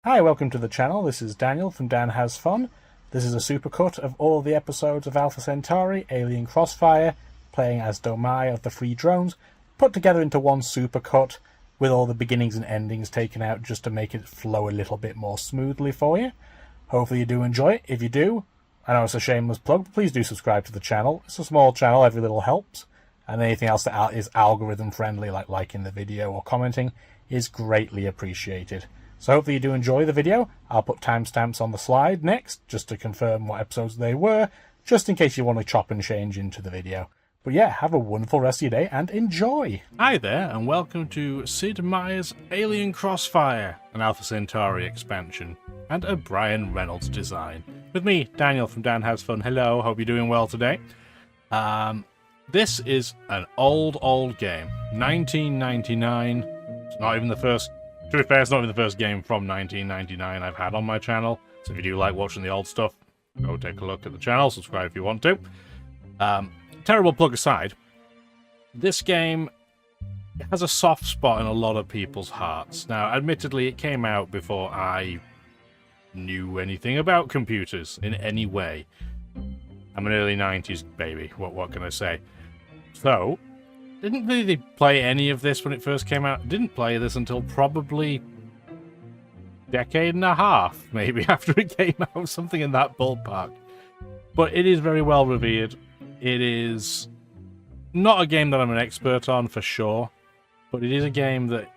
Hi, welcome to the channel. This is Daniel from Dan Has Fun. This is a supercut of all of the episodes of Alpha Centauri, Alien Crossfire, playing as Domai of the Free Drones, put together into one supercut with all the beginnings and endings taken out just to make it flow a little bit more smoothly for you. Hopefully you do enjoy it. If you do, I know it's a shameless plug, but please do subscribe to the channel. It's a small channel, every little helps. And anything else that is algorithm friendly, like liking the video or commenting, is greatly appreciated. So hopefully you do enjoy the video. I'll put timestamps on the slide next, just to confirm what episodes they were, just in case you want to chop and change into the video. But yeah, have a wonderful rest of your day and enjoy! Hi there, and welcome to Sid Meier's Alien Crossfire, an Alpha Centauri expansion, and a Brian Reynolds design. With me, Daniel from Dan Has Fun. Hello, hope you're doing well today. This is an old game. 1999. It's not even the first... To be fair, it's not even the first game from 1999 I've had on my channel, so if you do like watching the old stuff, go take a look at the channel, subscribe if you want to. Terrible plug aside, this game has a soft spot in a lot of people's hearts. Now, admittedly, it came out before I knew anything about computers in any way. I'm an early 90s baby, what can I say? So... didn't really play any of this when it first came out. Didn't play this until probably decade and a half, maybe, after it came out, something in that ballpark. But it is very well revered. It is not a game that I'm an expert on, for sure, but it is a game that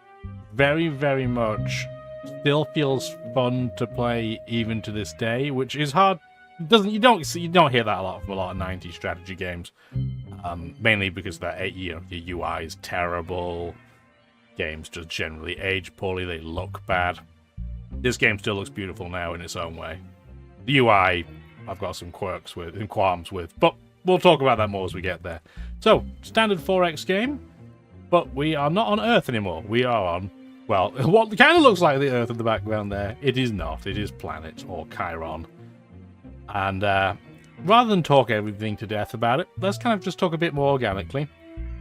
very, very much still feels fun to play even to this day, which is hard. You don't hear that a lot from a lot of 90s strategy games, mainly because the UI is terrible. Games just generally age poorly. They look bad. This game still looks beautiful now in its own way. The UI, I've got some quirks with and qualms with, but we'll talk about that more as we get there. So, standard 4X game, but we are not on Earth anymore. We are on, well, what kind of looks like the Earth in the background there. It is not. It is Planet or Chiron. And rather than talk everything to death about it, let's kind of just talk a bit more organically.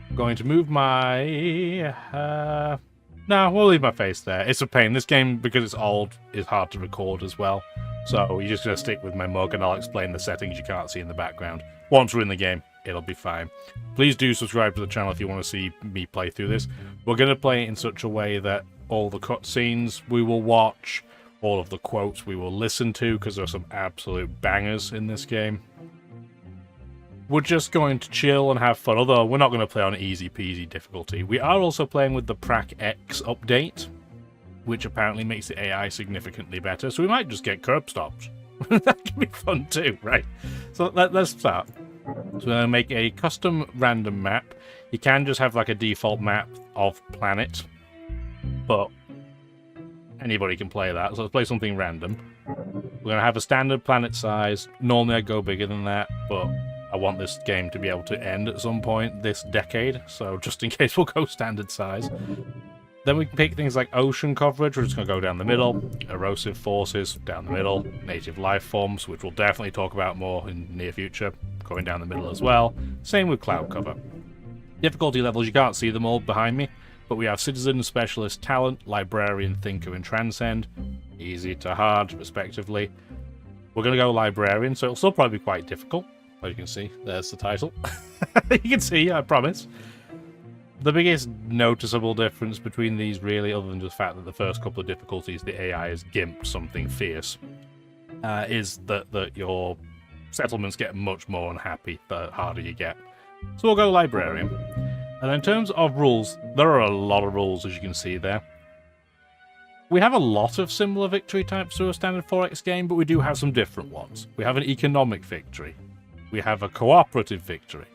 I'm going to move my... no, we'll leave my face there. It's a pain. This game, because it's old, is hard to record as well. So you're just going to stick with my mug and I'll explain the settings you can't see in the background. Once we're in the game, it'll be fine. Please do subscribe to the channel if you want to see me play through this. We're going to play it in such a way that all the cutscenes we will watch... all of the quotes we will listen to, because there are some absolute bangers in this game. We're just going to chill and have fun, although we're not going to play on easy peasy difficulty. We are also playing with the PRACX update, which apparently makes the AI significantly better, so we might just get curb stops. That could be fun too, right? So let's start. So we're going to make a custom random map. You can just have like a default map of planet, but anybody can play that, so let's play something random. We're going to have a standard planet size. Normally I'd go bigger than that, but I want this game to be able to end at some point this decade, so just in case we'll go standard size. Then we can pick things like ocean coverage, we're just going to go down the middle, erosive forces, down the middle, native life forms, which we'll definitely talk about more in the near future, going down the middle as well. Same with cloud cover. Difficulty levels, you can't see them all behind me. But we have Citizen, Specialist, Talent, Librarian, Thinker, and Transcend. Easy to hard, respectively. We're going to go Librarian, so it'll still probably be quite difficult. As you can see, there's the title. You can see, I promise. The biggest noticeable difference between these, really, other than just the fact that the first couple of difficulties the AI has gimped something fierce, is that your settlements get much more unhappy the harder you get. So we'll go Librarian. And in terms of rules, there are a lot of rules, as you can see there. We have a lot of similar victory types to a standard 4X game, but we do have some different ones. We have an economic victory. We have a cooperative victory.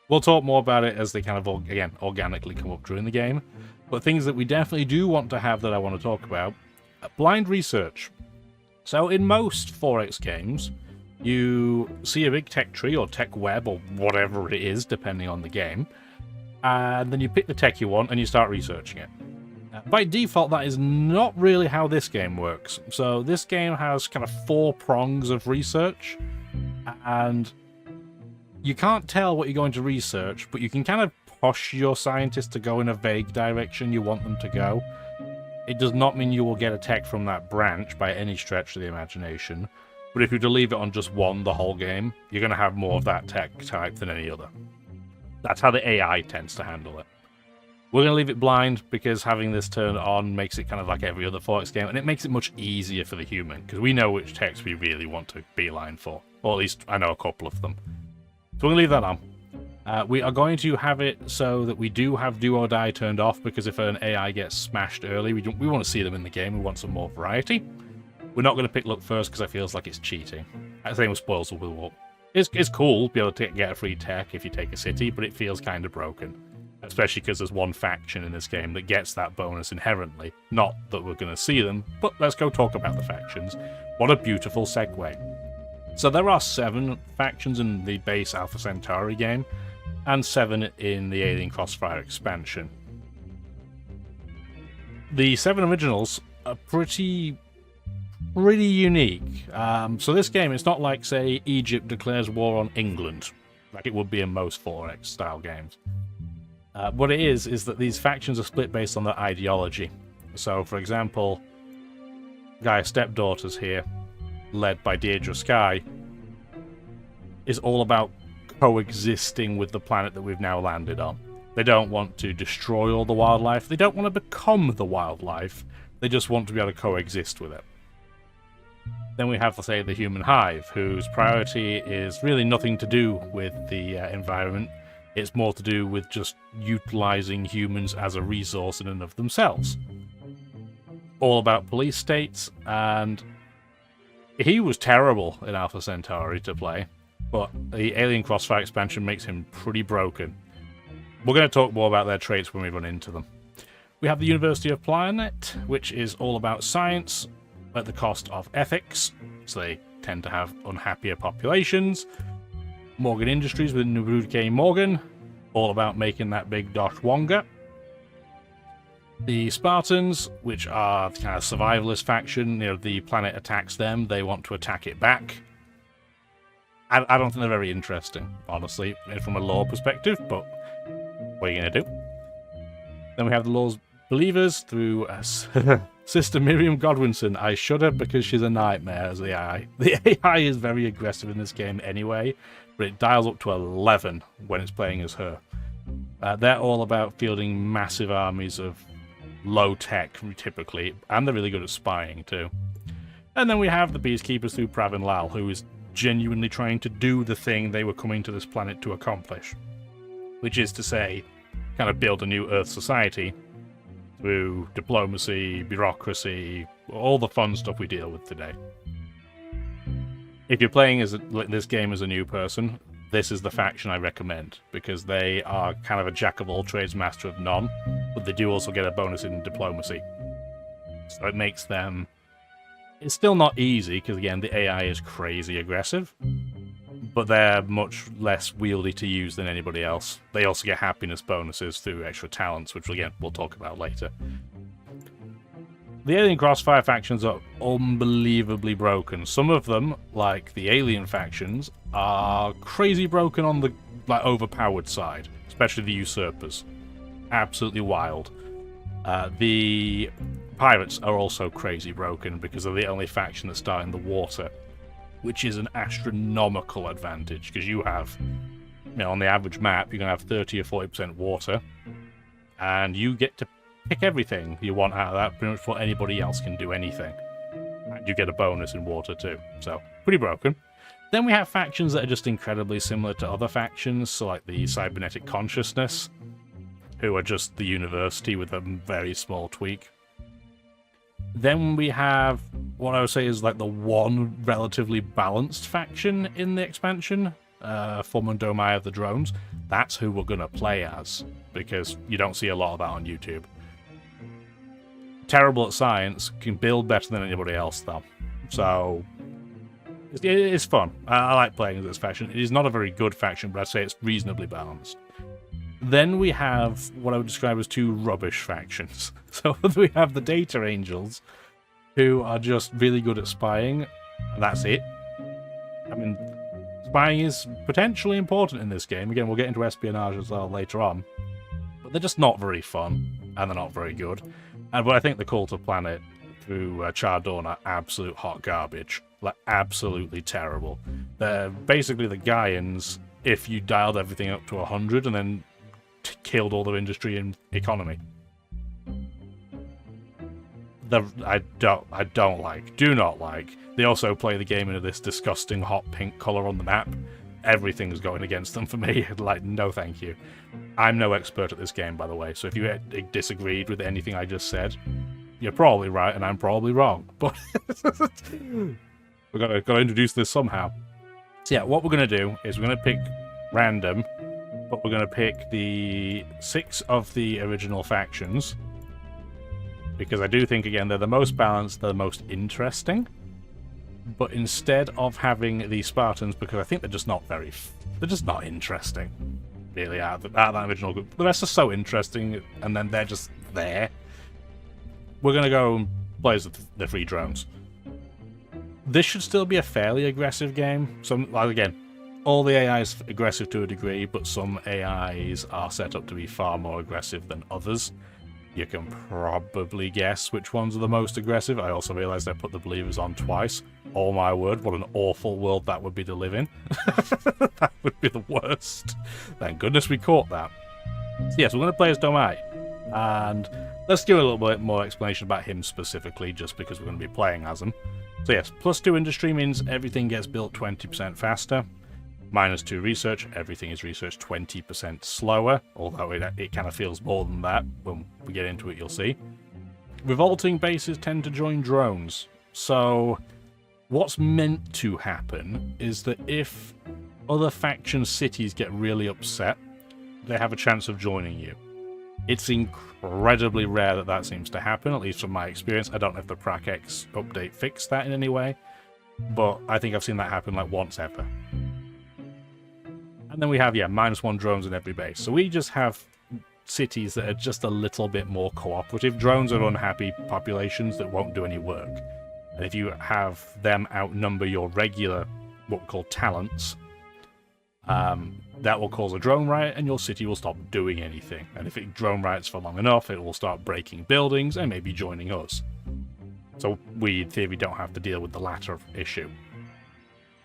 We'll talk more about it as they kind of, again, organically come up during the game. But things that we definitely do want to have that I want to talk about. Blind research. So in most 4X games, you see a big tech tree or tech web or whatever it is, depending on the game. And then you pick the tech you want and you start researching it. By default, that is not really how this game works. So this game has kind of 4 prongs of research, and you can't tell what you're going to research, but you can kind of push your scientists to go in a vague direction you want them to go. It does not mean you will get a tech from that branch by any stretch of the imagination, but if you leave it on just one the whole game, you're going to have more of that tech type than any other. That's how the AI tends to handle it. We're going to leave it blind because having this turned on makes it kind of like every other 4X game, and it makes it much easier for the human, because we know which techs we really want to beeline for. Or at least I know a couple of them. So we're going to leave that on. We are going to have it so that we do have do or die turned off, because if an AI gets smashed early, we want to see them in the game. We want some more variety. We're not going to pick luck first because I feels like it's cheating. Same with spoils will walk. It's cool to be able to get a free tech if you take a city, but it feels kind of broken. Especially because there's one faction in this game that gets that bonus inherently. Not that we're going to see them, but let's go talk about the factions. What a beautiful segue. So there are 7 factions in the base Alpha Centauri game, and 7 in the Alien Crossfire expansion. The 7 originals are pretty unique. So this game, it's not like, say, Egypt declares war on England, like it would be in most 4X style games. What it is that these factions are split based on their ideology. So, for example, Gaia's stepdaughters here, led by Deirdre Sky, is all about coexisting with the planet that we've now landed on. They don't want to destroy all the wildlife. They don't want to become the wildlife. They just want to be able to coexist with it. Then we have, let's say, the human hive, whose priority is really nothing to do with the environment. It's more to do with just utilizing humans as a resource in and of themselves. All about police states, and he was terrible in Alpha Centauri to play, but the Alien Crossfire expansion makes him pretty broken. We're going to talk more about their traits when we run into them. We have the University of Planet, which is all about science at the cost of ethics, so they tend to have unhappier populations. Morgan Industries with Nubruke Morgan, all about making that big Dosh Wonga. The Spartans, which are the kind of survivalist faction, the planet attacks them, they want to attack it back. I don't think they're very interesting, honestly, from a lore perspective, but what are you going to do? Then we have the Law's Believers through Sister Miriam Godwinson. I shudder because she's a nightmare as the AI. The AI is very aggressive in this game anyway, but it dials up to 11 when it's playing as her. They're all about fielding massive armies of low tech, typically, and they're really good at spying too. And then we have the Peacekeepers through Pravin Lal, who is genuinely trying to do the thing they were coming to this planet to accomplish, which is to say, kind of build a new Earth society through diplomacy, bureaucracy, all the fun stuff we deal with today. If you're playing this game as a new person, this is the faction I recommend, because they are kind of a jack-of-all-trades, master of none, but they do also get a bonus in diplomacy. So it makes them... It's still not easy, because again, the AI is crazy aggressive, but they're much less wieldy to use than anybody else. They also get happiness bonuses through extra talents, which again, we'll talk about later. The Alien Crossfire factions are unbelievably broken. Some of them, like the Alien factions, are crazy broken on the overpowered side, especially the Usurpers. Absolutely wild. The Pirates are also crazy broken because they're the only faction that start in the water, which is an astronomical advantage, because you have, on the average map, you're going to have 30 or 40% water, and you get to pick everything you want out of that, pretty much before anybody else can do anything. And you get a bonus in water too, so pretty broken. Then we have factions that are just incredibly similar to other factions, so like the Cybernetic Consciousness, who are just the university with a very small tweak. Then we have what I would say is like the one relatively balanced faction in the expansion, Form and Domai of the Drones. That's who we're going to play as, because you don't see a lot of that on YouTube. Terrible at science, can build better than anybody else though. So it's fun. I like playing as this faction. It is not a very good faction, but I'd say it's reasonably balanced. Then we have what I would describe as 2 rubbish factions. So we have the Data Angels, who are just really good at spying, and that's it. I mean, spying is potentially important in this game. Again, we'll get into espionage as well later on. But they're just not very fun, and they're not very good. But I think the Cult of Planet through Chardon are absolute hot garbage. Like, absolutely terrible. They're basically the Gaians if you dialed everything up to 100 and then killed all their industry and economy. I do not like. They also play the game into this disgusting hot pink colour on the map. Everything's going against them for me. Like, no thank you. I'm no expert at this game, by the way, so if you disagreed with anything I just said, you're probably right and I'm probably wrong. But we're gonna introduce this somehow. So yeah, what we're gonna do is we're gonna pick random, but we're gonna pick the 6 of the original factions, because I do think, again, they're the most balanced, they're the most interesting. But instead of having the Spartans, because I think they're just not interesting, really, out of that original group. The rest are so interesting, and then they're just there. We're going to go and play as the free drones. This should still be a fairly aggressive game. Again, all the AI is aggressive to a degree, but some AIs are set up to be far more aggressive than others. You can probably guess which ones are the most aggressive. I also realised I put the Believers on twice. Oh my word, what an awful world that would be to live in. That would be the worst. Thank goodness we caught that. So yes, we're going to play as Domai. And let's give a little bit more explanation about him specifically, just because we're going to be playing as him. So yes, +2 industry means everything gets built 20% faster. -2 research, everything is researched 20% slower, although it kind of feels more than that. When we get into it, you'll see. Revolting bases tend to join drones. So what's meant to happen is that if other faction cities get really upset, they have a chance of joining you. It's incredibly rare that that seems to happen, at least from my experience. I don't know if the PRACX update fixed that in any way, but I think I've seen that happen like once ever. And then we have, -1 drones in every base. So we just have cities that are just a little bit more cooperative. Drones are unhappy populations that won't do any work. And if you have them outnumber your regular, what we call talents, that will cause a drone riot and your city will stop doing anything. And if it drone riots for long enough, it will start breaking buildings and maybe joining us. So we, in theory, don't have to deal with the latter issue.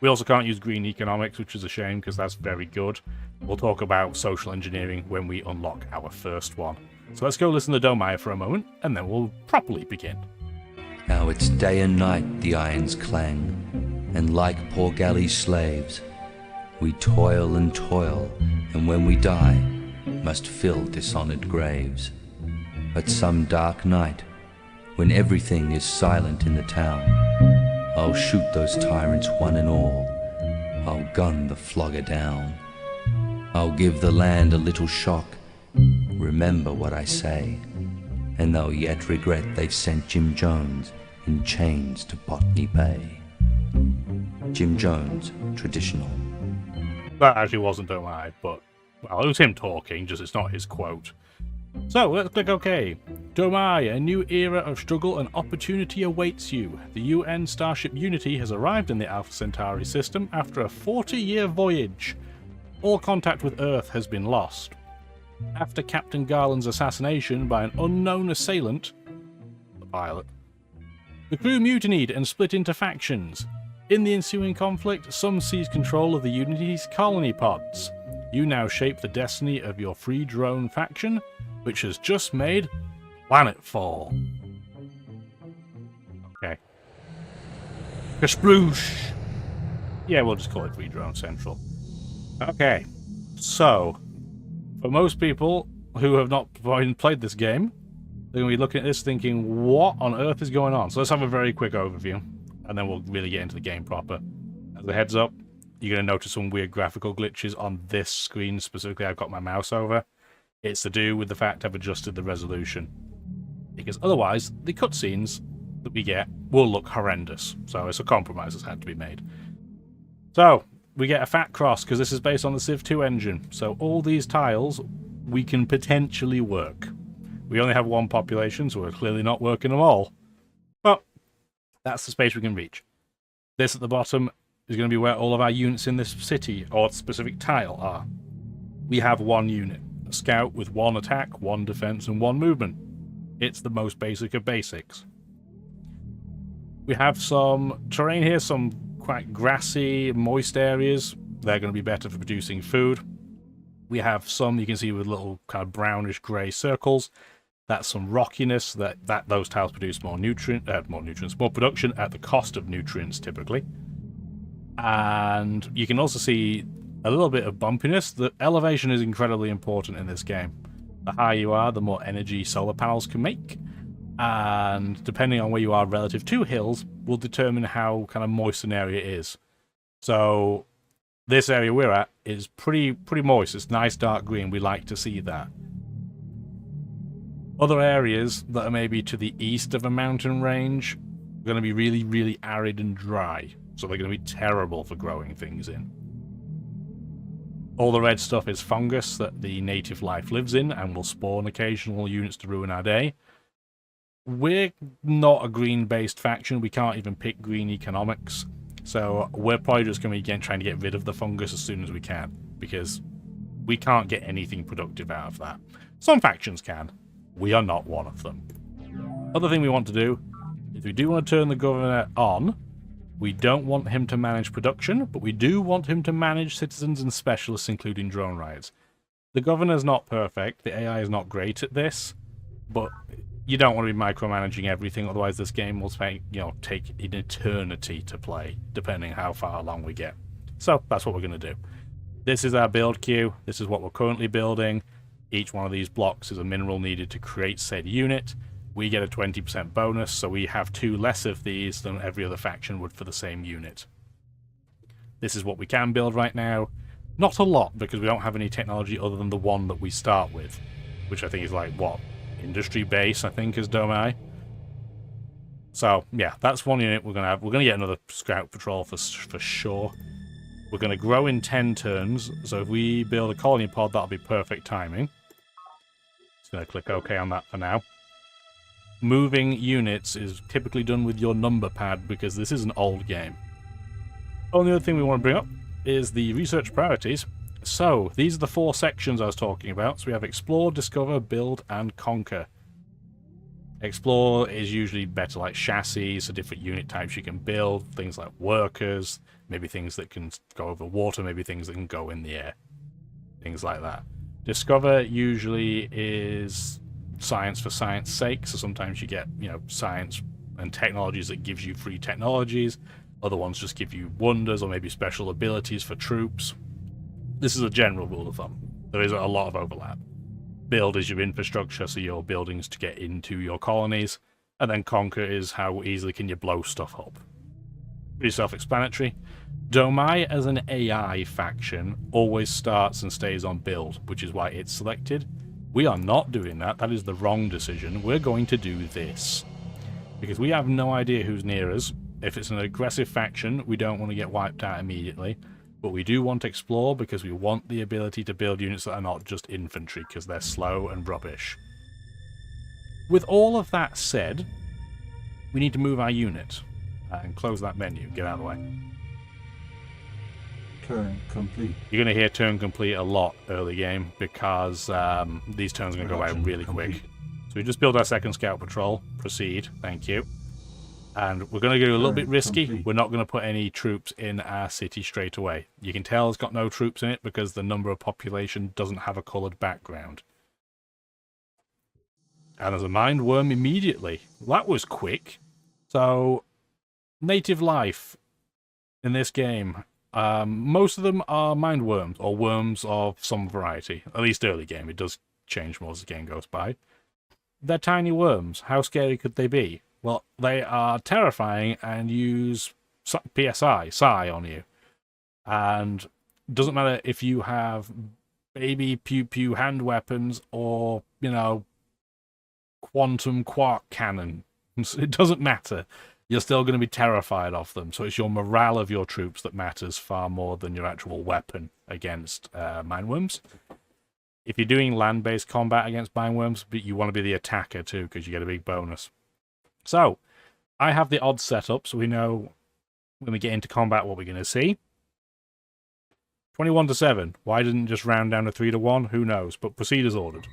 We also can't use green economics, which is a shame, because that's very good. We'll talk about social engineering when we unlock our first one. So let's go listen to Domai for a moment, and then we'll properly begin. Now it's day and night the irons clang, and like poor galley slaves, we toil, and when we die, must fill dishonored graves. But some dark night, when everything is silent in the town, I'll shoot those tyrants one and all. I'll gun the flogger down. I'll give the land a little shock. Remember what I say. And they'll yet regret they've sent Jim Jones in chains to Botany Bay. Jim Jones, traditional. That actually wasn't Domai, but, well, it was him talking, just it's not his quote. So, let's click OK. Domai, a new era of struggle and opportunity awaits you. The UN starship Unity has arrived in the Alpha Centauri system after a 40-year voyage. All contact with Earth has been lost. After Captain Garland's assassination by an unknown assailant, the pilot, the crew mutinied and split into factions. In the ensuing conflict, some seized control of the Unity's colony pods. You now shape the destiny of your free drone faction, which has just made planetfall. Okay. Kasploosh! Yeah, we'll just call it Free Drone Central. Okay. So, for most people who have not played this game, they're going to be looking at this thinking, what on earth is going on? So let's have a very quick overview, and then we'll really get into the game proper. As a heads up, you're going to notice some weird graphical glitches on this screen specifically. I've got my mouse over. It's to do with the fact I've adjusted the resolution, because otherwise the cutscenes that we get will look horrendous. So it's a compromise that's had to be made. So we get a fat cross because this is based on the Civ 2 engine. So all these tiles we can potentially work. We only have one population, so we're clearly not working them all. But that's the space we can reach. This at the bottom is going to be where all of our units in this city or specific tile are. We have one unit. Scout with 1 attack, 1 defense, and 1 movement. It's the most basic of basics. We have some terrain here, some quite grassy, moist areas. They're going to be better for producing food. We have some you can see with little kind of brownish grey circles. That's some rockiness. That those tiles produce more production at the cost of nutrients typically. And you can also see a little bit of bumpiness. The elevation is incredibly important in this game. The higher you are, the more energy solar panels can make. And depending on where you are relative to hills will determine how kind of moist an area is. So this area we're at is pretty moist. It's nice dark green. We like to see that. Other areas that are maybe to the east of a mountain range are going to be really, really arid and dry. So they're going to be terrible for growing things in. All the red stuff is fungus that the native life lives in and will spawn occasional units to ruin our day. We're not a green-based faction. We can't even pick green economics. So we're probably just going to be trying to get rid of the fungus as soon as we can, because we can't get anything productive out of that. Some factions can. We are not one of them. Other thing we want to do, if we do want to turn the governor on, we don't want him to manage production, but we do want him to manage citizens and specialists, including drone riots. The governor's not perfect. The AI is not great at this, but you don't want to be micromanaging everything, otherwise this game will take an eternity to play, depending how far along we get. So that's what we're going to do. This is our build queue. This is what we're currently building. Each one of these blocks is a mineral needed to create said unit. We get a 20% bonus, so we have 2 less of these than every other faction would for the same unit. This is what we can build right now. Not a lot, because we don't have any technology other than the one that we start with, which I think is like, what? Industry base, I think, is Domai. So yeah, that's one unit we're gonna have. We're gonna get another scout patrol for sure. We're gonna grow in 10 turns, so if we build a colony pod, that'll be perfect timing. Just gonna click OK on that for now. Moving units is typically done with your number pad because this is an old game. Only other thing we want to bring up is the research priorities. So, these are the 4 sections I was talking about. So we have Explore, Discover, Build, and Conquer. Explore is usually better like chassis, so different unit types you can build, things like workers, maybe things that can go over water, maybe things that can go in the air. Things like that. Discover usually is science for science sake, so sometimes you get, science and technologies that gives you free technologies. Other ones just give you wonders or maybe special abilities for troops. This is a general rule of thumb. There is a lot of overlap. Build is your infrastructure, so your buildings to get into your colonies. And then conquer is how easily can you blow stuff up. Pretty self-explanatory. Domai as an AI faction always starts and stays on build, which is why it's selected. We are not doing that. That is the wrong decision. We're going to do this. Because we have no idea who's near us. If it's an aggressive faction, we don't want to get wiped out immediately. But we do want to explore because we want the ability to build units that are not just infantry because they're slow and rubbish. With all of that said, we need to move our unit and close that menu. Get out of the way. Turn complete. You're going to hear turn complete a lot early game because these turns are going to go by really quick. So we just build our second scout patrol. Proceed. Thank you. And we're going to go a little bit risky. Complete. We're not going to put any troops in our city straight away. You can tell it's got no troops in it because the number of population doesn't have a coloured background. And there's a mind worm immediately. That was quick. So, native life in this game. Most of them are mind worms, or worms of some variety. At least early game. It does change more as the game goes by. They're tiny worms. How scary could they be? Well, they are terrifying and use psi on you. And doesn't matter if you have baby pew-pew hand weapons or, quantum quark cannon. It doesn't matter. You're still going to be terrified of them. So it's your morale of your troops that matters far more than your actual weapon against mindworms. If you're doing land-based combat against mindworms, but you want to be the attacker too because you get a big bonus. So, I have the odds set up so we know when we get into combat what we're going to see. 21-7. Why didn't it just round down to 3-1? Who knows? But proceed as ordered.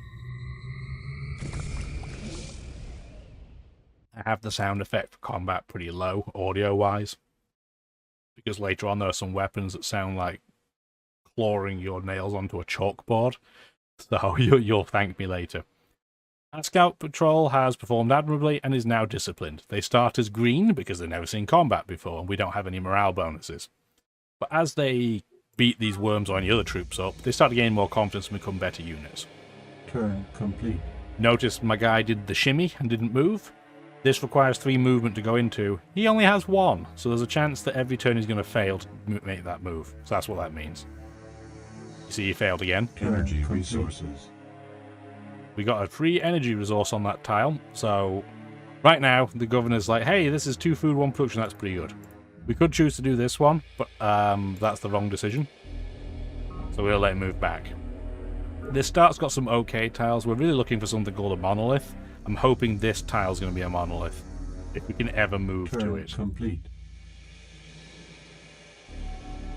I have the sound effect for combat pretty low, audio-wise, because later on there are some weapons that sound like clawing your nails onto a chalkboard, so you'll thank me later. Our scout patrol has performed admirably and is now disciplined. They start as green because they've never seen combat before, and we don't have any morale bonuses. But as they beat these worms or any other troops up, they start to gain more confidence and become better units. Turn complete. Notice my guy did the shimmy and didn't move. This requires 3 movement to go into. He only has 1, so there's a chance that every turn he's going to fail to make that move. So that's what that means. You see, he failed again. Energy resources. We got a free energy resource on that tile, so right now the governor's like, hey, this is 2 food, 1 production, that's pretty good. We could choose to do this one, but that's the wrong decision. So we'll let him move back. This start's got some okay tiles. We're really looking for something called a monolith. I'm hoping this tile's going to be a monolith, if we can ever move to it. Complete.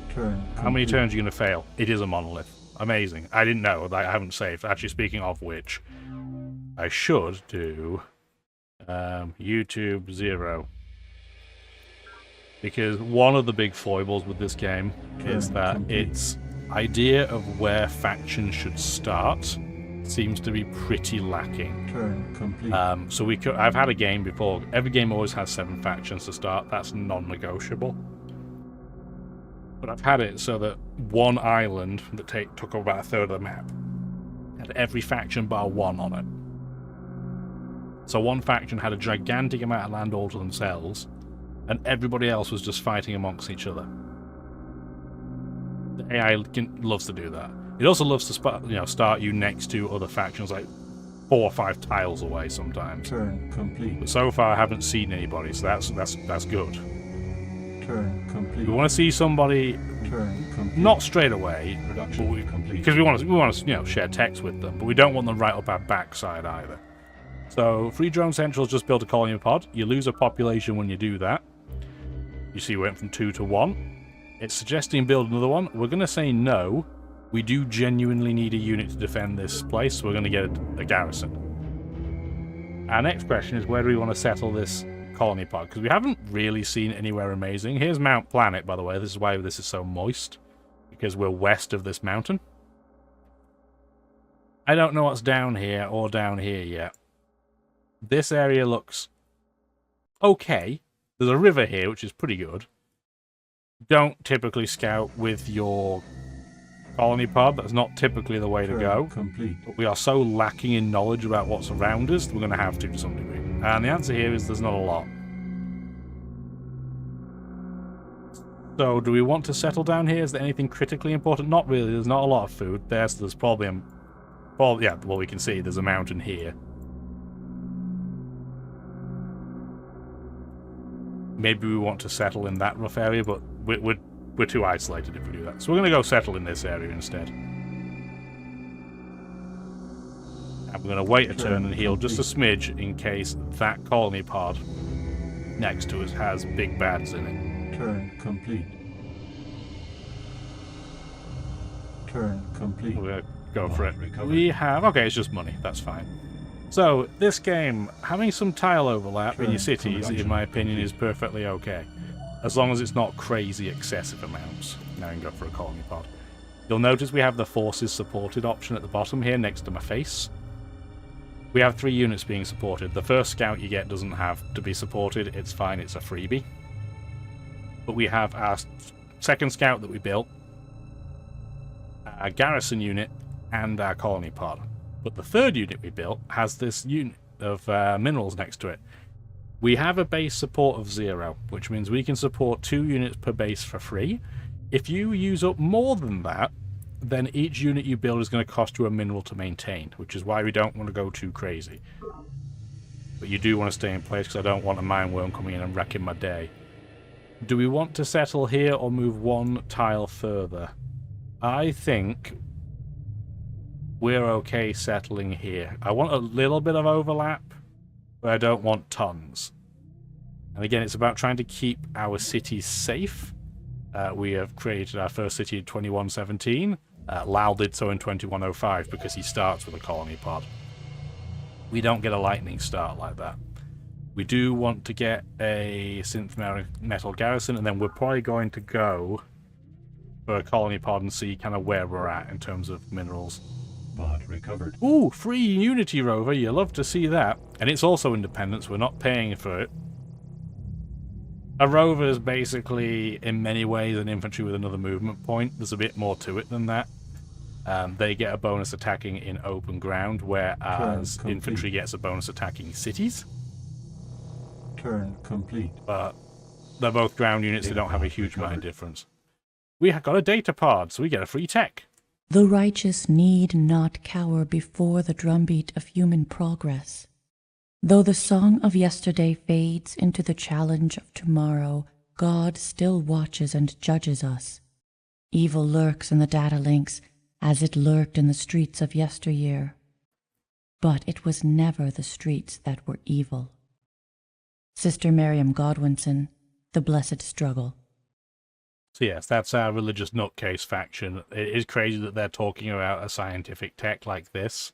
Turn complete. How many turns are you going to fail? It is a monolith. Amazing. I didn't know. I haven't saved. Actually, speaking of which, I should do YouTube 0. Because one of the big foibles with this game is that its idea of where factions should start seems to be pretty lacking. Turn complete. So I've had a game before. Every game always has 7 factions to start. That's non-negotiable. But I've had it so that one island that took about a third of the map had every faction bar 1 on it. So one faction had a gigantic amount of land all to themselves, and everybody else was just fighting amongst each other. The AI loves to do that. It also loves to start you next to other factions, like 4 or 5 tiles away sometimes. Turn complete. But so far, I haven't seen anybody, so that's good. Turn complete. We want to see somebody, Turn complete. not straight away, Production complete. because we want to share text with them, but we don't want them right up our backside either. So, Free Drone Central's just built a colony pod. You lose a population when you do that. You see, we went from 2 to 1. It's suggesting build another one. We're going to say no. We do genuinely need a unit to defend this place, so we're going to get a garrison. Our next question is, where do we want to settle this colony pod? Because we haven't really seen anywhere amazing. Here's Mount Planet, by the way. This is why this is so moist, because we're west of this mountain. I don't know what's down here or down here yet. This area looks okay. There's a river here, which is pretty good. Don't typically scout with your colony pod. That's not typically the way to go. Complete. But we are so lacking in knowledge about what's around us, we're going to have to some degree. And the answer here is there's not a lot. So, do we want to settle down here? Is there anything critically important? Not really. There's not a lot of food there, so there's probably yeah, well, we can see there's a mountain here. Maybe we want to settle in that rough area, but we're too isolated if we do that. So we're going to go settle in this area instead. And we're going to wait a turn and heal just a smidge in case that colony pod next to us has big bads in it. Turn complete. Turn complete. We're going to go for it. We have... Okay, it's just money. That's fine. So, this game, having some tile overlap in your cities, in my opinion, is perfectly okay. As long as it's not crazy excessive amounts. Now I can go for a colony pod. You'll notice we have the forces supported option at the bottom here, next to my face. We have 3 units being supported. The first scout you get doesn't have to be supported. It's fine, it's a freebie. But we have our second scout that we built, our garrison unit, and our colony pod. But the third unit we built has this unit of minerals next to it. We have a base support of 0, which means we can support 2 units per base for free. If you use up more than that, then each unit you build is going to cost you a mineral to maintain, which is why we don't want to go too crazy. But you do want to stay in place, because I don't want a mine worm coming in and wrecking my day. Do we want to settle here or move 1 tile further? I think we're okay settling here. I want a little bit of overlap, but I don't want tons. And again, it's about trying to keep our cities safe. We have created our first city in 2117. Lal did so in 2105 because he starts with a colony pod. We don't get a lightning start like that. We do want to get a synth metal garrison, and then we're probably going to go for a colony pod and see kind of where we're at in terms of minerals. Pod recovered. Ooh, free Unity rover, you love to see that. And it's also independent, so we're not paying for it. A rover is basically, in many ways, an infantry with another movement point. There's a bit more to it than that. They get a bonus attacking in open ground, whereas infantry gets a bonus attacking cities. Turn complete. But they're both ground units, they don't have a huge amount of difference. We have got a data pod, so we get a free tech. The righteous need not cower before the drumbeat of human progress. Though the song of yesterday fades into the challenge of tomorrow, God still watches and judges us. Evil lurks in the data links, as it lurked in the streets of yesteryear. But it was never the streets that were evil. Sister Miriam Godwinson, The Blessed Struggle. So yes, that's our religious nutcase faction. It is crazy that they're talking about a scientific tech like this.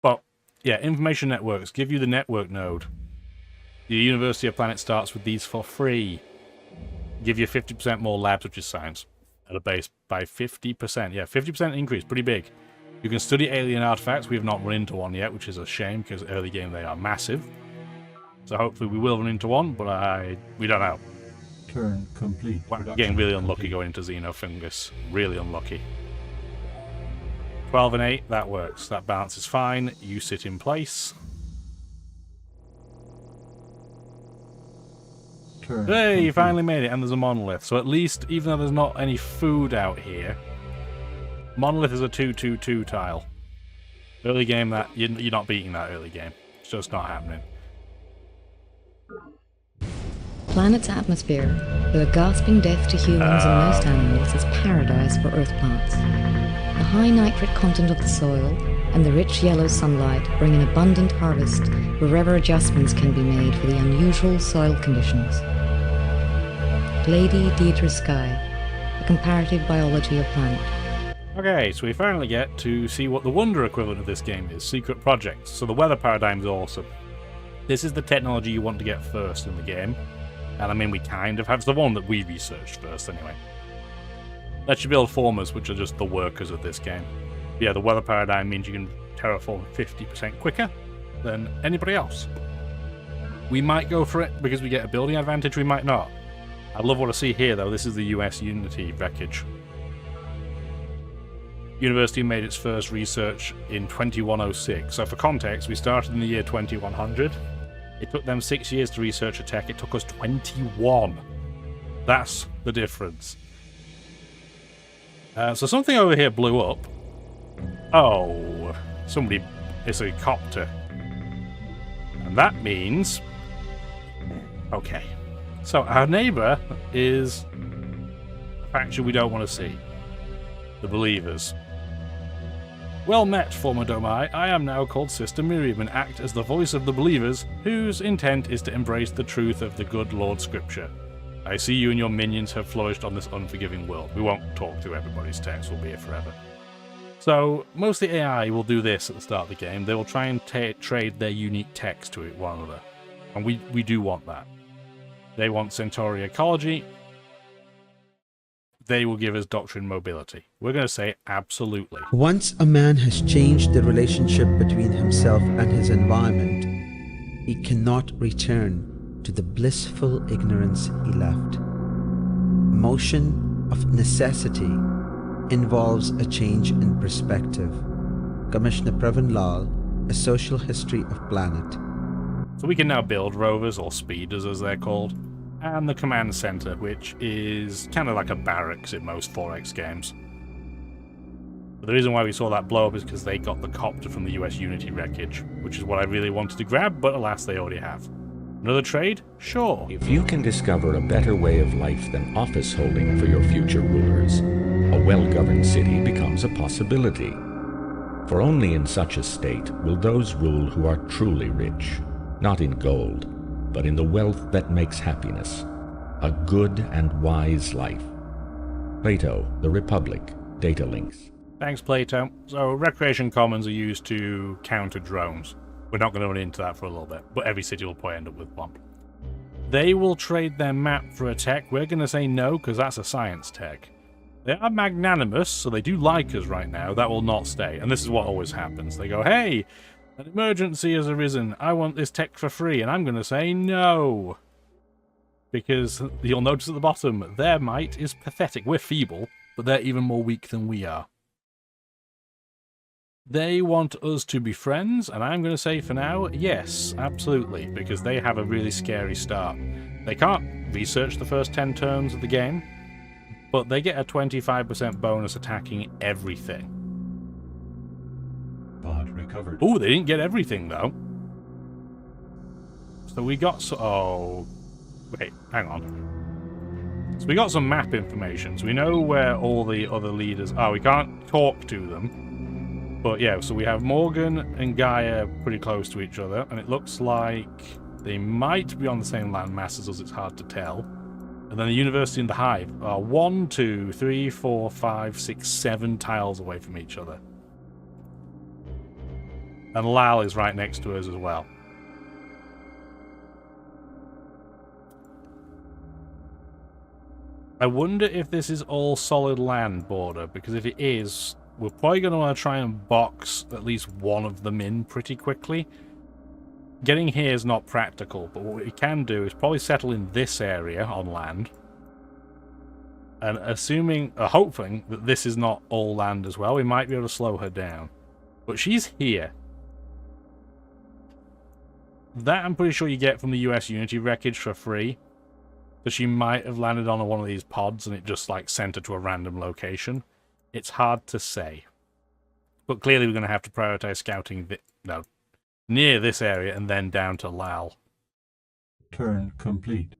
But, yeah, information networks give you the network node. The University of Planet starts with these for free. Give you 50% more labs, which is science, at a base by 50%. Yeah, 50% increase, pretty big. You can study alien artifacts. We have not run into one yet, which is a shame, because early game they are massive. So hopefully we will run into one, but we don't know. Turn complete. Wow, getting really unlucky going into Xenofungus. Really unlucky. 12 and 8, that works. That balance is fine. You sit in place. Turn Hey, you complete. finally made it, and there's a monolith. So at least, even though there's not any food out here, monolith is a 2-2-2 tile. Early game, that you're not beating that early game. It's just not happening. Planet's atmosphere, though a gasping death to humans and most animals, is paradise for earth plants. The high nitrate content of the soil and the rich yellow sunlight bring an abundant harvest wherever adjustments can be made for the unusual soil conditions. Lady Deidre Sky, a comparative biology of planet. Okay, so we finally get to see what the wonder equivalent of this game is, secret projects. So the weather paradigm is awesome. This is the technology you want to get first in the game. And I mean, we kind of have. It's the one that we researched first, anyway. Lets you build formers, which are just the workers of this game. But yeah, the weather paradigm means you can terraform 50% quicker than anybody else. We might go for it because we get a building advantage, we might not. I love what I see here, though. This is the US Unity wreckage. University made its first research in 2106. So for context, we started in the year 2100. It took them 6 years to research a tech. It took us 21. That's the difference. So something over here blew up. Oh, somebody... It's a copter. And that means... Okay. So our neighbour is a faction we don't want to see. The Believers. Well met, former Domai. I am now called Sister Miriam and act as the voice of the Believers, whose intent is to embrace the truth of the good Lord Scripture. I see you and your minions have flourished on this unforgiving world. We won't talk to everybody's text, we'll be here forever. So, most of the AI will do this at the start of the game. They will try and trade their unique text to one another. And we do want that. They want Centauri ecology. They will give us doctrine mobility. We're going to say absolutely. Once a man has changed the relationship between himself and his environment, he cannot return to the blissful ignorance he left. Motion of necessity involves a change in perspective. Commissioner Pravin Lal, A Social History of Planet. So we can now build rovers, or speeders as they're called, and the command center, which is kind of like a barracks in most 4X games. But the reason why we saw that blow up is because they got the copter from the US Unity wreckage, which is what I really wanted to grab, but alas they already have. Another trade? Sure. If you can discover a better way of life than office holding for your future rulers, a well-governed city becomes a possibility. For only in such a state will those rule who are truly rich, not in gold, but in the wealth that makes happiness, a good and wise life. Plato, The Republic, Data Links. Thanks, Plato. So, Recreation Commons are used to counter drones. We're not going to run into that for a little bit, but every city will probably end up with one. They will trade their map for a tech. We're going to say no, because that's a science tech. They are magnanimous, so they do like us right now. That will not stay. And this is what always happens. They go, hey, an emergency has arisen. I want this tech for free. And I'm going to say no. Because you'll notice at the bottom, their might is pathetic. We're feeble, but they're even more weak than we are. They want us to be friends, and I'm going to say for now, yes, absolutely, because they have a really scary start. They can't research the first 10 turns of the game, but they get a 25% bonus attacking everything. Pod recovered. Oh, they didn't get everything, though. So we got... oh... wait, hang on. So we got some map information, so we know where all the other leaders are. We can't talk to them. But yeah, so we have Morgan and Gaia pretty close to each other, and it looks like they might be on the same landmass as us, it's hard to tell. And then the University and the Hive are 1, 2, 3, 4, 5, 6, 7 tiles away from each other. And Lal is right next to us as well. I wonder if this is all solid land border, because if it is, we're probably going to want to try and box at least one of them in pretty quickly. Getting here is not practical, but what we can do is probably settle in this area on land. And assuming, hoping that this is not all land as well, we might be able to slow her down. But she's here. That I'm pretty sure you get from the US Unity wreckage for free. So she might have landed on one of these pods and it just like sent her to a random location. It's hard to say. But clearly we're going to have to prioritize scouting near this area and then down to Lal. Turn complete.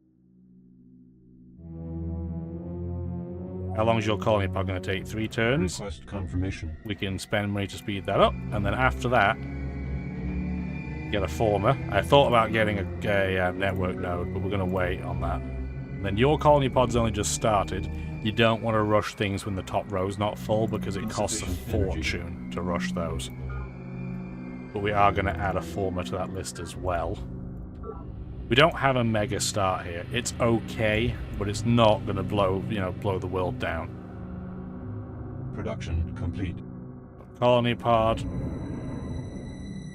How long is your colony pod going to take? 3 turns? Request confirmation. We can spend money to speed that up. And then after that, get a former. I thought about getting a network node, but we're going to wait on that. And then your colony pod's only just started. You don't want to rush things when the top row's not full because it costs a fortune to rush those. But we are going to add a former to that list as well. We don't have a mega start here. It's okay, but it's not going to blow the world down. Production complete. Colony pod.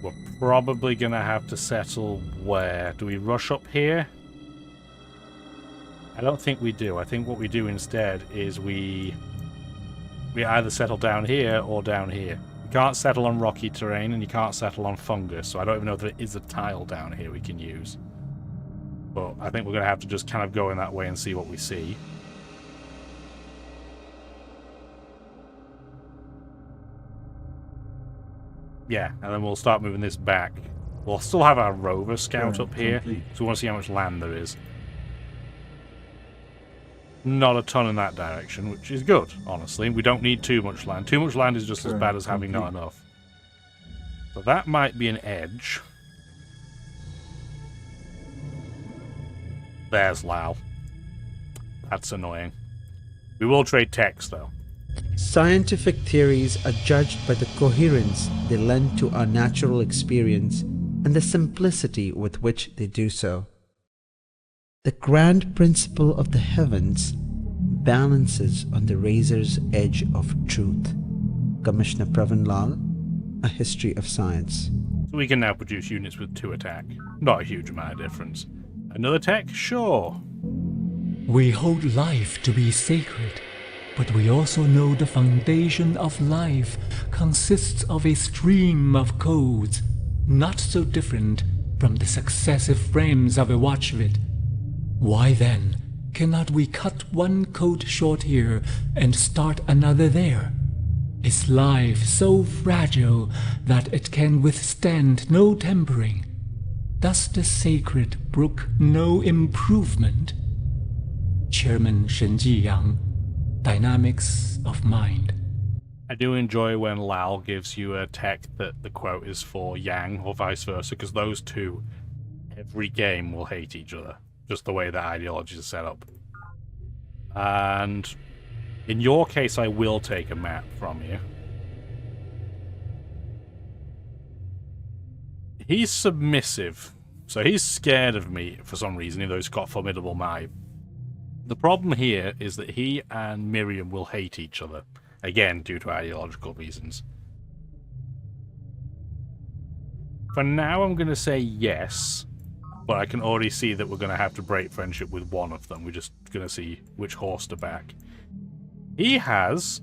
We're probably going to have to settle where? Do we rush up here? I don't think we do. I think what we do instead is we either settle down here or down here. You can't settle on rocky terrain and you can't settle on fungus, so I don't even know if there is a tile down here we can use. But I think we're going to have to just kind of go in that way and see what we see. Yeah, and then we'll start moving this back. We'll still have our rover scout up here, so we want to see how much land there is. Not a ton in that direction, which is good, honestly. We don't need too much land. Too much land is just as bad as having not enough. So that might be an edge. There's Lal. That's annoying. We will trade techs, though. Scientific theories are judged by the coherence they lend to our natural experience and the simplicity with which they do so. The grand principle of the heavens balances on the razor's edge of truth. Commissioner Pravin Lal, A History of Science. So we can now produce units with 2 attack. Not a huge amount of difference. Another tech? Sure. We hold life to be sacred, but we also know the foundation of life consists of a stream of codes, not so different from the successive frames of a watch vid. Why then cannot we cut one code short here and start another there? Is life so fragile that it can withstand no tempering? Does the sacred brook no improvement? Chairman Shen Jiyang, Dynamics of Mind. I do enjoy when Lal gives you a tech that the quote is for Yang, or vice versa, because those two, every game, will hate each other. Just the way that ideology is set up. And in your case, I will take a map from you. He's submissive, so he's scared of me for some reason, even though he's got formidable might. The problem here is that he and Miriam will hate each other, again due to ideological reasons. For now, I'm going to say yes, but I can already see that we're going to have to break friendship with one of them. We're just going to see which horse to back. He has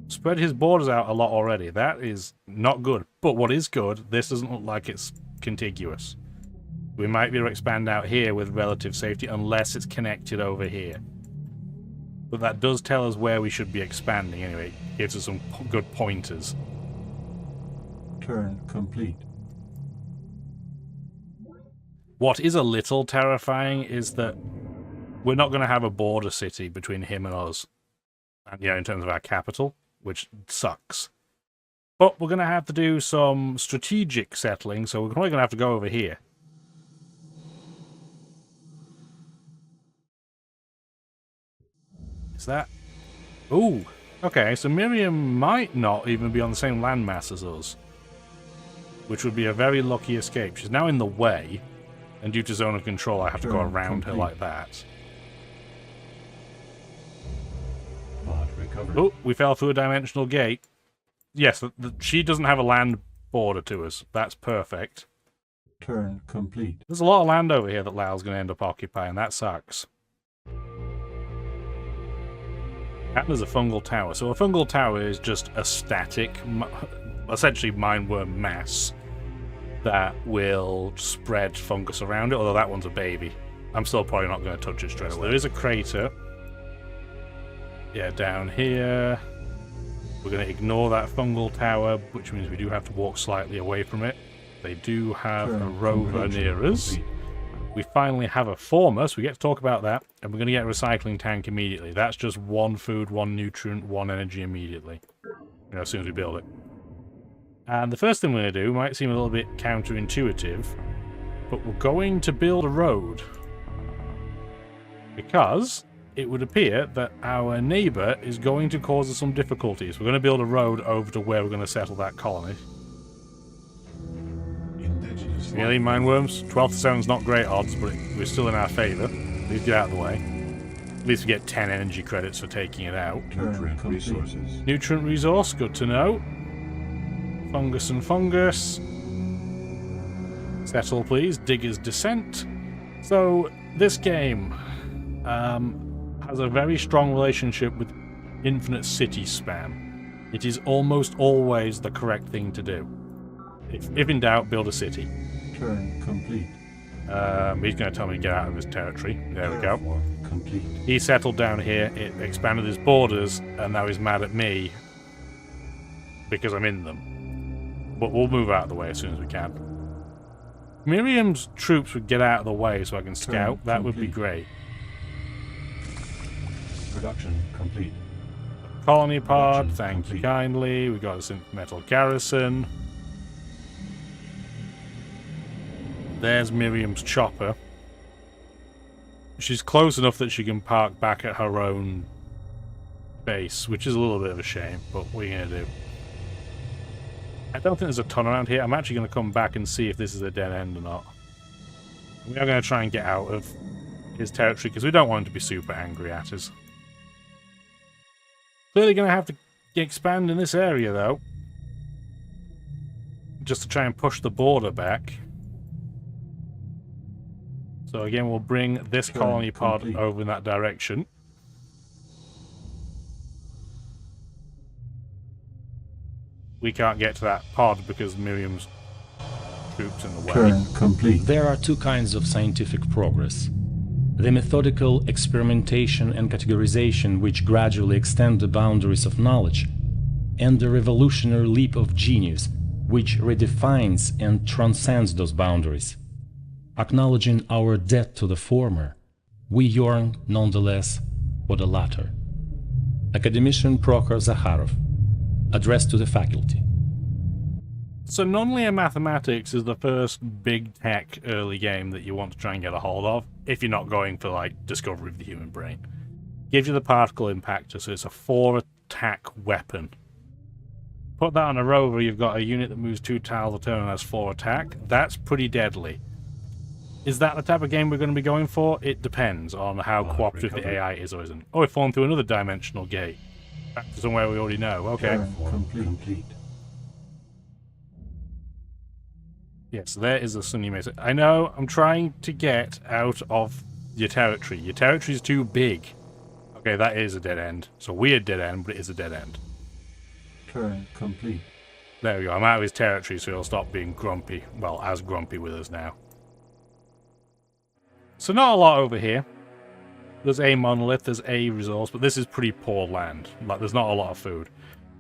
spread his borders out a lot already. That is not good. But what is good, this doesn't look like it's contiguous. We might be able to expand out here with relative safety unless it's connected over here. But that does tell us where we should be expanding anyway. It gives us some good pointers. Turn complete. What is a little terrifying is that we're not going to have a border city between him and us. And yeah, in terms of our capital, which sucks. But we're going to have to do some strategic settling, so we're probably going to have to go over here. Is that... Ooh, okay, so Miriam might not even be on the same landmass as us. Which would be a very lucky escape. She's now in the way, and due to zone of control, I have to go around her like that. Oh, we fell through a dimensional gate. Yes, she doesn't have a land border to us. That's perfect. Turn complete. There's a lot of land over here that Lao's going to end up occupying. That sucks. And there's a fungal tower. So a fungal tower is just a static, essentially mindworm mass that will spread fungus around it, although that one's a baby. I'm still probably not going to touch it straight away. There is a crater. Yeah, down here. We're going to ignore that fungal tower, which means we do have to walk slightly away from it. They do have a rover near us. We finally have a former, so we get to talk about that. And we're going to get a recycling tank immediately. That's just one food, one nutrient, one energy immediately. You know, as soon as we build it. And the first thing we're going to do might seem a little bit counterintuitive, but we're going to build a road. Because it would appear that our neighbour is going to cause us some difficulties. We're going to build a road over to where we're going to settle that colony. Really, mindworms? 12 to 7's not great odds, but we're still in our favour. Please get out of the way. At least we get 10 energy credits for taking it out. Nutrient resources. Nutrient resource, good to know. Fungus and fungus. Settle, please. Digger's Descent. So, this game has a very strong relationship with infinite city spam. It is almost always the correct thing to do. If in doubt, build a city. Turn complete. He's going to tell me to get out of his territory. There we go. Complete. He settled down here, it expanded his borders, and now he's mad at me because I'm in them. But we'll move out of the way as soon as we can. Miriam's troops would get out of the way so I can scout. That would be great. Production complete. Colony pod, thank you kindly. We got a synth metal garrison. There's Miriam's chopper. She's close enough that she can park back at her own base, which is a little bit of a shame, but what are you going to do? I don't think there's a ton around here. I'm actually going to come back and see if this is a dead end or not. We are going to try and get out of his territory because we don't want him to be super angry at us. Clearly going to have to expand in this area, though. Just to try and push the border back. So again, we'll bring this colony pod over in that direction. We can't get to that pod because Miriam's troops in the way. Turn complete. There are two kinds of scientific progress. The methodical experimentation and categorization which gradually extend the boundaries of knowledge, and the revolutionary leap of genius which redefines and transcends those boundaries. Acknowledging our debt to the former, we yearn, nonetheless, for the latter. Academician Prokhor Zakharov, addressed to the faculty. So nonlinear mathematics is the first big tech early game that you want to try and get a hold of, if you're not going for, like, discovery of the human brain. Gives you the particle impactor, so it's a 4-attack weapon. Put that on a rover, you've got a unit that moves 2 tiles a turn and has 4 attack. That's pretty deadly. Is that the type of game we're going to be going for? It depends on how cooperative the AI is or isn't. Oh, we've fallen through another dimensional gate. Back to somewhere we already know. Okay. Complete. Yes, there is a Sunny Mesa. I know, I'm trying to get out of your territory. Your territory's too big. Okay, that is a dead end. It's a weird dead end, but it is a dead end. Turn complete. There we go. I'm out of his territory, so he'll stop being grumpy. Well, as grumpy with us now. So not a lot over here. There's a monolith, there's a resource, but this is pretty poor land. Like, there's not a lot of food.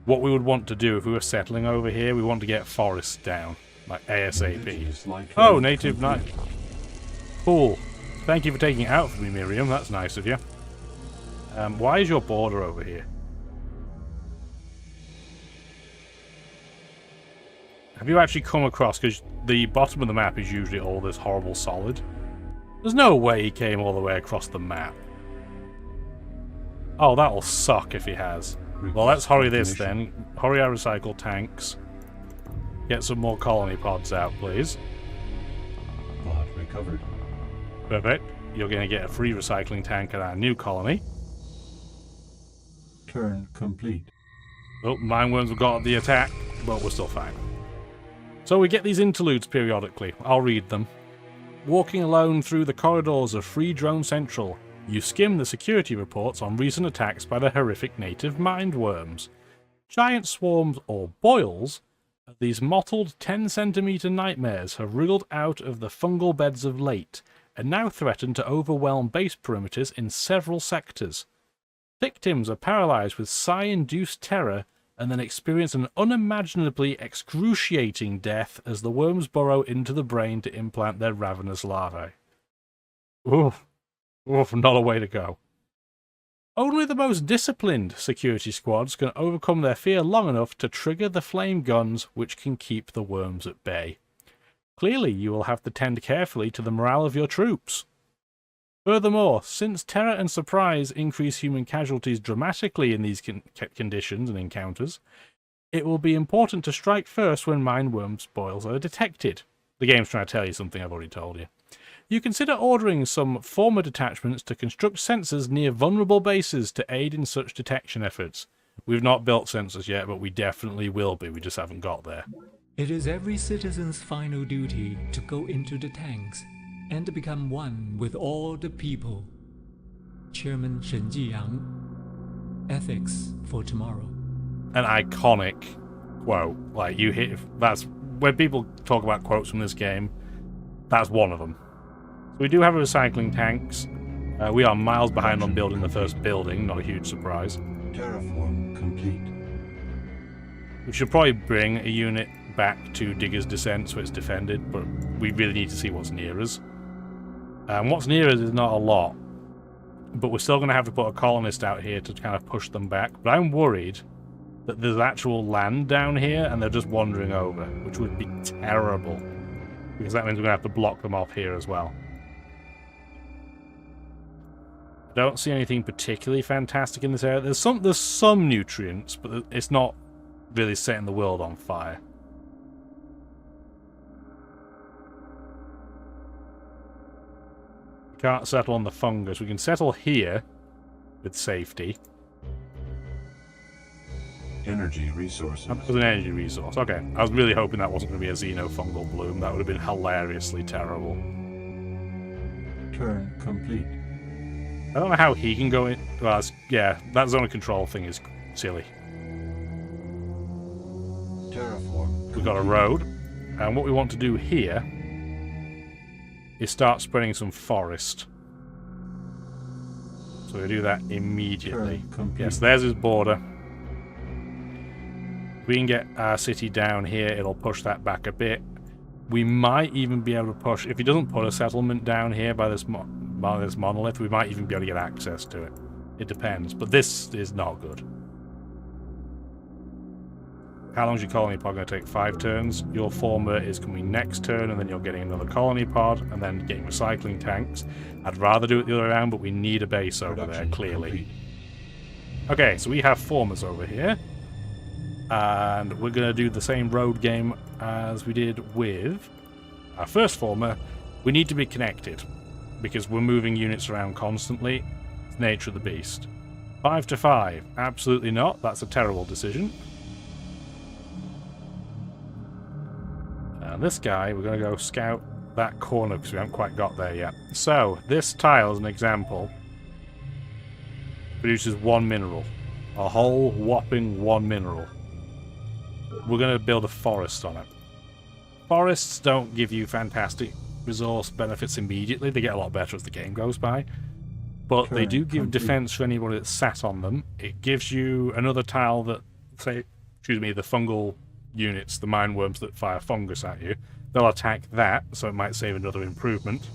What we would want to do if we were settling over here, we want to get forests down. Like, ASAP. Oh, native night. Cool. Thank you for taking it out for me, Miriam. That's nice of you. Why is your border over here? Have you actually come across, because the bottom of the map is usually all this horrible solid. There's no way he came all the way across the map. Oh, that'll suck if he has. Well, let's hurry this then. Hurry our recycle tanks. Get some more colony pods out, please. Pod recovered. Perfect. You're going to get a free recycling tank at our new colony. Turn complete. Oh, mineworms have got the attack, but we're still fine. So we get these interludes periodically. I'll read them. Walking alone through the corridors of Free Drone Central, you skim the security reports on recent attacks by the horrific native mindworms. Giant swarms, or boils, of these mottled 10-centimetre nightmares have wriggled out of the fungal beds of late, and now threaten to overwhelm base perimeters in several sectors. Victims are paralysed with psi-induced terror, and then experience an unimaginably excruciating death as the worms burrow into the brain to implant their ravenous larvae. Oof. Oof, not a way to go. Only the most disciplined security squads can overcome their fear long enough to trigger the flame guns which can keep the worms at bay. Clearly, you will have to tend carefully to the morale of your troops. Furthermore, since terror and surprise increase human casualties dramatically in these conditions and encounters, it will be important to strike first when mindworm boils are detected. The game's trying to tell you something I've already told you. You consider ordering some former detachments to construct sensors near vulnerable bases to aid in such detection efforts. We've not built sensors yet, but we definitely will be. We just haven't got there. It is every citizen's final duty to go into the tanks and to become one with all the people. Chairman Shen Jiyang, Ethics for Tomorrow. An iconic quote. Like, you hit... That's... When people talk about quotes from this game, that's one of them. So we do have recycling tanks. We are miles behind on building the first building, not a huge surprise. Terraform complete. We should probably bring a unit back to Digger's Descent so it's defended, but we really need to see what's near us. What's near us is not a lot, but we're still going to have to put a colonist out here to kind of push them back. But I'm worried that there's actual land down here and they're just wandering over, which would be terrible, because that means we're going to have to block them off here as well. I don't see anything particularly fantastic in this area. There's some nutrients, but it's not really setting the world on fire. Can't settle on the fungus. We can settle here with safety. Energy resources. That was an energy resource. Okay. I was really hoping that wasn't going to be a xenofungal bloom. That would have been hilariously terrible. Turn complete. I don't know how he can go in. Well, yeah, that zone of control thing is silly. Terraform. We've got a road. And what we want to do here is start spreading some forest. So we do that immediately. Yes, there's his border. If we can get our city down here, it'll push that back a bit. We might even be able to push... If he doesn't put a settlement down here by this monolith, we might even be able to get access to it. It depends, but this is not good. How long is your colony pod going to take? 5 turns. Your former is coming next turn, and then you're getting another colony pod, and then getting recycling tanks. I'd rather do it the other way around, but we need a base over there, clearly. Okay, so we have formers over here. And we're going to do the same road game as we did with our first former. We need to be connected, because we're moving units around constantly. It's the nature of the beast. 5 to 5. Absolutely not. That's a terrible decision. And this guy, we're going to go scout that corner because we haven't quite got there yet. So, this tile, as an example, produces 1 mineral. A whole whopping 1 mineral. We're going to build a forest on it. Forests don't give you fantastic resource benefits immediately. They get a lot better as the game goes by. But they do give defense for anybody that's sat on them. It gives you another tile that, say, excuse me, the fungal units, the mine worms that fire fungus at you. They'll attack that, so it might save another improvement.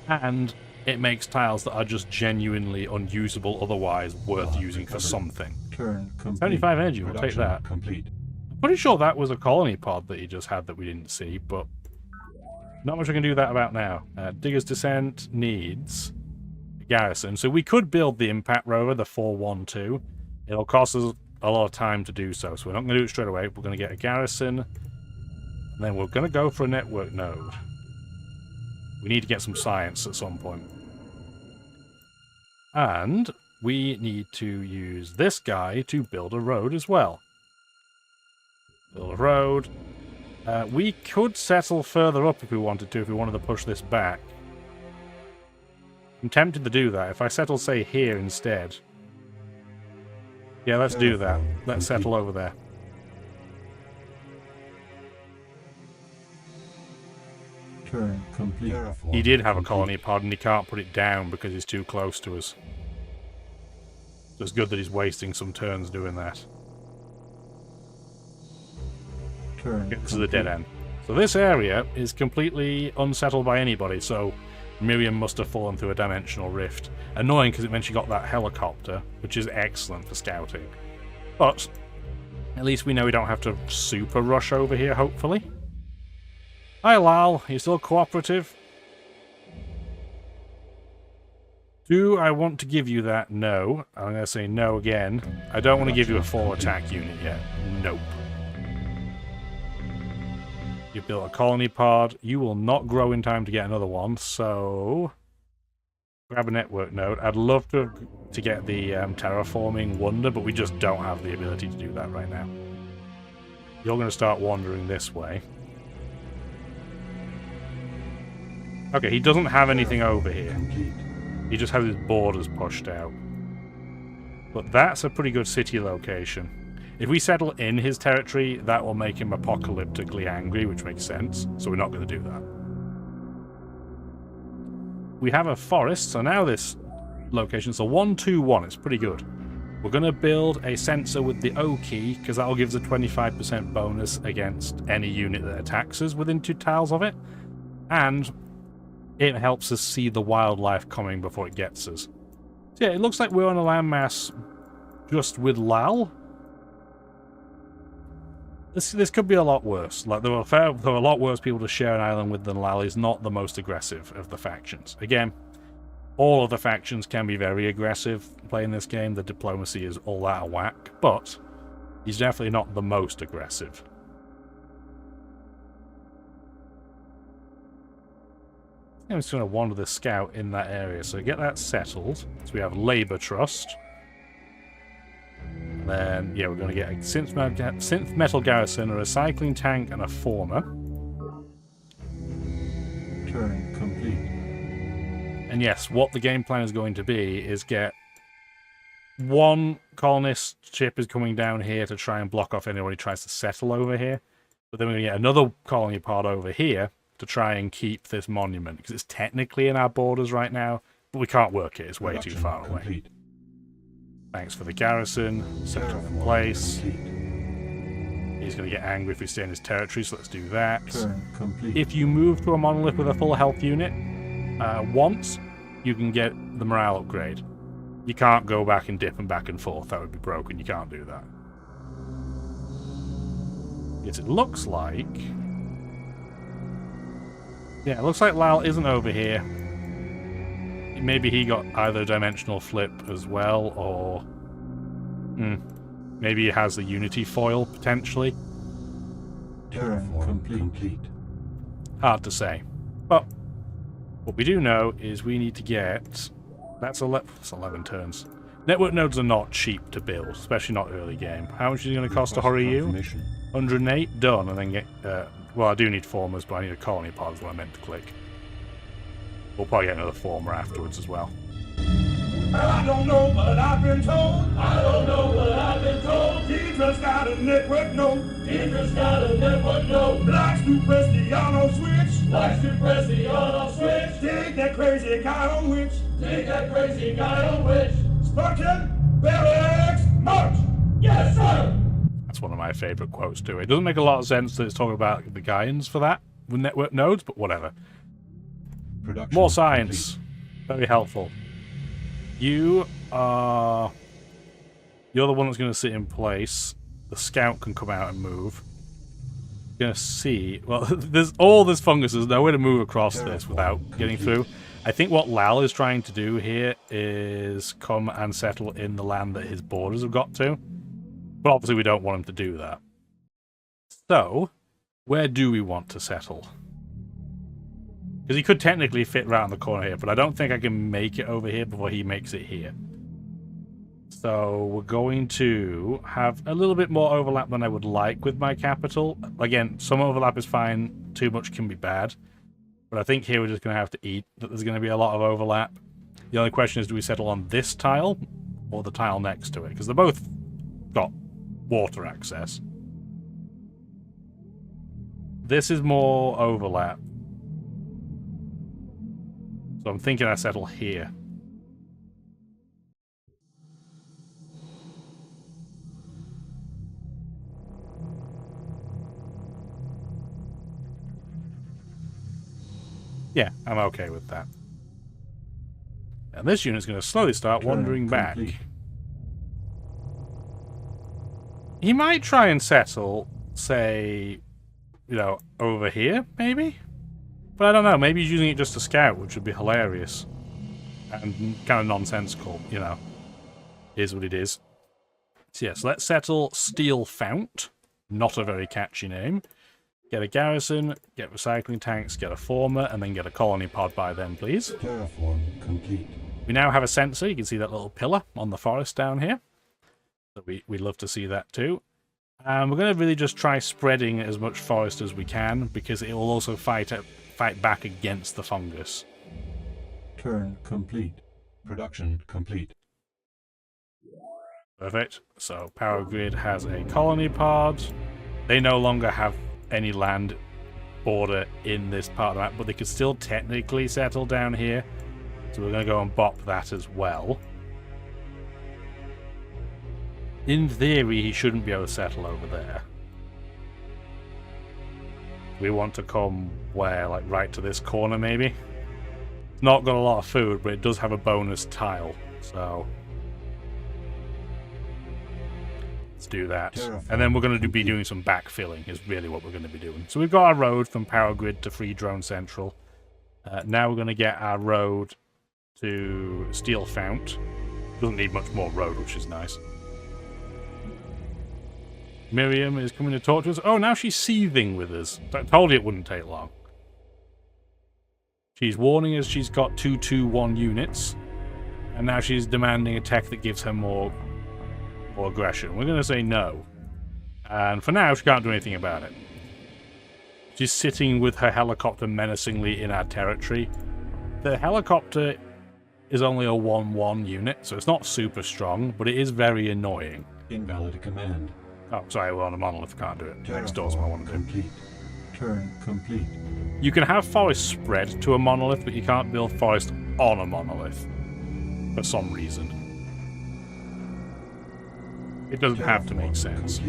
And it makes tiles that are just genuinely unusable otherwise worth using for something. Turn complete. 75 energy, we'll take that. Complete. I'm pretty sure that was a colony pod that he just had that we didn't see, but not much I can do that about now. Digger's Descent needs a garrison, so we could build the impact rover, the 412. It'll cost us a lot of time to do so, so we're not going to do it straight away. We're going to get a garrison, and then we're going to go for a network node. We need to get some science at some point. And we need to use this guy to build a road as well. Build a road. We could settle further up if we wanted to, if we wanted to push this back. I'm tempted to do that. If I settle, say, here instead. Yeah, let's do that. Let's settle over there. Turn complete. He did have a colony pod and he can't put it down because he's too close to us. So it's good that he's wasting some turns doing that. This is the dead end. So this area is completely unsettled by anybody, so Miriam must have fallen through a dimensional rift. Annoying because it meant she got that helicopter, which is excellent for scouting. But at least we know we don't have to super rush over here, hopefully. Hi Lal, you still cooperative? Do I want to give you that? No. I'm going to say no again. I don't want to give you a full attack unit yet. Nope. You built a colony pod. You will not grow in time to get another one, so grab a network node. I'd love to get the terraforming wonder, but we just don't have the ability to do that right now. You're going to start wandering this way. Okay, he doesn't have anything over here. He just has his borders pushed out. But that's a pretty good city location. If we settle in his territory, that will make him apocalyptically angry, which makes sense. So we're not going to do that. We have a forest, so now this location is a 1-2-1. It's pretty good. We're going to build a sensor with the O key, because that will give us a 25% bonus against any unit that attacks us within 2 tiles of it. And it helps us see the wildlife coming before it gets us. So yeah, it looks like we're on a landmass just with Lal. This could be a lot worse. Like there are a lot worse people to share an island with than Lal. Is not the most aggressive of the factions. Again, all of the factions can be very aggressive playing this game. The diplomacy is all out of whack, but he's definitely not the most aggressive. I'm just going to wander the scout in that area, so get that settled. So we have Labour Trust. And then, yeah, we're going to get a synth metal garrison, a recycling tank, and a former. Turn complete. And yes, what the game plan is going to be is get one colonist ship is coming down here to try and block off anyone who tries to settle over here. But then we're going to get another colony pod over here to try and keep this monument, because it's technically in our borders right now, but we can't work it. It's way too far away. Thanks for the garrison. Set up in place. He's going to get angry if we stay in his territory, so let's do that. If you move to a monolith with a full health unit once, you can get the morale upgrade. You can't go back and dip and back and forth. That would be broken. You can't do that. Yes, it looks like... Yeah, it looks like Lal isn't over here. Maybe he got either dimensional flip as well, or... Maybe he has the Unity foil, potentially. Terraform complete. Hard to say. But what we do know is we need to get... That's 11 turns. Network nodes are not cheap to build, especially not early game. How much is it going to cost to hurry you? 108? Done, and then get... well, I do need formers, but I need a colony pod is what I meant to click. We'll probably get another former afterwards as well. I don't know, but I've been told. I don't know, but I've been told. Deidre's got a network node. Deidre's got a network node. Likes to press the on-off switch. Likes to press the on-off switch. Dig that crazy guy on which. Dig that crazy guy on which. Spartan, PRACX, march! Yes, sir! That's one of my favourite quotes too. It doesn't make a lot of sense that it's talking about the guidance for that with network nodes, but whatever. More science. Very helpful. You are... You're the one that's going to sit in place. The scout can come out and move. You're going to see... Well, there's all this fungus. There's no way to move across this without getting through. I think what Lal is trying to do here is come and settle in the land that his borders have got to. But obviously we don't want him to do that. So, where do we want to settle? Because he could technically fit around the corner here, but I don't think I can make it over here before he makes it here. So we're going to have a little bit more overlap than I would like with my capital. Again, some overlap is fine, too much can be bad. But I think here we're just going to have to eat that there's going to be a lot of overlap. The only question is, do we settle on this tile or the tile next to it? Because they're both got water access. This is more overlap. So I'm thinking I settle here. Yeah, I'm okay with that. And this unit's going to slowly start wandering back. He might try and settle, say, you know, over here, maybe? But I don't know, maybe he's using it just to scout, which would be hilarious. And kind of nonsensical, you know. Is what it is. So yes, let's settle Steel Fount. Not a very catchy name. Get a garrison, get recycling tanks, get a former, and then get a colony pod by then, please. Terraform complete. We now have a sensor. You can see that little pillar on the forest down here. So we'd love to see that too. And we're going to really just try spreading as much forest as we can, because it will also fight back against the fungus. Turn complete. Production complete. Perfect. So Power Grid has a colony pod. They no longer have any land border in this part of the map, but they could still technically settle down here. So we're going to go and bop that as well. In theory, he shouldn't be able to settle over there. We want to come where? Like right to this corner, maybe? It's not got a lot of food, but it does have a bonus tile, so... Let's do that. And then we're going to be doing some backfilling, is really what we're going to be doing. So we've got our road from Power Grid to Free Drone Central. Now we're going to get our road to Steel Fount. Doesn't need much more road, which is nice. Miriam is coming to talk to us. Oh, now she's seething with us. I told you it wouldn't take long. She's warning us she's got 221 units. And now she's demanding a tech that gives her more aggression. We're going to say no. And for now, she can't do anything about it. She's sitting with her helicopter menacingly in our territory. The helicopter is only a 1-1 unit, so it's not super strong, but it is very annoying. Invalid command. Oh, sorry, we're on a monolith, can't do it. Next door's what I want to do. Complete. Turn complete. You can have forest spread to a monolith, but you can't build forest on a monolith. For some reason. It doesn't have to make sense.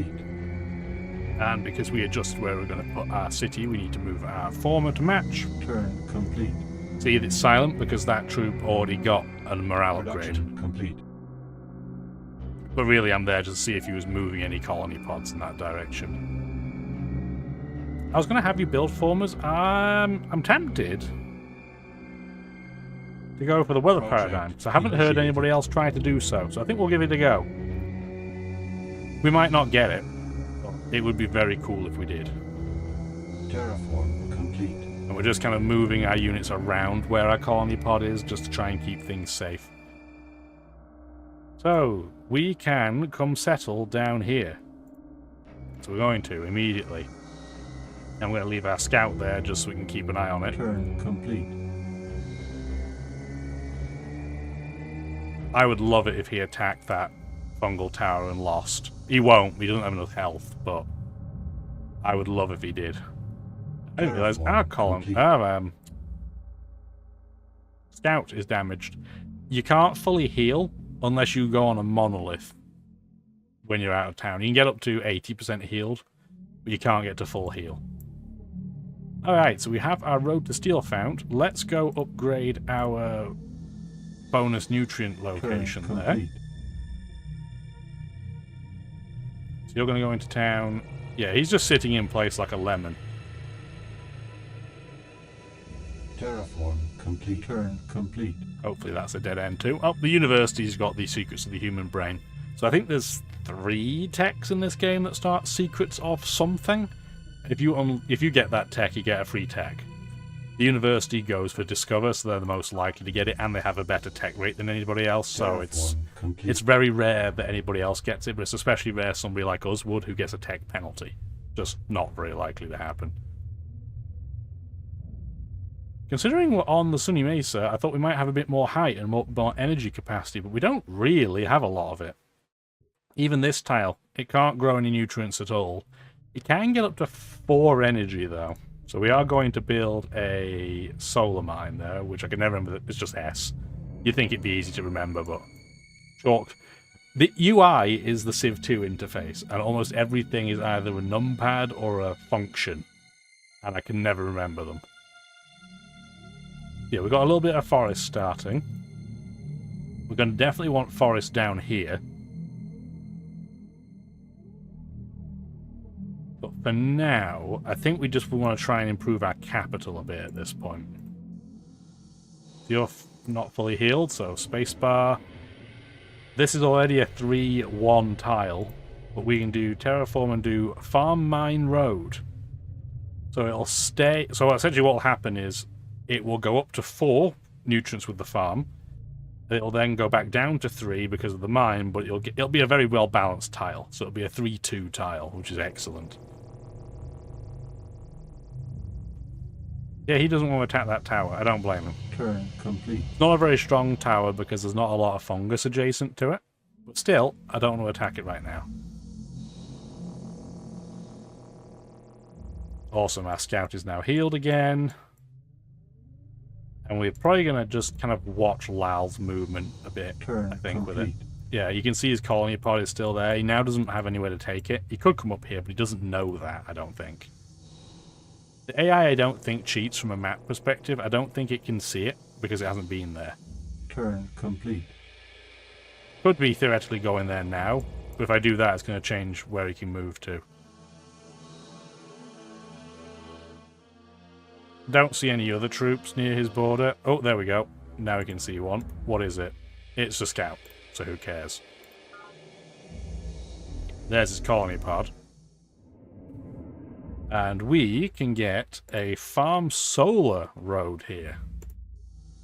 And because we adjusted where we're going to put our city, we need to move our former to match. Turn complete. See, it's silent because that troop already got a morale upgrade. Complete. But really, I'm there just to see if he was moving any colony pods in that direction. I was going to have you build formers. I'm tempted to go for the weather paradigm, because I haven't heard anybody else try to do so. So I think we'll give it a go. We might not get it, but it would be very cool if we did. Terraform complete. And we're just kind of moving our units around where our colony pod is, just to try and keep things safe. So, we can come settle down here. So we're going to, immediately. And we're going to leave our scout there, just so we can keep an eye on it. Turn complete. I would love it if he attacked that fungal tower and lost. He won't, he doesn't have enough health, but I would love if he did. I didn't realize our column, our scout is damaged. You can't fully heal unless you go on a monolith when you're out of town. You can get up to 80% healed, but you can't get to full heal. Alright, so we have our road to steel found. Let's go upgrade our bonus nutrient location there. So you're going to go into town. Yeah, he's just sitting in place like a lemon. Terraform complete. Turn complete. Hopefully that's a dead end too. Oh, the university's got the secrets of the human brain. So I think there's 3 techs in this game that start secrets of something. If you get that tech, you get a free tech. The university goes for discover, so they're the most likely to get it, and they have a better tech rate than anybody else. So it's very rare that anybody else gets it, but it's especially rare somebody like us would, who gets a tech penalty. Just not very likely to happen. Considering we're on the Sunny Mesa, I thought we might have a bit more height and more energy capacity, but we don't really have a lot of it. Even this tile, it can't grow any nutrients at all. It can get up to 4 energy, though. So we are going to build a solar mine there, which I can never remember. It's just S. You'd think it'd be easy to remember, but chalk. The UI is the Civ 2 interface, and almost everything is either a numpad or a function, and I can never remember them. Yeah, we've got a little bit of forest starting. We're going to definitely want forest down here. But for now, I think we just want to try and improve our capital a bit at this point. You're not fully healed, so spacebar. This is already a 3-1 tile, but we can do terraform and do farm mine road. So it'll stay. So essentially what will happen is it will go up to 4 nutrients with the farm. It'll then go back down to 3 because of the mine, but it'll be a very well balanced tile. So it'll be a 3-2 tile, which is excellent. Yeah, he doesn't want to attack that tower. I don't blame him. Turn complete. It's not a very strong tower because there's not a lot of fungus adjacent to it. But still, I don't want to attack it right now. Awesome, our scout is now healed again. And we're probably going to just kind of watch Lal's movement a bit, I think, with it. Yeah, you can see his colony pod is still there. He now doesn't have anywhere to take it. He could come up here, but he doesn't know that, I don't think. The AI, I don't think, cheats from a map perspective. I don't think it can see it, because it hasn't been there. Turn complete. Could be theoretically going there now, but if I do that, it's going to change where he can move to. Don't see any other troops near his border. Oh, there we go. Now we can see one. What is it? It's a scout, so who cares? There's his colony pod. And we can get a farm solar road here.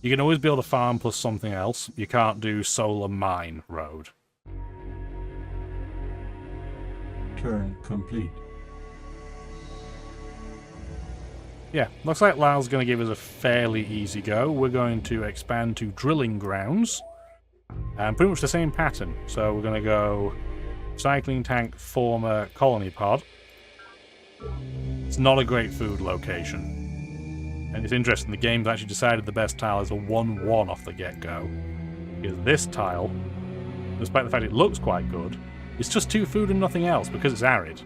You can always build a farm plus something else. You can't do solar mine road. Turn complete. Yeah, looks like Lal's going to give us a fairly easy go. We're going to expand to drilling grounds. And pretty much the same pattern. So we're going to go cycling tank, former colony pod. It's not a great food location. And it's interesting, the game's actually decided the best tile is a 1-1 off the get-go. Because this tile, despite the fact it looks quite good, it's just 2 food and nothing else because it's arid.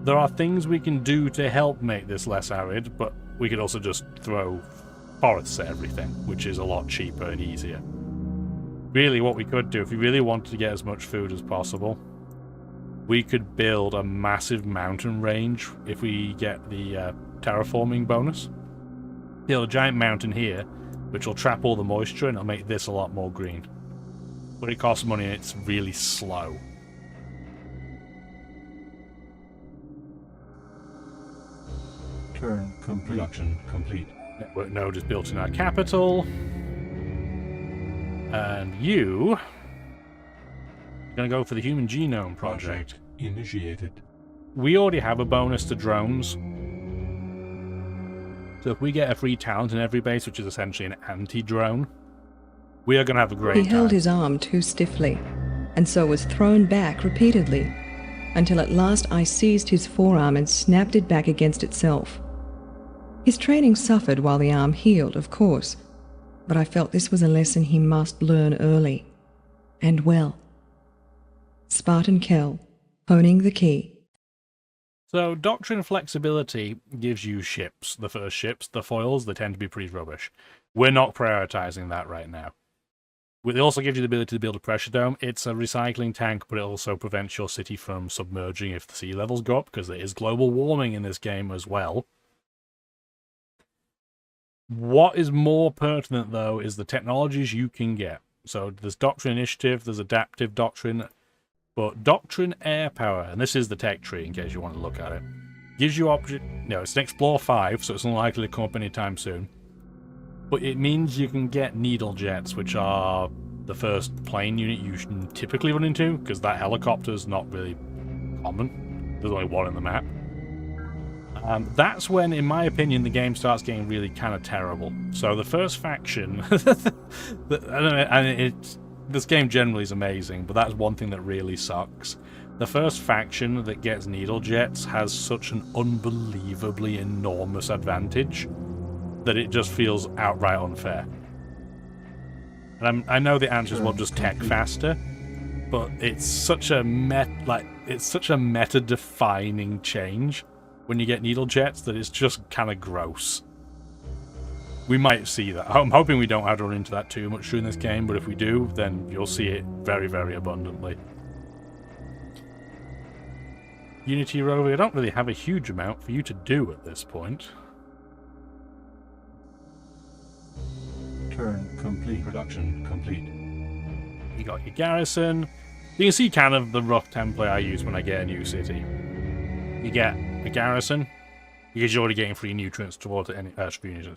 There are things we can do to help make this less arid, but we could also just throw forests at everything, which is a lot cheaper and easier. Really, what we could do, if we really wanted to get as much food as possible, we could build a massive mountain range if we get the terraforming bonus. Build a giant mountain here, which will trap all the moisture and it'll make this a lot more green. But it costs money and it's really slow. Turn complete. Production complete. Network node is built in our capital. And you are going to go for the Human Genome Project. Initiated. We already have a bonus to drones. So if we get a free talent in every base, which is essentially an anti-drone, we are going to have a great He time. held his arm too stiffly, and so was thrown back repeatedly, until at last I seized his forearm and snapped it back against itself. His training suffered while the arm healed, of course, but I felt this was a lesson he must learn early. And well. Spartan Kell, honing the key. So, Doctrine Flexibility gives you ships. The first ships, the foils, they tend to be pretty rubbish. We're not prioritizing that right now. It also gives you the ability to build a pressure dome. It's a recycling tank, but it also prevents your city from submerging if the sea levels go up, because there is global warming in this game as well. What is more pertinent, though, is the technologies you can get. So there's Doctrine Initiative, there's Adaptive Doctrine, but Doctrine Air Power, and this is the tech tree in case you want to look at it, gives you it's an Explore 5, so it's unlikely to come up anytime soon. But it means you can get needle jets, which are the first plane unit you should typically run into, because that helicopter's not really common. There's only one in the map. That's when, in my opinion, the game starts getting really kind of terrible. So the first faction, this game generally is amazing, but that's one thing that really sucks. The first faction that gets needle jets has such an unbelievably enormous advantage that it just feels outright unfair. And I know the answer is, well, just tech faster, but it's such a meta-defining change when you get needle jets that it's just kind of gross. We might see that. I'm hoping we don't have to run into that too much during this game, but if we do, then you'll see it very, very abundantly. Unity Rover, I don't really have a huge amount for you to do at this point. Turn complete. Production complete. You got your garrison. You can see kind of the rough template I use when I get a new city. You get a garrison, because you're already getting free nutrients towards it,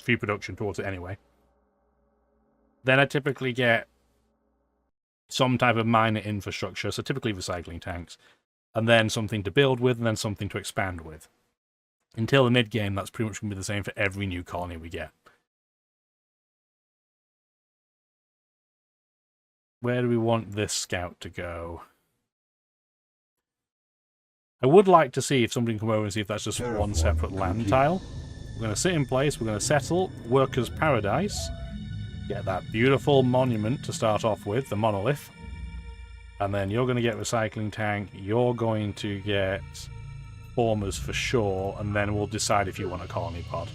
free production towards it anyway. Then I typically get some type of minor infrastructure, so typically recycling tanks, and then something to build with, and then something to expand with. Until the mid-game, that's pretty much going to be the same for every new colony we get. Where do we want this scout to go? I would like to see if somebody can come over and see if that's just one separate land tile. We're going to sit in place, we're going to settle, Workers' Paradise, get that beautiful monument to start off with, the monolith, and then you're going to get Recycling Tank, you're going to get Formers for sure, and then we'll decide if you want a colony pod.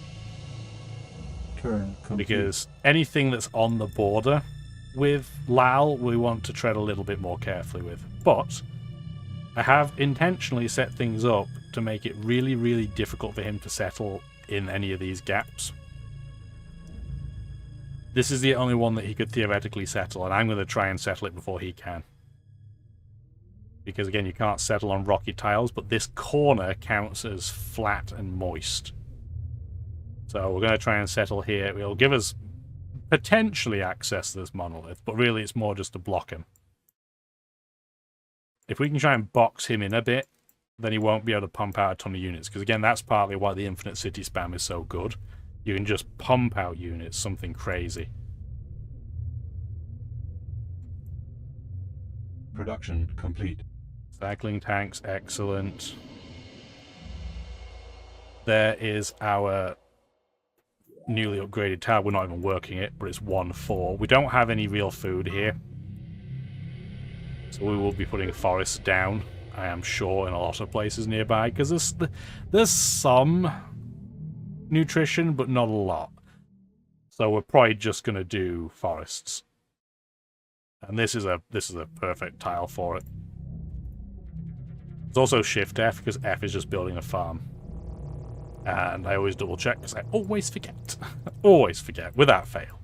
Turn complete. Because anything that's on the border with Lal, we want to tread a little bit more carefully with. But I have intentionally set things up to make it really, really difficult for him to settle in any of these gaps. This is the only one that he could theoretically settle, and I'm going to try and settle it before he can. Because again, you can't settle on rocky tiles, but this corner counts as flat and moist. So we're going to try and settle here. It'll give us potentially access to this monolith, but really it's more just to block him. If we can try and box him in a bit, then he won't be able to pump out a ton of units. Because again, that's partly why the infinite city spam is so good. You can just pump out units, something crazy. Production complete. Cycling tanks, excellent. There is our newly upgraded tower. We're not even working it, but it's 1-4. We don't have any real food here. So we will be putting forests down, I am sure, in a lot of places nearby, because there's some nutrition, but not a lot. So we're probably just going to do forests. And this is a perfect tile for it. It's also Shift F, because F is just building a farm. And I always double check, because I always forget. Always forget, without fail.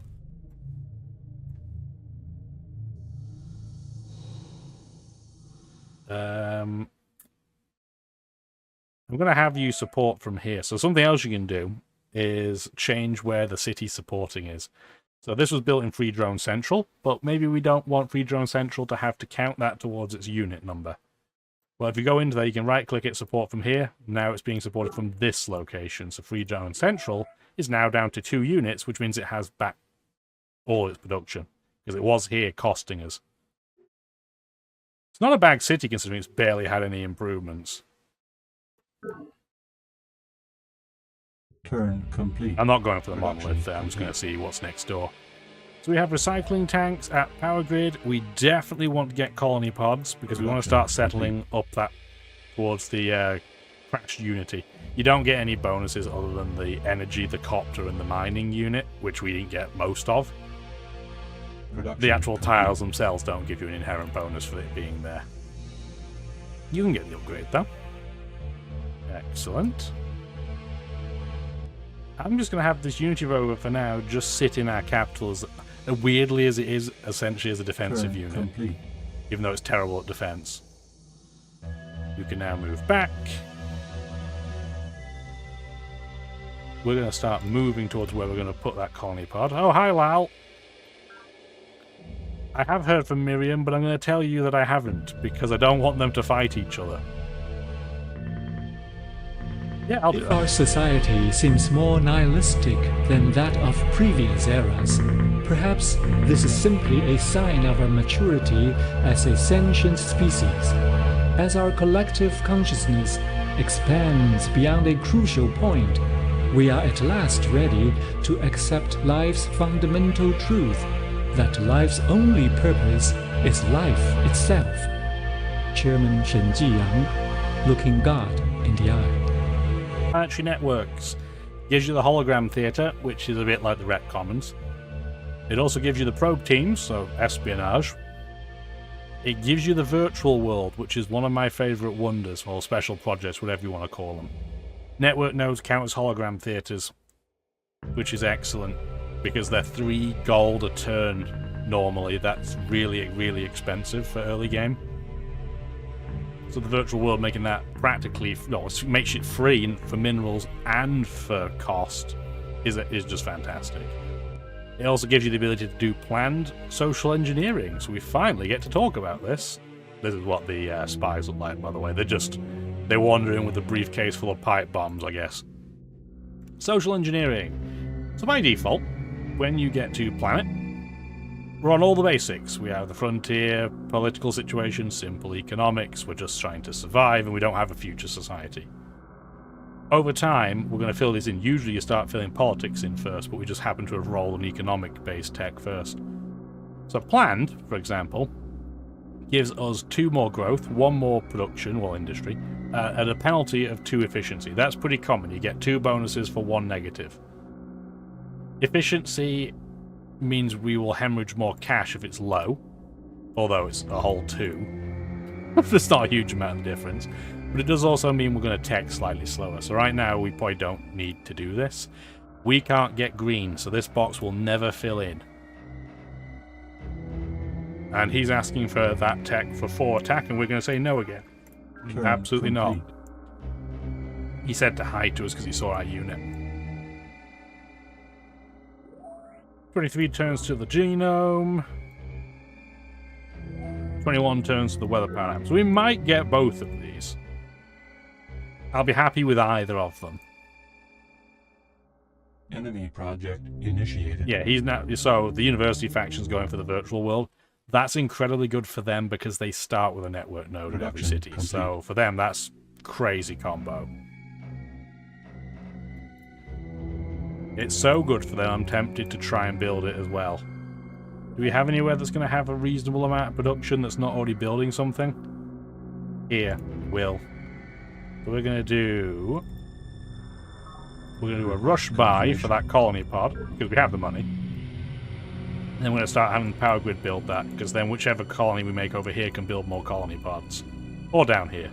I I'm going to have you support from here. So something else you can do is change where the city supporting is. So this was built in Free Drone Central, but maybe we don't want Free Drone Central to have to count that towards its unit number. Well, if you go into there, you can right-click it, support from here. Now it's being supported from this location. So Free Drone Central is now down to 2 units, which means it has back all its production, because it was here costing us. It's not a bad city considering it's barely had any improvements. Turn complete. I'm not going for the monolith there, I'm just going to see what's next door. So we have recycling tanks at Power Grid. We definitely want to get colony pods, because we want to start settling up that towards the crashed Unity. You don't get any bonuses other than the energy, the copter, and the mining unit, which we didn't get most of. The actual tiles themselves don't give you an inherent bonus for it being there. You can get the upgrade, though. Excellent. I'm just going to have this Unity rover for now just sit in our capital, as weirdly as it is, essentially as a defensive unit. Complete. Even though it's terrible at defense. You can now move back. We're going to start moving towards where we're going to put that colony pod. Oh, hi, Lal. I have heard from Miriam, but I'm going to tell you that I haven't, because I don't want them to fight each other. Yeah, I'll do If that. our society seems more nihilistic than that of previous eras, perhaps this is simply a sign of our maturity as a sentient species. As our collective consciousness expands beyond a crucial point, we are at last ready to accept life's fundamental truth, that life's only purpose is life itself. Chairman Shen Jiyang, looking God in the eye. Planetary Networks gives you the hologram theatre, which is a bit like the Rec Commons. It also gives you the probe teams, so espionage. It gives you the virtual world, which is one of my favourite wonders, or special projects, whatever you want to call them. Network nodes count as hologram theatres, which is excellent, because they're 3 gold a turn normally. That's really, really expensive for early game. So the virtual world making that practically, no, it makes it free for minerals and for cost is just fantastic. It also gives you the ability to do planned social engineering, so we finally get to talk about this. This is what the spies look like, by the way. They wander in with a briefcase full of pipe bombs, I guess. Social engineering. So by default, when you get to planet, we're on all the basics. We have the frontier, political situation, simple economics, we're just trying to survive, and we don't have a future society. Over time, we're going to fill this in. Usually you start filling politics in first, but we just happen to have rolled an economic-based tech first. So planned, for example, gives us 2 more growth, 1 more production, well, industry, at a penalty of 2 efficiency. That's pretty common. You get 2 bonuses for 1 negative. Efficiency means we will hemorrhage more cash if it's low, although it's a whole 2. There's not a huge amount of difference. But it does also mean we're going to tech slightly slower. So right now, we probably don't need to do this. We can't get green, so this box will never fill in. And he's asking for that tech for 4 attack, and we're going to say no again. Turn Absolutely complete. not. He said to hide to us because he saw our unit. 23 turns to the genome. 21 turns to the weather paradigm. So we might get both of these. I'll be happy with either of them. Enemy project initiated. Yeah, he's now. So the university faction's going for the virtual world. That's incredibly good for them because they start with a network node in every Production city. complete. So for them, that's crazy combo. It's so good for them, I'm tempted to try and build it as well. Do we have anywhere that's going to have a reasonable amount of production that's not already building something? Here, will. So we're going to do a rush buy for that colony pod, because we have the money. And then we're going to start having Power Grid build that, because then whichever colony we make over here can build more colony pods. Or down here.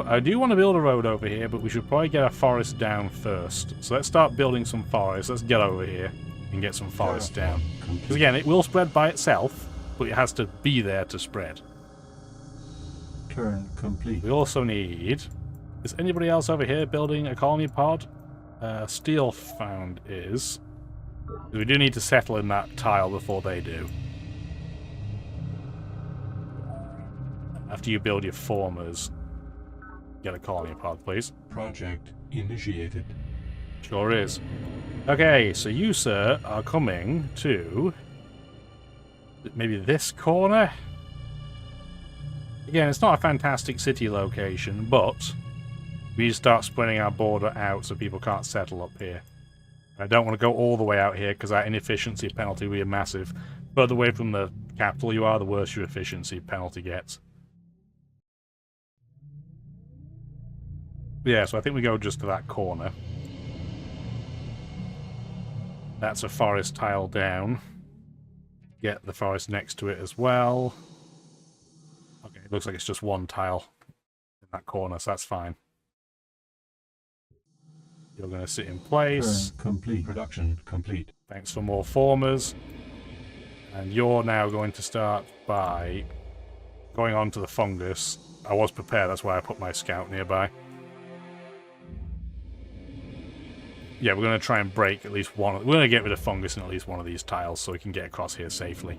I do want to build a road over here, but we should probably get a forest down first. So let's start building some forests. Let's get over here and get some forest down. Because again, it will spread by itself, but it has to be there to spread. Turn complete. We also need... Is anybody else over here building a colony pod? Steel found is... We do need to settle in that tile before they do. After you build your formers, get a colony pod, please. Project initiated. Sure is. Okay, so you, sir, are coming to... maybe this corner? Again, it's not a fantastic city location, but we start spreading our border out so people can't settle up here. I don't want to go all the way out here because that inefficiency penalty will be massive. Further away from the capital you are, the worse your efficiency penalty gets. Yeah, so I think we go just to that corner. That's a forest tile down. Get the forest next to it as well. Okay, it looks like it's just one tile in that corner, so that's fine. You're going to sit in place. Turn complete. Production complete. Thanks for more formers. And you're now going to start by going on to the fungus. I was prepared, that's why I put my scout nearby. Yeah, we're going to try and break at least one. We're going to get rid of fungus in at least one of these tiles so we can get across here safely.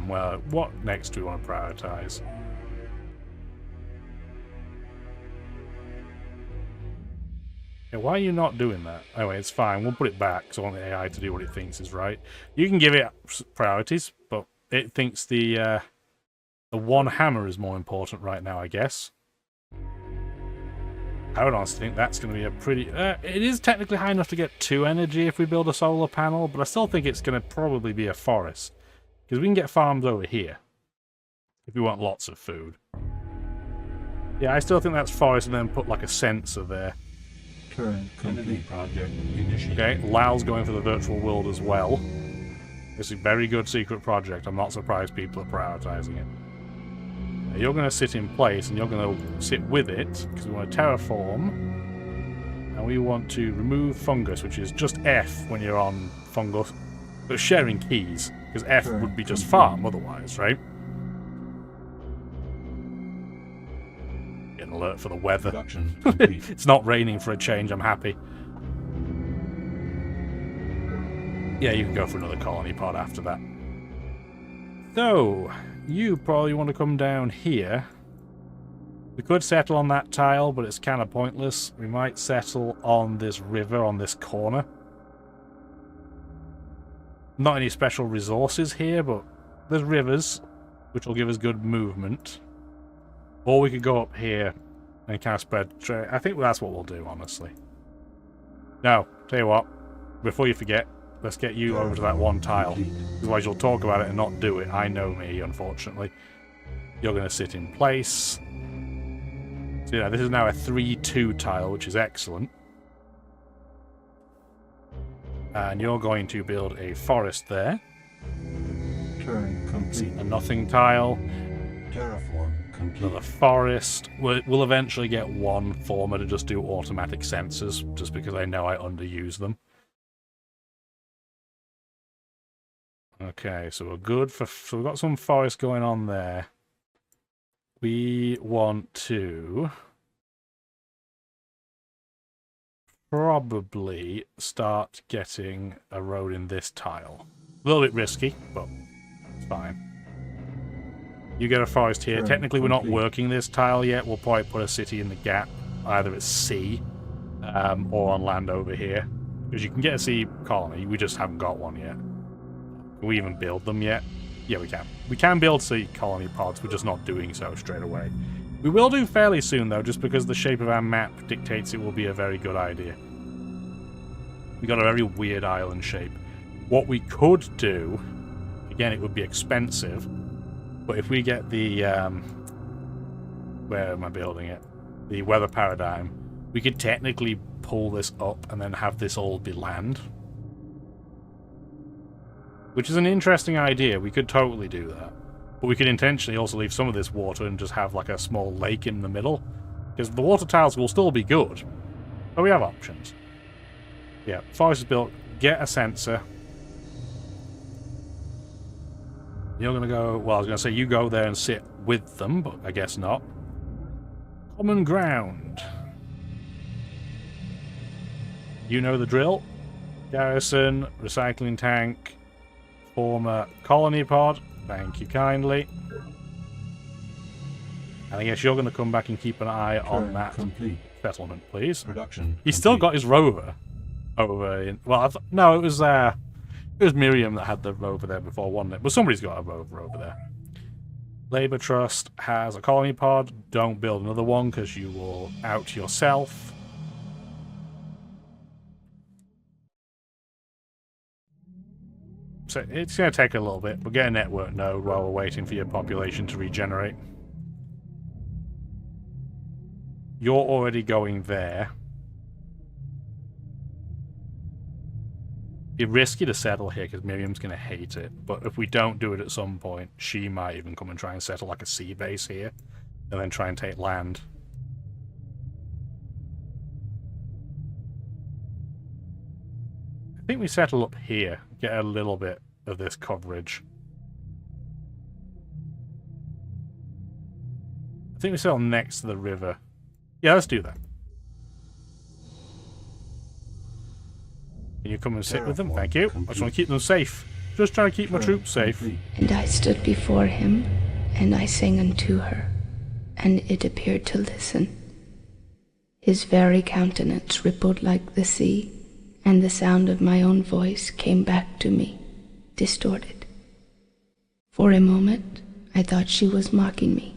Well, what next do we want to prioritize? Yeah, why are you not doing that? Anyway, it's fine. We'll put it back because I want the AI to do what it thinks is right. You can give it priorities, but it thinks the one hammer is more important right now, I guess. I would honestly think that's going to be a pretty... it is technically high enough to get 2 energy if we build a solar panel, but I still think it's going to probably be a forest. Because we can get farms over here. If we want lots of food. Yeah, I still think that's forest and then put like a sensor there. Turn complete. Project initiated. Okay, Lal's going for the virtual world as well. It's a very good secret project. I'm not surprised people are prioritizing it. Now you're going to sit in place and you're going to sit with it because we want to terraform. And we want to remove fungus, which is just F when you're on fungus. But sharing keys, because F would be just farm otherwise, right? Get an alert for the weather. It's not raining for a change, I'm happy. Yeah, you can go for another colony pod after that. So, you probably want to come down here. We could settle on that tile, but it's kind of pointless. We might settle on this river on this corner. Not any special resources here, but there's rivers, which will give us good movement. Or we could go up here and kind of spread trade. I think that's what we'll do, honestly. Now, tell you what, before you forget, let's get you over to that one tile. Otherwise you'll talk about it and not do it. I know me, unfortunately. You're going to sit in place. So yeah, this is now a 3-2 tile, which is excellent. And you're going to build a forest there. Turn complete. A nothing tile. Terraform complete. Another forest. We'll eventually get one former to just do automatic sensors, just because I know I underuse them. Okay, so we're good for... So we've got some forest going on there. We want to... probably start getting a road in this tile. A little bit risky, but it's fine. You get a forest here. Sure, Technically, we're not complete. working this tile yet. We'll probably put a city in the gap. Either at sea or on land over here. Because you can get a sea colony. We just haven't got one yet. Can we even build them yet? Yeah, we can. We can build sea colony pods. We're just not doing so straight away. We will do fairly soon, though, just because the shape of our map dictates it will be a very good idea. We got a very weird island shape. What we could do, again, it would be expensive, but if we get the, where am I building it? The weather paradigm, we could technically pull this up and then have this all be land. Which is an interesting idea. We could totally do that. But we could intentionally also leave some of this water and just have like a small lake in the middle. Because the water tiles will still be good, but we have options. Yeah, forest is built. Get a sensor. You're going to go... Well, I was going to say you go there and sit with them, but I guess not. Common ground. You know the drill. Garrison, recycling tank, former colony pod. Thank you kindly. And I guess you're going to come back and keep an eye on that settlement, please. Production. He's still got his rover over in... Well, no, it was Miriam that had the rover there before, wasn't it? But somebody's got a rover over there. Labour Trust has a colony pod. Don't build another one because you will out yourself. So it's going to take a little bit. We'll get a network node while we're waiting for your population to regenerate. You're already going there. It'd be risky to settle here because Miriam's going to hate it. But if we don't do it at some point, she might even come and try and settle like a sea base here. And then try and take land. I think we settle up here. Get a little bit of this coverage. I think we settle next to the river. Yeah, let's do that. Can you come and sit with them? Thank you. I just want to keep them safe. Just trying to keep my troops safe. And I stood before him, and I sang unto her, and it appeared to listen. His very countenance rippled like the sea, and the sound of my own voice came back to me, distorted. For a moment, I thought she was mocking me,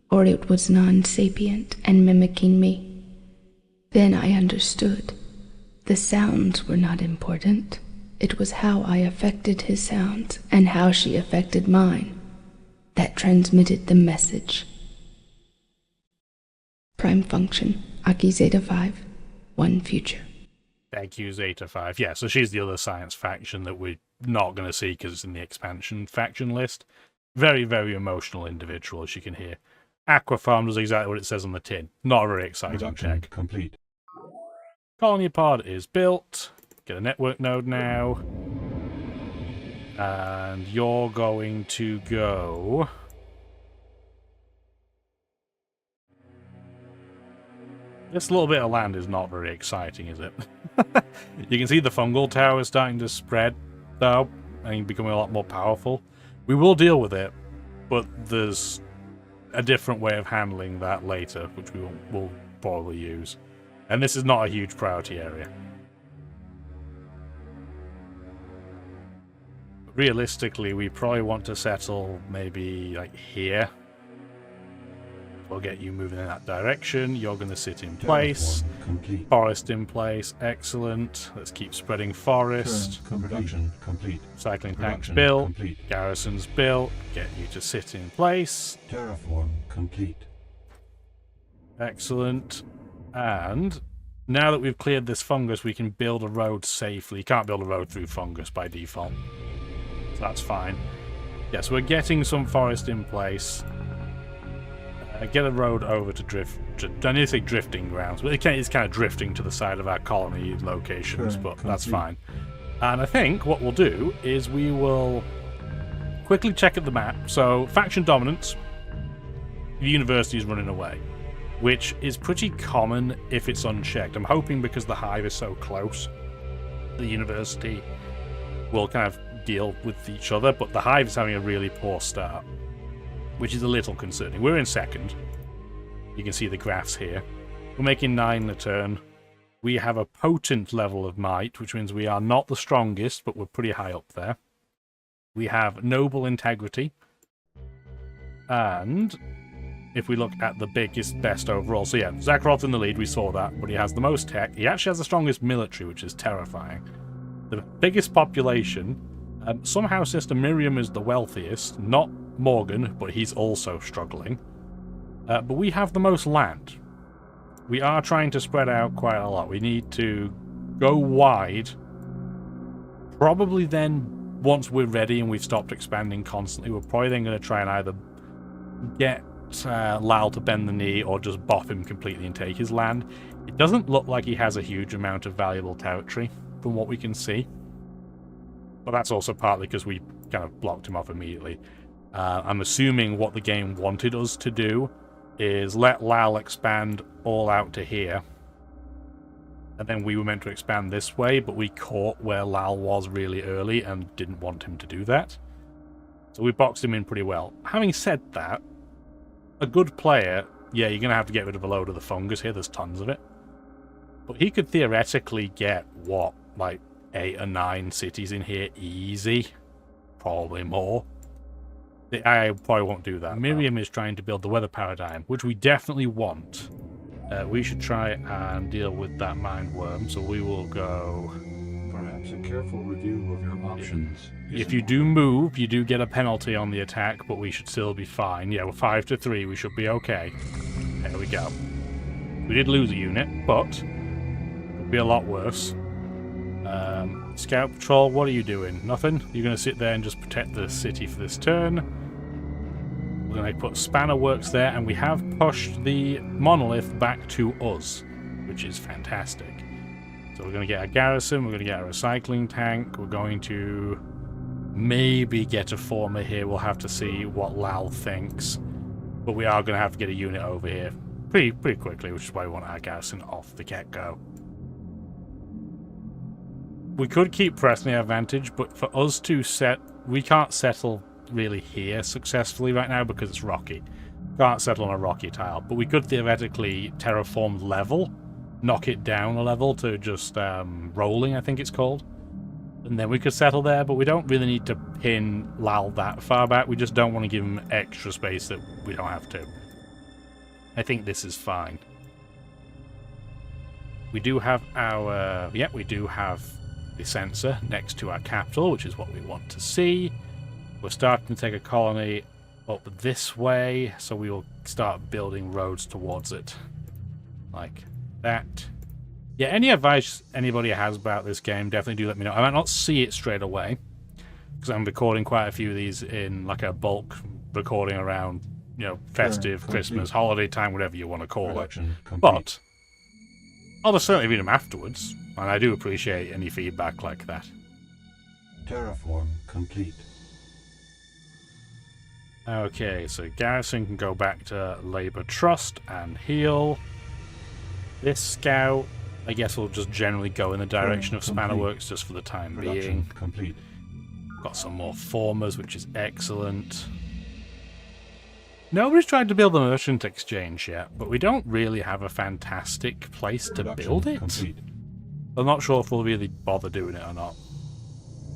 or it was non-sapient and mimicking me. Then I understood. The sounds were not important. It was how I affected his sounds and how she affected mine that transmitted the message. Prime function, Aki Zeta 5, 1 future. Thank you, Zeta 5. Yeah, so she's the other science faction that we're not going to see because it's in the expansion faction list. Very, very emotional individual, as you can hear. Aquafarm does exactly what it says on the tin. Not a very exciting check. Complete. Colony pod is built. Get a network node now. And you're going to go... This little bit of land is not very exciting, is it? You can see the fungal tower is starting to spread, though, and becoming a lot more powerful. We will deal with it, but there's a different way of handling that later, which we will probably use. And this is not a huge priority area. Realistically, we probably want to settle maybe like here. We'll get you moving in that direction. You're going to sit in place. Forest in place. Excellent. Let's keep spreading forest. Production complete. Cycling tanks built. Garrisons built. Get you to sit in place. Terraform complete. Excellent. And now that we've cleared this fungus, we can build a road safely. You can't build a road through fungus by default. So that's fine. Yes, we're getting some forest in place. Get a road over to I need to say drifting grounds, but it's kind of drifting to the side of our colony locations, but that's fine. And I think what we'll do is we will quickly check at the map. So, faction dominance, the university is running away, which is pretty common if it's unchecked. I'm hoping because the hive is so close, the university will kind of deal with each other, but the hive is having a really poor start, which is a little concerning. We're in second. You can see the graphs here. We're making 9 a turn. We have a potent level of might, which means we are not the strongest, but we're pretty high up there. We have noble integrity. And if we look at the biggest, best overall, so yeah, Zakharov's in the lead, we saw that, but he has the most tech. He actually has the strongest military, which is terrifying. The biggest population. Somehow Sister Miriam is the wealthiest, not Morgan, but he's also struggling. But we have the most land. We are trying to spread out quite a lot. We need to go wide. Probably then, once we're ready and we've stopped expanding constantly, we're probably then going to try and either get Lal to bend the knee or just bop him completely and take his land. It doesn't look like he has a huge amount of valuable territory from what we can see. But that's also partly because we kind of blocked him off immediately. I'm assuming what the game wanted us to do is let Lal expand all out to here. And then we were meant to expand this way, but we caught where Lal was really early and didn't want him to do that. So we boxed him in pretty well. Having said that, a good player, yeah, you're going to have to get rid of a load of the fungus here. There's tons of it. But he could theoretically get, what, like 8 or 9 cities in here easy. Probably more. I probably won't do that. Miriam is trying to build the weather paradigm, which we definitely want. We should try and deal with that mind worm, so we will go... Perhaps a careful review of your options. If you do move, you do get a penalty on the attack, but we should still be fine. Yeah, we're 5-3, we should be okay. There we go. We did lose a unit, but it could be a lot worse. Scout Patrol, what are you doing? Nothing? You're going to sit there and just protect the city for this turn. We're going to put Spanner Works there, and we have pushed the monolith back to us, which is fantastic. So we're going to get a garrison, we're going to get a recycling tank, we're going to maybe get a former here. We'll have to see what Lal thinks. But we are going to have to get a unit over here pretty quickly, which is why we want our garrison off the get-go. We could keep pressing the advantage, but for us to we can't settle really here successfully right now because it's rocky. Can't settle on a rocky tile, but we could theoretically terraform level, knock it down a level to just rolling, I think it's called. And then we could settle there, but we don't really need to pin Lal that far back. We just don't want to give him extra space that we don't have to. I think this is fine. We do have our... yeah, we do have the sensor next to our capital, which is what we want to see. We're starting to take a colony up this way, so we will start building roads towards it. Like that. Yeah, any advice anybody has about this game, definitely do let me know. I might not see it straight away, because I'm recording quite a few of these in like a bulk recording around, you know, festive, Christmas, holiday time, whatever you want to call it. But I'll certainly read them afterwards, and I do appreciate any feedback like that. Terraform complete. Okay, so Garrison can go back to Labor Trust and heal. This scout, I guess, will just generally go in the direction of Spanner Works just for the time being. Complete. Got some more formers, which is excellent. Nobody's tried to build a merchant exchange yet, but we don't really have a fantastic place to build it. Complete. I'm not sure if we'll really bother doing it or not.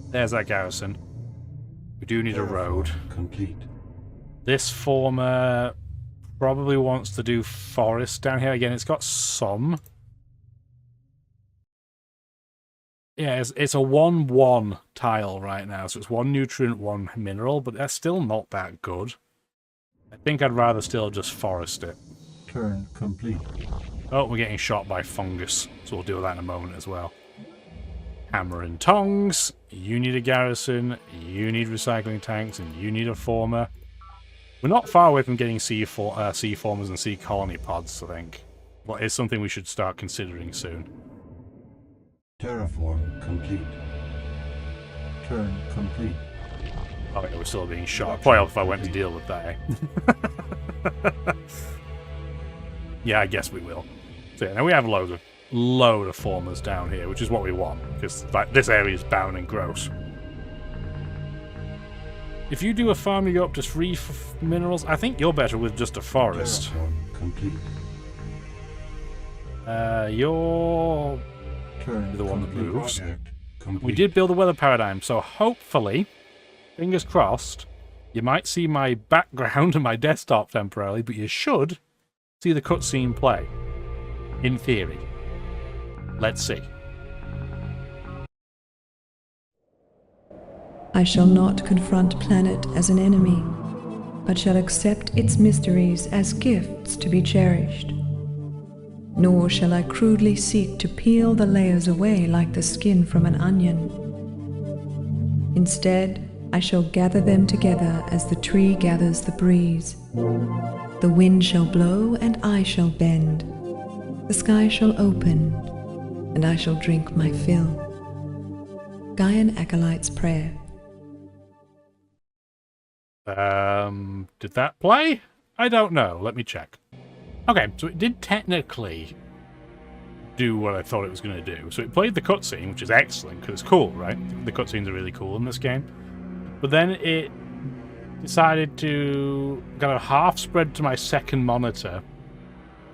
There's that garrison. We do need a road. Complete. This former probably wants to do forest down here. Again, it's got some. Yeah, it's a 1-1 tile right now, so it's 1 nutrient, 1 mineral, but that's still not that good. I think I'd rather still just forest it. Turn complete. Oh, we're getting shot by fungus, so we'll deal with that in a moment as well. Hammer and tongs. You need a garrison, you need recycling tanks, and you need a former. We're not far away from getting sea formers and sea colony pods, I think. But it's something we should start considering soon. Terraform complete. Turn complete. Oh yeah, we're still being shot. Probably if I went to deal with that, eh? Yeah, I guess we will. So yeah, now we have a load of formers down here, which is what we want, because like, this area is barren and gross. If you do a farm, you go up to 3 minerals. I think you're better with just a forest. Complete. You're the one that moves. We did build a weather paradigm, so hopefully, fingers crossed, you might see my background and my desktop temporarily, but you should see the cutscene play. In theory. Let's see. I shall not confront planet as an enemy, but shall accept its mysteries as gifts to be cherished. Nor shall I crudely seek to peel the layers away like the skin from an onion. Instead, I shall gather them together as the tree gathers the breeze. The wind shall blow, and I shall bend. The sky shall open, and I shall drink my fill. Gaian Acolyte's Prayer. Did that play? I don't know. Let me check. Okay, so it did technically do what I thought it was going to do. So it played the cutscene, which is excellent, because it's cool, right? The cutscenes are really cool in this game. But then it decided to kind of half spread to my second monitor,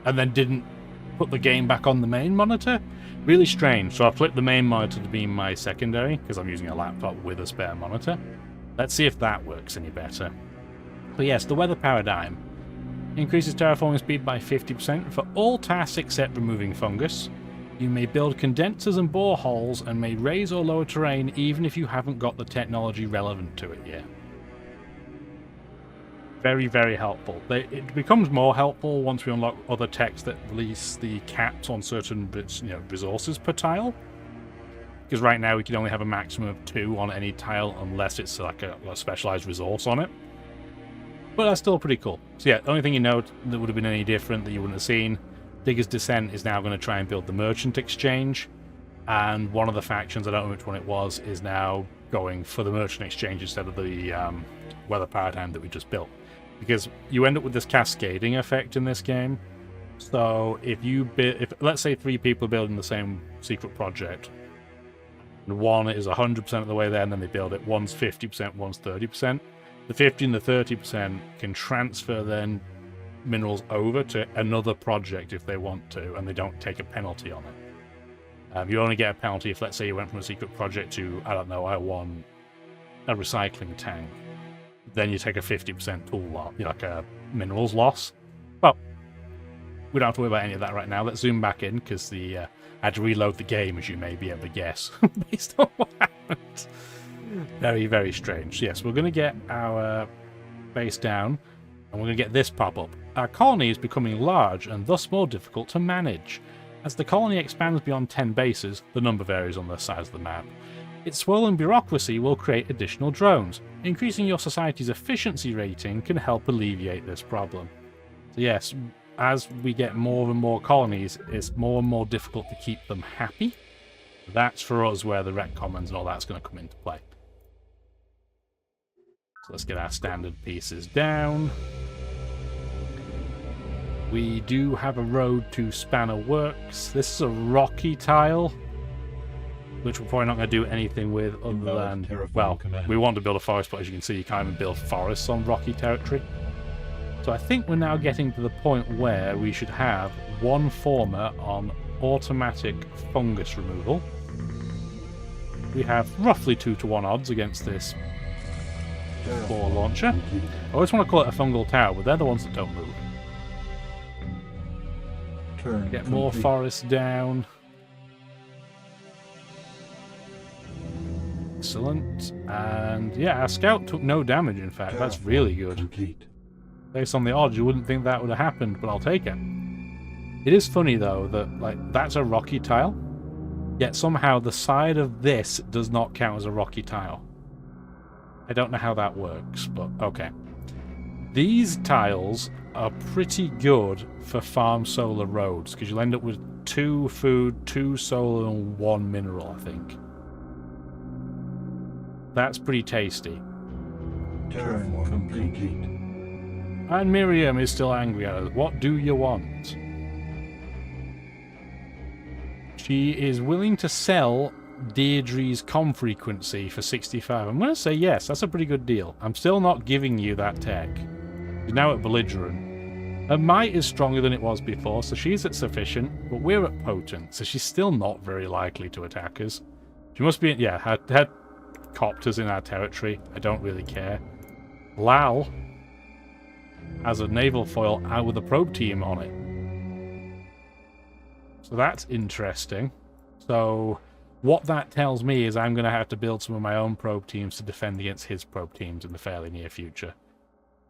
and then didn't put the game back on the main monitor. Really strange. So I flipped the main monitor to be my secondary, because I'm using a laptop with a spare monitor. Let's see if that works any better. But yes, the weather paradigm increases terraforming speed by 50% for all tasks except removing fungus. You may build condensers and boreholes and may raise or lower terrain even if you haven't got the technology relevant to it yet. Very, very helpful. It becomes more helpful once we unlock other techs that release the caps on certain resources per tile. Because right now we can only have a maximum of 2 on any tile unless it's like a specialized resource on it. But that's still pretty cool. So yeah, the only thing you note that would have been any different that you wouldn't have seen, Digger's Descent is now going to try and build the Merchant Exchange. And one of the factions, I don't know which one it was, is now going for the Merchant Exchange instead of the weather paradigm that we just built. Because you end up with this cascading effect in this game. So if let's say 3 people are building the same secret project, and one is 100% of the way there, and then they build it. One's 50%, one's 30%. The 50 and the 30% can transfer then minerals over to another project if they want to, and they don't take a penalty on it. You only get a penalty if, let's say, you went from a secret project to, I don't know, I want a recycling tank. Then you take a 50% tool loss, like a minerals loss. Well, we don't have to worry about any of that right now. Let's zoom back in, because I had to reload the game, as you may be able to guess, based on what happened. Very, very strange. Yes, we're going to get our base down, and we're going to get this pop up. Our colony is becoming large, and thus more difficult to manage. As the colony expands beyond 10 bases, the number varies on the size of the map. Its swollen bureaucracy will create additional drones. Increasing your society's efficiency rating can help alleviate this problem. So yes, as we get more and more colonies, it's more and more difficult to keep them happy. That's for us where the rec commons and all that's going to come into play. So let's get our standard pieces down. We do have a road to Spanner Works. This is a rocky tile, which we're probably not going to do anything with other than, well, we want to build a forest, but as you can see, you can't even build forests on rocky territory. So I think we're now getting to the point where we should have one former on automatic fungus removal. We have roughly 2-to-1 odds against this bore launcher. I always want to call it a fungal tower, but they're the ones that don't move. Get more forests down. Excellent. And yeah, our scout took no damage, in fact. That's really good. Based on the odds, you wouldn't think that would have happened, but I'll take it. It is funny, though, that that's a rocky tile, yet somehow the side of this does not count as a rocky tile. I don't know how that works, but okay. These tiles are pretty good for farm solar roads, because you'll end up with 2 food, 2 solar, and 1 mineral, I think. That's pretty tasty. Turn complete. And Miriam is still angry at us. What do you want? She is willing to sell Deirdre's com frequency for 65. I'm going to say yes, that's a pretty good deal. I'm still not giving you that tech. She's now at belligerent. Her might is stronger than it was before, so she's at sufficient, but we're at potent, so she's still not very likely to attack us. She must be, yeah, her copters in our territory. I don't really care. Lal has a naval foil out with a probe team on it. So that's interesting. So what that tells me is I'm going to have to build some of my own probe teams to defend against his probe teams in the fairly near future.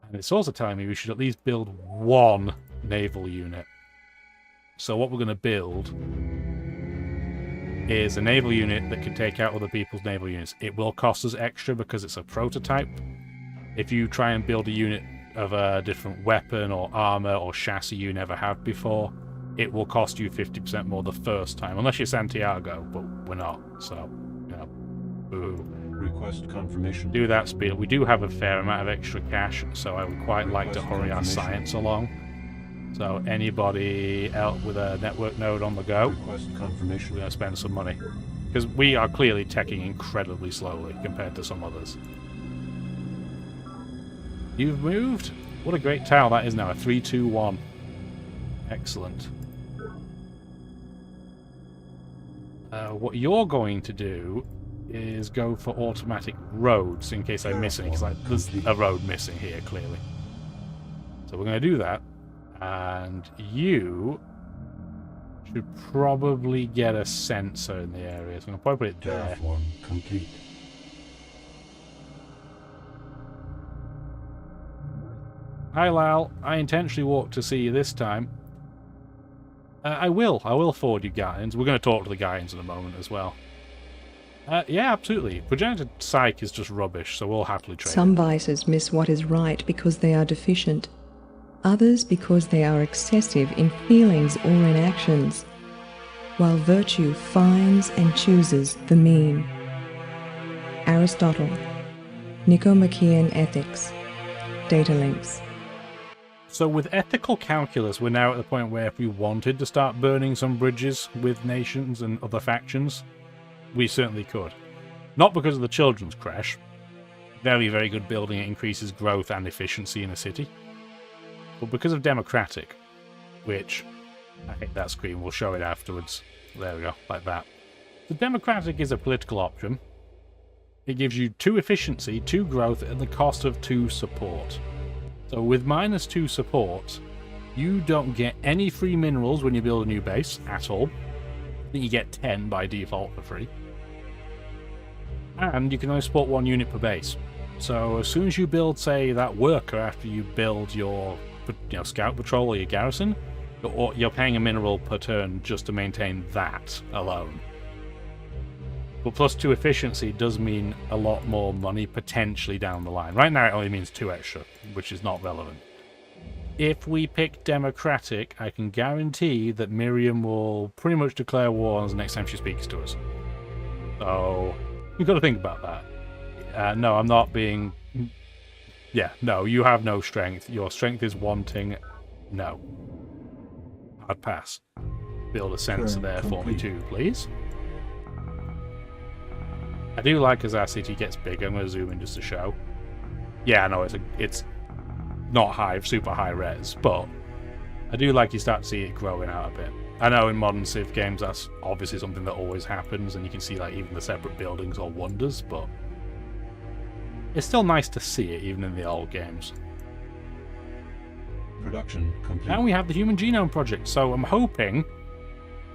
And it's also telling me we should at least build 1 naval unit. So what we're going to build is a naval unit that can take out other people's naval units. It will cost us extra because it's a prototype. If you try and build a unit of a different weapon or armor or chassis you never have before, it will cost you 50% more the first time, unless you're Santiago, but we're not, so, you know, boo. Request confirmation. Do that speed. We do have a fair amount of extra cash, so I would quite like to hurry our science along. So anybody out with a network node on the go, Request confirmation. we're going to spend some money. Because we are clearly teching incredibly slowly compared to some others. You've moved? What a great tile that is now, a 3-2-1. Excellent. What you're going to do is go for automatic roads in case I miss any, because there's a road missing here, clearly. So we're going to do that. And you should probably get a sensor in the area, so I'm going to probably put it there. Terraform complete. Hi Lal, I intentionally walked to see you this time. I will forward you Guardians. We're going to talk to the Guardians in a moment as well. Yeah, absolutely. Progenitor Psych is just rubbish, so we'll happily trade Some it. vices miss what is right because they are deficient, others because they are excessive in feelings or in actions, while virtue finds and chooses the mean. Aristotle, Nicomachean Ethics, Data Links. So with ethical calculus, we're now at the point where if we wanted to start burning some bridges with nations and other factions, we certainly could. Not because of the children's crash. Very, very good building. It increases growth and efficiency in a city. But because of democratic, which I hit that screen, we'll show it afterwards. There we go, like that. The democratic is a political option. It gives you 2 efficiency, 2 growth, at the cost of 2 support. So with -2 support, you don't get any free minerals when you build a new base at all. I think you get 10 by default for free. And you can only support 1 unit per base. So as soon as you build, say, that worker after you build your scout patrol or your garrison, you're paying a mineral per turn just to maintain that alone. But +2 efficiency does mean a lot more money potentially down the line. Right now it only means 2 extra, which is not relevant. If we pick democratic, I can guarantee that Miriam will pretty much declare war on us the next time she speaks to us. So you've got to think about that. No, I'm not being... Yeah, no, you have no strength. Your strength is wanting... No. I'd pass. Build a sensor there for me too, please. I do like as our city gets bigger. I'm going to zoom in just to show. Yeah, I know it's not super high res, but I do like you start to see it growing out a bit. I know in modern Civ games that's obviously something that always happens, and you can see like even the separate buildings or wonders, but it's still nice to see it even in the old games. Production complete. Now we have the Human Genome Project, so I'm hoping,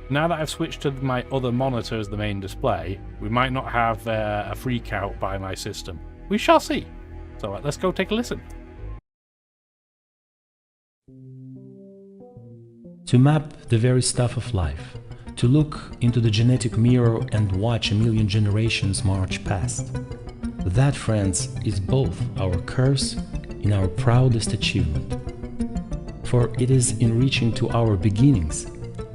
now that I've switched to my other monitor as the main display, we might not have a freak out by my system. We shall see. So let's go take a listen. To map the very stuff of life, to look into the genetic mirror and watch a million generations march past. That, friends, is both our curse and our proudest achievement. For it is in reaching to our beginnings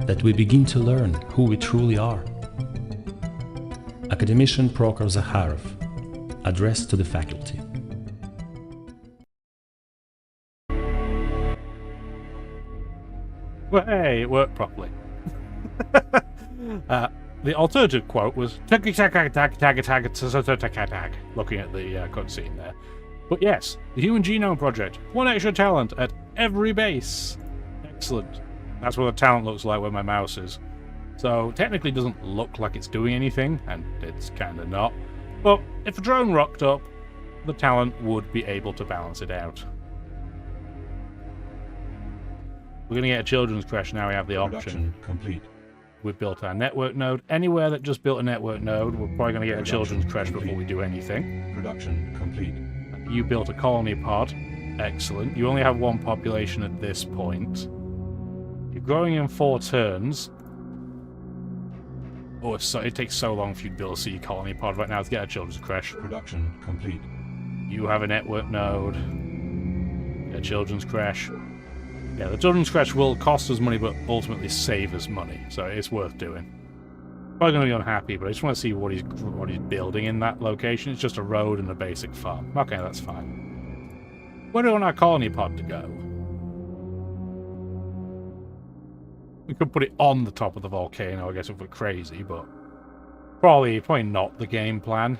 that we begin to learn who we truly are. Academician Prokhor Zakharov, address to the faculty. Well, hey, it worked properly. The alternative quote was looking at the cutscene there. But yes, the Human Genome Project. 1 extra talent at every base. Excellent. That's what the talent looks like where my mouse is. So technically it doesn't look like it's doing anything, and it's kind of not. But if a drone rocked up, the talent would be able to balance it out. We're going to get a children's crash now. We have the option. Production complete. We've built our network node. Anywhere that just built a network node, we're probably going to get a children's crash before we do anything. Production complete. You built a colony pod. Excellent. You only have 1 population at this point. You're growing in 4 turns. Oh, it takes so long for you to build a sea colony pod right now to get a children's crash. Production complete. You have a network node. A children's creche. Yeah, the children's creche will cost us money, but ultimately save us money, so it's worth doing. Probably going to be unhappy, but I just want to see what he's building in that location. It's just a road and a basic farm. Okay, that's fine. Where do we want our colony pod to go? We could put it on the top of the volcano, I guess, if we're crazy, but probably not the game plan.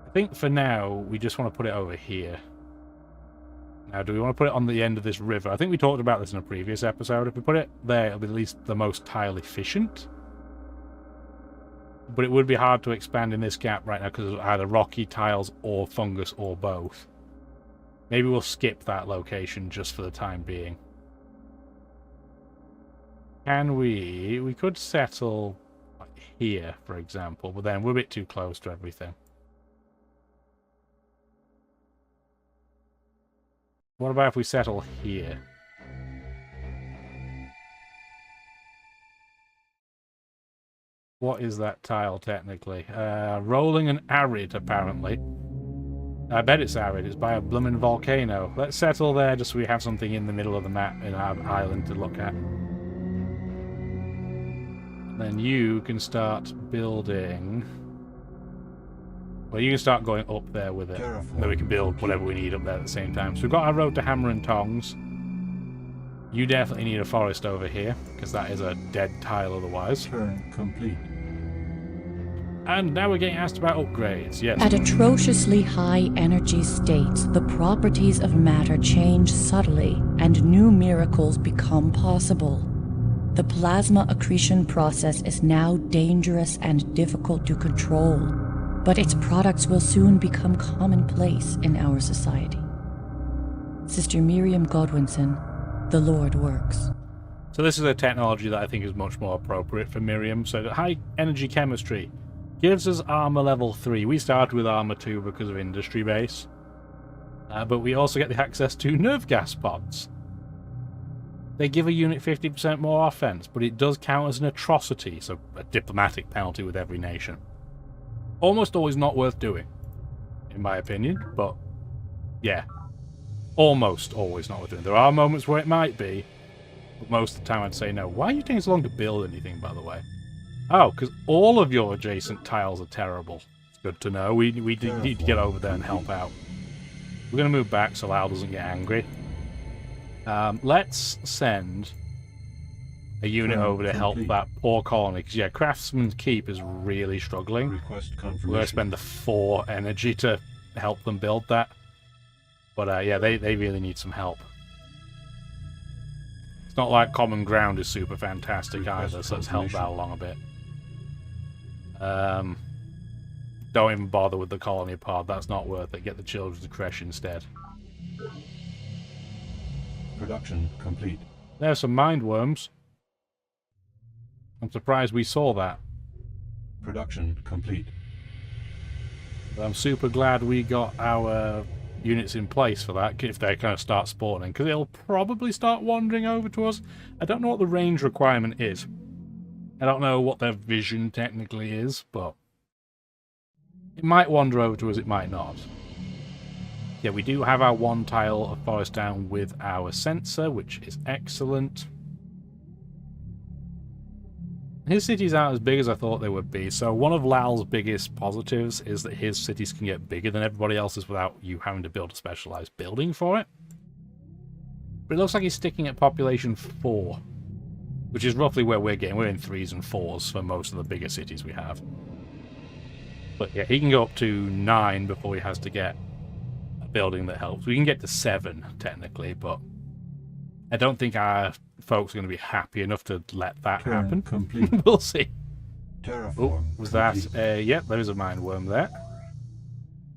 I think for now, we just want to put it over here. Now, do we want to put it on the end of this river? I think we talked about this in a previous episode. If we put it there, it'll be at least the most tile efficient. But it would be hard to expand in this gap right now because of either rocky tiles or fungus or both. Maybe we'll skip that location just for the time being. Can we... We could settle here, for example, but then we're a bit too close to everything. What about if we settle here? What is that tile, technically? Rolling and arid, apparently. I bet it's arid. It's by a blooming volcano. Let's settle there just so we have something in the middle of the map in our island to look at. Then you can start building... Well, you can start going up there with it. Then we can build whatever we need up there at the same time. So we've got our road to Hammer and Tongs. You definitely need a forest over here, because that is a dead tile otherwise. Turn complete. And now we're getting asked about upgrades, yes. At atrociously high energy states, the properties of matter change subtly, and new miracles become possible. The plasma accretion process is now dangerous and difficult to control, but its products will soon become commonplace in our society. Sister Miriam Godwinson, The Lord Works. So this is a technology that I think is much more appropriate for Miriam. So high energy chemistry gives us armor level 3. We started with armor 2 because of industry base. But we also get the access to nerve gas pods. They give a unit 50% more offense, but it does count as an atrocity, so a diplomatic penalty with every nation. Almost always not worth doing, in my opinion, but yeah. Almost always not worth doing. There are moments where it might be, but most of the time I'd say no. Why are you taking so long to build anything, by the way? Oh, because all of your adjacent tiles are terrible. It's good to know. We need to get over there and help out. We're going to move back so Al doesn't get angry. Let's send a unit over to help that poor colony, because yeah, Craftsman's Keep is really struggling. We're going to spend the 4 energy to help them build that. But yeah, they really need some help. It's not like Common Ground is super fantastic either, so let's help that along a bit. Don't even bother with the colony pod, that's not worth it. Get the children's creche instead. Production complete. There's some mind worms. I'm surprised we saw that. Production complete. But I'm super glad we got our units in place for that, if they kind of start spawning, because it'll probably start wandering over to us. I don't know what the range requirement is. I don't know what their vision technically is, but it might wander over to us, it might not. Yeah, we do have our 1 tile of forest down with our sensor, which is excellent. His cities aren't as big as I thought they would be, so one of Lal's biggest positives is that his cities can get bigger than everybody else's without you having to build a specialized building for it. But it looks like he's sticking at population 4, which is roughly where we're getting. We're in 3s and 4s for most of the bigger cities we have. But yeah, he can go up to 9 before he has to get a building that helps. We can get to 7, technically, but I don't think our folks are going to be happy enough to let that happen. We'll see. Oh, was that? Yep, there's a mind worm there.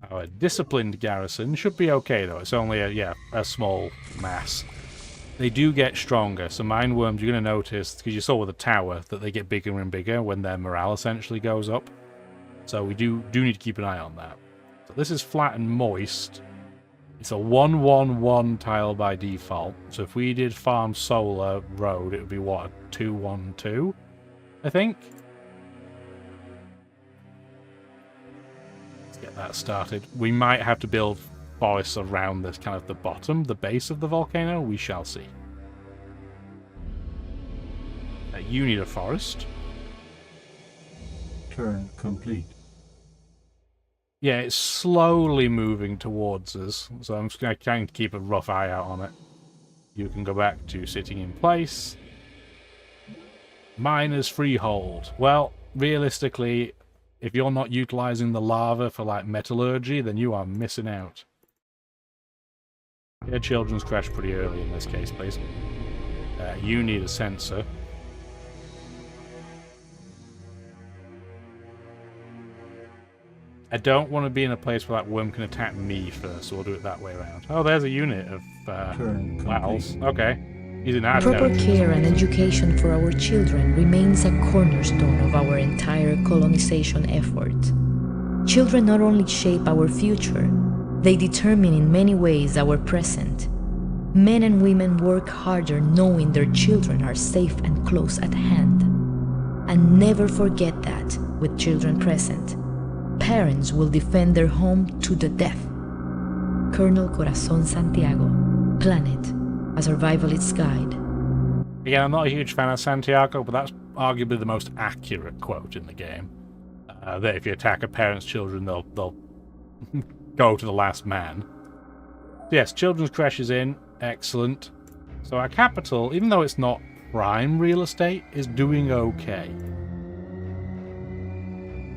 Our disciplined garrison should be okay, though. It's only a small mass. They do get stronger. So mind worms, you're going to notice, because you saw with the tower, that they get bigger and bigger when their morale essentially goes up. So we do need to keep an eye on that. So this is flat and moist. It's a 1-1-1 tile by default. So if we did farm solar road, it would be what, a 2-1-2, I think. Let's get that started. We might have to build forests around this kind of the bottom, the base of the volcano. We shall see. You need a forest. Turn complete. Yeah, it's slowly moving towards us, so I'm just going to keep a rough eye out on it. You can go back to sitting in place. Miner's freehold. Well, realistically, if you're not utilizing the lava for, like, metallurgy, then you are missing out. Yeah, children's crash pretty early in this case, please. You need a sensor. I don't want to be in a place where that worm can attack me first, so we'll do it that way around. Oh, there's a unit of Wowls. Okay. He's in our Proper territory. care and education for our children remains a cornerstone of our entire colonization effort. Children not only shape our future, they determine in many ways our present. Men and women work harder knowing their children are safe and close at hand. And never forget that, with children present, parents will defend their home to the death. Colonel Corazon Santiago, Planet, a survivalist's guide. Again, I'm not a huge fan of Santiago, but that's arguably the most accurate quote in the game. That if you attack a parent's children, they'll go to the last man. Yes, children's crash is in. Excellent. So our capital, even though it's not prime real estate, is doing okay.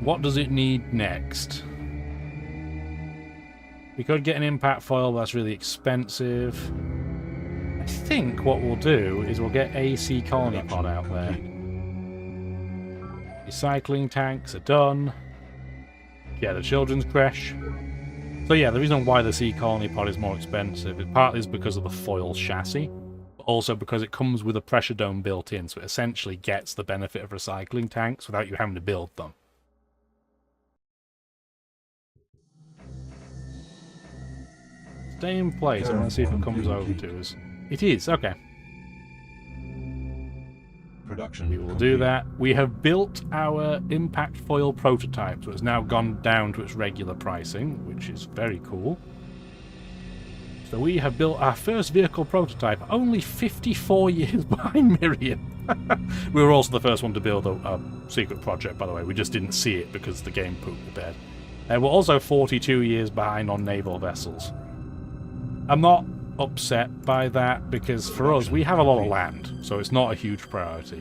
What does it need next? We could get an impact foil, but that's really expensive. I think what we'll do is we'll get AC colony pod out there. Recycling tanks are done. Yeah, the children's crash. So yeah, the reason why the sea colony pod is more expensive is partly because of the foil chassis, but also because it comes with a pressure dome built in, so it essentially gets the benefit of recycling tanks without you having to build them. Stay in place. I want to see if it comes over to us. It is, okay. Production. We will do that. We have built our impact foil prototype, so it's now gone down to its regular pricing, which is very cool. So we have built our first vehicle prototype, only 54 years behind Miriam. We were also the first one to build a secret project, by the way. We just didn't see it because the game pooped the bed. We're also 42 years behind on naval vessels. I'm not upset by that because for us, we have a lot of land, so it's not a huge priority.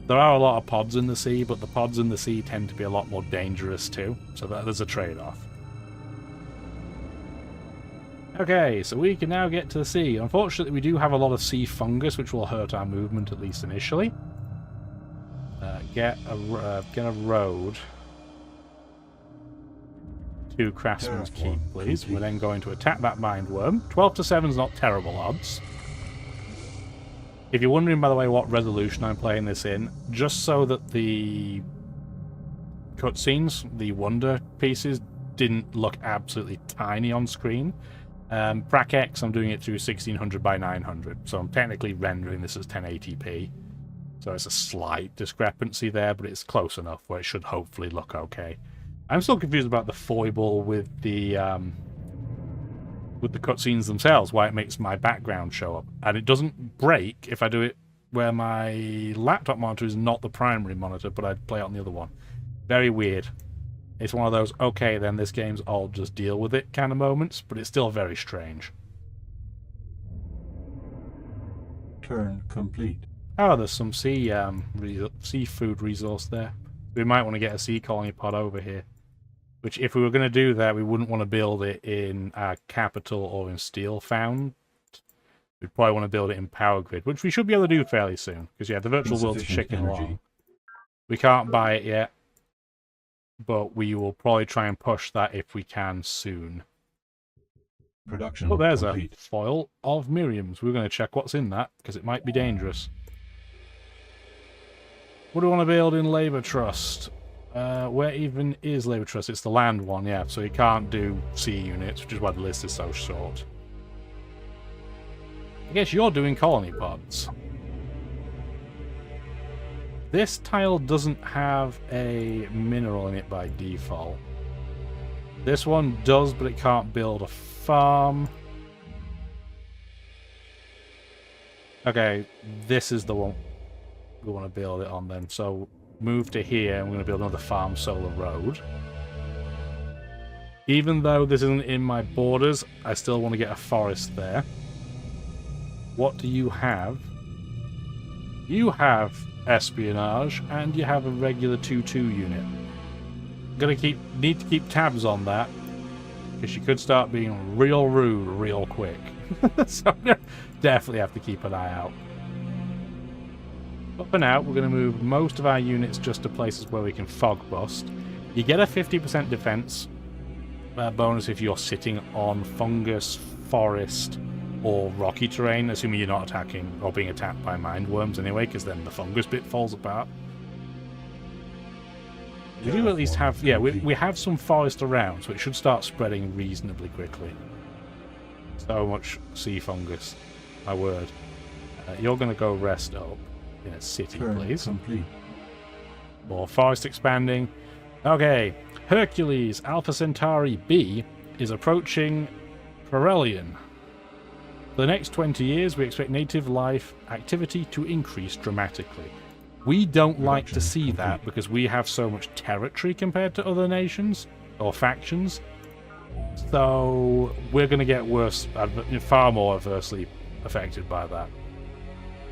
There are a lot of pods in the sea, but the pods in the sea tend to be a lot more dangerous too, so there's a trade-off. Okay, so we can now get to the sea. Unfortunately, we do have a lot of sea fungus, which will hurt our movement, at least initially. Get a road to Craftsman's Keep, please. We're then going to attack that mind worm. 12 to 7 is not terrible odds. If you're wondering, by the way, what resolution I'm playing this in, just so that the cutscenes, the wonder pieces, didn't look absolutely tiny on screen. PRACX, I'm doing it through 1600 by 900, so I'm technically rendering this as 1080p. So it's a slight discrepancy there, but it's close enough where it should hopefully look okay. I'm still confused about the foible with the cutscenes themselves, why it makes my background show up. And it doesn't break if I do it where my laptop monitor is not the primary monitor, but I play it on the other one. Very weird. It's one of those, okay, then this game's all just deal with it kind of moments, but it's still very strange. Turn complete. Oh, there's some seafood resource there. We might want to get a sea colony pod over here. Which, if we were going to do that, we wouldn't want to build it in our capital or in Steel Found. We'd probably want to build it in Power Grid, which we should be able to do fairly soon. Because, yeah, the virtual world's chicken along. We can't buy it yet. But we will probably try and push that if we can soon. Production. But there's complete. a foil of Miriam's. We're going to check what's in that, because it might be dangerous. What do we want to build in Labour Trust? Where even is Labour Trust? It's the land one, yeah, so you can't do sea units, which is why the list is so short. I guess you're doing colony pods. This tile doesn't have a mineral in it by default. This one does, but it can't build a farm. Okay, this is the one we want to build it on then. So move to here, and we're going to build another farm solar road. Even though this isn't in my borders, I still want to get a forest there. What do you have? You have espionage, and you have a regular 2-2 unit. Need to keep tabs on that, because she could start being real rude real quick. So definitely have to keep an eye out. But for now, we're going to move most of our units just to places where we can fog bust. You get a 50% defense bonus if you're sitting on fungus, forest, or rocky terrain, assuming you're not attacking or being attacked by mindworms anyway, because then the fungus bit falls apart. We do at least have, yeah, we have some forest around, so it should start spreading reasonably quickly. So much sea fungus, my word. You're going to go rest up in a city, please. Complete. More forest expanding. Okay, Hercules Alpha Centauri B is approaching Perelion. For the next 20 years, we expect native life activity to increase dramatically. We don't like to see that because we have so much territory compared to other nations or factions. So we're going to get worse, far more adversely affected by that.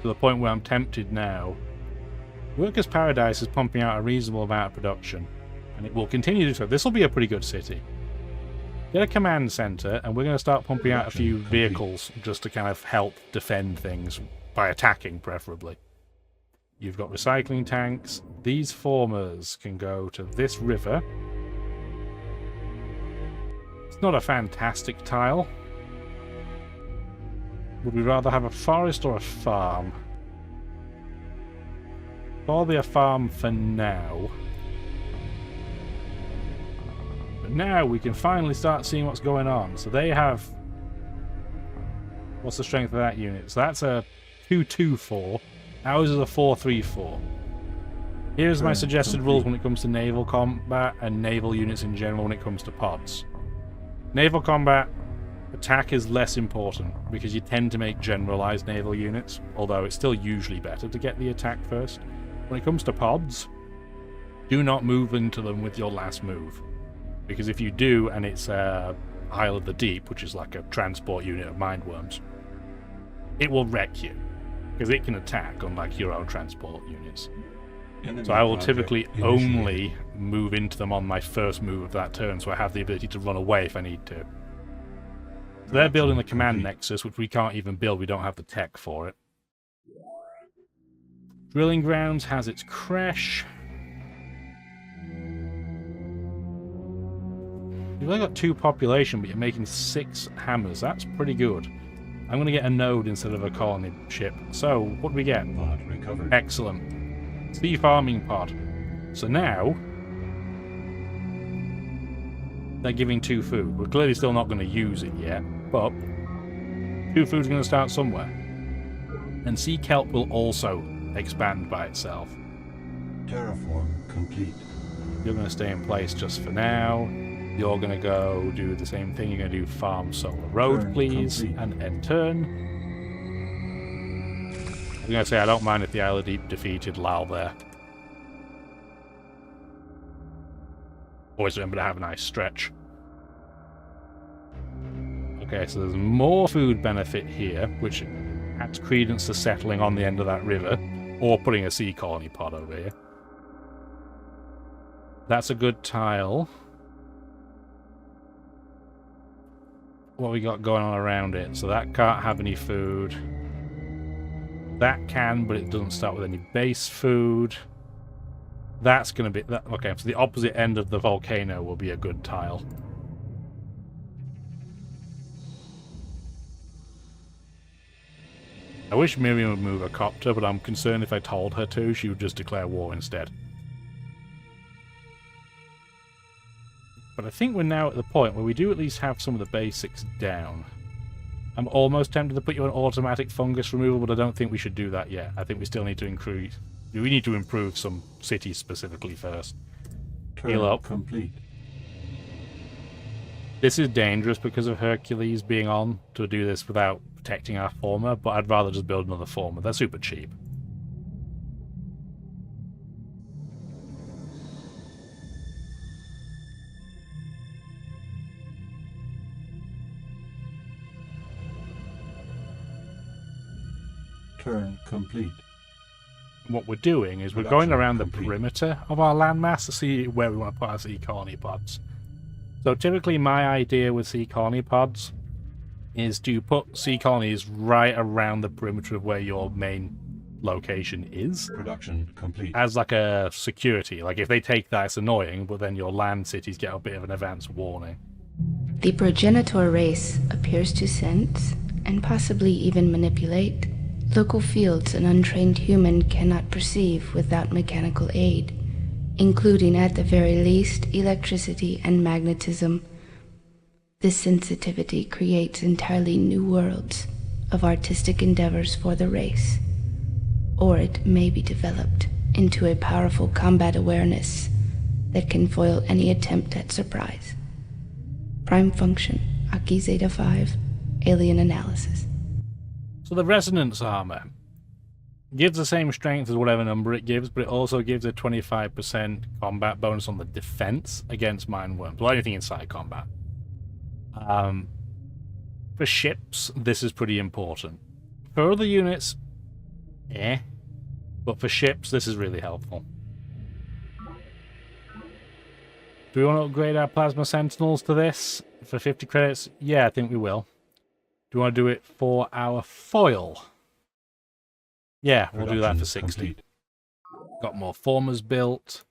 To the point where I'm tempted now. Workers' Paradise is pumping out a reasonable amount of production, and it will continue to do so. This will be a pretty good city. Get a command center, and we're going to start pumping out a few vehicles just to kind of help defend things, by attacking preferably. You've got recycling tanks. These formers can go to this river. It's not a fantastic tile. Would we rather have a forest or a farm? Probably a farm for now. But now we can finally start seeing what's going on. So they have... What's the strength of that unit? So that's a 2-2-4. Ours is a 4-3-4. Here's my suggested rules when it comes to naval combat and naval units in general when it comes to pods. Naval combat, attack is less important because you tend to make generalized naval units, although it's still usually better to get the attack first. When it comes to pods, do not move into them with your last move. Because if you do, and it's Isle of the Deep, which is like a transport unit of mindworms, it will wreck you. Because it can attack, unlike your own transport units. So I will typically only move into them on my first move of that turn, so I have the ability to run away if I need to. So they're building the command nexus, which we can't even build, we don't have the tech for it. Drilling Grounds has its creche. You've only got 2 population, but you're making 6 hammers. That's pretty good. I'm going to get a node instead of a colony ship. So, what do we get? Excellent. Sea farming pod. So now, they're giving 2 food. We're clearly still not going to use it yet, but 2 food's going to start somewhere. And sea kelp will also expand by itself. Terraform complete. You're going to stay in place just for now. You're going to go do the same thing. You're going to do farm solar road, please, and end turn. I'm going to say I don't mind if the Isle of Deep defeated Lal there. Always remember to have a nice stretch. Okay, so there's more food benefit here, which adds credence to settling on the end of that river, or putting a sea colony pod over here. That's a good tile. What we got going on around it? So that can't have any food. That can, but it doesn't start with any base food. That's going to be... That, okay, so the opposite end of the volcano will be a good tile. I wish Miriam would move a copter, but I'm concerned if I told her to, she would just declare war instead. But I think we're now at the point where we do at least have some of the basics down. I'm almost tempted to put you on automatic fungus removal, but I don't think we should do that yet. I think we still need to increase... We need to improve some cities specifically first. Heal up. Complete. This is dangerous because of Hercules being on to do this without protecting our former, but I'd rather just build another former. They're super cheap. Turn complete. What we're doing is we're going around the perimeter of our landmass to see where we want to put our sea colony pods. So typically my idea with sea colony pods is to put sea colonies right around the perimeter of where your main location is. Production complete. As like a security. Like if they take that, it's annoying, but then your land cities get a bit of an advance warning. The progenitor race appears to sense, and possibly even manipulate, local fields an untrained human cannot perceive without mechanical aid, including at the very least electricity and magnetism. This sensitivity creates entirely new worlds of artistic endeavors for the race, or it may be developed into a powerful combat awareness that can foil any attempt at surprise. Prime function, Aki Zeta 5, alien analysis. So the resonance armor gives the same strength as whatever number it gives, but it also gives a 25% combat bonus on the defense against mine worms, or anything inside combat. For ships, this is pretty important. For other units, but for ships, this is really helpful. Do we want to upgrade our plasma sentinels to this for 50 credits? Yeah, I think we will. Do we want to do it for our foil? Yeah, we'll do that for 60. Complete. Got more formers built.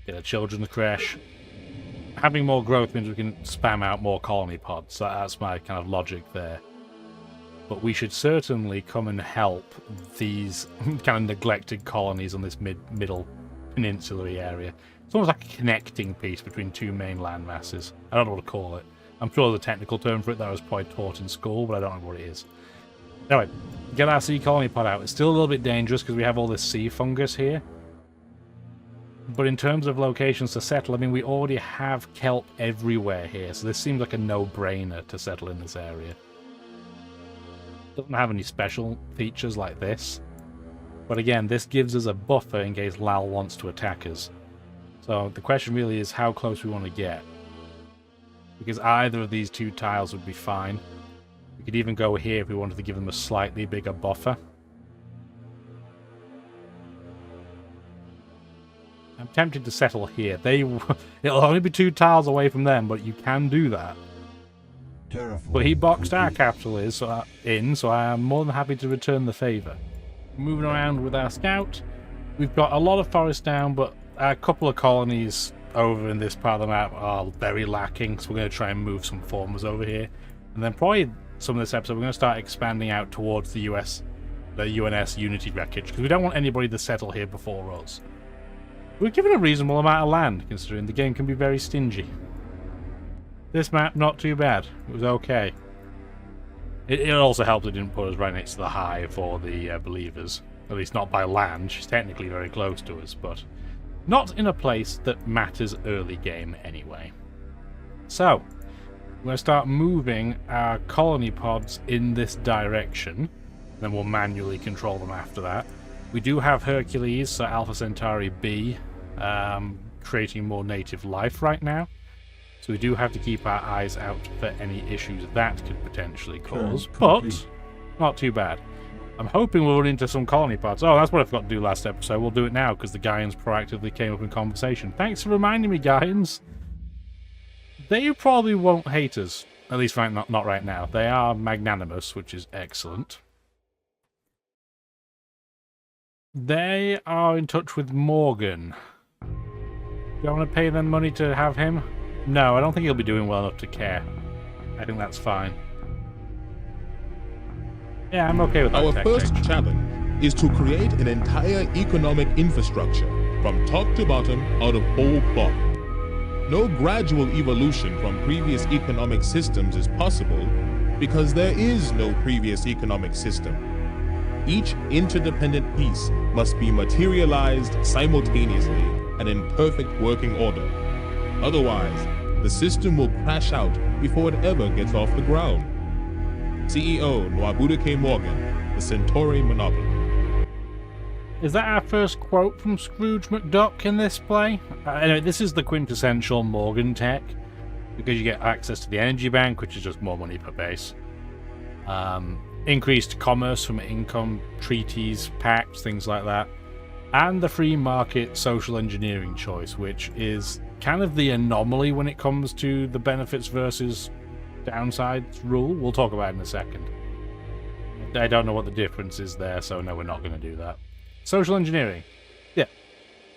Get a children's creche. Having more growth means we can spam out more colony pods. So that's my kind of logic there. But we should certainly come and help these kind of neglected colonies on this middle peninsulary area. It's almost like a connecting piece between two main land masses. I don't know what to call it. I'm sure there's a technical term for it that I was probably taught in school, but I don't know what it is. Anyway, get our sea colony pod out. It's still a little bit dangerous because we have all this sea fungus here. But in terms of locations to settle, I mean, we already have kelp everywhere here, so this seems like a no-brainer to settle in this area. Doesn't have any special features like this. But again, this gives us a buffer in case Lal wants to attack us. So the question really is how close we want to get. Because either of these two tiles would be fine. We could even go here if we wanted to give them a slightly bigger buffer. I'm tempted to settle here. It'll only be 2 tiles away from them, but you can do that. But he boxed our capital in, so I am more than happy to return the favour. Moving around with our scout, we've got a lot of forest down, but a couple of colonies over in this part of the map are very lacking, so we're going to try and move some formers over here. And then probably some of this episode we're going to start expanding out towards the UNS Unity wreckage, because we don't want anybody to settle here before us. We're given a reasonable amount of land, considering the game can be very stingy. This map, not too bad. It was okay. It also helped it didn't put us right next to the hive or the believers. At least not by land. She's technically very close to us, but not in a place that matters early game anyway. So, we're going to start moving our colony pods in this direction. Then we'll manually control them after that. We do have Hercules, so Alpha Centauri B, creating more native life right now. So we do have to keep our eyes out for any issues that could potentially cause, but not too bad. I'm hoping we'll run into some colony pods. Oh, that's what I forgot to do last episode. We'll do it now because the Gaians proactively came up in conversation. Thanks for reminding me, Gaians. They probably won't hate us. At least not right now. They are magnanimous, which is excellent. They are in touch with Morgan. Do I want to pay them money to have him? No, I don't think he'll be doing well enough to care. I think that's fine. Yeah, I'm okay with that. Our first challenge is to create an entire economic infrastructure from top to bottom out of whole cloth. No gradual evolution from previous economic systems is possible because there is no previous economic system. Each interdependent piece must be materialized simultaneously and in perfect working order. Otherwise, the system will crash out before it ever gets off the ground. CEO Nwabudu K. Morgan, the Centauri Monopoly. Is that our first quote from Scrooge McDuck in this play? Anyway, this is the quintessential Morgan tech, because you get access to the energy bank, which is just more money per base. Increased commerce from income, treaties, pacts, things like that. And the free market social engineering choice, which is kind of the anomaly when it comes to the benefits versus downsides rule. We'll talk about it in a second. I don't know what the difference is there, so no, we're not going to do that. Social engineering. Yeah.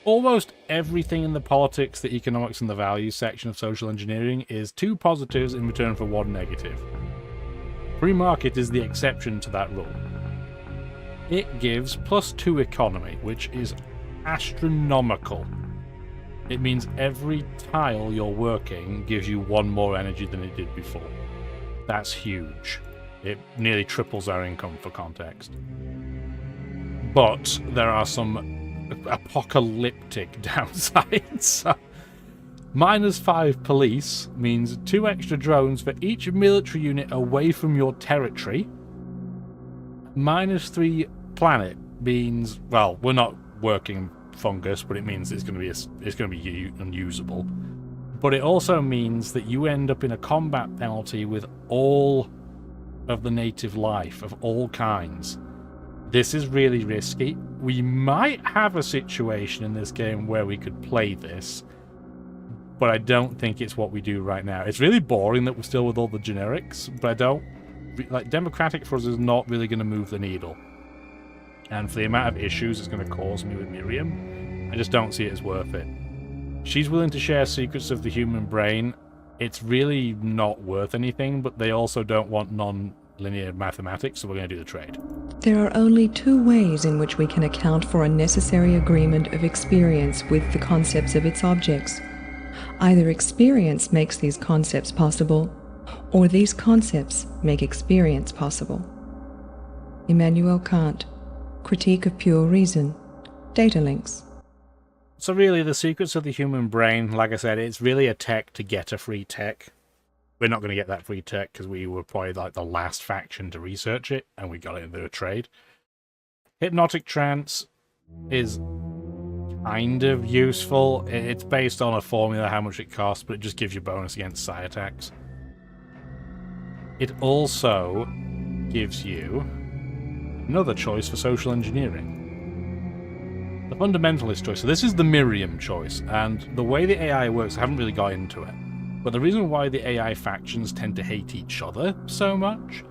Almost everything in the politics, the economics, and the values section of social engineering is 2 positives in return for 1 negative. Free market is the exception to that rule. It gives +2 economy, which is astronomical. It means every tile you're working gives you 1 more energy than it did before. That's huge. It nearly triples our income for context. But there are some apocalyptic downsides. -5 police means 2 extra drones for each military unit away from your territory. -3 planet means, well, we're not working fungus, but it means it's going to be unusable. But it also means that you end up in a combat penalty with all of the native life of all kinds. This is really risky. We might have a situation in this game where we could play this, but I don't think it's what we do right now. It's really boring that we're still with all the generics, but I don't... Like, democratic for us is not really going to move the needle. And for the amount of issues it's going to cause me with Miriam, I just don't see it as worth it. She's willing to share secrets of the human brain. It's really not worth anything, but they also don't want non-linear mathematics, so we're going to do the trade. There are only 2 ways in which we can account for a necessary agreement of experience with the concepts of its objects. Either experience makes these concepts possible, or these concepts make experience possible. Immanuel Kant, Critique of Pure Reason, Data Links. So really, the secrets of the human brain, like I said, it's really a tech to get a free tech. We're not going to get that free tech because we were probably like the last faction to research it, and we got it into a trade. Hypnotic trance is kind of useful. It's based on a formula, how much it costs, but it just gives you bonus against psi attacks. It also gives you another choice for social engineering. The fundamentalist choice. So this is the Miriam choice, and the way the AI works, I haven't really got into it. But the reason why the AI factions tend to hate each other so much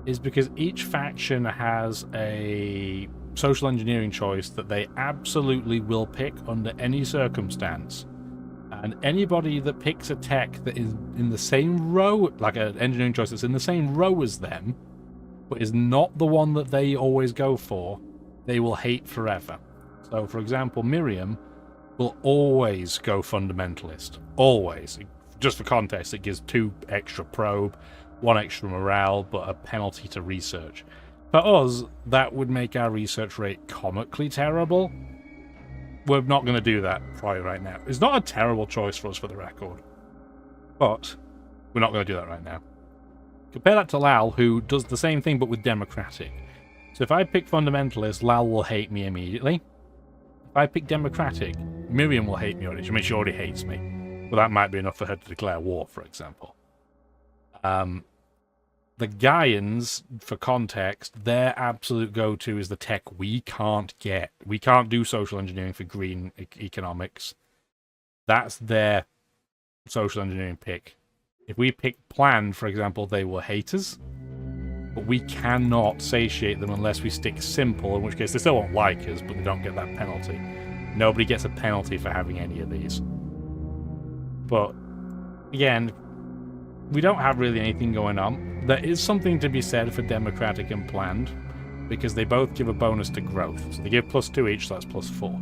is because each faction has a social engineering choice that they absolutely will pick under any circumstance. And anybody that picks a tech that is in the same row, like an engineering choice that's in the same row as them, but is not the one that they always go for, they will hate forever. So, for example, Miriam will always go fundamentalist. Always. Just for context, it gives 2 extra probe, 1 extra morale, but a penalty to research. For us, that would make our research rate comically terrible. We're not going to do that probably right now. It's not a terrible choice for us, for the record. But we're not going to do that right now. Compare that to Lal, who does the same thing but with democratic. So if I pick fundamentalist, Lal will hate me immediately. If I pick democratic, Miriam will hate me already. I mean, she already hates me. Well, that might be enough for her to declare war, for example. The Gaians, for context, their absolute go-to is the tech we can't get. We can't do social engineering for green economics. That's their social engineering pick. If we pick planned, for example, they will hate us. But we cannot satiate them unless we stick simple, in which case they still won't like us, but they don't get that penalty. Nobody gets a penalty for having any of these. But, again, we don't have really anything going on. There is something to be said for democratic and planned, because they both give a bonus to growth. So they give +2 each, so that's +4.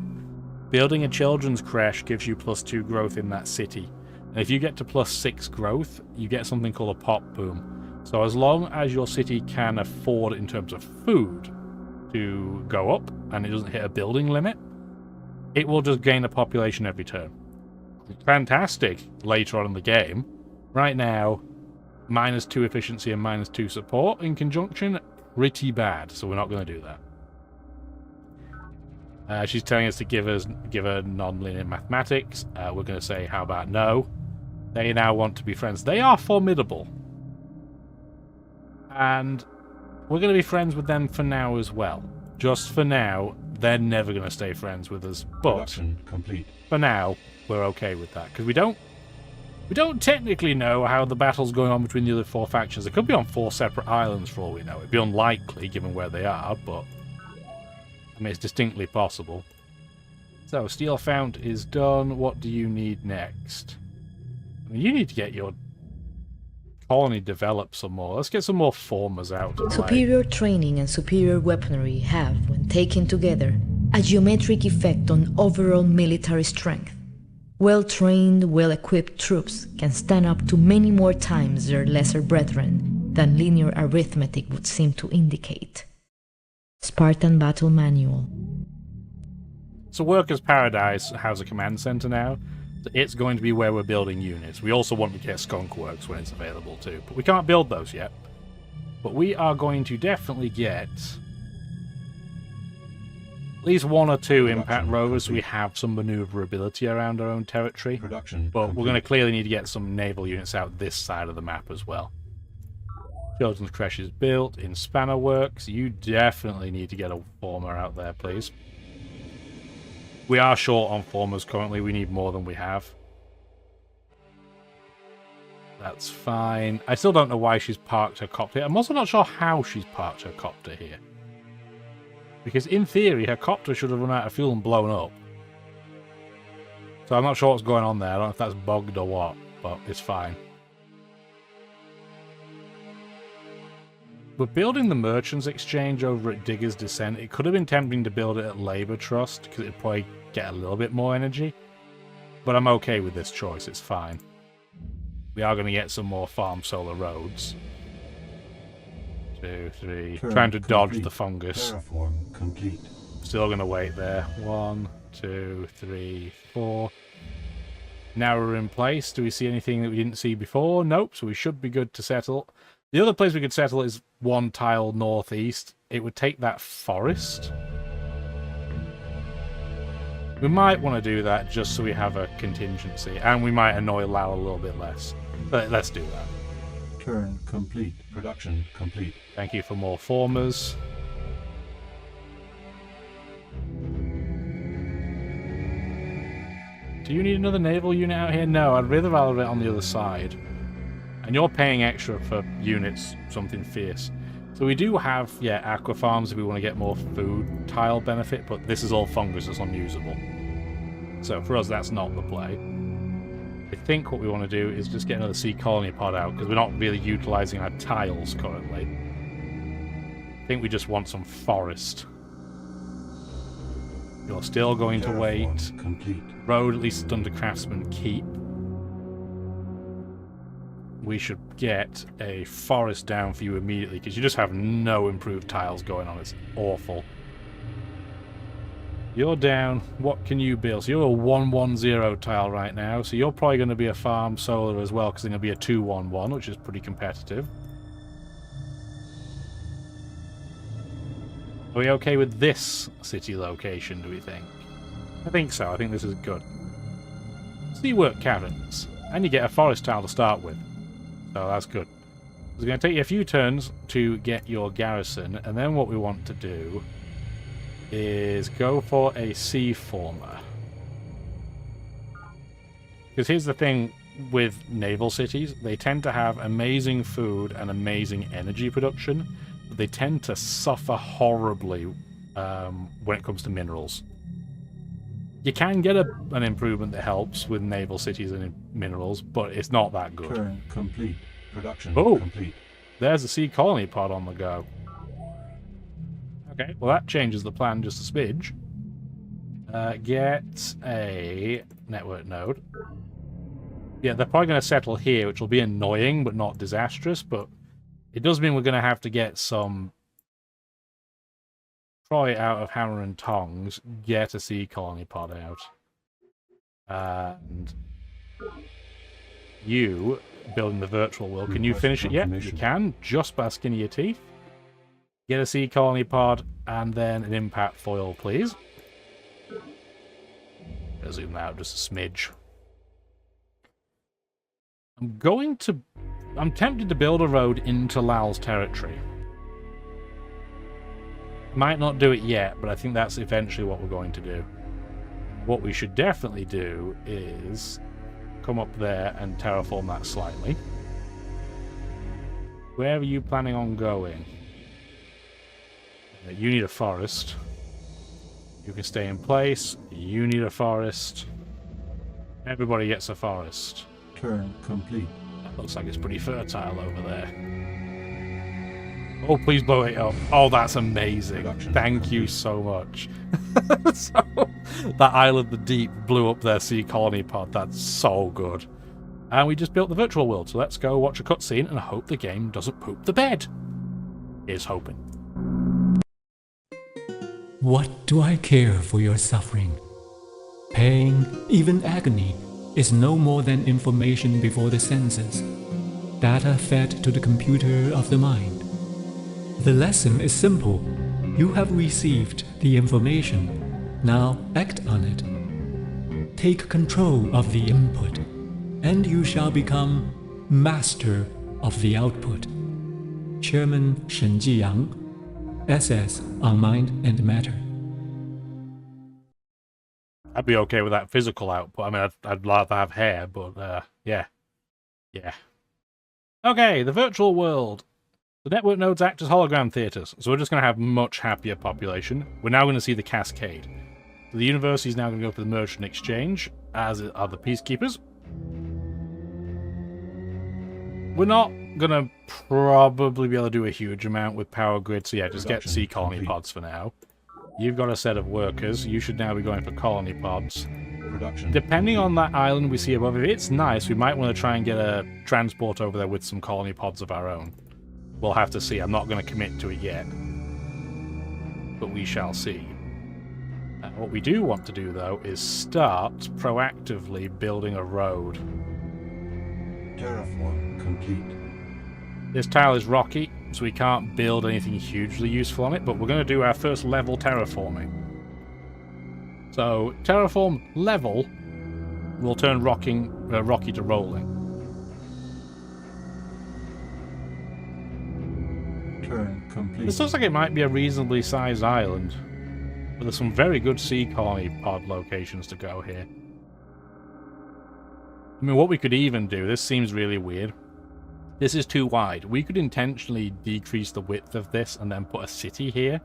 Building a children's creche gives you +2 growth in that city. And if you get to +6 growth, you get something called a pop boom. So as long as your city can afford, in terms of food, to go up, and it doesn't hit a building limit, it will just gain a population every turn. fantastic later on in the game. Right now, -2 efficiency and -2 support in conjunction, pretty bad, so we're not going to do that. She's telling us to give her non-linear mathematics. We're going to say, how about no? They now want to be friends. They are formidable. And we're going to be friends with them for now as well. Just for now, they're never going to stay friends with us. But complete. For now, we're okay with that. Because we don't technically know how the battle's going on between the other 4 factions. It could be on 4 separate islands for all we know. It'd be unlikely, given where they are, but I mean, it's distinctly possible. So, Steel Fount is done. What do you need next? I mean, you need to get your colony developed some more. Let's get some more formers out. Superior training and superior weaponry have, when taken together, a geometric effect on overall military strength. Well-trained, well-equipped troops can stand up to many more times their lesser brethren than linear arithmetic would seem to indicate. Spartan Battle Manual. So Workers' Paradise has a command center now. It's going to be where we're building units. We also want to get Skunk Works when it's available too, but we can't build those yet. But we are going to definitely get at least 1 or 2 impact rovers, so we have some maneuverability around our own territory. But we're going to clearly need to get some naval units out this side of the map as well. Children's Creche is built in Spanner Works. You definitely need to get a former out there, please. We are short on formers currently. We need more than we have. That's fine. I still don't know why she's parked her copter here. I'm also not sure how she's parked her copter here. Because in theory, her copter should have run out of fuel and blown up. So I'm not sure what's going on there. I don't know if that's bugged or what, but it's fine. We're building the Merchants Exchange over at Digger's Descent. It could have been tempting to build it at Labour Trust, because it'd probably get a little bit more energy. But I'm okay with this choice, it's fine. We are going to get some more farm solar roads. 2, 3. Trying to dodge the fungus. Terraform complete. Still going to wait there. 1, 2, 3, 4. Now we're in place. Do we see anything that we didn't see before? Nope, so we should be good to settle. The other place we could settle is 1 tile northeast. It would take that forest. We might want to do that just so we have a contingency, and we might annoy Lau a little bit less. But let's do that. Turn complete. Production complete. Thank you for more formers. Do you need another naval unit out here? No, I'd rather have it on the other side. And you're paying extra for units, something fierce. So we do have, yeah, aqua farms if we want to get more food tile benefit, but this is all fungus, it's unusable. So for us, that's not the play. I think what we want to do is just get another sea colony pod out, because we're not really utilising our tiles currently. I think we just want some forest. You're still going to wait. Complete. Road at least done to Craftsman Keep. We should get a forest down for you immediately, because you just have no improved tiles going on. It's awful. You're down. What can you build? So you're a 110 tile right now, so you're probably going to be a farm solar as well, because then you'll be a 211, which is pretty competitive. Are we okay with this city location, do we think? I think so. I think this is good. Seawork Caverns. And you get a forest tile to start with. So that's good. It's going to take you a few turns to get your garrison, and then what we want to do is go for a sea former. Because here's the thing with naval cities, they tend to have amazing food and amazing energy production, but they tend to suffer horribly when it comes to minerals. You can get an improvement that helps with naval cities and minerals, but it's not that good. Turn complete. Production complete. There's a sea colony pod on the go. Okay, well that changes the plan just a smidge. Get a network node. Yeah, they're probably going to settle here, which will be annoying, but not disastrous, but it does mean we're going to have to get some Troy out of Hammer and Tongs, get a sea colony pod out. And You, building the virtual world, can you finish it yet? You can, just by skin of your teeth. Get a sea colony pod, and then an impact foil, please. I'll zoom out just a smidge. I'm tempted to build a road into Lal's territory. Might not do it yet, but I think that's eventually what we're going to do. What we should definitely do is come up there and terraform that slightly. Where are you planning on going? You need a forest. You can stay in place. You need a forest. Everybody gets a forest. Turn complete. That looks like it's pretty fertile over there. Oh, please blow it up. Oh, that's amazing. Thank you so much. So, that Island the Deep blew up their sea colony pod. That's so good. And we just built the virtual world. So let's go watch a cutscene and hope the game doesn't poop the bed. Here's hoping. What do I care for your suffering? Pain, even agony, is no more than information before the senses. Data fed to the computer of the mind. The lesson is simple. You have received the information. Now act on it. Take control of the input, and you shall become master of the output. Chairman Shen Jiyang, SS on Mind and Matter. I'd be okay with that physical output. I mean, I'd rather have hair, but yeah. Yeah. Okay, the virtual world. The network nodes act as hologram theaters, so we're just going to have much happier population. We're now going to see the cascade. So the university is now going to go for the merchant exchange, as are the peacekeepers. We're not going to probably be able to do a huge amount with power grid, so yeah, just get sea colony pods for now. You've got a set of workers. You should now be going for colony pods. Depending on that island we see above, if it's nice, we might want to try and get a transport over there with some colony pods of our own. We'll have to see. I'm not going to commit to it yet. But we shall see. What we do want to do, though, is start proactively building a road. Terraform complete. This tile is rocky, so we can't build anything hugely useful on it, but we're going to do our first level terraforming. So, terraform level will turn rocky to rolling. Complete. This looks like it might be a reasonably sized island, but there's some very good sea colony pod locations to go here. I mean, what we could even do, this seems really weird. This is too wide. We could intentionally decrease the width of this and then put a city here.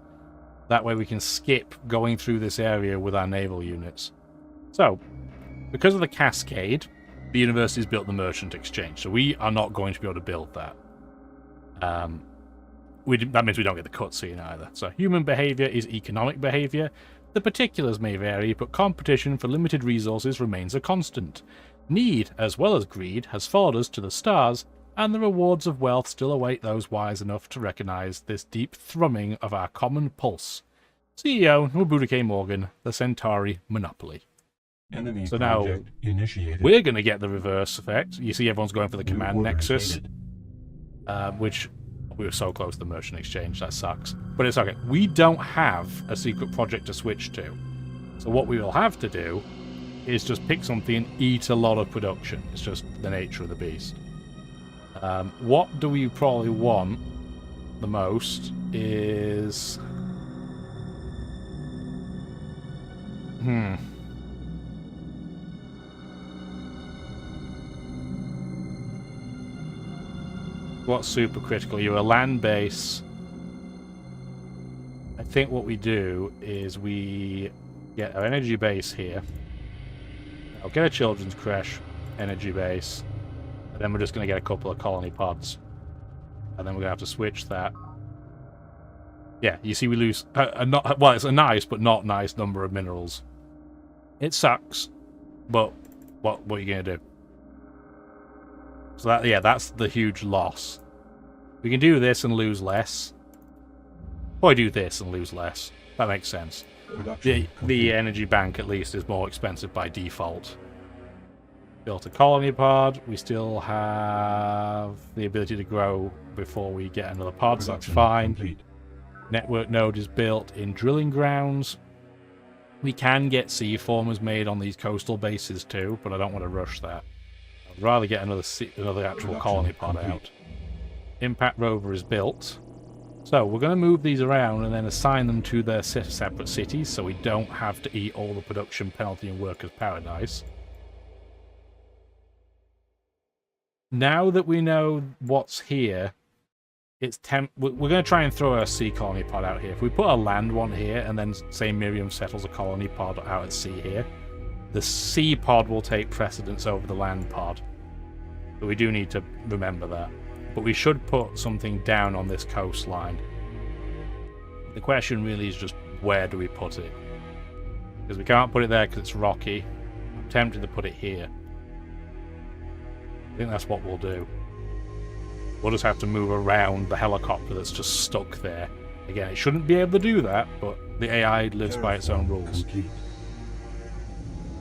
That way we can skip going through this area with our naval units. So, because of the cascade, the university's built the merchant exchange, so we are not going to be able to build that. That means we don't get the cutscene either. So human behavior is economic behavior. The particulars may vary, but competition for limited resources remains a constant. Need, as well as greed, has followed us to the stars, and the rewards of wealth still await those wise enough to recognize this deep thrumming of our common pulse. CEO Nobuda K. Morgan, the Centauri Monopoly. Enemy so now initiated. We're going to get the reverse effect. You see everyone's going for the command nexus, which... We were so close to the merchant exchange, that sucks. But it's okay. We don't have a secret project to switch to. So what we will have to do is just pick something and eat a lot of production. It's just the nature of the beast. What do we probably want the most is... What's super critical? You're a land base. I think what we do is we get our energy base here. I'll get a children's creche energy base. And then we're just going to get a couple of colony pods. And then we're going to have to switch that. Yeah, you see we lose... well, it's a nice but not nice number of minerals. It sucks. But what are you going to do? So that, yeah, that's the huge loss. We can do this and lose less. Or do this and lose less. That makes sense. The energy bank, at least, is more expensive by default. Built a colony pod. We still have the ability to grow before we get another pod, so that's fine. Complete. Network node is built in drilling grounds. We can get sea formers made on these coastal bases too, but I don't want to rush that. I'd rather get another actual colony pod out. Impact rover is built. So we're going to move these around and then assign them to their separate cities, so we don't have to eat all the production penalty in workers' paradise. Now that we know what's here, we're going to try and throw a sea colony pod out here. If we put a land one here and then say Miriam settles a colony pod out at sea here, the sea pod will take precedence over the land pod. But we do need to remember that. But we should put something down on this coastline. The question really is just where do we put it? Because we can't put it there because it's rocky. I'm tempted to put it here. I think that's what we'll do. We'll just have to move around the helicopter that's just stuck there. Again, it shouldn't be able to do that, but the AI lives by its own rules.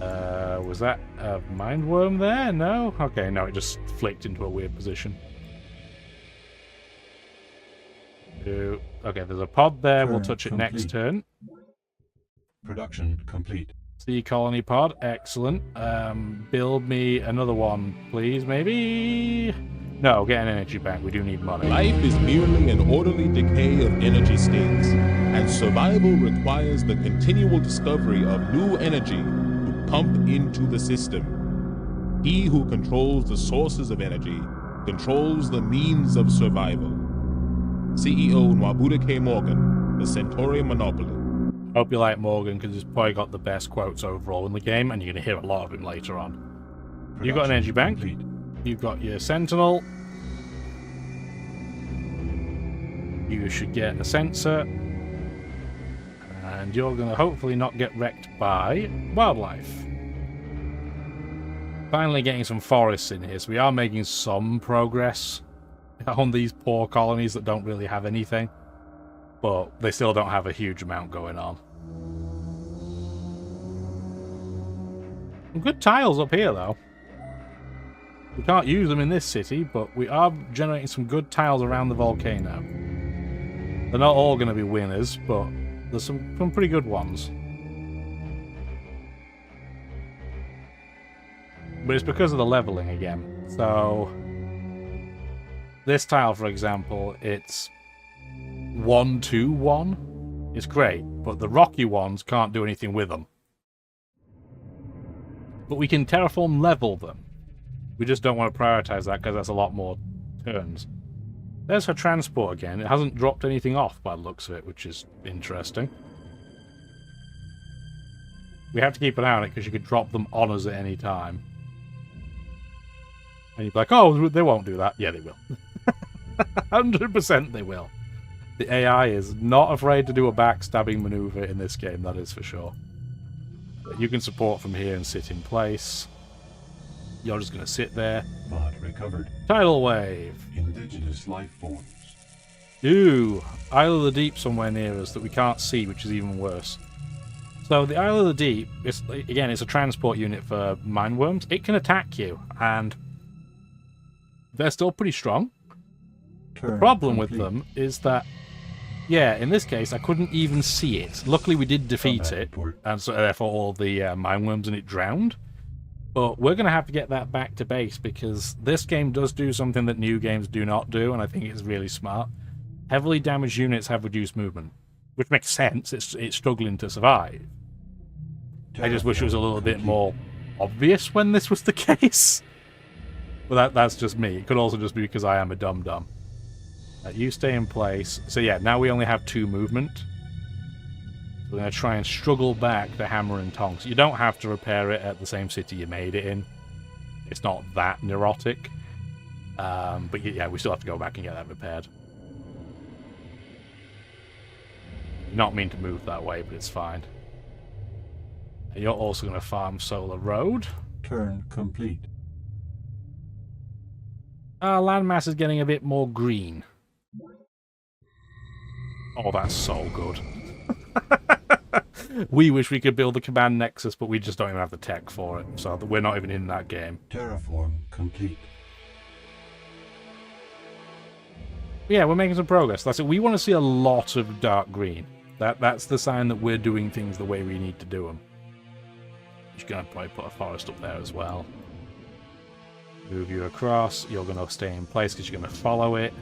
Was that a mind worm there? No? Okay, no, it just flicked into a weird position. Okay, there's a pod there. We'll touch it next turn. Production complete. Sea colony pod, excellent. Build me another one, please, maybe? No, get an energy bank. We do need money. Life is merely an orderly decay of energy states, and survival requires the continual discovery of new energy to pump into the system. He who controls the sources of energy controls the means of survival. CEO Nwabuda K. Morgan, the Centauri Monopoly. Hope you like Morgan, because he's probably got the best quotes overall in the game, and you're going to hear a lot of him later on. You've got an energy bank. Complete. You've got your Sentinel. You should get a sensor. And you're going to hopefully not get wrecked by wildlife. Finally getting some forests in here, so we are making some progress on these poor colonies that don't really have anything. But they still don't have a huge amount going on. Some good tiles up here, though. We can't use them in this city, but we are generating some good tiles around the volcano. They're not all going to be winners, but there's some pretty good ones. But it's because of the leveling again. So, this tile, for example, it's 1-2-1. It's great, but the rocky ones can't do anything with them. But we can terraform level them. We just don't want to prioritize that because that's a lot more turns. There's her transport again. It hasn't dropped anything off by the looks of it, which is interesting. We have to keep an eye on it because you could drop them on us at any time. And you'd be like, oh, they won't do that. Yeah, they will. 100% they will. The AI is not afraid to do a backstabbing maneuver in this game, that is for sure. But you can support from here and sit in place. You're just going to sit there. Mod recovered. Tidal wave. Indigenous life forms. Ooh, Isle of the Deep somewhere near us that we can't see, which is even worse. So the Isle of the Deep, again, it's a transport unit for mine worms. It can attack you, and they're still pretty strong. The problem with them is that, yeah, in this case, I couldn't even see it. Luckily, we did defeat it, and so therefore all the mine worms and it drowned. But we're going to have to get that back to base because this game does do something that new games do not do, and I think it's really smart. Heavily damaged units have reduced movement, which makes sense. It's struggling to survive. I just wish it was a little bit more obvious when this was the case. But that's just me. It could also just be because I am a dum-dum. You stay in place. So yeah, now we only have 2 movement. So we're going to try and struggle back the hammer and tongs. You don't have to repair it at the same city you made it in. It's not that neurotic. But yeah, we still have to go back and get that repaired. Not mean to move that way, but it's fine. And you're also going to farm Solar Road. Turn complete. Our landmass is getting a bit more green. Oh, that's so good. We wish we could build the command nexus, but we just don't even have the tech for it, so we're not even in that game. Terraform complete. Yeah, we're making some progress. That's it. We want to see a lot of dark green. That's the sign that we're doing things the way we need to do them. Just gonna probably put a forest up there as well. Move you across. You're gonna stay in place because you're gonna follow it.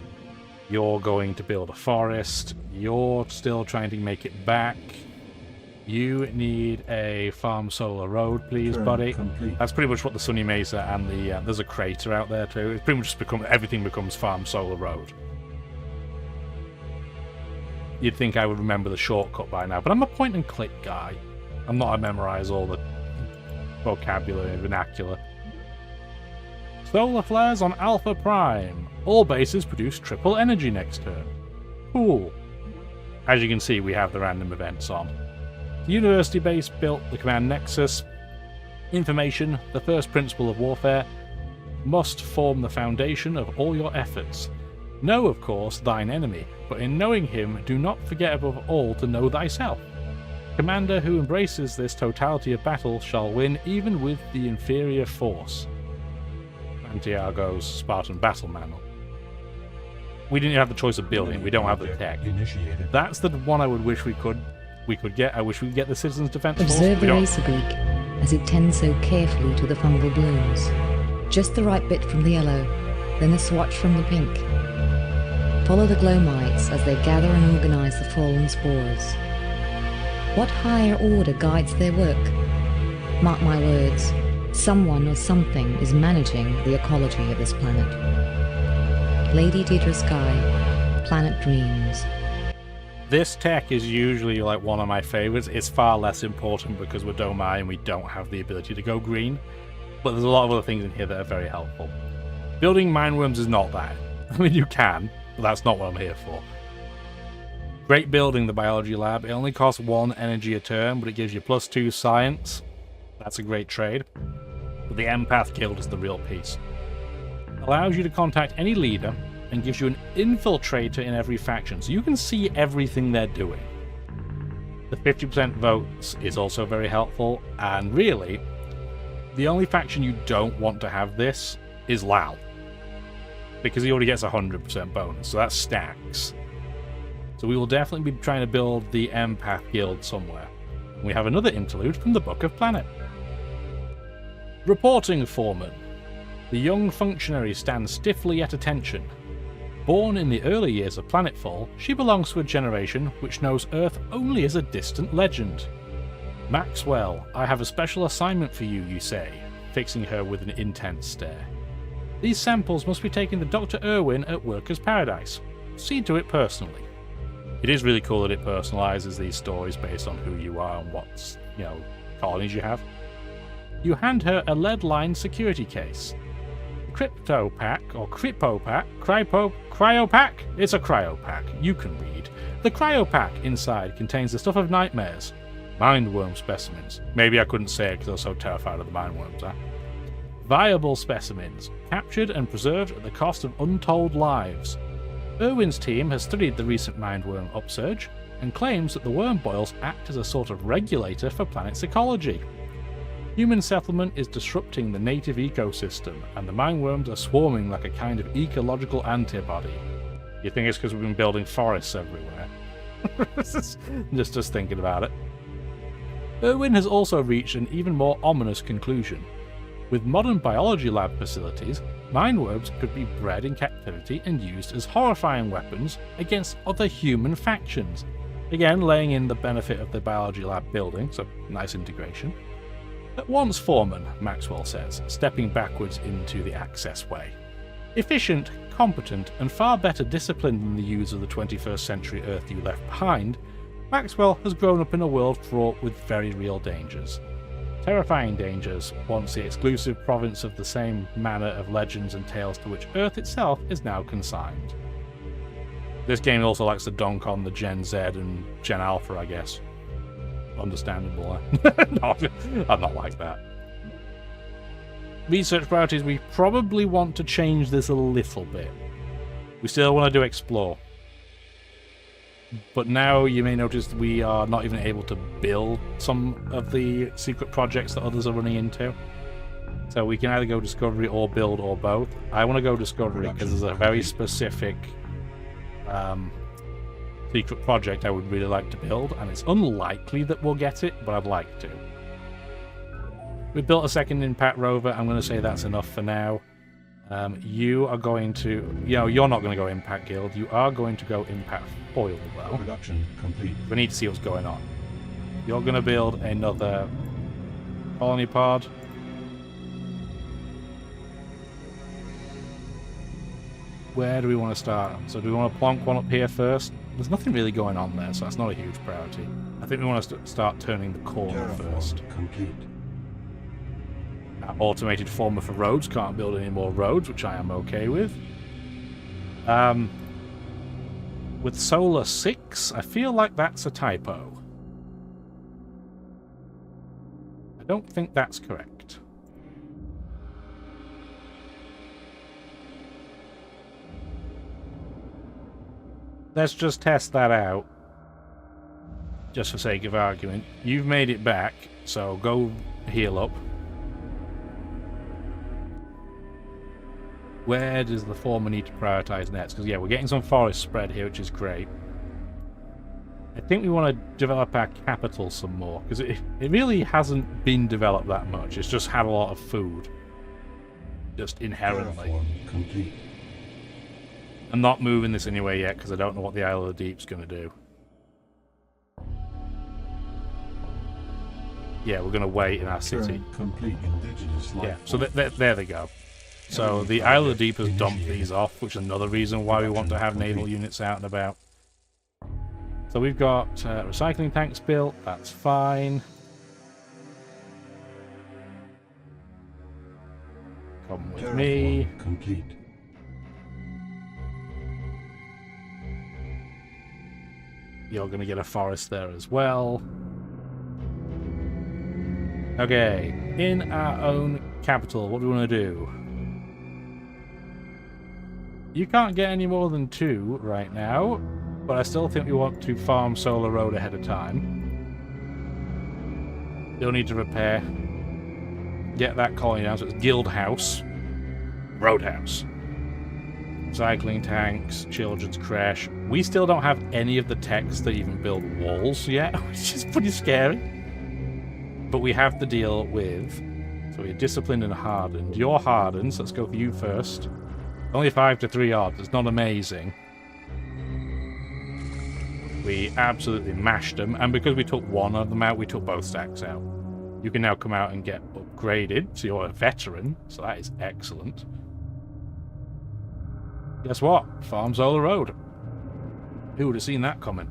You're going to build a forest. You're still trying to make it back. You need a farm solar road, please, buddy. Complete. That's pretty much what the Sunny Mesa and the there's a crater out there too. It's pretty much just everything becomes farm solar road. You'd think I would remember the shortcut by now, but I'm a point and click guy. I'm not a memorize all the vocabulary and vernacular. Solar flares on Alpha Prime. All bases produce triple energy next turn. Cool. As you can see, we have the random events on. The University base built the command nexus. Information, the first principle of warfare, must form the foundation of all your efforts. Know, of course, thine enemy, but in knowing him, do not forget above all to know thyself. Commander who embraces this totality of battle shall win even with the inferior force. Santiago's Spartan Battle Manual. We didn't have the choice of building, we don't have the tech. Initiated. That's the one I would wish we could get. I wish we could get the Citizens Defense Force. Observe the racer beak as it tends so carefully to the fungal blooms. Just the right bit from the yellow, then a swatch from the pink. Follow the glow mites as they gather and organize the fallen spores. What higher order guides their work? Mark my words, someone or something is managing the ecology of this planet. Lady Deidre Sky, Planet Dreams. This tech is usually like one of my favorites. It's far less important because we're Domai and we don't have the ability to go green. But there's a lot of other things in here that are very helpful. Building mineworms is not that. I mean, you can, but that's not what I'm here for. Great building, the biology lab. It only costs 1 energy a turn, but it gives you +2 science. That's a great trade. But the empath guild is the real piece. Allows you to contact any leader and gives you an infiltrator in every faction, so you can see everything they're doing. The 50% votes is also very helpful, and really, the only faction you don't want to have this is Lal, because he already gets a 100% bonus, so that stacks. So we will definitely be trying to build the empath guild somewhere. We have another interlude from the Book of Planet. Reporting foreman. The young functionary stands stiffly at attention. Born in the early years of planetfall, she belongs to a generation which knows Earth only as a distant legend. Maxwell, I have a special assignment for you, you say, fixing her with an intense stare. These samples must be taken to Dr. Irwin at Workers' Paradise. See to it personally. It is really cool that it personalizes these stories based on who you are and what, colonies you have. You hand her a lead-lined security case. Crypto pack, or Cryopack? It's a cryopack. You can read. The cryopack inside contains the stuff of nightmares. Mindworm specimens. Maybe I couldn't say it because I was so terrified of the mindworms, huh? Viable specimens. Captured and preserved at the cost of untold lives. Irwin's team has studied the recent mindworm upsurge and claims that the worm boils act as a sort of regulator for planet's ecology. Human settlement is disrupting the native ecosystem, and the mindworms are swarming like a kind of ecological antibody. You think it's because we've been building forests everywhere? just thinking about it. Irwin has also reached an even more ominous conclusion. With modern biology lab facilities, mindworms could be bred in captivity and used as horrifying weapons against other human factions. Again, laying in the benefit of the biology lab building, so nice integration. At once foreman, Maxwell says, stepping backwards into the access way. Efficient, competent, and far better disciplined than the youths of the 21st century Earth you left behind, Maxwell has grown up in a world fraught with very real dangers. Terrifying dangers, once the exclusive province of the same manner of legends and tales to which Earth itself is now consigned. This game also likes to donk on the Gen Z and Gen Alpha, I guess. Understandable. No, I'm not like that. Research priorities, we probably want to change this a little bit. We still want to do explore. But now you may notice we are not even able to build some of the secret projects that others are running into. So we can either go discovery or build or both. I want to go discovery because there's a very specific secret project I would really like to build, and it's unlikely that we'll get it, but I'd like to. We built a second impact rover. I'm going to say that's enough for now. You are going to... you're not going to go impact guild. You are going to go impact foil, though. Production complete. We need to see what's going on. You're going to build another colony pod. Where do we want to start? So do we want to plonk one up here first? There's nothing really going on there, so that's not a huge priority. I think we want to start turning the corner first. Complete. Our automated former for roads can't build any more roads, which I am okay with. With Solar 6, I feel like that's a typo. I don't think that's correct. Let's just test that out. Just for sake of argument. You've made it back, so go heal up. Where does the former need to prioritize next? Because, yeah, we're getting some forest spread here, which is great. I think we want to develop our capital some more, because it really hasn't been developed that much. It's just had a lot of food. Just inherently. Complete. I'm not moving this anywhere yet, because I don't know what the Isle of the Deep's going to do. Yeah, we're going to wait in our city. Complete indigenous life. Yeah, so there they go. So the Isle of the Deep has dumped these off, which is another reason why we want to have naval units out and about. So we've got recycling tanks built, that's fine. Come with me. Complete. You're going to get a forest there as well. Okay, in our own capital, what do we want to do? You can't get any more than 2 right now, but I still think we want to farm Solar Road ahead of time. Still need to repair. Get that colony down, so it's Guild House. Roadhouse. Cycling tanks, children's crash. We still don't have any of the techs that even build walls yet, which is pretty scary. But we have to deal with... So we're disciplined and hardened. You're hardened, so let's go for you first. Only 5 to 3 odds. It's not amazing. We absolutely mashed them, and because we took one of them out, we took both stacks out. You can now come out and get upgraded, so you're a veteran, so that is excellent. Guess what? Farm Solar Road. Who would have seen that coming?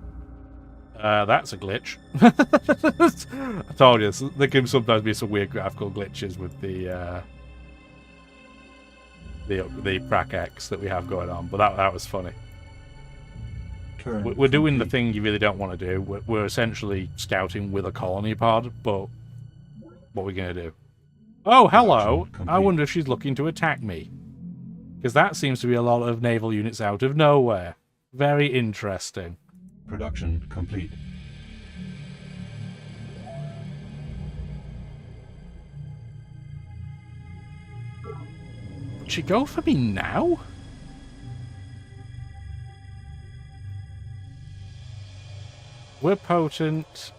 That's a glitch. I told you, there can sometimes be some weird graphical glitches with the PRACX that we have going on, but that was funny. We're doing the thing you really don't want to do. We're essentially scouting with a colony pod, but what are we going to do? Oh, hello! I wonder if she's looking to attack me. Because that seems to be a lot of naval units out of nowhere. Very interesting. Production complete. Would she go for me now? We're potent.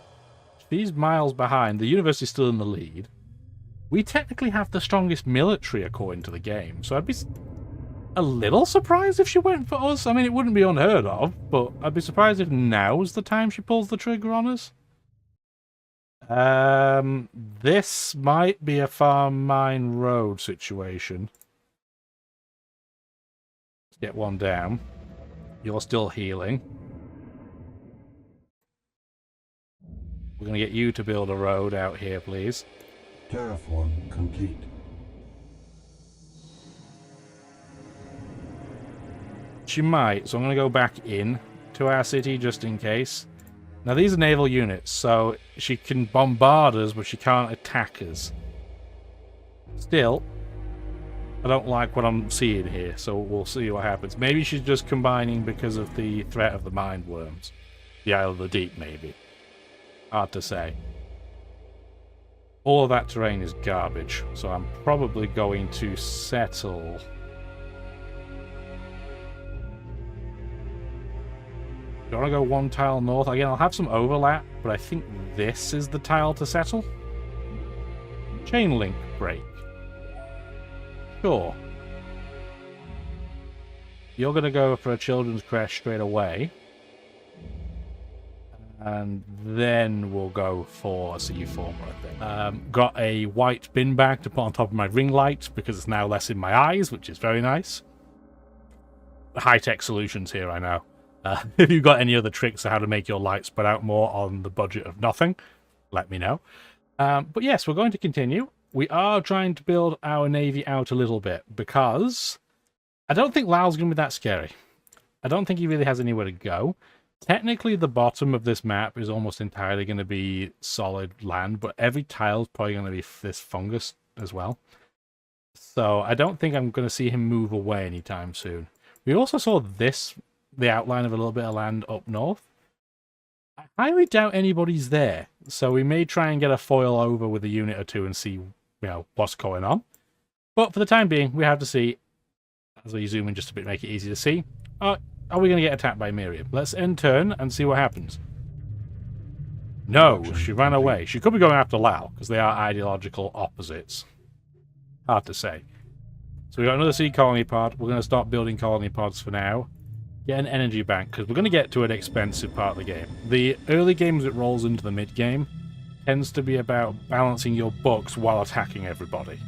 She's miles behind. The university's still in the lead. We technically have the strongest military according to the game, so I'd be a little surprised if she went for us. I mean, it wouldn't be unheard of, but I'd be surprised if now's the time she pulls the trigger on us. This might be a farm mine road situation. Let's get one down. You're still healing. We're going to get you to build a road out here, please. Terraform complete. She might, so I'm going to go back in to our city just in case. Now, these are naval units, so she can bombard us, but she can't attack us. Still, I don't like what I'm seeing here, so we'll see what happens. Maybe she's just combining because of the threat of the mind worms. The Isle of the Deep, maybe. Hard to say. All of that terrain is garbage, so I'm probably going to settle... Do I want to go one tile north? Again, I'll have some overlap, but I think this is the tile to settle. Chain link break. Sure. You're going to go for a children's creche straight away. And then we'll go for a C-former, I think. Got a white bin bag to put on top of my ring light, because it's now less in my eyes, which is very nice. High-tech solutions here, I know. If you've got any other tricks on how to make your light spread out more on the budget of nothing, let me know. But yes, we're going to continue. We are trying to build our navy out a little bit, because I don't think Lao's going to be that scary. I don't think he really has anywhere to go. Technically, the bottom of this map is almost entirely going to be solid land, but every tile is probably going to be this fungus as well. So I don't think I'm going to see him move away anytime soon. We also saw this, the outline of a little bit of land up north. I highly doubt anybody's there, so we may try and get a foil over with a unit or two and see, what's going on. But for the time being, we have to see, as we zoom in just a bit, make it easy to see. Are we going to get attacked by Miriam? Let's end turn and see what happens. No, she ran away. She could be going after Lao, because they are ideological opposites. Hard to say. So we got another seed colony pod. We're going to start building colony pods for now. Get an energy bank, because we're going to get to an expensive part of the game. The early games it rolls into the mid-game tends to be about balancing your books while attacking everybody.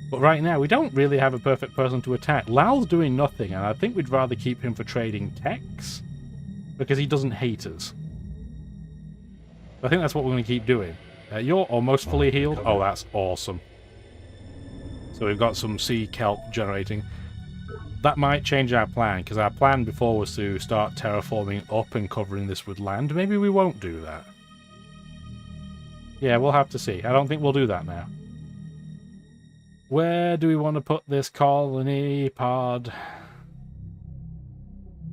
But right now, we don't really have a perfect person to attack. Lao's doing nothing, and I think we'd rather keep him for trading techs, because he doesn't hate us. I think that's what we're going to keep doing. You're almost fully healed. Oh, that's awesome. So we've got some sea kelp generating. That might change our plan, because our plan before was to start terraforming up and covering this with land. Maybe we won't do that. Yeah, we'll have to see. I don't think we'll do that now. Where do we want to put this colony pod?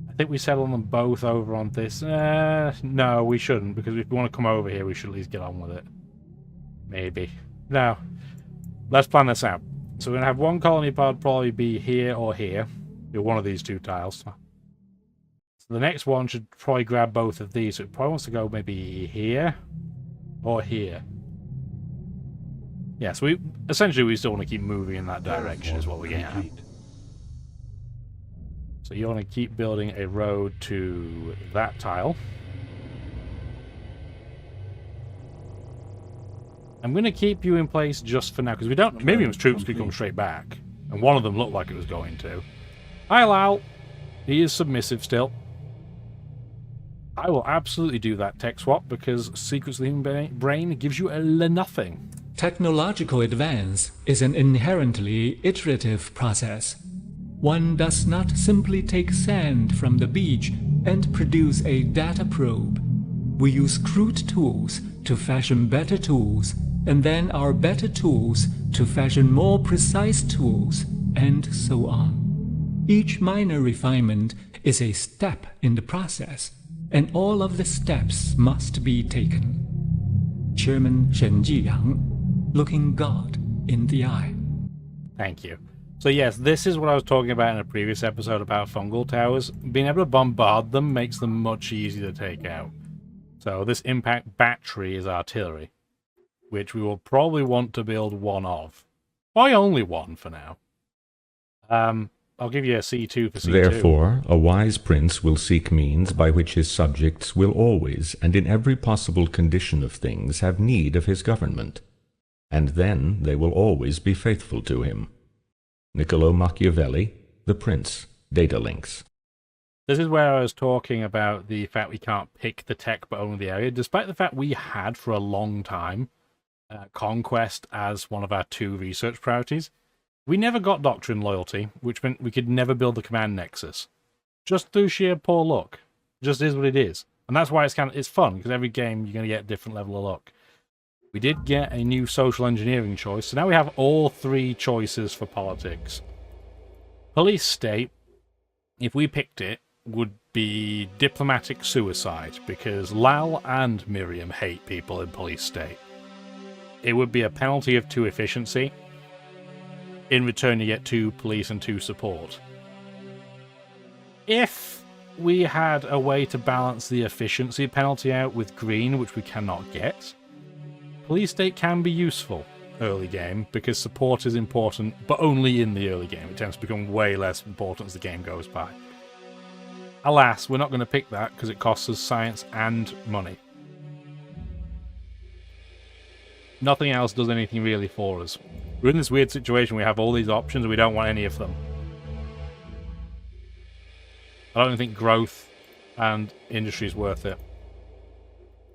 I think we settle them both over on this. No, we shouldn't, because if we want to come over here, we should at least get on with it. Maybe. No. Let's plan this out. So we're going to have one colony pod probably be here or here. Be one of these two tiles. So the next one should probably grab both of these. So it probably wants to go maybe here or here. Yeah, so we still want to keep moving in that direction is what we're getting at. So you want to keep building a road to that tile. I'm going to keep you in place just for now, because we don't... Miriam's troops could come straight back, and one of them looked like it was going to. Hi, Lao. He is submissive still. I will absolutely do that tech swap, because Secrets of the Human Brain gives you a nothing. Technological advance is an inherently iterative process. One does not simply take sand from the beach and produce a data probe. We use crude tools to fashion better tools, and then our better tools to fashion more precise tools, and so on. Each minor refinement is a step in the process, and all of the steps must be taken. Chairman Shen Jiyang, looking God in the eye. Thank you. So yes, this is what I was talking about in a previous episode about fungal towers. Being able to bombard them makes them much easier to take out. So this impact battery is artillery, which we will probably want to build one of. Why only one for now? I'll give you a C2 for C2. Therefore, a wise prince will seek means by which his subjects will always, and in every possible condition of things, have need of his government. And then they will always be faithful to him. Niccolo Machiavelli, The Prince, Data Links. This is where I was talking about the fact we can't pick the tech but only the area, despite the fact we had for a long time conquest as one of our 2 research priorities. We never got doctrine loyalty, which meant we could never build the command nexus. Just through sheer poor luck. Just is what it is. And that's why it's fun, because every game you're going to get a different level of luck. We did get a new social engineering choice, so now we have all 3 choices for politics. Police state, if we picked it, would be diplomatic suicide, because Lal and Miriam hate people in police state. It would be a penalty of 2 efficiency. In return, you get 2 police and 2 support. If we had a way to balance the efficiency penalty out with green, which we cannot get, police state can be useful early game, because support is important, but only in the early game. It tends to become way less important as the game goes by. Alas, we're not going to pick that because it costs us science and money. Nothing else does anything really for us. We're in this weird situation, we have all these options and we don't want any of them. I don't think growth and industry is worth it.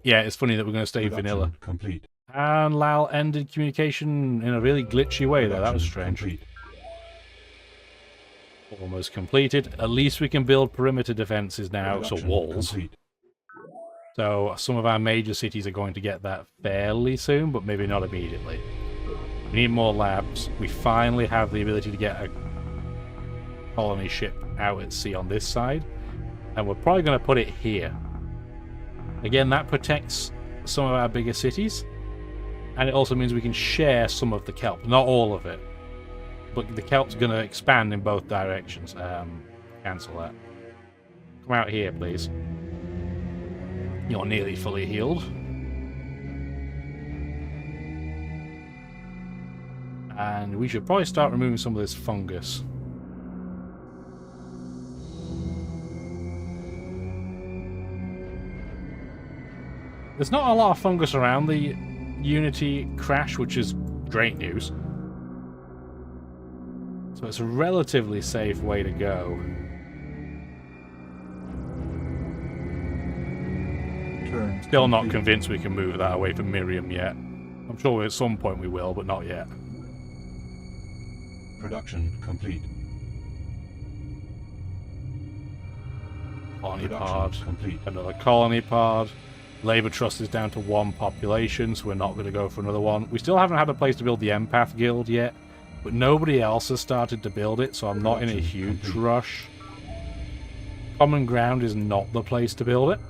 Yeah, it's funny that we're going to stay vanilla. Complete. And Lal ended communication in a really glitchy way there. That was strange. Complete. Almost completed. At least we can build perimeter defenses now, so walls. Complete. So some of our major cities are going to get that fairly soon, but maybe not immediately. We need more labs. We finally have the ability to get a colony ship out at sea on this side, and we're probably going to put it here. Again, that protects some of our bigger cities, and it also means we can share some of the kelp, not all of it. But the kelp's going to expand in both directions. Cancel that. Come out here, please. You're nearly fully healed. And we should probably start removing some of this fungus. There's not a lot of fungus around the Unity crash, which is great news. So it's a relatively safe way to go. Still not convinced we can move that away from Miriam yet. I'm sure at some point we will, but not yet. Production complete. Colony Production pod. complete. Another colony pod. Labour Trust is down to 1 population, so we're not going to go for another one. We still haven't had a place to build the Empath Guild yet, but nobody else has started to build it, so I'm not in a huge rush. Common Ground is not the place to build it.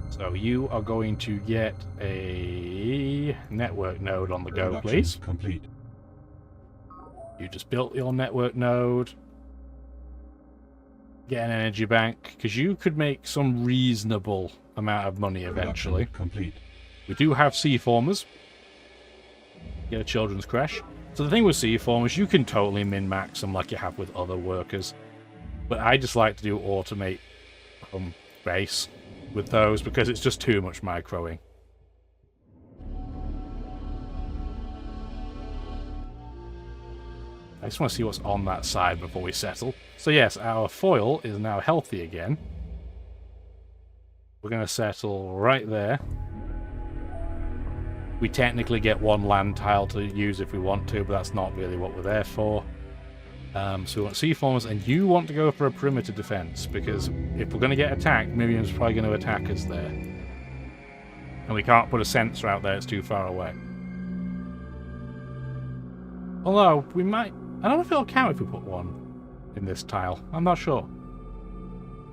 So you are going to get a network node on the go, please. Complete. You just built your network node. Get an energy bank, because you could make some reasonable amount of money eventually. Complete. We do have C-formers. Get a children's crash. So the thing with C-formers, you can totally min-max them like you have with other workers. But I just like to do automate base with those because it's just too much microing. I just want to see what's on that side before we settle. So yes, our foil is now healthy again. We're going to settle right there. We technically get 1 land tile to use if we want to, but that's not really what we're there for. So we want C-formers, and you want to go for a perimeter defense, because if we're going to get attacked, Miriam's probably going to attack us there. And we can't put a sensor out there, it's too far away. Although, we might... I don't know if it'll count if we put one in this tile. I'm not sure.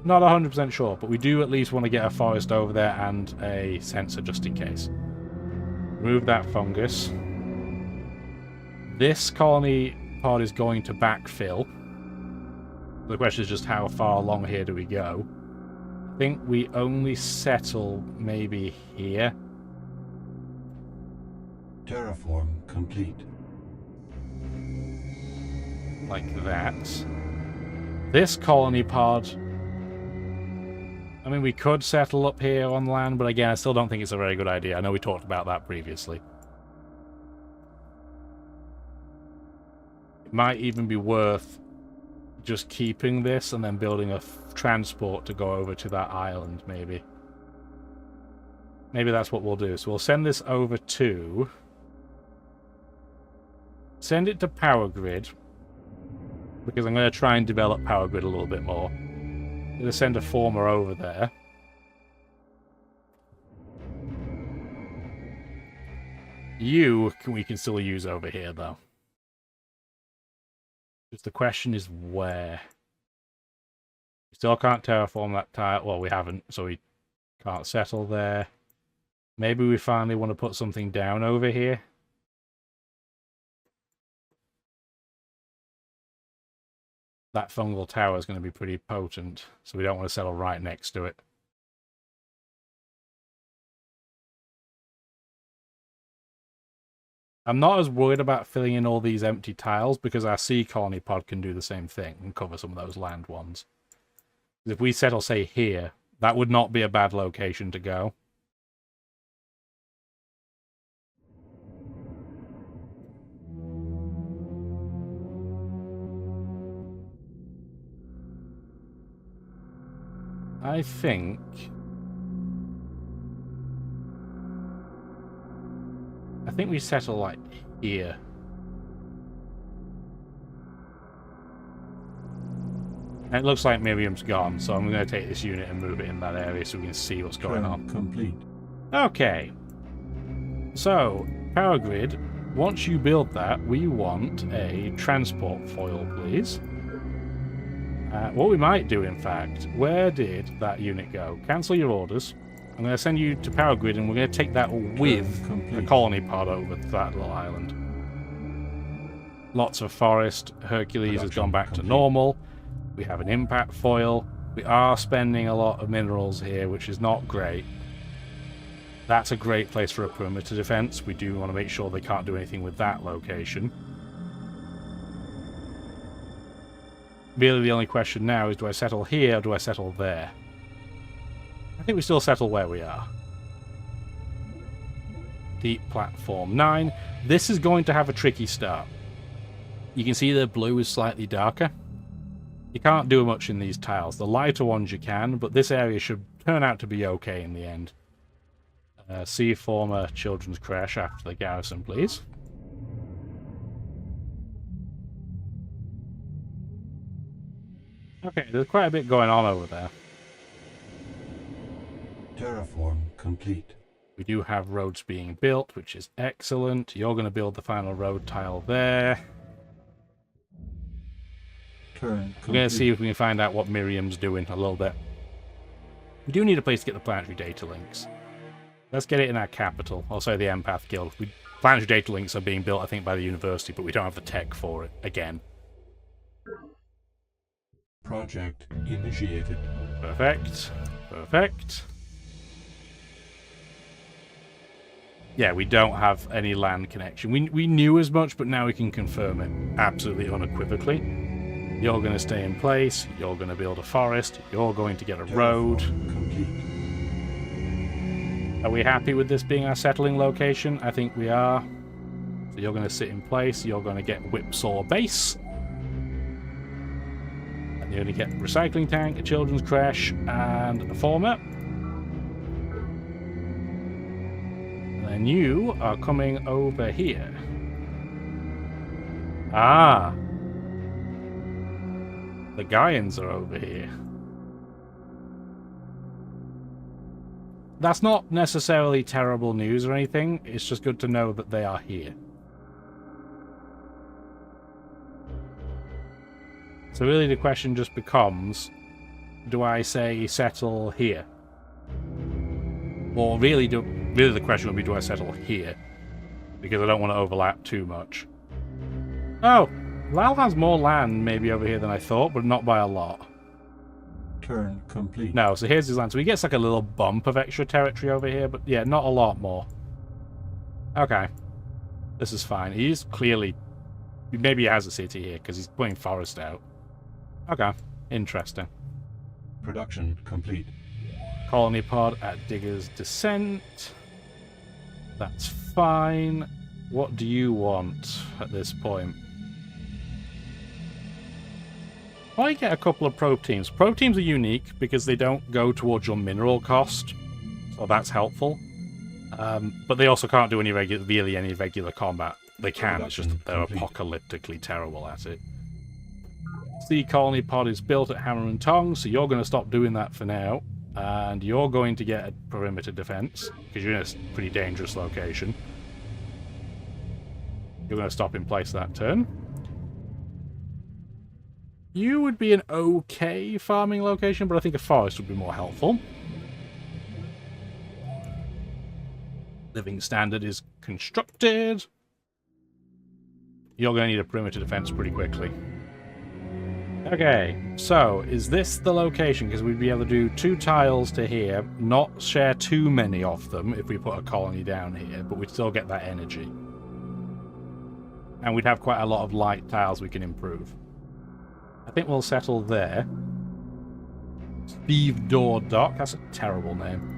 Not 100% sure, but we do at least want to get a forest over there and a sensor just in case. Remove that fungus. This colony pod is going to backfill. The question is just how far along here do we go? I think we only settle maybe here. Terraform complete. Like that. This colony pod... I mean, we could settle up here on land, but again, I still don't think it's a very good idea. I know we talked about that previously. It might even be worth just keeping this and then building a transport to go over to that island, maybe. Maybe that's what we'll do. So we'll send this over to... Send it to Power Grid, because I'm going to try and develop Power Grid a little bit more. I'm going to send a former over there. We can still use over here, though. Just the question is where. Still can't terraform that tile. Well, we haven't, so we can't settle there. Maybe we finally want to put something down over here. That fungal tower is going to be pretty potent, so we don't want to settle right next to it. I'm not as worried about filling in all these empty tiles because our sea colony pod can do the same thing and cover some of those land ones. If we settle, say, here, that would not be a bad location to go. I think we settle like here. And it looks like Miriam's gone, so I'm going to take this unit and move it in that area so we can see what's going on. Complete. Okay. So, power grid. Once you build that, we want a transport foil, please. What we might do, in fact, where did that unit go? Cancel your orders. I'm going to send you to power grid, and we're going to take that with the colony pod over to that little island. Lots of forest. Hercules has gone back to normal. We have an impact foil. We are spending a lot of minerals here, which is not great. That's a great place for a perimeter defense. We do want to make sure they can't do anything with that location. Really, the only question now is, do I settle here or do I settle there? I think we still settle where we are. Deep Platform 9. This is going to have a tricky start. You can see the blue is slightly darker. You can't do much in these tiles. The lighter ones you can, but this area should turn out to be okay in the end. See former children's crash after the garrison, please. Okay, there's quite a bit going on over there. Terraform complete. We do have roads being built, which is excellent. You're going to build the final road tile there. We're going to see if we can find out what Miriam's doing a little bit. We do need a place to get the planetary data links. Let's get it in our capital, also the Empath Guild. Planetary data links are being built, I think, by the university, but we don't have the tech for it, again. Project initiated. Perfect. Perfect. Yeah, we don't have any land connection. We knew as much, but now we can confirm it absolutely unequivocally. You're going to stay in place. You're going to build a forest. You're going to get a road. Are we happy with this being our settling location? I think we are. So you're going to sit in place. You're going to get Whipsaw Base. And you're going to get a recycling tank, a children's crash, and a former. And then you are coming over here. Ah. The Gaians are over here. That's not necessarily terrible news or anything. It's just good to know that they are here. So really the question just becomes, do I say settle here? Or really the question would be, do I settle here? Because I don't want to overlap too much. Oh, Lal has more land maybe over here than I thought, but not by a lot. Turn complete. No, so here's his land. So he gets like a little bump of extra territory over here, but yeah, not a lot more. Okay. This is fine. He's clearly... Maybe he has a city here, because he's putting forest out. Okay. Interesting. Production complete. Colony pod at Digger's Descent. That's fine. What do you want at this point? Why get a couple of probe teams? Probe teams are unique because they don't go towards your mineral cost, so that's helpful. But they also can't do any regular combat. They can, it's just that they're apocalyptically terrible at it. The colony pod is built at Hammer and Tongs, so you're going to stop doing that for now. And you're going to get a perimeter defense, because you're in a pretty dangerous location. You're going to stop in place that turn. You would be an okay farming location, but I think a forest would be more helpful. Living standard is constructed. You're going to need a perimeter defense pretty quickly. Okay, so is this the location? Because we'd be able to do 2 tiles to here, not share too many of them if we put a colony down here, but we'd still get that energy. And we'd have quite a lot of light tiles we can improve. I think we'll settle there. Steve Door Dock, that's a terrible name.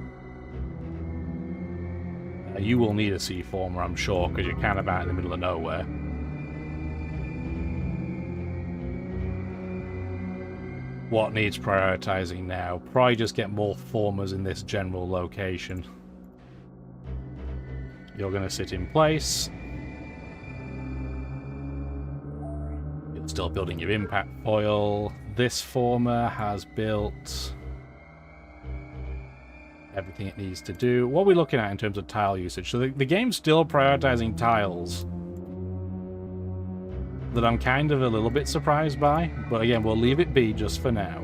You will need a C-former, I'm sure, because you're kind of out in the middle of nowhere. What needs prioritizing now? Probably just get more formers in this general location. You're going to sit in place. You're still building your impact foil. This former has built everything it needs to do. What are we looking at in terms of tile usage? So the game's still prioritizing tiles that I'm kind of a little bit surprised by, but again, we'll leave it be just for now.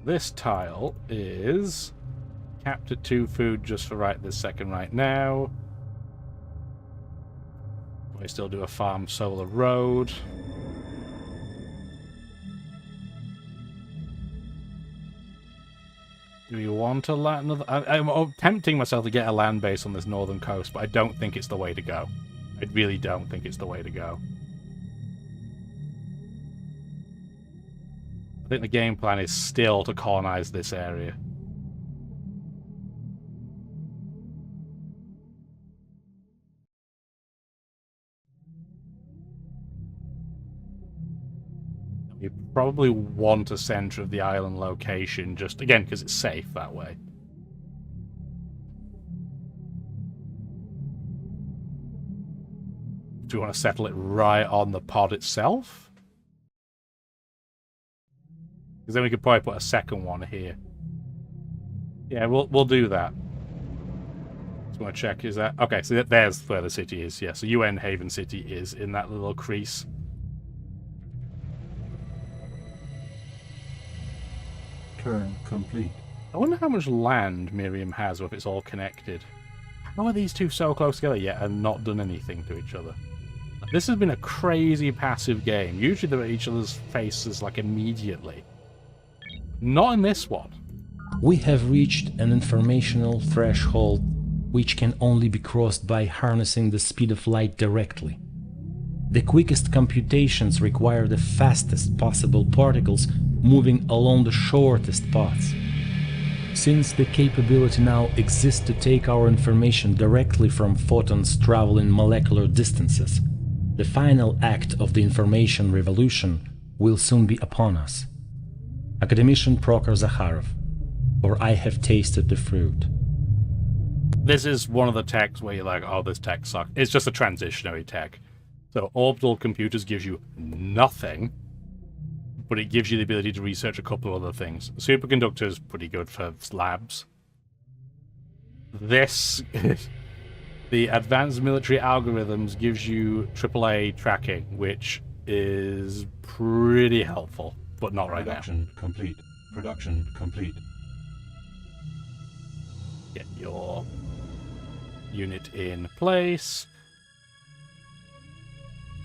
This tile is capped at 2 food just for right this second right now. We still do a farm solar road. Do we want a land? I'm tempting myself to get a land base on this northern coast, but I don't think it's the way to go. I really don't think it's the way to go. I think the game plan is still to colonize this area. You probably want a center of the island location, just again because it's safe that way. Do you want to settle it right on the pod itself? Because then we could probably put a second one here. Yeah, we'll do that. Just want to check, is that... Okay, so there's where the city is, yeah. So UN Haven City is in that little crease. Turn complete. I wonder how much land Miriam has, or if it's all connected. How are these two so close together yet and not done anything to each other? This has been a crazy passive game. Usually they're at each other's faces, like, immediately. Not in this one. We have reached an informational threshold which can only be crossed by harnessing the speed of light directly. The quickest computations require the fastest possible particles moving along the shortest paths. Since the capability now exists to take our information directly from photons traveling molecular distances, the final act of the information revolution will soon be upon us. Academician Prokhor Zakharov, for I have tasted the fruit. This is one of the techs where you're like, oh, this tech sucks. It's just a transitionary tech. So orbital computers gives you nothing, but it gives you the ability to research a couple of other things. Superconductor is pretty good for labs. This, the advanced military algorithms gives you AAA tracking, which is pretty helpful, but not right now. Production complete. Production complete. Get your unit in place.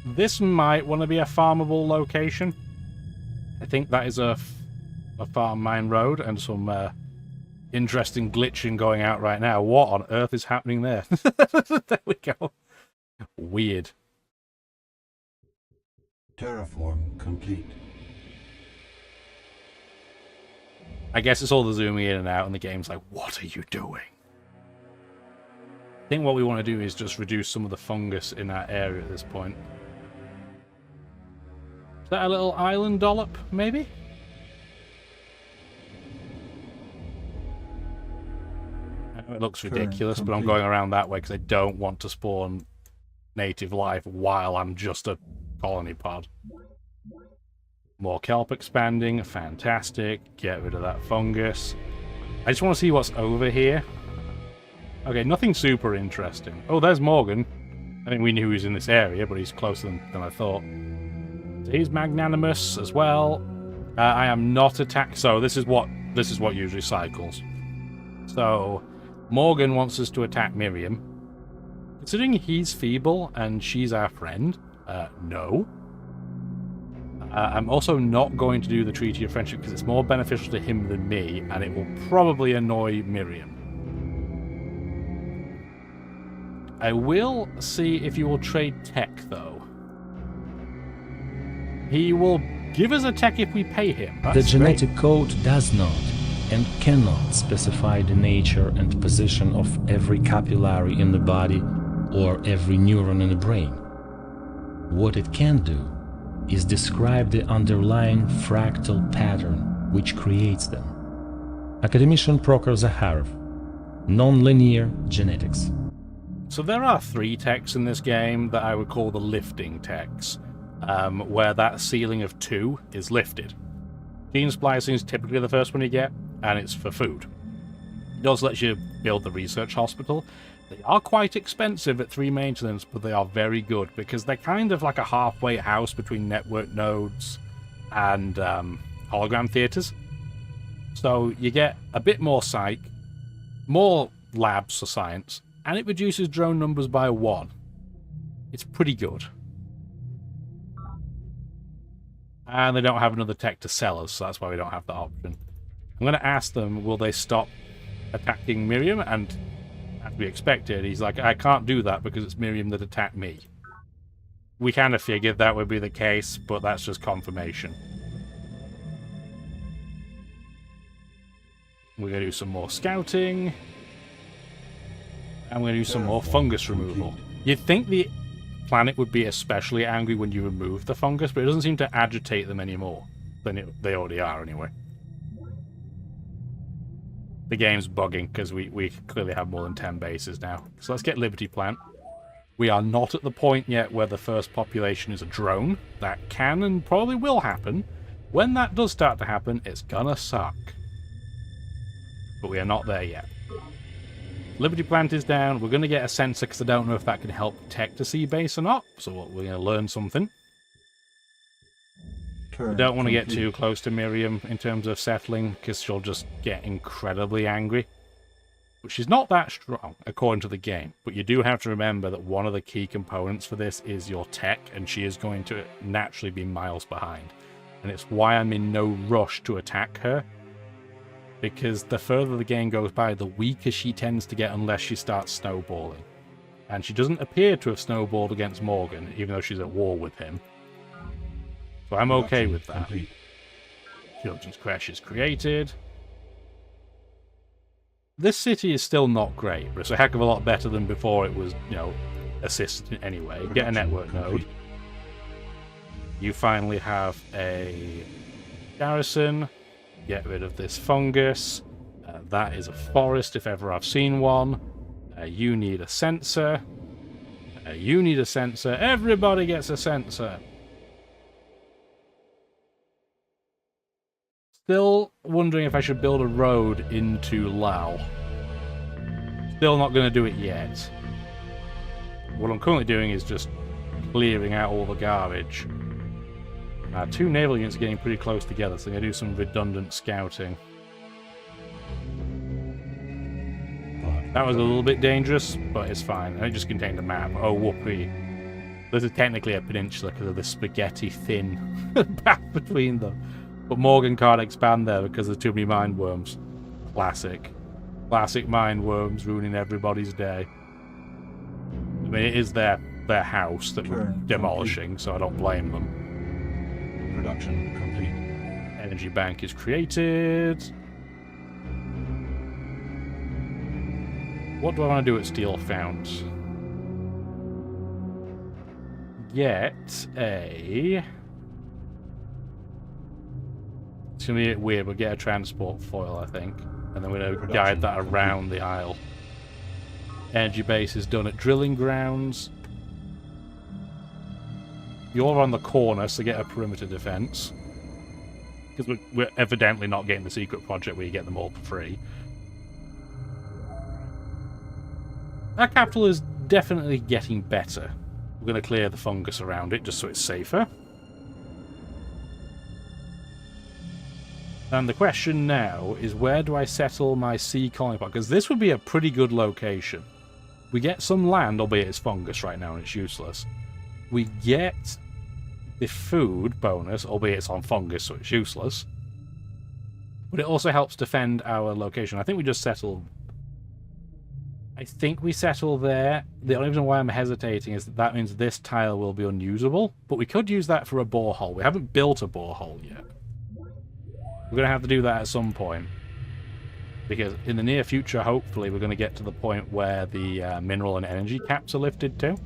This might want to be a farmable location. I think that is a farm mine road and some interesting glitching going out right now. What on earth is happening there? There we go. Weird. Terraform complete. I guess it's all the zooming in and out and the game's like, what are you doing? I think what we want to do is just reduce some of the fungus in that area at this point. Is that a little island dollop, maybe? I know it looks ridiculous, but I'm going around that way because I don't want to spawn native life while I'm just a colony pod. More kelp expanding, fantastic. Get rid of that fungus. I just want to see what's over here. Okay, nothing super interesting. Oh, there's Morgan. I think we knew he was in this area, but he's closer than I thought. So he's magnanimous as well. I am not attacked. So this is what usually cycles. So Morgan wants us to attack Miriam. Considering he's feeble and she's our friend, no. I'm also not going to do the Treaty of Friendship because it's more beneficial to him than me, and it will probably annoy Miriam. I will see if you will trade tech, though. He will give us a tech if we pay him. The genetic code does not and cannot specify the nature and position of every capillary in the body or every neuron in the brain. What it can do is describe the underlying fractal pattern which creates them. Academician Prokhor Zakharov, Nonlinear Genetics. So there are 3 techs in this game that I would call the lifting techs, where that ceiling of 2 is lifted. Gene splicing is typically the first one you get, and it's for food. It also lets you build the research hospital. They are quite expensive at 3 maintenance, but they are very good because they're kind of like a halfway house between network nodes and hologram theaters. So you get a bit more psych, more labs for science, and it reduces drone numbers by 1. It's pretty good. And they don't have another tech to sell us, so that's why we don't have that option. I'm going to ask them, will they stop attacking Miriam? And as we expected, he's like, I can't do that because it's Miriam that attacked me. We kind of figured that would be the case, but that's just confirmation. We're going to do some more scouting. And we're going to do some more fungus removal. You'd think the planet would be especially angry when you remove the fungus, but it doesn't seem to agitate them anymore than they already are anyway. The game's bugging because we clearly have more than 10 bases now. So let's get Liberty Plant. We are not at the point yet where the first population is a drone. That can and probably will happen. When that does start to happen, it's gonna suck. But we are not there yet. Liberty Plant is down. We're going to get a sensor because I don't know if that can help tech to see base or not. So we're going to learn something. We don't want to get too close to Miriam in terms of settling because she'll just get incredibly angry. But she's not that strong, according to the game. But you do have to remember that one of the key components for this is your tech, and she is going to naturally be miles behind. And it's why I'm in no rush to attack her. Because the further the game goes by, the weaker she tends to get unless she starts snowballing. And she doesn't appear to have snowballed against Morgan, even though she's at war with him. So I'm okay with that. Children's Crash is created. This city is still not great, but it's a heck of a lot better than before it was, assisted anyway. Get a network node. You finally have a garrison. Get rid of this fungus. That is a forest if ever I've seen one. You need a sensor. You need a sensor. Everybody gets a sensor. Still wondering if I should build a road into Lao. Still not going to do it yet. What I'm currently doing is just clearing out all the garbage. 2 naval units are getting pretty close together, so I'm going to do some redundant scouting. That was a little bit dangerous, but it's fine. And it just contained a map. Oh, whoopee. This is technically a peninsula because of the spaghetti thin path between them. But Morgan can't expand there because there's too many mind worms. Classic. Classic mind worms ruining everybody's day. I mean, it is their house that we're demolishing, so I don't blame them. Production complete. Energy bank is created. What do I want to do at Steel Founts? Get a... It's going to be a bit weird, but get a transport foil, I think. And then we're going to guide that around the isle. Energy base is done at drilling grounds. You're on the corner, so get a perimeter defense. Because we're evidently not getting the secret project where you get them all for free. Our capital is definitely getting better. We're going to clear the fungus around it just so it's safer. And the question now is, where do I settle my sea colony pod? Because this would be a pretty good location. We get some land, albeit it's fungus right now and it's useless. We get the food bonus, albeit it's on fungus, so it's useless. But it also helps defend our location. I think we just settle... I think we settle there. The only reason why I'm hesitating is that means this tile will be unusable. But we could use that for a borehole. We haven't built a borehole yet. We're going to have to do that at some point. Because in the near future, hopefully, we're going to get to the point where the mineral and energy caps are lifted too.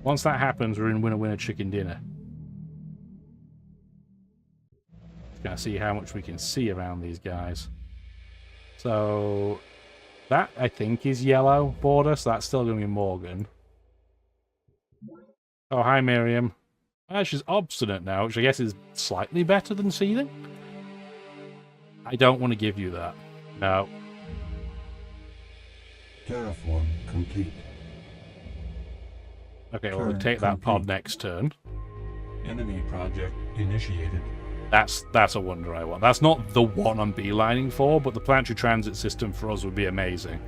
Once that happens, we're in winner-winner chicken dinner. Going to see how much we can see around these guys. So that, I think, is yellow border, so that's still going to be Morgan. Oh, hi, Miriam. She's obstinate now, which I guess is slightly better than seething. I don't want to give you that. No. Terraform complete. Okay, well, we'll take that pod next turn. Enemy project initiated. That's a wonder I want. That's not the one I'm beelining for, but the planetary transit system for us would be amazing.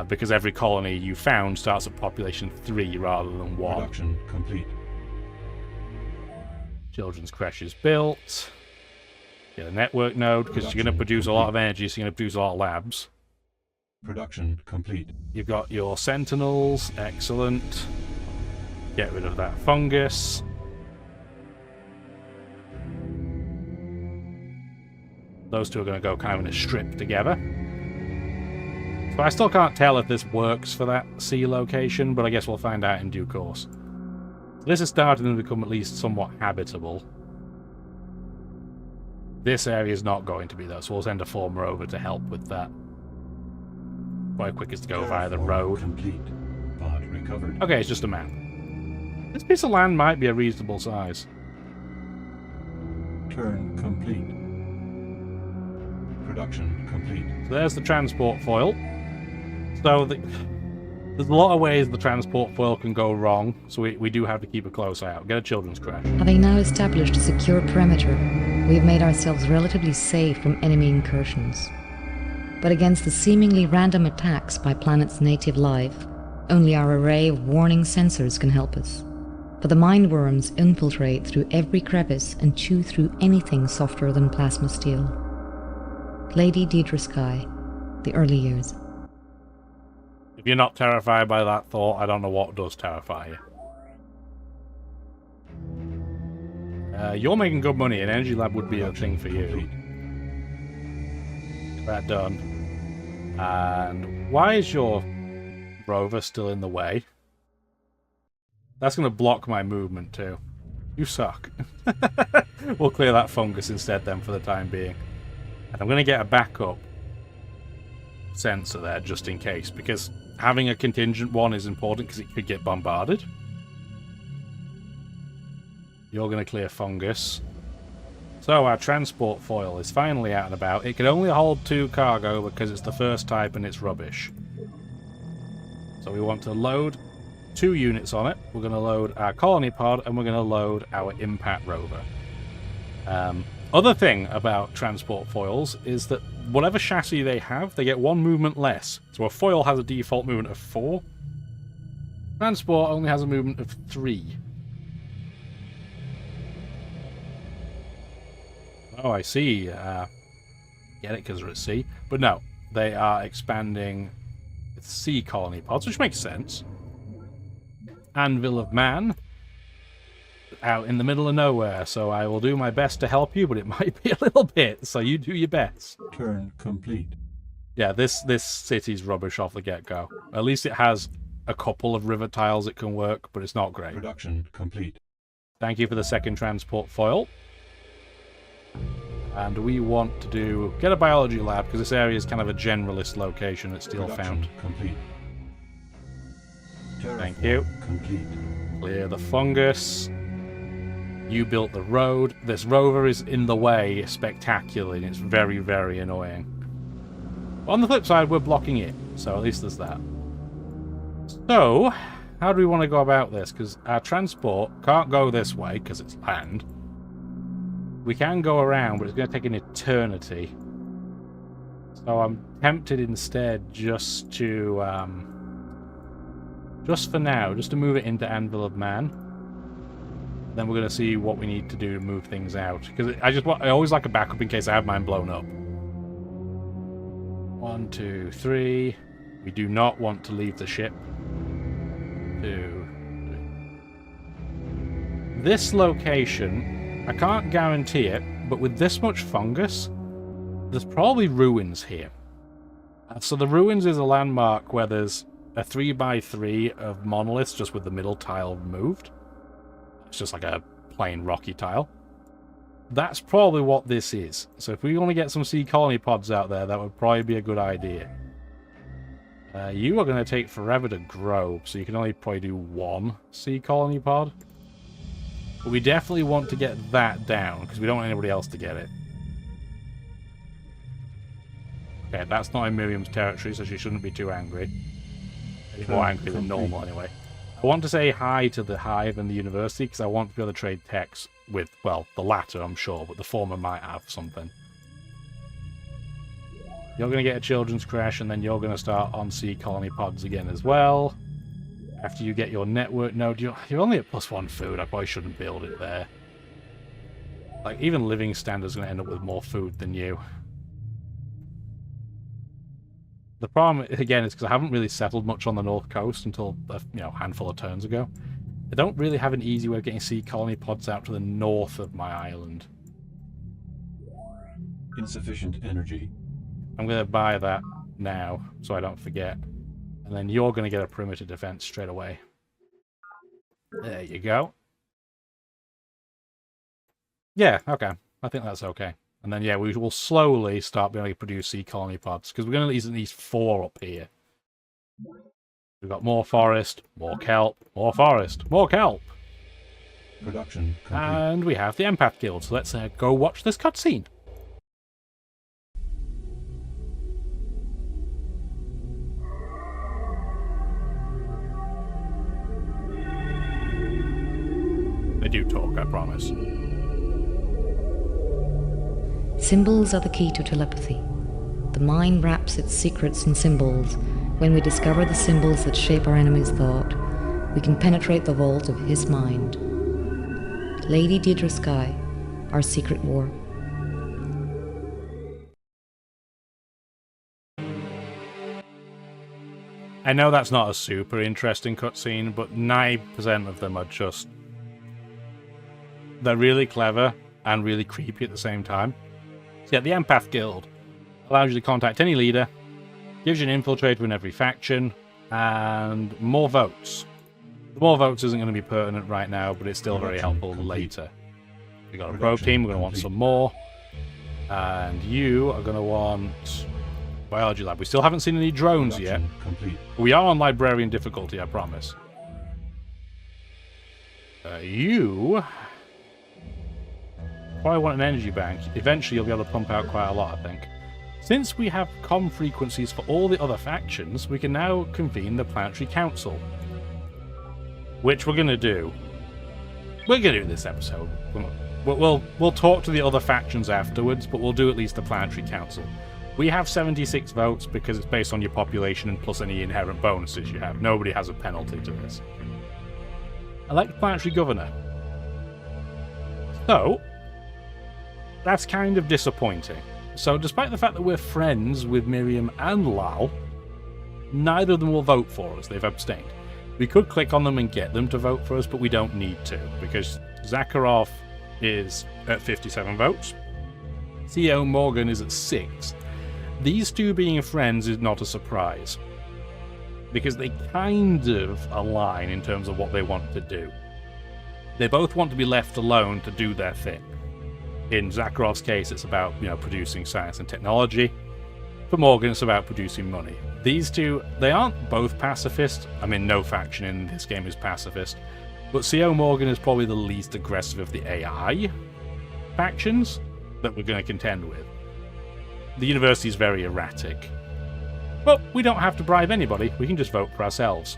Because every colony you found starts at population 3 rather than 1. Production complete. Children's creche is built. Get a network node, because you're going to produce a lot of energy, so you're going to produce a lot of labs. Production complete. You've got your sentinels. Excellent. Get rid of that fungus. Those two are going to go kind of in a strip together. So I still can't tell if this works for that sea location, but I guess we'll find out in due course. So this is starting to become at least somewhat habitable. This area is not going to be, though, so we'll send a former over to help with that. Probably quickest to go via the road. Complete. Pod recovered. Okay, it's just a map. This piece of land might be a reasonable size. Turn complete. Production complete. So there's the transport foil. So there's a lot of ways the transport foil can go wrong, so we do have to keep a close eye out. Get a children's crash. Having now established a secure perimeter, we have made ourselves relatively safe from enemy incursions. But against the seemingly random attacks by planet's native life, only our array of warning sensors can help us. For the mindworms infiltrate through every crevice and chew through anything softer than plasma steel. Lady Deidre Sky, the early years. If you're not terrified by that thought, I don't know what does terrify you. You're making good money. An energy lab would be a thing for you. That done. And why is your rover still in the way? That's going to block my movement too. You suck. We'll clear that fungus instead then for the time being. And I'm going to get a backup sensor there just in case, because having a contingent one is important because it could get bombarded. You're going to clear fungus. So our transport foil is finally out and about. It can only hold 2 cargo because it's the first type and it's rubbish. So we want to load 2 units on it. We're going to load our colony pod and we're going to load our impact rover. Other thing about transport foils is that whatever chassis they have, they get 1 movement less. So a foil has a default movement of 4. Transport only has a movement of 3. Oh, I see. Get it because they're at sea. But no, they are expanding sea colony pods, which makes sense. Anvil of Man. Out in the middle of nowhere, so I will do my best to help you, but it might be a little bit, so you do your best. Turn complete. Yeah, this city's rubbish off the get-go. At least it has a couple of river tiles that can work, but it's not great. Production complete. Thank you for the second transport foil. And we want to get a biology lab, because this area is kind of a generalist location at Steel Found. Complete. Thank you. Complete. Clear the fungus. You built the road. This rover is in the way spectacularly, and it's very, very annoying. But on the flip side, we're blocking it, so at least there's that. So, how do we want to go about this? Because our transport can't go this way because it's land. We can go around, but it's going to take an eternity. So I'm tempted instead just to, just for now, just to move it into Anvil of Man. Then we're going to see what we need to do to move things out. Because I always like a backup in case I have mine blown up. 1, 2, 3. We do not want to leave the ship. 2, 3. This location, I can't guarantee it, but with this much fungus, there's probably ruins here. So the ruins is a landmark where there's a 3x3 of monoliths just with the middle tile removed. It's just like a plain rocky tile. That's probably what this is. So if we want to get some sea colony pods out there, that would probably be a good idea. You are going to take forever to grow, so you can only probably do 1 sea colony pod. But we definitely want to get that down, because we don't want anybody else to get it. Okay, that's not in Miriam's territory, so she shouldn't be too angry. She's more angry than normal, anyway. I want to say hi to the Hive and the University, because I want to be able to trade techs with, well, the latter, I'm sure, but the former might have something. You're going to get a children's crash, and then you're going to start on sea colony pods again as well. After you get your network node, you're only at +1 food. I probably shouldn't build it there. Like, even living standard's going to end up with more food than you. The problem, again, is because I haven't really settled much on the north coast until a handful of turns ago. I don't really have an easy way of getting sea colony pods out to the north of my island. Insufficient energy. I'm going to buy that now, so I don't forget. And then you're going to get a perimeter defense straight away. There you go. Yeah, okay. I think that's okay. And then, yeah, we will slowly start being able to produce sea colony pods, because we're going to need at least 4 up here. We've got more forest, more kelp, more forest, more kelp. Production complete. And we have the Empath Guild, so let's go watch this cutscene. They do talk, I promise. Symbols are the key to telepathy. The mind wraps its secrets in symbols. When we discover the symbols that shape our enemy's thought, we can penetrate the vault of his mind. Lady Deirdre Sky, our secret war. I know that's not a super interesting cutscene, but 9% of them are just... they're really clever and really creepy at the same time. So yeah, the Empath Guild allows you to contact any leader, gives you an infiltrator in every faction, and more votes. The more votes isn't going to be pertinent right now, but it's still very helpful later. We've got a probe team, we're going to want some more. And you are going to want biology lab. We still haven't seen any drones yet. We are on librarian difficulty, I promise. You probably want an energy bank. Eventually you'll be able to pump out quite a lot, I think. Since we have comm frequencies for all the other factions, we can now convene the Planetary Council. Which we're going to do. We're going to do this episode. We'll talk to the other factions afterwards, but we'll do at least the Planetary Council. We have 76 votes because it's based on your population and plus any inherent bonuses you have. Nobody has a penalty to this. Elect Planetary Governor. So, that's kind of disappointing. So despite the fact that we're friends with Miriam and Lal, neither of them will vote for us. They've abstained. We could click on them and get them to vote for us, but we don't need to, because Zakharov is at 57 votes. CEO Morgan is at 6. These two being friends is not a surprise, because they kind of align in terms of what they want to do. They both want to be left alone to do their thing. In Zakharov's case, it's about, producing science and technology. For Morgan, it's about producing money. These two, they aren't both pacifist. I mean, no faction in this game is pacifist. But CO Morgan is probably the least aggressive of the AI factions that we're going to contend with. The university is very erratic. But we don't have to bribe anybody. We can just vote for ourselves.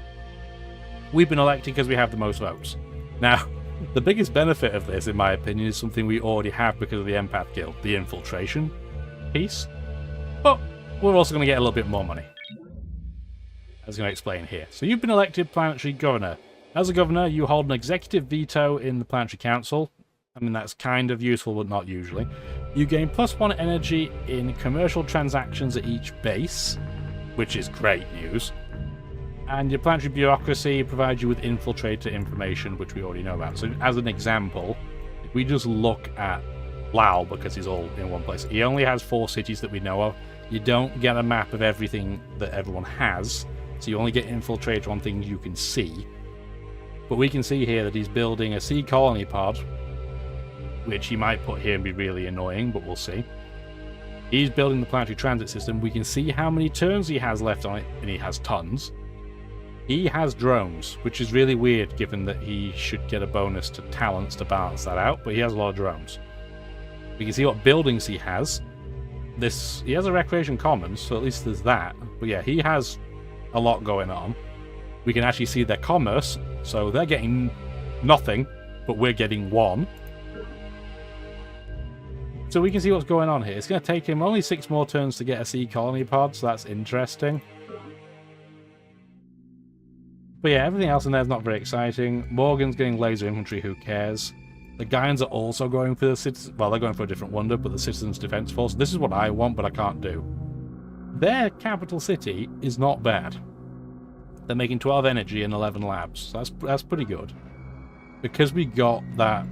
we've been elected because we have the most votes. Now, the biggest benefit of this, in my opinion, is something we already have because of the Empath Guild, the infiltration piece. But we're also going to get a little bit more money. I was going to explain here. So you've been elected Planetary Governor. As a governor, you hold an executive veto in the Planetary Council. I mean, that's kind of useful, but not usually. You gain +1 energy in commercial transactions at each base, which is great news. And your planetary bureaucracy provides you with infiltrator information, which we already know about. So as an example, if we just look at Lao, because he's all in one place, he only has 4 cities that we know of. You don't get a map of everything that everyone has, so you only get infiltrator on things you can see. But we can see here that he's building a sea colony pod, which he might put here and be really annoying, but we'll see. He's building the planetary transit system. We can see how many turns he has left on it, and he has tons. He has drones, which is really weird given that he should get a bonus to talents to balance that out, but he has a lot of drones. We can see what buildings he has. He has a recreation commons, so at least there's that. But yeah, he has a lot going on. We can actually see their commerce, so they're getting nothing, but we're getting 1. So we can see what's going on here. It's going to take him only 6 more turns to get a sea colony pod, so that's interesting. But yeah, everything else in there is not very exciting. Morgan's getting laser infantry, who cares? The Gaians are also going for the citizens. Well, they're going for a different wonder, but the Citizens Defense Force. This is what I want, but I can't do. Their capital city is not bad. They're making 12 energy and 11 labs. So that's pretty good. Because we got that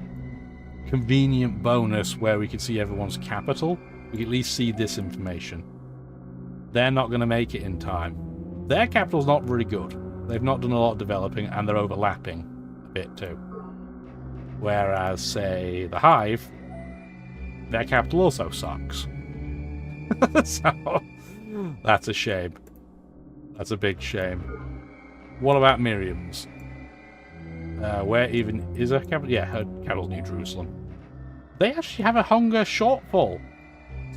convenient bonus where we can see everyone's capital, we can at least see this information. They're not going to make it in time. Their capital's not very good. They've not done a lot of developing, and they're overlapping a bit too. Whereas, say, the Hive, their capital also sucks. So, that's a shame. That's a big shame. What about Miriam's? Where even is her capital? Yeah, her capital's New Jerusalem. They actually have a hunger shortfall.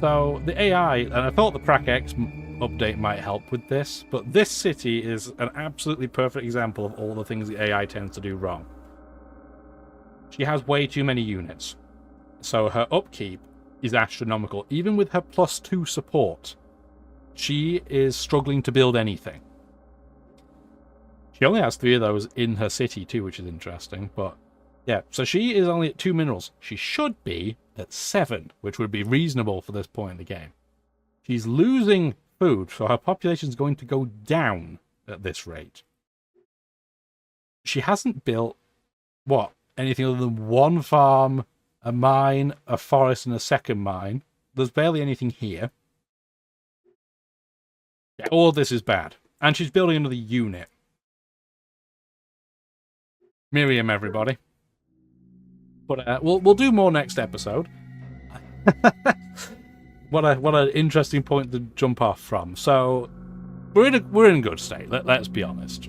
So, the AI, and I thought the PRACX update might help with this, but this city is an absolutely perfect example of all the things the AI tends to do wrong. She has way too many units, so her upkeep is astronomical. Even with her +2 support, she is struggling to build anything. She only has 3 of those in her city too, which is interesting, but yeah, so she is only at 2 minerals. She should be at 7, which would be reasonable for this point in the game. She's losing food, so her population is going to go down at this rate. She hasn't built, what, anything other than 1 farm, a mine, a forest, and a second mine. There's barely anything here. Yeah, all of this is bad. And she's building another unit. Miriam, everybody. But we'll do more next episode. What an interesting point to jump off from. So we're in good state. Let's be honest.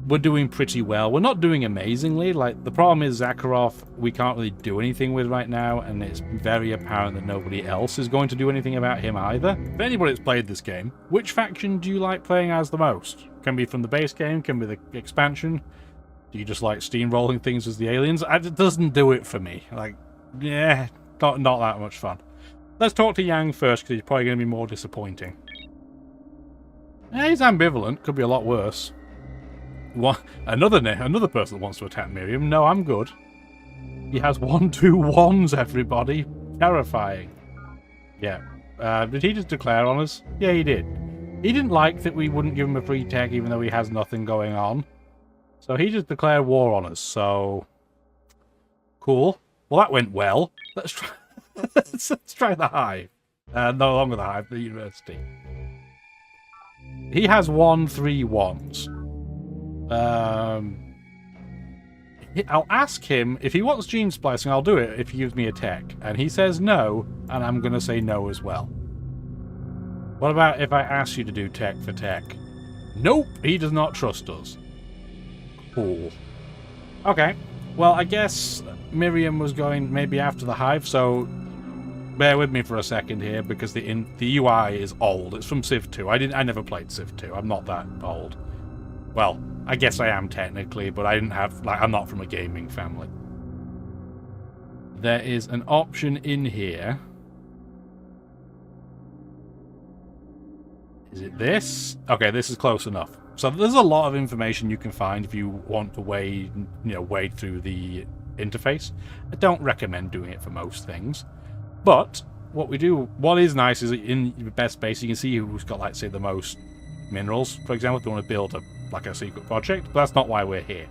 We're doing pretty well. We're not doing amazingly. Like, the problem is Zakharov, we can't really do anything with right now, and it's very apparent that nobody else is going to do anything about him either. If anybody's played this game, which faction do you like playing as the most? Can be from the base game, can be the expansion. Do you just like steamrolling things as the aliens? It doesn't do it for me. Like, yeah, not that much fun. Let's talk to Yang first, because he's probably going to be more disappointing. Yeah, he's ambivalent. Could be a lot worse. Another person that wants to attack Miriam. No, I'm good. He has 1, 2 wands, everybody. Terrifying. Yeah. Did he just declare on us? Yeah, he did. He didn't like that we wouldn't give him a free tech even though he has nothing going on. So he just declared war on us, so... Cool. Well, that went well. Let's try... Let's try the Hive. No longer the Hive, the university. He has 1, 3 wands. I'll ask him if he wants gene splicing. I'll do it if he gives me a tech, and he says no, and I'm gonna say no as well. What about if I ask you to do tech for tech? Nope, he does not trust us. Cool. Okay, well, I guess Miriam was going maybe after the Hive, so bear with me for a second here, because the UI is old. It's from Civ 2. I never played Civ 2. I'm not that old. Well, I guess I am technically, but I didn't have, like, I'm not from a gaming family. There is an option in here. Is it this? Okay, this is close enough. So there's a lot of information you can find if you want to wade through the interface. I don't recommend doing it for most things. But what is nice is in your best space you can see who's got, like, say, the most minerals, for example, if you want to build a secret project. But that's not why we're here.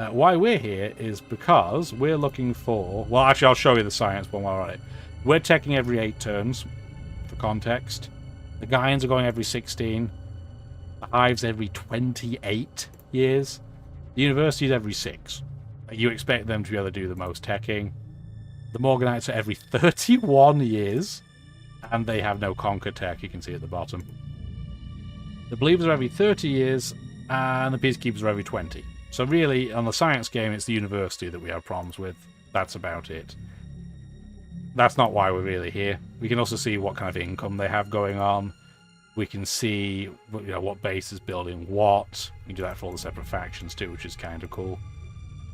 Why we're here is because we're looking for... Well, actually, I'll show you the science one while we're at it. We're teching every 8 turns, for context. The Gaians are going every 16. The Hives every 28 years. The University's every 6. You expect them to be able to do the most teching. The Morganites are every 31 years. And they have no conquer tech, you can see at the bottom. The Believers are every 30 years. And the Peacekeepers are every 20. So really, on the science game, it's the University that we have problems with. That's about it. That's not why we're really here. We can also see what kind of income they have going on. We can see, what base is building what. We can do that for all the separate factions too, which is kind of cool.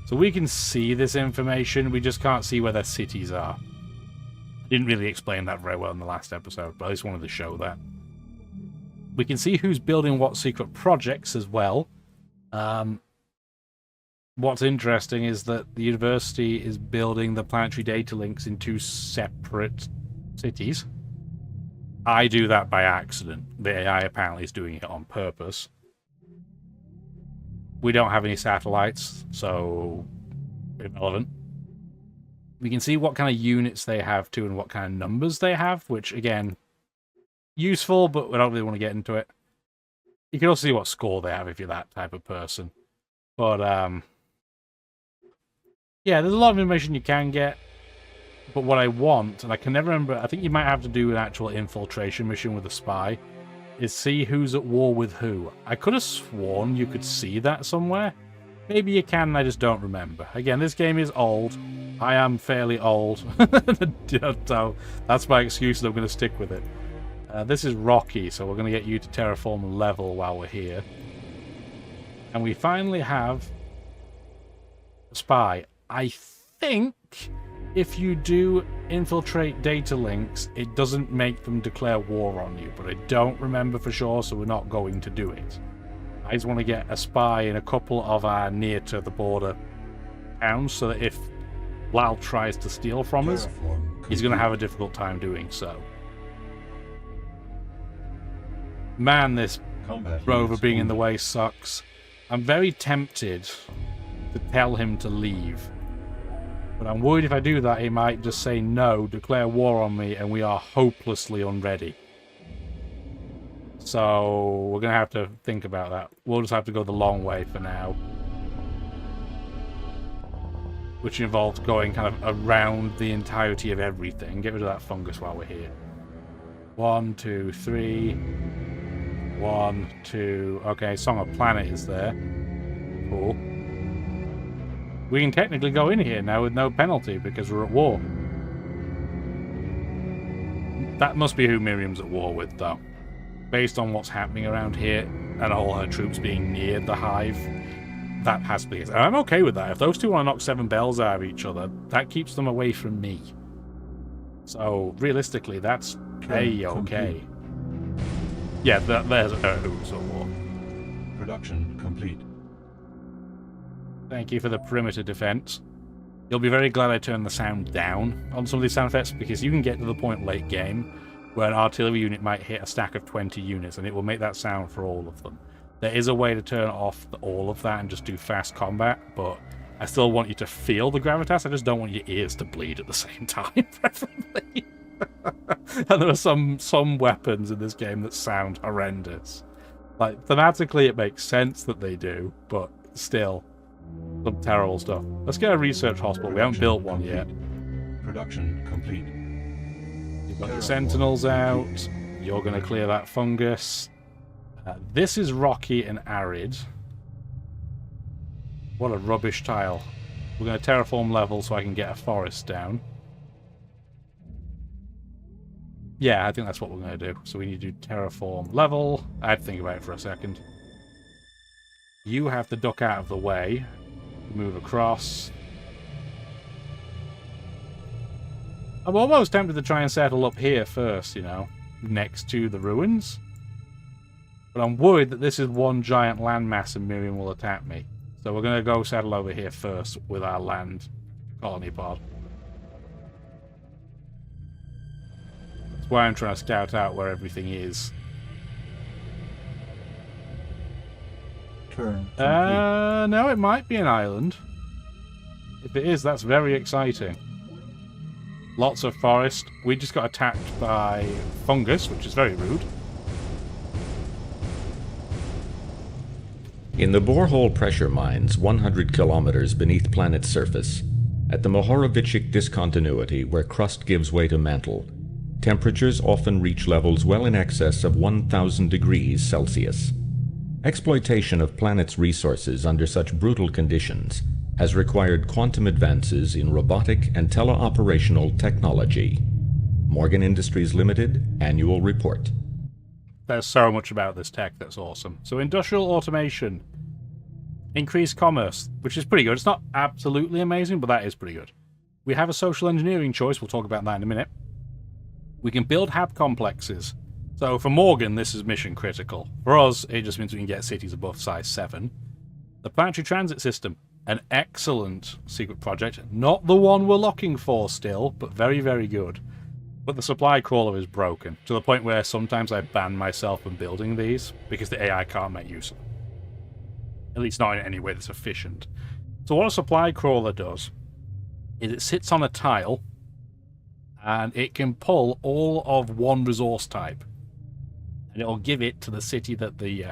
So we can see this information, we just can't see where their cities are. I didn't really explain that very well in the last episode, but I just wanted to show that. We can see who's building what secret projects as well. What's interesting is that the University is building the planetary data links in 2 separate cities. I do that by accident. The AI apparently is doing it on purpose. We don't have any satellites, so irrelevant. We can see what kind of units they have too and what kind of numbers they have, which, again, useful, but we don't really want to get into it. You can also see what score they have if you're that type of person. But, yeah, there's a lot of information you can get. But what I want, and I can never remember, I think you might have to do an actual infiltration mission with a spy, is see who's at war with who. I could have sworn you could see that somewhere. Maybe you can, I just don't remember. Again, this game is old. I am fairly old. So that's my excuse, and I'm going to stick with it. This is Rocky, so we're going to get you to terraform level while we're here. And we finally have a spy. I think if you do infiltrate data links, it doesn't make them declare war on you, but I don't remember for sure, so we're not going to do it. I just want to get a spy in a couple of our near to the border towns, so that if Lal tries to steal from us, he's going to have a difficult time doing so. Man, this rover being in the way sucks. I'm very tempted to tell him to leave. But I'm worried if I do that, he might just say no, declare war on me, and we are hopelessly unready. So we're going to have to think about that. We'll just have to go the long way for now. Which involves going kind of around the entirety of everything. Get rid of that fungus while we're here. 1, 2, 3. 1, 2. Okay, Song of Planet is there. Cool. We can technically go in here now with no penalty because we're at war. That must be who Miriam's at war with, though. Based on what's happening around here and all her troops being near the hive, that has to be it. And I'm okay with that. If those two want to knock 7 bells out of each other, that keeps them away from me. So, realistically, that's A-okay. Yeah, there's who's at war. Production complete. Thank you for the perimeter defense. You'll be very glad I turned the sound down on some of these sound effects, because you can get to the point late game where an artillery unit might hit a stack of 20 units and it will make that sound for all of them. There is a way to turn off all of that and just do fast combat, but I still want you to feel the gravitas. I just don't want your ears to bleed at the same time, preferably. And there are some weapons in this game that sound horrendous. Like, thematically it makes sense that they do, but still, some terrible stuff. Let's get a research hospital. We haven't built one yet. Production complete. You've got your sentinels out. You're going to clear that fungus. This is rocky and arid. What a rubbish tile. We're going to terraform level so I can get a forest down. Yeah, I think that's what we're going to do. So we need to do terraform level. I had to think about it for a second. You have to duck out of the way. Move across. I'm almost tempted to try and settle up here first, you know, next to the ruins. But I'm worried that this is one giant landmass and Miriam will attack me. So we're going to go settle over here first with our land colony pod. That's why I'm trying to scout out where everything is. Turn. No, it might be an island. If it is, that's very exciting. Lots of forest. We just got attacked by fungus, which is very rude. In the borehole pressure mines 100 kilometers beneath planet's surface, at the Mohorovičić discontinuity where crust gives way to mantle, temperatures often reach levels well in excess of 1,000 degrees Celsius. Exploitation of planet's resources under such brutal conditions has required quantum advances in robotic and teleoperational technology. Morgan Industries Limited Annual Report. There's so much about this tech that's awesome. So industrial automation. Increased commerce, which is pretty good. It's not absolutely amazing, but that is pretty good. We have a social engineering choice. We'll talk about that in a minute. We can build hab complexes. So for Morgan, this is mission critical. For us, it just means we can get cities above size 7. The planetary transit system. An excellent secret project. Not the one we're looking for still, but very, very good. But the supply crawler is broken, to the point where sometimes I ban myself from building these, because the AI can't make use of them. At least not in any way that's efficient. So what a supply crawler does, is it sits on a tile, and it can pull all of one resource type. And it'll give it to the city that the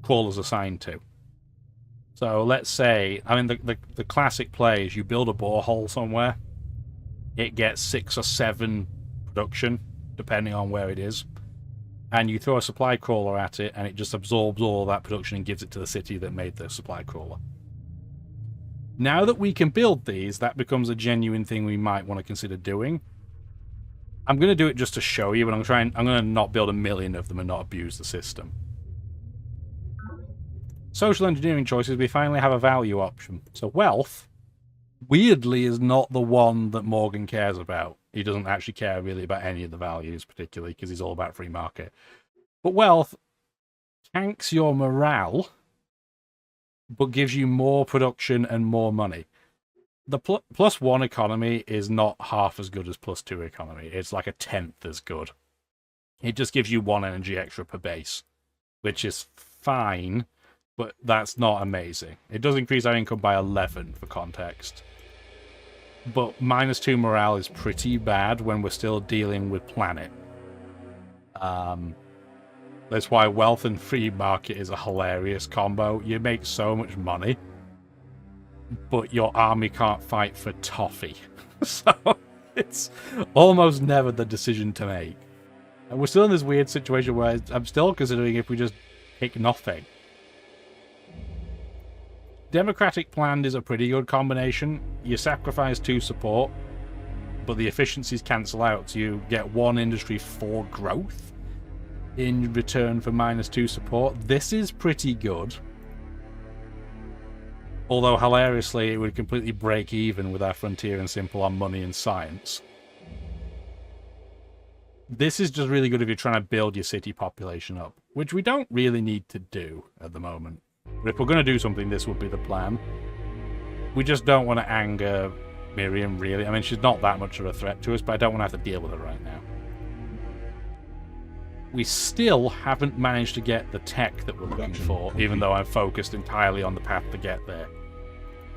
crawler's assigned to. So let's say, I mean, the classic play is you build a borehole somewhere, it gets 6 or 7 production, depending on where it is, and you throw a supply crawler at it, and it just absorbs all of that production and gives it to the city that made the supply crawler. Now that we can build these, that becomes a genuine thing we might want to consider doing. I'm going to do it just to show you, but I'm going to not build a million of them and not abuse the system. Social engineering choices, we finally have a value option. So wealth, weirdly, is not the one that Morgan cares about. He doesn't actually care really about any of the values, particularly, because he's all about free market. But wealth tanks your morale, but gives you more production and more money. The +1 economy is not half as good as +2 economy. It's like a 10th as good. It just gives you 1 energy extra per base, which is fine, but that's not amazing. It does increase our income by 11, for context. But -2 morale is pretty bad when we're still dealing with planet. That's why wealth and free market is a hilarious combo. You make so much money, but your army can't fight for toffee. So it's almost never the decision to make. And we're still in this weird situation where I'm still considering if we just pick nothing. Democratic planned is a pretty good combination. You sacrifice 2 support, but the efficiencies cancel out, so you get 1 industry 4 growth in return for -2 support. This is pretty good. Although, hilariously, it would completely break even with our frontier and simple on money and science. This is just really good if you're trying to build your city population up, which we don't really need to do at the moment. But if we're going to do something, this would be the plan. We just don't want to anger Miriam, really. I mean, she's not that much of a threat to us, but I don't want to have to deal with her right now. We still haven't managed to get the tech that we're looking for, even though I'm focused entirely on the path to get there.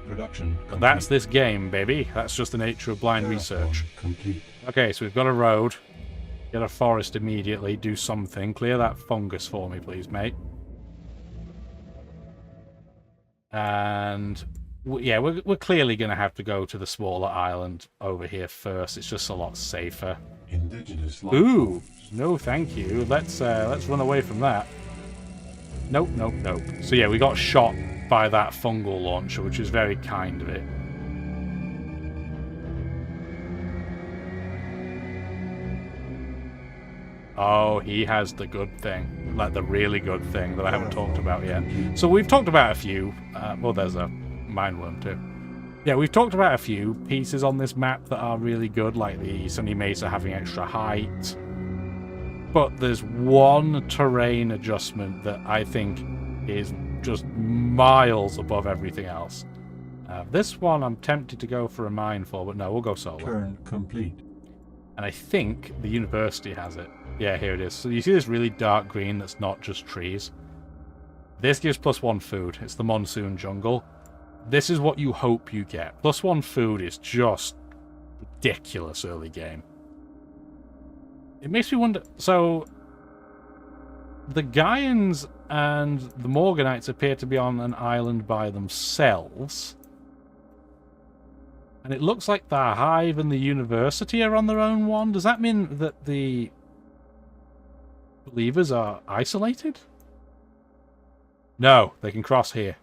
But that's this game, baby. That's just the nature of blind research. Okay, so we've got a road. Get a forest immediately. Do something. Clear that fungus for me, please, mate. And yeah, we're clearly going to have to go to the smaller island over here first. It's just a lot safer. Ooh, no, thank you. Let's run away from that. Nope, nope, nope. So yeah, we got shot by that fungal launcher, which is very kind of it. Oh, he has the good thing. like the really good thing that I haven't talked about yet. So we've talked about a few. Well, there's a mineworm too. Yeah, we've talked about a few pieces on this map that are really good, like the Sunny Mesa having extra height. But there's one terrain adjustment that I think is just miles above everything else. This one I'm tempted to go for a mine for, but no, we'll go solar. Turn complete. And I think the university has it. Yeah, here it is. So you see this really dark green that's not just trees? This gives +1 food. It's the monsoon jungle. This is what you hope you get. +1 food is just ridiculous early game. It makes me wonder... So, the Gaians and the Morganites appear to be on an island by themselves. And it looks like the Hive and the University are on their own one. Does that mean that the Believers are isolated? No, they can cross here.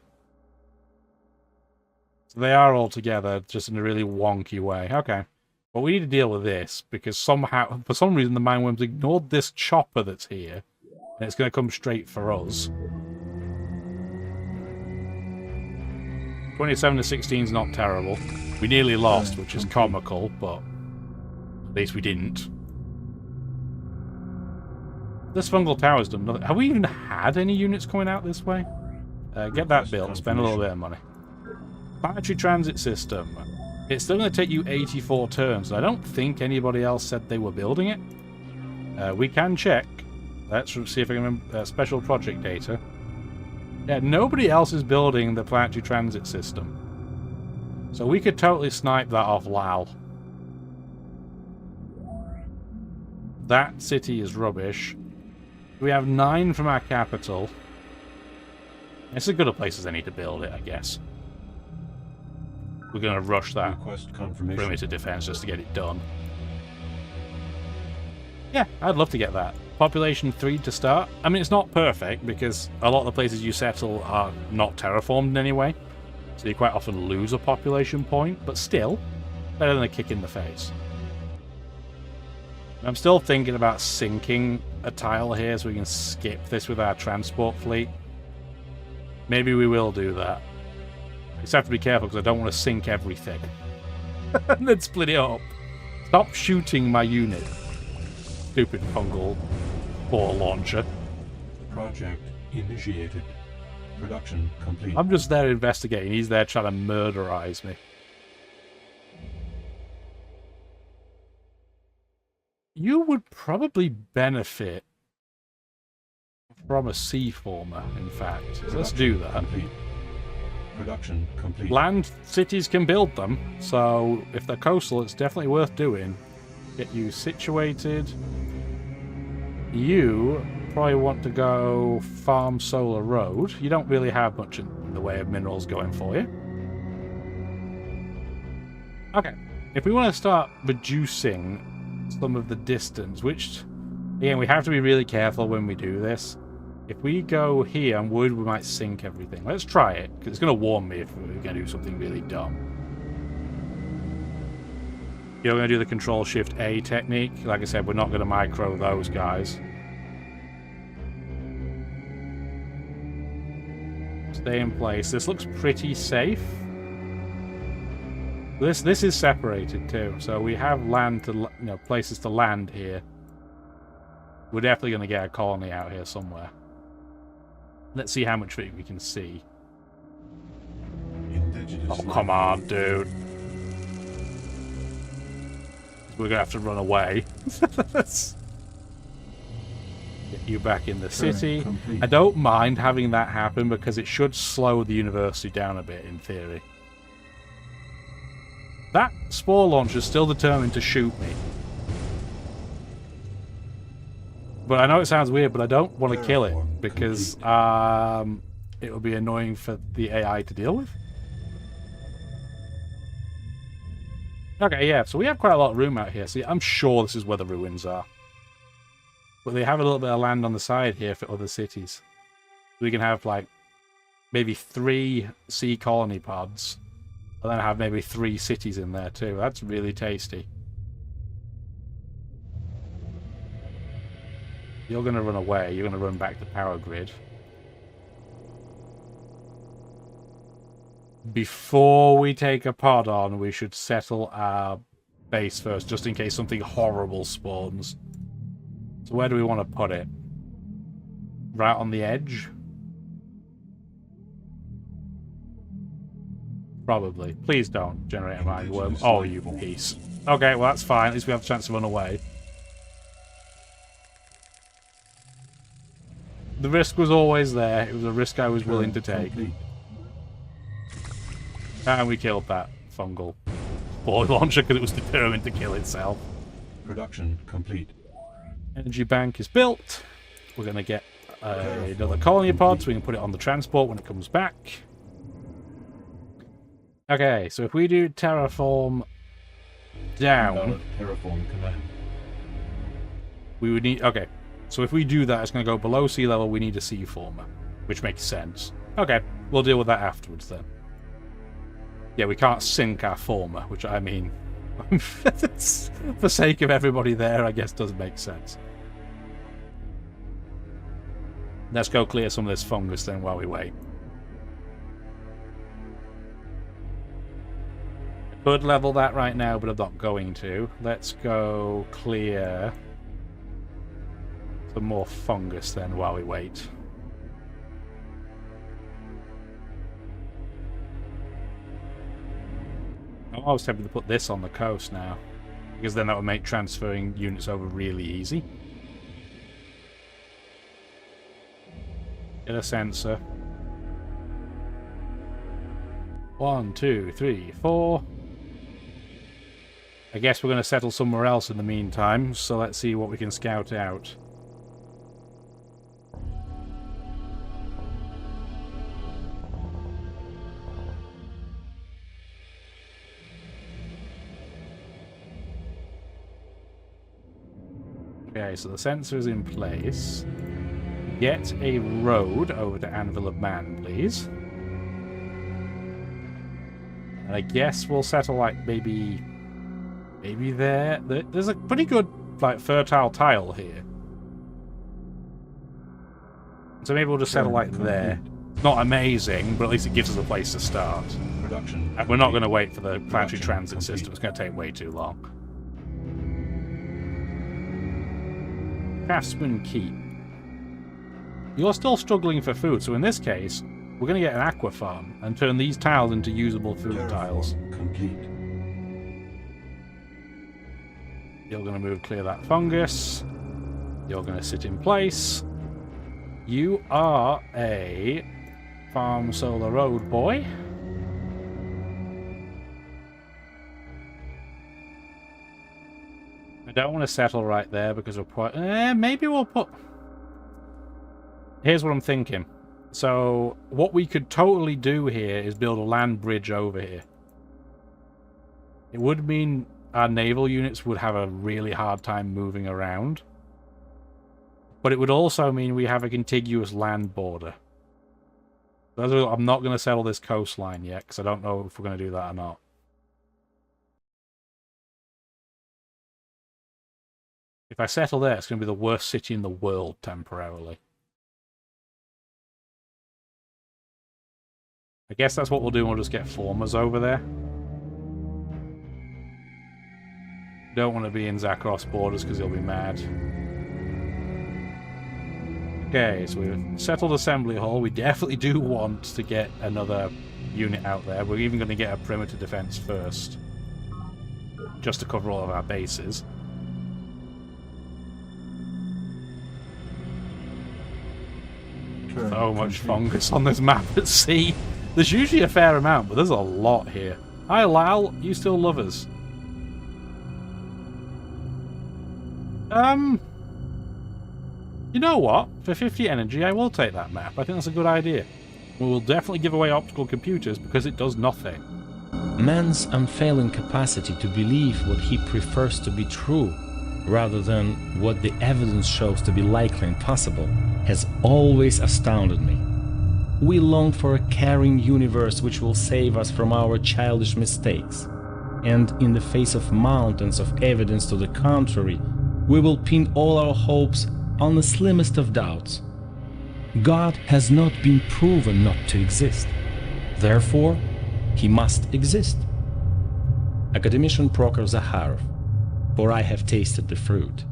So they are all together, just in a really wonky way. Okay. But we need to deal with this, because somehow, for some reason, the mineworms ignored this chopper that's here, and it's going to come straight for us. 27 to 16 is not terrible. We nearly lost, which is comical, but at least we didn't. This fungal tower's done nothing. Have we even had any units coming out this way? Get that built, spend a little bit of money. Planetary transit system. It's still going to take you 84 turns. I don't think anybody else said they were building it. We can check. Let's see if I can remember special project data. Yeah, nobody else is building the planetary transit system. So we could totally snipe that off Lal. That city is rubbish. We have 9 from our capital. It's as good a place as any to build it, I guess. We're going to rush that perimeter defense just to get it done. Yeah, I'd love to get that. Population 3 to start. I mean, it's not perfect, because a lot of the places you settle are not terraformed in any way. So you quite often lose a population point, but still, better than a kick in the face. I'm still thinking about sinking a tile here so we can skip this with our transport fleet. Maybe we will do that. I just have to be careful because I don't want to sink everything. And then split it up. Stop shooting my unit. Stupid fungal ball launcher. Project initiated. Production complete. I'm just there investigating. He's there trying to murderize me. You would probably benefit from a sea former, in fact. So let's do that. Complete. Production complete. Land cities can build them, so if they're coastal, it's definitely worth doing. Get you situated. You probably want to go farm Solar Road. You don't really have much in the way of minerals going for you. Okay, if we want to start reducing some of the distance, which, again, we have to be really careful when we do this. If we go here on wood, we might sink everything. Let's try it, because it's going to warn me if we're going to do something really dumb. You're going to do the Control-Shift-A technique. Like I said, we're not going to micro those guys. Stay in place. This looks pretty safe. This is separated too, so we have land to, places to land here. We're definitely going to get a colony out here somewhere. Let's see how much of it we can see. Oh, come on, dude. We're going to have to run away. Let's get you back in the city. I don't mind having that happen because it should slow the university down a bit, in theory. That spore launcher is still determined to shoot me. But I know it sounds weird, but I don't want to kill it because it will be annoying for the AI to deal with. Okay, yeah, so we have quite a lot of room out here. See, I'm sure this is where the ruins are. But they have a little bit of land on the side here for other cities. We can have, like, maybe 3 sea colony pods. And then have maybe 3 cities in there too. That's really tasty. You're going to run away. You're going to run back to power grid. Before we take a pod on, we should settle our base first, just in case something horrible spawns. So where do we want to put it? Right on the edge? Probably. Please don't generate a mind worm. Oh, you piece. Okay, well that's fine. At least we have a chance to run away. The risk was always there. It was a risk I was willing to take. And we killed that fungal ball launcher because it was determined to kill itself. Production complete. Energy bank is built. We're going to get another colony pod so we can put it on the transport when it comes back. Okay, so if we do terraform down... Terraform command. We would need... Okay, so if we do that, it's going to go below sea level. We need a sea former, which makes sense. Okay, we'll deal with that afterwards then. Yeah, we can't sink our former, which I mean, for sake of everybody there, I guess does make sense. Let's go clear some of this fungus then while we wait. I could level that right now, but I'm not going to. Let's go clear some more fungus then while we wait. I was tempted to put this on the coast now, because then that would make transferring units over really easy. Get a sensor. 1, 2, 3, 4. I guess we're going to settle somewhere else in the meantime, so let's see what we can scout out. Okay, so the sensor is in place. Get a road over to Anvil of Man, please. And I guess we'll settle, like, maybe there. There's a pretty good, like, fertile tile here. So maybe we'll just settle, like, there. Not amazing, but at least it gives us a place to start. And we're not going to wait for the planetary transit system. It's going to take way too long. Craftsman Keep. You're still struggling for food, so in this case, we're going to get an aqua farm and turn these tiles into usable food tiles. Complete. You're going to move clear that fungus. You're going to sit in place. You are a Farm Solar Road boy. I don't want to settle right there because we'll put... maybe we'll put... Here's what I'm thinking. So, what we could totally do here is build a land bridge over here. It would mean our naval units would have a really hard time moving around. But it would also mean we have a contiguous land border. I'm not going to settle this coastline yet, because I don't know if we're going to do that or not. If I settle there, it's going to be the worst city in the world temporarily. I guess that's what we'll do. We'll just get formers over there. Don't want to be in Zakros borders because he'll be mad. Okay, so we've settled Assembly Hall. We definitely do want to get another unit out there. We're even going to get a perimeter defense first, just to cover all of our bases. So much fungus on this map at sea. There's usually a fair amount, but there's a lot here. Hi, Lal. You still love us. You know what? For 50 energy, I will take that map. I think that's a good idea. We will definitely give away optical computers because it does nothing. Man's unfailing capacity to believe what he prefers to be true, rather than what the evidence shows to be likely and possible, has always astounded me. We long for a caring universe which will save us from our childish mistakes, and in the face of mountains of evidence to the contrary, we will pin all our hopes on the slimmest of doubts. God has not been proven not to exist. Therefore, he must exist. Academician Proker Zaharov, for I have tasted the fruit.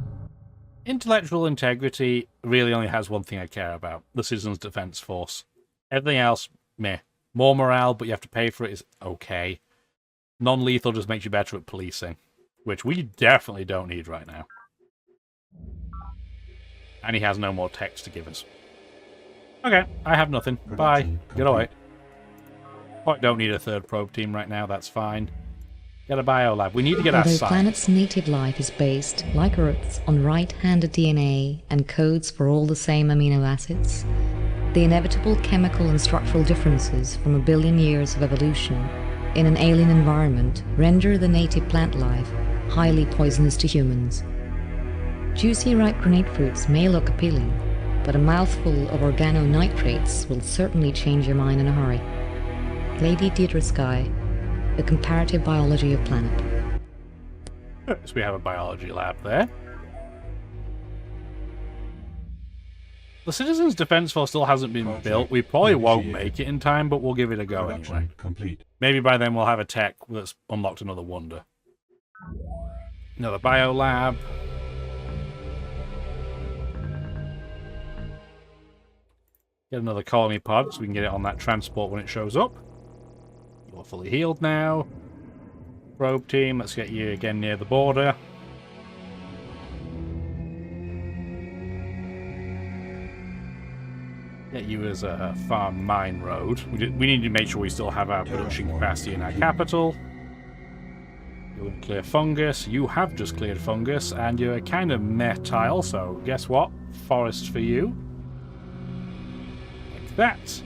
Intellectual integrity really only has one thing I care about, the Citizens Defense Force. Everything else, meh. More morale, but you have to pay for it is okay. Non-lethal just makes you better at policing, which we definitely don't need right now. And he has no more text to give us. Okay, I have nothing. Bye. Get away. Oh, I don't need a third probe team right now, that's fine. Get a biolab. We need to get Although outside. planet's native life is based, like Earth's, on right-handed DNA and codes for all the same amino acids, the inevitable chemical and structural differences from a billion years of evolution in an alien environment render the native plant life highly poisonous to humans. Juicy ripe grenade fruits may look appealing, but a mouthful of organonitrates will certainly change your mind in a hurry. Lady Deirdre Skye, The Comparative Biology of Planet. So we have a biology lab there. The Citizens Defense Force still hasn't been built. We probably won't make it in time, but we'll give it a go anyway. Complete. Maybe by then we'll have a tech that's unlocked another wonder. Another biolab. Get another colony pod so we can get it on that transport when it shows up. You're fully healed now. Probe team, let's get you again near the border. Get you as a farm mine road. We need to make sure we still have our production capacity in our capital. You're going to clear fungus. You have just cleared fungus, and you're a kind of meh tile, so guess what? Forest for you. Like that.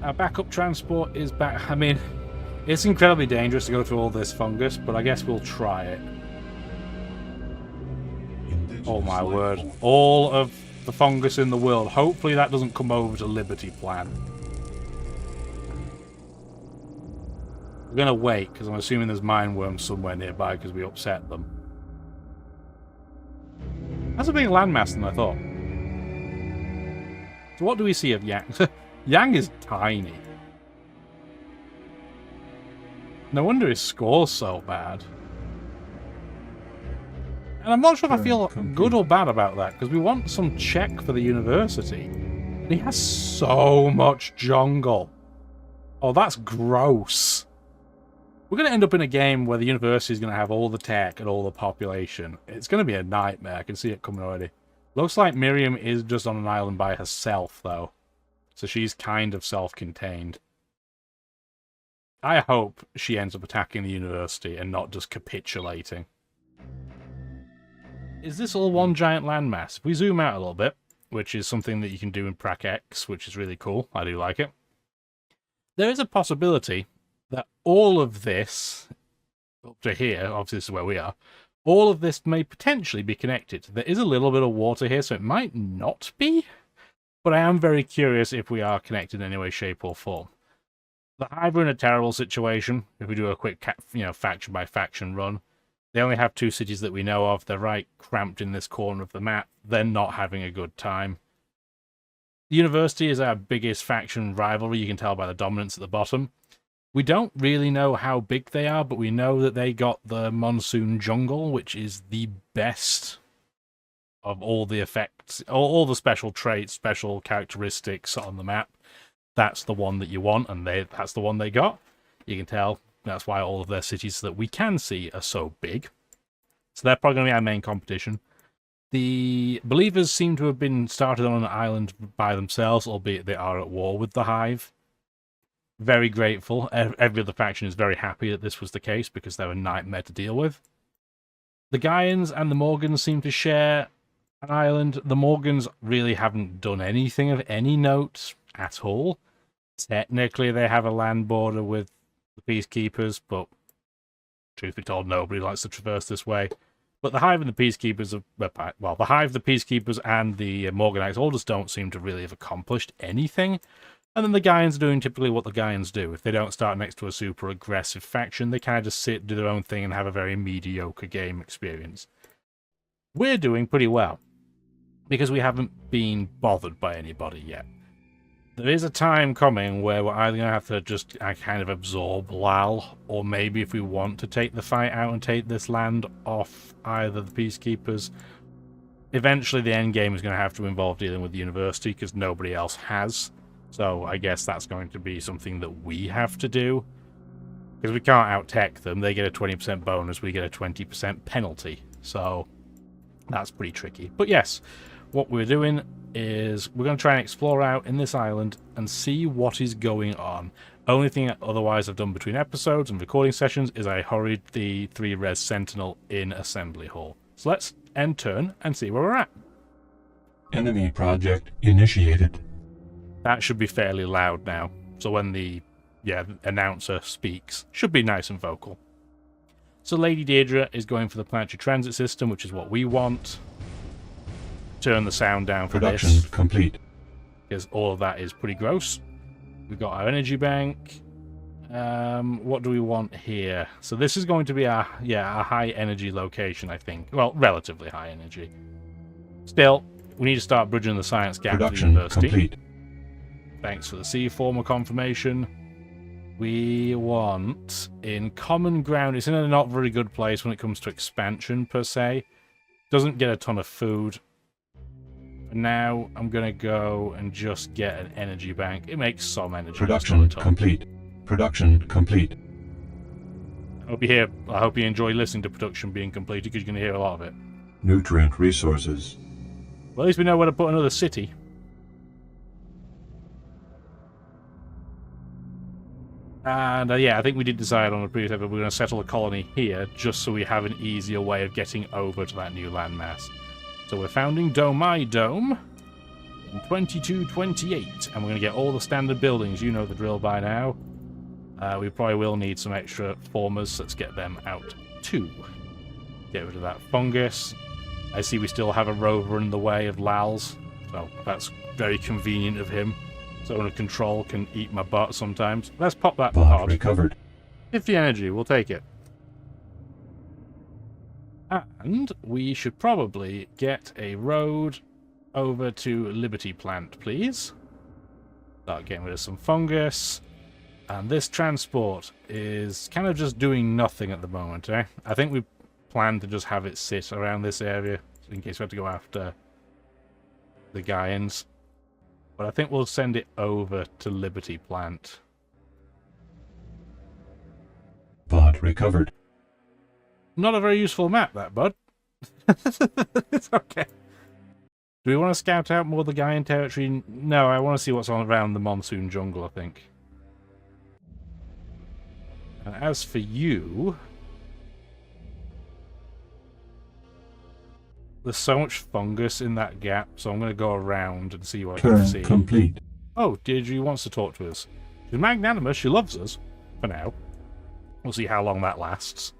Our backup transport is back. I mean, it's incredibly dangerous to go through all this fungus, but I guess we'll try it. Oh my word. All of the fungus in the world. Hopefully that doesn't come over to Liberty Plan. We're going to wait, because I'm assuming there's mine worms somewhere nearby because we upset them. That's a bigger landmass than I thought. So what do we see of Yang? Yang is tiny. No wonder his score's so bad. And I'm not sure if I feel good or bad about that, because we want some check for the university. And he has so much jungle. Oh, that's gross. We're going to end up in a game where the university is going to have all the tech and all the population. It's going to be a nightmare. I can see it coming already. Looks like Miriam is just on an island by herself, though. So she's kind of self-contained. I hope she ends up attacking the university and not just capitulating. Is this all one giant landmass? If we zoom out a little bit, which is something that you can do in PRACX, which is really cool, I do like it, there is a possibility that all of this, up to here, obviously this is where we are, all of this may potentially be connected. There is a little bit of water here, so it might not be, but I am very curious if we are connected in any way, shape, or form. The Hive are in a terrible situation, if we do a quick faction by faction run. They only have 2 cities that we know of. They're right cramped in this corner of the map. They're not having a good time. The university is our biggest faction rivalry. You can tell by the dominance at the bottom. We don't really know how big they are, but we know that they got the Monsoon Jungle, which is the best of all the effects, all the special traits, special characteristics on the map. That's the one that you want, and that's the one they got. You can tell. That's why all of their cities that we can see are so big. So they're probably going to be our main competition. The Believers seem to have been started on an island by themselves, albeit they are at war with the Hive. Very grateful. Every other faction is very happy that this was the case, because they're a nightmare to deal with. The Gaians and the Morgans seem to share an island. The Morgans really haven't done anything of any note at all. Technically, they have a land border with the Peacekeepers, but truth be told, nobody likes to traverse this way. But the Hive and the Peacekeepers, the Hive, the Peacekeepers, and the Morganites all just don't seem to really have accomplished anything. And then the Gaians are doing typically what the Gaians do. If they don't start next to a super aggressive faction, they kind of just sit, do their own thing, and have a very mediocre game experience. We're doing pretty well. because we haven't been bothered by anybody yet. There is a time coming where we're either going to have to just kind of absorb Lal, or maybe if we want to take the fight out and take this land off either the Peacekeepers, eventually the end game is going to have to involve dealing with the University, because nobody else has. So I guess that's going to be something that we have to do. Because we can't out-tech them. They get a 20% bonus, we get a 20% penalty. So that's pretty tricky. But yes, what we're doing is we're going to try and explore out in this island and see what is going on. Only thing otherwise I've done between episodes and recording sessions is I hurried the 3-res Sentinel in Assembly Hall. So let's end turn and see where we're at. Enemy project initiated. That should be fairly loud now. So when the announcer speaks, should be nice and vocal. So Lady Deirdre is going for the planetary transit system, which is what we want. Turn the sound down for Production this. complete. Because all of that is pretty gross. We've got our energy bank. What do we want here? So this is going to be a high energy location, I think. Well, relatively high energy. Still, we need to start bridging the science gap to the university. Complete. Thanks for the C-former confirmation. We want in common ground. It's in a not very good place when it comes to expansion per se. Doesn't get a ton of food. Now I'm gonna go and just get an energy bank. It makes some energy. Production complete. Production complete. I hope you enjoy listening to production being completed, because you're gonna hear a lot of it. Nutrient resources. Well, at least we know where to put another city. And I think we did decide on the previous episode we're going to settle a colony here, just so we have an easier way of getting over to that new landmass. So we're founding Domai Dome in 2228, and we're going to get all the standard buildings. You know the drill by now. We probably will need some extra formers, so let's get them out too. Get rid of that fungus. I see we still have a rover in the way of Lal's, so that's very convenient of him. Zone of control can eat my butt sometimes. Let's pop that pod. Recovered. 50 energy, we'll take it. And we should probably get a road over to Liberty Plant, please. Start getting rid of some fungus. And this transport is kind of just doing nothing at the moment, eh? I think we plan to just have it sit around this area, in case we have to go after the Gaians. But I think we'll send it over to Liberty Plant. Pod recovered. Not a very useful map, that, bud. It's okay. Do we want to scout out more of the Gaian territory? No, I want to see what's on around the Monsoon Jungle, I think. And as for you... There's so much fungus in that gap, so I'm going to go around and see what I can see. Complete. Oh, Deirdre wants to talk to us. She's magnanimous, she loves us. For now. We'll see how long that lasts.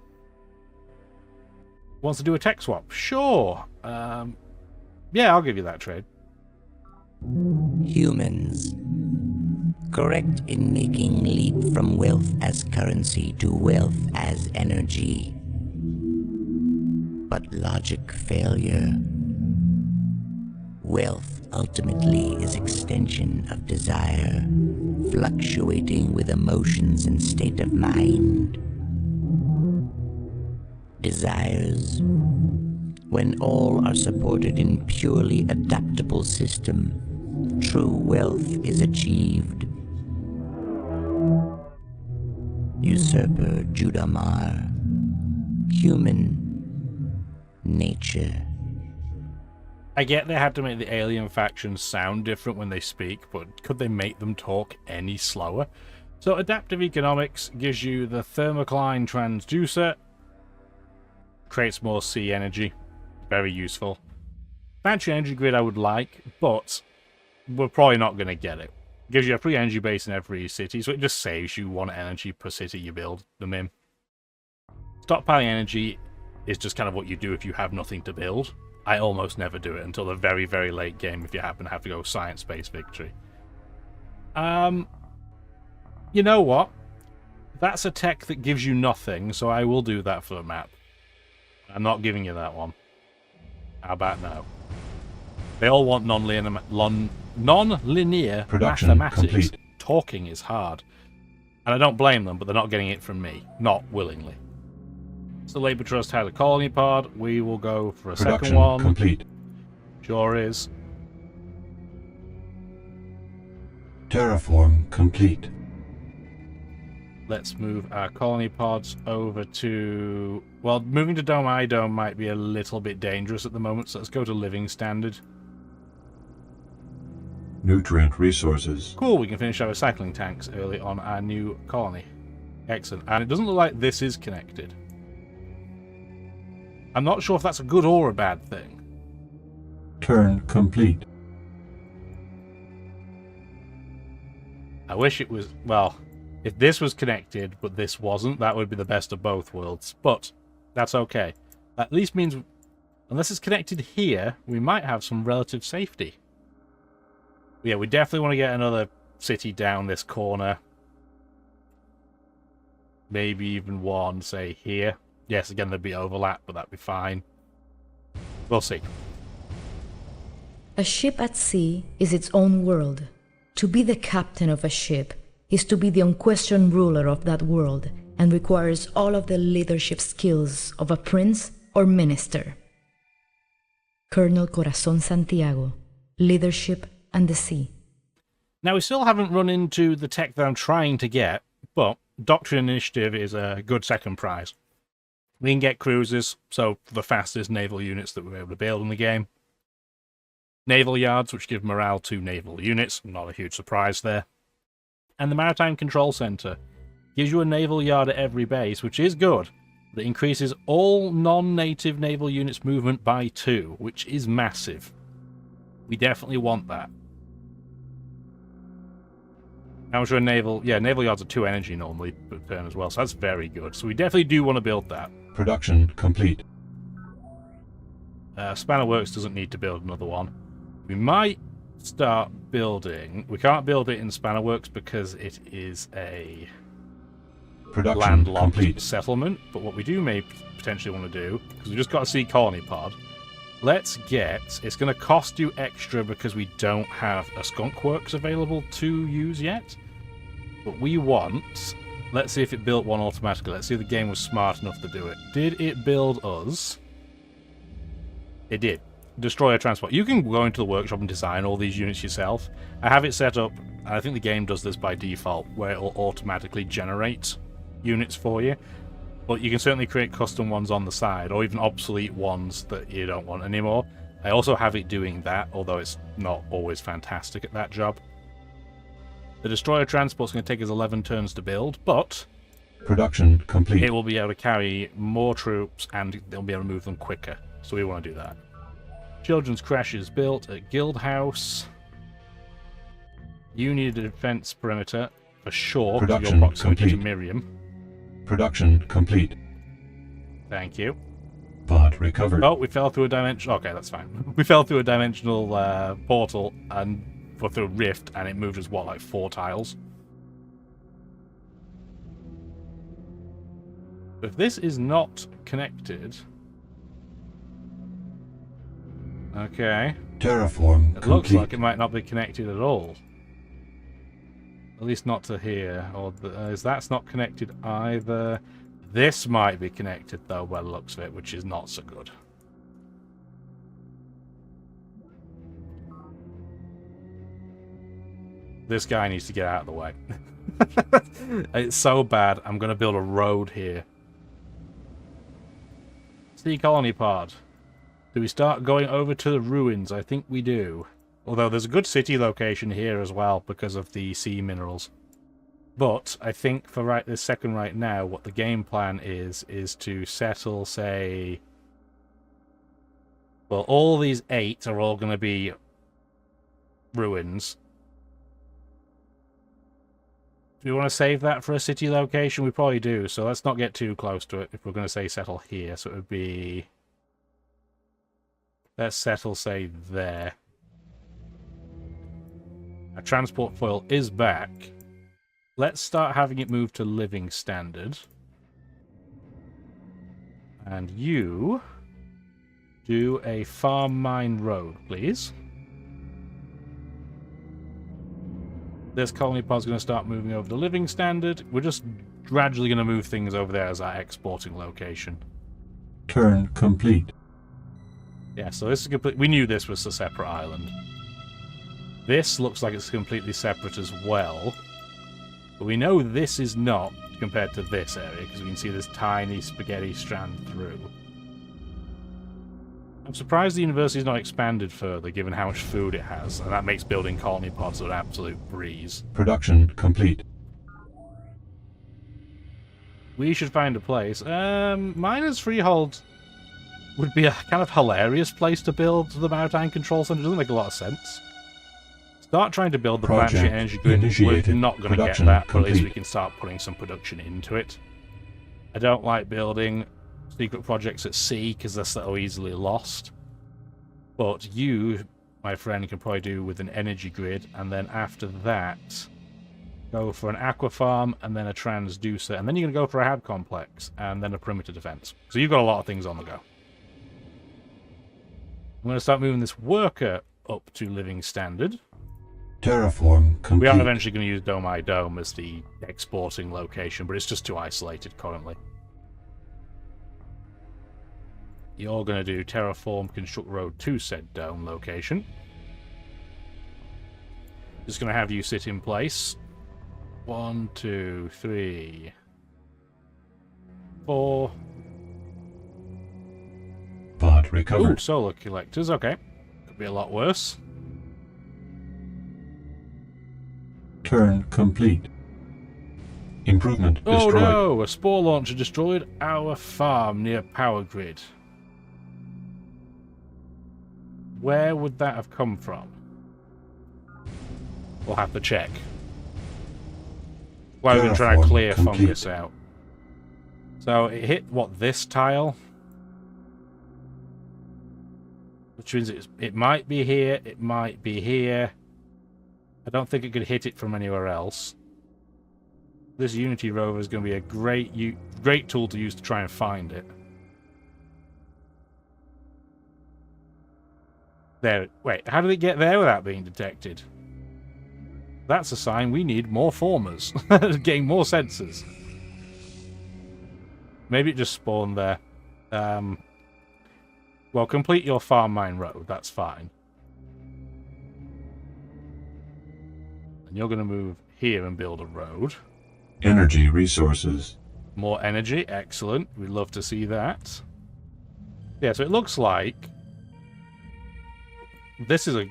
Wants to do a tech swap? Sure. Yeah, I'll give you that trade. Humans. Correct in making leap from wealth as currency to wealth as energy. But logic failure. Wealth ultimately is extension of desire, fluctuating with emotions and state of mind. Desires, when all are supported in purely adaptable system, true wealth is achieved. Usurper Judamar, human nature. I get they had to make the alien factions sound different when they speak, but could they make them talk any slower? So adaptive economics gives you the thermocline transducer, creates more sea energy, very useful. Battery energy grid I would like, but we're probably not going to get it. Gives you a free energy base in every city, so it just saves you 1 energy per city you build them in. Stockpiling energy is just kind of what you do if you have nothing to build. I almost never do it until the very, very late game if you happen to have to go science-based victory. You know what? That's a tech that gives you nothing, so I will do that for the map. I'm not giving you that one. How about now? They all want non-linear Production mathematics. complete. Talking is hard. And I don't blame them, but they're not getting it from me. Not willingly. So Labour Trust had a colony pod. We will go for a Production second one. complete. Sure is. Terraform complete. Let's move our colony pods over to... Well, moving to Domai Dome might be a little bit dangerous at the moment, so let's go to living standard. Nutrient resources. Cool, we can finish our recycling tanks early on our new colony. Excellent. And it doesn't look like this is connected. I'm not sure if that's a good or a bad thing. Turn complete. I wish it was... Well, if this was connected, but this wasn't, that would be the best of both worlds. But that's okay. That at least means, unless it's connected here, we might have some relative safety. Yeah, we definitely want to get another city down this corner. Maybe even one, say, here. Yes, again, there'd be overlap, but that'd be fine. We'll see. A ship at sea is its own world. To be the captain of a ship is to be the unquestioned ruler of that world and requires all of the leadership skills of a prince or minister. Colonel Corazon Santiago, Leadership and the Sea. Now, we still haven't run into the tech that I'm trying to get, but Doctrine Initiative is a good second prize. We can get cruisers, so the fastest naval units that we're able to build in the game. Naval yards, which give morale to naval units, not a huge surprise there. And the Maritime Control Center gives you a naval yard at every base, which is good. That increases all non-native naval units' movement by 2, which is massive. We definitely want that. How much are naval... Yeah, naval yards are 2 energy normally per turn as well, so that's very good. So we definitely do want to build that. Production complete. Spanner Works doesn't need to build another one. We might start building... We can't build it in Spanner Works because it is a Production landlocked complete. settlement. But what we do may potentially want to do, because we just got a sea colony pod, let's get... It's going to cost you extra because we don't have a Skunk Works available to use yet. But we want... Let's see if it built one automatically. Let's see if the game was smart enough to do it. Did it build us? It did. Destroyer transport. You can go into the workshop and design all these units yourself. I have it set up, and I think the game does this by default, where it will automatically generate units for you. But you can certainly create custom ones on the side, or even obsolete ones that you don't want anymore. I also have it doing that, although it's not always fantastic at that job. The Destroyer Transport's going to take us 11 turns to build, but... Production complete. It will be able to carry more troops, and they'll be able to move them quicker. So we want to do that. Children's Crash is built at Guild House. You need a defense perimeter, for sure, because of your proximity to Miriam. Production complete. Thank you. Pod recovered. Oh, we fell through a dimension. Okay, that's fine. We fell through a dimensional portal and through a rift, and it moved us, what, like 4 tiles? If this is not connected... Okay. Terraform It looks like it might not be connected at all. At least not to here. Or that's not connected either. This might be connected, though, by the looks of it, which is not so good. This guy needs to get out of the way. It's so bad, I'm going to build a road here. Sea Colony Pod. Do we start going over to the ruins? I think we do. Although there's a good city location here as well because of the sea minerals. But I think for this second right now, what the game plan is to settle, say... Well, all these 8 are all going to be ruins. Do we want to save that for a city location? We probably do, so let's not get too close to it if we're going to say settle here. So it would be... Let's settle, say, there. Our transport foil is back. Let's start having it move to living standard. And you do a farm mine road, please. This colony pod's going to start moving over the living standard. We're just gradually going to move things over there as our exporting location. Turn complete. Yeah, so this is complete. We knew this was a separate island. This looks like it's completely separate as well. But we know this is not compared to this area, because we can see this tiny spaghetti strand through. I'm surprised the university's not expanded further, given how much food it has, and that makes building colony pods an absolute breeze. Production complete. We should find a place. Miners Freehold would be a kind of hilarious place to build the Maritime Control Center. It doesn't make a lot of sense. Start trying to build the planetary energy grid. We're not going to get that, but at least we can start putting some production into it. I don't like building secret projects at sea because they're so easily lost. But you, my friend, can probably do with an energy grid, and then after that, go for an aqua farm, and then a transducer, and then you're going to go for a hab complex, and then a perimeter defense. So you've got a lot of things on the go. I'm going to start moving this worker up to living standard. Terraform complete. We are eventually going to use Domai Dome as the exporting location, but it's just too isolated currently. You're going to do terraform, construct road to said dome location. Just going to have you sit in place. 1, 2, 3, 4. Pod recovered. Ooh, solar collectors. Okay, could be a lot worse. Turn complete. Improvement destroyed. Oh no! A spore launcher destroyed our farm near power grid. Where would that have come from? We'll have to check. Why we're going to try to clear fungus out. So it hit, what, this tile? Which means it might be here, it might be here. I don't think it could hit it from anywhere else. This Unity rover is going to be a great tool to use to try and find it. There. Wait, how did it get there without being detected? That's a sign we need more formers. Getting more sensors. Maybe it just spawned there. Well, complete your farm mine road. That's fine. And you're going to move here and build a road. Energy resources. More energy. Excellent. We'd love to see that. Yeah, so it looks like this is a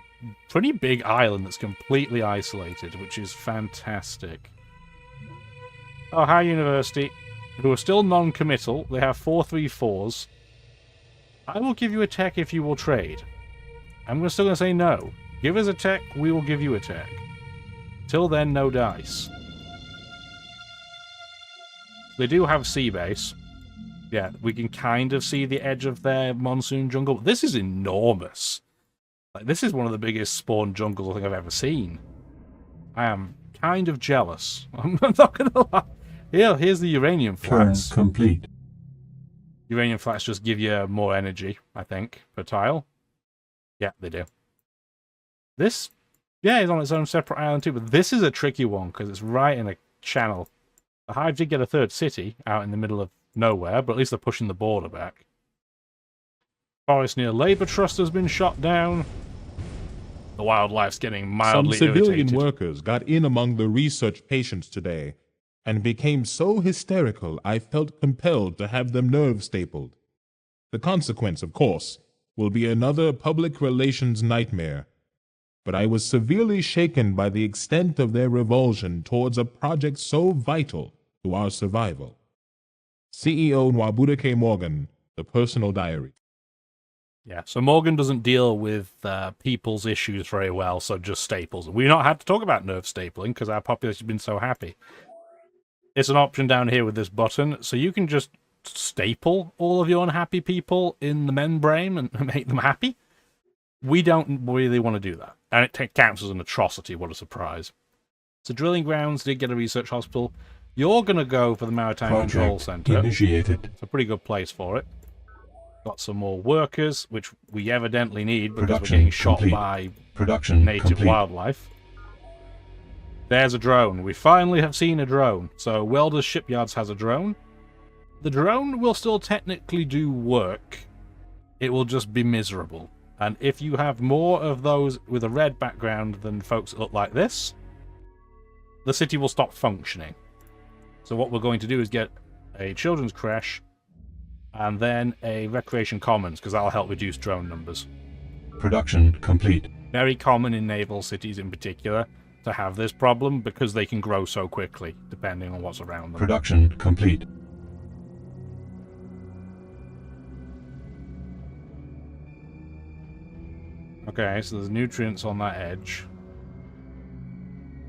pretty big island that's completely isolated, which is fantastic. Oh, hi, University. Who are still non-committal. They have 434s. I will give you a tech if you will trade. I'm still going to say no. Give us a tech, we will give you a tech. Till then, no dice. They do have sea base. Yeah, we can kind of see the edge of their monsoon jungle. This is enormous. Like, this is one of the biggest spawn jungles I think I've ever seen. I am kind of jealous. I'm not going to lie. Here's the uranium flats. Turn complete. Uranium flats just give you more energy, I think, per tile. Yeah, they do. This, yeah, is on its own separate island too, but this is a tricky one because it's right in a channel. The Hive did get a third city out in the middle of nowhere, but at least they're pushing the border back. Forest near Labour Trust has been shot down. The wildlife's getting mildly Some civilian irritated. workers got in among the research patients today and became so hysterical I felt compelled to have them nerve stapled. The consequence, of course, will be another public relations nightmare. But I was severely shaken by the extent of their revulsion towards a project so vital to our survival. CEO Nwabuda K. Morgan, The Personal Diary. Yeah, so Morgan doesn't deal with people's issues very well, so just staples. We've not had to talk about nerve stapling because our population has been so happy. It's an option down here with this button, so you can just staple all of your unhappy people in the membrane and make them happy. We don't really want to do that. And it counts as an atrocity, what a surprise. So Drilling Grounds did get a research hospital. You're going to go for the Maritime Control Center. Initiated. It's a pretty good place for it. Got some more workers, which we evidently need because we're getting shot by native wildlife. There's a drone. We finally have seen a drone. So Welders Shipyards has a drone. The drone will still technically do work. It will just be miserable. And if you have more of those with a red background than folks that look like this, the city will stop functioning. So what we're going to do is get a children's creche and then a recreation commons, because that'll help reduce drone numbers. Production complete. Very common in naval cities in particular to have this problem because they can grow so quickly, depending on what's around them. Production complete. Okay, so there's nutrients on that edge.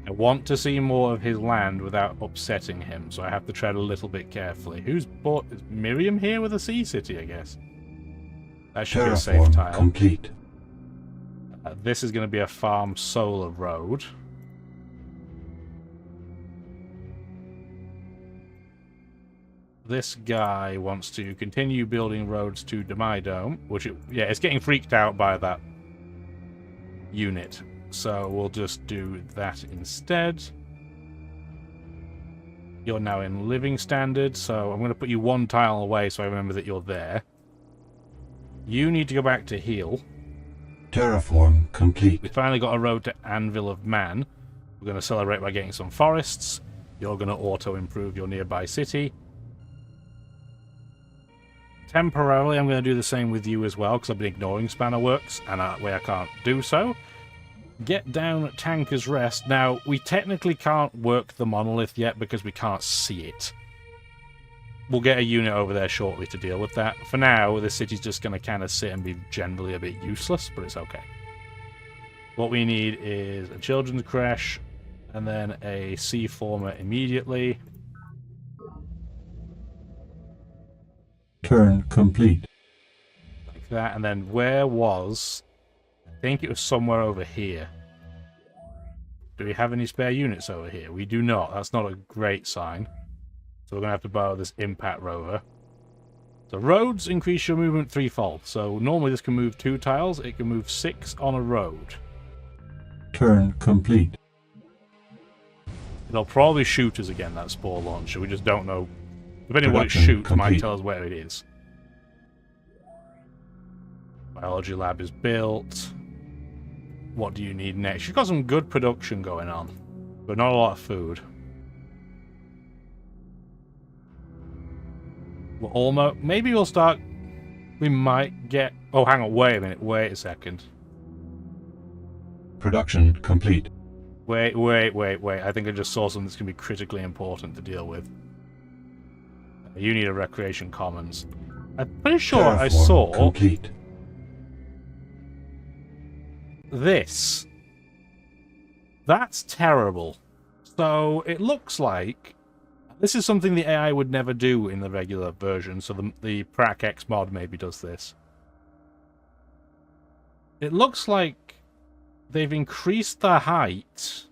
I want to see more of his land without upsetting him, so I have to tread a little bit carefully. Who's bought... Is Miriam here with a sea city, I guess? That should be a safe tile. Complete. This is going to be a farm solar road. This guy wants to continue building roads to Domai Dome, which, it's getting freaked out by that unit. So we'll just do that instead. You're now in living standard, so I'm going to put you one tile away so I remember that you're there. You need to go back to heal. Terraform complete. We finally got a road to Anvil of Man. We're going to celebrate by getting some forests. You're going to auto-improve your nearby city. Temporarily, I'm going to do the same with you as well, because I've been ignoring Spanner Works, and that way I can't do so. Get down Tanker's Rest. Now, we technically can't work the monolith yet because we can't see it. We'll get a unit over there shortly to deal with that. For now, the city's just going to kind of sit and be generally a bit useless, but it's okay. What we need is a children's creche, and then a sea former immediately. Turn complete. Like that, and then where was... I think it was somewhere over here. Do we have any spare units over here? We do not. That's not a great sign. So we're going to have to borrow this impact rover. So roads increase your movement threefold. So normally this can move 2 tiles. It can move 6 on a road. Turn complete. It'll probably shoot us again, that spore launcher. We just don't know. Depending on what it shoots, might tell us where it is. Biology lab is built. What do you need next? You've got some good production going on, but not a lot of food. We're almost... Maybe we'll start... We might get... Oh, hang on. Wait a minute. Wait a second. Production complete. Wait. I think I just saw something that's going to be critically important to deal with. You need a recreation commons. I'm pretty sure I saw... Complete. This. That's terrible. So it looks like this is something the AI would never do in the regular version, so the PRACX mod maybe does this. It looks like they've increased the height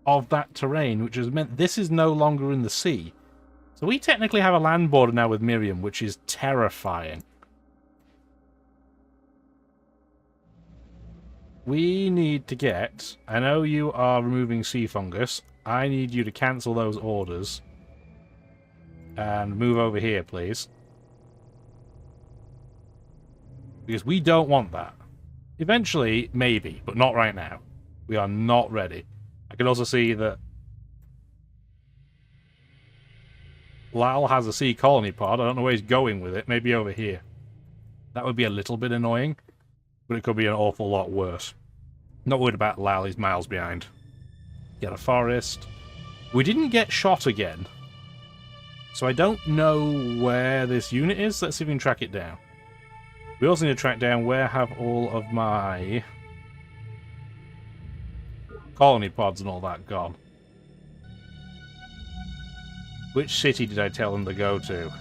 of that terrain, which has meant this is no longer in the sea. So we technically have a land border now with Miriam, which is terrifying. We need to get... I know you are removing sea fungus. I need you to cancel those orders. And move over here, please. Because we don't want that. Eventually, maybe, but not right now. We are not ready. I can also see that Lal has a sea colony pod. I don't know where he's going with it. Maybe over here. That would be a little bit annoying. But it could be an awful lot worse. Not worried about Lal, he's miles behind. Get a forest. We didn't get shot again. So I don't know where this unit is. Let's see if we can track it down. We also need to track down where have all of my colony pods and all that gone. Which city did I tell them to go to?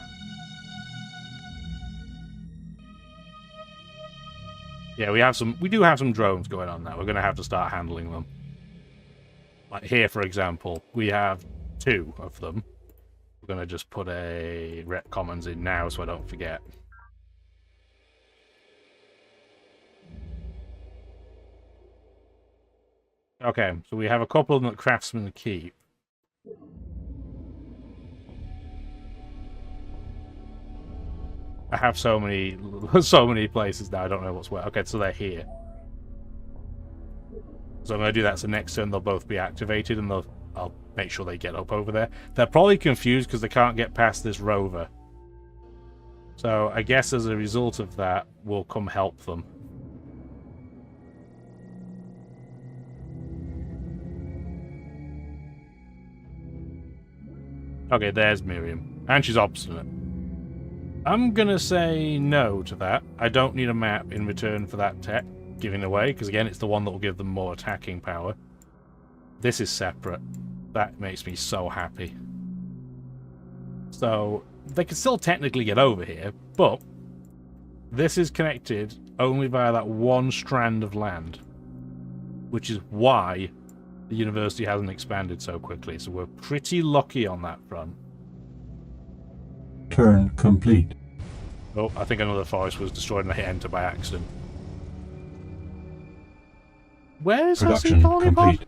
Yeah, we do have some drones going on now. We're going to have to start handling them. Like here, for example, we have 2 of them. We're going to just put a rec commons in now so I don't forget. Okay, so we have a couple of them that craftsmen keep. I have so many places now, I don't know what's where. Okay, so they're here. So I'm going to do that, so next turn they'll both be activated, and I'll make sure they get up over there. They're probably confused because they can't get past this rover. So I guess as a result of that, we'll come help them. Okay, there's Miriam. And she's obstinate. I'm gonna say no to that. I don't need a map in return for that tech giving away, because again, it's the one that will give them more attacking power. This is separate. That makes me so happy. So, they can still technically get over here, but this is connected only via that one strand of land, which is why the university hasn't expanded so quickly, so we're pretty lucky on that front. Turn complete. Oh, I think another forest was destroyed and I hit enter by accident. Where is our sea colony pod?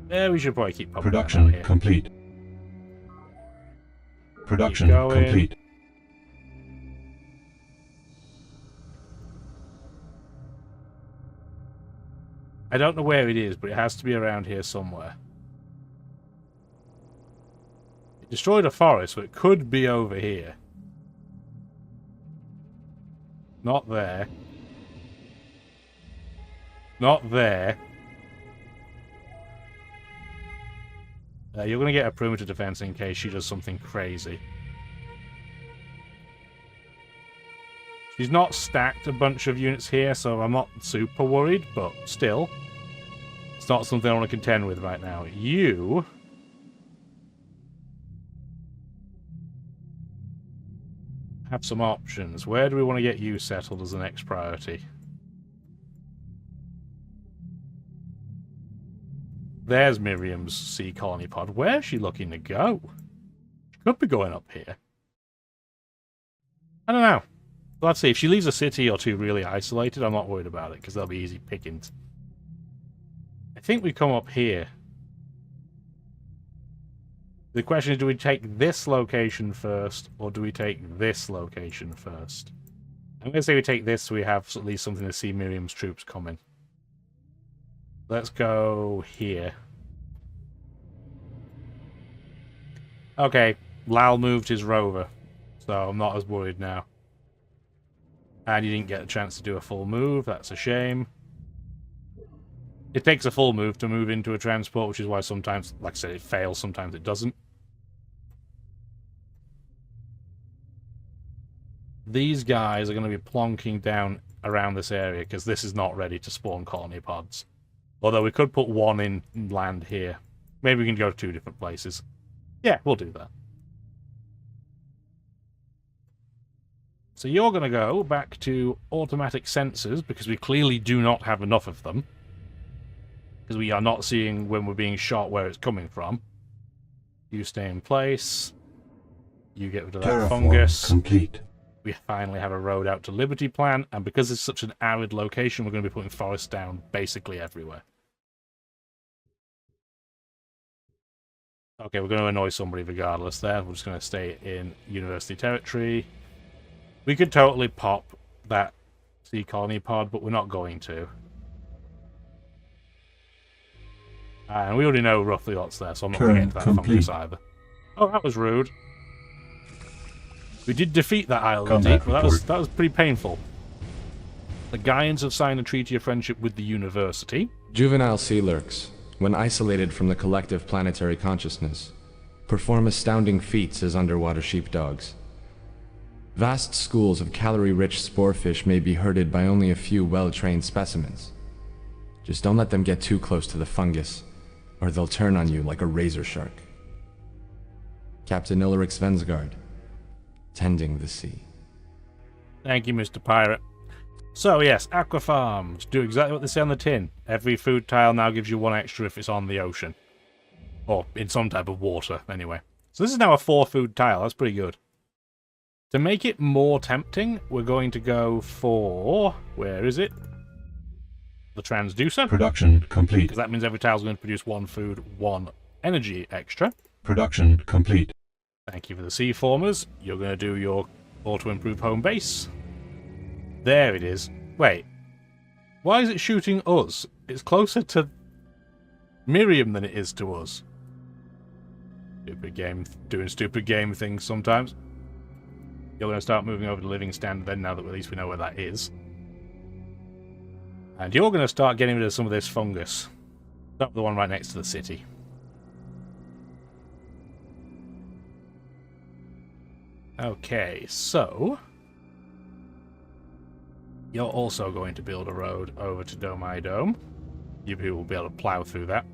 Yeah, we should probably keep popping Production here. complete. Production complete. I don't know where it is, but it has to be around here somewhere. It destroyed a forest, so it could be over here. Not there. Not there. You're going to get a perimeter defense in case she does something crazy. She's not stacked a bunch of units here, so I'm not super worried, but still. It's not something I want to contend with right now. You... have some options. Where do we want to get you settled as the next priority? There's Miriam's sea colony pod. Where's she looking to go? She could be going up here. I don't know. Let's see. If she leaves a city or two really isolated, I'm not worried about it, because they'll be easy pickings. I think we come up here. The question is, do we take this location first, or do we take this location first? I'm going to say we take this so we have at least something to see Miriam's troops coming. Let's go here. Okay, Lal moved his rover, so I'm not as worried now. And you didn't get a chance to do a full move, that's a shame. It takes a full move to move into a transport, which is why sometimes, like I said, it fails, sometimes it doesn't. These guys are going to be plonking down around this area, because this is not ready to spawn colony pods. Although we could put one in land here. Maybe we can go to 2 different places. Yeah, we'll do that. So you're going to go back to automatic sensors, because we clearly do not have enough of them. Because we are not seeing when we're being shot where it's coming from. You stay in place. You get rid of that fungus. Complete. We finally have a road out to Liberty Plan, and because it's such an arid location, we're going to be putting forests down basically everywhere. Okay, we're going to annoy somebody regardless there. We're just going to stay in University Territory. We could totally pop that sea colony pod, but we're not going to. And we already know roughly what's there, so I'm not going to get into that fungus either. Oh, that was rude. We did defeat that Isle of the Deep, but that was pretty painful. The Gaians have signed a treaty of friendship with the university. Juvenile sea lurks, when isolated from the collective planetary consciousness, perform astounding feats as underwater sheepdogs. Vast schools of calorie-rich sporefish may be herded by only a few well-trained specimens. Just don't let them get too close to the fungus, or they'll turn on you like a razor shark. Captain Ulrich Svensgaard, tending the sea. Thank you, Mr. Pirate. So, yes, aqua farms do exactly what they say on the tin. Every food tile now gives you 1 extra if it's on the ocean. Or in some type of water, anyway. So this is now a 4 food tile. That's pretty good. To make it more tempting, we're going to go for... where is it? the transducer. Production complete. Because that means every tile's going to produce 1 food, 1 energy extra. Production complete. Thank you for the C-formers. You're going to do your auto-improve home base. There it is. Wait. Why is it shooting us? It's closer to Miriam than it is to us. Stupid game. Doing stupid game things sometimes. You're going to start moving over to living standard then, now that at least we know where that is. And you're going to start getting rid of some of this fungus. Start with the one right next to the city. Okay, so... You're also going to build a road over to Domai Dome. You people will be able to plow through that.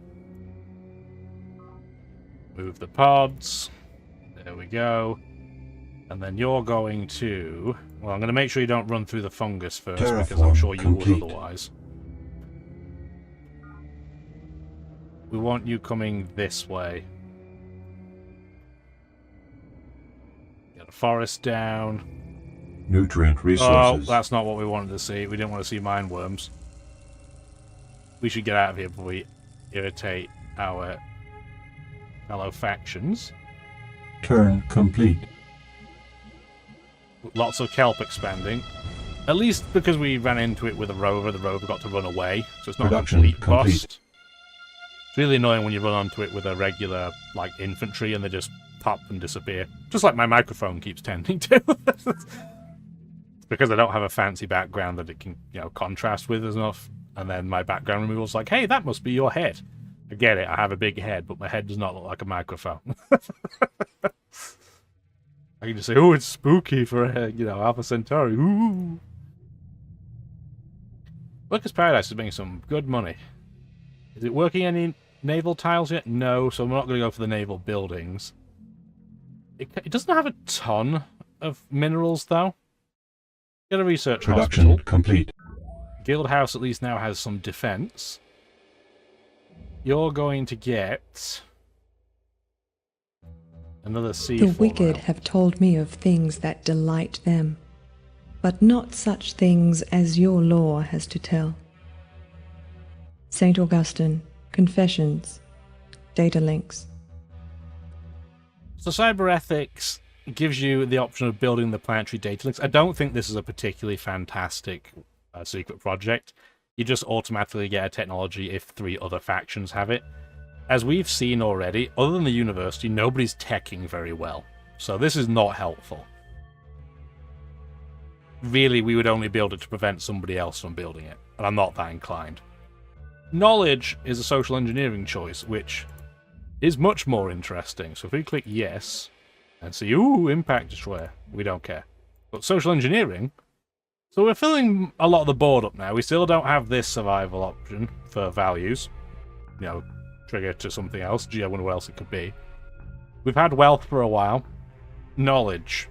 Move the pods. There we go. And then you're going to... Well, I'm going to make sure you don't run through the fungus first, because I'm sure you would otherwise. We want you coming this way. Get a forest down. Nutrient resources. Oh, that's not what we wanted to see. We didn't want to see mine worms. We should get out of here before we irritate our fellow factions. Turn complete. Lots of kelp expanding. At least because we ran into it with a rover, the rover got to run away, so it's not a complete bust. It's really annoying when you run onto it with a regular, like, infantry and they just pop and disappear. Just like my microphone keeps tending to. Because I don't have a fancy background that it can, you know, contrast with enough. And then my background removal's like, hey, that must be your head. I get it, I have a big head, but my head does not look like a microphone. I can just say, oh, it's spooky for, you know, Alpha Centauri. Ooh. Workers' Paradise is making some good money. Is it working any naval tiles yet? No, so we're not going to go for the naval buildings. It doesn't have a ton of minerals, though. Get a research Production hospital. Complete. Guildhouse at least now has some defense. You're going to get another sea. The wicked have told me of things that delight them, but not such things as your law has to tell. St. Augustine, Confessions, Data Links. So cyber ethics gives you the option of building the planetary data links. I don't think this is a particularly fantastic secret project. You just automatically get a technology if 3 other factions have it. As we've seen already, other than the university, nobody's teching very well. So this is not helpful. Really, we would only build it to prevent somebody else from building it, and I'm not that inclined. Knowledge is a social engineering choice, which is much more interesting. So if we click yes, and see, ooh, impact destroyer, we don't care. But social engineering... So we're filling a lot of the board up now. We still don't have this survival option for values. You know, trigger to something else. Gee, I wonder what else it could be. We've had wealth for a while. Knowledge.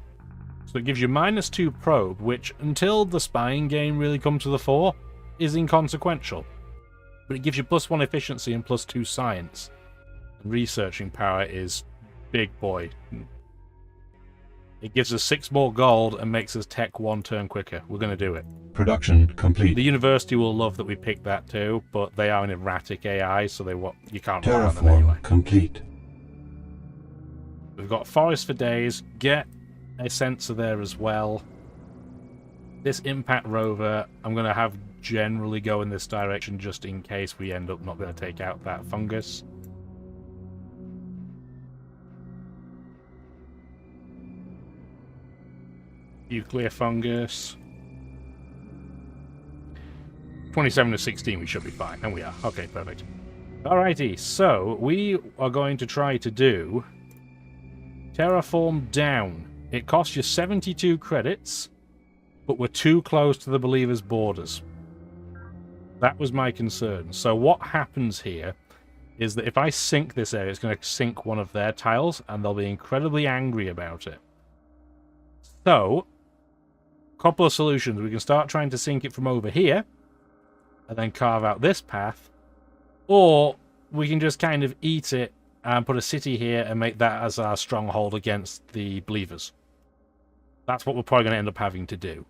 So it gives you -2 probe, which, until the spying game really comes to the fore, is inconsequential. But it gives you +1 efficiency and +2 science. And researching power is big boy. It gives us 6 more gold and makes us tech 1 turn quicker. We're going to do it. Production complete. The university will love that we picked that too, but they are an erratic AI, so you can't rely on them anyway. Complete. We've got forest for days. Get a sensor there as well. This impact rover, I'm going to have generally go in this direction just in case we end up not going to take out that fungus. Nuclear fungus. 27 to 16, we should be fine. And we are. Okay, perfect. Alrighty, so we are going to try to do Terraform Down. It costs you 72 credits, but we're too close to the Believers' borders. That was my concern. So what happens here is that if I sink this area, it's going to sink one of their tiles, and they'll be incredibly angry about it. So, couple of solutions. We can start trying to sink it from over here, and then carve out this path, or we can just kind of eat it and put a city here and make that as our stronghold against the Believers. That's what we're probably going to end up having to do.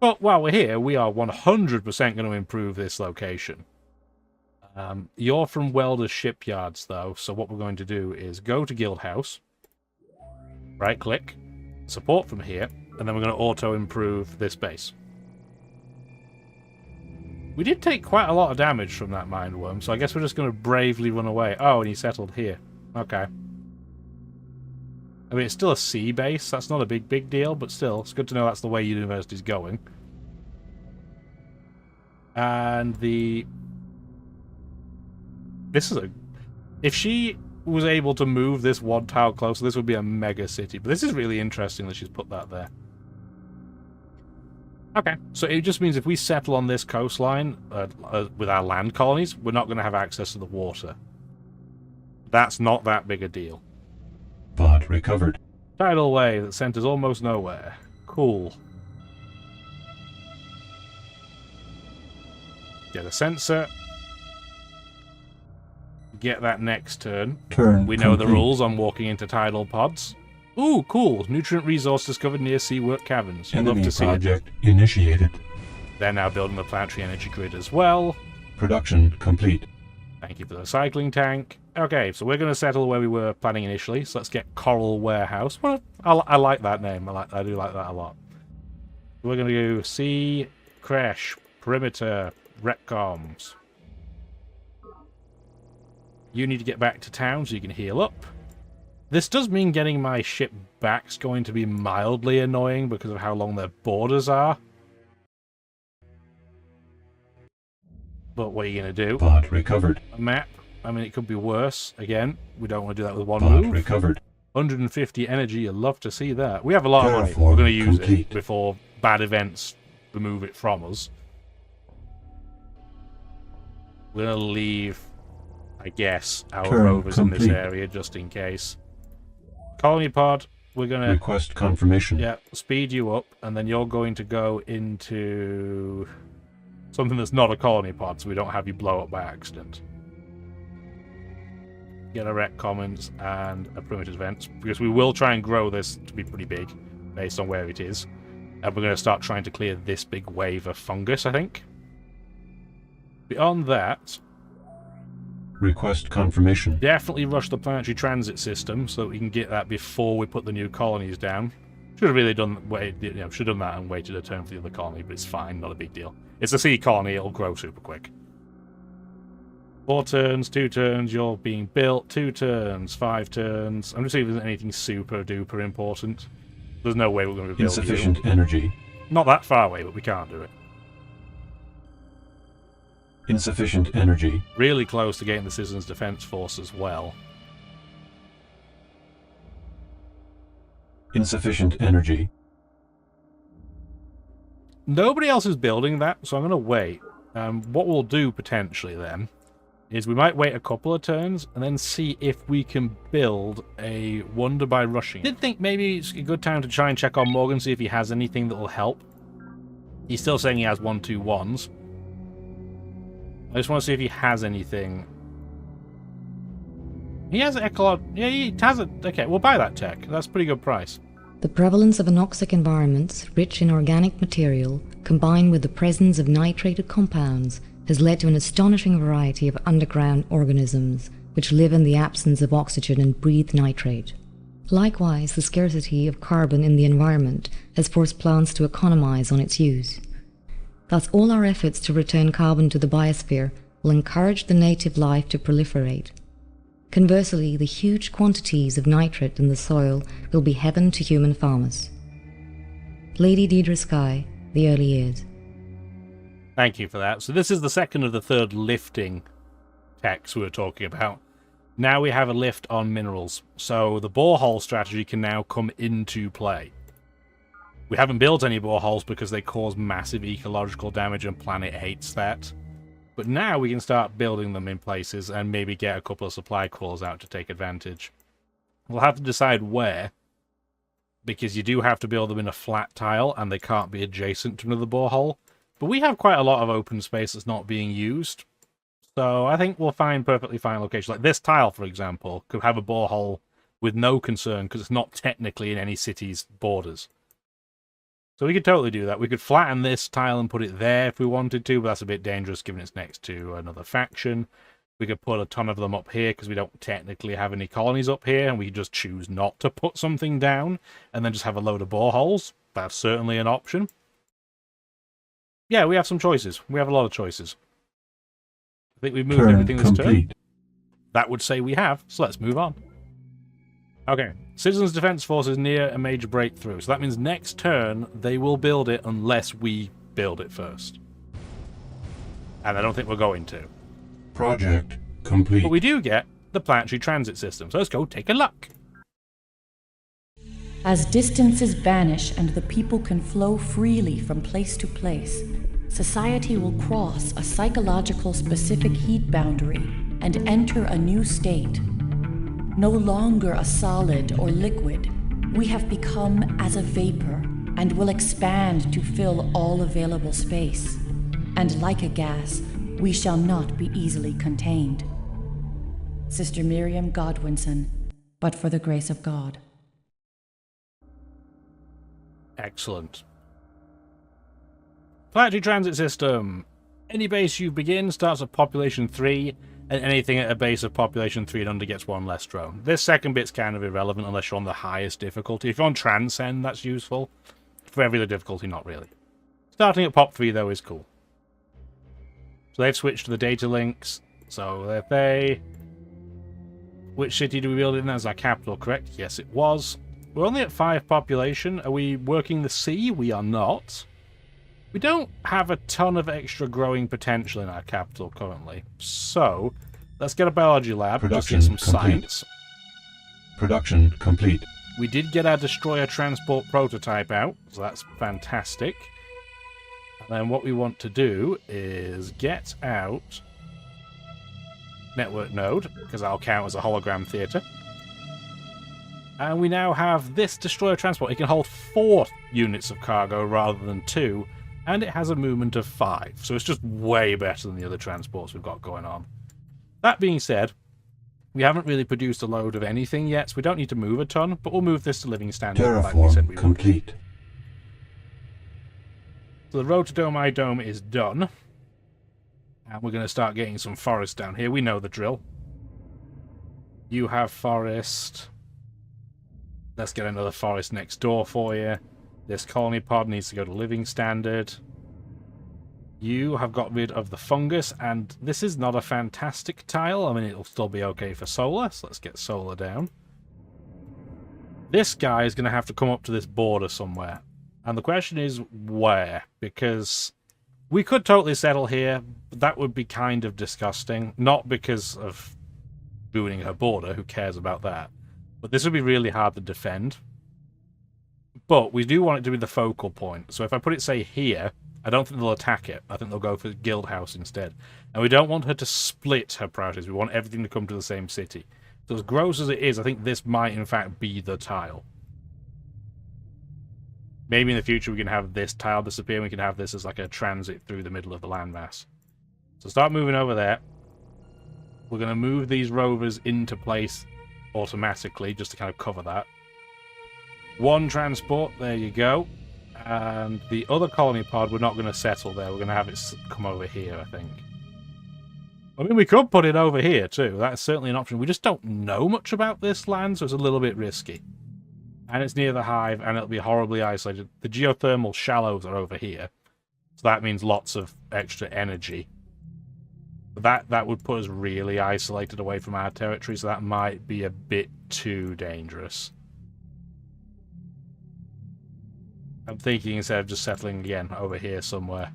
But while we're here, we are 100% going to improve this location. You're from Welders Shipyards, though, so what we're going to do is go to Guild House, right-click, support from here, and then we're going to auto-improve this base. We did take quite a lot of damage from that Mindworm, so I guess we're just going to bravely run away. Oh, and he settled here. Okay. I mean, it's still a sea base. That's not a big deal, but still, it's good to know that's the way university's going. And the... This is a... If she was able to move this one tile closer, this would be a mega city. But this is really interesting that she's put that there. Okay, so it just means if we settle on this coastline with our land colonies, we're not going to have access to the water. That's not that big a deal. Pod recovered. Tidal wave that centers almost nowhere. Cool. Get a sensor. Get that next turn. We know the rules on walking into tidal pods. Ooh, cool. Nutrient resource discovered near Seawork Caverns. You'd love to see project initiated. They're now building the planetary energy grid as well. Production complete. Thank you for the cycling tank. Okay, so we're going to settle where we were planning initially. So let's get Coral Warehouse. Well, I like that name. I do like that a lot. We're going to do Sea, Crash, Perimeter, Retcoms. You need to get back to town so you can heal up. This does mean getting my ship back's going to be mildly annoying because of how long their borders are. But what are you going to do? Pod recovered. A map. I mean, it could be worse. Again, we don't want to do that with one Pod move. recovered. 150 energy, you'll love to see that. We have a lot of money. Terraform We're going to use complete. it before bad events remove it from us. We're going to leave, I guess, our Turn rovers in this complete. area just in case. Colony pod, we're going to... Request confirmation. Yeah, speed you up, and then you're going to go into something that's not a colony pod, so we don't have you blow up by accident. Get a rec commons and a primitive events, because we will try and grow this to be pretty big, based on where it is. And we're going to start trying to clear this big wave of fungus, I think. Beyond that... Request confirmation. Definitely rush the planetary transit system so that we can get that before we put the new colonies down. Should have really done should have done that and waited a turn for the other colony, but it's fine, not a big deal. It's a sea colony, it'll grow super quick. 4 turns, 2 turns, you're being built, 2 turns, 5 turns. I'm just seeing if there's anything super duper important. There's no way we're going to build Insufficient energy. Not that far away, but we can't do it. Insufficient energy. Really close to getting the Citizens Defense Force as well. Insufficient energy. Nobody else is building that, so I'm going to wait. What we'll do potentially then is we might wait a couple of turns and then see if we can build a wonder by rushing. I did think maybe it's a good time to try and check on Morgan, see if he has anything that will help. He's still saying he has 1, 2, 1s. I just want to see if he has anything. He has Ecolog. Yeah, he has it. Okay, we'll buy that tech. That's a pretty good price. The prevalence of anoxic environments, rich in organic material, combined with the presence of nitrated compounds, has led to an astonishing variety of underground organisms, which live in the absence of oxygen and breathe nitrate. Likewise, the scarcity of carbon in the environment has forced plants to economize on its use. Thus, all our efforts to return carbon to the biosphere will encourage the native life to proliferate. Conversely, the huge quantities of nitrate in the soil will be heaven to human farmers. Lady Deidre Sky, The Early Years. Thank you for that. So this is the second of the third lifting techs we were talking about. Now we have a lift on minerals, so the borehole strategy can now come into play. We haven't built any boreholes because they cause massive ecological damage and planet hates that. But now we can start building them in places and maybe get a couple of supply crawls out to take advantage. We'll have to decide where, because you do have to build them in a flat tile and they can't be adjacent to another borehole. But we have quite a lot of open space that's not being used. So I think we'll find perfectly fine locations. Like this tile, for example, could have a borehole with no concern because it's not technically in any city's borders. So we could totally do that. We could flatten this tile and put it there if we wanted to, but that's a bit dangerous given it's next to another faction. We could put a ton of them up here because we don't technically have any colonies up here, and we could just choose not to put something down and then just have a load of boreholes. That's certainly an option. Yeah, we have some choices. We have a lot of choices. I think we've moved everything this turn. That would say we have, so let's move on. Okay, Citizens Defense Force is near a major breakthrough, so that means next turn they will build it unless we build it first. And I don't think we're going to. Project complete. But we do get the planetary transit system, so let's go take a look. As distances vanish and the people can flow freely from place to place, society will cross a psychological specific heat boundary and enter a new state. No longer a solid or liquid, we have become as a vapor and will expand to fill all available space. And like a gas, we shall not be easily contained. Sister Miriam Godwinson, but for the grace of God. Excellent. Planetary transit system. Any base you begin starts at population 3, and anything at a base of population 3 and under gets one less drone. This second bit's kind of irrelevant unless you're on the highest difficulty. If you're on Transcend, that's useful. For every other difficulty, not really. Starting at pop 3, though, is cool. So they've switched to the data links. So if they... Which city do we build in as our capital, correct? Yes, it was. We're only at 5 population. Are we working the sea? We are not. We don't have a ton of extra growing potential in our capital currently. So, let's get a biology lab, Production just get some complete. science. Production complete. We did get our destroyer transport prototype out, so that's fantastic. And then what we want to do is get out network node, because I'll count as a hologram theater. And we now have this destroyer transport. It can hold 4 units of cargo rather than 2, and it has a movement of 5. So it's just way better than the other transports we've got going on. That being said, we haven't really produced a load of anything yet, so we don't need to move a ton, but we'll move this to living standard like we said we would. Complete. So the road to Domai Dome is done. And we're going to start getting some forest down here. We know the drill. You have forest. Let's get another forest next door for you. This colony pod needs to go to living standard. You have got rid of the fungus, and this is not a fantastic tile. I mean, it'll still be okay for solar, so let's get solar down. This guy is going to have to come up to this border somewhere. And the question is, where? Because we could totally settle here, but that would be kind of disgusting. Not because of ruining her border, who cares about that? But this would be really hard to defend. But we do want it to be the focal point. So if I put it, say, here, I don't think they'll attack it. I think they'll go for Guild House instead. And we don't want her to split her priorities. We want everything to come to the same city. So as gross as it is, I think this might, in fact, be the tile. Maybe in the future we can have this tile disappear and we can have this as like a transit through the middle of the landmass. So start moving over there. We're going to move these rovers into place automatically just to kind of cover that. 1 transport, there you go. And the other colony pod, we're not going to settle there. We're going to have it come over here, I think. I mean, we could put it over here too. That's certainly an option. We just don't know much about this land, so it's a little bit risky. And it's near the hive, and it'll be horribly isolated. The geothermal shallows are over here. So that means lots of extra energy. But that would put us really isolated away from our territory, so that might be a bit too dangerous. I'm thinking instead of just settling again over here somewhere.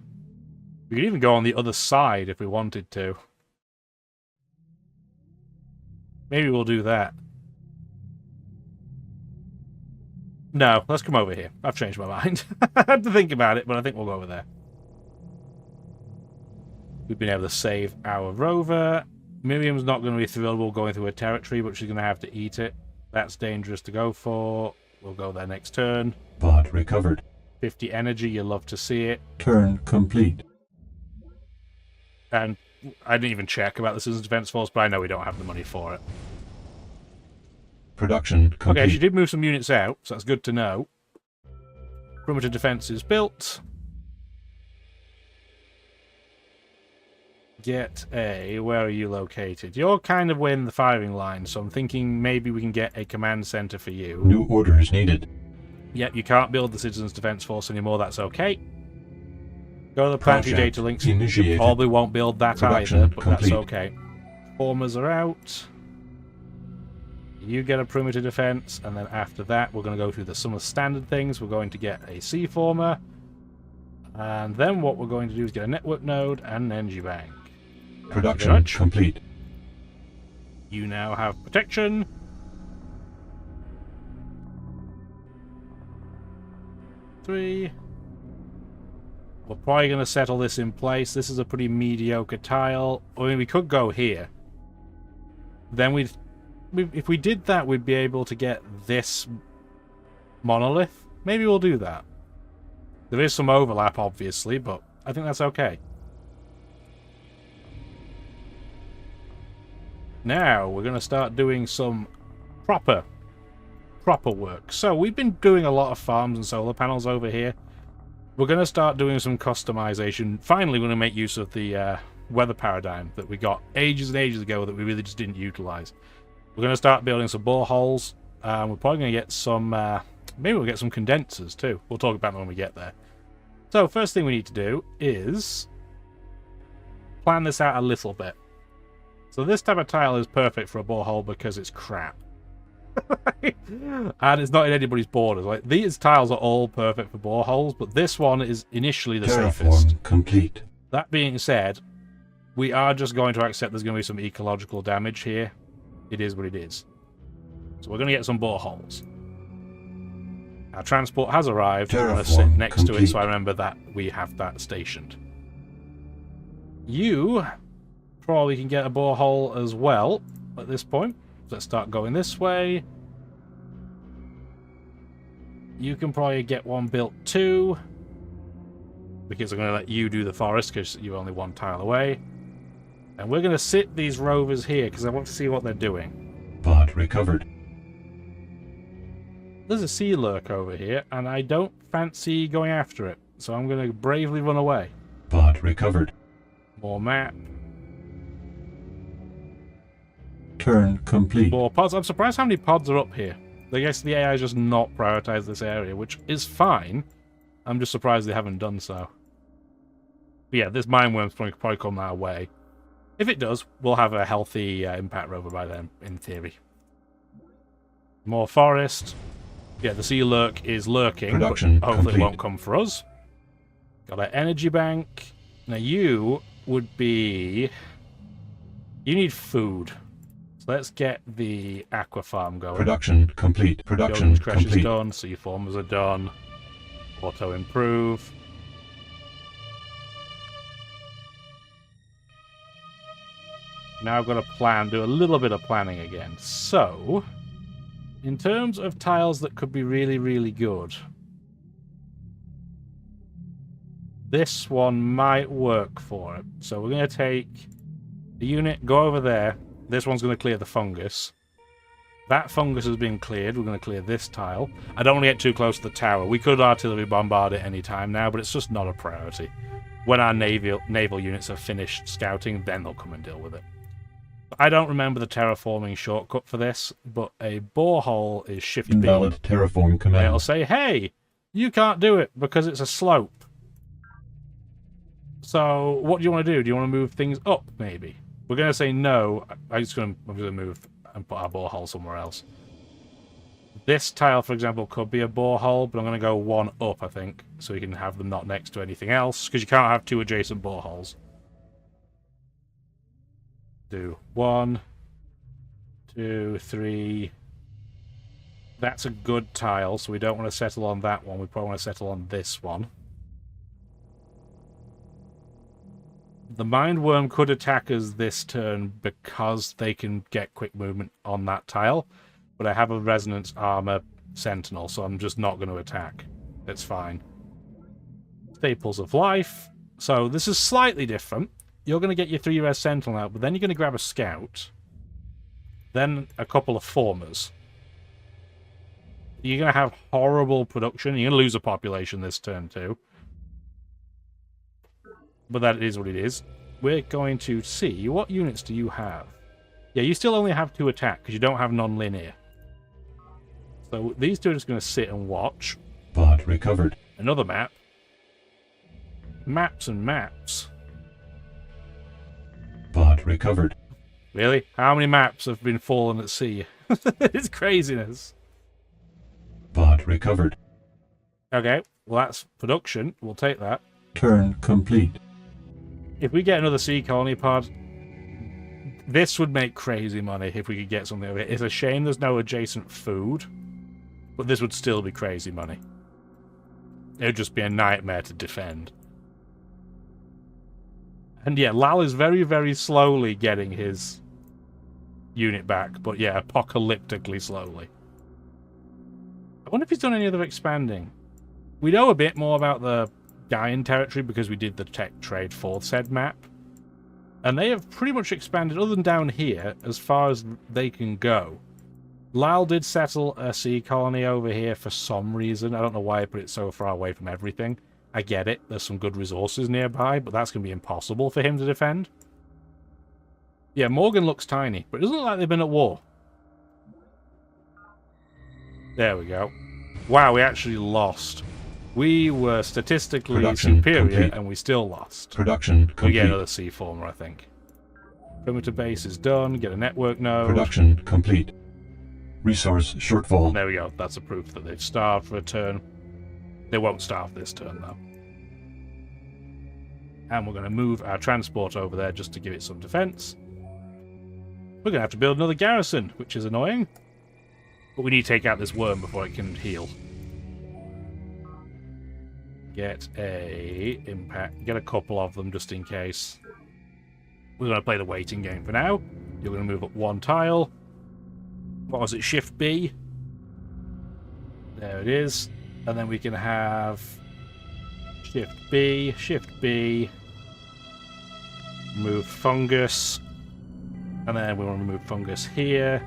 We could even go on the other side if we wanted to. Maybe we'll do that. No, let's come over here. I've changed my mind. I had to think about it, but I think we'll go over there. We've been able to save our rover. Miriam's not going to be thrilled we're going through her territory, but she's going to have to eat it. That's dangerous to go for. We'll go there next turn. Pod recovered. 50 energy, you'll love to see it. Turn complete. And I didn't even check about the Citizens Defense Force, but I know we don't have the money for it. Production complete. Okay, she did move some units out, so that's good to know. Perimeter defense is built. Get a... Where are you located? You're kind of within the firing line, so I'm thinking maybe we can get a command center for you. New orders needed. Yep, you can't build the Citizens Defense Force anymore, that's okay. Go to the planetary data links. You probably won't build that either, but that's okay. Formers are out. You get a perimeter defense, and then after that, we're going to go through some of the standard things. We're going to get a C-former, and then what we're going to do is get a network node and an energy bank. Production complete. You now have protection. Three. We're probably going to settle this in place. This is a pretty mediocre tile. I mean, we could go here. Then if we did that, we'd be able to get this monolith. Maybe we'll do that. There is some overlap, obviously, but I think that's okay. Now, we're going to start doing some proper work. So, we've been doing a lot of farms and solar panels over here. We're going to start doing some customization. Finally, we're going to make use of the weather paradigm that we got ages and ages ago that we really just didn't utilize. We're going to start building some boreholes. We're probably going to get some... maybe we'll get some condensers, too. We'll talk about them when we get there. So, first thing we need to do is plan this out a little bit. So this type of tile is perfect for a borehole because it's crap. And it's not in anybody's borders. Like, these tiles are all perfect for boreholes, but this one is initially the safest. Complete. That being said, we are just going to accept there's going to be some ecological damage here. It is what it is. So we're going to get some boreholes. Our transport has arrived. We're going to sit next to it so I remember that we have that stationed. You probably can get a borehole as well at this point. Let's start going this way. You can probably get one built too, because I'm going to let you do the forest because you're only one tile away. And we're going to sit these rovers here because I want to see what they're doing. Pod recovered. There's a sea lurk over here, and I don't fancy going after it, so I'm going to bravely run away. Pod recovered. More map. Turn complete. More pods. I'm surprised how many pods are up here. I guess the AI has just not prioritized this area, which is fine. I'm just surprised they haven't done so. But yeah, this mine worm's probably come our way. If it does, we'll have a healthy impact rover by then, in theory. More forest. Yeah, the sea lurk is lurking, Production but hopefully complete. It won't come for us. Got an energy bank. Now you would be... You need food. So let's get the aqua farm going. Production complete. Production Crash complete. is done. Sea formers are done. Auto improve. Now I've got a plan. Do a little bit of planning again. So, in terms of tiles that could be really, really good, this one might work for it. So we're going to take the unit, go over there. This one's going to clear the fungus. That fungus has been cleared. We're going to clear this tile. I don't want to get too close to the tower. We could artillery bombard it any time now, but it's just not a priority. When our naval units have finished scouting, then they'll come and deal with it. I don't remember the terraforming shortcut for this, but a borehole is shift B. Invalid terraform command. It'll say, hey, you can't do it because it's a slope. So what do you want to do? Do you want to move things up, maybe? We're going to say no. I'm going to move and put our borehole somewhere else. This tile, for example, could be a borehole, but I'm going to go one up, I think, so we can have them not next to anything else, because you can't have two adjacent boreholes. Do 1, 2, 3. That's a good tile, so we don't want to settle on that one. We probably want to settle on this one. The Mindworm could attack us this turn because they can get quick movement on that tile, but I have a Resonance Armor Sentinel, so I'm just not going to attack. It's fine. Staples of Life. So this is slightly different. You're going to get your 3-res Sentinel out, but then you're going to grab a Scout, then a couple of Formers. You're going to have horrible production. You're going to lose a population this turn too. But that is what it is. We're going to see, what units do you have? Yeah, you still only have 2 attack because you don't have non-linear. So these two are just going to sit and watch. Pod recovered. Another map. Maps and maps. Pod recovered. Really? How many maps have been fallen at sea? It's craziness. Pod recovered. Okay, well that's production. We'll take that. Turn complete. If we get another sea colony pod, this would make crazy money if we could get something over it. It's a shame there's no adjacent food, but this would still be crazy money. It would just be a nightmare to defend. And yeah, Lal is very, very slowly getting his unit back, but yeah, apocalyptically slowly. I wonder if he's done any other expanding. We know a bit more about the Gaian territory because we did the tech trade for said map. And they have pretty much expanded, other than down here, as far as they can go. Lal did settle a sea colony over here for some reason. I don't know why he put it so far away from everything. I get it, there's some good resources nearby, but that's going to be impossible for him to defend. Yeah, Morgan looks tiny, but it doesn't look like they've been at war. There we go. Wow, we actually lost. We were statistically superior, complete. And we still lost. Production complete. We get another sea former, I think. Perimeter base is done. Get a network node. Production complete. Resource shortfall. There we go. That's a proof that they've starved for a turn. They won't starve this turn, though. And we're going to move our transport over there just to give it some defense. We're going to have to build another garrison, which is annoying. But we need to take out this worm before it can heal. Get a impact. Get a couple of them just in case. We're going to play the waiting game for now. You're going to move up 1 tile. What was it? Shift B. There it is. And then we can have Shift B, Shift B. Move fungus. And then we want to move fungus here.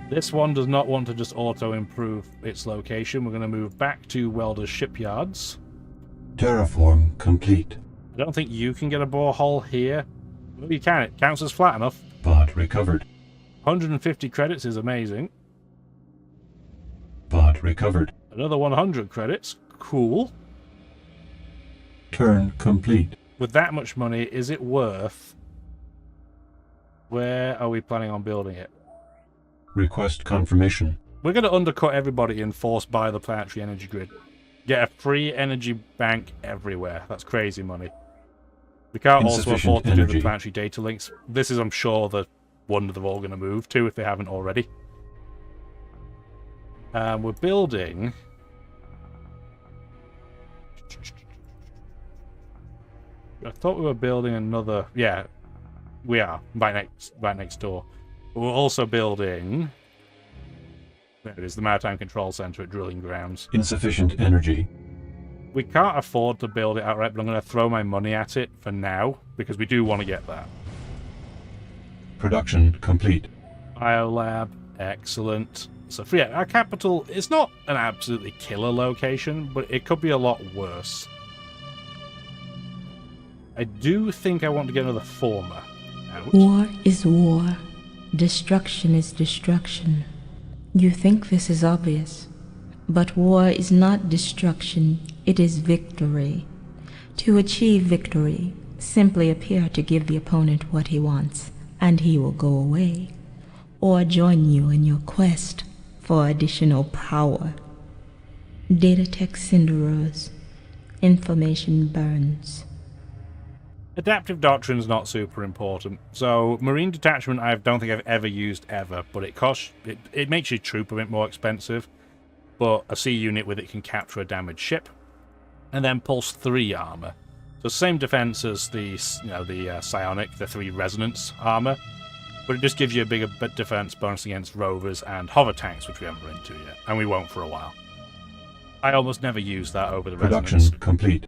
This one does not want to just auto-improve its location. We're going to move back to Welders Shipyards. Terraform complete. I don't think you can get a borehole here. Well, you can. It counts as flat enough. Pod recovered. 150 credits is amazing. Pod recovered. Another 100 credits. Cool. Turn complete. With that much money, is it worth... Where are we planning on building it? Request confirmation. We're going to undercut everybody and force buy the planetary energy grid. Get a free energy bank everywhere. That's crazy money. We can't also afford to do the planetary data links. This is, I'm sure, the one that they're all going to move to if they haven't already. We're building... I thought we were building another... Yeah, we are. Right next door. But we're also building... There it is, the Maritime Control Center at Drilling Grounds. Insufficient energy. We can't afford to build it outright, but I'm going to throw my money at it for now, because we do want to get that. Production complete. Biolab, excellent. So, yeah, our capital is not an absolutely killer location, but it could be a lot worse. I do think I want to get another former out. War is war. Destruction is destruction. You think this is obvious, but war is not destruction, it is victory. To achieve victory, simply appear to give the opponent what he wants, and he will go away, or join you in your quest for additional power. Data tech cinderers, information burns. Adaptive Doctrine's not super important. So, Marine Detachment I don't think I've ever used ever, but it costs... It makes your troop a bit more expensive, but a sea unit with it can capture a damaged ship, and then Pulse 3 armor. So same defense as the Psionic, the 3 Resonance armor, but it just gives you a bigger defense bonus against rovers and hover tanks, which we haven't run into yet, and we won't for a while. I almost never use that over the Production Resonance. Complete.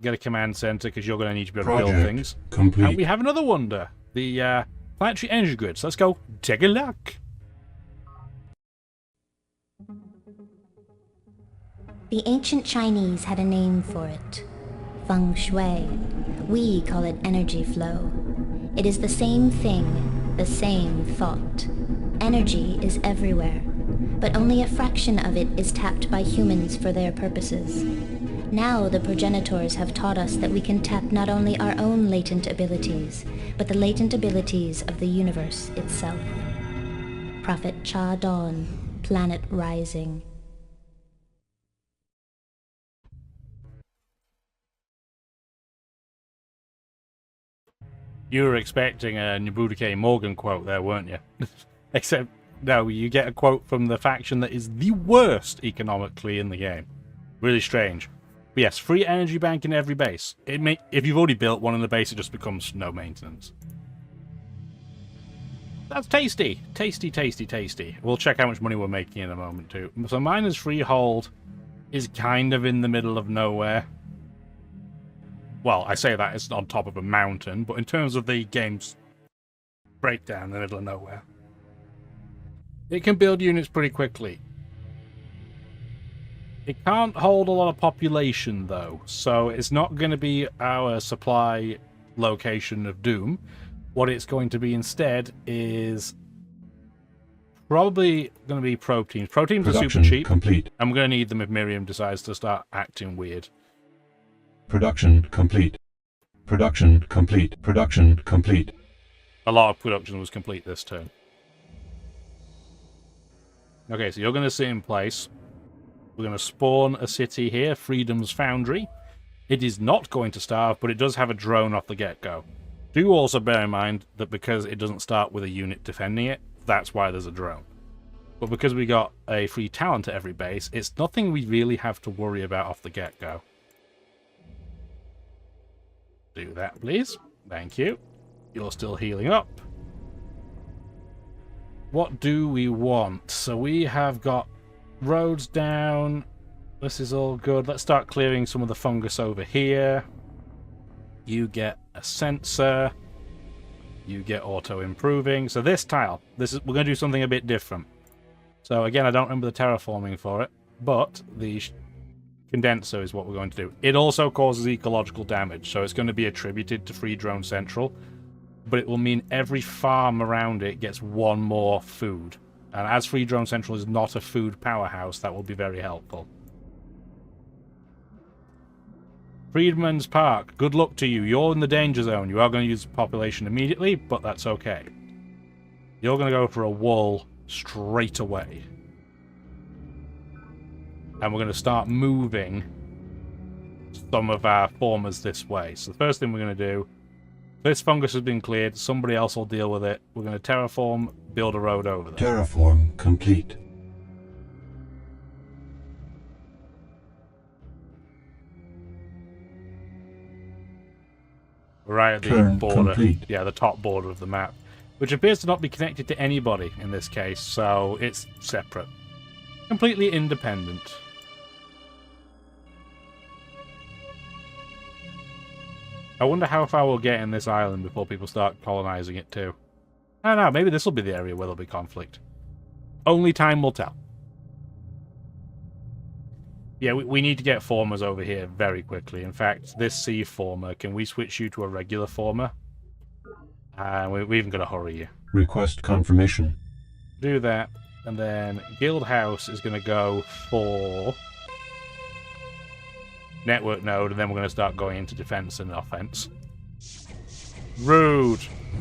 Get a command center because you're going to need to be able to build things. Complete. And we have another wonder, the planetary energy grid. So let's go take a look. The ancient Chinese had a name for it. Feng Shui. We call it energy flow. It is the same thing, the same thought. Energy is everywhere, but only a fraction of it is tapped by humans for their purposes. Now the progenitors have taught us that we can tap not only our own latent abilities, but the latent abilities of the universe itself. Prophet Cha Dawn, Planet Rising. You were expecting a Nabucco K. Morgan quote there, weren't you? Except, no, you get a quote from the faction that is the worst economically in the game. Really strange. But yes, free energy bank in every base. If you've already built one in the base, it just becomes no maintenance. That's tasty. Tasty, tasty, tasty. We'll check how much money we're making in a moment, too. So Miner's Freehold is kind of in the middle of nowhere. Well, I say that it's on top of a mountain, but in terms of the game's breakdown, in the middle of nowhere. It can build units pretty quickly. It can't hold a lot of population, though, so it's not going to be our supply location of doom. What it's going to be instead is probably going to be probe teams. Probe teams are super cheap, complete. and we're going to need them if Miriam decides to start acting weird. Production complete. Production complete. Production complete. A lot of production was complete this turn. Okay, so you're going to sit in place. We're going to spawn a city here, Freedom's Foundry. It is not going to starve, but it does have a drone off the get-go. Do also bear in mind that because it doesn't start with a unit defending it, that's why there's a drone. But because we got a free talent at every base, it's nothing we really have to worry about off the get-go. Do that, please. Thank you. You're still healing up. What do we want? So we have got roads down. This is all good. Let's start clearing some of the fungus over here. You get a sensor. You get auto improving. So this tile, we're going to do something a bit different. So again, I don't remember the terraforming for it, but the condenser is what we're going to do. It also causes ecological damage, so it's going to be attributed to Free Drone Central, but it will mean every farm around it gets one more food. And as Free Drone Central is not a food powerhouse, that will be very helpful. Freedman's Park, good luck to you. You're in the danger zone. You are going to use population immediately, but that's okay. You're going to go for a wall straight away. And we're going to start moving some of our formers this way. So the first thing we're going to do, this fungus has been cleared, somebody else will deal with it. We're going to terraform, build a road over there. Terraform complete. Right at the border. Complete. Yeah, the top border of the map. Which appears to not be connected to anybody in this case, so it's separate. Completely independent. I wonder how far we'll get in this island before people start colonizing it too. I don't know, maybe this will be the area where there'll be conflict. Only time will tell. Yeah, we need to get formers over here very quickly. In fact, this sea former, can we switch you to a regular former? We've even got to hurry you. Request confirmation. Do that, and then Guild House is going to go for network node, and then we're going to start going into defense and offense. Rude.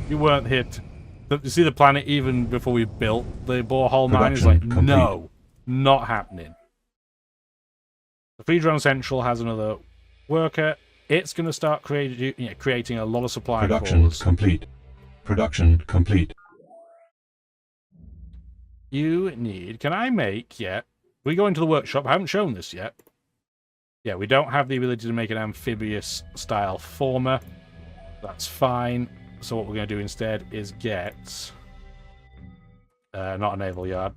You weren't hit. You see the planet even before we built the borehole mine is like, complete. No, not happening. The Free Drone Central has another worker. It's going to start creating a lot of supply. Production complete. Production complete. You need... Can I make yet? We go into the workshop. I haven't shown this yet. Yeah, we don't have the ability to make an amphibious style former. That's fine. So what we're going to do instead is get... not a naval yard.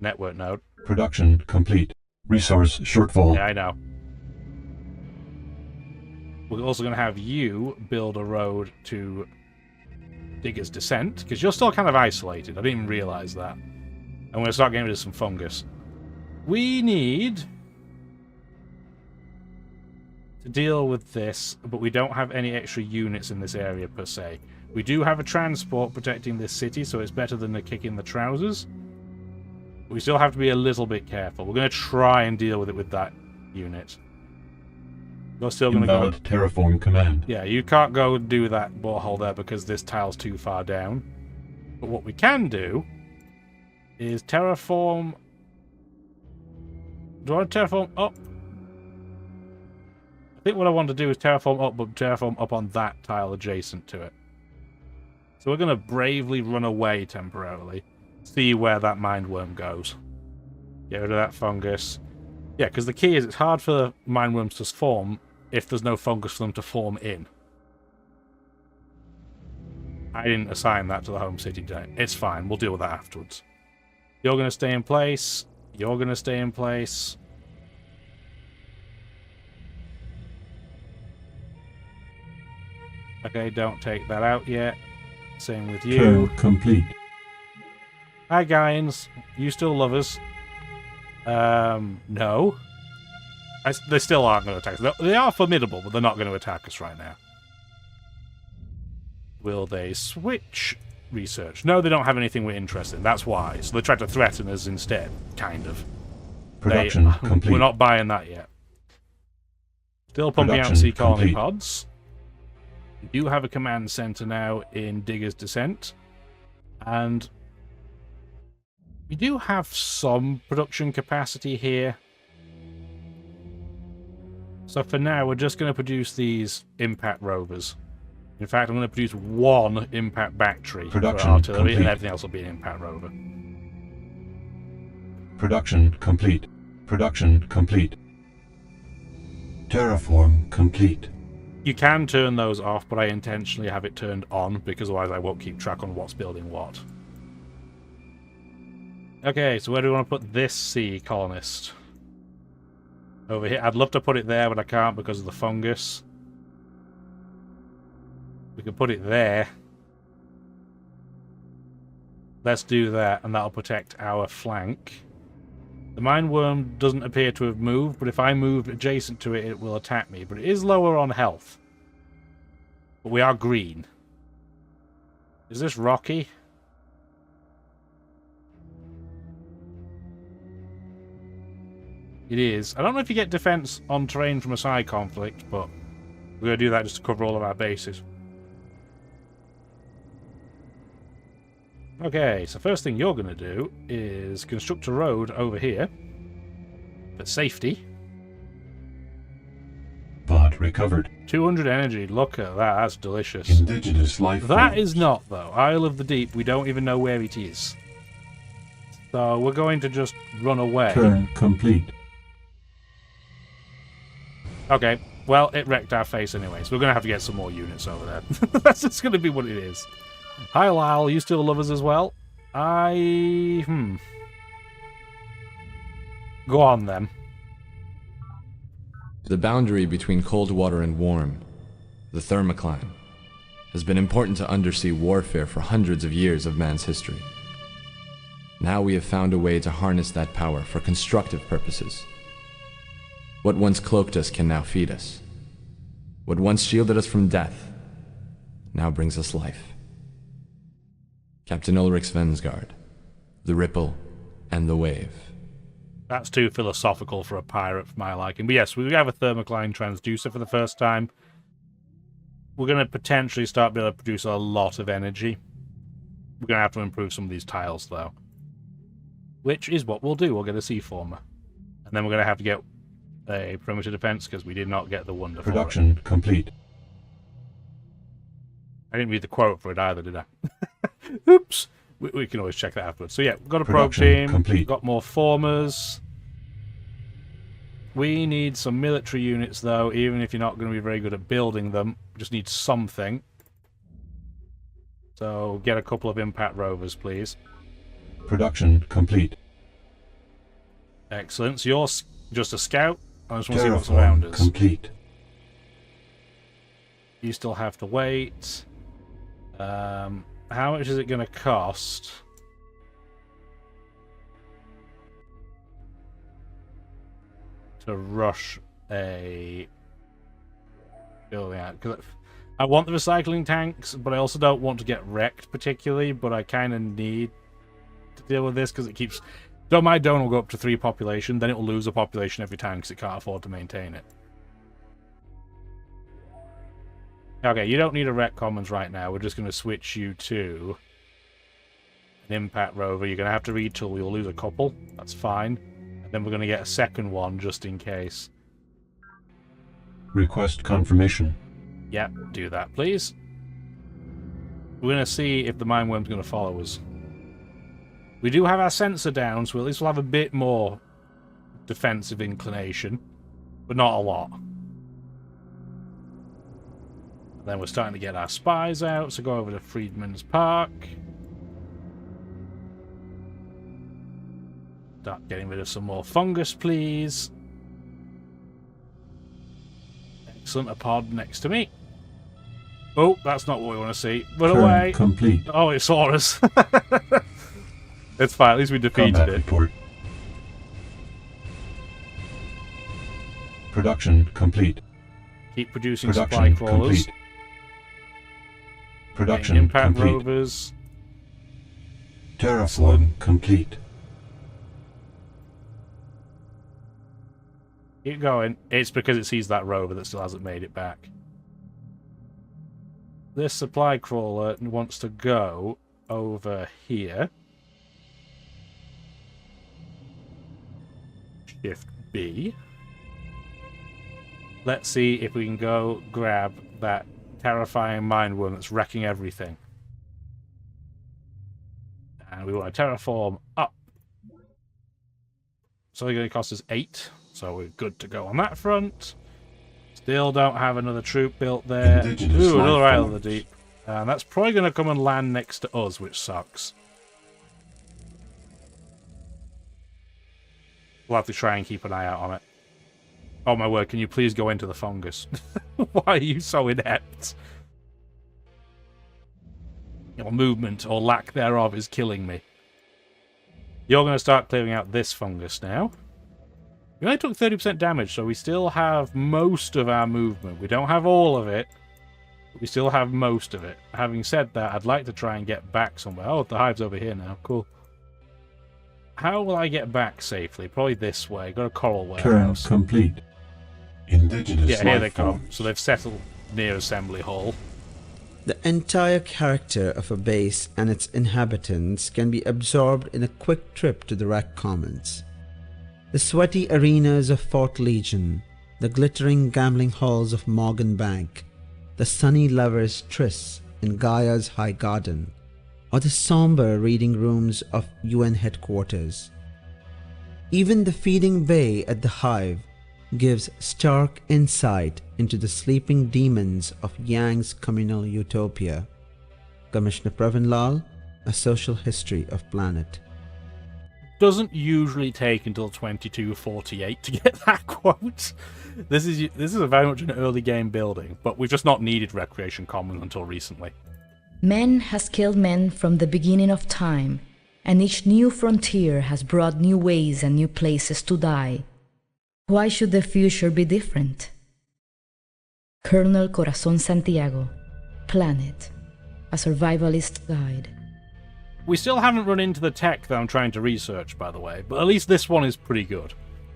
Network node. Production complete. Resource shortfall. Yeah, I know. We're also going to have you build a road to Digger's Descent, because you're still kind of isolated. I didn't even realize that. I'm going to start getting rid of some fungus. We need to deal with this, but we don't have any extra units in this area per se. We do have a transport protecting this city, so it's better than a kick in the trousers. We still have to be a little bit careful. We're going to try and deal with it with that unit. You're still going to go... Invalid terraform command. Yeah, you can't go and do that borehole there because this tile's too far down. But what we can do is terraform... Do I want to terraform up? I think what I want to do is terraform up, but terraform up on that tile adjacent to it. So we're going to bravely run away temporarily. See where that mindworm goes. Get rid of that fungus. Yeah, because the key is it's hard for mindworms to form if there's no fungus for them to form in. I didn't assign that to the home city today. It's fine. We'll deal with that afterwards. You're going to stay in place. You're going to stay in place. Okay, don't take that out yet. Same with you. Turn complete. Hi, guys. You still love us? No. They still aren't going to attack us. They are formidable, but they're not going to attack us right now. Will they switch research? No, they don't have anything we're interested in. That's why. So they tried to threaten us instead, kind of. Production complete. We're not buying that yet. Still pumping out sea colony pods. We do have a command center now in Digger's Descent. And we do have some production capacity here. So for now, we're just going to produce these impact rovers. In fact, I'm going to produce one impact battery for artillery, complete. And everything else will be an impact rover. Production complete. Production complete. Terraform complete. You can turn those off, but I intentionally have it turned on, because otherwise I won't keep track on what's building what. Okay, so where do we want to put this sea colonist? Over here. I'd love to put it there, but I can't because of the fungus. We can put it there. Let's do that, and that'll protect our flank. The mindworm doesn't appear to have moved, but if I move adjacent to it, it will attack me. But it is lower on health. But we are green. Is this rocky? It is. I don't know if you get defense on terrain from a side conflict, but we're going to do that just to cover all of our bases. Okay, so first thing you're going to do is construct a road over here for safety. Pod recovered. 200 energy. Look at that. That's delicious. Indigenous life. That is not, though. Isle of the Deep. We don't even know where it is. So we're going to just run away. Turn complete. Okay. Well, it wrecked our face anyway, so we're going to have to get some more units over there. That's just going to be what it is. Hi, Lyle. You still love us as well? Go on, then. The boundary between cold water and warm, the thermocline, has been important to undersea warfare for hundreds of years of man's history. Now we have found a way to harness that power for constructive purposes. What once cloaked us can now feed us. What once shielded us from death now brings us life. Captain Ulrich Svensgaard, the ripple and the wave. That's too philosophical for a pirate for my liking. But yes, we have a thermocline transducer for the first time. We're going to potentially start being able to produce a lot of energy. We're going to have to improve some of these tiles, though. Which is what we'll do. We'll get a sea former. And then we're going to have to get a perimeter defense because we did not get the wonder for it. Production complete. I didn't read the quote for it either, did I? Oops. We can always check that afterwards. So yeah, we've got a probe team. Complete. We've got more formers. We need some military units, though, even if you're not going to be very good at building them. We just need something. So get a couple of impact rovers, please. Production complete. Excellent. So you're just a scout. I just want to see what's around us. Complete. You still have to wait. How much is it going to cost? To rush a building out. Because I want the recycling tanks, but I also don't want to get wrecked particularly, but I kind of need to deal with this because it keeps... My dome will go up to 3 population, then it will lose a population every time because it can't afford to maintain it. Okay, you don't need a wreck commons right now. We're just going to switch you to an impact rover. You're going to have to retool. You'll lose a couple. That's fine. And then we're going to get a second one just in case. Request confirmation. Yep, do that, please. We're going to see if the mine worm's going to follow us. We do have our sensor down, so at least we'll have a bit more defensive inclination, but not a lot. And then we're starting to get our spies out, so go over to Freedman's Park. Start getting rid of some more fungus, please. Excellent, a pod next to me. Oh, that's not what we want to see. Run away. Complete. Oh, it saw us. It's fine, at least we defeated Combat it. Report. Production complete. Keep producing Production supply crawlers. complete. Production Impact complete. rovers. Terraform complete. Keep going. It's because it sees that rover that still hasn't made it back. This supply crawler wants to go over here. Shift B. Let's see if we can go grab that terrifying mindworm that's wrecking everything. And we want to terraform up. So it's going to cost us 8. So we're good to go on that front. Still don't have another troop built there. Ooh, another Isle of the Deep. And that's probably going to come and land next to us, which sucks. We'll have to try and keep an eye out on it. Oh my word, can you please go into the fungus? Why are you so inept? Your movement, or lack thereof, is killing me. You're going to start clearing out this fungus now. We only took 30% damage, so we still have most of our movement. We don't have all of it, but we still have most of it. Having said that, I'd like to try and get back somewhere. Oh, the hive's over here now. Cool. How will I get back safely? Probably this way. Got a coral warehouse. Turn complete. Indigenous Yeah, here they life come. forms. So they've settled near Assembly Hall. The entire character of a base and its inhabitants can be absorbed in a quick trip to the Rack Commons. The sweaty arenas of Fort Legion, the glittering gambling halls of Morgan Bank, the sunny lovers' trysts in Gaia's High Garden, or the somber reading rooms of UN headquarters. Even the feeding bay at the Hive gives stark insight into the sleeping demons of Yang's communal utopia. Commissioner Pravin Lal, A Social History of Planet. Doesn't usually take until 2248 to get that quote. This is a very much an early game building, but we've just not needed Recreation Commons until recently. Man has killed men from the beginning of time, and each new frontier has brought new ways and new places to die. Why should the future be different? Colonel Corazon Santiago, Planet, a survivalist guide. We still haven't run into the tech that I'm trying to research, by the way, but at least this one is pretty good.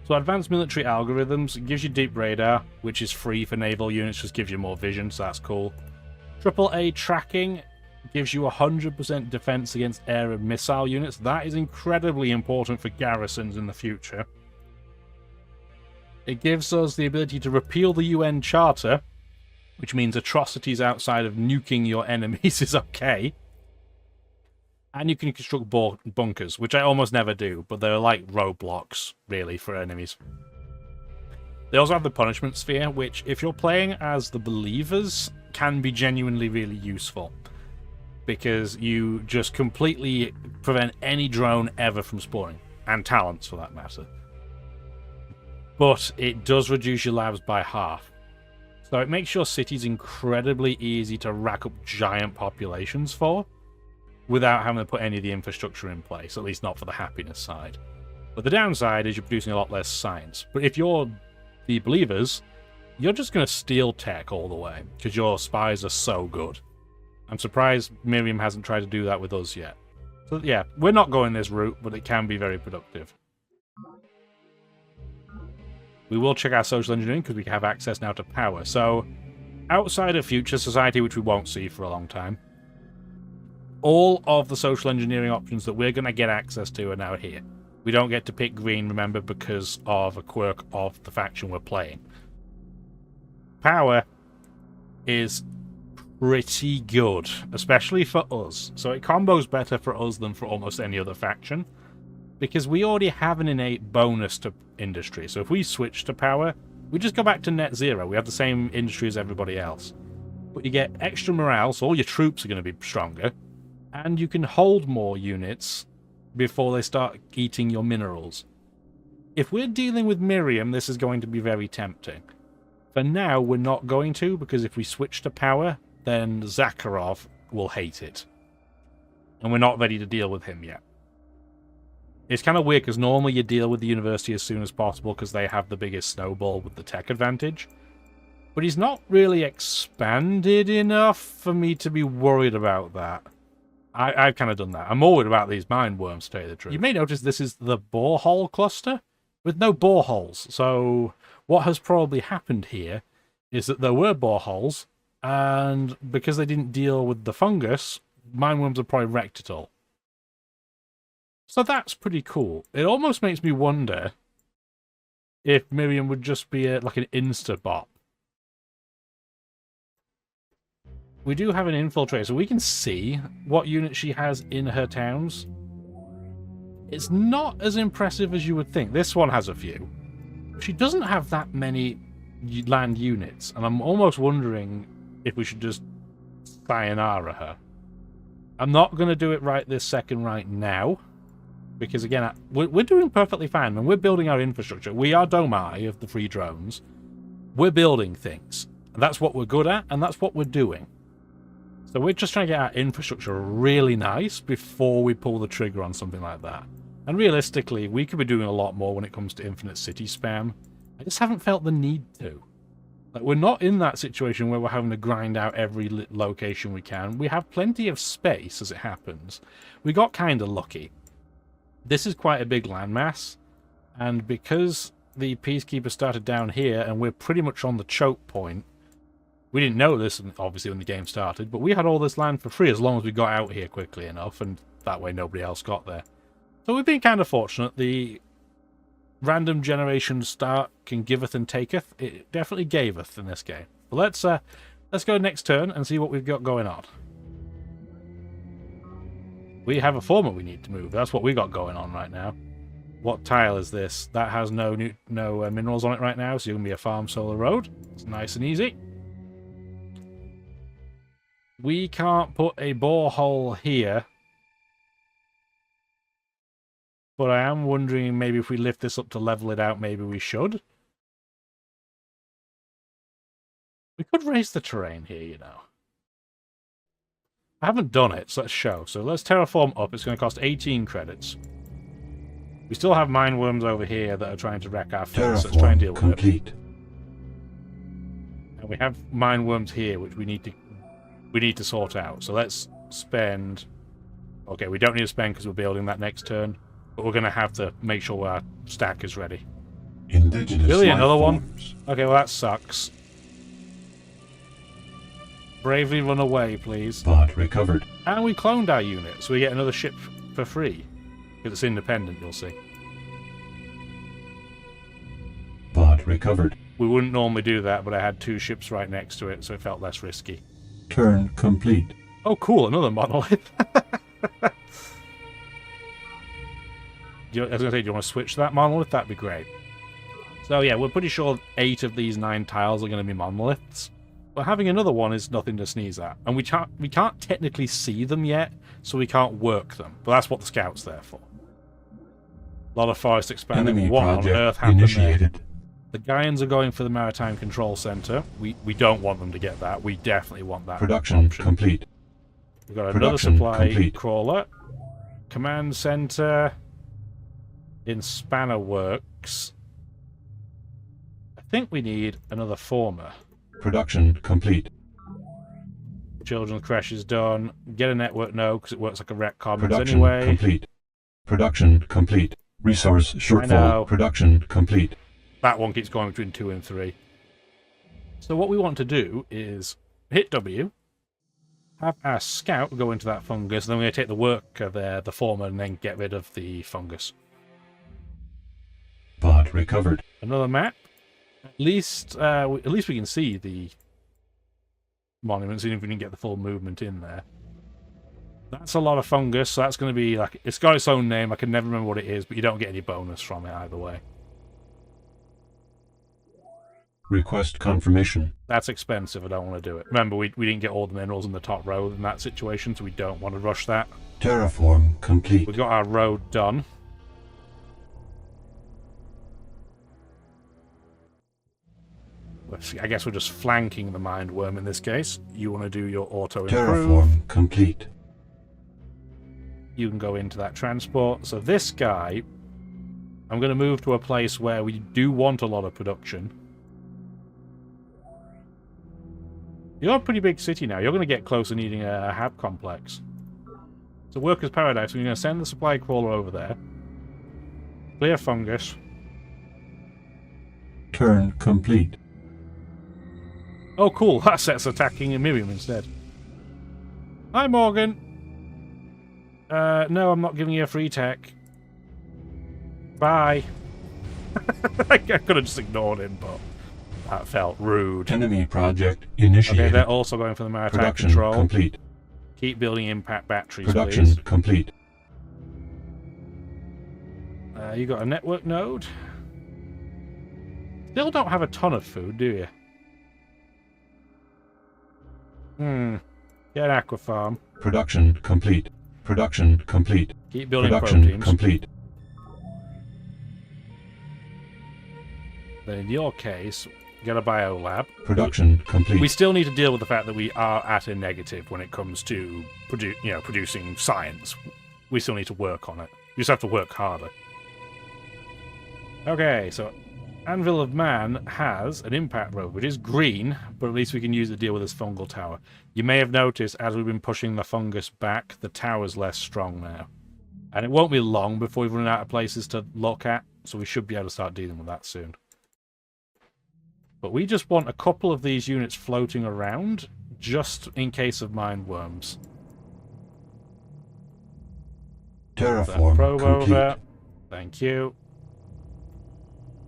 So advanced military algorithms, it gives you deep radar, which is free for naval units, just gives you more vision, so that's cool. AAA tracking gives you 100% defense against air and missile units. That is incredibly important for garrisons in the future. It gives us the ability to repeal the UN Charter, which means atrocities outside of nuking your enemies is okay. And you can construct bunkers, which I almost never do, but they're like roadblocks, really, for enemies. They also have the punishment sphere, which, if you're playing as the believers, can be genuinely really useful. Because you just completely prevent any drone ever from spawning. And talents, for that matter. But it does reduce your labs by half. So it makes your cities incredibly easy to rack up giant populations for, without having to put any of the infrastructure in place, at least not for the happiness side. But the downside is you're producing a lot less science. But if you're the believers, you're just going to steal tech all the way, because your spies are so good. I'm surprised Miriam hasn't tried to do that with us yet. So yeah, we're not going this route, but it can be very productive. We will check our social engineering, because we have access now to power. So, outside of future society, which we won't see for a long time, all of the social engineering options that we're going to get access to are now here. We don't get to pick green, remember, because of a quirk of the faction we're playing. Power is pretty good, especially for us. So it combos better for us than for almost any other faction, because we already have an innate bonus to industry. So if we switch to power, we just go back to net zero. We have the same industry as everybody else. But you get extra morale, so all your troops are going to be stronger, and you can hold more units before they start eating your minerals. If we're dealing with Miriam, this is going to be very tempting. For now, we're not going to, because if we switch to power, then Zakharov will hate it. And we're not ready to deal with him yet. It's kind of weird, because normally you deal with the university as soon as possible, because they have the biggest snowball with the tech advantage. But he's not really expanded enough for me to be worried about that. I've kind of done that. I'm more worried about these mine worms, to tell you the truth. You may notice this is the borehole cluster with no boreholes. So what has probably happened here is that there were boreholes, and because they didn't deal with the fungus, mine worms have probably wrecked it all. So that's pretty cool. It almost makes me wonder if Miriam would just be like an insta-bot. We do have an infiltrator, so we can see what units she has in her towns. It's not as impressive as you would think. This one has a few. She doesn't have that many land units, and I'm almost wondering if we should just sayonara her. I'm not going to do it right this second right now, because again, we're doing perfectly fine, and we're building our infrastructure. We are Domai of the free drones. We're building things, and that's what we're good at, and that's what we're doing. So we're just trying to get our infrastructure really nice before we pull the trigger on something like that. And realistically, we could be doing a lot more when it comes to infinite city spam. I just haven't felt the need to. Like, we're not in that situation where we're having to grind out every location we can. We have plenty of space, as it happens. We got kind of lucky. This is quite a big landmass, and because the Peacekeeper started down here, and we're pretty much on the choke point, we didn't know this, obviously, when the game started, but we had all this land for free as long as we got out here quickly enough, and that way nobody else got there. So we've been kind of fortunate. The random generation start can giveth and taketh. It definitely gaveth in this game. But let's go next turn and see what we've got going on. We have a former we need to move. That's what we got going on right now. What tile is this? That has no minerals on it right now, so you're going to be a farm solar road. It's nice and easy. We can't put a borehole here. But I am wondering maybe if we lift this up to level it out, maybe we should. We could raise the terrain here, you know. I haven't done it, so let's show. So let's terraform up. It's going to cost 18 credits. We still have mine worms over here that are trying to wreck our fields, so let's try and deal with it. And we have mine worms here, which we need to sort out. So let's spend... Okay, we don't need to spend because we're building that next turn. But we're going to have to make sure our stack is ready. Indigenous really, another forms. One? Okay, well that sucks. Bravely run away, please. Bot recovered. And we cloned our unit, so we get another ship for free. Because it's independent, you'll see. Bot recovered. We wouldn't normally do that, but I had 2 ships right next to it, so it felt less risky. Turn complete. Oh, cool, another monolith. I was going to say, do you want to switch to that monolith? That'd be great. So yeah, we're pretty sure 8 of these 9 tiles are going to be monoliths. But having another one is nothing to sneeze at. And we can't technically see them yet, so we can't work them. But that's what the scout's there for. A lot of forest expanding. Enemy what on earth happened initiated. there? The Gaians are going for the Maritime Control Center. We don't want them to get that. We definitely want that Production option. complete. We've got another Production supply complete. crawler. Command center in Spanner Works. I think we need another former. Production complete. Children's creche is done. Get a network node because it works like a rec commons Production anyway. complete. Production complete. Resource shortfall. Production complete. That one keeps going between 2 and 3. So what we want to do is hit W, have our scout go into that fungus, and then we're going to take the worker there, the former, and then get rid of the fungus. Pod recovered. Another map. At least we can see the monuments, even if we didn't get the full movement in there. That's a lot of fungus, so that's going to be like... It's got its own name, I can never remember what it is, but you don't get any bonus from it either way. Request confirmation. That's expensive, I don't want to do it. Remember, we didn't get all the minerals in the top row in that situation, so we don't want to rush that. Terraform complete. We got our road done. I guess we're just flanking the mindworm in this case. You want to do your auto improve. Terraform complete. You can go into that transport. So this guy, I'm going to move to a place where we do want a lot of production. You're a pretty big city now. You're going to get close to needing a hab complex. So workers' paradise. We're going to send the supply crawler over there. Clear fungus. Turn complete. Oh, cool. That set's attacking Miriam instead. Hi, Morgan. No, I'm not giving you a free tech. Bye. I could have just ignored him, but that felt rude. Enemy project initiated. Okay, they're also going for the maritime Production control. Complete. Keep building impact batteries, Production please. complete. You got a network node. Still don't have a ton of food, do you? Get an aqua farm. Production complete. Production complete. Keep building Production proteins. complete. Then in your case, get a biolab. Production complete. We still need to deal with the fact that we are at a negative when it comes to producing science. We still need to work on it. We just have to work harder. Okay, so Anvil of Man has an impact road, which is green, but at least we can use it to deal with this fungal tower. You may have noticed, as we've been pushing the fungus back, the tower's less strong now. And it won't be long before we've run out of places to look at, so we should be able to start dealing with that soon. But we just want a couple of these units floating around, just in case of mindworms. Terraform probe complete. over. Thank you.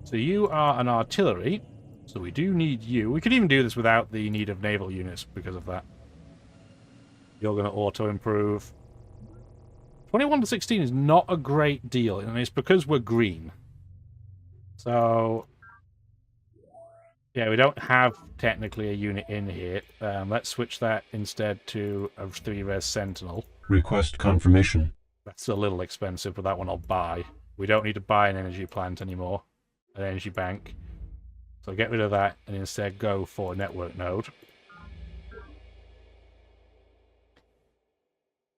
So you are an artillery, so we do need you. We could even do this without the need of naval units because of that. You're going to auto-improve. 21 to 16 is not a great deal, and it's because we're green. So, yeah, we don't have technically a unit in here. Let's switch that instead to a 3-res Sentinel. Request confirmation. That's a little expensive, but that one I'll buy. We don't need to buy an energy plant anymore. An energy bank. So get rid of that and instead go for a network node.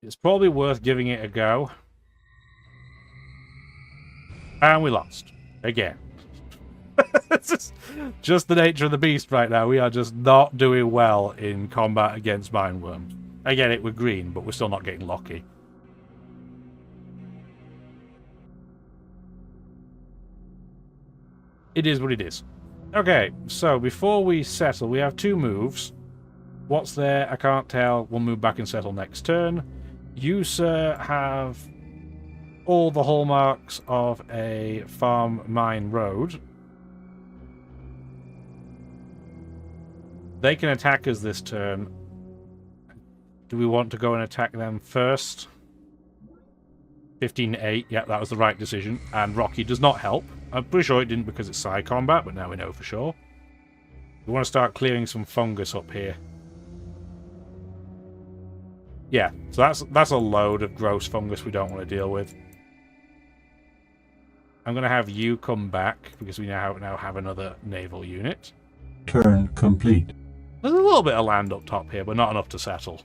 It's probably worth giving it a go. And we lost. Again. It's just the nature of the beast right now. We are just not doing well in combat against mindworms. I get it, we're green, but we're still not getting lucky. It is what it is. Okay, so before we settle, we have 2 moves. What's there? I can't tell. We'll move back and settle next turn. You, sir, have all the hallmarks of a farm mine road. They can attack us this turn. Do we want to go and attack them first? 15-8. Yeah, that was the right decision. And Rocky does not help. I'm pretty sure it didn't because it's psi combat, but now we know for sure. We want to start clearing some fungus up here. Yeah, so that's a load of gross fungus we don't want to deal with. I'm going to have you come back because we now have another naval unit. Turn complete. There's a little bit of land up top here, but not enough to settle.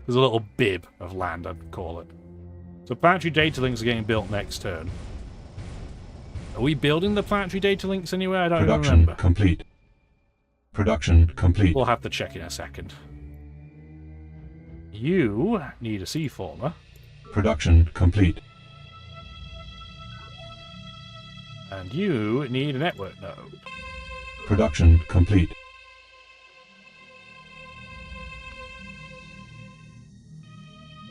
There's a little bib of land, I'd call it. So planetary data links are getting built next turn. Are we building the planetary data links anywhere? I don't even Production remember. complete. Production complete. We'll have to check in a second. You need a C-former. Production complete. And you need a network node. Production complete.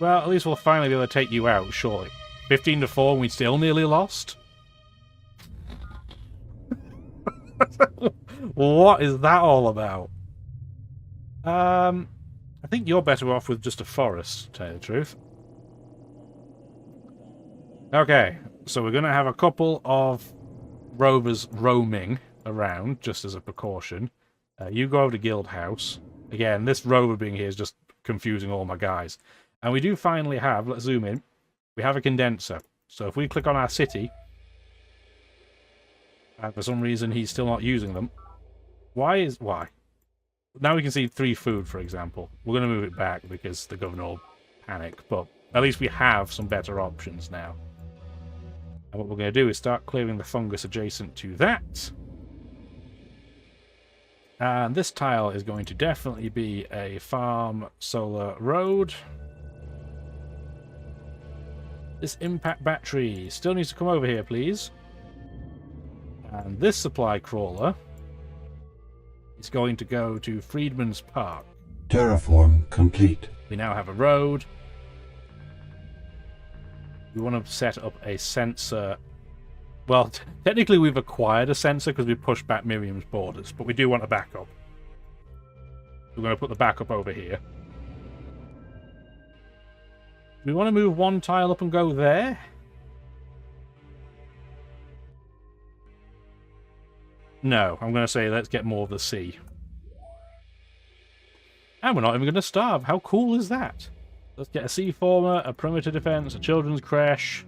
Well, at least we'll finally be able to take you out, surely. 15 to 4 and we still nearly lost? What is that all about? I think you're better off with just a forest, to tell you the truth. Okay, so we're going to have a couple of rovers roaming around, just as a precaution. You go over to Guild House. Again, this rover being here is just confusing all my guys. And we do finally have, let's zoom in, we have a condenser. So if we click on our city, and for some reason he's still not using them. Why? Now we can see 3 food, for example. We're going to move it back because the governor will panic, but at least we have some better options now. And what we're going to do is start clearing the fungus adjacent to that. And this tile is going to definitely be a farm solar road. This impact battery still needs to come over here, please. And this supply crawler is going to go to Freedman's Park. Terraform complete. We now have a road. We want to set up a sensor. Well, technically we've acquired a sensor because we pushed back Miriam's borders, but we do want a backup. We're going to put the backup over here. We want to move one tile up and go there. No, I'm going to say let's get more of the sea. And we're not even going to starve. How cool is that? Let's get a sea former, a perimeter defense, a children's creche,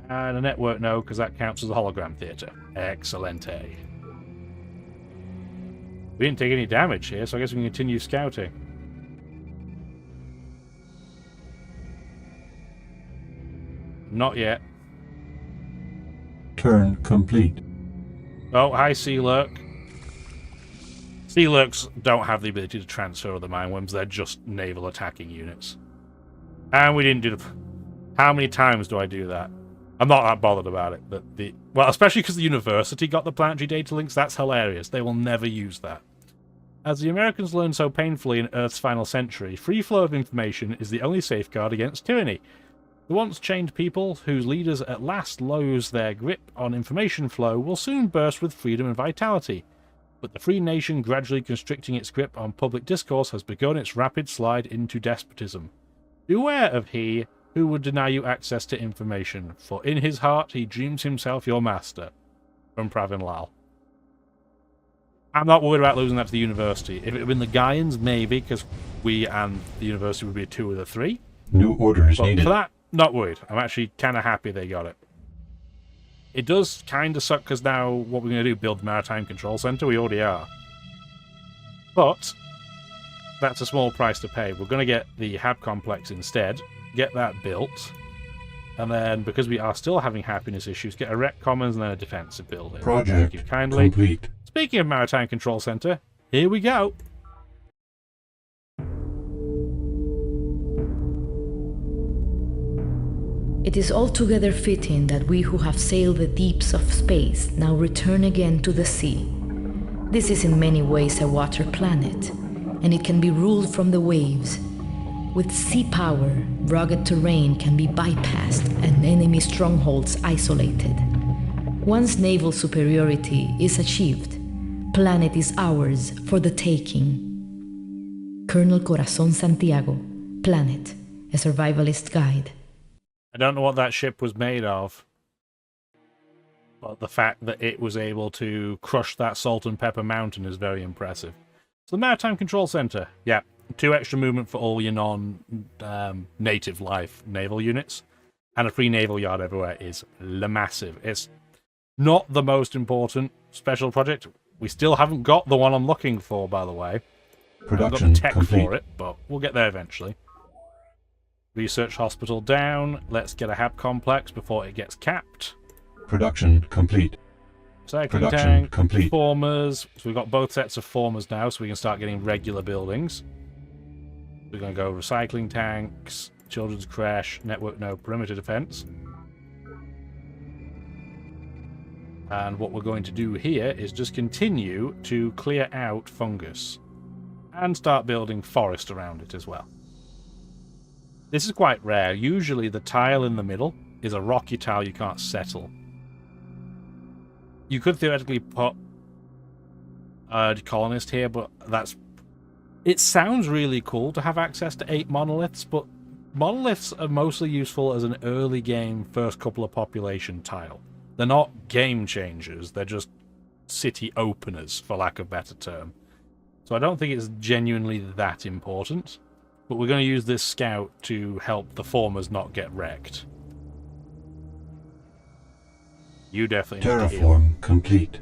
and a network node because that counts as a hologram theater. Excelente. We didn't take any damage here, so I guess we can continue scouting. Not yet. Turn complete. Oh, hi, Sea Lurk. Sea Lurks don't have the ability to transfer other mine worms, they're just naval attacking units. And we didn't do the... How many times do I do that? I'm not that bothered about it. But well, especially because the university got the planetary data links, that's hilarious. They will never use that. As the Americans learned so painfully in Earth's final century, free flow of information is the only safeguard against tyranny. The once chained people, whose leaders at last lose their grip on information flow, will soon burst with freedom and vitality. But the free nation gradually constricting its grip on public discourse has begun its rapid slide into despotism. Beware of he who would deny you access to information, for in his heart he dreams himself your master. From Pravin Lal. I'm not worried about losing that to the university. If it had been the Gaians, maybe, because we and the university would be 2 of the 3. New orders needed. For that, not worried. I'm actually kind of happy they got it. It does kind of suck because now what we're going to do, build the Maritime Control Center, we already are. But that's a small price to pay. We're going to get the Hab Complex instead, get that built, and then, because we are still having happiness issues, get a Rec Commons and then a defensive building. Project Thank you kindly. complete. Speaking of Maritime Control Center, here we go. It is altogether fitting that we who have sailed the deeps of space now return again to the sea. This is in many ways a water planet, and it can be ruled from the waves. With sea power, rugged terrain can be bypassed and enemy strongholds isolated. Once naval superiority is achieved, planet is ours for the taking. Colonel Corazon Santiago, Planet, a survivalist guide. I don't know what that ship was made of, but the fact that it was able to crush that salt and pepper mountain is very impressive. So the Maritime Control Center, yeah, 2 extra movement for all your non-native life naval units, and a free naval yard everywhere is massive. It's not the most important special project. We still haven't got the one I'm looking for, by the way. I've got the tech for it, but we'll get there eventually. Research hospital down. Let's get a Hab complex before it gets capped. Production complete. Cycling Production tank, complete. formers. So we've got both sets of formers now, so we can start getting regular buildings. We're going to go recycling tanks, children's crash, network node, perimeter defense. And what we're going to do here is just continue to clear out fungus and start building forest around it as well. This is quite rare. Usually the tile in the middle is a rocky tile you can't settle. You could theoretically put a colonist here, but that's... It sounds really cool to have access to 8 monoliths, but monoliths are mostly useful as an early game first couple of population tile. They're not game changers, they're just city openers, for lack of a better term. So I don't think it's genuinely that important, but we're going to use this scout to help the formers not get wrecked. You definitely need to heal. Terraform complete.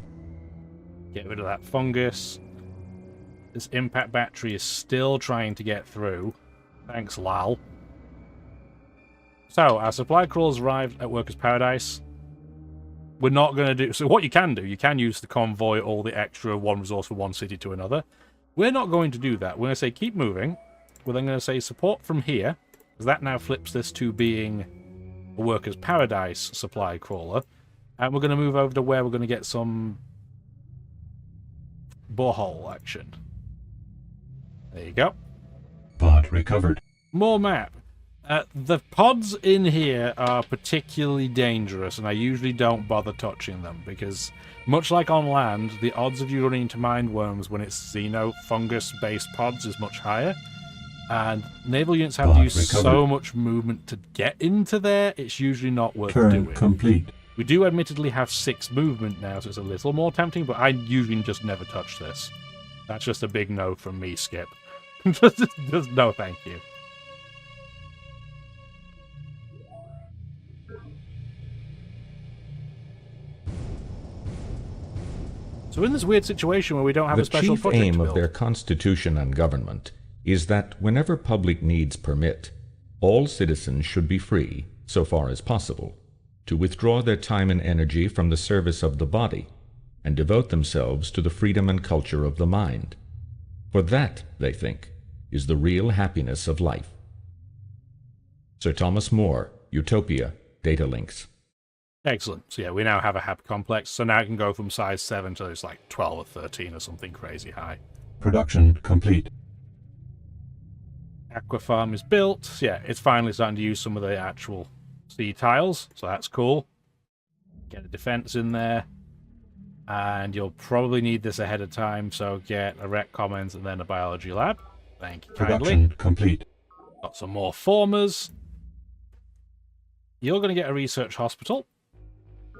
Get rid of that fungus. This impact battery is still trying to get through. Thanks, Lal. So, our supply crawlers arrived at Workers' Paradise. We're not going to do... So what you can do, you can use the convoy all the extra one resource from one city to another. We're not going to do that. We're going to say keep moving. We're then going to say support from here, because that now flips this to being a Workers' Paradise supply crawler. And we're going to move over to where we're going to get some borehole action. There you go. Pod recovered. More map. The pods in here are particularly dangerous, and I usually don't bother touching them, because much like on land, the odds of you running into mindworms when it's xenofungus-based pods is much higher. And naval units have to use so much movement to get into there, it's usually not worth doing. Complete. We do admittedly have 6 movement now, so it's a little more tempting, but I usually just never touch this. That's just a big no from me, Skip. just no thank you. So we're in this weird situation where we don't have a special project to build. The chief aim of their constitution and government is that whenever public needs permit, all citizens should be free, so far as possible, to withdraw their time and energy from the service of the body and devote themselves to the freedom and culture of the mind. For that, they think, is the real happiness of life. Sir Thomas More, Utopia, Data Links. Excellent. So yeah, we now have a hab complex, so now it can go from size 7 to it's like 12 or 13 or something crazy high. Production complete. Aqua farm is built. So yeah, it's finally starting to use some of the actual sea tiles, so that's cool. Get a defense in there. And you'll probably need this ahead of time, so get a rec commons and then a biology lab. Thank you kindly. Production complete. Got some more formers. You're going to get a research hospital.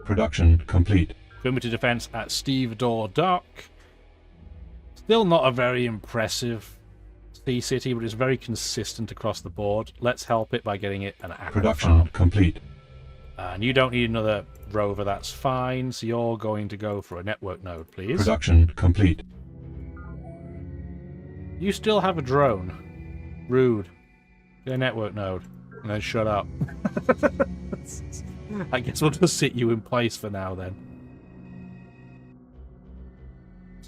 Production complete. Perimeter defense at Stevedore Dock. Still not a very impressive sea city, but it's very consistent across the board. Let's help it by getting it an aqua Production farm. complete. And you don't need another rover, that's fine. So you're going to go for a network node, please. Production complete. You still have a drone. Rude. Get a network node. And then shut up. I guess we'll just sit you in place for now then.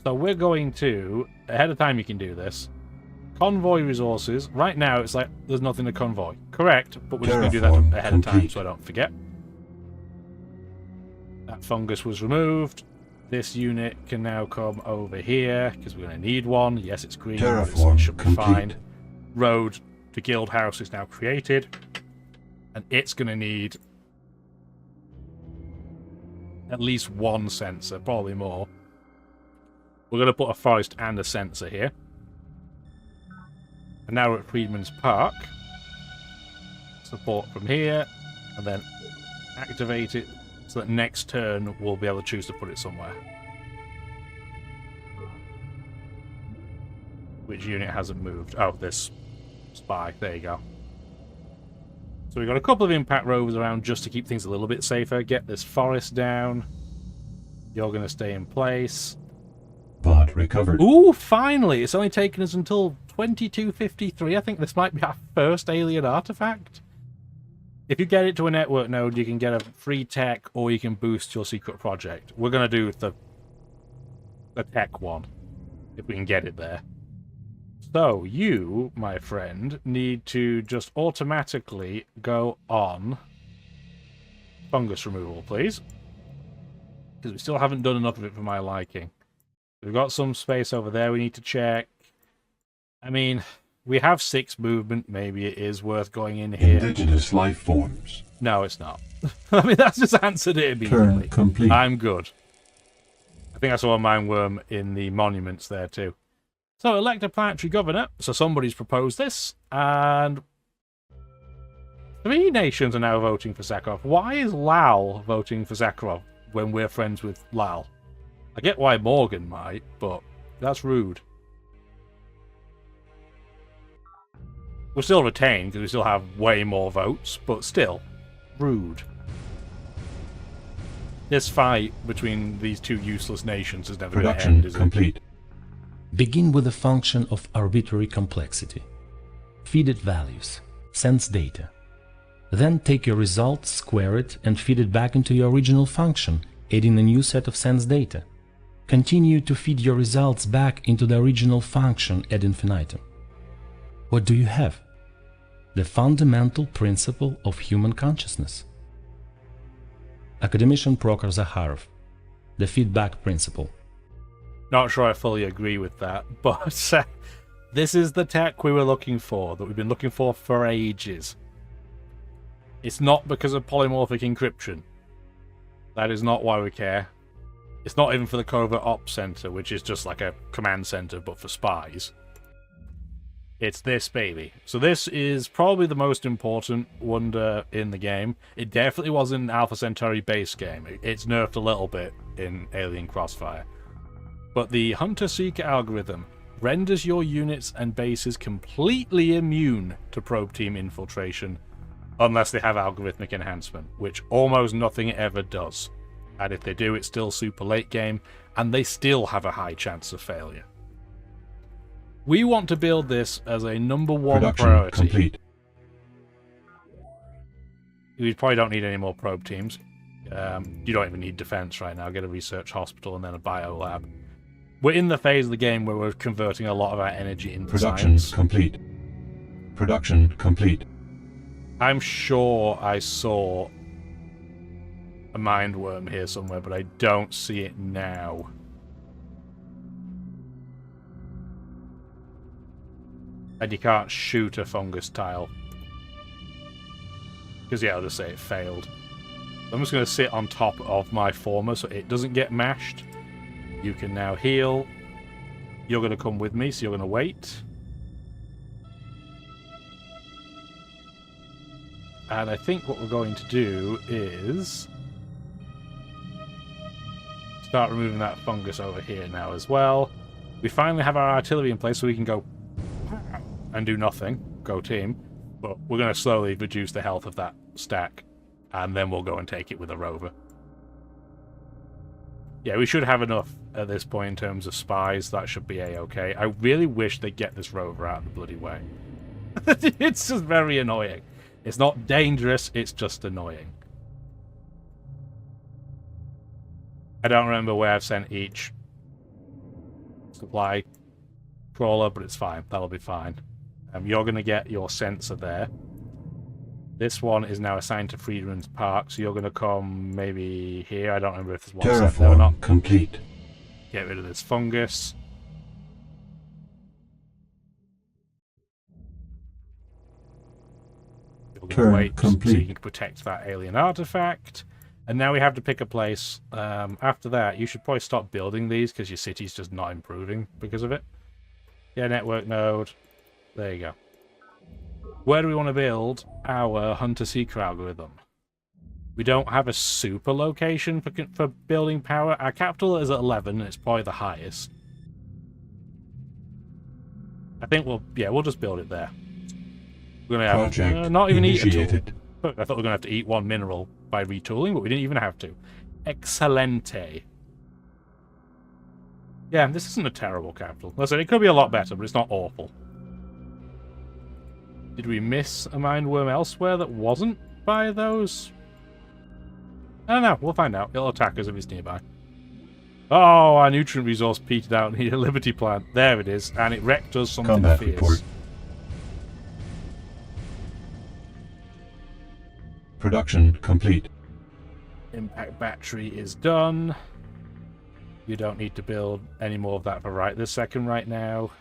So we're going to, ahead of time you can do this, convoy resources. Right now it's like there's nothing to convoy. Correct, but we're just going to do that ahead of time so I don't forget. That fungus was removed. This unit can now come over here because we're going to need one. Yes, it's green. It should be fine. Road to Guild House is now created. And it's going to need at least one sensor, probably more. We're going to put a forest and a sensor here. And now we're at Freedman's Park. Support from here, and then activate it so that next turn we'll be able to choose to put it somewhere. Which unit hasn't moved? Oh, this spy. There you go. So we've got a couple of impact rovers around just to keep things a little bit safer. Get this forest down. You're going to stay in place. Pod recovered. Ooh, finally! It's only taken us until 2253. I think this might be our first alien artifact. If you get it to a network node, you can get a free tech, or you can boost your secret project. We're going to do the tech one, if we can get it there. So, you, my friend, need to just automatically go on fungus removal, please. Because we still haven't done enough of it for my liking. We've got some space over there we need to check. I mean, we have 6 movement. Maybe it is worth going in here. Indigenous life forms. No, it's not. I mean, that's just answered it immediately. Turn complete. I'm good. I think I saw a mineworm in the monuments there too. So, elect a planetary governor. So somebody's proposed this, and 3 nations are now voting for Sakharov. Why is Lal voting for Sakharov when we're friends with Lal? I get why Morgan might, but that's rude. We'll still retain, because we still have way more votes, but still, rude. This fight between these 2 useless nations is never going to end, is it? Complete. Begin with a function of arbitrary complexity. Feed it values, sense data. Then take your result, square it, and feed it back into your original function, adding a new set of sense data. Continue to feed your results back into the original function ad infinitum. What do you have? The fundamental principle of human consciousness. Academician Prokhor Zakharov, the feedback principle. Not sure I fully agree with that, but this is the tech we were looking for, that we've been looking for ages. It's not because of polymorphic encryption. That is not why we care. It's not even for the Covert Ops Center, which is just like a command center, but for spies. It's this baby. So this is probably the most important wonder in the game. It definitely was in Alpha Centauri base game. It's nerfed a little bit in Alien Crossfire. But the Hunter-Seeker algorithm renders your units and bases completely immune to probe team infiltration, unless they have algorithmic enhancement, which almost nothing ever does. And if they do, it's still super late game, and they still have a high chance of failure. We want to build this as a #1 priority. Complete. We probably don't need any more probe teams. You don't even need defense right now. Get a research hospital and then a bio lab. We're in the phase of the game where we're converting a lot of our energy into Production science. complete. Production complete. I'm sure I saw a mindworm here somewhere, but I don't see it now. And you can't shoot a fungus tile. Because, yeah, I'll just say it failed. I'm just going to sit on top of my former so it doesn't get mashed. You can now heal. You're going to come with me, so you're going to wait. And I think what we're going to do is start removing that fungus over here now as well. We finally have our artillery in place so we can go and do nothing. Go team. But we're going to slowly reduce the health of that stack. And then we'll go and take it with a rover. Yeah, we should have enough at this point in terms of spies. That should be a-okay. I really wish they'd get this rover out of the bloody way. It's just very annoying. It's not dangerous, it's just annoying. I don't remember where I've sent each supply crawler, but it's fine. That'll be fine. You're going to get your sensor there. This one is now assigned to Freedman's Park, so you're going to come maybe here. I don't remember if there's one sent there or not. Complete. Get rid of this fungus. Turn wait complete. so you can protect that alien artifact. And now we have to pick a place. After that, you should probably stop building these because your city's just not improving because of it. Yeah, network node. There you go. Where do we want to build our Hunter-Seeker algorithm? We don't have a super location for building power. Our capital is at 11, and it's probably the highest. I think we'll just build it there. We're going to have Project not even eat a initiated. tool. I thought we were going to have to eat one mineral by retooling, but we didn't even have to. Excelente. Yeah, this isn't a terrible capital. Listen, it could be a lot better, but it's not awful. Did we miss a mindworm elsewhere that wasn't by those? I don't know. We'll find out. It'll attack us if it's nearby. Oh, our nutrient resource petered out in the Liberty plant. There it is. And it wrecked us something Combat fierce. report. Production complete. Impact battery is done. You don't need to build any more of that for right this second right now.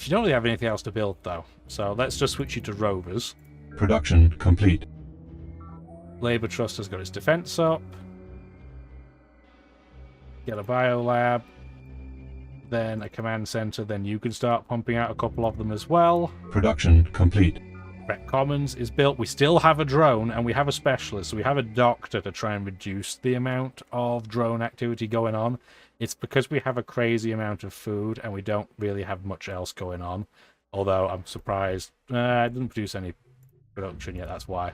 You don't really have anything else to build though. So let's just switch you to rovers. Production complete. Labour Trust has got its defence up. Get a biolab. Then a command centre. Then you can start pumping out a couple of them as well. Production complete. Rec Commons is built. We still have a drone and we have a specialist. So we have a doctor to try and reduce the amount of drone activity going on. It's because we have a crazy amount of food and we don't really have much else going on. Although I'm surprised. It didn't produce any production yet, that's why.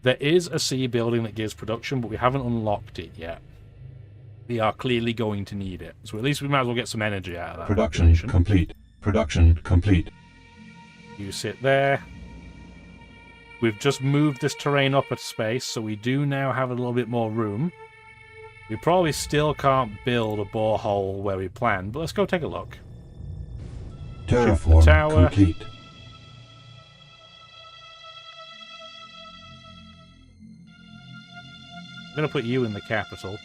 There is a C building that gives production, but we haven't unlocked it yet. We are clearly going to need it. So at least we might as well get some energy out of that. Production population. complete. Production complete. You sit there. We've just moved this terrain up a space, so we do now have a little bit more room. We probably still can't build a borehole where we planned, but let's go take a look. Terraform tower. complete. I'm going to put you in the capital.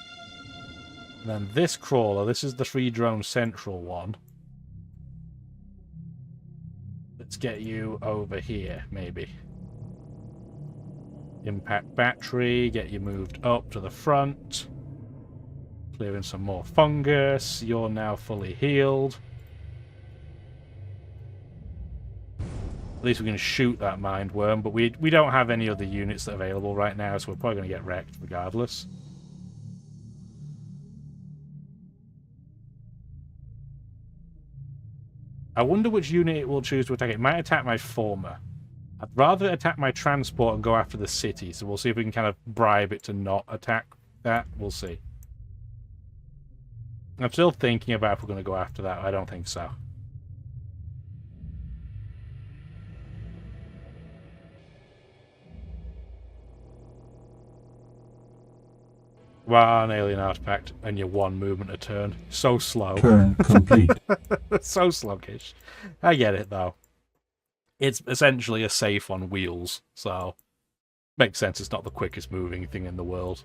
And then this crawler, this is the free drone central one. Let's get you over here, maybe. Impact battery, get you moved up to the front. Clearing some more fungus. You're now fully healed. At least we can shoot that mind worm, but we don't have any other units that are available right now, so we're probably going to get wrecked regardless. I wonder which unit it will choose to attack. It might attack my former. I'd rather attack my transport and go after the city, so we'll see if we can kind of bribe it to not attack that. We'll see. I'm still thinking about if we're going to go after that. I don't think so. One alien artifact and your one movement a turn. So slow. Turn complete. So sluggish. I get it though. It's essentially a safe on wheels, so makes sense it's not the quickest moving thing in the world.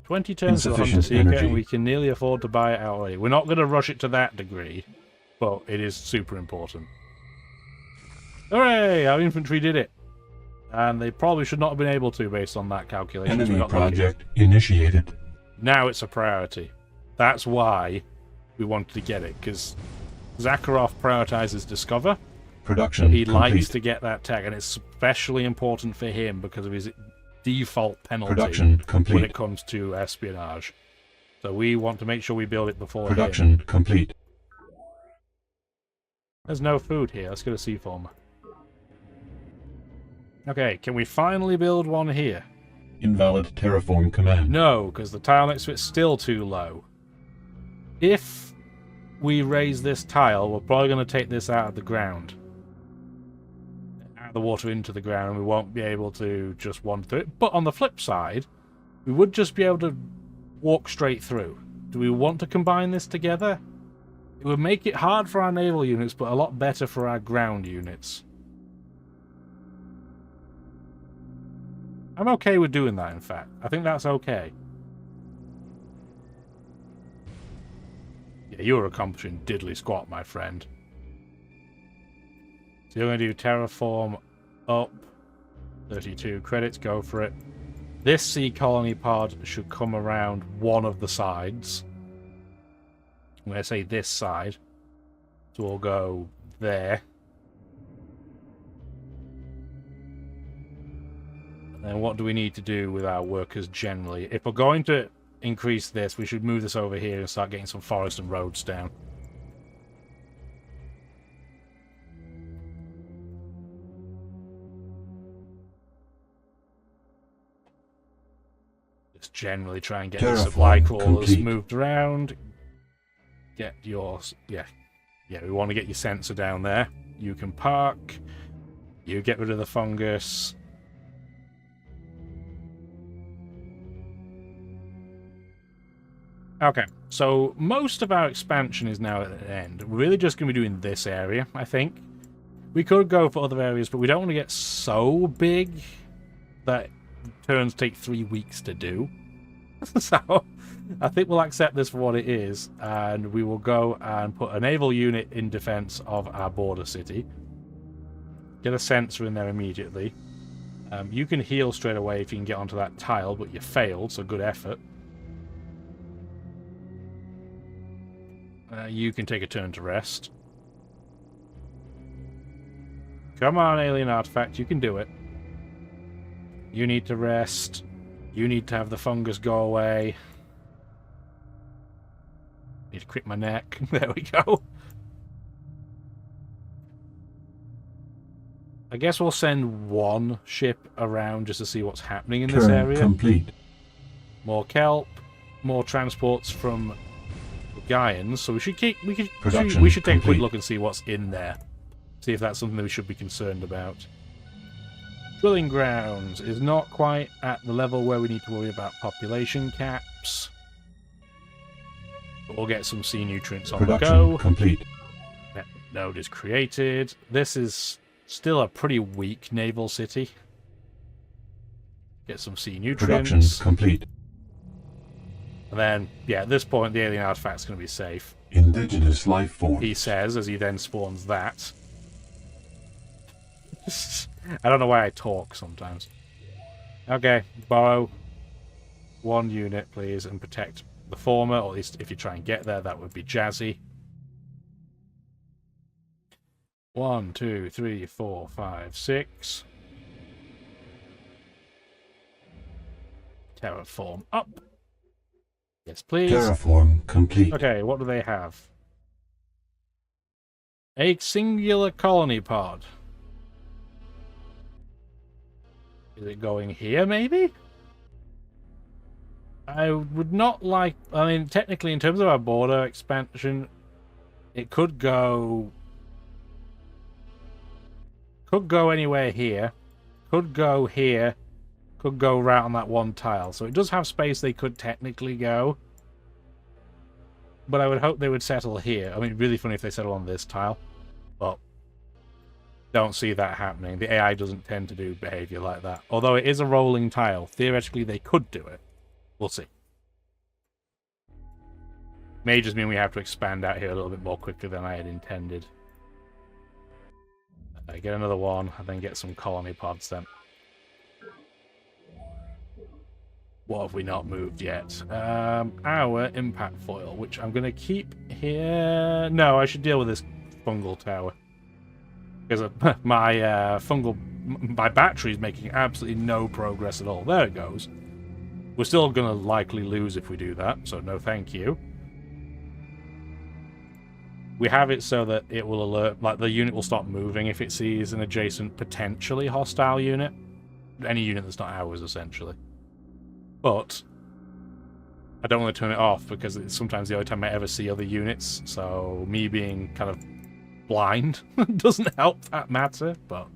20 turns to the Hunter Seeker, and we can nearly afford to buy it outright. We're not going to rush it to that degree, but it is super important. Hooray! Our infantry did it. And they probably should not have been able to based on that calculation. Enemy project initiated. Now it's a priority. That's why we wanted to get it, because Zakharov prioritizes Discover. Production He complete. likes to get that tech, and it's especially important for him because of his default penalty Production complete. when it comes to espionage. So we want to make sure we build it before Production him. complete. There's no food here. Let's get a C-former. Okay, can we finally build one here? Invalid terraform command. No, because the tile next to it's still too low. If we raise this tile, we're probably going to take this out of the ground. Out of the water into the ground, and we won't be able to just wander through it. But on the flip side, we would just be able to walk straight through. Do we want to combine this together? It would make it hard for our naval units, but a lot better for our ground units. I'm okay with doing that, in fact. I think that's okay. Yeah, you're accomplishing diddly squat, my friend. So you're going to do terraform up. 32 credits, go for it. This sea colony pod should come around one of the sides. I'm going to say this side. So we'll go there. And what do we need to do with our workers generally? If we're going to increase this, we should move this over here and start getting some forest and roads down. Just generally try and get the supply crawlers moved around. Get yours. Yeah, we want to get your sensor down there. You can park. You get rid of the fungus. Okay, so most of our expansion is now at an end. We're really just going to be doing this area, I think. We could go for other areas, but we don't want to get so big that turns take 3 weeks to do. So I think we'll accept this for what it is, and we will go and put a naval unit in defense of our border city. Get a sensor in there immediately. You can heal straight away if you can get onto that tile, but you failed, so good effort. You can take a turn to rest. Come on, alien artifact, you can do it. You need to rest. You need to have the fungus go away. Need to crit my neck. There we go. I guess we'll send one ship around just to see what's happening in this area. Complete. More kelp, more transports from the Gaians. So we should take a quick look and see what's in there. See if that's something that we should be concerned about. Drilling grounds is not quite at the level where we need to worry about population caps. But we'll get some sea nutrients on the go. Complete. Node is created. This is still a pretty weak naval city. Get some sea nutrients. Production complete. And then, yeah, at this point, the alien artifact's going to be safe. Indigenous life form. He says, as he then spawns that. I don't know why I talk sometimes. Okay, borrow 1 unit, please, and protect the former, or at least if you try and get there, that would be jazzy. 1, 2, 3, 4, 5, 6. Terraform up. Yes, please. Terraform complete. Okay, what do they have? A singular colony pod. Is it going here, maybe? I would not like... I mean, technically, in terms of our border expansion, it could go... Could go anywhere here. Could go here. Could go right on that one tile. So it does have space they could technically go. But I would hope they would settle here. I mean, it'd be really funny if they settle on this tile. But don't see that happening. The AI doesn't tend to do behavior like that. Although it is a rolling tile. Theoretically, they could do it. We'll see. May just mean we have to expand out here a little bit more quickly than I had intended. Get another one, and then get some colony pods then. What have we not moved yet? Our impact foil, which I'm going to keep here. No, I should deal with this fungal tower. Because my battery is making absolutely no progress at all. There it goes. We're still going to likely lose if we do that, so no thank you. We have it so that it will alert, like the unit will stop moving if it sees an adjacent potentially hostile unit. Any unit that's not ours, essentially. But I don't want to turn it off because it's sometimes the only time I ever see other units, so me being kind of blind doesn't help that matter, but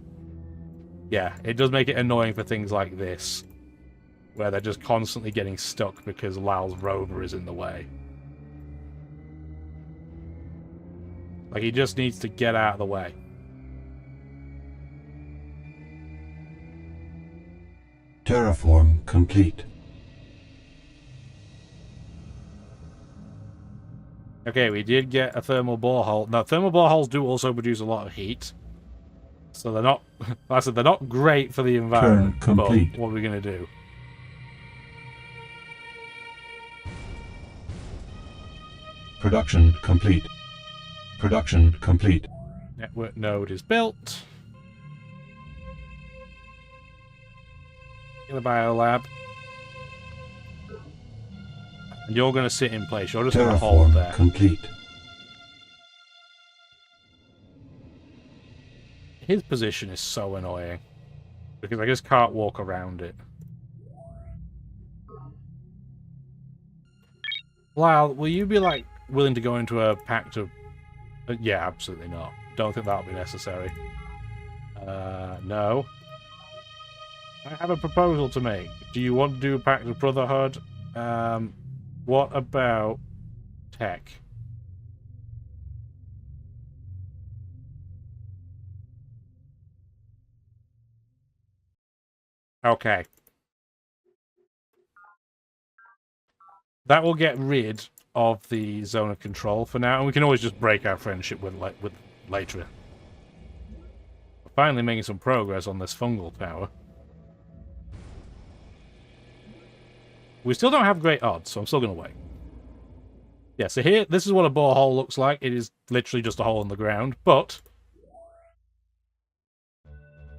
yeah, it does make it annoying for things like this, where they're just constantly getting stuck because Lal's rover is in the way. Like, he just needs to get out of the way. Terraform complete. Okay, we did get a thermal borehole. Now, thermal boreholes do also produce a lot of heat. So they're not, like I said, they're not great for the environment. But what are we going to do? Production complete. Production complete. Network node is built. In the biolab. And you're going to sit in place. You're just going to hold there. Complete. His position is so annoying. Because I just can't walk around it. Lyle, will you be, like, willing to go into a pact of... yeah, absolutely not. Don't think that'll be necessary. No. I have a proposal to make. Do you want to do a Pact of Brotherhood? What about tech? Okay. That will get rid of the zone of control for now, and we can always just break our friendship with later. We're finally making some progress on this fungal tower. We still don't have great odds, so I'm still going to wait. Yeah, so here, this is what a borehole looks like. It is literally just a hole in the ground, but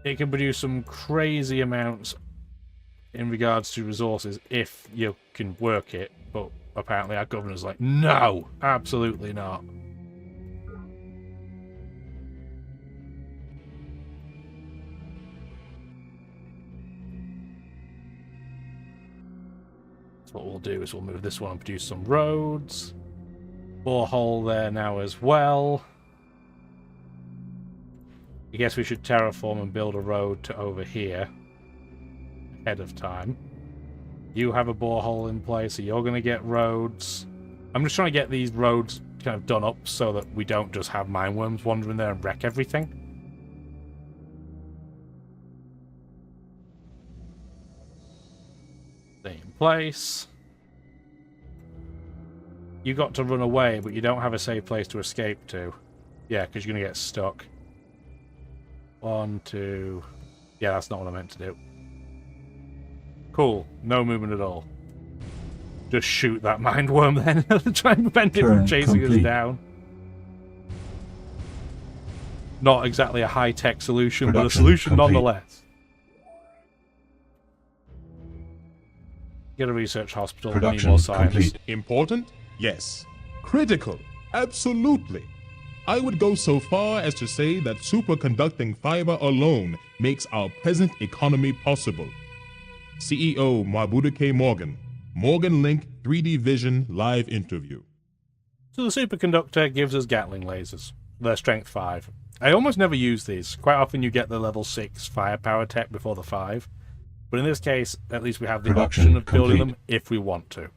it can produce some crazy amounts in regards to resources if you can work it, but apparently our governor's like, no, absolutely not. So what we'll do is we'll move this one and produce some roads. Borehole there now as well. I guess we should terraform and build a road to over here ahead of time. You have a borehole in place, so you're going to get roads. I'm just trying to get these roads kind of done up so that we don't just have mineworms wandering there and wreck everything. Stay in place. You got to run away, but you don't have a safe place to escape to. Yeah, because you're going to get stuck. 1, 2... Yeah, that's not what I meant to do. Cool. No movement at all. Just shoot that mindworm then. Try and prevent it from chasing us down. Not exactly a high-tech solution, but a solution nonetheless. Get a research hospital. We need more science. Important? Yes. Critical? Absolutely. I would go so far as to say that superconducting fiber alone makes our present economy possible. CEO Mabuduke Morgan, Morgan Link 3D Vision live interview. So the superconductor gives us Gatling lasers. They're strength 5. I almost never use these. Quite often you get the level 6 firepower tech before the 5. But in this case, at least we have the option of building them if we want to.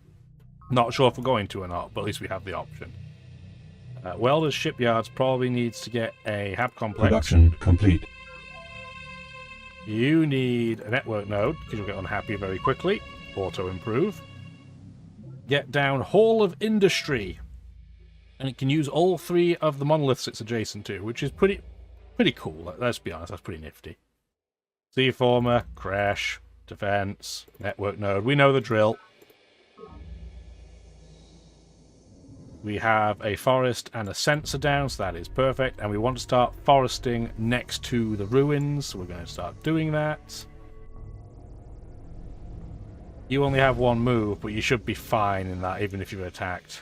Not sure if we're going to or not, but at least we have the option. Welders Shipyards probably needs to get a HAB complex. Production complete. You need a network node, because you'll get unhappy very quickly. Auto improve. Get down Hall of Industry. And it can use all 3 of the monoliths it's adjacent to, which is pretty cool. Let's be honest, that's pretty nifty. Seaformer, crash, defense, network node. We know the drill. We have a forest and a sensor down, so that is perfect. And we want to start foresting next to the ruins, so we're going to start doing that. You only have 1 move, but you should be fine in that, even if you're attacked.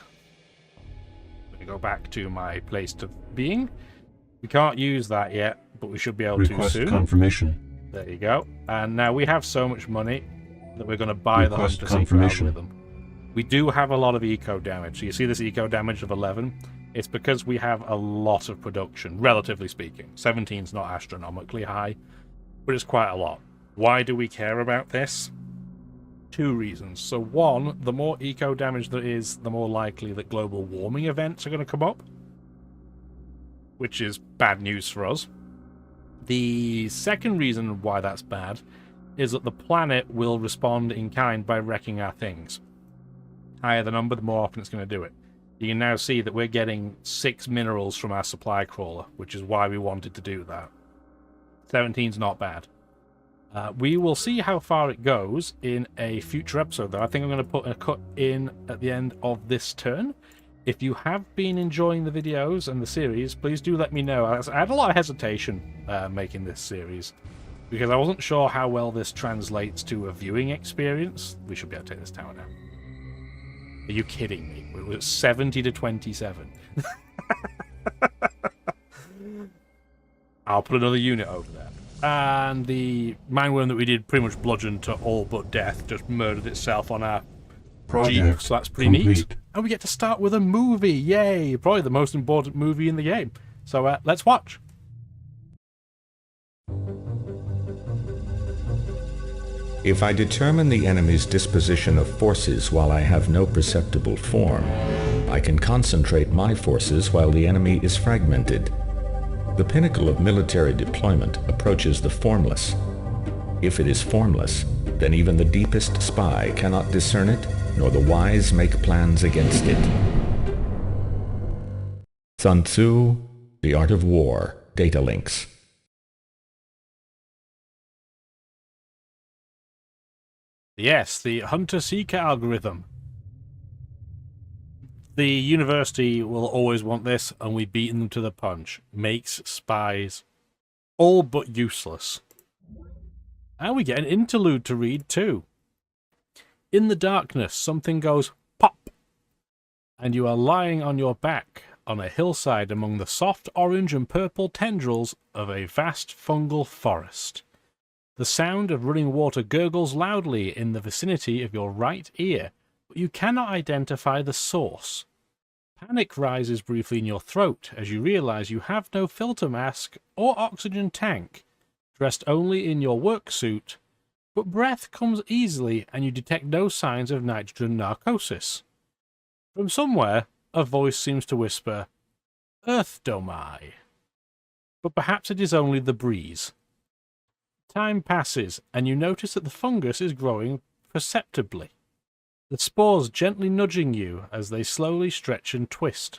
I'm going to go back to my place of being. We can't use that yet, but we should be able to soon. Confirmation. There you go. And now we have so much money that we're going to buy the Hunter Seeker algorithm. We do have a lot of eco damage. So you see this eco damage of 11? It's because we have a lot of production, relatively speaking. 17's not astronomically high, but it's quite a lot. Why do we care about this? 2 reasons. So 1, the more eco damage there is, the more likely that global warming events are going to come up, which is bad news for us. The second reason why that's bad is that the planet will respond in kind by wrecking our things. Higher the number, the more often it's going to do it. You can now see that we're getting 6 minerals from our supply crawler, which is why we wanted to do that. 17's not bad. We will see how far it goes in a future episode, though. I think I'm going to put a cut in at the end of this turn. If you have been enjoying the videos and the series, please do let me know. I had a lot of hesitation making this series, because I wasn't sure how well this translates to a viewing experience. We should be able to take this tower now. Are you kidding me? It was 70 to 27. I'll put another unit over there. And the mineworm that we did pretty much bludgeoned to all but death just murdered itself on our Jeep, so that's pretty neat. And we get to start with a movie. Yay! Probably the most important movie in the game. So let's watch. If I determine the enemy's disposition of forces while I have no perceptible form, I can concentrate my forces while the enemy is fragmented. The pinnacle of military deployment approaches the formless. If it is formless, then even the deepest spy cannot discern it, nor the wise make plans against it. Sun Tzu, The Art of War, Data Links. Yes, the hunter-seeker algorithm. The university will always want this, and we've beaten them to the punch. Makes spies all but useless. And we get an interlude to read too. In the darkness, something goes pop, and you are lying on your back on a hillside among the soft orange and purple tendrils of a vast fungal forest. The sound of running water gurgles loudly in the vicinity of your right ear, but you cannot identify the source. Panic rises briefly in your throat as you realize you have no filter mask or oxygen tank, dressed only in your work suit, but breath comes easily and you detect no signs of nitrogen narcosis. From somewhere, a voice seems to whisper, "Earth Domai." But perhaps it is only the breeze. Time passes, and you notice that the fungus is growing perceptibly, the spores gently nudging you as they slowly stretch and twist.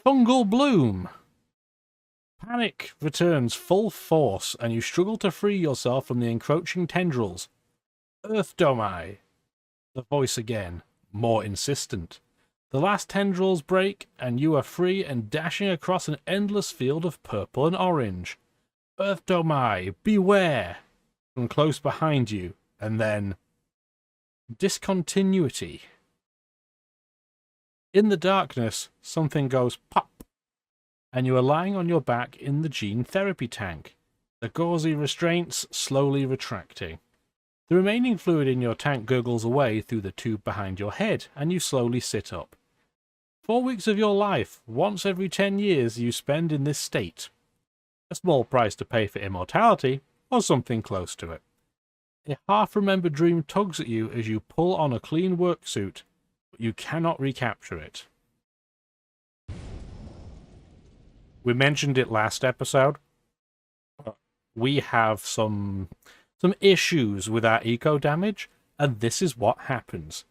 Fungal bloom! Panic returns full force, and you struggle to free yourself from the encroaching tendrils. Earth Domai! The voice again, more insistent. The last tendrils break, and you are free and dashing across an endless field of purple and orange. Earth Domai, beware! From close behind you, and then discontinuity. In the darkness, something goes pop, and you are lying on your back in the gene therapy tank, the gauzy restraints slowly retracting. The remaining fluid in your tank gurgles away through the tube behind your head, and you slowly sit up. 4 weeks of your life, once every 10 years, you spend in this state. A small price to pay for immortality, or something close to it. A half-remembered dream tugs at you as you pull on a clean work suit, but you cannot recapture it. We mentioned it last episode. We have some issues with our eco damage, and this is what happens.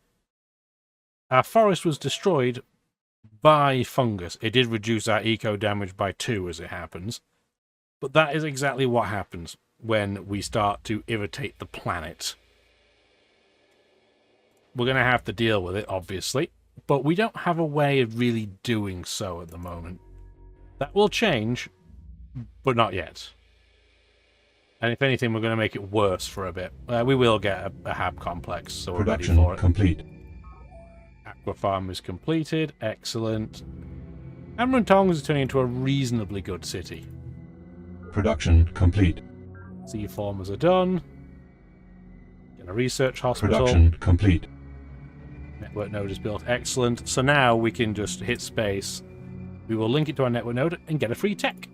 Our forest was destroyed by fungus. It did reduce our eco damage by 2 as it happens. But that is exactly what happens when we start to irritate the planet. We're going to have to deal with it, obviously, but we don't have a way of really doing so at the moment. That will change, but not yet. And if anything, we're going to make it worse for a bit. We will get a hab complex, so we're ready for it. Complete. Aqua farm is completed. Excellent. Amrun Tongs is turning into a reasonably good city. Production complete. Sea formers are done. Get a research hospital. Production complete. Network node is built. Excellent. So now we can just hit space. We will link it to our network node and get a free tech.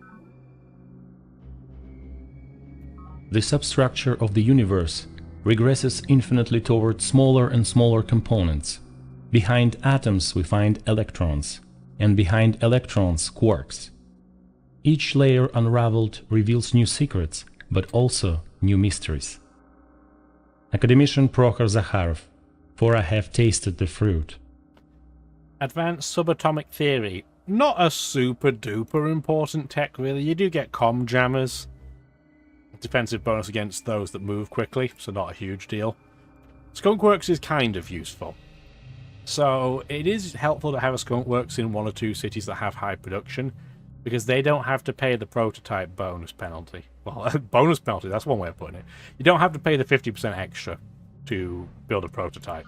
The substructure of the universe regresses infinitely toward smaller and smaller components. Behind atoms we find electrons, and behind electrons quarks. Each layer unraveled reveals new secrets, but also new mysteries. Academician Prokhor Zakharov, for I have tasted the fruit. Advanced subatomic theory. Not a super duper important tech, really. You do get comm jammers. Defensive bonus against those that move quickly, so not a huge deal. Skunkworks is kind of useful. So it is helpful to have a Skunkworks in 1 or 2 cities that have high production, because they don't have to pay the prototype bonus penalty. Well, bonus penalty, that's one way of putting it. You don't have to pay the 50% extra to build a prototype.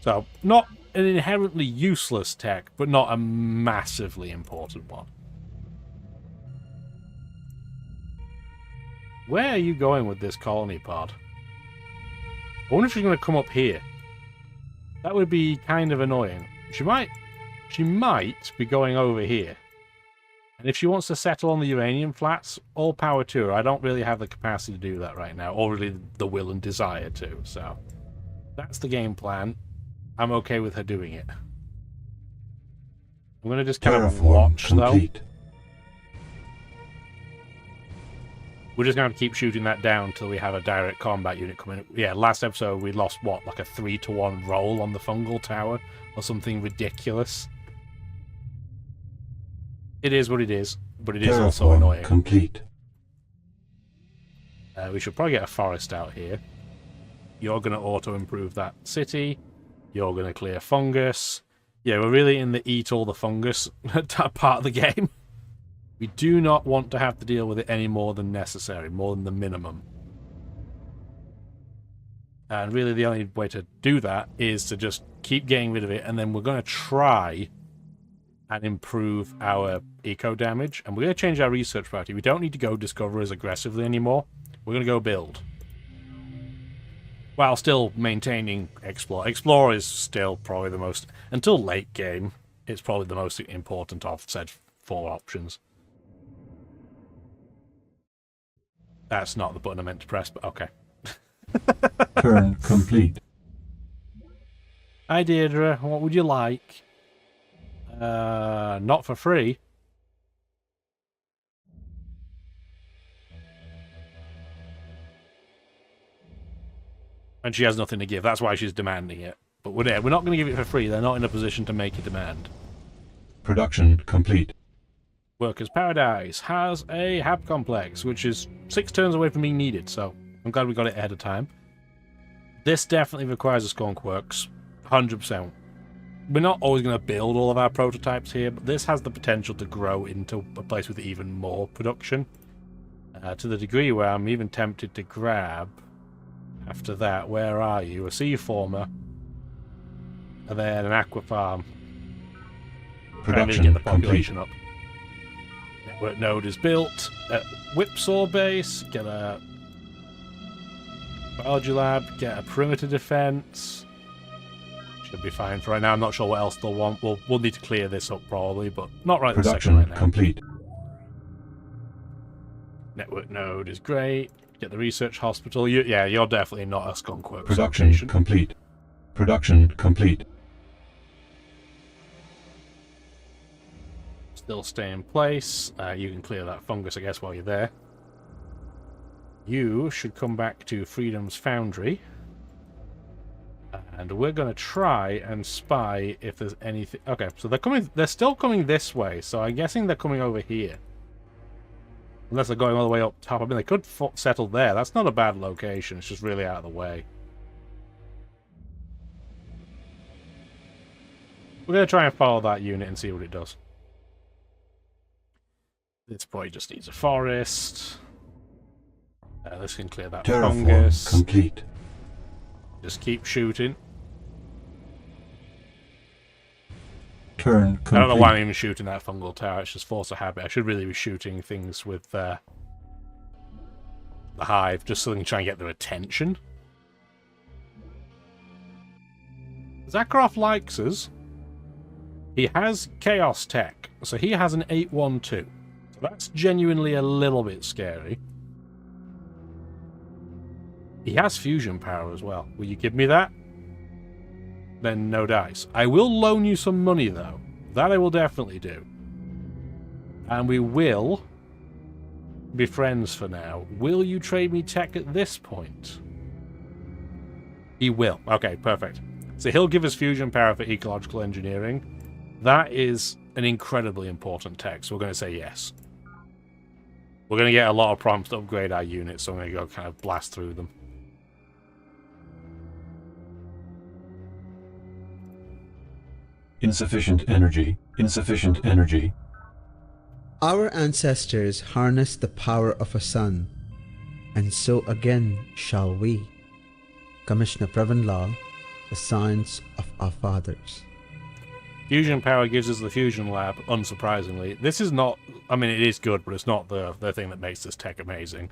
So, not an inherently useless tech, but not a massively important one. Where are you going with this colony pod? I wonder if she's going to come up here. That would be kind of annoying. She might be going over here. And if she wants to settle on the uranium flats, all power to her. I don't really have the capacity to do that right now, or really the will and desire to. So that's the game plan. I'm okay with her doing it. I'm going to just kind of watch, though. We're just going to keep shooting that down until we have a direct combat unit coming. Yeah, last episode we lost, what, like a 3-to-1 roll on the fungal tower? Or something ridiculous. It is what it is, but it is also annoying. Complete. We should probably get a forest out here. You're going to auto-improve that city. You're going to clear fungus. Yeah, we're really in the eat all the fungus part of the game. We do not want to have to deal with it any more than necessary, more than the minimum. And really the only way to do that is to just keep getting rid of it, and then we're going to try and improve our eco damage. And we're going to change our research priority. We don't need to go discover as aggressively anymore. We're going to go build. While still maintaining explore. Explore is still probably the most... Until late game, it's probably the most important of said 4 options. That's not the button I meant to press, but okay. Turn complete. Hi Deirdre, what would you like? Not for free. And she has nothing to give, that's why she's demanding it. But we're not going to give it for free, they're not in a position to make a demand. Production complete. Workers' Paradise has a hab complex, which is 6 turns away from being needed, so I'm glad we got it ahead of time. This definitely requires a skunk works, 100%. We're not always going to build all of our prototypes here, but this has the potential to grow into a place with even more production. To the degree where I'm even tempted to grab, after that, where are you? A sea former, and then an aqua farm. Production get the population complete. up. Network node is built at Whipsaw base. Get a biology lab. Get a perimeter defense. Should be fine for right now. I'm not sure what else they'll want. We'll need to clear this up probably, but not right this second right now. Complete. Network node is great. Get the research hospital. You're definitely not a skunk works Production location. complete. Production complete. Still stay in place. You can clear that fungus, I guess, while you're there. You should come back to Freedom's Foundry. And we're going to try and spy if there's anything... Okay, so they're still coming this way, so I'm guessing they're coming over here. Unless they're going all the way up top. I mean, they could settle there. That's not a bad location. It's just really out of the way. We're going to try and follow that unit and see what it does. This probably just needs a forest. This can clear that fungus. Complete. Just keep shooting. Turn complete. I don't know why I'm even shooting that fungal tower. It's just force of habit. I should really be shooting things with the hive, just so they can try and get their attention. Zakharov likes us. He has chaos tech, so he has an 812. So that's genuinely a little bit scary. He has fusion power as well. Will you give me that? Then no dice. I will loan you some money, though. That I will definitely do. And we will be friends for now. Will you trade me tech at this point? He will. Okay, perfect. So he'll give us fusion power for ecological engineering. That is an incredibly important tech, so we're going to say yes. We're going to get a lot of prompts to upgrade our units, so I'm going to go kind of blast through them. Insufficient energy. Insufficient energy. Our ancestors harnessed the power of a sun, and so again shall we. Commissioner Prevanlal, The Science of Our Fathers. Fusion power gives us the fusion lab, unsurprisingly. This is not... I mean, it is good, but it's not the thing that makes this tech amazing.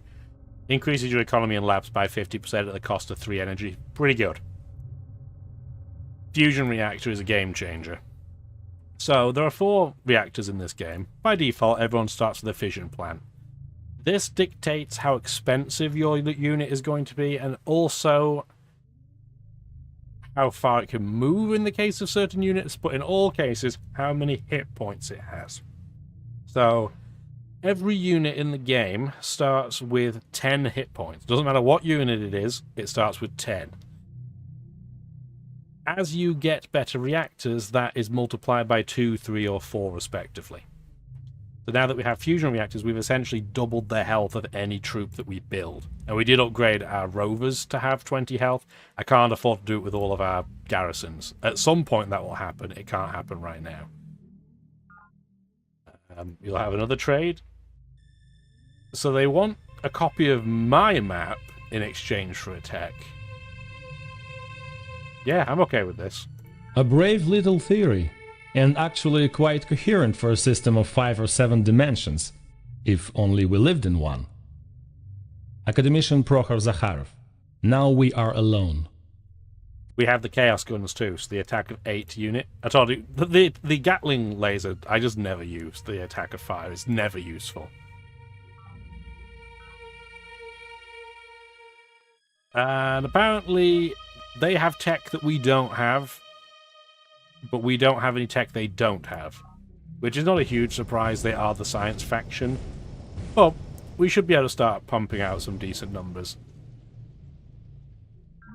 Increases your economy in labs by 50% at the cost of 3 energy. Pretty good. Fusion reactor is a game changer. So, there are 4 reactors in this game. By default, everyone starts with a fission plant. This dictates how expensive your unit is going to be, and also how far it can move in the case of certain units, but in all cases, how many hit points it has. So, every unit in the game starts with 10 hit points. Doesn't matter what unit it is, it starts with 10. As you get better reactors, that is multiplied by 2, 3, or 4 respectively. So now that we have fusion reactors, we've essentially doubled the health of any troop that we build. And we did upgrade our rovers to have 20 health. I can't afford to do it with all of our garrisons. At some point that will happen. It can't happen right now. You'll have another trade. So they want a copy of my map in exchange for a tech. Yeah, I'm okay with this. A brave little theory, and actually quite coherent for a system of 5 or 7 dimensions, if only we lived in one. Academician Prokhor Zakharov. Now we are alone. We have the Chaos Guns too, so the attack of 8 unit. I told you, the Gatling laser, I just never use the attack of 5. It's never useful. And apparently they have tech that we don't have, but we don't have any tech they don't have. Which is not a huge surprise, they are the science faction. But we should be able to start pumping out some decent numbers.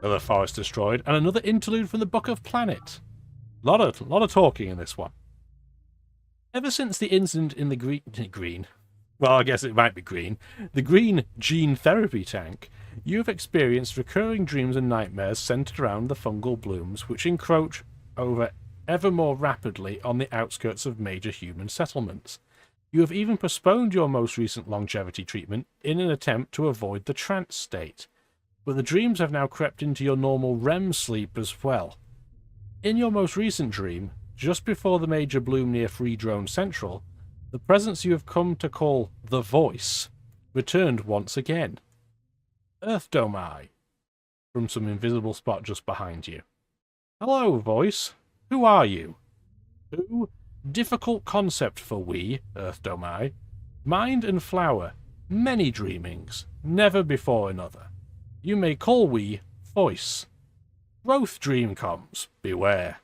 Another forest destroyed, and another interlude from the Book of Planet. Lot of talking in this one. Ever since the incident in the green, well, I guess it might be green, the green gene therapy tank, you have experienced recurring dreams and nightmares centered around the fungal blooms which encroach over ever more rapidly on the outskirts of major human settlements. You have even postponed your most recent longevity treatment in an attempt to avoid the trance state. But the dreams have now crept into your normal REM sleep as well. In your most recent dream, just before the major bloom near Free Drone Central, the presence you have come to call the Voice returned once again. Earth Domai, from some invisible spot just behind you. Hello, Voice. Who are you? Who? Difficult concept for we, Earth Domai. Mind and flower, many dreamings, never before another. You may call we Voice. Growth dream comes, beware.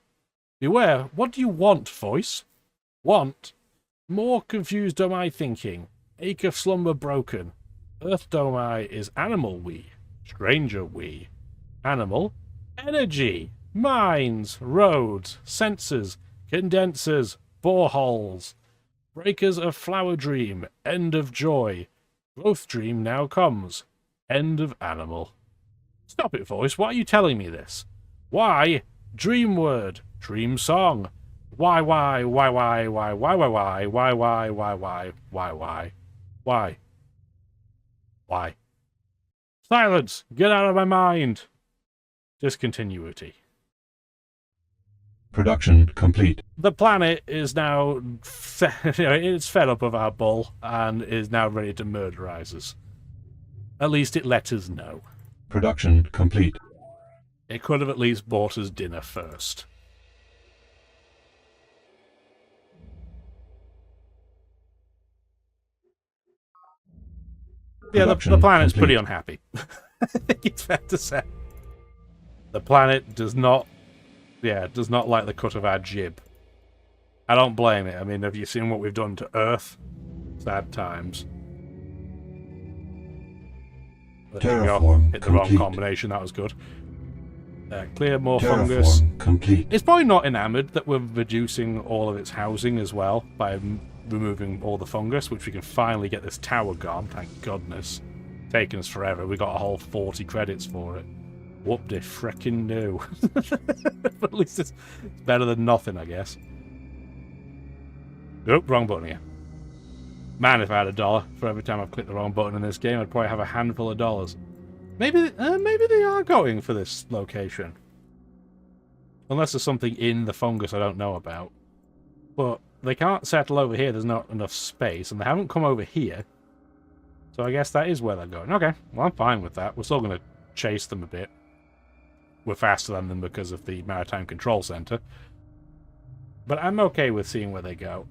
Beware, what do you want, Voice? Want? More confused Domai thinking, ache of slumber broken. Earth Domai is animal we, stranger we. Animal? Energy, mines, roads, sensors, condensers, boreholes. Breakers of flower dream, end of joy. Growth dream now comes. End of animal. Stop it, Voice. Why are you telling me this? Why? Dream word. Dream song. Why? Silence! Get out of my mind! Discontinuity. Production complete. The planet is now... it's fed up of our bull and is now ready to murderize us. At least it let us know. Production complete. It could have at least bought us dinner first. Yeah, the planet's complete. pretty unhappy. I think it's fair to say. The planet does not like the cut of our jib. I don't blame it. I mean, have you seen what we've done to Earth? Sad times. Terraform hit the wrong complete. combination, that was good. Clear more Terraform fungus. complete. It's probably not enamored that we're reducing all of its housing as well by removing all the fungus, which we can finally get this tower gone, thank goodness. Taking us forever. We got a whole 40 credits for it. Whoop de frickin' do. But at least it's better than nothing, I guess. Nope, wrong button here. Man, if I had $1 for every time I've clicked the wrong button in this game, I'd probably have a handful of dollars. Maybe they are going for this location. Unless there's something in the fungus I don't know about. But they can't settle over here, there's not enough space, and they haven't come over here. So I guess that is where they're going. Okay, well I'm fine with that. We're still going to chase them a bit. We're faster than them because of the Maritime Control Center. But I'm okay with seeing where they go.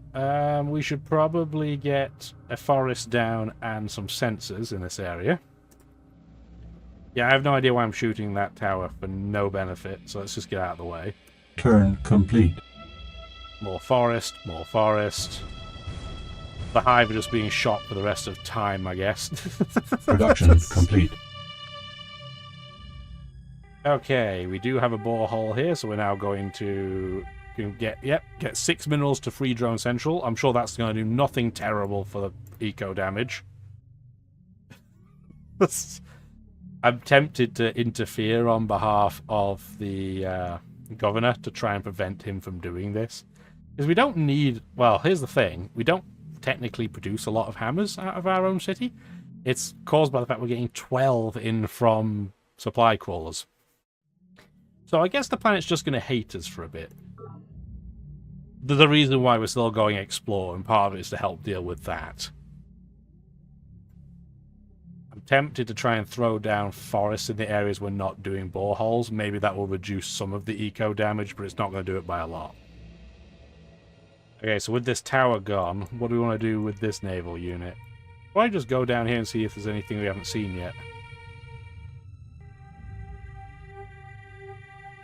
We should probably get a forest down and some sensors in this area. Yeah, I have no idea why I'm shooting that tower for no benefit, so let's just get out of the way. Turn complete. More forest, more forest. The hive are just being shot for the rest of time, I guess. Production complete. Okay, we do have a borehole here, so we're now going to get 6 minerals to free Drone Central. I'm sure that's going to do nothing terrible for the eco damage. I'm tempted to interfere on behalf of the governor to try and prevent him from doing this. Because we don't need... Well, here's the thing. We don't technically produce a lot of hammers out of our own city. It's caused by the fact we're getting 12 in from supply crawlers. So I guess the planet's just going to hate us for a bit. There's a reason why we're still going explore, and part of it is to help deal with that. I'm tempted to try and throw down forests in the areas we're not doing boreholes. Maybe that will reduce some of the eco damage, but it's not going to do it by a lot. Okay, so with this tower gone, what do we want to do with this naval unit? Why just go down here and see if there's anything we haven't seen yet?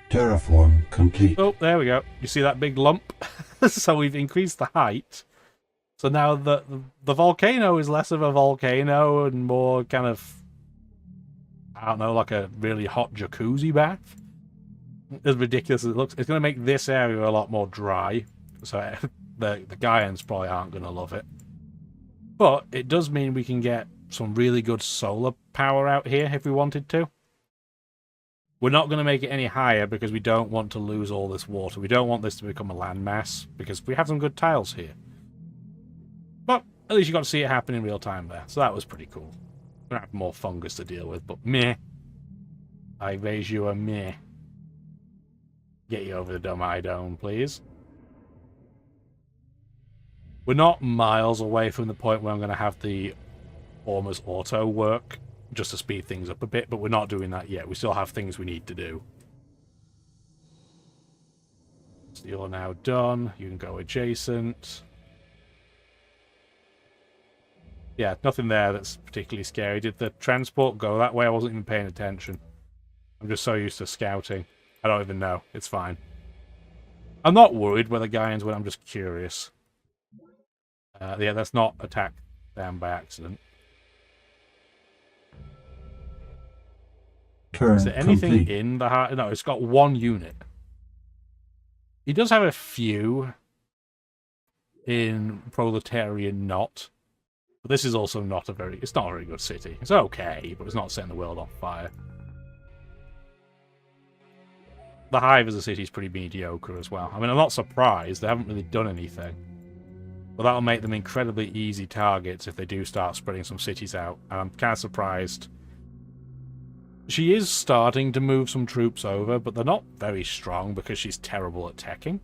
Terraform complete. Oh, there we go. You see that big lump? So we've increased the height. So now the volcano is less of a volcano and more kind of, I don't know, like a really hot jacuzzi bath. As ridiculous as it looks, it's going to make this area a lot more dry. So the Gaians probably aren't going to love it. But it does mean we can get some really good solar power out here if we wanted to. We're not going to make it any higher because we don't want to lose all this water. We don't want this to become a landmass because we have some good tiles here. But at least you got to see it happen in real time there. So that was pretty cool. We're going to have more fungus to deal with, but meh. I raise you a meh. Get you over the Domai Dome, please. We're not miles away from the point where I'm going to have the almost auto work just to speed things up a bit, but we're not doing that yet. We still have things we need to do. So you're now done. You can go adjacent. Yeah, nothing there that's particularly scary. Did the transport go that way? I wasn't even paying attention. I'm just so used to scouting. I don't even know. It's fine. I'm not worried where the Gaians went. I'm just curious. Yeah, that's not attacked them by accident. Is there anything complete. in the heart? No, it's got one unit. He does have a few in Proletarian Knot. But this is also not a very... It's not a very good city. It's okay, but it's not setting the world on fire. The Hive as a city is pretty mediocre as well. I mean, I'm not surprised. They haven't really done anything. But that'll make them incredibly easy targets if they do start spreading some cities out. And I'm kind of surprised. She is starting to move some troops over, but they're not very strong because she's terrible at teching.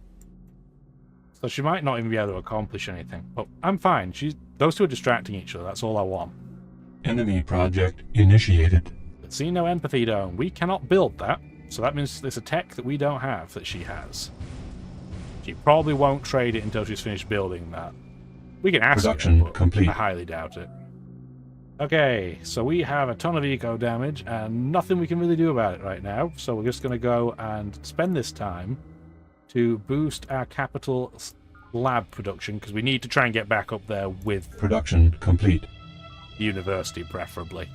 So she might not even be able to accomplish anything. But I'm fine. Those two are distracting each other. That's all I want. Enemy project initiated. But see, no empathy dome. We cannot build that. So that means there's a tech that we don't have that she has. She probably won't trade it until she's finished building that. We can ask Production her, but complete. I highly doubt it. Okay, so we have a ton of eco damage and nothing we can really do about it right now. So we're just going to go and spend this time to boost our capital lab production because we need to try and get back up there with Production complete. the university, preferably.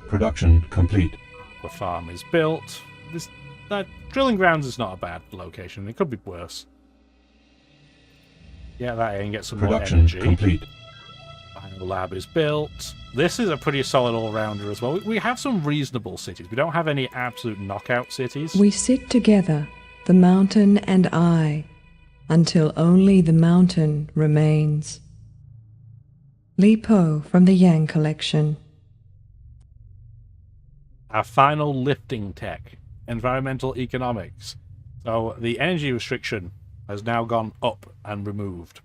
Production complete. The farm is built. Drilling grounds is not a bad location. It could be worse. Yeah, that and get some Production more energy. complete. Final lab is built. This is a pretty solid all-rounder as well. We have some reasonable cities. We don't have any absolute knockout cities. We sit together, the mountain and I, until only the mountain remains. Li Po from the Yang Collection. Our final lifting tech, environmental economics. So the energy restriction has now gone up and removed.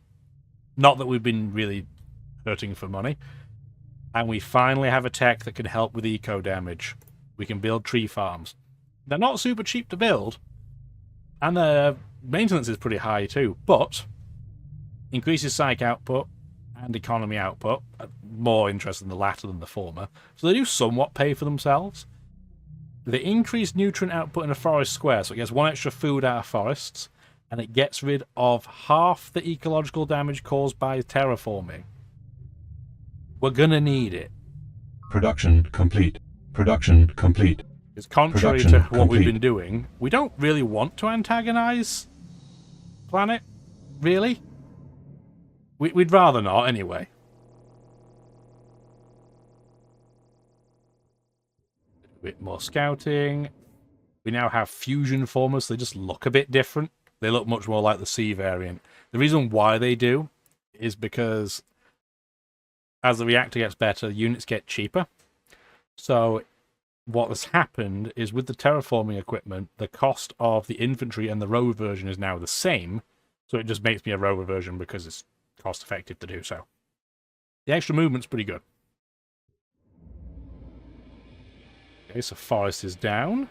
Not that we've been really hurting for money. And we finally have a tech that can help with eco damage. We can build tree farms. They're not super cheap to build, and their maintenance is pretty high too, but increases psych output and economy output. More interested in the latter than the former, so they do somewhat pay for themselves. They increase nutrient output in a forest square, so it gets 1 extra food out of forests, and it gets rid of half the ecological damage caused by terraforming. We're gonna need it. Production complete. Production complete. Because contrary to what we've been doing, we don't really want to antagonize planet, really. We'd rather not, anyway. A bit more scouting. We now have fusion formers. They just look a bit different. They look much more like the C variant. The reason why they do is because as the reactor gets better, units get cheaper. So what has happened is with the terraforming equipment, the cost of the infantry and the rover version is now the same. So it just makes me a rover version because it's cost effective to do so. The extra movement's pretty good. Okay, so forest is down.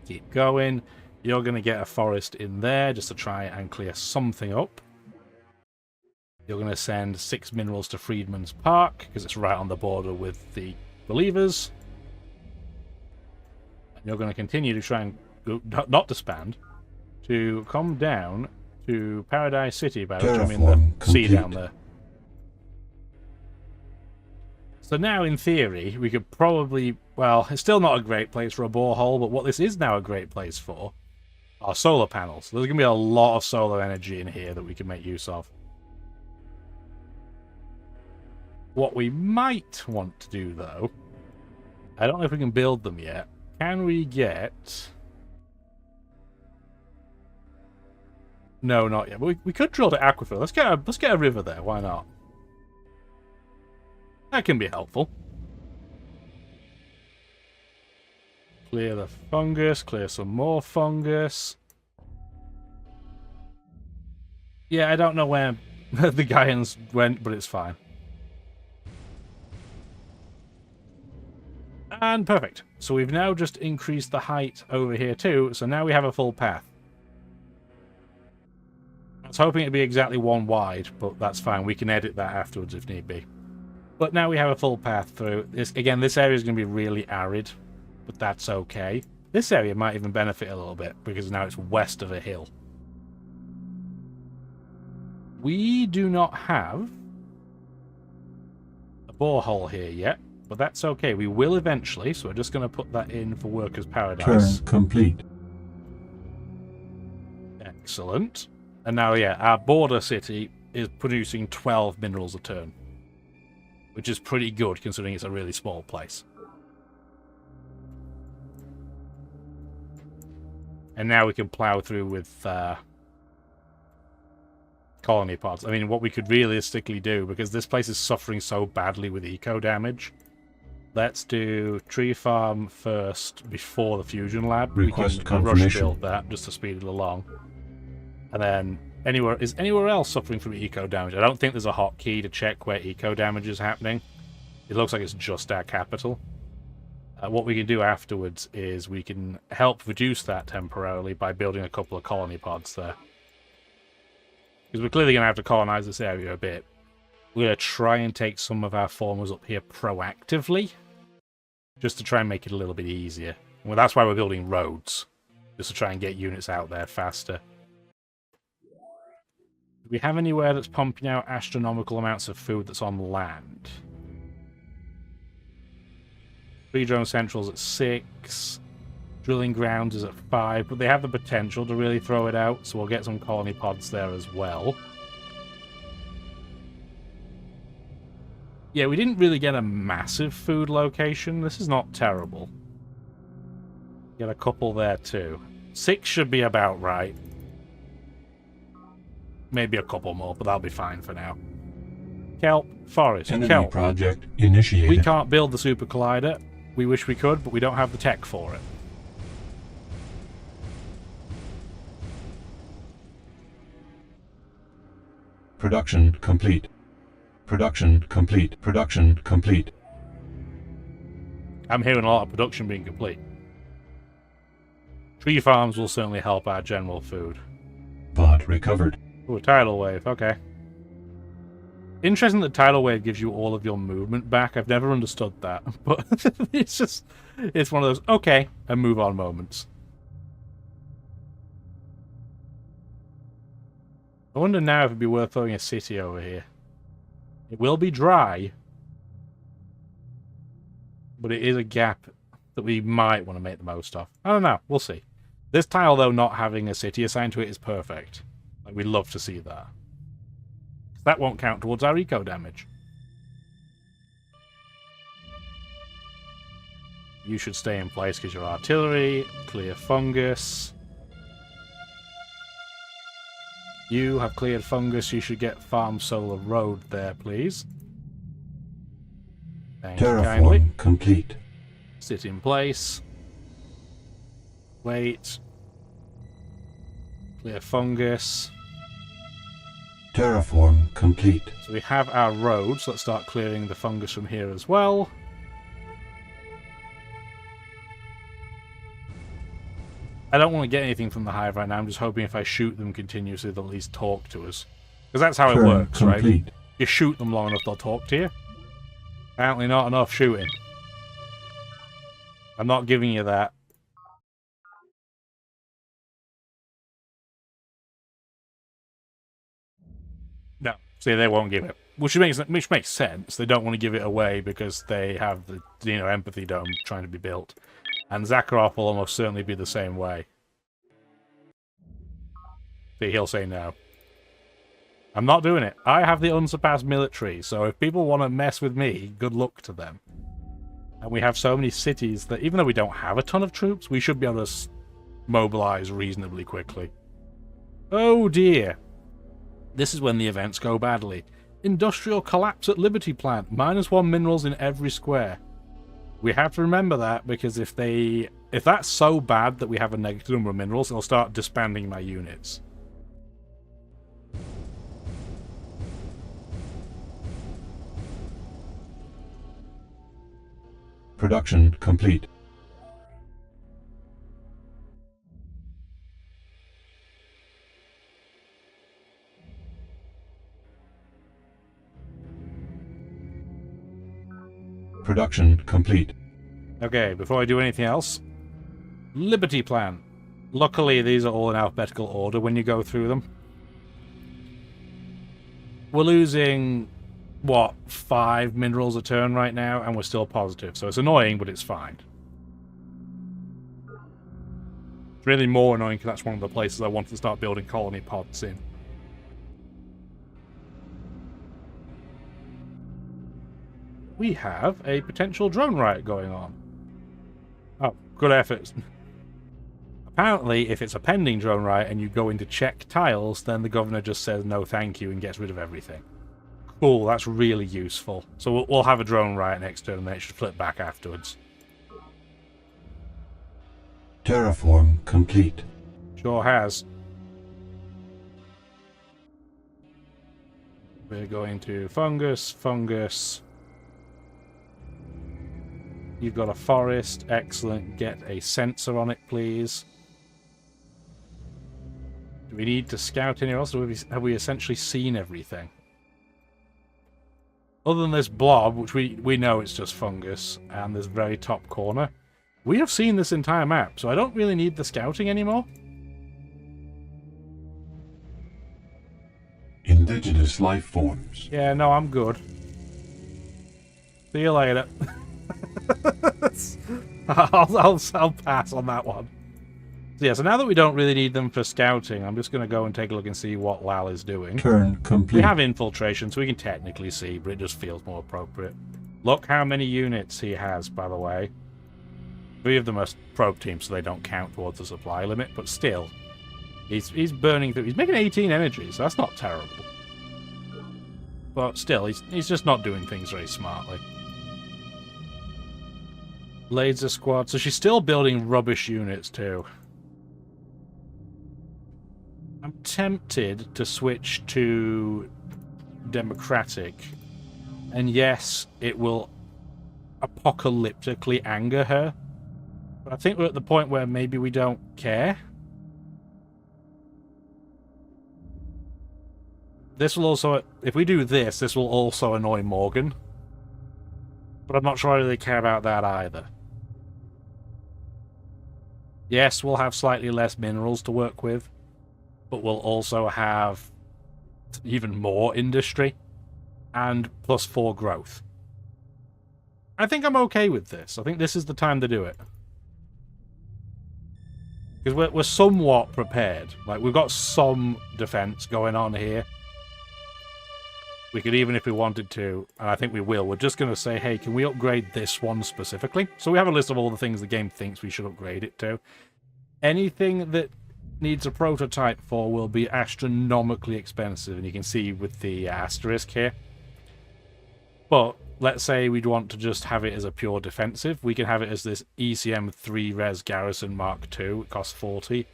Keep going. You're going to get a forest in there just to try and clear something up. You're going to send 6 minerals to Freedman's Park because it's right on the border with the Believers. And you're going to continue to try and go, not disband, to come down to Paradise City, by which I mean the sea down there. So now, in theory, we could probably... Well, it's still not a great place for a borehole, but what this is now a great place for are solar panels. There's going to be a lot of solar energy in here that we can make use of. What we might want to do, though... I don't know if we can build them yet. Can we get... No, not yet. But we could drill the aquifer. Let's get a river there. Why not? That can be helpful. Clear the fungus. Clear some more fungus. Yeah, I don't know where the Gaians went, but it's fine. And perfect. So we've now just increased the height over here too. So now we have a full path. I was hoping it'd be exactly 1 wide, but that's fine. We can edit that afterwards if need be. But now we have a full path through. Again, this area is going to be really arid, but that's okay. This area might even benefit a little bit, because now it's west of a hill. We do not have a borehole here yet, but that's okay. We will eventually, so we're just going to put that in for Workers' Paradise. Turn complete. Excellent. And now, yeah, our border city is producing 12 minerals a turn, which is pretty good considering it's a really small place. And now we can plow through with colony pods. I mean, what we could realistically do, because this place is suffering so badly with eco damage, let's do tree farm first before the fusion lab. Request we can rush build that just to speed it along. And then, is anywhere else suffering from eco damage? I don't think there's a hotkey to check where eco damage is happening. It looks like it's just our capital. What we can do afterwards is we can help reduce that temporarily by building a couple of colony pods there. Because we're clearly going to have to colonize this area a bit. We're going to try and take some of our formers up here proactively, just to try and make it a little bit easier. Well, that's why we're building roads, just to try and get units out there faster. Do we have anywhere that's pumping out astronomical amounts of food that's on land? 3 drone centrals at 6. Drilling grounds is at 5, but they have the potential to really throw it out, so we'll get some colony pods there as well. Yeah, we didn't really get a massive food location. This is not terrible. Get a couple there too. 6 should be about right. Maybe a couple more, but that'll be fine for now. Kelp, forest, Enemy kelp. project initiated. We can't build the super collider. We wish we could, but we don't have the tech for it. Production complete. Production complete. Production complete. I'm hearing a lot of production being complete. Tree farms will certainly help our general food. Bot recovered. Ooh, tidal wave, okay. Interesting that tidal wave gives you all of your movement back. I've never understood that, but it's one of those okay and move on moments. I wonder now if it'd be worth throwing a city over here. It will be dry, but it is a gap that we might want to make the most of. I don't know, we'll see. This tile, though, not having a city assigned to it is perfect. Like, we'd love to see that. That won't count towards our eco damage. You should stay in place because you're artillery. Clear fungus. You have cleared fungus. You should get Farm Solar Road there, please. Thank you kindly. Terraform complete. Sit in place. Wait. Clear fungus. Terraform complete. So we have our roads. Let's start clearing the fungus from here as well. I don't want to get anything from the hive right now. I'm just hoping if I shoot them continuously, they'll at least talk to us. Because that's how it works, right? You shoot them long enough, they'll talk to you. Apparently not enough shooting. I'm not giving you that. No. See, they won't give it. Which makes sense. They don't want to give it away because they have the empathy dome trying to be built. And Zakharov will almost certainly be the same way. See, he'll say no. I'm not doing it. I have the unsurpassed military, so if people want to mess with me, good luck to them. And we have so many cities that even though we don't have a ton of troops, we should be able to mobilize reasonably quickly. Oh dear. This is when the events go badly. Industrial collapse at Liberty Plant. -1 minerals in every square. We have to remember that because if that's so bad that we have a negative number of minerals, they'll start disbanding my units. Production complete. Production complete. Okay, before I do anything else, Liberty Plant. Luckily, these are all in alphabetical order when you go through them. We're losing, what, 5 minerals a turn right now, and we're still positive. So it's annoying, but it's fine. It's really more annoying because that's one of the places I wanted to start building colony pods in. We have a potential drone riot going on. Oh, good efforts. Apparently, if it's a pending drone riot and you go in to check tiles, then the governor just says no thank you and gets rid of everything. Cool, that's really useful. So we'll have a drone riot next turn and then it should flip back afterwards. Terraform complete. Sure has. We're going to fungus, fungus. You've got a forest. Excellent. Get a sensor on it, please. Do we need to scout anywhere else, or have we essentially seen everything? Other than this blob, which we know it's just fungus, and this very top corner, we have seen this entire map, so I don't really need the scouting anymore. Indigenous life forms. Yeah, no, I'm good. See you later. I'll pass on that one. So yeah, so now that we don't really need them for scouting, I'm just going to go and take a look and see what Lal is doing. Turn complete. We have infiltration, so we can technically see, but it just feels more appropriate. Look how many units he has, by the way. 3 of them are probe teams, so they don't count towards the supply limit, but still. He's burning through. He's making 18 energy, so that's not terrible. But still, he's just not doing things very smartly. Laser squad. So she's still building rubbish units too. I'm tempted to switch to democratic. And yes, it will apocalyptically anger her. But I think we're at the point where maybe we don't care. This will also, if we do this, this will also annoy Morgan. But I'm not sure I really care about that either. Yes, we'll have slightly less minerals to work with, but we'll also have even more industry and +4 growth. I think I'm okay with this. I think this is the time to do it. Because we're somewhat prepared. Like, we've got some defense going on here. We could even if we wanted to, and I think we will. We're just going to say, hey, can we upgrade this one specifically? So we have a list of all the things the game thinks we should upgrade it to. Anything that needs a prototype for will be astronomically expensive, and you can see with the asterisk here. But let's say we'd want to just have it as a pure defensive. We can have it as this ECM 3 Res Garrison Mark II. It costs 40.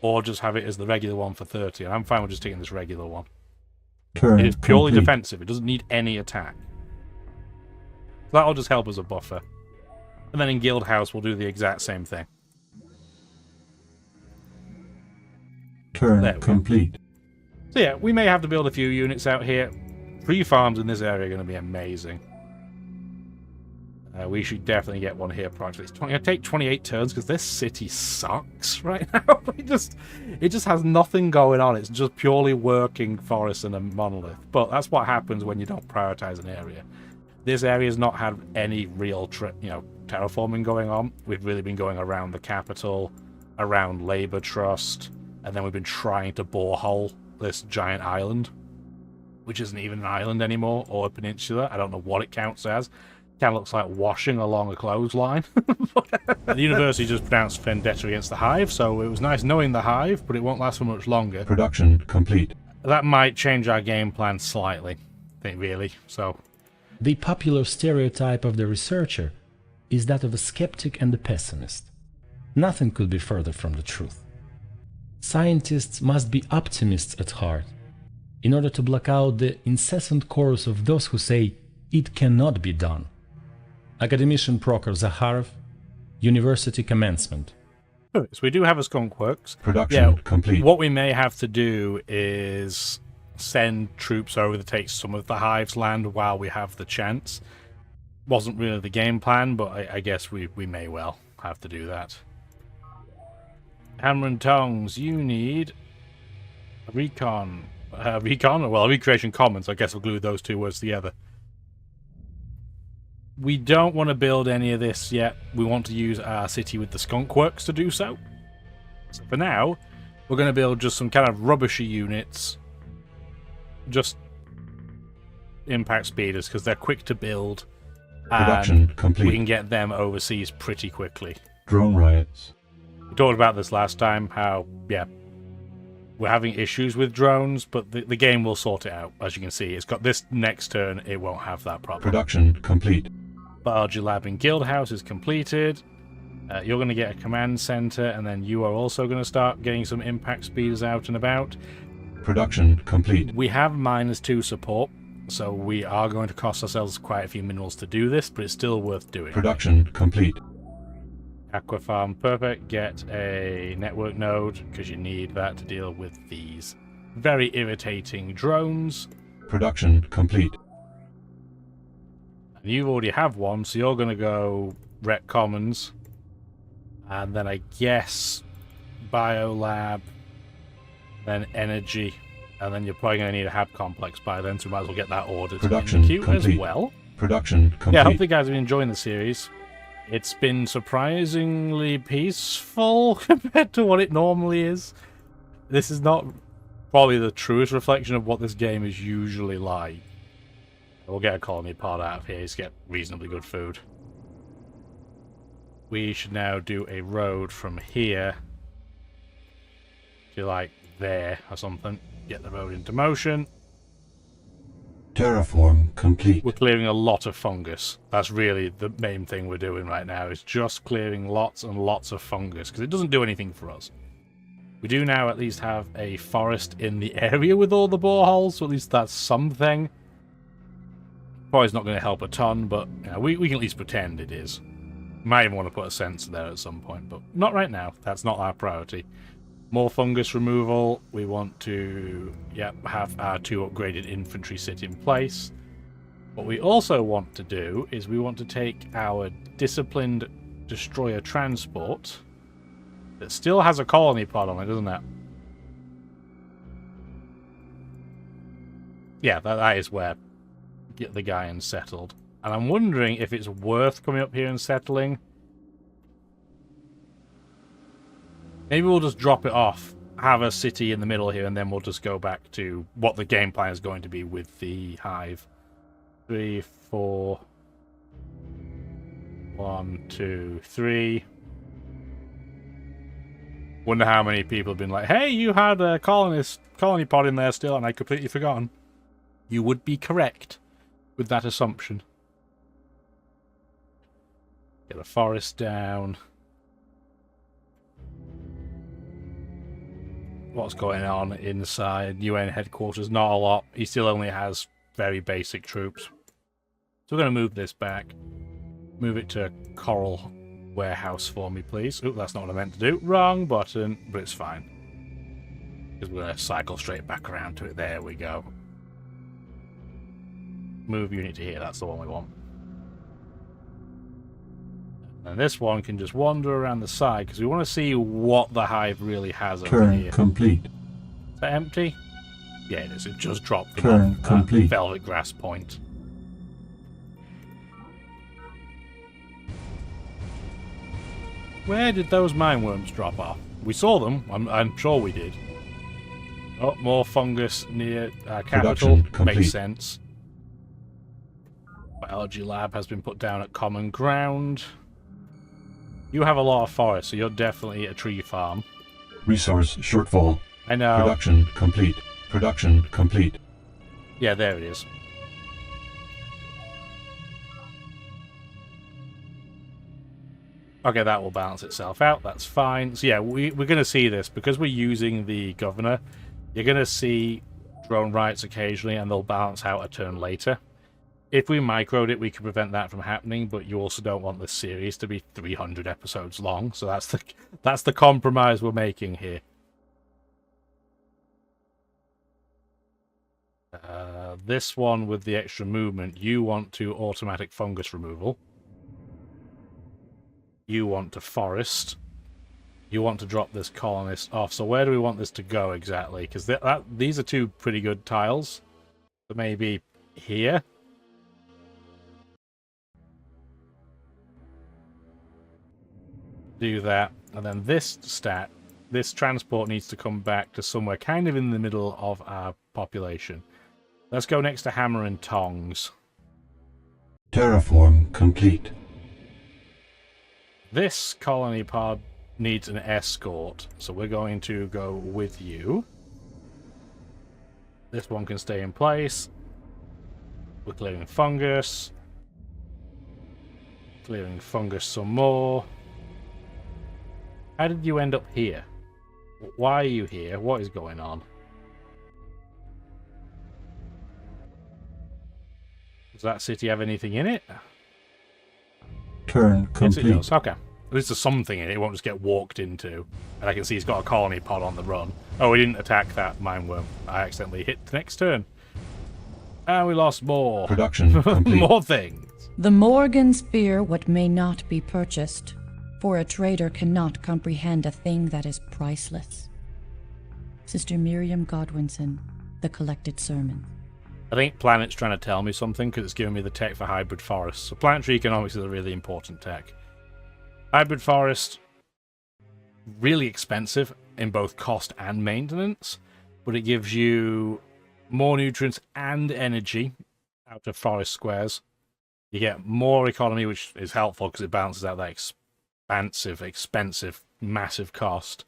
Or just have it as the regular one for 30. And I'm fine with just taking this regular one. Turn It is purely complete. defensive. It doesn't need any attack. That'll just help as a buffer. And then in Guild House, we'll do the exact same thing. Turn complete. So yeah, we may have to build a few units out here. 3 farms in this area are going to be amazing. We should definitely get one here prior to this. It's going to take 28 turns because this city sucks right now. It just has nothing going on. It's just purely working forests and a monolith. But that's what happens when you don't prioritize an area. This area has not had any real terraforming going on. We've really been going around the capital, around Labour Trust, and then we've been trying to borehole this giant island, which isn't even an island anymore, or a peninsula. I don't know what it counts as. Kind of looks like washing along a clothesline. The university just pronounced vendetta against the Hive, so it was nice knowing the Hive, but it won't last for much longer. Production complete. That might change our game plan slightly, I think, really. So, the popular stereotype of the researcher is that of a skeptic and a pessimist. Nothing could be further from the truth. Scientists must be optimists at heart, in order to block out the incessant chorus of those who say it cannot be done. Academician Prokhor Zakharov, University Commencement. So we do have a skunk works. Production complete. What we may have to do is send troops over to take some of the Hive's land while we have the chance. Wasn't really the game plan, but I guess we may well have to do that. Hammer and Tongs, you need a recon. Recreation Commons. I guess we'll glue those 2 words together. We don't want to build any of this yet. We want to use our city with the skunk works to do so. So for now, we're going to build just some kind of rubbishy units. Just impact speeders, because they're quick to build. Production complete. We can get them overseas pretty quickly. Drone riots. We talked about this last time, how, yeah, we're having issues with drones, but the game will sort it out. As you can see, it's got this next turn, it won't have that problem. Production complete. Biology lab in Guild House is completed. You're going to get a command center, and then you are also going to start getting some impact speeders out and about. Production complete. We have -2 support, so we are going to cost ourselves quite a few minerals to do this, but it's still worth doing. Production complete. Aqua Farm, perfect. Get a network node, because you need that to deal with these very irritating drones. Production complete. And you already have one, so you're going to go Rec Commons. And then I guess Biolab, then Energy, and then you're probably going to need a Hab Complex by then, so we might as well get that ordered Production in the queue complete. as well. Production complete. Yeah, I hope you guys have been enjoying the series. It's been surprisingly peaceful compared to what it normally is. This is not probably the truest reflection of what this game is usually like. We'll get a colony pod out of here to get reasonably good food. We should now do a road from here to like there or something. Get the road into motion. Terraform complete. We're clearing a lot of fungus. That's really the main thing we're doing right now, is just clearing lots and lots of fungus, because it doesn't do anything for us. We do now at least have a forest in the area with all the boreholes, so at least that's something. Probably not going to help a ton, but you know, we can at least pretend it is. Might even want to put a sensor there at some point, but not right now. That's not our priority. More fungus removal. We want to, have our 2 upgraded infantry sit in place. What we also want to do is we want to take our disciplined destroyer transport that still has a colony pod on it, doesn't it? Yeah, that is where the guy settled. And I'm wondering if it's worth coming up here and settling. Maybe we'll just drop it off, have a city in the middle here, and then we'll just go back to what the game plan is going to be with the hive. 3, 4... 1, 2, 3. Wonder how many people have been like, hey, you had a colony pod in there still, and I'd completely forgotten. You would be correct with that assumption. Get a forest down. What's going on inside UN headquarters? Not a lot. He still only has very basic troops. So we're going to move this back. Move it to Coral Warehouse for me, please. Oop, that's not what I meant to do. Wrong button, but it's fine. Because we're going to cycle straight back around to it. There we go. Move unit to here. That's the one we want. And this one can just wander around the side because we want to see what the hive really has over here. Turn complete. Is that empty? Yeah, it is. It just dropped the Turn complete. velvet grass point. Where did those mine worms drop off? We saw them. I'm sure we did. Oh, more fungus near capital. Makes sense. Biology lab has been put down at common ground. You have a lot of forest, so you're definitely a tree farm. Resource shortfall. I know. Production complete. Production complete. Yeah, there it is. Okay, that will balance itself out. That's fine. So yeah, we're going to see this. Because we're using the governor, you're going to see drone riots occasionally, and they'll balance out a turn later. If we microed it, we could prevent that from happening, but you also don't want this series to be 300 episodes long, so that's the compromise we're making here. This one with the extra movement, you want to automatic fungus removal. You want to forest. You want to drop this colonist off. So where do we want this to go exactly? Because these are 2 pretty good tiles. So maybe here. Do that, and then this transport needs to come back to somewhere kind of in the middle of our population. Let's go next to Hammer and Tongs. Terraform complete. This colony pod needs an escort, so we're going to go with you. This one can stay in place. We're clearing fungus. Clearing fungus some more. How did you end up here? Why are you here? What is going on? Does that city have anything in it? Turn complete. Yes, it does. Okay. At least there's something in it. It won't just get walked into. And I can see he's got a colony pod on the run. Oh, we didn't attack that mine worm. I accidentally hit the next turn. And we lost more. Production complete. More things. The Morgans fear what may not be purchased. For a trader cannot comprehend a thing that is priceless. Sister Miriam Godwinson, The Collected Sermon. I think Planet's trying to tell me something because it's giving me the tech for hybrid forests. So planetary economics is a really important tech. Hybrid forest, really expensive in both cost and maintenance, but it gives you more nutrients and energy out of forest squares. You get more economy, which is helpful because it balances out that expensive, massive cost.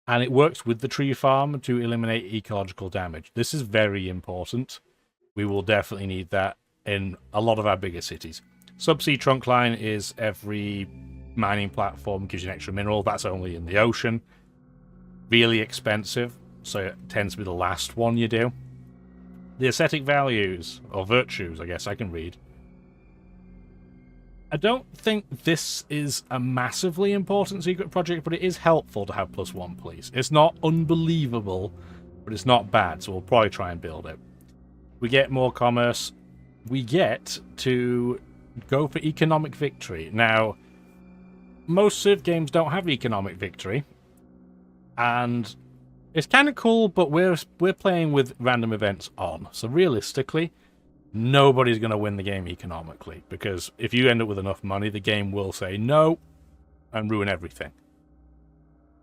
And it works with the tree farm to eliminate ecological damage. This is very important. We will definitely need that in a lot of our bigger cities. Subsea trunk line is every mining platform gives you an extra mineral. That's only in the ocean. Really expensive, so it tends to be the last one you do. The aesthetic values, or virtues, I guess I can read. I don't think this is a massively important secret project, but it is helpful to have +1 police. It's not unbelievable, but it's not bad, so we'll probably try and build it. We get more commerce. We get to go for economic victory. Now, most Civ games don't have economic victory, and it's kind of cool, but we're playing with random events on. So realistically, nobody's going to win the game economically, because if you end up with enough money, the game will say no and ruin everything.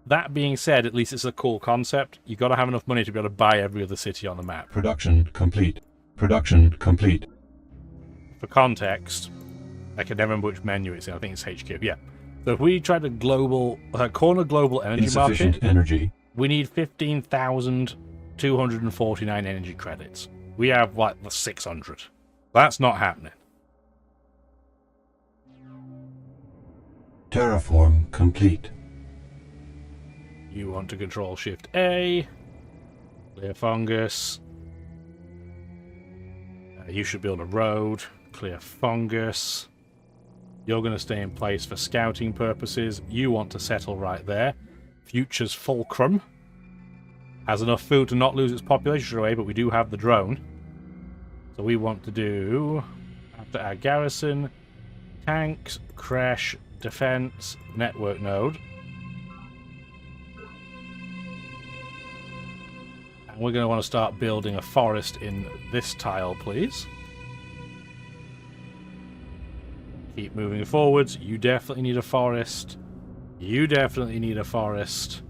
That being said, at least it's a cool concept. You've got to have enough money to be able to buy every other city on the map. Production complete. Production complete. For context, I can never remember which menu it's in. I think it's HQ. Yeah. So if we try to corner global energy Insufficient market, energy. we need 15,249 energy credits. We have like 600. That's not happening. Terraform complete. You want to control Shift A. Clear fungus. You should build a road. Clear fungus. You're going to stay in place for scouting purposes. You want to settle right there. Future's Fulcrum has enough food to not lose its population away, but we do have the drone. So we want to do, after our garrison, tanks, crash, defense, network node. And we're going to want to start building a forest in this tile, please. Keep moving forwards. You definitely need a forest. You definitely need a forest.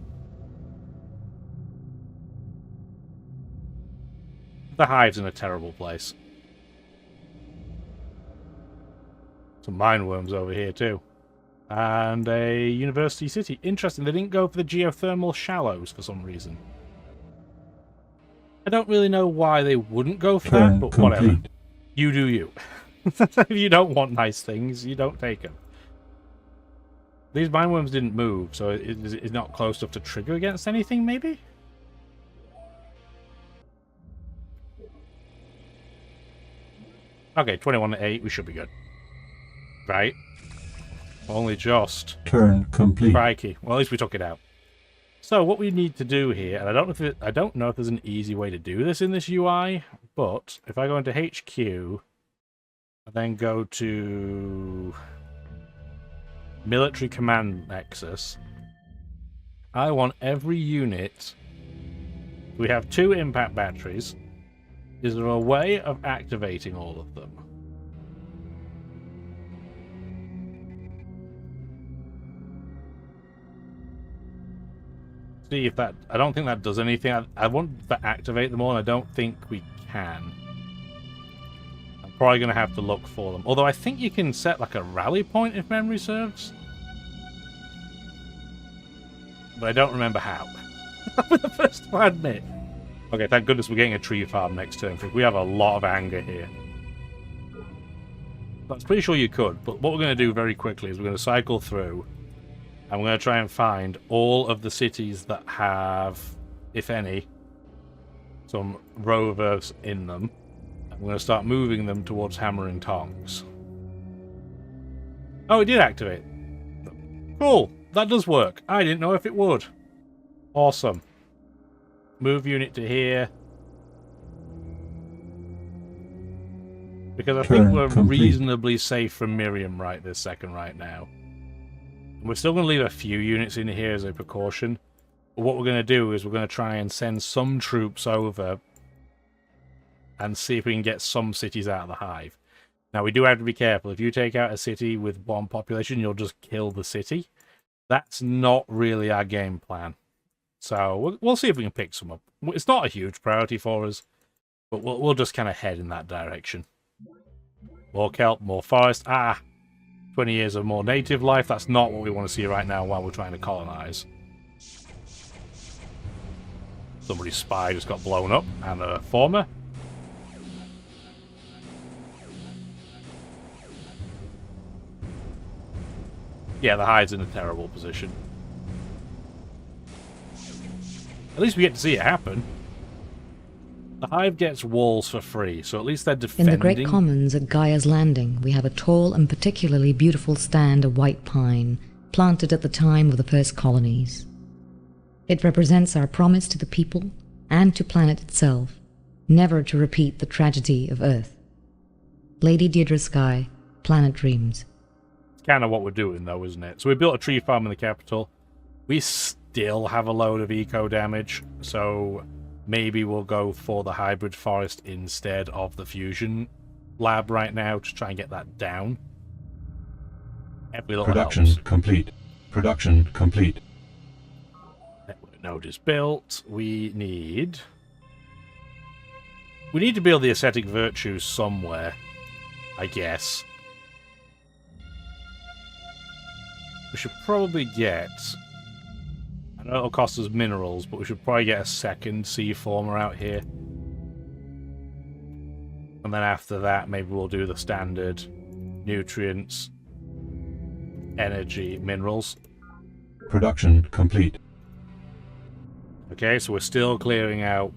The hive's in a terrible place. Some mine worms over here too. And a university city. Interesting, they didn't go for the geothermal shallows for some reason. I don't really know why they wouldn't go for that, but whatever. You do you. If you don't want nice things, you don't take them. These mine worms didn't move, so it's not close enough to trigger against anything, maybe? Okay, 21-8, we should be good. Right? Only just. Turn complete. Crikey. Well, at least we took it out. So what we need to do here, and I don't know if there's an easy way to do this in this UI, but if I go into HQ and then go to Military Command Nexus, I want every unit. We have 2 impact batteries. Is there a way of activating all of them? See if that... I don't think that does anything. I want to activate them all, and I don't think we can. I'm probably going to have to look for them. Although I think you can set like a rally point if memory serves. But I don't remember how. I'm the first to admit. Okay, thank goodness we're getting a tree farm next turn, because we have a lot of anger here. I was pretty sure you could, but what we're going to do very quickly is we're going to cycle through, and we're going to try and find all of the cities that have, if any, some rovers in them. And we're going to start moving them towards hammering tongs. Oh, it did activate. Cool, that does work. I didn't know if it would. Awesome. Move unit to here. Because I think we're reasonably safe from Miriam right this second right now. And we're still going to leave a few units in here as a precaution. But what we're going to do is we're going to try and send some troops over and see if we can get some cities out of the hive. Now, we do have to be careful. If you take out a city with 1 population, you'll just kill the city. That's not really our game plan. So we'll see if we can pick some up. It's not a huge priority for us, but we'll just kind of head in that direction. More kelp, more forest. 20 years of more native life. That's not what we want to see right now while we're trying to colonize. Somebody's spy just got blown up, and a former. Yeah, the hide's in a terrible position. At least we get to see it happen. The hive gets walls for free, so at least they're In defending. the Great Commons at Gaia's Landing, we have a tall and particularly beautiful stand of white pine, planted at the time of the first colonies. It represents our promise to the people and to planet itself, never to repeat the tragedy of Earth. Lady Deirdre Sky, Planet Dreams. It's kind of what we're doing, though, isn't it? So we built a tree farm in the capital. We still have a load of eco damage, so maybe we'll go for the hybrid forest instead of the fusion lab right now to try and get that down. Every little Production helps. complete. Production complete. Network node is built. We need to build the ascetic virtues somewhere, I guess. We should probably get... I know it'll cost us minerals, but we should probably get a second sea former out here. And then after that, maybe we'll do the standard nutrients, energy, minerals. Production complete. Okay, so we're still clearing out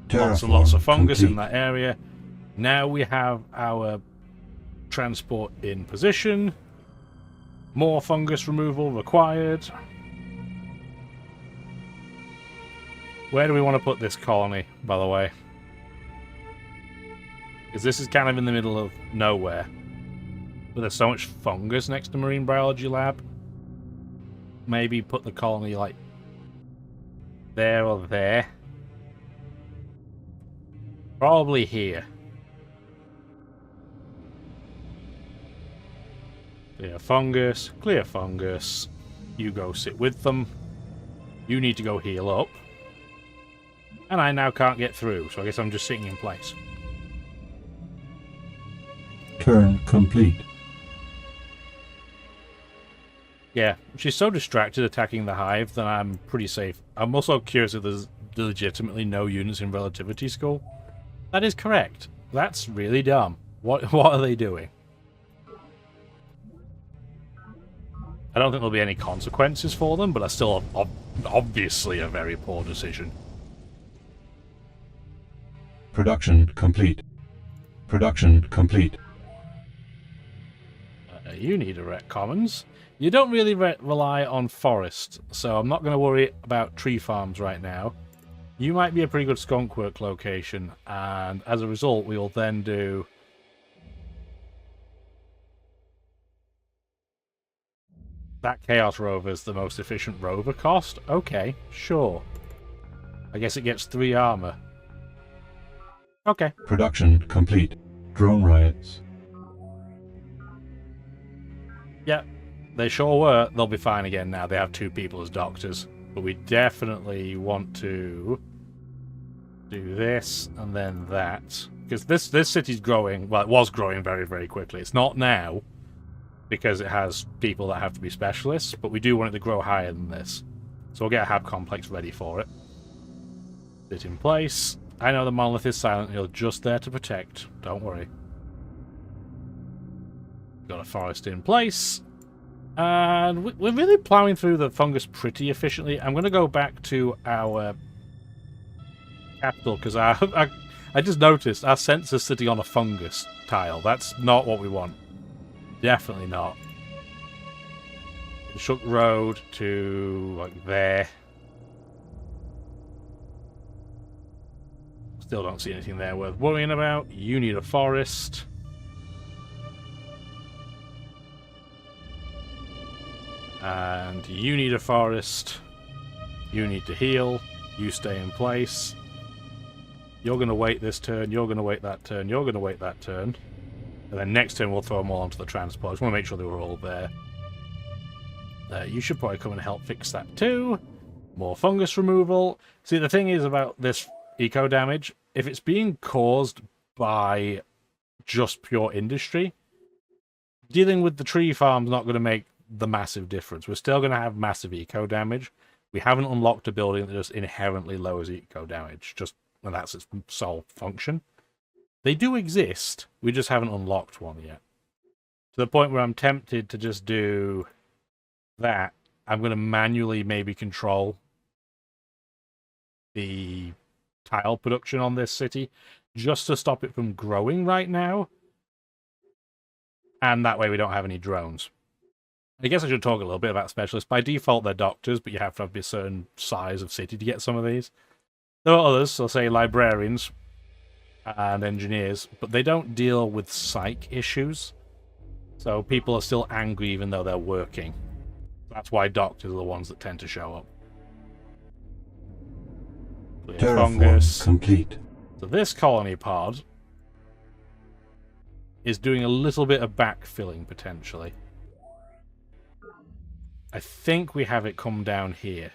Terraform lots and lots of fungus complete. in that area. Now we have our transport in position. More fungus removal required. Where do we want to put this colony, by the way? Because this is kind of in the middle of nowhere. But there's so much fungus next to Marine Biology Lab. Maybe put the colony, like, there or there. Probably here. Clear fungus, clear fungus. You go sit with them. You need to go heal up. And I now can't get through, so I guess I'm just sitting in place. Turn complete. Yeah, she's so distracted attacking the hive that I'm pretty safe. I'm also curious if there's legitimately no units in Relativity School. That is correct. That's really dumb. What are they doing? I don't think there'll be any consequences for them, but that's still obviously a very poor decision. Production complete. Production complete. You need a Rec Commons. You don't really rely on forest, so I'm not going to worry about tree farms right now. You might be a pretty good skunk work location, and as a result, we will then do... That Chaos Rover is the most efficient rover cost? Okay, sure. I guess it gets 3 armor. Okay. Production complete. Drone riots. Yeah, they sure were. They'll be fine again now. They have 2 people as doctors. But we definitely want to do this and then that. Because this city's growing. Well, it was growing very, very quickly. It's not now, because it has people that have to be specialists. But we do want it to grow higher than this. So we'll get a hab complex ready for it. Sit in place. I know the monolith is silent. You're just there to protect. Don't worry. Got a forest in place. And we're really plowing through the fungus pretty efficiently. I'm going to go back to our capital because I just noticed our sensor's sitting on a fungus tile. That's not what we want. Definitely not. Shook Road to like there. Still don't see anything there worth worrying about. You need a forest. And you need a forest. You need to heal. You stay in place. You're going to wait this turn. You're going to wait that turn. You're going to wait that turn. And then next turn we'll throw them all onto the transport. I just want to make sure they were all there. You should probably come and help fix that too. More fungus removal. See, the thing is about this eco damage, if it's being caused by just pure industry, dealing with the tree farm's not going to make the massive difference. We're still going to have massive eco damage. We haven't unlocked a building that just inherently lowers eco damage, and that's its sole function. They do exist, we just haven't unlocked one yet. To the point where I'm tempted to just do that. I'm going to manually maybe control the tile production on this city just to stop it from growing right now. And that way we don't have any drones. I guess I should talk a little bit about specialists. By default, they're doctors, but you have to have a certain size of city to get some of these. There are others, so say librarians and engineers, but they don't deal with psych issues. So people are still angry even though they're working. That's why doctors are the ones that tend to show up. Terraform complete. So this colony pod is doing a little bit of backfilling, potentially. I think we have it come down here.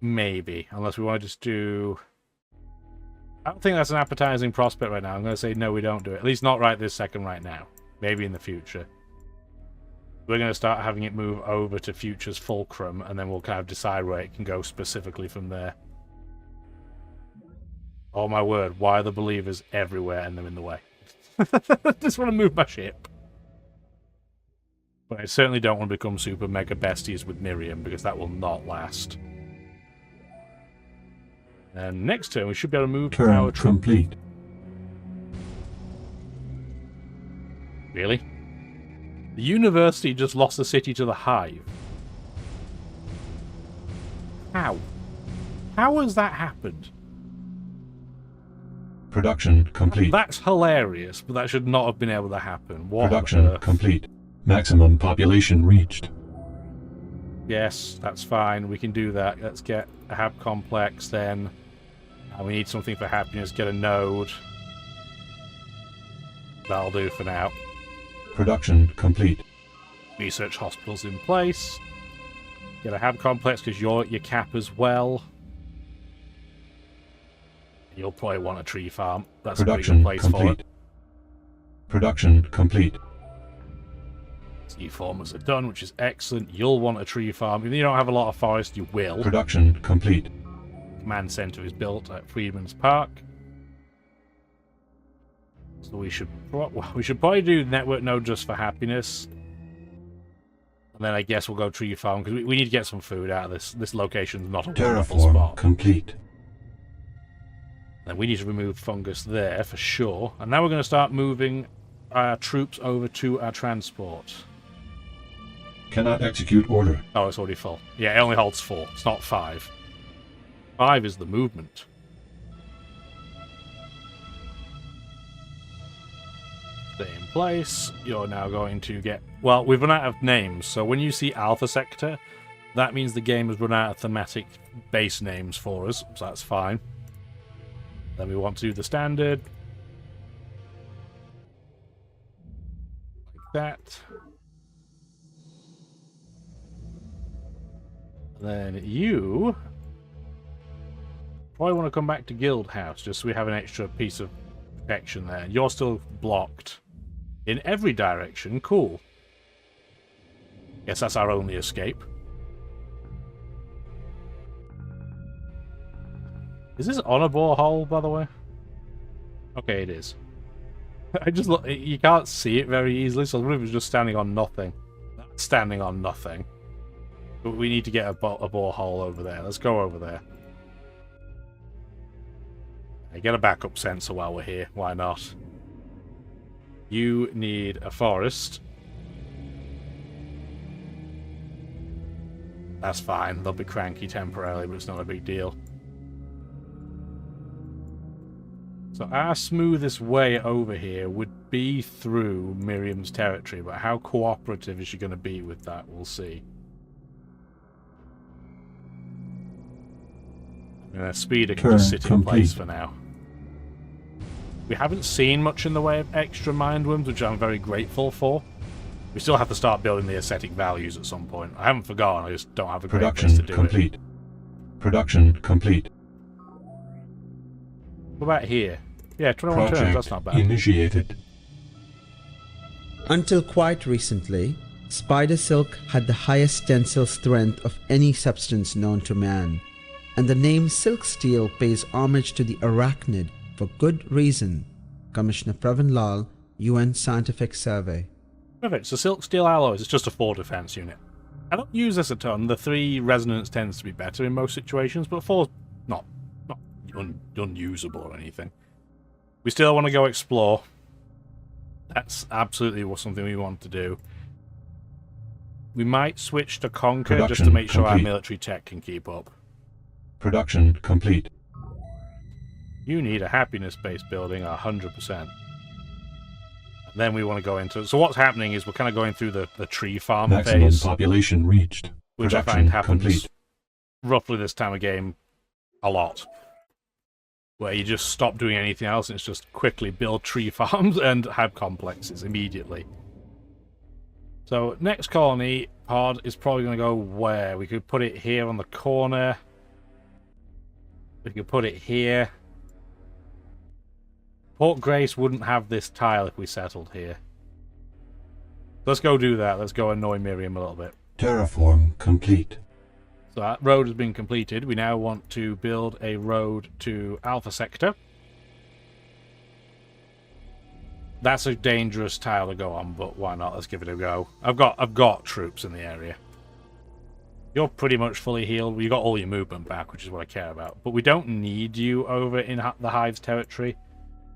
Maybe, unless we want to just do... I don't think that's an appetizing prospect right now. I'm going to say no, we don't do it. At least not right this second right now. Maybe in the future. We're going to start having it move over to Future's Fulcrum, and then we'll kind of decide where it can go specifically from there. Oh my word, why are the believers everywhere and they're in the way? I just want to move my ship. But I certainly don't want to become super mega besties with Miriam, because that will not last. And next turn we should be able to move our troop. Complete. Really? The university just lost the city to the hive. How? How has that happened? Production complete. That's hilarious, but that should not have been able to happen. What Production complete. Maximum population reached. Yes, that's fine. We can do that. Let's get a hab complex then. We need something for happiness. Get a node. That'll do for now. Production complete. Research hospitals in place. Get a hab complex because you're at your cap as well. You'll probably want a tree farm. That's Production a pretty good place complete. for it. Production complete. Reformers are done, which is excellent. You'll want a tree farm. If you don't have a lot of forest, you will. Production complete. Command center is built at Freedman's Park. So we should probably do network node just for happiness. And then I guess we'll go tree farm, because we need to get some food out of this. This location's not a wonderful spot. Complete. Then we need to remove fungus there for sure. And now we're going to start moving our troops over to our transport. Cannot execute order. Oh, it's already full. Yeah, it only holds 4. It's not 5. 5 is the movement. Stay in place. You're now going to get... Well, we've run out of names, so when you see Alpha Sector, that means the game has run out of thematic base names for us, so that's fine. Then we want to do the standard. Like that. Then you probably want to come back to Guild House, just so we have an extra piece of protection there. You're still blocked in every direction. Cool. Guess that's our only escape. Is this on a borehole, by the way? Okay, it is. I just look. You can't see it very easily, so the roof is just standing on nothing. That's standing on nothing. But we need to get a borehole over there. Let's go over there. Get a backup sensor while we're here. Why not? You need a forest. That's fine. They'll be cranky temporarily, but it's not a big deal. So our smoothest way over here would be through Miriam's territory, but how cooperative is she going to be with that? We'll see. Speeder can just sit in place for now. We haven't seen much in the way of extra mind worms, which I'm very grateful for. We still have to start building the aesthetic values at some point. I haven't forgotten, I just don't have a great place to do complete. it. Production complete. What about here? Yeah, 21 Project turns, that's not bad. Initiated. Until quite recently, spider silk had the highest tensile strength of any substance known to man, and the name silk steel pays homage to the arachnid for good reason. Commissioner Pravin Lal, UN Scientific Survey. Perfect, so silk steel alloys, it's just a 4 defense unit. I don't use this a ton. The 3 resonance tends to be better in most situations, but 4's not unusable or anything. We still want to go explore. That's absolutely something we want to do. We might switch to CHONKY just to make sure our military tech can keep up. Production complete. You need a happiness-based building 100%. And then we want to go into... So what's happening is we're kind of going through the tree farm Maximum phase. population reached. Which Production I find happens complete. roughly this time of game a lot. Where you just stop doing anything else and it's just quickly build tree farms and have complexes immediately. So next colony pod is probably going to go where? We could put it here on the corner. We could put it here. Port Grace wouldn't have this tile if we settled here. Let's go do that. Let's go annoy Miriam a little bit. Terraform complete. So that road has been completed. We now want to build a road to Alpha Sector. That's a dangerous tile to go on, but why not? Let's give it a go. I've got troops in the area. You're pretty much fully healed. You got all your movement back, which is what I care about. But we don't need you over in the Hive's territory.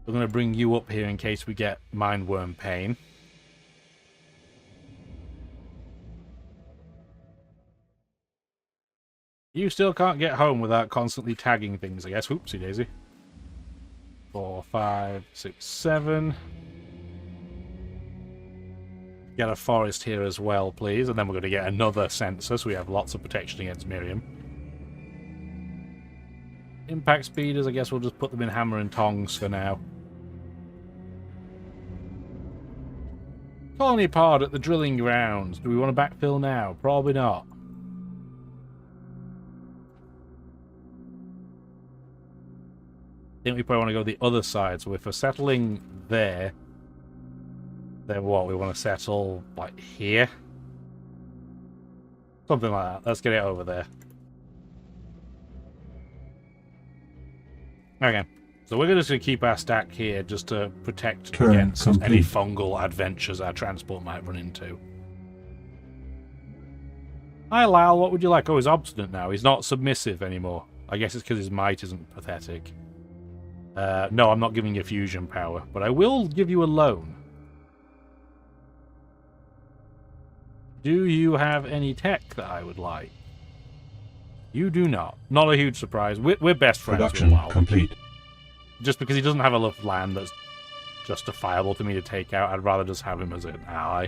We're going to bring you up here in case we get Mindworm Pain. You still can't get home without constantly tagging things, I guess. Oopsie daisy. 4, 5, 6, 7. Get a forest here as well, please. And then we're going to get another sensor, so we have lots of protection against Miriam. Impact speeders, I guess we'll just put them in hammer and tongs for now. Colony pod at the drilling grounds. Do we want to backfill now? Probably not. I think we probably want to go the other side. So if we're settling there, then what? We want to settle like here? Something like that. Let's get it over there. Okay. So we're just going to keep our stack here just to protect against any fungal adventures our transport might run into. Hi Lal, what would you like? Oh, he's obstinate now. He's not submissive anymore. I guess it's because his might isn't pathetic. No, I'm not giving you fusion power, but I will give you a loan. Do you have any tech that I would like? You do not. Not a huge surprise. We're best friends. Production complete. Just because he doesn't have enough land that's justifiable to me to take out, I'd rather just have him as an ally.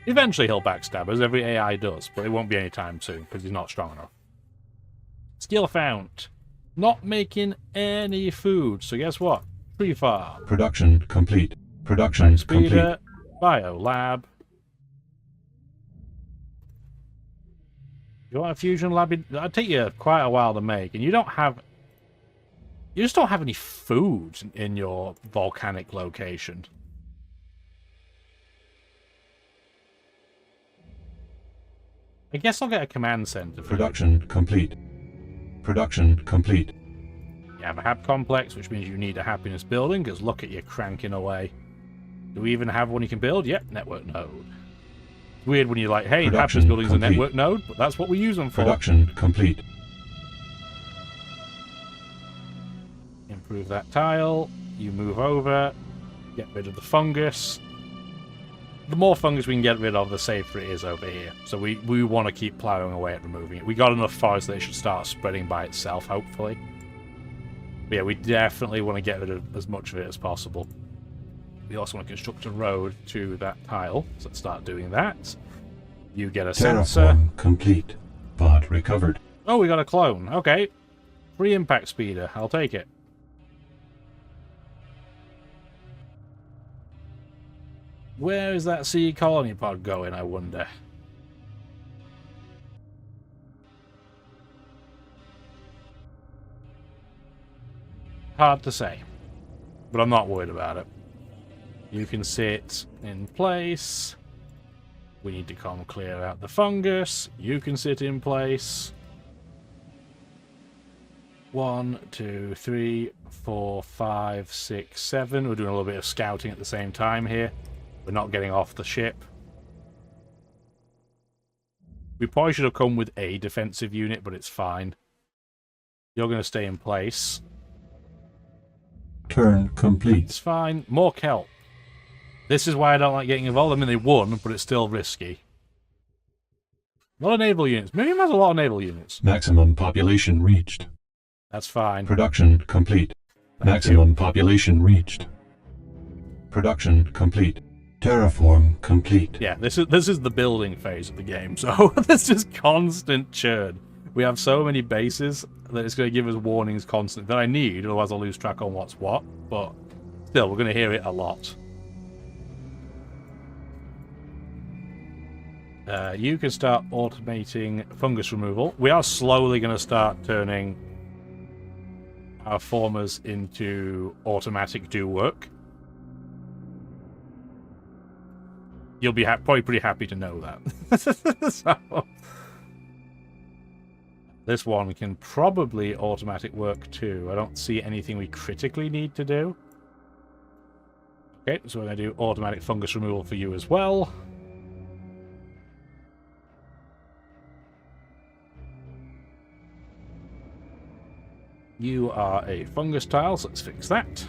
Eventually he'll backstab us, every AI does, but it won't be anytime soon, because he's not strong enough. Skill found. Not making any food, so guess what? Tree farm. Production complete. Production complete. Speeder, bio lab. You want a fusion lab? It'll take you quite a while to make, and you just don't have any food in your volcanic location. I guess I'll get a command center. Production complete. Production complete. You have a hab complex, which means you need a happiness building, because look at you cranking away. Do we even have one you can build? Yep, network node. It's weird when you're like, hey, the happiness building's a network node, but that's what we use them for. Production complete. Improve that tile. You move over. Get rid of the fungus. The more fungus we can get rid of, the safer it is over here. So we want to keep plowing away at removing it. We got enough forest that it should start spreading by itself, hopefully. But yeah, we definitely want to get rid of as much of it as possible. We also want to construct a road to that tile. So let's start doing that. You get a sensor. Terraform complete. Pod recovered. Oh, we got a clone. Okay. Free impact speeder. I'll take it. Where is that sea colony pod going, I wonder? Hard to say, but I'm not worried about it. You can sit in place. We need to come clear out the fungus. You can sit in place. 1, 2, 3, 4, 5, 6, 7. We're doing a little bit of scouting at the same time here. We're not getting off the ship. We probably should have come with a defensive unit, but it's fine. You're going to stay in place. Turn complete. It's fine. More kelp. This is why I don't like getting involved. I mean, they won, but it's still risky. A lot of naval units. Miriam has a lot of naval units. Maximum population reached. That's fine. Production complete. Maximum population reached. Production complete. Terraform complete. Yeah, this is the building phase of the game, so there's just constant churn. We have so many bases that it's going to give us warnings constantly that I need, otherwise I'll lose track on what's what, but still, we're going to hear it a lot. You can start automating fungus removal. We are slowly going to start turning our formers into automatic do work. You'll be probably pretty happy to know that. So, this one can probably automatic work too. I don't see anything we critically need to do. Okay, so we're going to do automatic fungus removal for you as well. You are a fungus tile, so let's fix that.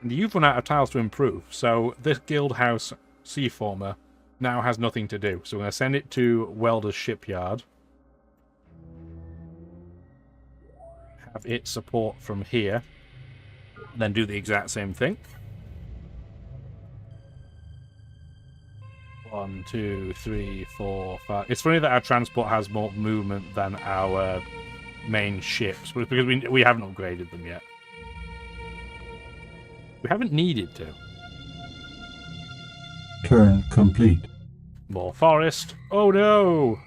And you've run out of tiles to improve, so this guild house sea former now has nothing to do. So we're going to send it to Welder's Shipyard. Have it support from here. Then do the exact same thing. 1, 2, 3, 4, 5. It's funny that our transport has more movement than our main ships, but it's because we haven't upgraded them yet. We haven't needed to. Turn complete. More forest. Oh no!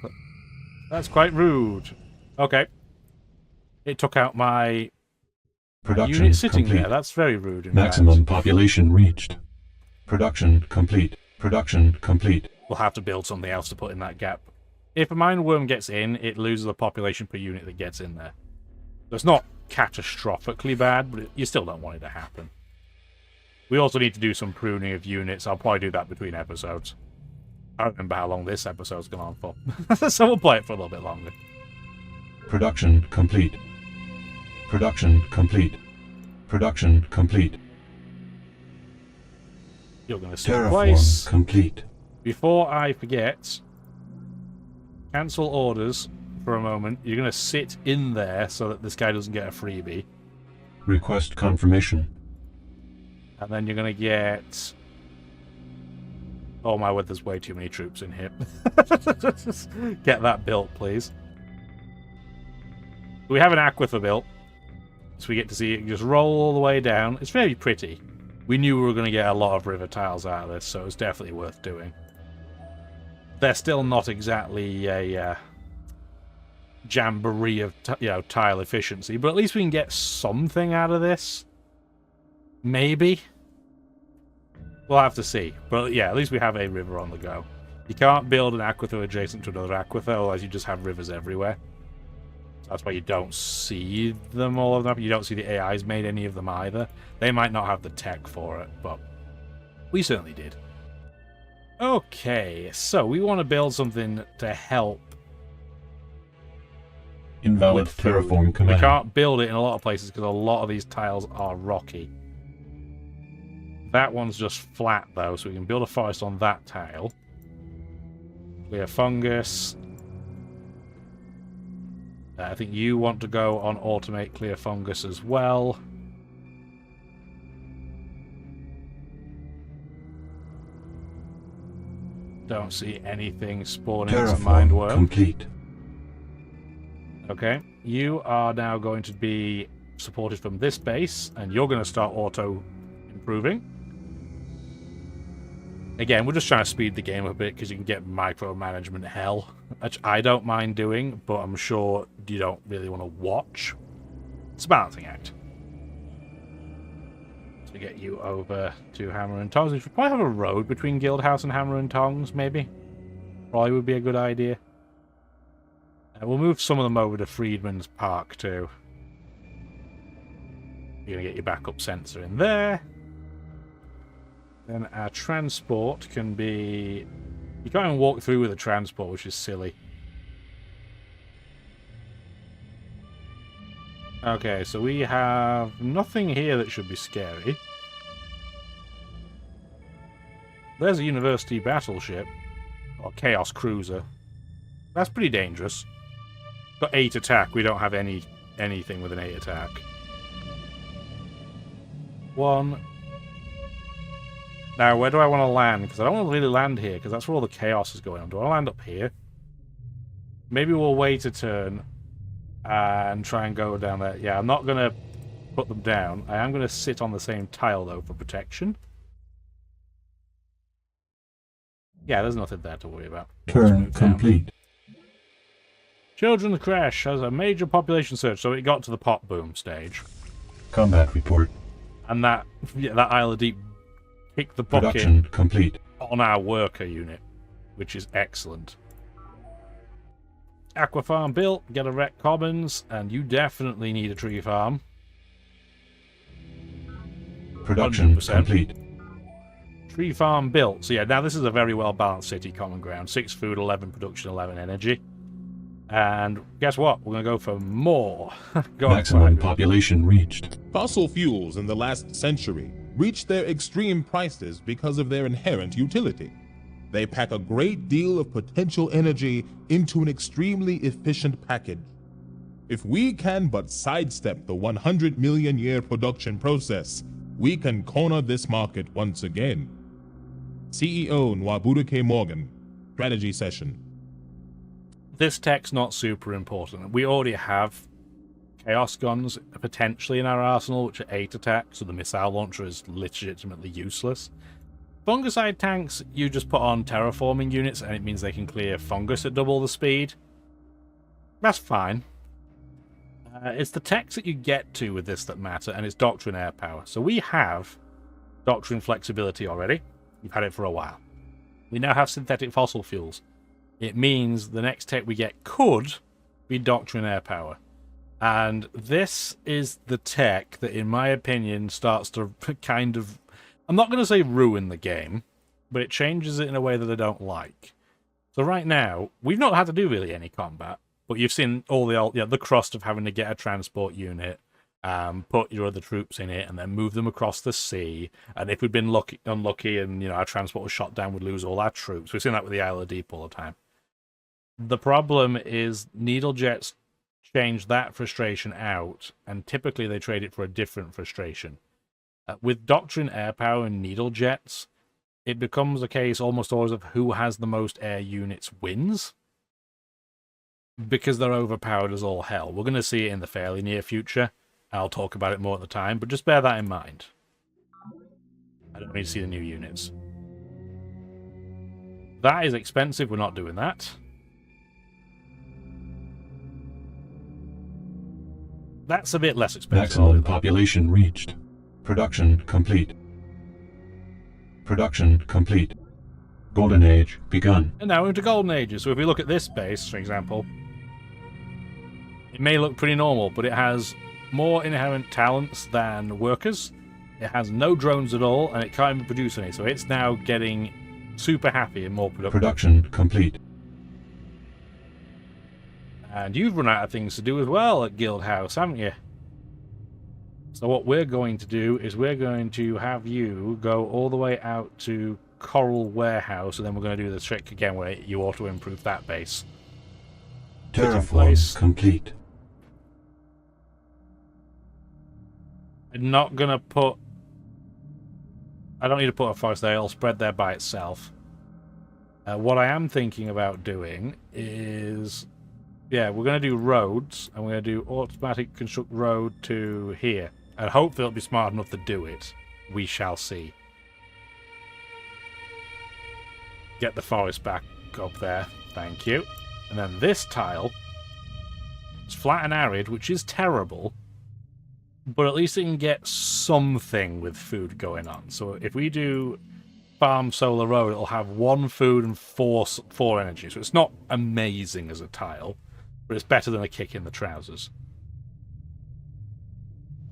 That's quite rude. Okay. It took out my unit sitting complete. there. That's very rude. Maximum population reached. Production complete. Production complete. We'll have to build something else to put in that gap. If a mine worm gets in, it loses the population per unit that gets in there. So it's not catastrophically bad, but you still don't want it to happen. We also need to do some pruning of units. I'll probably do that between episodes. I don't remember how long this episode's gone on for. So we'll play it for a little bit longer. Production complete. Production complete. Production complete. You're going to sit in place. Complete. Before I forget, cancel orders for a moment. You're going to sit in there so that this guy doesn't get a freebie. Request confirmation. And then you're going to get... Oh my word, there's way too many troops in here. Just get that built, please. We have an aquifer built, so we get to see it just roll all the way down. It's very pretty. We knew we were going to get a lot of river tiles out of this, so it's definitely worth doing. They're still not exactly a jamboree of tile efficiency, but at least we can get something out of this. Maybe. We'll have to see. But yeah, at least we have a river on the go. You can't build an aquifer adjacent to another aquifer, otherwise you just have rivers everywhere. That's why you don't see them all of them. You don't see the AIs made any of them either. They might not have the tech for it, but we certainly did. Okay, so we want to build something to help. Invalid terraform command. We can't build it in a lot of places because a lot of these tiles are rocky. That one's just flat though, so we can build a forest on that tile. Clear fungus. I think you want to go on automate clear fungus as well. Don't see anything spawning as a mindworm. Complete. Okay, you are now going to be supported from this base, and you're going to start auto-improving. Again, we're just trying to speed the game a bit because you can get micromanagement hell, which I don't mind doing, but I'm sure you don't really want to watch. It's a balancing act. To get you over to Hammer and Tongs. We should probably have a road between Guildhouse and Hammer and Tongs, maybe. Probably would be a good idea. We'll move some of them over to Freedman's Park too. You're going to get your backup sensor in there. Then our transport can be You can't even walk through with a transport, which is silly. Okay, so we have nothing here that should be scary. There's a university battleship. Or chaos cruiser. That's pretty dangerous. Got 8 attack. We don't have anything with an 8 attack. 1. Now, where do I want to land? Because I don't want to really land here, because that's where all the chaos is going on. Do I want to land up here? Maybe we'll wait a turn and try and go down there. Yeah, I'm not going to put them down. I am going to sit on the same tile, though, for protection. Yeah, there's nothing there to worry about. Turn complete. Children's Crash has a major population surge, so it got to the pop boom stage. Combat report. And that Isle of Deep kicked the bucket Production complete. on our worker unit, which is excellent. Aqua farm built, get a wreck commons, and you definitely need a tree farm. Production 100%. complete. Tree farm built. So yeah, now this is a very well balanced city, common ground. 6 food, 11 production, 11 energy. And guess what? We're going to go for more. Maximum population reached. Fossil fuels in the last century reached their extreme prices because of their inherent utility. They pack a great deal of potential energy into an extremely efficient package. If we can but sidestep the 100 million year production process, we can corner this market once again. CEO Nwabuduke Morgan, strategy session. This tech's not super important. We already have chaos guns potentially in our arsenal, which are 8 attack, so the missile launcher is legitimately useless. Fungicide tanks, you just put on terraforming units, and it means they can clear fungus at double the speed. That's fine. It's the techs that you get to with this that matter, and it's Doctrine Air Power. So we have Doctrine Flexibility already. We've had it for a while. We now have Synthetic Fossil Fuels. It means the next tech we get could be Doctrine Air Power. And this is the tech that, in my opinion, starts to kind of... I'm not going to say ruin the game, but it changes it in a way that I don't like. So right now, we've not had to do really any combat, but you've seen all the crust of having to get a transport unit, put your other troops in it, and then move them across the sea. And if we'd been unlucky and our transport was shot down, we'd lose all our troops. We've seen that with the Isle of Deep all the time. The problem is needle jets change that frustration out, and typically they trade it for a different frustration. With Doctrine Air Power and needle jets, it becomes a case almost always of who has the most air units wins, because they're overpowered as all hell. We're going to see it in the fairly near future. I'll talk about it more at the time, but just bear that in mind. I don't need to see the new units. That is expensive. We're not doing that. That's a bit less expensive. Maximum population reached. Production complete. Production complete. Golden Age begun. And now we're into Golden Ages. So if we look at this base, for example, it may look pretty normal, but it has more inherent talents than workers. It has no drones at all, and it can't even produce any. So it's now getting super happy and more productive. Production complete. And you've run out of things to do as well at Guild House, haven't you? So what we're going to do is we're going to have you go all the way out to Coral Warehouse, and then we're going to do the trick again where you auto-improve that base. Terraform complete. I'm not going to put... I don't need to put a forest there, it'll spread there by itself. What I am thinking about doing is... Yeah, we're going to do roads, and we're going to do automatic construct road to here. And hopefully it'll be smart enough to do it. We shall see. Get the forest back up there. Thank you. And then this tile. It's flat and arid, which is terrible. But at least it can get something with food going on. So if we do farm solar road, it'll have 1 food and 4 energy. So it's not amazing as a tile. But it's better than a kick in the trousers.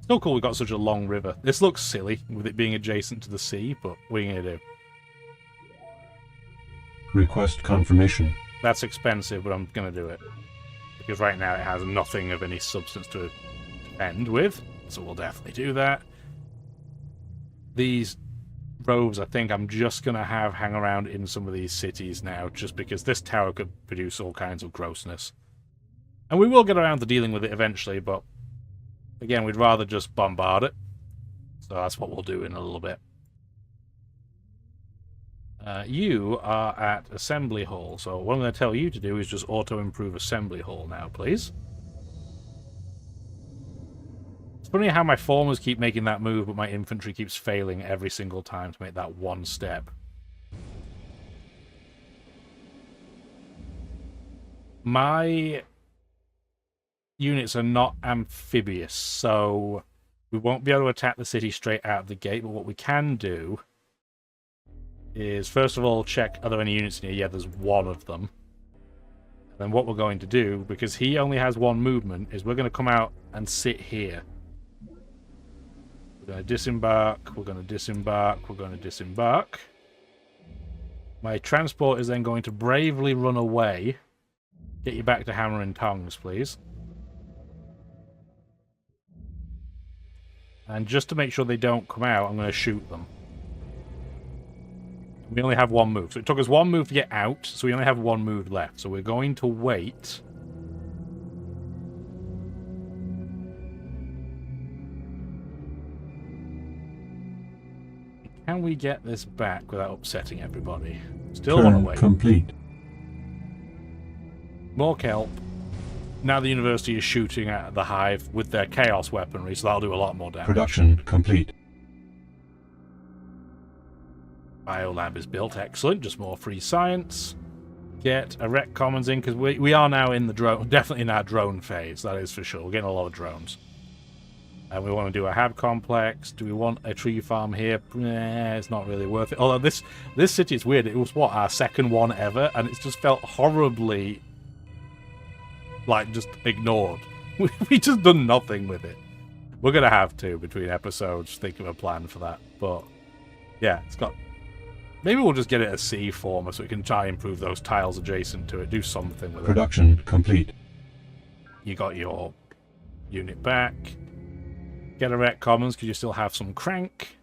Still cool we've got such a long river. This looks silly with it being adjacent to the sea, but what are you going to do? Request confirmation. That's expensive, but I'm going to do it. Because right now it has nothing of any substance to end with, so we'll definitely do that. These roves, I think I'm just going to have hang around in some of these cities now, just because this tower could produce all kinds of grossness. And we will get around to dealing with it eventually, but again, we'd rather just bombard it. So that's what we'll do in a little bit. You are at Assembly Hall, so what I'm going to tell you to do is just auto-improve Assembly Hall now, please. It's funny how my formers keep making that move, but my infantry keeps failing every single time to make that one step. My units are not amphibious, so we won't be able to attack the city straight out of the gate, but what we can do is, first of all, check, are there any units in here? Yeah, there's one of them. And then what we're going to do, because he only has one movement, is we're going to come out and sit here. We're going to disembark, we're going to disembark, we're going to disembark. My transport is then going to bravely run away. Get you back to Hammer and Tongs, please. And just to make sure they don't come out, I'm going to shoot them. We only have one move. So it took us one move to get out, so we only have one move left. So we're going to wait. Can we get this back without upsetting everybody? Still want to wait. Complete. More kelp. Now the university is shooting at the hive with their chaos weaponry, so that'll do a lot more damage. Production complete. Biolab is built. Excellent. Just more free science. Get erect commons in, because we are now in the drone, definitely in our drone phase, that is for sure. We're getting a lot of drones. And we want to do a hab complex. Do we want a tree farm here? It's not really worth it. Although this city is weird. It was, what, our second one ever? And it's just felt horribly, like, just ignored. We just done nothing with it. We're going to have to, between episodes, think of a plan for that. But, yeah, it's got... Maybe we'll just get it a C former so we can try and improve those tiles adjacent to it. Do something with it. Production complete. You got your unit back. Get erect commons because you still have some crank.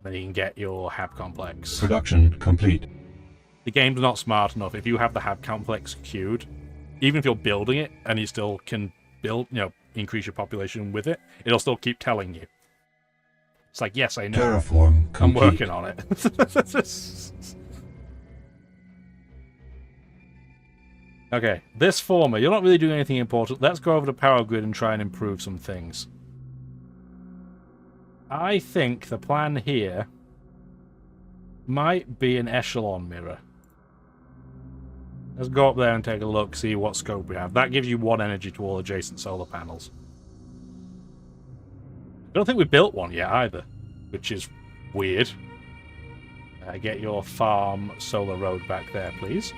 Then you can get your hab complex. Production complete. The game's not smart enough. If you have the hab complex queued, even if you're building it and you still can build, increase your population with it, it'll still keep telling you. It's like, yes, I know. Terraform complete. I'm working on it. Okay, this former, you're not really doing anything important. Let's go over to Power Grid and try and improve some things. I think the plan here might be an echelon mirror. Let's go up there and take a look, see what scope we have. That gives you 1 energy to all adjacent solar panels. I don't think we built one yet either, which is weird. Get your farm solar road back there, please.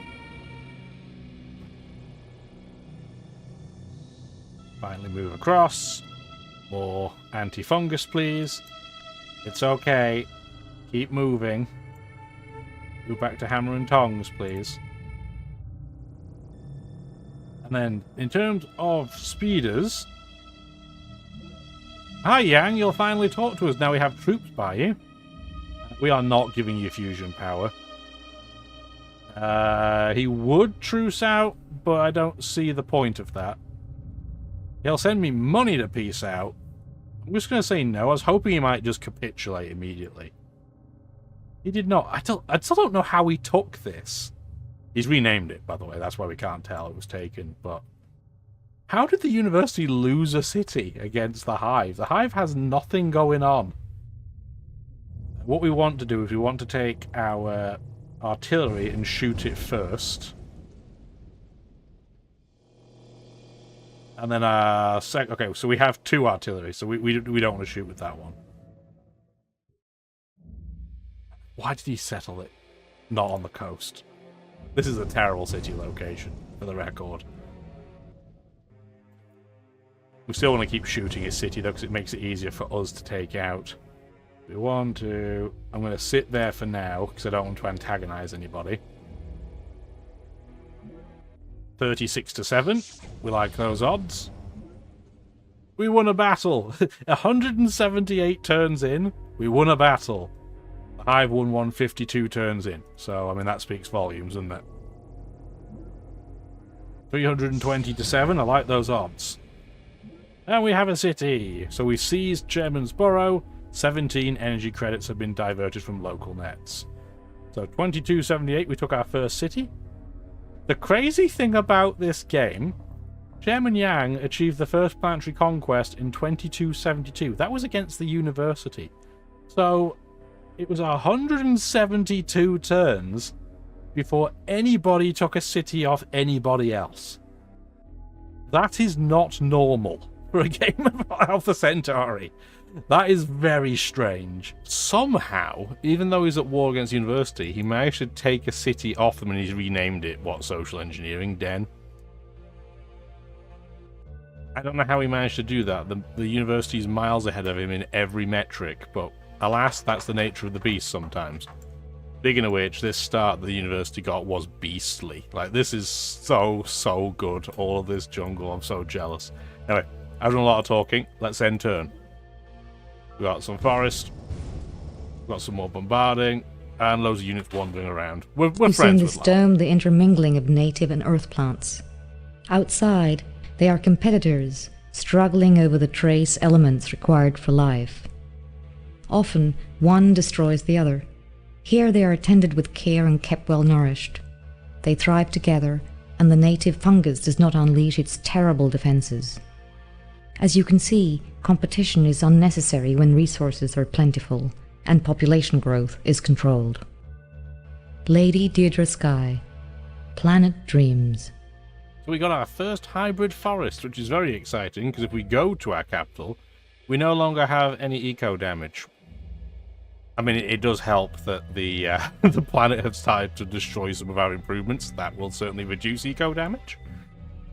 Finally move across. More anti-fungus, please. It's okay. Keep moving. Go back to Hammer and Tongs, please. And then, in terms of speeders... Hi, Yang. You'll finally talk to us now we have troops by you. We are not giving you fusion power. He would truce out, but I don't see the point of that. He'll send me money to peace out. I'm just going to say no. I was hoping he might just capitulate immediately. He did not. I still don't know how he took this. He's renamed it, by the way. That's why we can't tell it was taken, but... How did the university lose a city against the Hive? The Hive has nothing going on. What we want to do is we want to take our artillery and shoot it first. And then okay, so we have 2 artillery, so we don't want to shoot with that one. Why did he settle it not on the coast? This is a terrible city location, for the record. We still want to keep shooting his city, though, because it makes it easier for us to take out. We want to... I'm going to sit there for now, because I don't want to antagonize anybody. 36-7. We like those odds. We won a battle! 178 turns in, we won a battle. I've won 152 turns in. So, I mean, that speaks volumes, doesn't it? 320-7, I like those odds. And we have a city. So we seized Chairman's Borough. 17 energy credits have been diverted from local nets. So 2278, we took our first city. The crazy thing about this game, Chairman Yang achieved the first planetary conquest in 2272. That was against the university. So it was 172 turns before anybody took a city off anybody else. That is not normal for a game of Alpha Centauri. That is very strange. Somehow, even though he's at war against the university, he managed to take a city off them and he's renamed it, what, Social Engineering Den? I don't know how he managed to do that. The university's miles ahead of him in every metric, but alas, that's the nature of the beast sometimes. Speaking of which, this start the university got was beastly. Like, this is so good, all of this jungle. I'm so jealous. Anyway, I've done a lot of talking. Let's end turn. We got some forest, got some more bombarding, and loads of units wandering around. We're You see in friends this with dome the intermingling of native and earth plants. Outside, they are competitors, struggling over the trace elements required for life. Often, one destroys the other. Here they are tended with care and kept well nourished. They thrive together, and the native fungus does not unleash its terrible defenses. As you can see, competition is unnecessary when resources are plentiful and population growth is controlled. Lady Deirdre Sky, Planet Dreams. So we got our first hybrid forest, which is very exciting, because if we go to our capital, we no longer have any eco damage. I mean, it does help that the the planet has started to destroy some of our improvements. That will certainly reduce eco damage.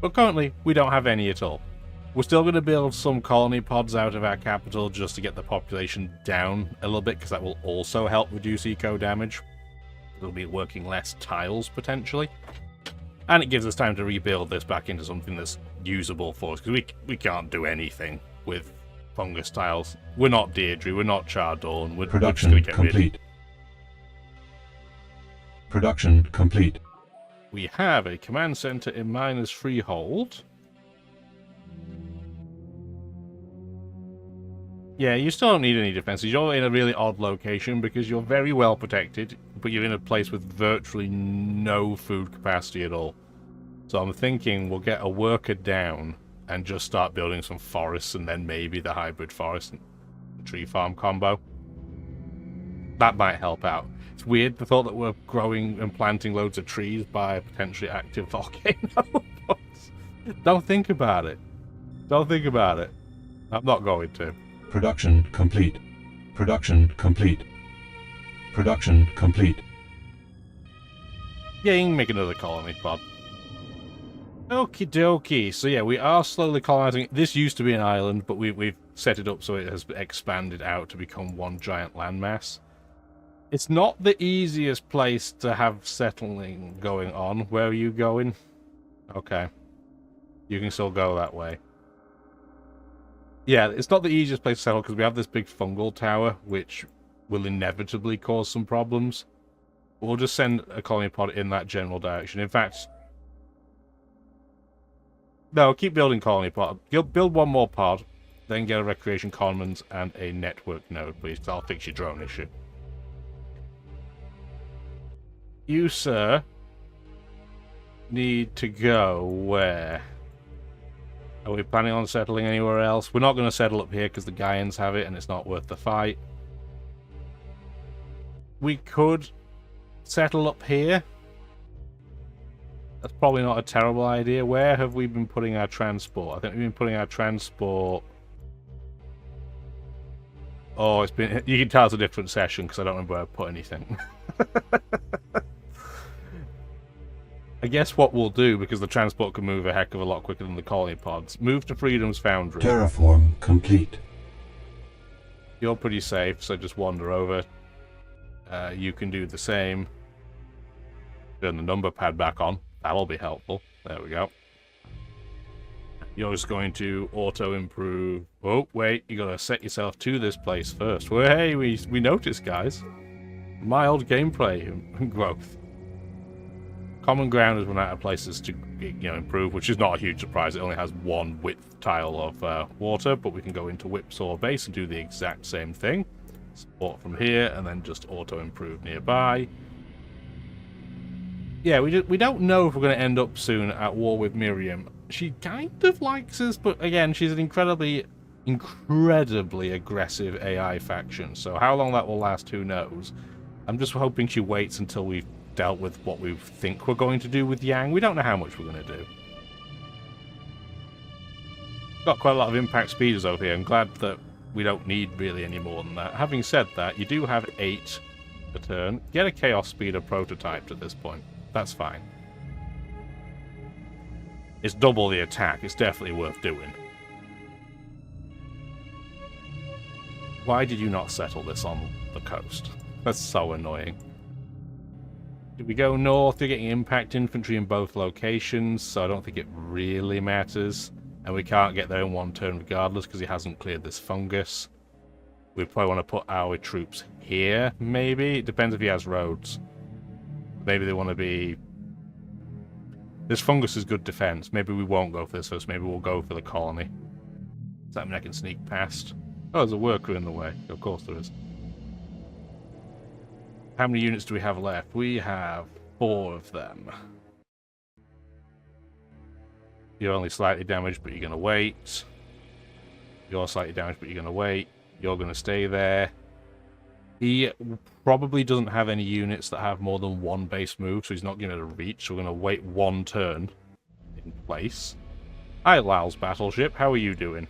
But currently, we don't have any at all. We're still going to build some colony pods out of our capital just to get the population down a little bit, because that will also help reduce eco damage. We'll be working less tiles, potentially. And it gives us time to rebuild this back into something that's usable for us, because we can't do anything with fungus tiles. We're not Deirdre, we're not Chardorn, we're just going to get complete. Production complete. We have a command center in Miners Freehold. Yeah, you still don't need any defenses. You're in a really odd location because you're very well protected, but you're in a place with virtually no food capacity at all. So I'm thinking we'll get a worker down and just start building some forests, and then maybe the hybrid forest and tree farm combo. That might help out. It's weird, the thought that we're growing and planting loads of trees by a potentially active volcano. Don't think about it. Don't think about it. I'm not going to. Production complete. Production complete. Production complete. Yeah, you can make another colony pod. Okie dokie. So yeah, we are slowly colonizing. This used to be an island, but we've set it up so it has expanded out to become one giant landmass. It's not the easiest place to have settling going on. Where are you going? Okay. You can still go that way. Yeah, it's not the easiest place to settle because we have this big fungal tower, which will inevitably cause some problems. We'll just send a colony pod in that general direction. In fact, no, keep building colony pod. Build one more pod, then get a recreation commons and a network node, please, because I'll fix your drone issue. You, sir, need to go where? Are we planning on settling anywhere else? We're not going to settle up here because the Gaians have it and it's not worth the fight. We could settle up here. That's probably not a terrible idea. Where have we been putting our transport? I think we've been putting our transport... Oh, it's been... You can tell it's a different session because I don't remember where I put anything. I guess what we'll do, because the transport can move a heck of a lot quicker than the colony pods, move to Freedom's Foundry. Terraform complete. You're pretty safe, so just wander over. You can do the same. Turn the number pad back on. That'll be helpful. There we go. You're just going to auto-improve. Oh, wait. You got to set yourself to this place first. Well, hey, we noticed, guys. Mild gameplay growth. Common ground has run out of places to, improve, which is not a huge surprise. It only has one width tile of water, but we can go into Whipsaw Base and do the exact same thing. Support from here, and then just auto-improve nearby. Yeah, we don't know if we're going to end up soon at war with Miriam. She kind of likes us, but again, she's an incredibly aggressive AI faction. So how long that will last, who knows? I'm just hoping she waits until we've dealt with what we think we're going to do with Yang. We don't know how much we're going to do. Got quite a lot of impact speeders over here. I'm glad that we don't need really any more than that. Having said that, you do have 8 a turn. Get a Chaos Speeder prototyped at this point. That's fine. It's double the attack. It's definitely worth doing. Why did you not settle this on the coast? That's so annoying. Did we go north? You're getting impact infantry in both locations, so I don't think it really matters. And we can't get there in one turn regardless because he hasn't cleared this fungus. We probably want to put our troops here, maybe? It depends if he has roads. Maybe they want to be... This fungus is good defense. Maybe we won't go for this first. Maybe we'll go for the colony. Does that mean I can sneak past? Oh, there's a worker in the way. Of course there is. How many units do we have left? We have 4 of them. You're only slightly damaged, but you're going to wait. You're slightly damaged, but you're going to wait. You're going to stay there. He probably doesn't have any units that have more than 1 base move, so he's not going to reach. So we're going to wait 1 turn in place. Hi, Lal's battleship. How are you doing?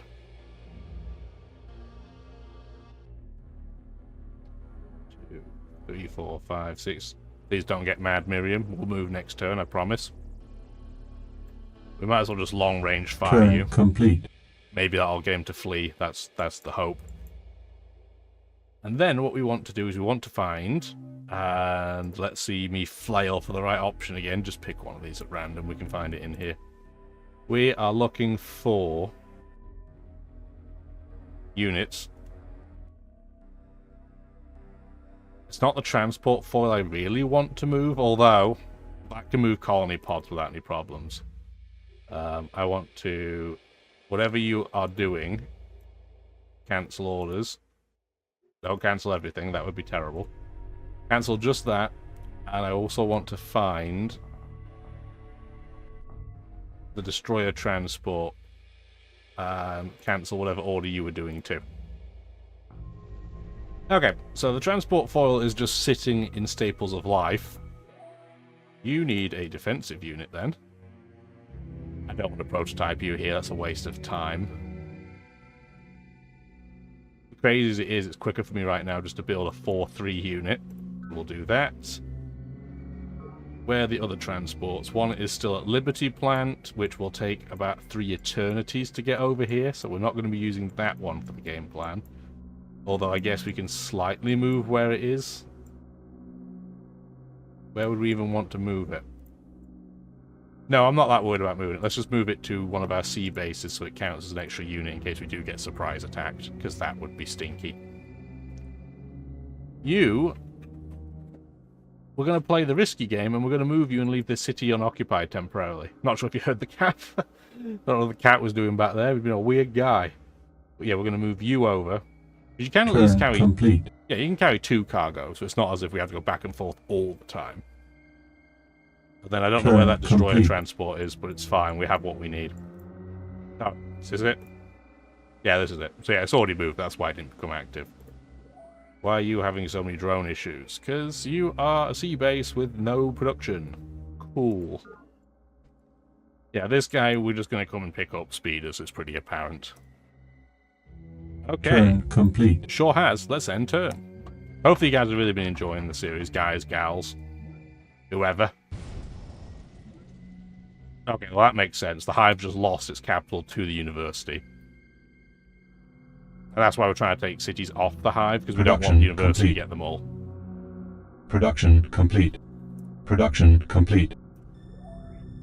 Two, 3, 4, 5, 6. Please don't get mad, Miriam. We'll move next turn, I promise. We might as well just long-range fire you. Complete. Maybe that'll get him to flee. That's the hope. And then what we want to do is we want to find, and let's see me flail for the right option again. Just pick one of these at random. We can find it in here. We are looking for units. It's not the transport foil I really want to move, although that can move colony pods without any problems. I want to, whatever you are doing, cancel orders. Don't cancel everything, that would be terrible. Cancel just that, and I also want to find the destroyer transport and cancel whatever order you were doing too. Okay, so the transport foil is just sitting in Staples of Life. You need a defensive unit then. I don't want to prototype you here, that's a waste of time. Crazy as it is, it's quicker for me right now just to build a 4-3 unit. We'll do that. Where are the other transports? One is still at Liberty Plant, which will take about 3 eternities to get over here, so we're not going to be using that one for the game plan. Although I guess we can slightly move where it is. Where would we even want to move it? No, I'm not that worried about moving it. Let's just move it to one of our sea bases so it counts as an extra unit in case we do get surprise attacked, because that would be stinky. We're going to play the risky game, and we're going to move you and leave this city unoccupied temporarily. Not sure if you heard the cat. I don't know what the cat was doing back there. He's been a weird guy. But yeah, we're going to move you over. You can at least carry... Complete. Yeah, you can carry 2 cargo, so it's not as if we have to go back and forth all the time. But then I don't know where that destroyer transport is, but it's fine. We have what we need. Oh, this is it? Yeah, this is it. So yeah, it's already moved. That's why it didn't become active. Why are you having so many drone issues? Because you are a sea base with no production. Cool. Yeah, this guy, we're just going to come and pick up speeders. It's pretty apparent. Okay. Turn complete. Sure has. Let's end turn. Hopefully you guys have really been enjoying the series, guys, gals, whoever. Okay, well that makes sense. The Hive just lost its capital to the university. And that's why we're trying to take cities off the hive, because we don't want the university to get them all. Production complete. Production complete.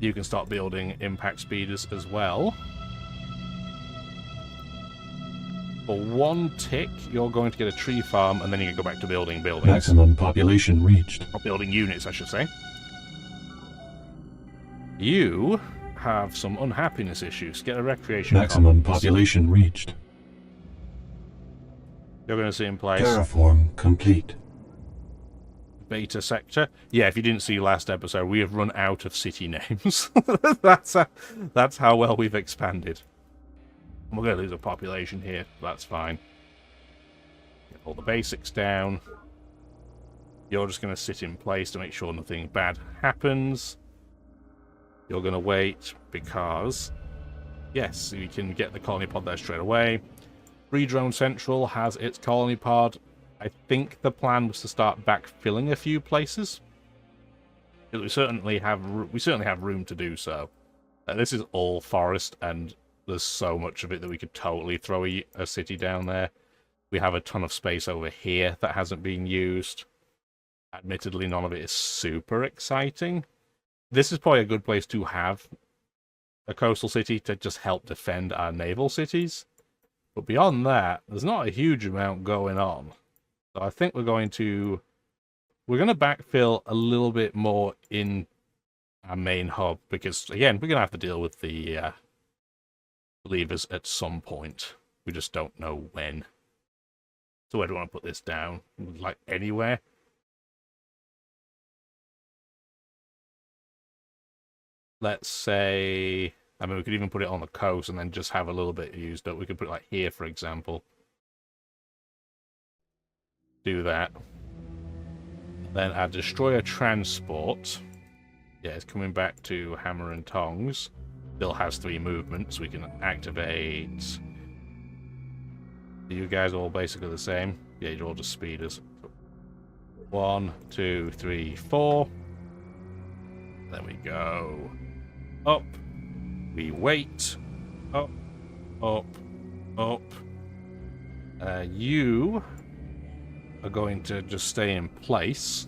You can start building impact speeders as well. For 1 tick, you're going to get a tree farm, and then you can go back to building buildings. Maximum population reached. Or building units, I should say. You have some unhappiness issues. Get a recreation Maximum commons. population reached. You're going to see in place. Terraform complete. Beta sector. Yeah, if you didn't see last episode, we have run out of city names. That's how well we've expanded. We're going to lose a population here. That's fine. Get all the basics down. You're just going to sit in place to make sure nothing bad happens. You're going to wait because, yes, we can get the colony pod there straight away. Free Drone Central has its colony pod. I think the plan was to start backfilling a few places. We certainly have room to do so. This is all forest, and there's so much of it that we could totally throw a city down there. We have a ton of space over here that hasn't been used. Admittedly, none of it is super exciting. This is probably a good place to have a coastal city to just help defend our naval cities. But beyond that, there's not a huge amount going on. So I think we're going to backfill a little bit more in our main hub, because, again, we're going to have to deal with the believers at some point. We just don't know when. So where do I want to put this down? Like, anywhere? Let's say... I mean, we could even put it on the coast and then just have a little bit used up. We could put it, like, here, for example. Do that. Then our destroyer transport. Yeah, it's coming back to Hammer and Tongs. Still has 3 movements. We can activate. Are you guys all basically the same? Yeah, you're all just speeders. 1, 2, 3, 4. Then we go up. We wait. Up, up, up. You are going to just stay in place.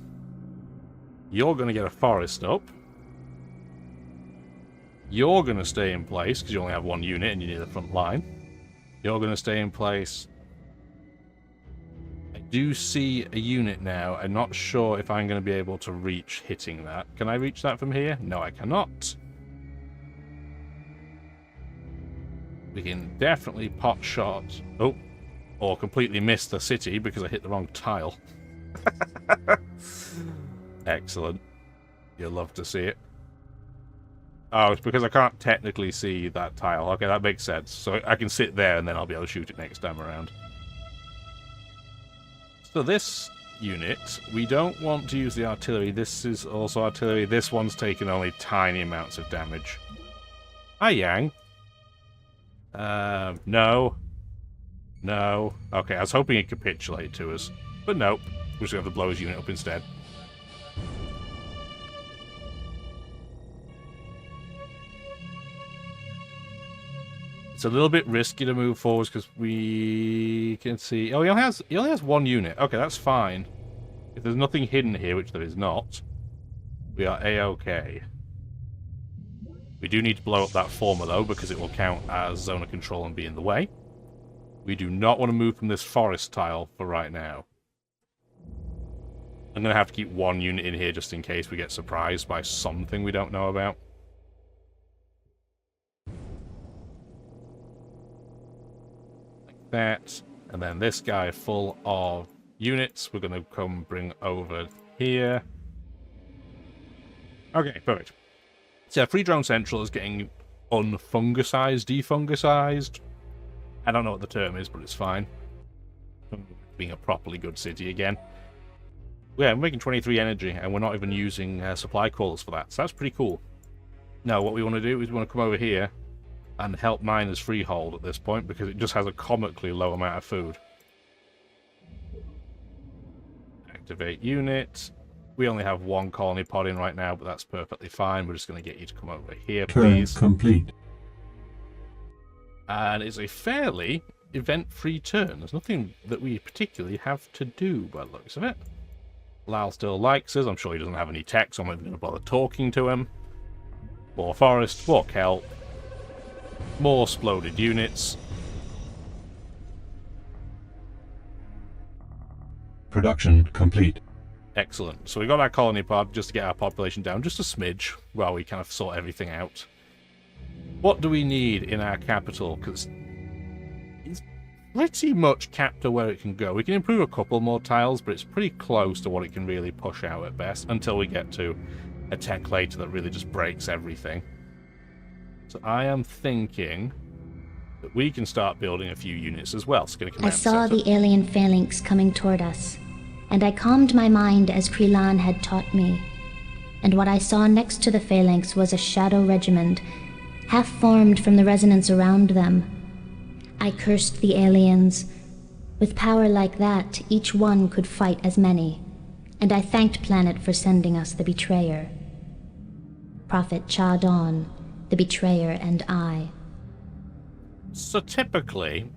You're going to get a forest up. You're going to stay in place because you only have 1 unit and you need the front line. You're going to stay in place. I do see a unit now. I'm not sure if I'm going to be able to reach hitting that. Can I reach that from here? No, I cannot. We can definitely pot shot. Oh. Or completely miss the city because I hit the wrong tile. Excellent. You'll love to see it. Oh, it's because I can't technically see that tile. Okay, that makes sense. So I can sit there and then I'll be able to shoot it next time around. So this unit, we don't want to use the artillery. This is also artillery. This one's taken only tiny amounts of damage. Hi, Yang. No. No. Okay, I was hoping he'd capitulate to us. But nope. We're just going to have to blow his unit up instead. It's a little bit risky to move forwards because we can see... Oh, he only has 1 unit. Okay, that's fine. If there's nothing hidden here, which there is not, we are A-okay. We do need to blow up that former, though, because it will count as zone of control and be in the way. We do not want to move from this forest tile for right now. I'm going to have to keep 1 unit in here just in case we get surprised by something we don't know about. Like that. And then this guy full of units. We're going to come bring over here. Okay, perfect. So Free Drone Central is getting unfungicized, defungicized. I don't know what the term is, but it's fine. Being a properly good city again. Yeah, we're making 23 energy, and we're not even using supply callers for that, so that's pretty cool. Now, what we want to do is we want to come over here and help miners freehold at this point, because it just has a comically low amount of food. Activate unit. We only have 1 colony pod in right now, but that's perfectly fine. We're just going to get you to come over here, please. Turn complete. And it's a fairly event-free turn. There's nothing that we particularly have to do by the looks of it. Lal still likes us. I'm sure he doesn't have any tech, so I'm not even going to bother talking to him. More forest, more kelp, more exploded units. Production complete. Excellent. So we got our colony pod just to get our population down just a smidge while we kind of sort everything out. What do we need in our capital? Because it's pretty much capped to where it can go. We can improve a couple more tiles, but it's pretty close to what it can really push out at best until we get to a tech later that really just breaks everything. So I am thinking that we can start building a few units as well. So I saw the alien phalanx coming toward us, and I calmed my mind as Krelan had taught me. And what I saw next to the phalanx was a shadow regiment, half formed from the resonance around them. I cursed the aliens. With power like that, each one could fight as many, and I thanked Planet for sending us the betrayer. Prophet Cha Dawn, the betrayer, and I. So typically,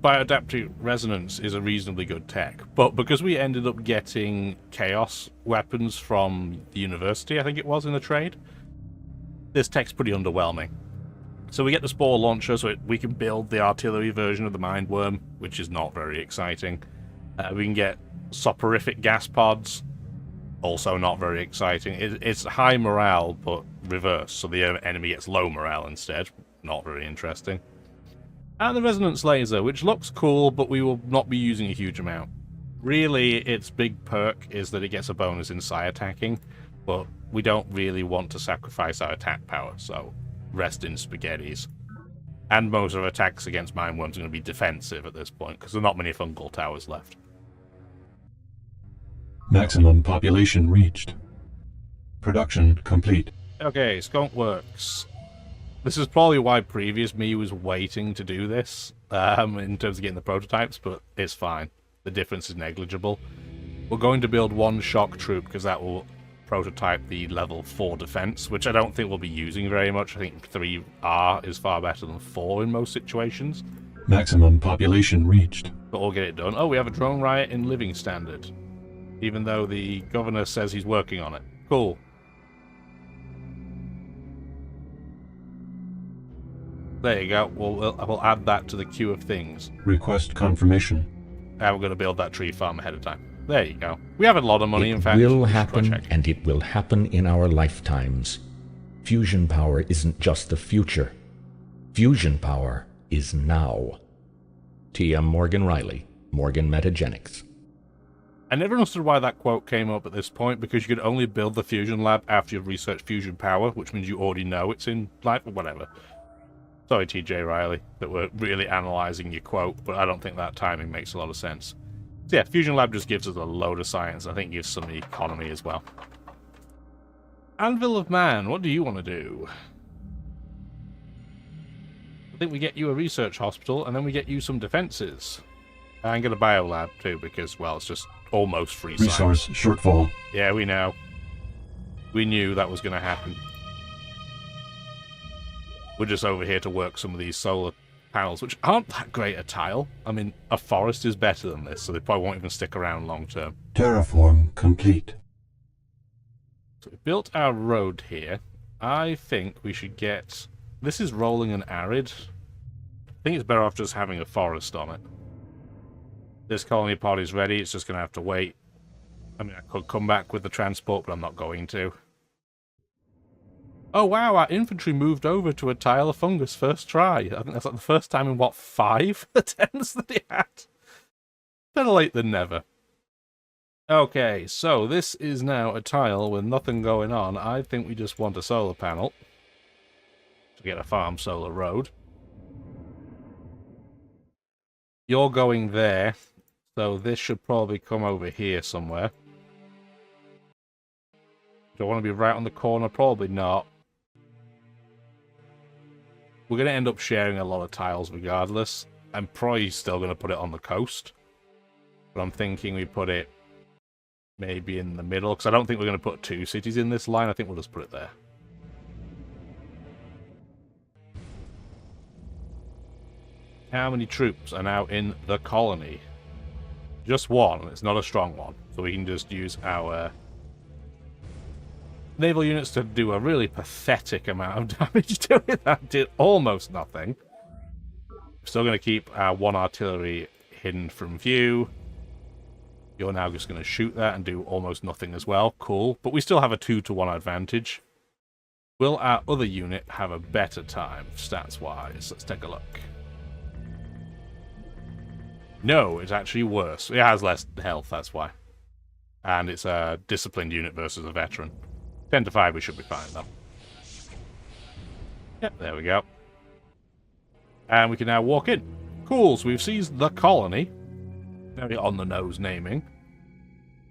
bioadaptive resonance is a reasonably good tech, but because we ended up getting chaos weapons from the university, I think it was, in the trade, this tech's pretty underwhelming. So we get the spore launcher, so we can build the artillery version of the mindworm, which is not very exciting. We can get soporific gas pods, also not very exciting. It's high morale, but reverse, so the enemy gets low morale instead. Not very interesting. And the resonance laser, which looks cool, but we will not be using a huge amount. Really, its big perk is that it gets a bonus in psi attacking, but we don't really want to sacrifice our attack power, so rest in spaghettis. And most of our attacks against mindworms are going to be defensive at this point, because there are not many fungal towers left. Maximum population reached. Production complete. Okay, Skunk Works. This is probably why previous me was waiting to do this, in terms of getting the prototypes, but it's fine. The difference is negligible. We're going to build one shock troop, because that will prototype the level 4 defense, which I don't think we'll be using very much. I think 3R is far better than 4 in most situations. Maximum population reached. But we'll get it done. Oh, we have a drone riot in living standard, even though the governor says he's working on it. Cool. There you go. We'll add that to the queue of things. Request confirmation. And we're going to build that tree farm ahead of time. There you go. We have a lot of money, in fact. It will happen, and it will happen in our lifetimes. Fusion power isn't just the future. Fusion power is now. T.M. Morgan Riley, Morgan Metagenics. I never understood why that quote came up at this point, because you could only build the fusion lab after you've researched fusion power, which means you already know it's in life or whatever. Sorry, TJ Riley, that we're really analysing your quote, but I don't think that timing makes a lot of sense. So yeah, Fusion Lab just gives us a load of science. I think gives some economy as well. Anvil of Man, what do you want to do? I think we get you a research hospital, and then we get you some defences. And get a biolab too, because, well, it's just almost free science. Resource shortfall. Yeah, we know. We knew that was going to happen. We're just over here to work some of these solar panels, which aren't that great a tile. I mean, a forest is better than this, so they probably won't even stick around long term. Terraform complete. So we built our road here. I think we should get... This is rolling and arid. I think it's better off just having a forest on it. This colony pod is ready, it's just going to have to wait. I mean, I could come back with the transport, but I'm not going to. Oh wow, our infantry moved over to a tile of fungus first try. I think that's like the first time in, what, 5 attempts that he had? Better late than never. Okay, so this is now a tile with nothing going on. I think we just want a solar panel to get a farm solar road. You're going there, so this should probably come over here somewhere. Do I want to be right on the corner? Probably not. We're going to end up sharing a lot of tiles regardless. I'm probably still going to put it on the coast. But I'm thinking we put it maybe in the middle, because I don't think we're going to put 2 cities in this line. I think we'll just put it there. How many troops are now in the colony? Just one. It's not a strong one. So we can just use our naval units to do a really pathetic amount of damage to it. That did almost nothing. Still going to keep our one artillery hidden from view. You're now just going to shoot that and do almost nothing as well. Cool. But we still have a 2-to-1 advantage. Will our other unit have a better time, stats-wise? Let's take a look. No, it's actually worse. It has less health, that's why. And it's a disciplined unit versus a veteran. 10 to 5, we should be fine, though. Yep, there we go. And we can now walk in. Cool, so we've seized the colony. Very on-the-nose naming.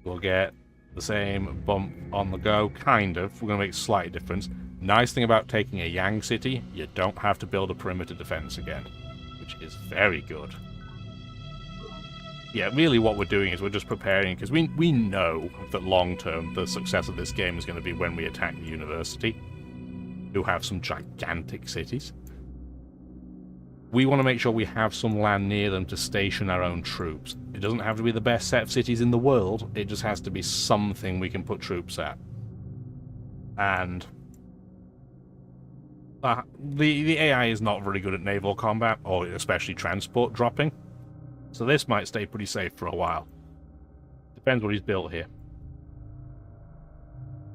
We'll get the same bump on the go, kind of. We're going to make a slight difference. Nice thing about taking a Yang city, you don't have to build a perimeter defense again, which is very good. Yeah, really what we're doing is we're just preparing, because we know that long-term the success of this game is going to be when we attack the university, who have some gigantic cities. We want to make sure we have some land near them to station our own troops. It doesn't have to be the best set of cities in the world, it just has to be something we can put troops at. And the AI is not very good at naval combat, or especially transport dropping. So this might stay pretty safe for a while. Depends what he's built here.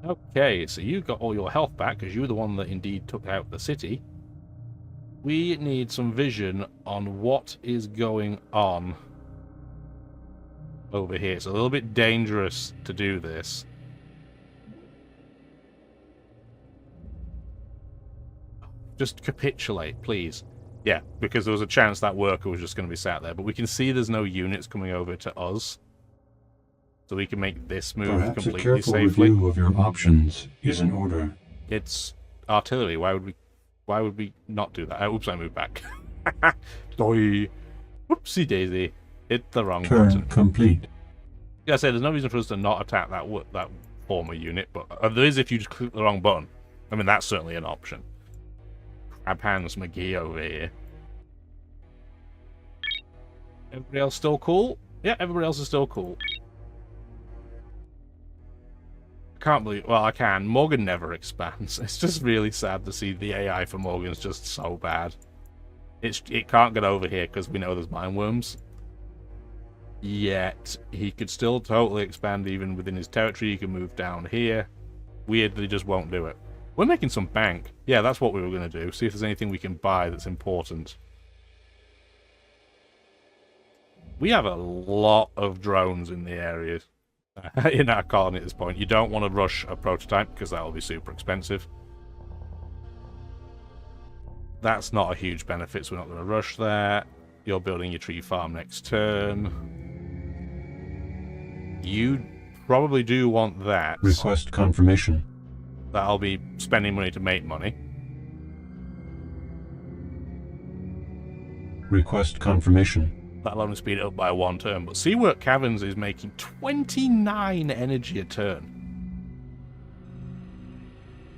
Okay, so you got all your health back, because you were the one that indeed took out the city. We need some vision on what is going on over here. It's a little bit dangerous to do this. Just capitulate, please. Yeah, because there was a chance that worker was just going to be sat there. But we can see there's no units coming over to us. So we can make this move Perhaps completely a careful safely. review of your options is in order. It's artillery. Why would we not do that? Oops, I moved back. Doi. Whoopsie daisy. Hit the wrong Turn button. complete. Yeah, I say there's no reason for us to not attack that former unit, but there is if you just click the wrong button. I mean, that's certainly an option. Crab Hands McGee over here. Everybody else still cool? Yeah, everybody else is still cool. I can't believe... Well, I can. Morgan never expands. It's just really sad to see the AI for Morgan's just so bad. It can't get over here because we know there's mine worms. Yet, he could still totally expand even within his territory. He can move down here. Weirdly, just won't do it. We're making some bank. Yeah, that's what we were going to do. See if there's anything we can buy that's important. We have a lot of drones in the area in our colony at this point. You don't want to rush a prototype because that will be super expensive. That's not a huge benefit, so we're not going to rush that. You're building your tree farm next turn. You probably do want that. Request confirmation. That'll be spending money to make money. Request confirmation. That'll only speed it up by 1 turn. But Seawork Caverns is making 29 energy a turn.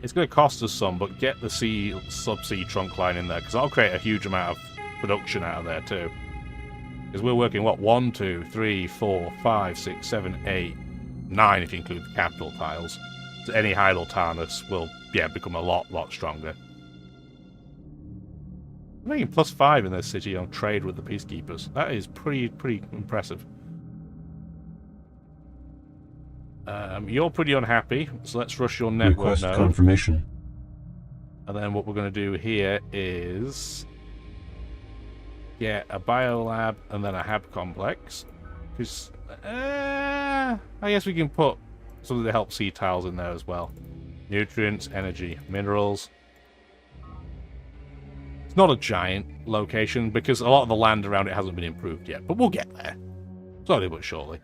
It's going to cost us some, but get the subsea trunk line in there, because that'll create a huge amount of production out of there too. Because we're working, what, 1, 2, 3, 4, 5, 6, 7, 8, 9 if you include the capital tiles. So any Hydal Tarnus will, yeah, become a lot stronger. We're making +5 in this city on trade with the Peacekeepers. That is pretty impressive. You're pretty unhappy, so let's rush your network Request node. confirmation. And then what we're going to do here is get a biolab and then a hab complex. Because I guess we can put some of the help sea tiles in there as well. Nutrients, energy, minerals. It's not a giant location because a lot of the land around it hasn't been improved yet, but we'll get there. Slowly but surely.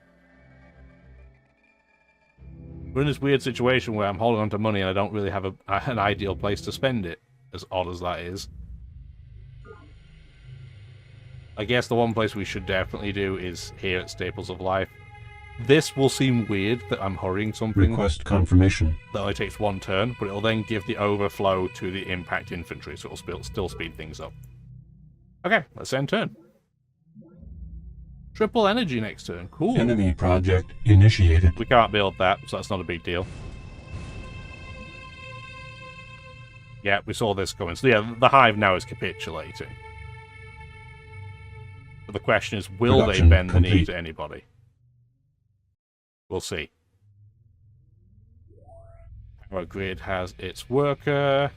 We're in this weird situation where I'm holding on to money and I don't really have an ideal place to spend it, as odd as that is. I guess the one place we should definitely do is here at Staples of Life. This will seem weird that I'm hurrying something. Request confirmation. That only takes 1 turn, but it'll then give the overflow to the impact infantry, so it'll still speed things up. Okay, let's end turn. Triple energy next turn. Cool. Enemy project initiated. We can't build that, so that's not a big deal. Yeah, we saw this coming. So yeah, the hive now is capitulating. But the question is, will Production they bend the knee complete. to anybody? We'll see. Our grid has its worker.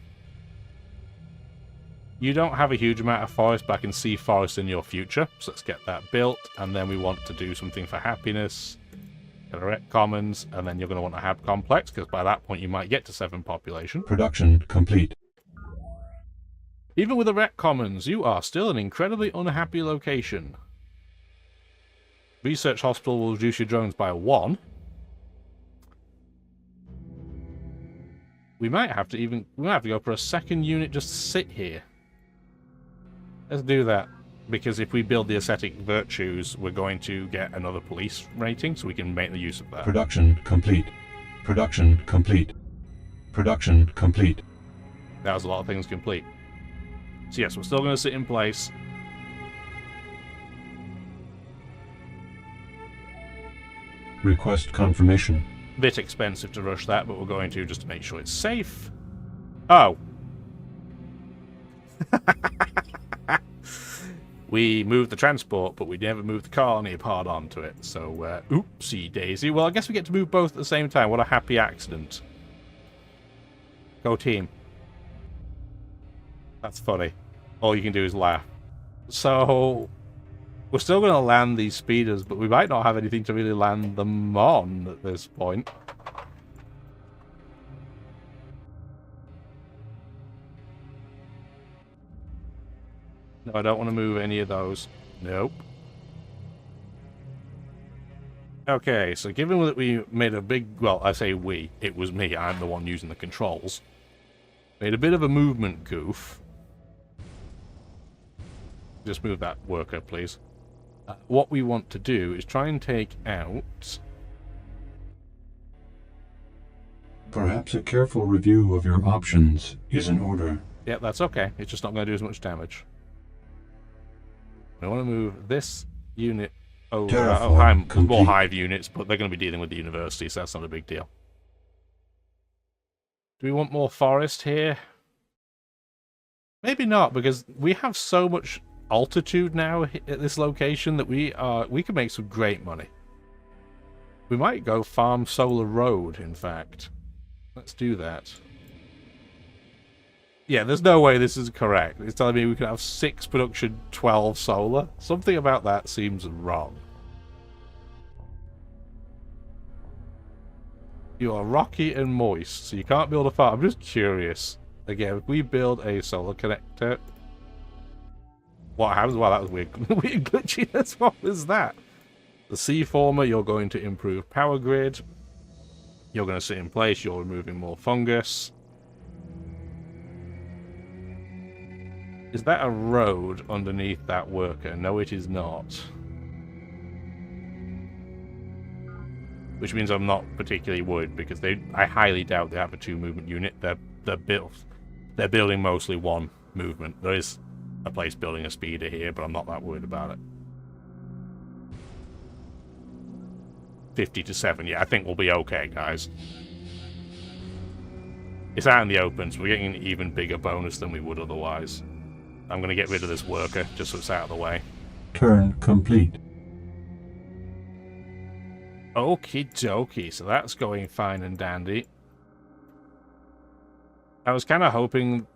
You don't have a huge amount of forest, but I can see forest in your future. So let's get that built. And then we want to do something for happiness. Erect commons. And then you're going to want a hab complex, because by that point you might get to 7 population. Production complete. Even with erect commons, you are still an incredibly unhappy location. Research hospital will reduce your drones by 1. We might have to go for a second unit just to sit here. Let's do that. Because if we build the ascetic virtues, we're going to get another police rating, so we can make the use of that. Production complete. Production complete. Production complete. That was a lot of things complete. So yes, we're still going to sit in place. Request confirmation. Bit expensive to rush that, but we're going to just to make sure it's safe. Oh. We moved the transport, but we never moved the colony pod onto it. So, oopsie daisy. Well, I guess we get to move both at the same time. What a happy accident. Go team. That's funny. All you can do is laugh. So, we're still going to land these speeders, but we might not have anything to really land them on at this point. No, I don't want to move any of those. Nope. Okay, so given that we made a big... Well, I say we. It was me. I'm the one using the controls. Made a bit of a movement goof. Just move that worker, please. What we want to do is try and take out... Perhaps a careful review of your options is in order. Yeah, that's okay. It's just not going to do as much damage. I want to move this unit over. More hive units, but they're going to be dealing with the university, so that's not a big deal. Do we want more forest here? Maybe not, because we have so much altitude now at this location that we can make some great money. We might go farm Solar Road, in fact. Let's do that. Yeah, there's no way this is correct. It's telling me we can have 6 production, 12 solar. Something about that seems wrong. You are rocky and moist, so you can't build a farm. I'm just curious. Again, if we build a solar connector... What happens? Wow, that was weird. Weird glitchiness. What was that? The sea former, you're going to improve power grid. You're going to sit in place. You're removing more fungus. Is that a road underneath that worker? No, it is not. Which means I'm not particularly worried, because I highly doubt they have a 2-movement unit. They're building mostly 1 movement. There is a place building a speeder here, but I'm not that worried about it. 50 to 7, yeah, I think we'll be okay, guys. It's out in the open, so we're getting an even bigger bonus than we would otherwise. I'm going to get rid of this worker, just so it's out of the way. Turn complete. Okie dokie, so that's going fine and dandy. I was kind of hoping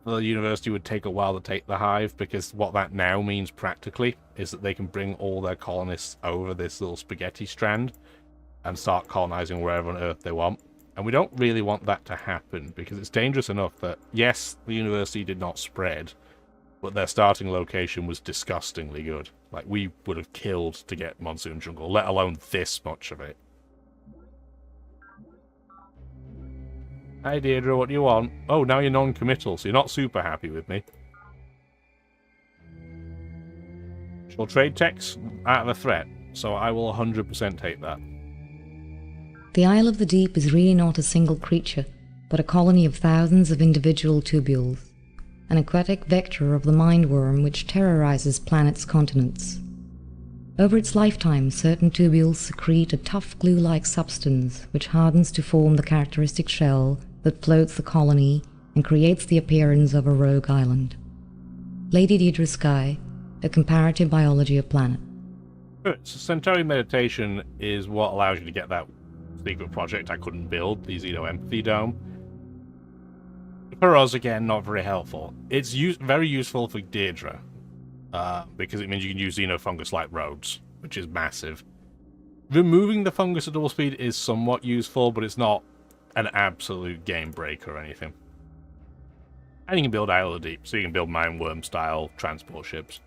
the university would take a while to take the hive, because what that now means practically is that they can bring all their colonists over this little spaghetti strand and start colonizing wherever on Earth they want. And we don't really want that to happen, because it's dangerous enough that, yes, the university did not spread, but their starting location was disgustingly good. Like, we would have killed to get Monsoon Jungle, let alone this much of it. Hi Deirdre, what do you want? Oh, now you're non-committal, so you're not super happy with me. Shall trade techs out of a threat, so I will 100% take that. The Isle of the Deep is really not a single creature, but a colony of thousands of individual tubules. an aquatic vector of the mindworm which terrorizes planets' continents. Over its lifetime, certain tubules secrete a tough glue-like substance which hardens to form the characteristic shell that floats the colony and creates the appearance of a rogue island. Lady Deidre Sky, A Comparative Biology of Planet. So Centauri meditation is what allows you to get that secret project I couldn't build, the Xeno-Empathy Dome. For us, again, not very helpful. It's very useful for Deirdre, because it means you can use xenofungus-like roads, which is massive. Removing the fungus at double speed is somewhat useful, but it's not an absolute game breaker or anything. And you can build Isle of the Deep, so you can build Mindworm-style transport ships.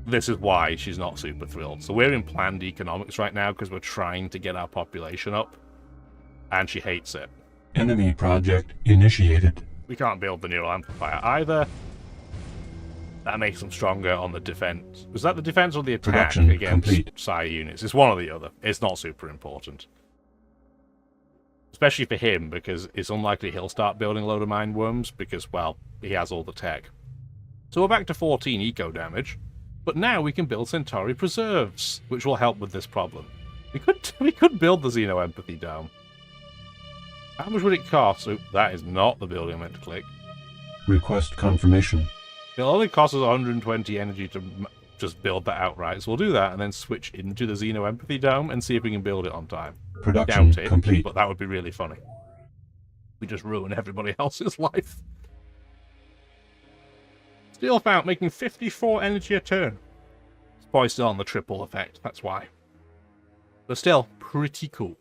This is why she's not super thrilled. So we're in planned economics right now because we're trying to get our population up, and she hates it. Enemy project initiated. We can't build the neural amplifier either. That makes them stronger on the defense. Was that the defense or the attack Production against complete. psi units? It's one or the other. It's not super important. Especially for him, because it's unlikely he'll start building a load of mind worms, because, well, he has all the tech. So we're back to 14 eco damage, but now we can build Centauri preserves, which will help with this problem. We could build the Xeno-Empathy Dome. How much would it cost? Oh, that is not the building I meant to click. Request confirmation. It'll only cost us 120 energy to just build that outright, so we'll do that and then switch into the Xeno-Empathy Dome and see if we can build it on time. Production Doubt it, complete. but that would be really funny. We just ruin everybody else's life. Still found making 54 energy a turn. It's probably still on the triple effect, that's why. But still, pretty cool.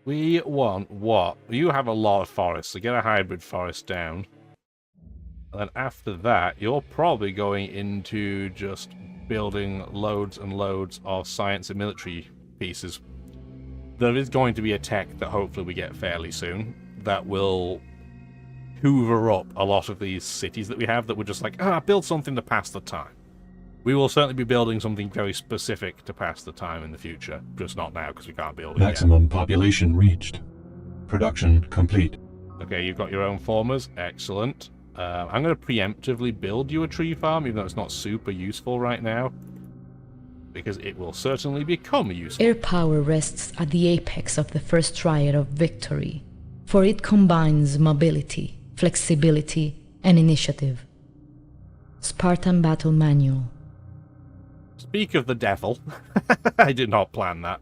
We want what? You have a lot of forests, so get a hybrid forest down. And then after that, you're probably going into just building loads and loads of science and military pieces. There is going to be a tech that hopefully we get fairly soon that will hoover up a lot of these cities that we have that we're just like, build something to pass the time. We will certainly be building something very specific to pass the time in the future, just not now because we can't build it Maximum yet. population reached. Production complete. Okay, you've got your own formers. Excellent. I'm going to preemptively build you a tree farm, even though it's not super useful right now, because it will certainly become useful. Air power rests at the apex of the first triad of victory, for it combines mobility, flexibility, and initiative. Spartan Battle Manual. Speak of the devil. I did not plan that.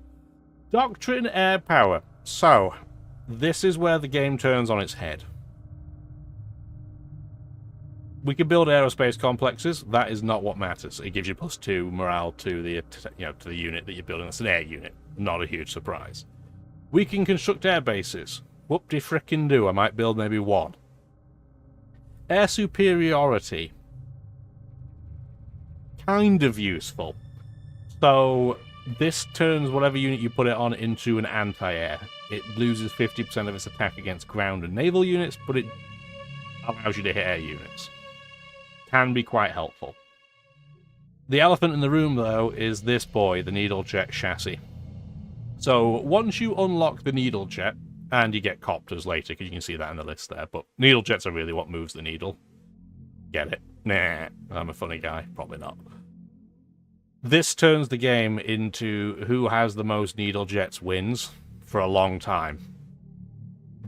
Doctrine air power. So, this is where the game turns on its head. We can build aerospace complexes. That is not what matters. It gives you +2 morale to the to the unit that you're building. That's an air unit. Not a huge surprise. We can construct air bases. Whoop-de-frickin-do. I might build maybe one. Air superiority. Kind of useful. So this turns whatever unit you put it on into an anti-air. It loses 50% of its attack against ground and naval units, but it allows you to hit air units. Can be quite helpful. The elephant in the room, though, is this boy, the needle jet chassis. So once you unlock the needle jet, and you get copters later, because you can see that in the list there, but needle jets are really what moves the needle. Get it? Nah, I'm a funny guy. Probably not. This turns the game into who has the most needle jets wins for a long time.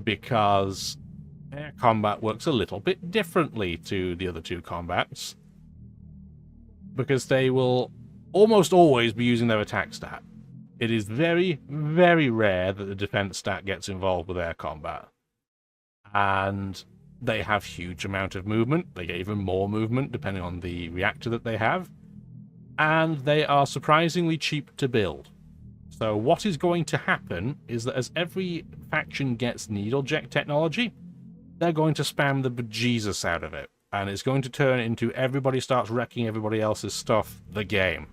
Because air combat works a little bit differently to the other two combats. Because they will almost always be using their attack stat. It is very, very rare that the defense stat gets involved with air combat. And they have huge amount of movement. They get even more movement depending on the reactor that they have. And they are surprisingly cheap to build. So what is going to happen is that as every faction gets needle jet technology, they're going to spam the bejesus out of it. And it's going to turn into everybody starts wrecking everybody else's stuff, the game.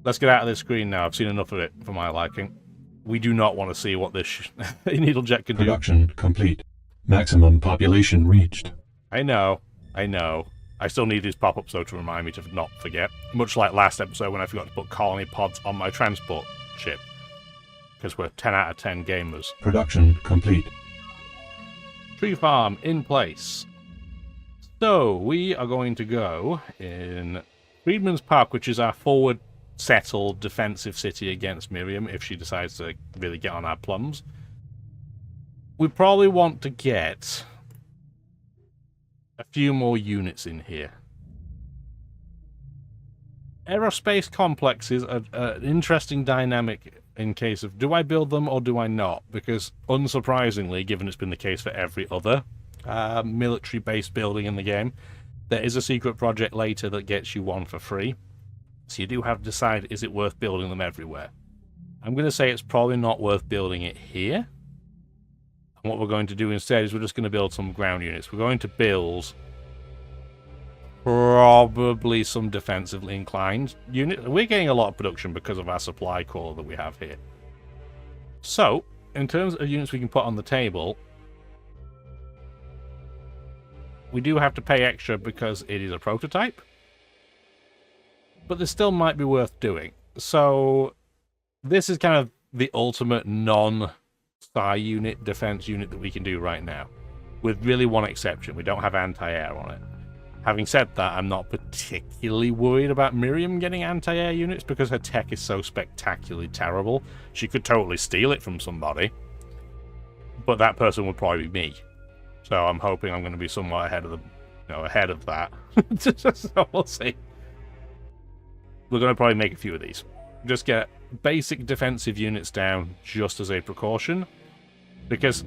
Let's get out of this screen now. I've seen enough of it for my liking. We do not want to see what this needle jet can do. Production complete. Maximum population reached. I know. I still need these pop-ups though to remind me to not forget. Much like last episode when I forgot to put colony pods on my transport ship. because we're 10 out of 10 gamers. Production complete. Tree farm in place. So we are going to go in Freedman's Park, which is our forward settled defensive city against Miriam if she decides to really get on our plums. We probably want to get a few more units in here. Aerospace complexes are an interesting dynamic in case of do I build them or do I not? Because unsurprisingly, given it's been the case for every other military base building in the game, there is a secret project later that gets you one for free. So you do have to decide, is it worth building them everywhere? I'm going to say it's probably not worth building it here. And what we're going to do instead is we're just going to build some ground units. We're going to build probably some defensively inclined units. We're getting a lot of production because of our supply core that we have here. So, in terms of units we can put on the table, we do have to pay extra because it is a prototype. But this still might be worth doing. So, this is kind of the ultimate non-sci unit, defense unit that we can do right now. With really one exception, we don't have anti-air on it. Having said that, I'm not particularly worried about Miriam getting anti-air units because her tech is so spectacularly terrible. She could totally steal it from somebody. But that person would probably be me. So I'm hoping I'm going to be somewhat ahead of ahead of that. So we'll see. We're going to probably make a few of these. Just get basic defensive units down just as a precaution. Because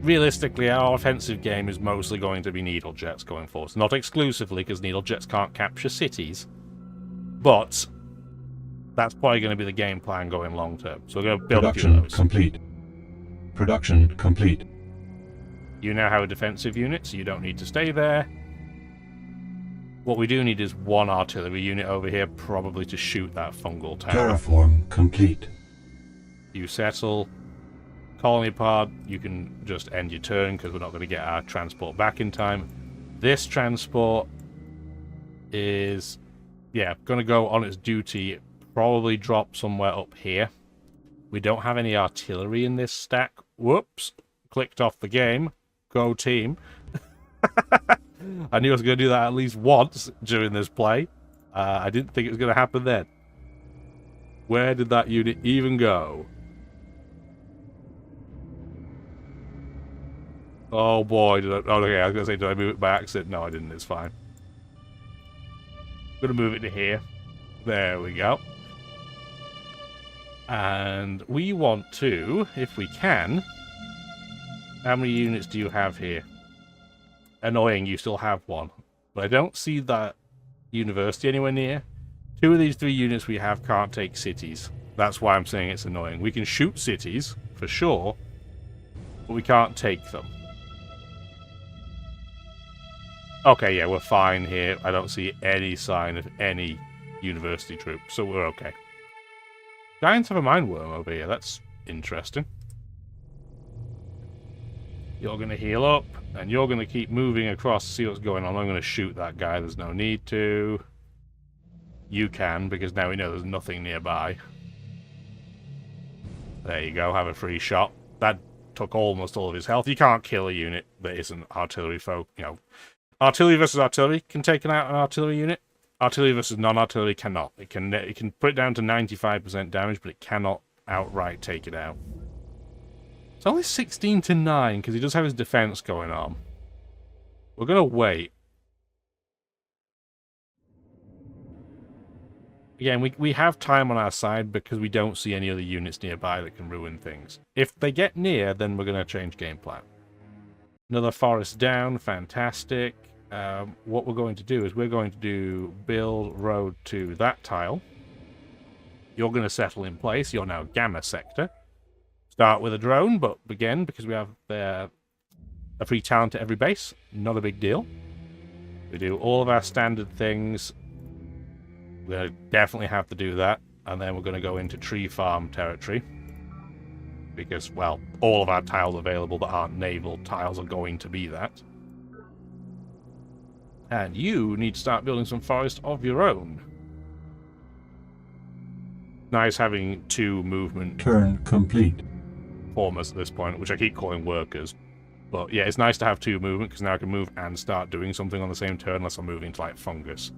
realistically, our offensive game is mostly going to be needle jets going forward. Not exclusively, because needle jets can't capture cities. But that's probably going to be the game plan going long term. So we're going to build a few of those. Complete. Production complete. You now have a defensive unit, so you don't need to stay there. What we do need is one artillery unit over here, probably to shoot that fungal tower. Terraform complete. You settle. Colony pod, you can just end your turn because we're not going to get our transport back in time. This transport is, going to go on its duty, probably drop somewhere up here. We don't have any artillery in this stack. Whoops. Clicked off the game. Go team. I knew I was going to do that at least once during this play. I didn't think it was going to happen then. Where did that unit even go? Oh boy, okay, I was going to say, did I move it by accident? No, I didn't, it's fine. I'm going to move it to here. There we go. And we want to, if we can... How many units do you have here? Annoying, you still have one. But I don't see that university anywhere near. 2 of these 3 units we have can't take cities. That's why I'm saying it's annoying. We can shoot cities, for sure, but we can't take them. Okay, yeah, we're fine here. I don't see any sign of any university troops, so we're okay. Giants have a mine worm over here. That's interesting. You're going to heal up, and you're going to keep moving across to see what's going on. I'm going to shoot that guy. There's no need to. You can, because now we know there's nothing nearby. There you go. Have a free shot. That took almost all of his health. You can't kill a unit that isn't artillery folk. Artillery versus artillery can take out an artillery unit. Artillery versus non-artillery cannot. It can put it down to 95% damage, but it cannot outright take it out. It's only 16-9 because he does have his defense going on. We're going to wait. Again, we have time on our side because we don't see any other units nearby that can ruin things. If they get near, then we're going to change game plan. Another forest down, fantastic. What we're going to do is we're going to do build road to that tile. You're going to settle in place. You're now Gamma Sector. Start with a drone, but again, because we have a free talent at every base, not a big deal. We do all of our standard things. We're going to definitely have to do that. And then we're going to go into tree farm territory. Because, well, all of our tiles available that aren't naval tiles are going to be that. And you need to start building some forest of your own. nice having 2 movement Turn complete. formers at this point, which I keep calling workers. But yeah, it's nice to have 2 movement, because now I can move and start doing something on the same turn, unless I'm moving to, like, fungus.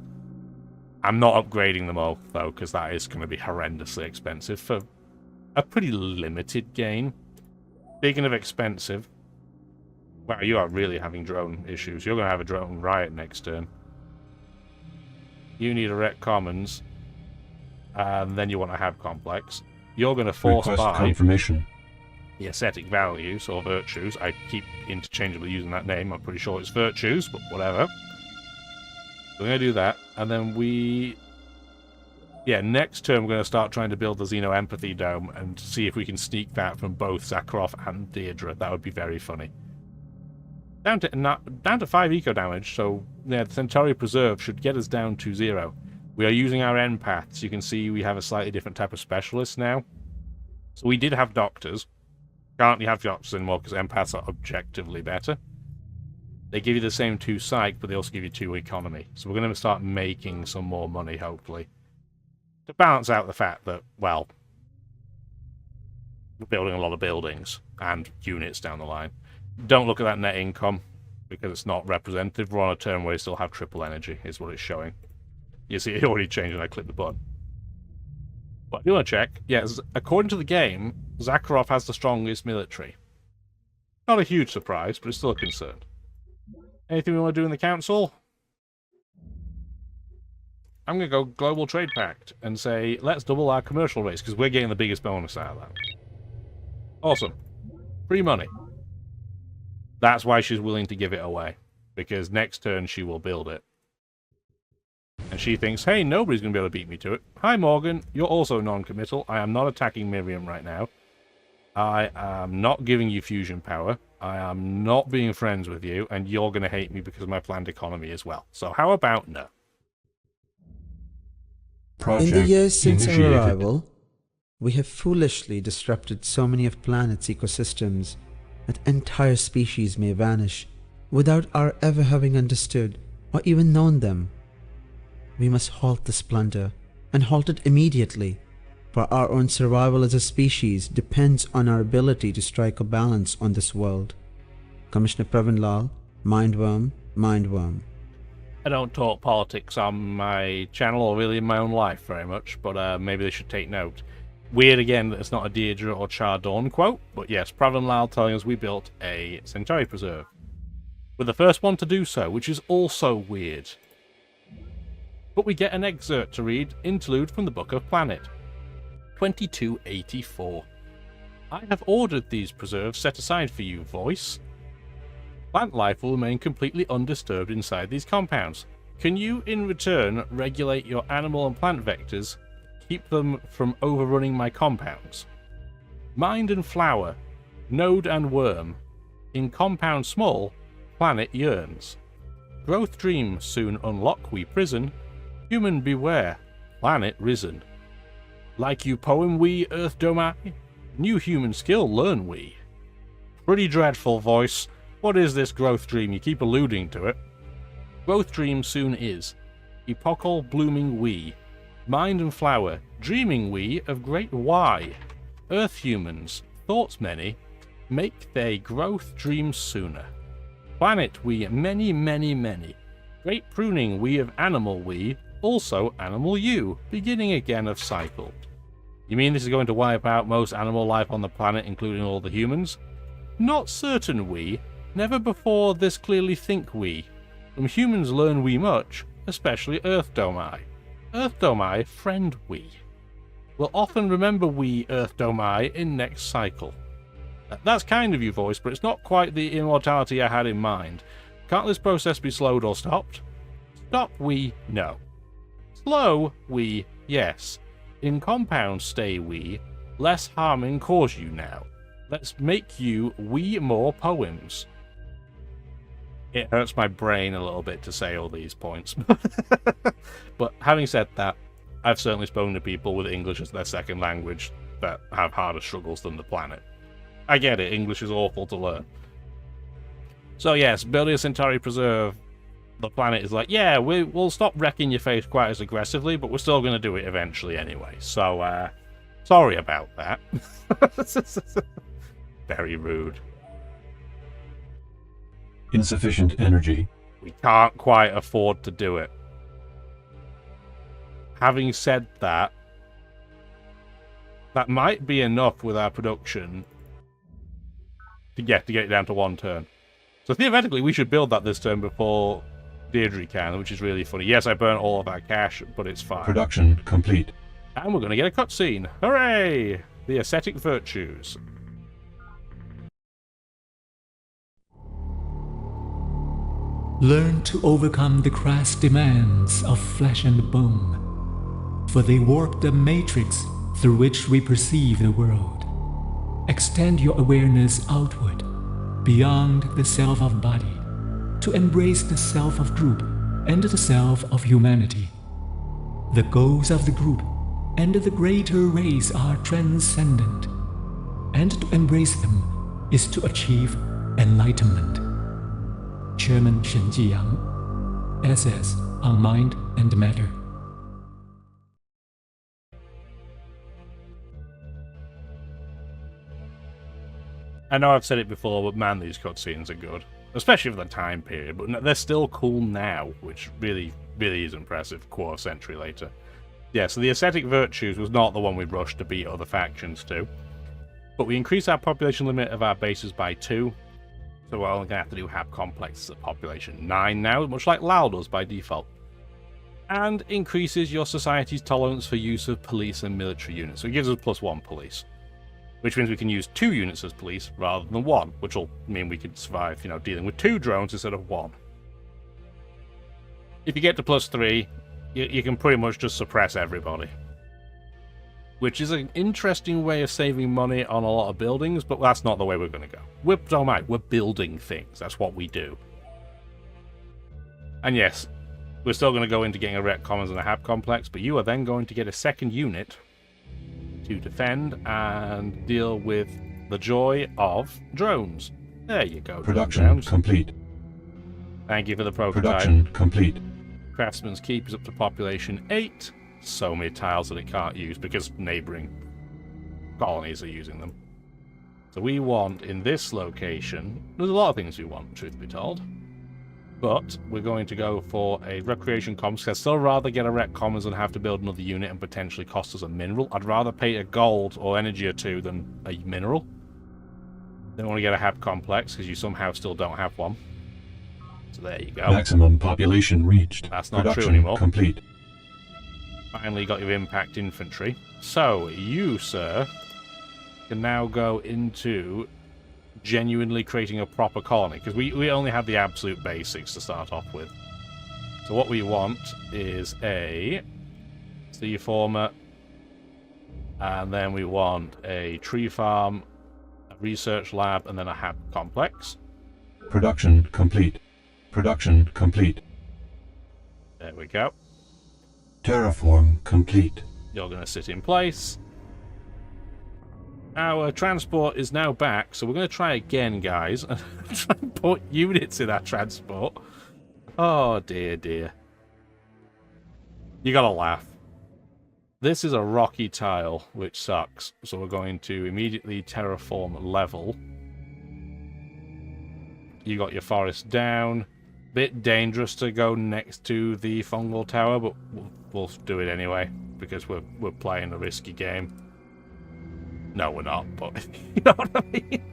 I'm not upgrading them all, though, because that is going to be horrendously expensive for a pretty limited game. Speaking of expensive, wow, you are really having drone issues. You're going to have a drone riot next turn. You need a Rec Commons, and then you want to have Complex. You're going to force Request buy confirmation. the ascetic values, or virtues. I keep interchangeably using that name. I'm pretty sure it's virtues, but whatever. We're going to do that, and then yeah, next turn we're going to start trying to build the Xeno Empathy Dome and see if we can sneak that from both Zakharov and Deirdre. That would be very funny. Down to 5 eco damage, so yeah, the Centauri Preserve should get us down to 0. We are using our empaths. You can see we have a slightly different type of specialist now. So we did have doctors. Can't have doctors anymore because empaths are objectively better. They give you the same 2 psych, but they also give you 2 economy. So we're going to start making some more money, hopefully. To balance out the fact that, well, we're building a lot of buildings and units down the line. Don't look at that net income, because it's not representative. We're on a turn where we still have triple energy, is what it's showing. You see, it already changed when I click the button. But I do want to check. Yes, according to the game, Zakharov has the strongest military. Not a huge surprise, but it's still a concern. Anything we want to do in the council? I'm going to go Global Trade Pact and say, let's double our commercial rates, because we're getting the biggest bonus out of that. Awesome. Free money. That's why she's willing to give it away, because next turn she will build it. And she thinks, hey, nobody's going to be able to beat me to it. Hi, Morgan. You're also non-committal. I am not attacking Miriam right now. I am not giving you fusion power. I am not being friends with you, and you're going to hate me because of my planned economy as well. So how about no? In the years since our initiated. arrival, we have foolishly disrupted so many of planet's ecosystems that entire species may vanish without our ever having understood or even known them. We must halt this plunder, and halt it immediately, for our own survival as a species depends on our ability to strike a balance on this world. Commissioner Pravinlal, Mindworm, Mindworm. I don't talk politics on my channel or really in my own life very much, but maybe they should take note. Weird again that it's not a Deirdre or Chardon quote, but yes, Pravinlal telling us we built a Centauri Preserve. We're the first one to do so, which is also weird. But we get an excerpt to read, interlude from the Book of Planet. 2284. I have ordered these preserves set aside for you, voice. Plant life will remain completely undisturbed inside these compounds. Can you, in return, regulate your animal and plant vectors, keep them from overrunning my compounds? Mind and flower, node and worm. In compound small, planet yearns. Growth dream soon unlock we prison. Human beware, planet risen. Like you poem we, Earth Domai? New human skill learn we. Pretty dreadful, voice. What is this growth dream? You keep alluding to it. Growth dream soon is. Epochal blooming we. Mind and flower, dreaming we of great why. Earth humans, thoughts many, make they growth dream sooner. Planet we many, many, many. Great pruning we of animal we, also animal you, beginning again of cycle. You mean this is going to wipe out most animal life on the planet, including all the humans? Not certain we, never before this clearly think we. From humans learn we much, especially Earth Domai. Earth Domai, friend we. Will often remember we, Earth Domai, in next cycle. That's kind of you, voice, but it's not quite the immortality I had in mind. Can't this process be slowed or stopped? Stop we, no. Slow we, yes. In compound stay we, less harming cause you now. Let's make you we more poems. It hurts my brain a little bit to say all these points. But having said that, I've certainly spoken to people with English as their second language that have harder struggles than the planet. I get it, English is awful to learn. So yes, building a Centauri Preserve, the planet is like, yeah, we'll stop wrecking your face quite as aggressively, but we're still going to do it eventually anyway. So, Sorry about that. Very rude. Insufficient energy. We can't quite afford to do it. Having said that, that might be enough with our production to get it down to 1 turn. So theoretically, we should build that this turn before Deirdre can, which is really funny. Yes, I burnt all of our cash, but it's fine. Production complete. And we're going to get a cutscene. Hooray! The ascetic virtues. Learn to overcome the crass demands of flesh and bone, for they warp the matrix through which we perceive the world. Extend your awareness outward, beyond the self of body, to embrace the self of group and the self of humanity. The goals of the group and the greater race are transcendent, and to embrace them is to achieve enlightenment. Chairman Shen Jiyang, SS on Mind and Matter. I know I've said it before, but man, these cutscenes are good. Especially for the time period, but they're still cool now, which really is impressive, quarter century later. Yeah, so the ascetic virtues was not the one we rushed to beat other factions to. But we increased our population limit of our bases by 2. So we're only going to have to do Hab complexes at population 9 now, much like Lao does by default. And increases your society's tolerance for use of police and military units. So it gives us +1 police. Which means we can use 2 units as police rather than 1, which will mean we can survive, dealing with 2 drones instead of 1. If you get to +3, you can pretty much just suppress everybody. Which is an interesting way of saving money on a lot of buildings, but that's not the way we're going to go. We're Domai, we're building things, that's what we do. And yes, we're still going to go into getting a Rec Commons and a Hab complex, but you are then going to get a 2nd unit to defend and deal with the joy of drones. There you go. Production complete. Thank you for the prototype. Production complete. Craftsman's Keep is up to population 8. So many tiles that it can't use because neighbouring colonies are using them. So we want, in this location, there's a lot of things we want, truth be told. But we're going to go for a recreation commons. I'd still rather get a rec commons than have to build another unit and potentially cost us a mineral. I'd rather pay a gold or energy or 2 than a mineral. Then want to get a Hab complex because you somehow still don't have one. So there you go. Maximum population reached. That's not Production true anymore. Complete. Finally got your impact infantry. So you, sir, can now go into genuinely creating a proper colony, because we only had the absolute basics to start off with. So what we want is a sea former, and then we want a tree farm, a research lab, and then a Hab complex. Production complete. Production complete. There we go. Terraform complete. You're going to sit in place. Our transport is now back, so we're going to try again, guys. Try and put units in our transport. Oh, dear, dear. You gotta laugh. This is a rocky tile, which sucks. So we're going to immediately terraform level. You got your forest down. Bit dangerous to go next to the fungal tower, but we'll do it anyway, because we're playing a risky game. No, we're not, but you know what I mean?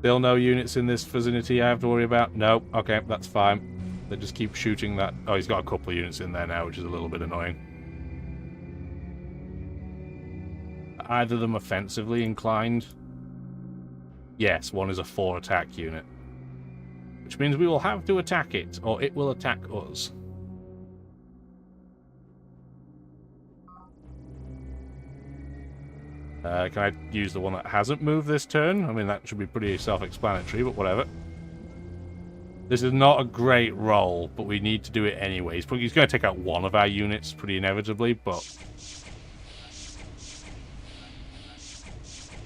Still no units in this vicinity I have to worry about? No. Okay, that's fine. They just keep shooting that. Oh, he's got a couple of units in there now, which is a little bit annoying. Are either of them offensively inclined? Yes, one is a 4 attack unit. Which means we will have to attack it, or it will attack us. Can I use the one that hasn't moved this turn? I mean, that should be pretty self-explanatory, but whatever. This is not a great roll, but we need to do it anyways. He's going to take out one of our units pretty inevitably, but...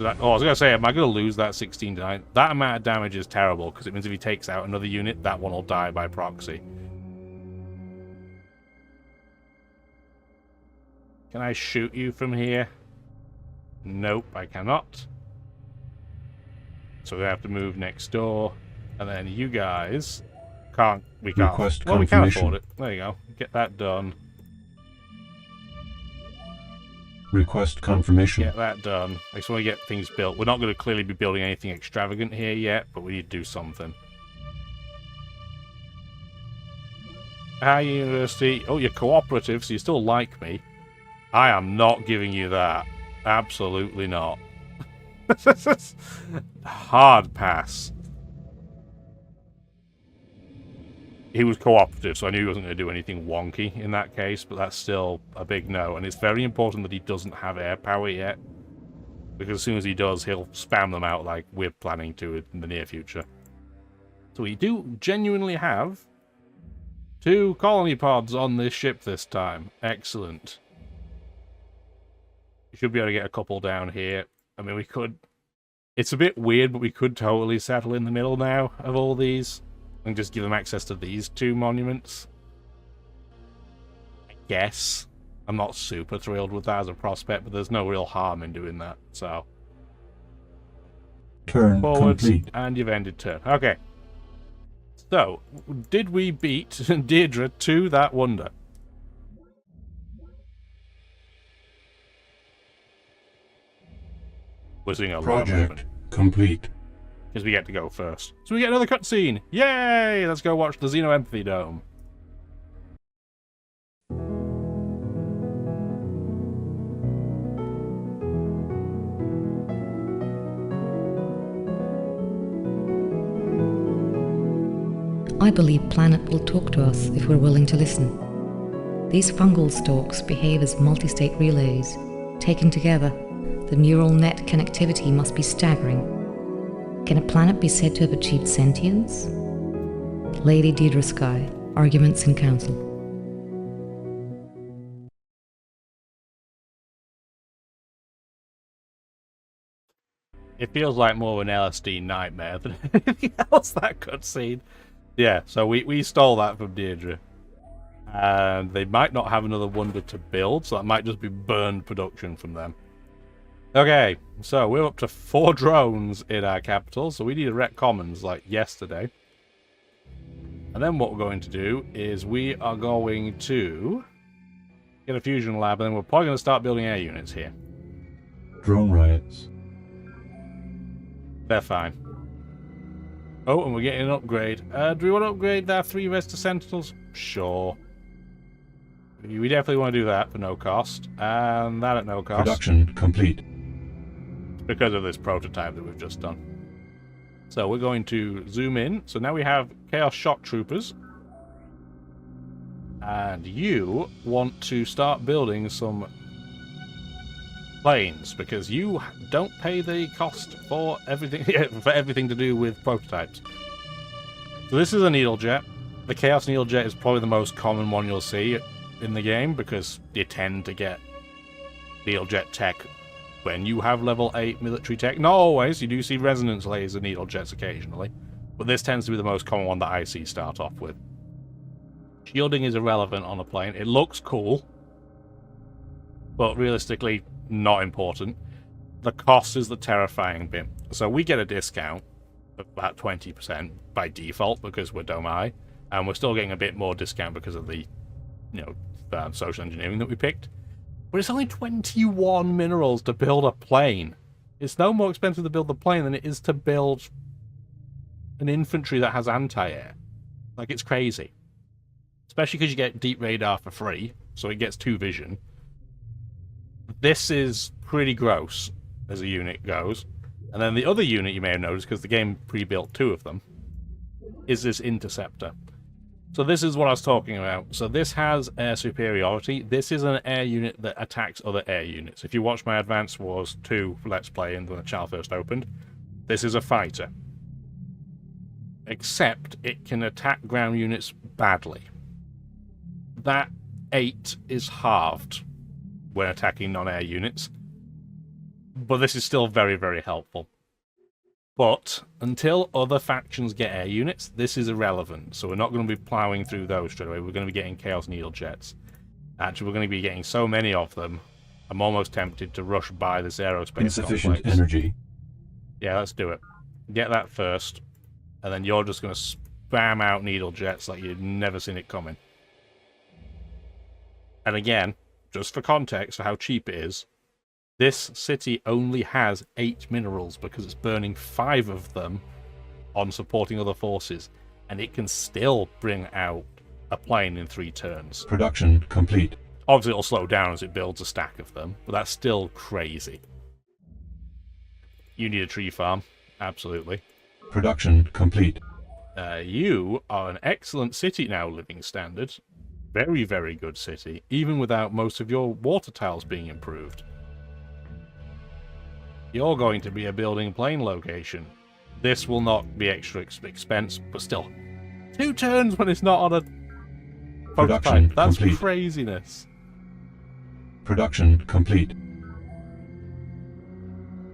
I was going to say, am I going to lose that 16 to 9? That amount of damage is terrible, because it means if he takes out another unit, that one will die by proxy. Can I shoot you from here? Nope, I cannot. So we have to move next door. And then you guys can't. We can't. Request Well, we can confirmation. afford it. There you go. Get that done. Request confirmation. Get that done. I just want to get things built. We're not going to clearly be building anything extravagant here yet, but we need to do something. Hi, University. Oh, you're cooperative, so you still like me. I am not giving you that. Absolutely not. Hard pass. He was cooperative, so I knew he wasn't going to do anything wonky in that case, but that's still a big no. And it's very important that he doesn't have air power yet, because as soon as he does, he'll spam them out like we're planning to in the near future. So we do genuinely have 2 colony pods on this ship this time. Excellent. We should be able to get a couple down here. I mean, we could... It's a bit weird, but we could totally settle in the middle now of all these. And just give them access to these 2 monuments. I guess. I'm not super thrilled with that as a prospect, but there's no real harm in doing that, so... Turn Forwards, complete. and you've ended turn. Okay. So, did we beat Deirdre to that wonder? We're seeing a lot of movement. Project complete. Because we get to go first. So we get another cutscene! Yay! Let's go watch the Xeno Empathy Dome. I believe Planet will talk to us if we're willing to listen. These fungal stalks behave as multi-state relays. Taken together, the neural net connectivity must be staggering. Can a planet be said to have achieved sentience? Lady Deirdre Sky, Arguments in Council. It feels like more of an LSD nightmare than anything else, that cutscene. Yeah, so we stole that from Deirdre. And they might not have another wonder to build, so that might just be burned production from them. Okay, so we're up to 4 drones in our capital, so we need to wreck commons like yesterday. And then what we're going to do is we are going to get a fusion lab, and then we're probably going to start building air units here. Drone riots. They're fine. Oh, and we're getting an upgrade. Do we want to upgrade that 3 Resta Sentinels? Sure. We definitely want to do that for no cost. And that at no cost. Production complete. Because of this prototype that we've just done. So we're going to zoom in. So now we have Chaos Shock Troopers. And you want to start building some planes, because you don't pay the cost for everything to do with prototypes. So this is a needle jet. The Chaos Needle Jet is probably the most common one you'll see in the game, because you tend to get needle jet tech when you have level 8 military tech. Not always, you do see resonance laser needle jets occasionally, but this tends to be the most common one that I see start off with. Shielding is irrelevant on a plane. It looks cool, but realistically not important. The cost is the terrifying bit. So we get a discount of about 20% by default because we're Domai, and we're still getting a bit more discount because of the, social engineering that we picked. But it's only 21 minerals to build a plane. It's no more expensive to build the plane than it is to build an infantry that has anti-air. Like, it's crazy. Especially because you get deep radar for free, so it gets 2 vision. This is pretty gross as a unit goes. And then the other unit you may have noticed, because the game pre-built 2 of them, is this interceptor. So this is what I was talking about. So this has air superiority. This is an air unit that attacks other air units. If you watch my Advance Wars 2 Let's Play when the channel first opened, this is a fighter. Except it can attack ground units badly. That 8 is halved when attacking non-air units. But this is still very, very helpful. But until other factions get air units, this is irrelevant. So we're not going to be plowing through those straight away. We're going to be getting Chaos Needle Jets. Actually, we're going to be getting so many of them, I'm almost tempted to rush by this aerospace Insufficient complex. energy. Yeah, let's do it. Get that first, and then you're just going to spam out needle jets like you've never seen it coming. And again, just for context for how cheap it is, this city only has 8 minerals because it's burning 5 of them on supporting other forces, and it can still bring out a plane in 3 turns. Production complete. Obviously, it'll slow down as it builds a stack of them, but that's still crazy. You need a tree farm, absolutely. Production complete. You are an excellent city now, living standards. Very, very good city, even without most of your water tiles being improved. You're going to be a building plane location. This will not be extra expense, but still. 2 turns when it's not on a prototype. That's complete. Craziness. Production complete.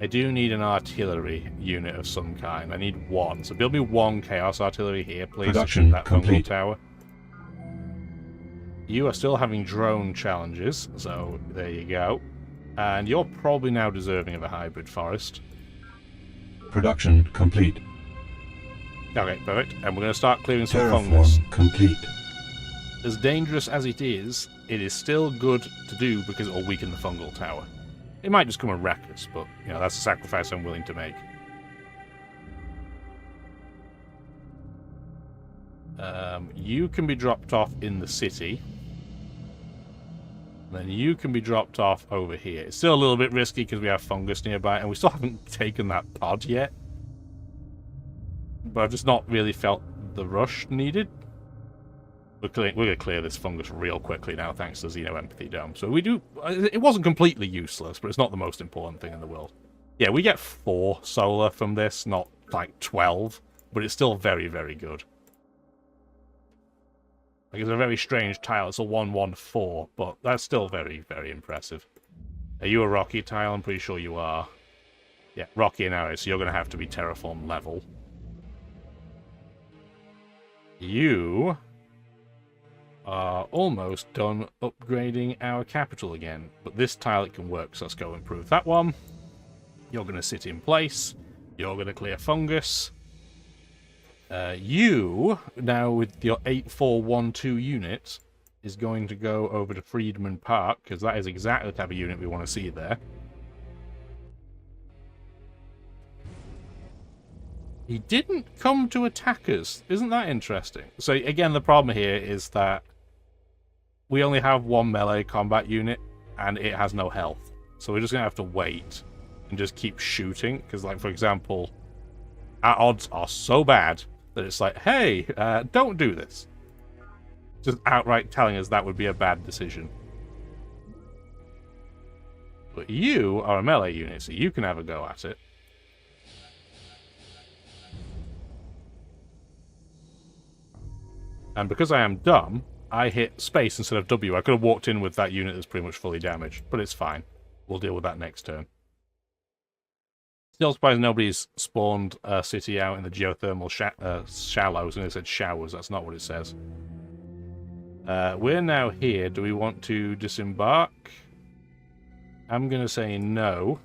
I do need an artillery unit of some kind. I need 1. So build me 1 chaos artillery here, please. Production that complete. fungal tower. You are still having drone challenges, so there you go. And you're probably now deserving of a hybrid forest. Production complete. Okay, perfect. And we're going to start clearing some fungus. Terraform complete. As dangerous as it is still good to do because it'll weaken the fungal tower. It might just come and wreck us, but you know that's a sacrifice I'm willing to make. You can be dropped off in the city. Then you can be dropped off over here. It's still a little bit risky because we have fungus nearby, and we still haven't taken that pod yet. But I've just not really felt the rush needed. We're going to clear this fungus real quickly now, thanks to Xeno Empathy Dome. So we do... It wasn't completely useless, but it's not the most important thing in the world. Yeah, we get 4 solar from this, not like 12, but it's still very, very good. Like, it's a very strange tile. It's a 114, but that's still very, very impressive. Are you a rocky tile? I'm pretty sure you are. Yeah, rocky and arrow, so you're going to have to be terraform level. You are almost done upgrading our capital again, but this tile it can work, so let's go improve that one. You're going to sit in place. You're going to clear fungus. You, now with your 8412 unit, is going to go over to Freedman Park, because that is exactly the type of unit we want to see there. He didn't come to attack us. Isn't that interesting? So again, the problem here is that we only have 1 melee combat unit, and it has no health. So we're just going to have to wait and just keep shooting, because, like, for example, our odds are so bad that it's like, hey, don't do this. Just outright telling us that would be a bad decision. But you are a melee unit, so you can have a go at it. And because I am dumb, I hit space instead of W. I could have walked in with that unit that's pretty much fully damaged, but it's fine. We'll deal with that next turn. Still surprised nobody's spawned a city out in the geothermal shallows, and it said showers. That's not what it says. We're now here. Do we want to disembark? I'm going to say no.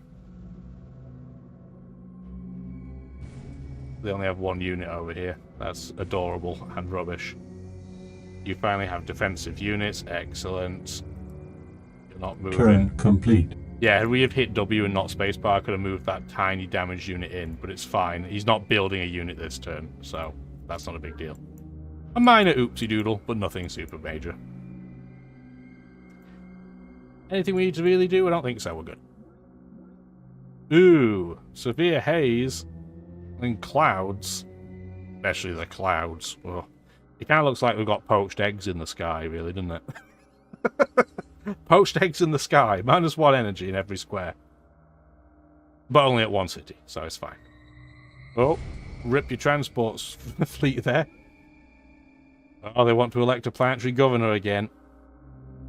They only have 1 unit over here. That's adorable and rubbish. You finally have defensive units. Excellent. You're not moving. Turn complete. Yeah, had we have hit W and not spacebar, I could have moved that tiny damaged unit in, but it's fine. He's not building a unit this turn, so that's not a big deal. A minor oopsie doodle, but nothing super major. Anything we need to really do? I don't think so. We're good. Ooh, severe haze and clouds. Especially the clouds. Well, it kind of looks like we've got poached eggs in the sky, really, doesn't it? Poached eggs in the sky. -1 energy in every square. But only at 1 city, so it's fine. Oh, rip your transport fleet there. Oh, they want to elect a planetary governor again.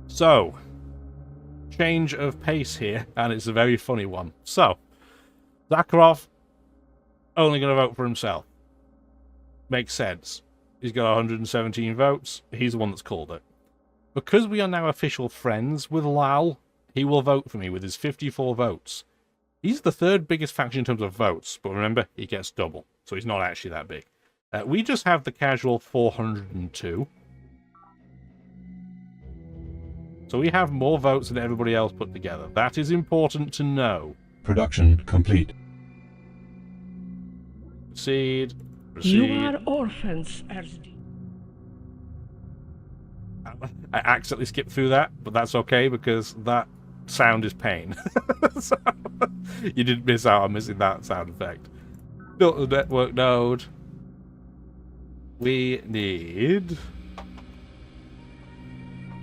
So, change of pace here, and it's a very funny one. So, Zakharov only going to vote for himself. Makes sense. He's got 117 votes. He's the one that's called it. Because we are now official friends with Lal, he will vote for me with his 54 votes. He's the third biggest faction in terms of votes, but remember, he gets double, so he's not actually that big. We just have the casual 402. So we have more votes than everybody else put together. That is important to know. Production complete. Proceed. You are orphans, RD. I accidentally skipped through that, but that's okay because that sound is pain. So, you didn't miss out on missing that sound effect. Built the network node. We need...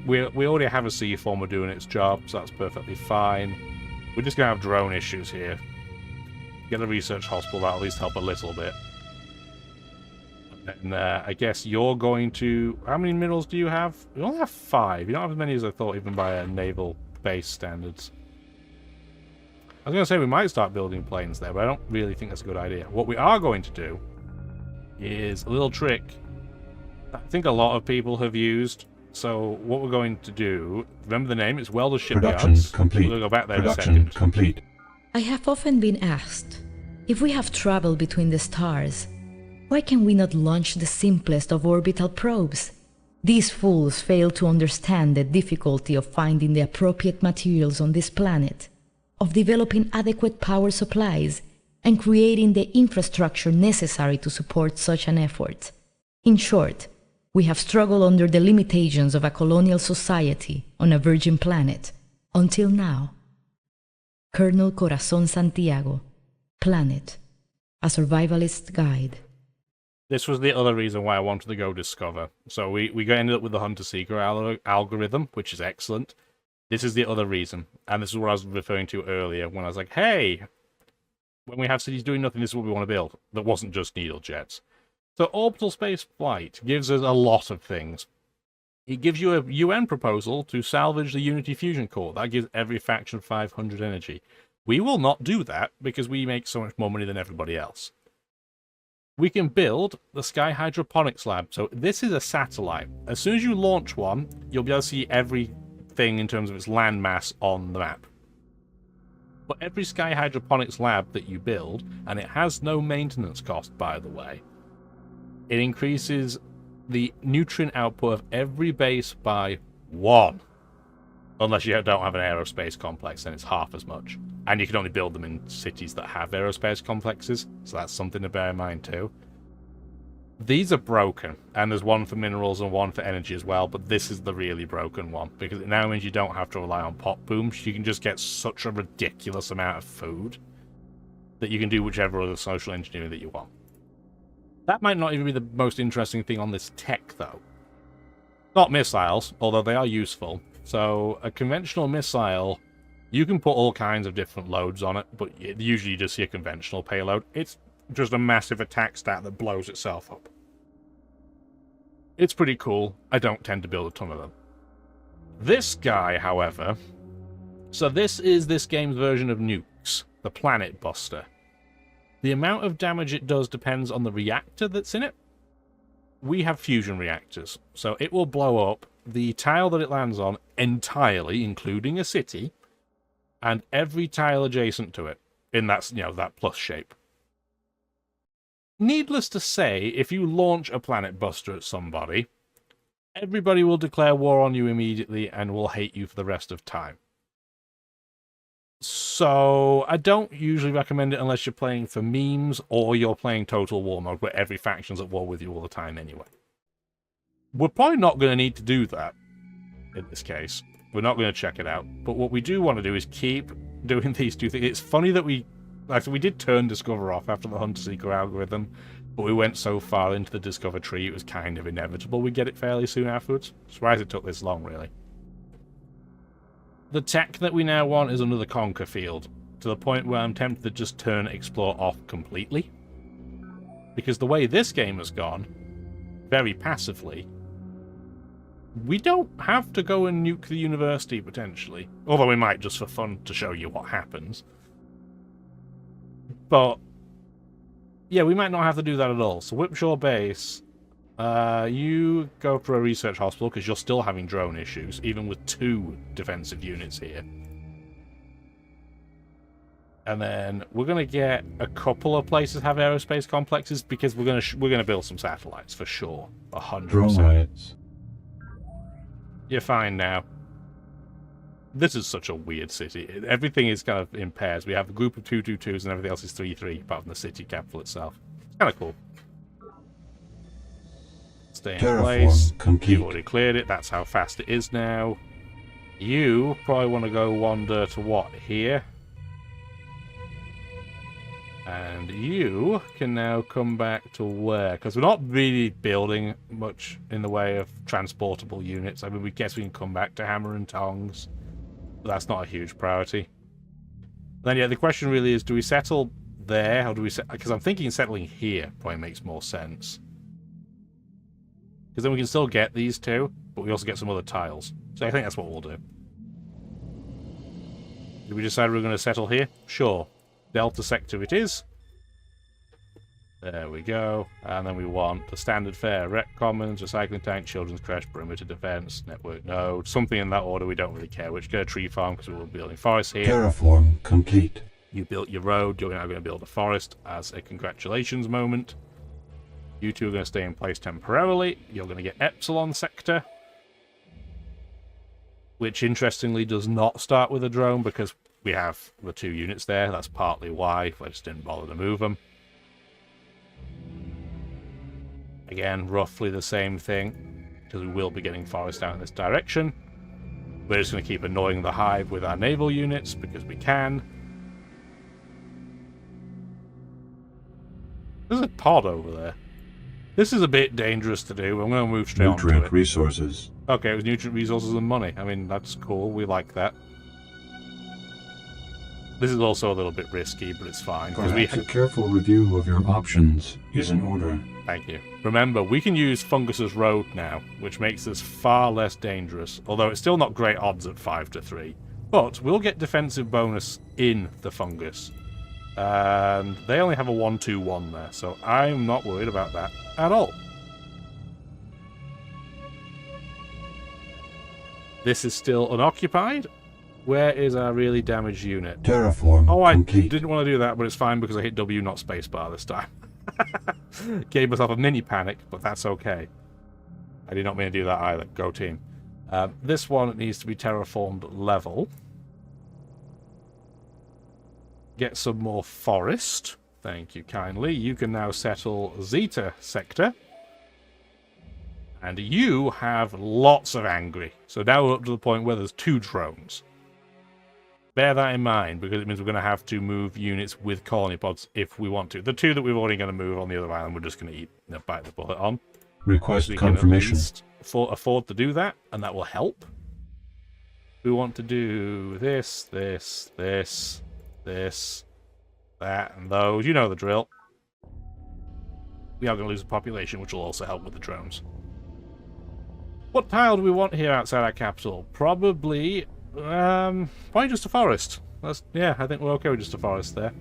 We already have a C-former doing its job, so that's perfectly fine. We're just going to have drone issues here. Get a research hospital, that'll at least help a little bit. And I guess you're going to... How many minerals do you have? You only have 5. You don't have as many as I thought, even by naval base standards. I was going to say we might start building planes there, but I don't really think that's a good idea. What we are going to do is a little trick that I think a lot of people have used. So what we're going to do... Remember the name? It's Welder Shipyards. Production complete. We'll go back there Production in a second. complete. I have often been asked, if we have traveled between the stars, why can we not launch the simplest of orbital probes? These fools fail to understand the difficulty of finding the appropriate materials on this planet, of developing adequate power supplies, and creating the infrastructure necessary to support such an effort. In short, we have struggled under the limitations of a colonial society on a virgin planet, until now. Colonel Corazon Santiago, Planet, a survivalist guide. This was the other reason why I wanted to go discover. So we ended up with the hunter-seeker algorithm, which is excellent. This is the other reason. And this is what I was referring to earlier when I was like, hey, when we have cities doing nothing, this is what we want to build. That wasn't just needle jets. So orbital space flight gives us a lot of things. It gives you a UN proposal to salvage the Unity fusion core. That gives every faction 500 energy. We will not do that because we make so much more money than everybody else. We can build the Sky Hydroponics Lab. So this is a satellite. As soon as you launch one, you'll be able to see everything in terms of its landmass on the map. But every Sky Hydroponics Lab that you build, and it has no maintenance cost, by the way, it increases the nutrient output of every base by 1. Unless you don't have an aerospace complex, then it's half as much. And you can only build them in cities that have aerospace complexes, so that's something to bear in mind too. These are broken, and there's one for minerals and one for energy as well, but this is the really broken one, because it now means you don't have to rely on pop booms. You can just get such a ridiculous amount of food that you can do whichever other social engineering that you want. That might not even be the most interesting thing on this tech, though. Not missiles, although they are useful. So, a conventional missile, you can put all kinds of different loads on it, but usually you just see a conventional payload. It's just a massive attack stat that blows itself up. It's pretty cool. I don't tend to build a ton of them. This guy, however... So this is this game's version of nukes, the Planet Buster. The amount of damage it does depends on the reactor that's in it. We have fusion reactors, so it will blow up the tile that it lands on entirely, including a city, and every tile adjacent to it, in that, that plus shape. Needless to say, if you launch a Planet Buster at somebody, everybody will declare war on you immediately and will hate you for the rest of time. So, I don't usually recommend it unless you're playing for memes or you're playing Total War mode, where every faction's at war with you all the time anyway. We're probably not going to need to do that in this case. We're not going to check it out. But what we do want to do is keep doing these two things. It's funny that we did turn Discover off after the Hunter-Seeker algorithm, but we went so far into the Discover tree, it was kind of inevitable we'd get it fairly soon afterwards. Surprised it took this long, really. The tech that we now want is under the CHONKY field, to the point where I'm tempted to just turn Explore off completely. Because the way this game has gone, very passively, we don't have to go and nuke the university, potentially. Although we might, just for fun, to show you what happens. But, yeah, we might not have to do that at all. So Whipshaw Base, You go for a research hospital because you're still having drone issues, even with 2 defensive units here. And then we're gonna get a couple of places have aerospace complexes because we're gonna build some satellites for sure, 100%. Drone riots. You're fine now. This is such a weird city. Everything is kind of in pairs. We have a group of 222s and everything else is 3-3, apart from the city capital itself. It's kind of cool. Stay in place. You've already cleared it. That's how fast it is now. You probably want to go wander to what? Here? And you can now come back to where? Because we're not really building much in the way of transportable units. I mean, we guess we can come back to hammer and tongs. But that's not a huge priority. Then, yeah, the question really is, do we settle there? Or do we because I'm thinking settling here probably makes more sense. Because then we can still get these 2, but we also get some other tiles. So I think that's what we'll do. Did we decide we're going to settle here? Sure. Delta sector it is. There we go. And then we want the standard fare, rec commons, recycling tank, children's crash, perimeter defense, network node, something in that order. We don't really care which. Get a tree farm because we're building forest here. Terraform complete. You built your road. You're now going to build a forest as a congratulations moment. You 2 are going to stay in place temporarily. You're going to get Epsilon sector, which interestingly does not start with a drone because we have the 2 units there. That's partly why I just didn't bother to move them. Again, roughly the same thing, because we will be getting forest out in this direction. We're just going to keep annoying the hive with our naval units because we can. There's a pod over there. This is a bit dangerous to do. I'm going to move straight on to it. Nutrient resources. Okay, it was nutrient resources and money. I mean, that's cool. We like that. This is also a little bit risky, but it's fine. Perhaps a careful review of your options is in order. Thank you. Remember, we can use Fungus's Road now, which makes us far less dangerous, although it's still not great odds at 5-3. But we'll get defensive bonus in the Fungus. And they only have a 1-2-1 there, so I'm not worried about that at all. This is still unoccupied. Where is our really damaged unit? Terraform complete. Didn't want to do that, but it's fine because I hit W, not spacebar this time. Gave myself a mini panic, but that's okay. I did not mean to do that either. Go team. This one needs to be terraformed level. Get some more forest. Thank you kindly. You can now settle Zeta sector. And you have lots of angry. So now we're up to the point where there's 2 drones. Bear that in mind, because it means we're going to have to move units with colony pods if we want to. The 2 that we've already going to move on the other island, we're just going to bite the bullet on. Request confirmation. Afford to do that, and that will help. We want to do this, that, and those. You know the drill. We are going to lose a population, which will also help with the drones. What tile do we want here outside our capital? Probably... why just a forest? Yeah, I think we're okay with just a forest there.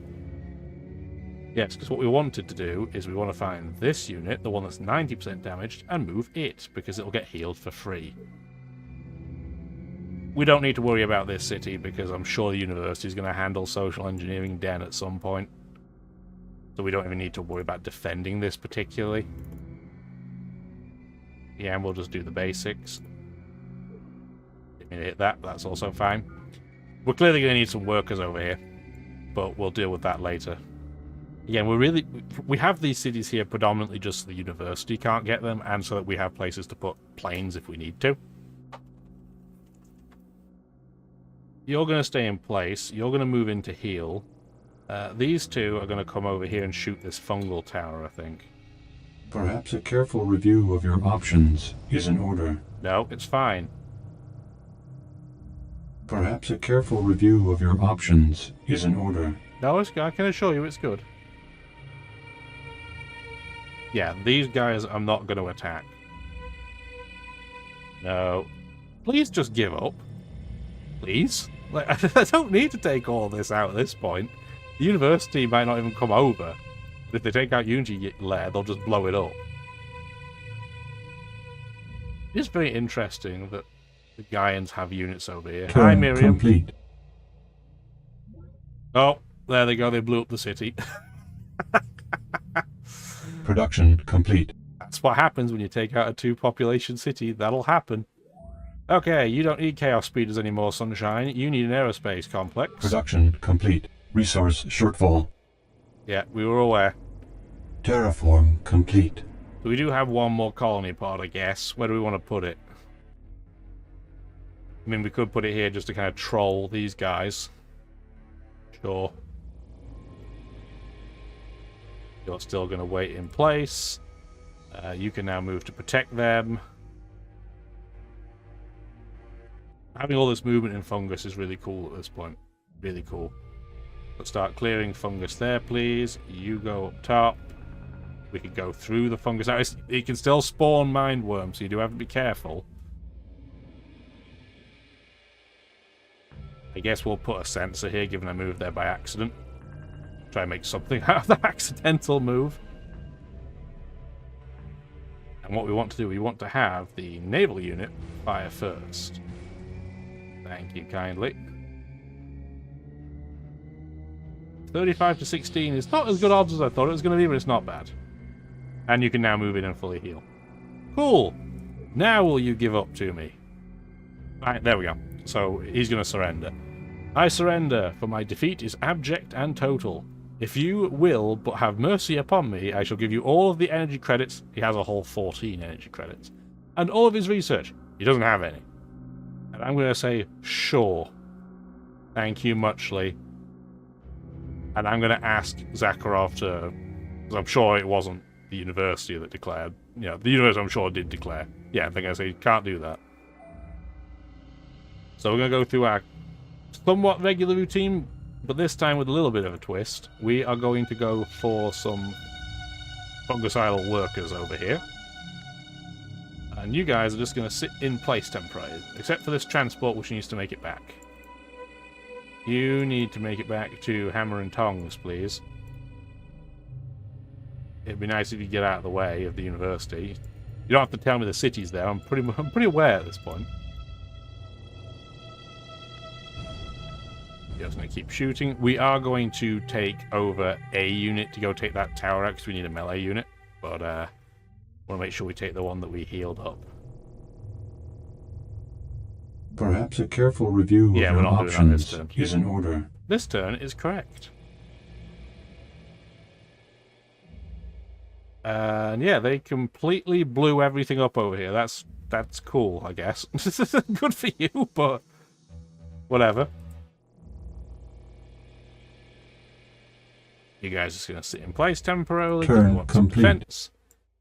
Yes, because what we wanted to do is we want to find this unit, the one that's 90% damaged, and move it, because it'll get healed for free. We don't need to worry about this city, because I'm sure the university is going to handle social engineering Den at some point. So we don't even need to worry about defending this particularly. Yeah, and we'll just do the basics. Hit that, that's also fine. We're clearly going to need some workers over here, but we'll deal with that later. Again, we have these cities here predominantly just so the university can't get them, and so that we have places to put planes if we need to. You're going to stay in place. You're going to move into heal. These 2 are going to come over here and shoot this fungal tower, I think. Perhaps a careful review of your options is in order. No, it's fine. Perhaps a careful review of your options is in order. No, I can assure you it's good. Yeah, these guys I'm not going to attack. No. Please just give up. Please? Like, I don't need to take all this out at this point. The university might not even come over. But if they take out Unity Lair, they'll just blow it up. It's very interesting that the Gaians have units over here. Turn Hi, Miriam. complete. Oh, there they go. They blew up the city. Production complete. That's what happens when you take out a 2-population city. That'll happen. Okay, you don't need chaos speeders anymore, Sunshine. You need an aerospace complex. Production complete. Resource shortfall. Yeah, we were aware. Terraform complete. So we do have one more colony pod, I guess. Where do we want to put it? I mean, we could put it here just to kind of troll these guys. Sure. You're still going to wait in place. You can now move to protect them. Having all this movement in fungus is really cool at this point. Really cool. Let's start clearing fungus there, please. You go up top. We could go through the fungus. Now, it can still spawn mind worms, so you do have to be careful. I guess we'll put a sensor here, given I moved there by accident. Try and make something out of the accidental move. And what we want to do, we want to have the naval unit fire first. Thank you kindly. 35 to 16 is not as good odds as I thought it was going to be, but it's not bad. And you can now move in and fully heal. Cool. Now will you give up to me? Right, there we go. So he's going to surrender. I surrender, for my defeat is abject and total. If you will but have mercy upon me, I shall give you all of the energy credits. He has a whole 14 energy credits. And all of his research. He doesn't have any. And I'm going to say, sure. Thank you muchly. And I'm going to ask Zakharov to... Because I'm sure it wasn't the university that declared. You know, the university I'm sure did declare. Yeah, I think I say you can't do that. So we're going to go through our somewhat regular routine, but this time with a little bit of a twist. We are going to go for some fungicidal workers over here. And you guys are just going to sit in place temporarily, except for this transport which needs to make it back. You need to make it back to Hammer and Tongs, please. It'd be nice if you get out of the way of the university. You don't have to tell me the city's there. I'm pretty aware at this point. You're just going to keep shooting. We are going to take over a unit to go take that tower out because we need a melee unit. But want to make sure we take the one that we healed up. Perhaps a careful review of your options is in order. This turn is correct. And yeah, they completely blew everything up over here. That's cool, I guess. Good for you, but whatever. You guys are just going to sit in place temporarily. Turn complete. Defense.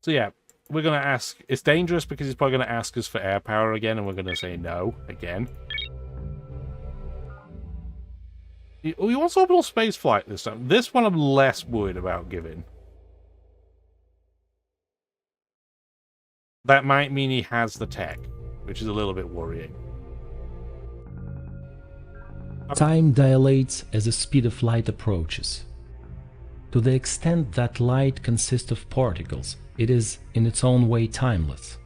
So yeah, we're going to ask... It's dangerous because he's probably going to ask us for air power again, and we're going to say no again. He wants orbital space flight this time. This one I'm less worried about giving. That might mean he has the tech, which is a little bit worrying. Time dilates as the speed of light approaches. To the extent that light consists of particles, it is in its own way timeless.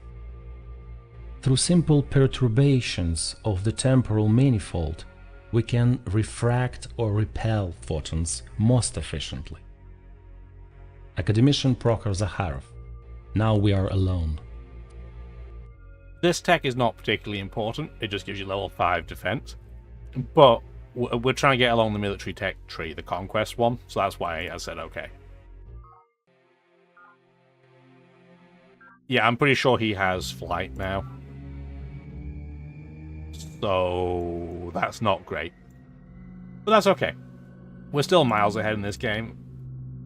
Through simple perturbations of the temporal manifold, we can refract or repel photons most efficiently. Academician Prokhor Zakharov. Now we are alone. This tech is not particularly important. It just gives you level 5 defense. But we're trying to get along the military tech tree, the conquest one, so that's why I said okay. Yeah, I'm pretty sure he has flight now. So that's not great. But that's okay. We're still miles ahead in this game.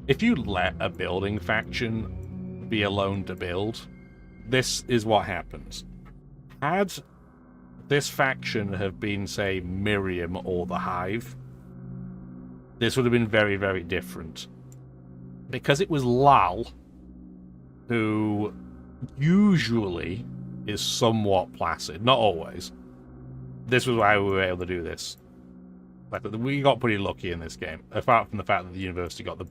If you let a building faction be alone to build, this is what happens. Had this faction have been, say, Miriam or the Hive, this would have been very, very different. Because it was Lal, who usually is somewhat placid, not always. This was why we were able to do this. Like, we got pretty lucky in this game, apart from the fact that the university got the...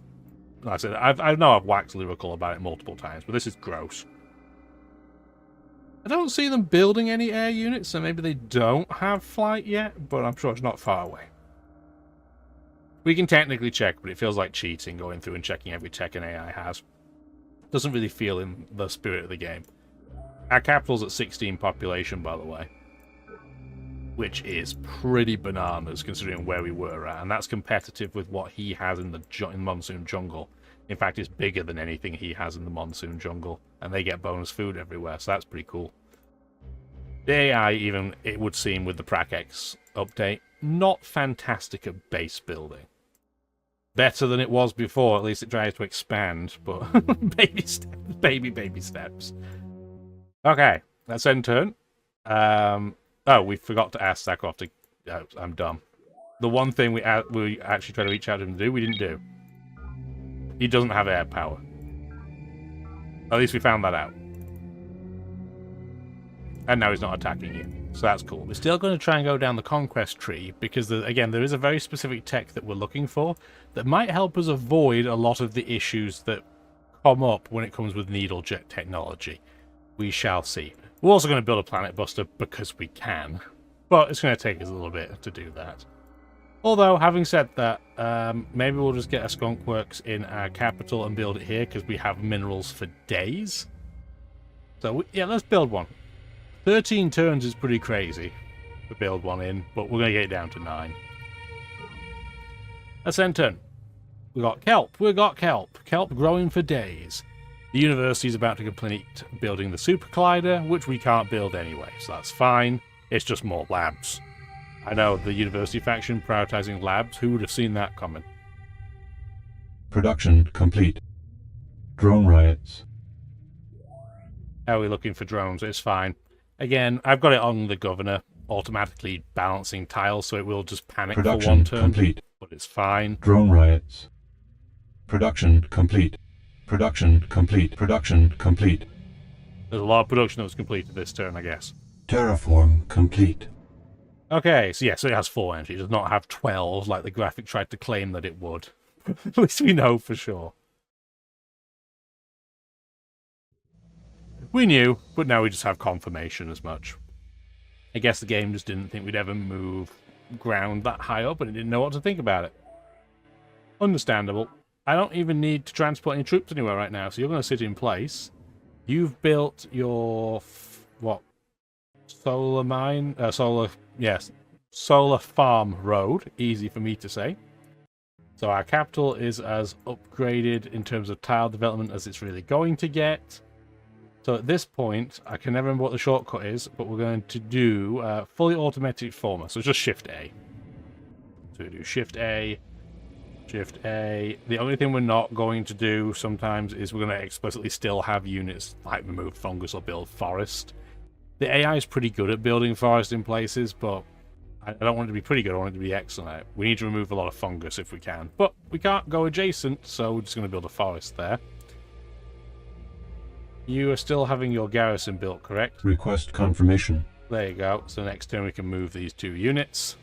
Like I said, I know I've waxed lyrical about it multiple times, but this is gross. I don't see them building any air units, so maybe they don't have flight yet, but I'm sure it's not far away. We can technically check, but it feels like cheating going through and checking every tech an AI has. Doesn't really feel in the spirit of the game. Our capital's at 16 population, by the way, which is pretty bananas considering where we were at, and that's competitive with what he has in the Monsoon Jungle. In fact, it's bigger than anything he has in the Monsoon Jungle, and they get bonus food everywhere, so that's pretty cool. The AI, even, it would seem with the PRACX update, not fantastic at base building. Better than it was before, at least it tries to expand, but baby steps, baby steps. Okay, that's end turn. Oh, we forgot to ask Sakharov to... Oh, I'm dumb. The one thing we actually tried to reach out to him to do, we didn't do. He doesn't have air power. At least we found that out. And now he's not attacking you. So that's cool. We're still going to try and go down the conquest tree, because, again, there is a very specific tech that we're looking for that might help us avoid a lot of the issues that come up when it comes with needle jet technology. We shall see. We're also going to build a planet buster because we can, but it's going to take us a little bit to do that. Although, having said that, maybe we'll just get a skunk works in our capital and build it here because we have minerals for days. So, yeah, let's build one. 13 turns is pretty crazy to build one in, but we're going to get it down to 9. Let's end turn. We got kelp. We got kelp. Kelp growing for days. The university is about to complete building the super collider, which we can't build anyway, so that's fine. It's just more labs. I know, the university faction prioritizing labs. Who would have seen that coming? Production complete. Drone riots. How are we looking for drones? It's fine. Again, I've got it on the governor, automatically balancing tiles, so it will just panic for one turn. Complete. But it's fine. Drone riots. Production complete. Production complete. Production complete. There's a lot of production that was completed this turn, I guess. Terraform complete. Okay, so yeah, so it has 4 energy. It does not have 12, like the graphic tried to claim that it would. At least we know for sure. We knew, but now we just have confirmation as much. I guess the game just didn't think we'd ever move ground that high up, and it didn't know what to think about it. Understandable. I don't even need to transport any troops anywhere right now, so you're going to sit in place. You've built your... what? Solar mine? Yes. Solar farm road. Easy for me to say. So our capital is as upgraded in terms of tile development as it's really going to get. So at this point, I can never remember what the shortcut is, but we're going to do fully automatic former. So just Shift A. So we do Shift A, Shift A. The only thing we're not going to do sometimes is we're going to explicitly still have units like remove fungus or build forest. The AI is pretty good at building forest in places, but I don't want it to be pretty good, I want it to be excellent. We need to remove a lot of fungus if we can, but we can't go adjacent, so we're just going to build a forest there. You are still having your garrison built, correct? Request confirmation. There you go. So next turn we can move these 2 units.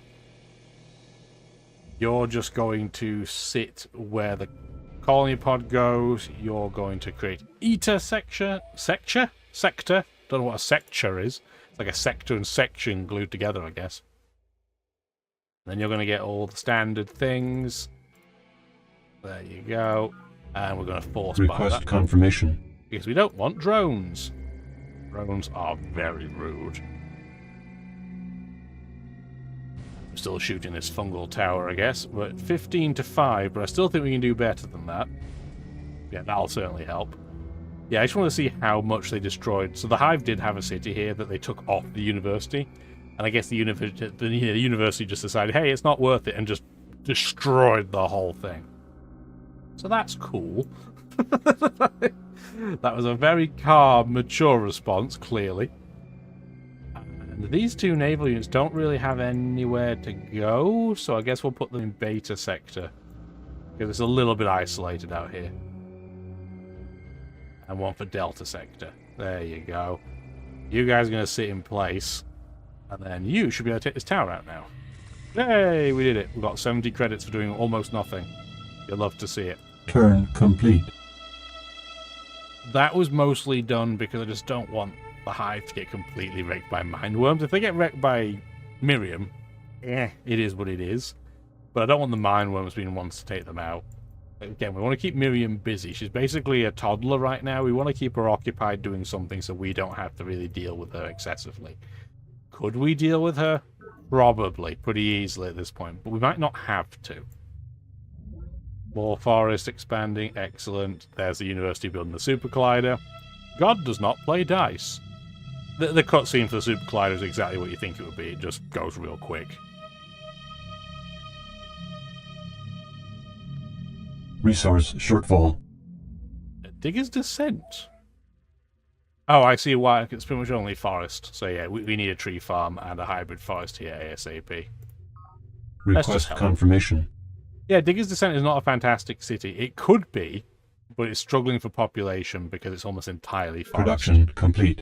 You're just going to sit where the colony pod goes. You're going to create Eta sector? Don't know what a sector is. It's like a sector and section glued together, I guess. Then you're going to get all the standard things. There you go. And we're going to force buy that. Request confirmation. Because we don't want drones. Drones are very rude. I'm still shooting this fungal tower, I guess. We're at 15 to 5, but I still think we can do better than that. Yeah, that'll certainly help. Yeah, I just want to see how much they destroyed. So the Hive did have a city here that they took off the university. And I guess the university just decided, hey, it's not worth it, and just destroyed the whole thing. So that's cool. That was a very calm, mature response, clearly. And these 2 naval units don't really have anywhere to go, so I guess we'll put them in beta sector. Because it's a little bit isolated out here. And one for delta sector. There you go. You guys are going to sit in place. And then you should be able to take this tower out now. Yay, we did it. We got 70 credits for doing almost nothing. You'll love to see it. Turn complete. That was mostly done because I just don't want the Hive to get completely wrecked by Mindworms. If they get wrecked by Miriam, it is what it is. But I don't want the Mindworms being ones to take them out. Again, we want to keep Miriam busy. She's basically a toddler right now. We want to keep her occupied doing something so we don't have to really deal with her excessively. Could we deal with her? Probably, pretty easily at this point, but we might not have to. More forest expanding, excellent. There's the university building the super collider. God does not play dice. The cutscene for the super collider is exactly what you think it would be. It just goes real quick. Resource shortfall. Digger's Descent. Oh, I see why. It's pretty much only forest. So yeah, we need a tree farm and a hybrid forest here ASAP. Request confirmation. Yeah, Digger's Descent is not a fantastic city. It could be, but it's struggling for population because it's almost entirely forest. Production complete.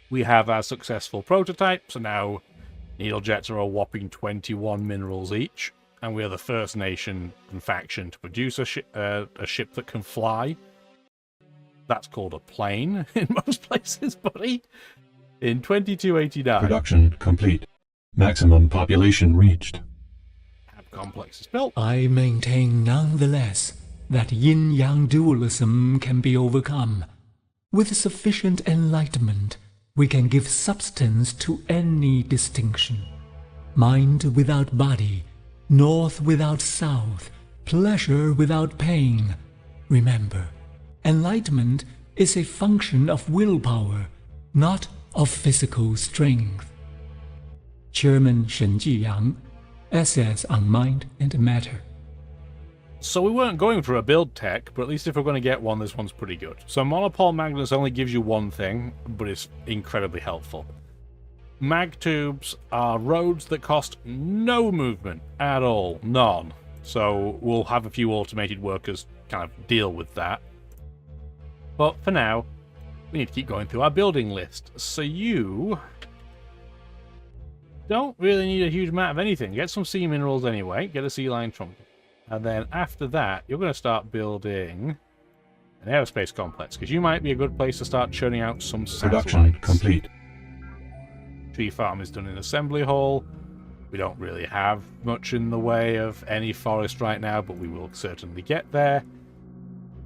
We have our successful prototype, so now Needlejets are a whopping 21 minerals each, and we are the first nation and faction to produce a ship that can fly. That's called a plane in most places, buddy. In 2289. Production complete. Maximum population reached. Hab complex is built. I maintain nonetheless that yin-yang dualism can be overcome. With sufficient enlightenment, we can give substance to any distinction. Mind without body, north without south, pleasure without pain. Remember, enlightenment is a function of willpower, not of physical strength. Chairman Shen Jiyang, SS on Mind and Matter. So we weren't going for a build tech, but at least if we're going to get one, this one's pretty good. So Monopole Magnus only gives you one thing, but it's incredibly helpful. Mag tubes are roads that cost no movement at all, none. So we'll have a few automated workers kind of deal with that. But for now, we need to keep going through our building list. So you don't really need a huge amount of anything. Get some sea minerals anyway. Get a sea lion trunk. And then after that, you're going to start building an aerospace complex, because you might be a good place to start churning out some satellites. Production complete. Tree farm is done in assembly hall. We don't really have much in the way of any forest right now, but we will certainly get there.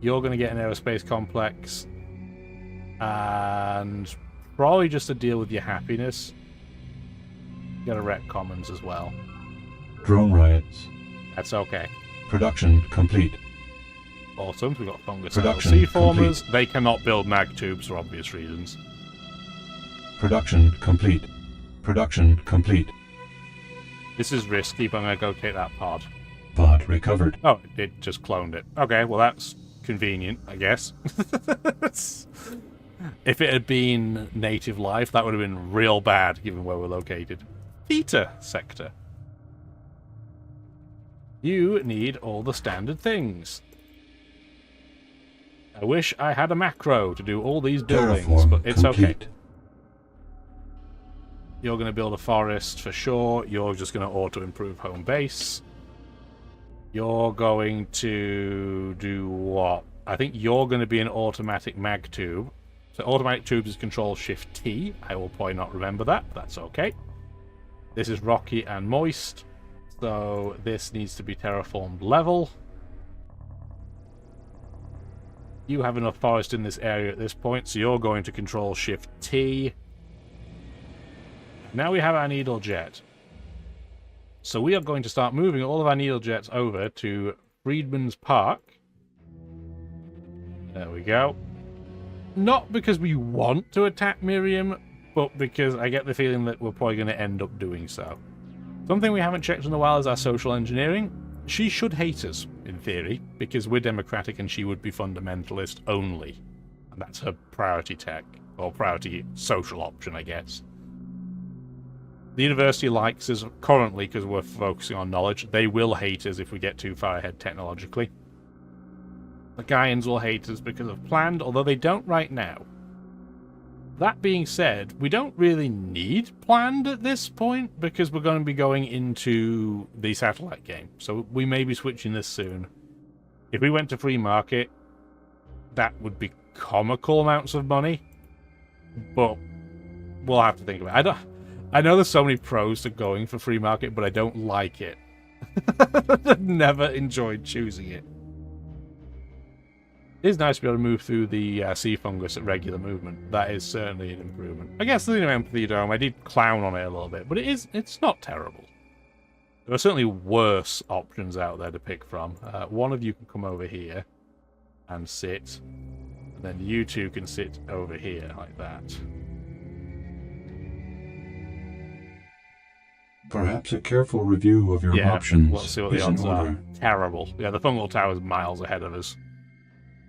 You're going to get an aerospace complex. And probably just to deal with your happiness, get a rep commons as well. Drone riots. That's okay. Production complete. Awesome. We've got fungus Production sea formers. complete. They cannot build mag tubes for obvious reasons. Production complete. Production complete. This is risky, but I'm going to go take that pod. Pod recovered. Oh, it just cloned it. Okay, well that's convenient, I guess. If it had been native life, that would have been real bad, given where we're located. Theta sector. You need all the standard things. I wish I had a macro to do all these buildings, Terraform but it's complete. okay. You're going to build a forest for sure. You're just going to auto-improve home base. You're going to do what? I think you're going to be an automatic mag tube. So automatic tubes is Control-Shift-T. I will probably not remember that. That's okay. This is rocky and moist. So this needs to be terraformed level. You have enough forest in this area at this point, so you're going to Control-Shift-T. Now we have our needle jet. So we are going to start moving all of our needle jets over to Freedman's Park. There we go. Not because we want to attack Miriam, but because I get the feeling that we're probably going to end up doing so. Something we haven't checked in a while is our social engineering. She should hate us, in theory, because we're democratic and she would be fundamentalist only. And that's her priority tech, or priority social option, I guess. The university likes us currently because we're focusing on knowledge. They will hate us if we get too far ahead technologically. The Gaians will hate us because of planned, although they don't right now. That being said, we don't really need planned at this point because we're going to be going into the satellite game. So we may be switching this soon. If we went to free market, that would be comical amounts of money. But we'll have to think about it. I know there's so many pros to going for free market, but I don't like it. I've never enjoyed choosing it. It is nice to be able to move through the sea fungus at regular movement. That is certainly an improvement. I guess the Empathy Dome, I did clown on it a little bit, but it's not terrible. There are certainly worse options out there to pick from. One of you can come over here and sit, and then you two can sit over here like that. Perhaps a careful review of your options let's see what the odds are. Terrible. Yeah, the fungal tower is miles ahead of us.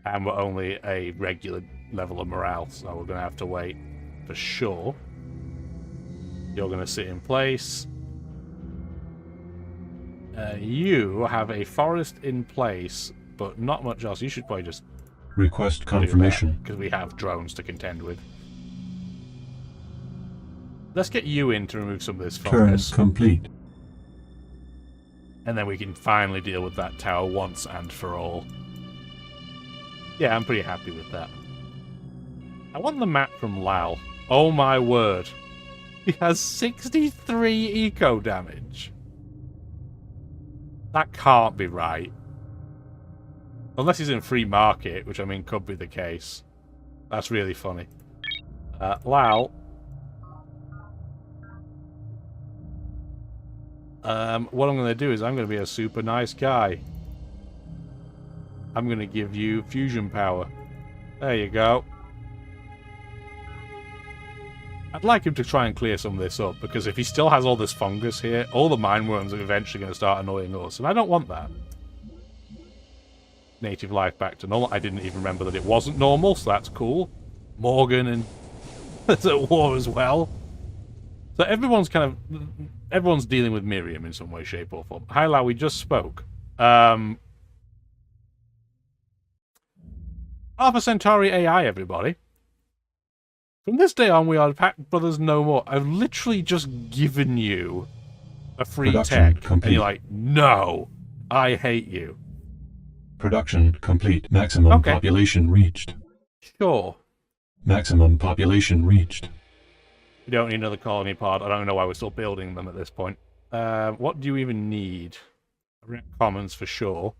And we're only a regular level of morale, so we're going to have to wait for sure. You're going to sit in place. You have a forest in place, but not much else. You should probably just request confirmation, because we have drones to contend with. Let's get you in to remove some of this fungus. Turn complete. And then we can finally deal with that tower once and for all. Yeah, I'm pretty happy with that. I want the map from Lal. Oh my word. He has 63 eco damage. That can't be right. Unless he's in free market, which I mean could be the case. That's really funny. Lal. What I'm going to do is I'm going to be a super nice guy. I'm going to give you fusion power. There you go. I'd like him to try and clear some of this up, because if he still has all this fungus here, all the mine worms are eventually going to start annoying us, and I don't want that. Native life back to normal. I didn't even remember that it wasn't normal, so that's cool. Morgan and is at war as well. So everyone's dealing with Miriam in some way, shape, or form. Hi, Lau, we just spoke. Alpha Centauri AI, everybody. From this day on, we are Pact Brothers no more. I've literally just given you a free tech, complete. And you're like, no, I hate you. Production complete. Maximum population reached. Sure. Maximum population reached. We don't need another colony pod. I don't know why we're still building them at this point. What do you even need? Commons for sure.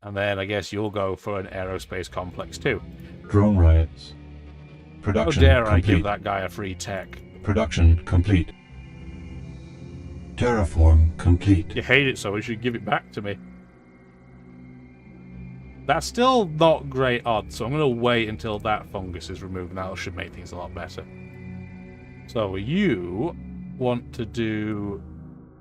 And then I guess you'll go for an aerospace complex too. Drone riots. Production How dare complete. I give that guy a free tech? Production complete. Terraform complete. You hate it, so you should give it back to me. That's still not great odds, so I'm going to wait until that fungus is removed. That should make things a lot better. So you want to do,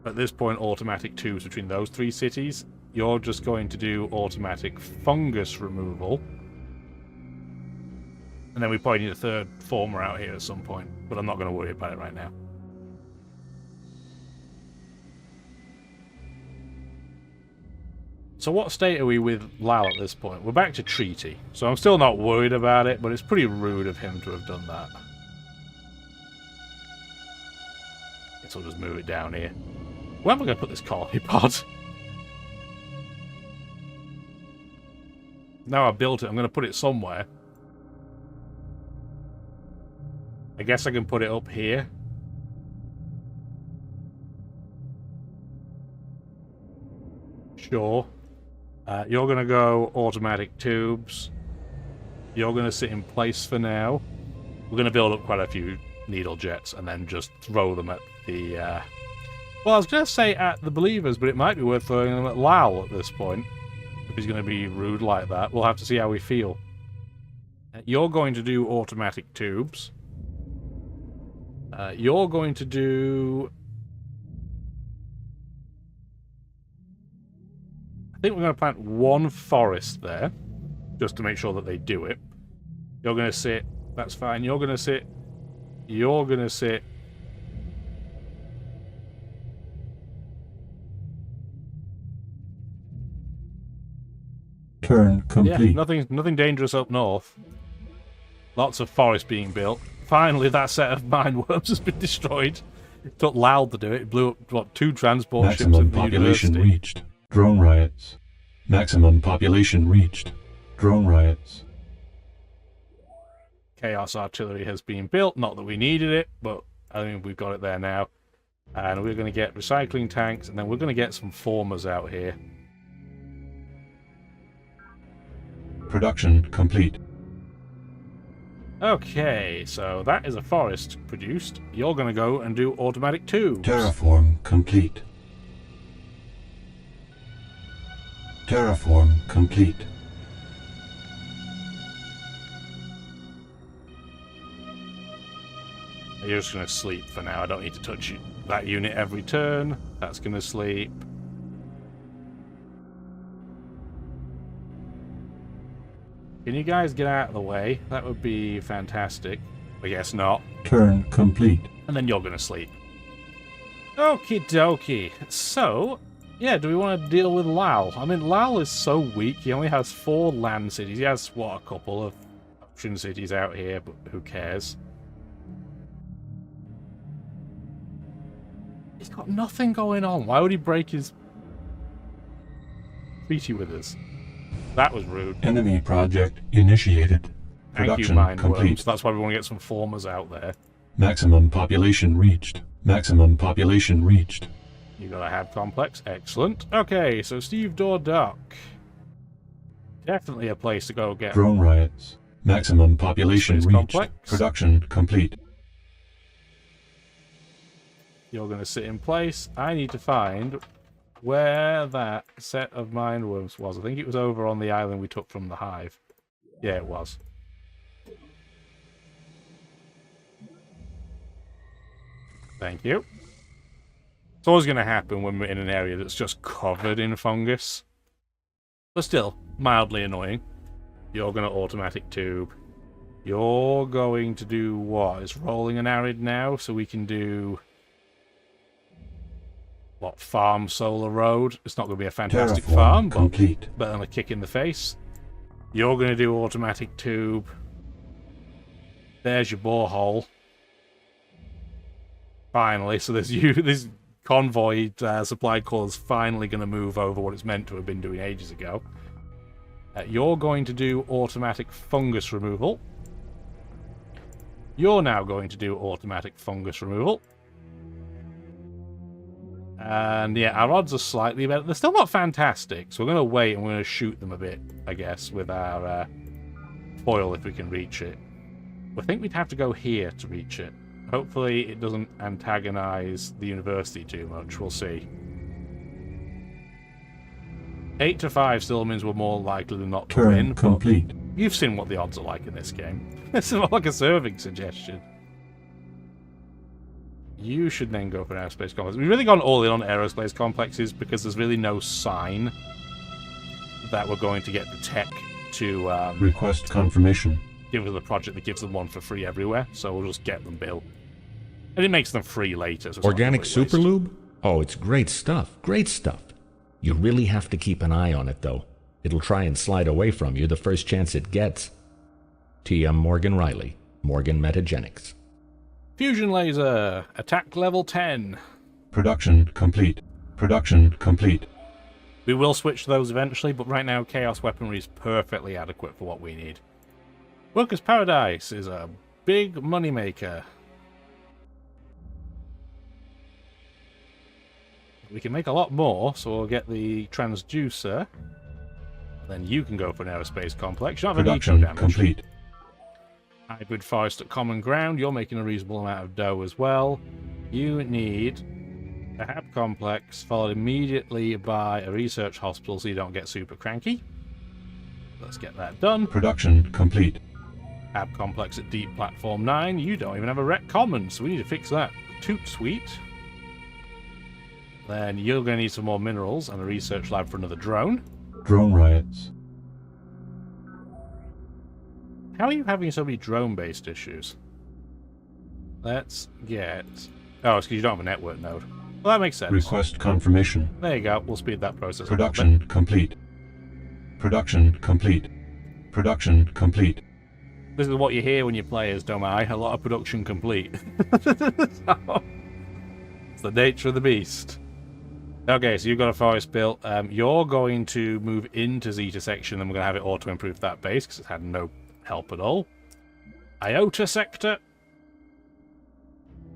at this point, automatic tubes between those three cities. You're just going to do automatic fungus removal. And then we probably need a third former out here at some point, but I'm not going to worry about it right now. So what state are we with Lal at this point? We're back to treaty, so I'm still not worried about it, but it's pretty rude of him to have done that. Guess we'll just move it down here. Where am I going to put this colony pod? Now I've built it, I'm going to put it somewhere. I guess I can put it up here. Sure. You're going to go automatic tubes. You're going to sit in place for now. We're going to build up quite a few needle jets and then just throw them at the... Well, I was going to say at the believers, but it might be worth throwing them at Lal at this point. If he's going to be rude like that. We'll have to see how we feel. You're going to do automatic tubes. You're going to do... I think we're going to plant one forest there, just to make sure that they do it. You're going to sit. That's fine. You're going to sit. You're going to sit. Turn complete. Yeah, nothing dangerous up north. Lots of forest being built. Finally, that set of mine worms has been destroyed. It took Loud to do it. It blew up, what, 2 transport ships Maximum at the population university. reached. Drone riots. Maximum population reached. Drone riots. Chaos Artillery has been built. Not that we needed it, but I think we've got it there now. And we're going to get recycling tanks, and then we're going to get some formers out here. Production complete. Okay, so that is a forest produced. You're going to go and do automatic tubes. Terraform complete. Terraform complete. You're just going to sleep for now. I don't need to touch that unit every turn. That's going to sleep. Can you guys get out of the way? That would be fantastic. I guess not. Turn complete. And then you're going to sleep. Okie dokie. So, yeah, do we want to deal with Lal? I mean, Lal is so weak. He only has 4 land cities. He has, what, a couple of ocean cities out here, but who cares? He's got nothing going on. Why would he break his treaty with us? That was rude. Enemy project initiated. Thank Production you, Mind complete. Worms. That's why we want to get some formers out there. Maximum population reached. Maximum population reached. You got a hab complex. Excellent. Okay, so Steve Dordock. Definitely a place to go get. Drone riots. Maximum population Space reached. complex. Production complete. You're going to sit in place. I need to find where that set of mind worms was. I think it was over on the island we took from the hive. Yeah, it was. Thank you. It's always going to happen when we're in an area that's just covered in fungus. But still, mildly annoying. You're going to automatic tube. You're going to do what? It's rolling an arid now, so we can do... What, farm solar road? It's not going to be a fantastic Terraform farm, but complete. better than a kick in the face. You're going to do automatic tube. There's your borehole. Finally, so there's you. This convoy supply core is finally going to move over what it's meant to have been doing ages ago. You're going to do automatic fungus removal. You're now going to do automatic fungus removal. And yeah, our odds are slightly better. They're still not fantastic, so we're going to wait and we're going to shoot them a bit, I guess, with our foil if we can reach it. I think we'd have to go here to reach it. Hopefully it doesn't antagonize the university too much. We'll see. 8 to 5 still means we're more likely than not to Turn win. complete. You've seen what the odds are like in this game. This is more like a serving suggestion. You should then go for an aerospace complex. We've really gone all in on aerospace complexes because there's really no sign that we're going to get the tech to Request confirmation. give us a project that gives them one for free everywhere. So we'll just get them built. And it makes them free later. So Organic superlube? Oh, it's great stuff. Great stuff. You really have to keep an eye on it, though. It'll try and slide away from you the first chance it gets. T.M. Morgan Riley, Morgan Metagenics. Fusion laser, attack level 10. Production complete. Production complete. We will switch to those eventually, but right now Chaos Weaponry is perfectly adequate for what we need. Workers' Paradise is a big moneymaker. We can make a lot more, so we'll get the transducer. Then you can go for an aerospace complex. You don't have any eco Production damage. complete. Hybrid forest at common ground. You're making a reasonable amount of dough as well. You need a hab complex followed immediately by a research hospital so you don't get super cranky. Let's get that done. Production complete. Hab complex at deep platform 9. You don't even have a rec common, so we need to fix that. Toot sweet. Then you're going to need some more minerals and a research lab for another drone. Drone riots. How are you having so many drone-based issues? Let's get... Oh, it's because you don't have a network node. Well, that makes sense. Request confirmation. There you go. We'll speed that process up. Production complete. Production complete. Production complete. This is what you hear when you play as Domai. A lot of production complete. So, it's the nature of the beast. Okay, so you've got a forest built. You're going to move into Zeta section, and we're going to have it auto-improve that base, because it's had no help at all. Iota sector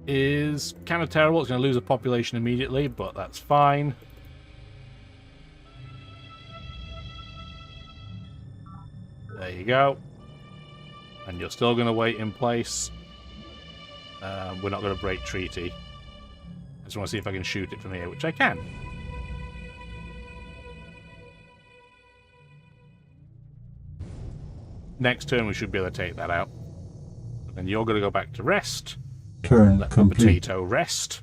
is kind of terrible. It's going to lose a population immediately, but that's fine. There you go. And you're still going to wait in place. We're not going to break treaty. I just want to see if I can shoot it from here, which I can. Next turn we should be able to take that out. And then you're going to go back to rest. Turn Let the complete. potato rest.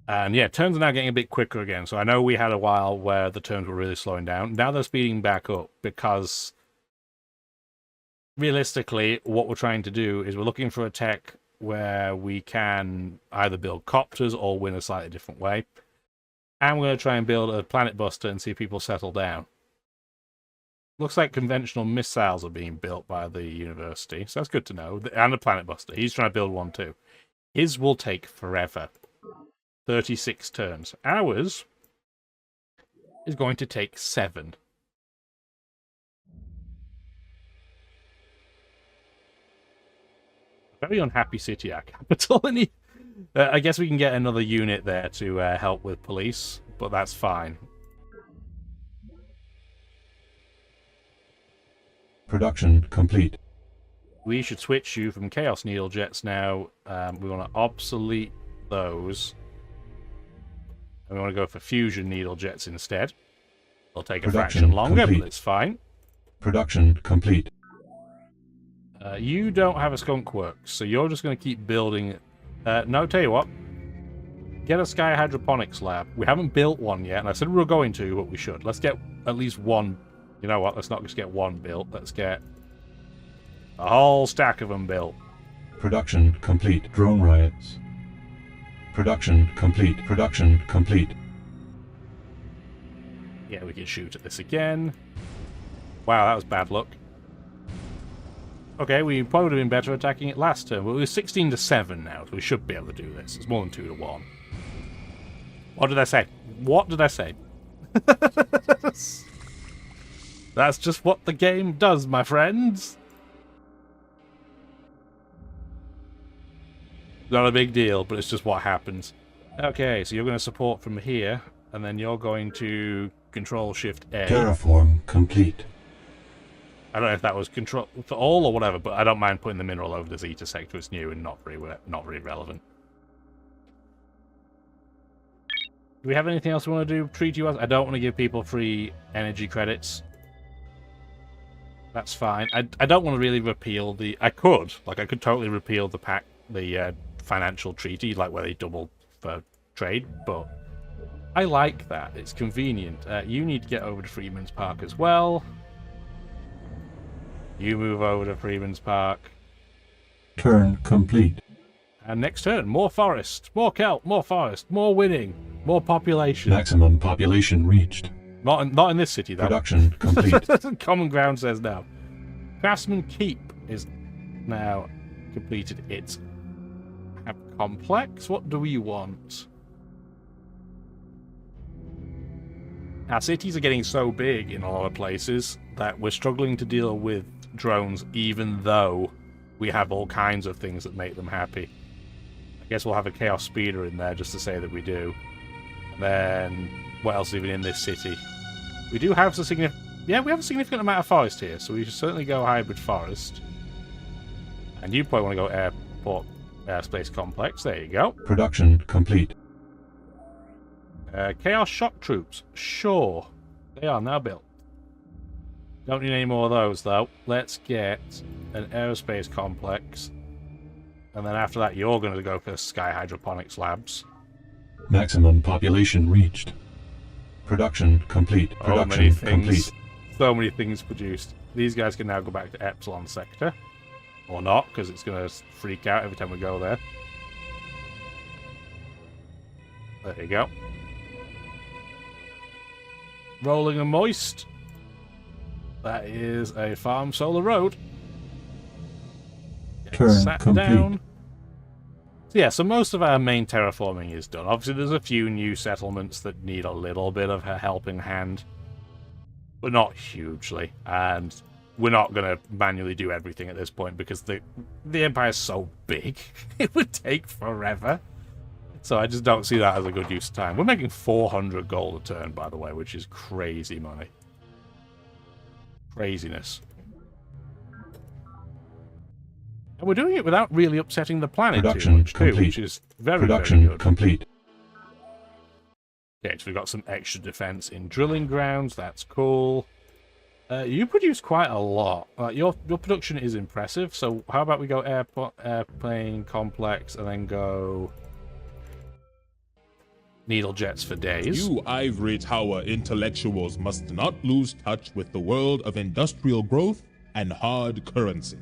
And yeah, turns are now getting a bit quicker again. So I know we had a while where the turns were really slowing down. Now they're speeding back up because realistically what we're trying to do is we're looking for a tech where we can either build copters or win a slightly different way. And we're going to try and build a planet buster and see if people settle down. Looks like conventional missiles are being built by the university, so that's good to know. And a planet buster. He's trying to build one too. His will take forever. 36 turns. Ours is going to take 7. Very unhappy city, our capital. I guess we can get another unit there to help with police, but that's fine. Production complete. We should switch you from Chaos Needle Jets now. We want to obsolete those. And we want to go for Fusion Needle Jets instead. They'll take a fraction longer, but it's fine. Production complete. You don't have a skunk works, so you're just going to keep building. No, tell you what. Get a Sky Hydroponics lab. We haven't built one yet, and I said we were going to, but we should. Let's get at least one. You know what? Let's not just get one built. Let's get a whole stack of them built. Production complete. Drone riots. Production complete. Production complete. Yeah, we can shoot at this again. Wow, that was bad luck. Okay, we probably would have been better attacking it last turn, but we're 16 to 7 now, so we should be able to do this. It's more than 2 to 1. What did I say? What did I say? That's just what the game does, my friends. Not a big deal, but it's just what happens. Okay, so you're going to support from here, and then you're going to Control-Shift-A. Terraform complete. I don't know if that was control for all or whatever, but I don't mind putting the mineral over the Zeta sector. It's new and not very relevant. Do we have anything else we want to do? Treaty-wise? I don't want to give people free energy credits. That's fine. I don't want to really repeal the... I could totally repeal the financial treaty, like where they double for trade, but I like that. It's convenient. You need to get over to Freeman's Park as well. You move over to Freeman's Park. Turn complete. And next turn, more forest, more kelp, more forest, more winning, more population. Maximum population reached. Not in this city, though. Production complete. Common Ground says no. Craftsman Keep is now completed its complex. What do we want? Our cities are getting so big in a lot of places that we're struggling to deal with drones, even though we have all kinds of things that make them happy. I guess we'll have a Chaos Speeder in there just to say that we do. And then, what else is even in this city? We do have a significant amount of forest here, so we should certainly go hybrid forest. And you probably want to go airport, airspace complex. There you go. Production complete. Chaos Shock Troops. Sure. They are now built. Don't need any more of those, though. Let's get an aerospace complex. And then after that, you're going to go for Sky Hydroponics Labs. Maximum population reached. Production complete. Production complete. So many things produced. These guys can now go back to Epsilon Sector. Or not, because it's going to freak out every time we go there. There you go. Rolling and Moist. That is a Farm Solar Road. Turn sat complete. Down. So yeah, so most of our main terraforming is done. Obviously, there's a few new settlements that need a little bit of a helping hand, but not hugely. And we're not going to manually do everything at this point because the Empire's so big, it would take forever. So I just don't see that as a good use of time. We're making 400 gold a turn, by the way, which is crazy money. Craziness. And we're doing it without really upsetting the planet too much, too, which is very, very good. Complete. Okay, so we've got some extra defense in drilling grounds. That's cool. You produce quite a lot. Your production is impressive. So how about we go airplane complex and then go needle jets for days. You ivory tower intellectuals must not lose touch with the world of industrial growth and hard currency.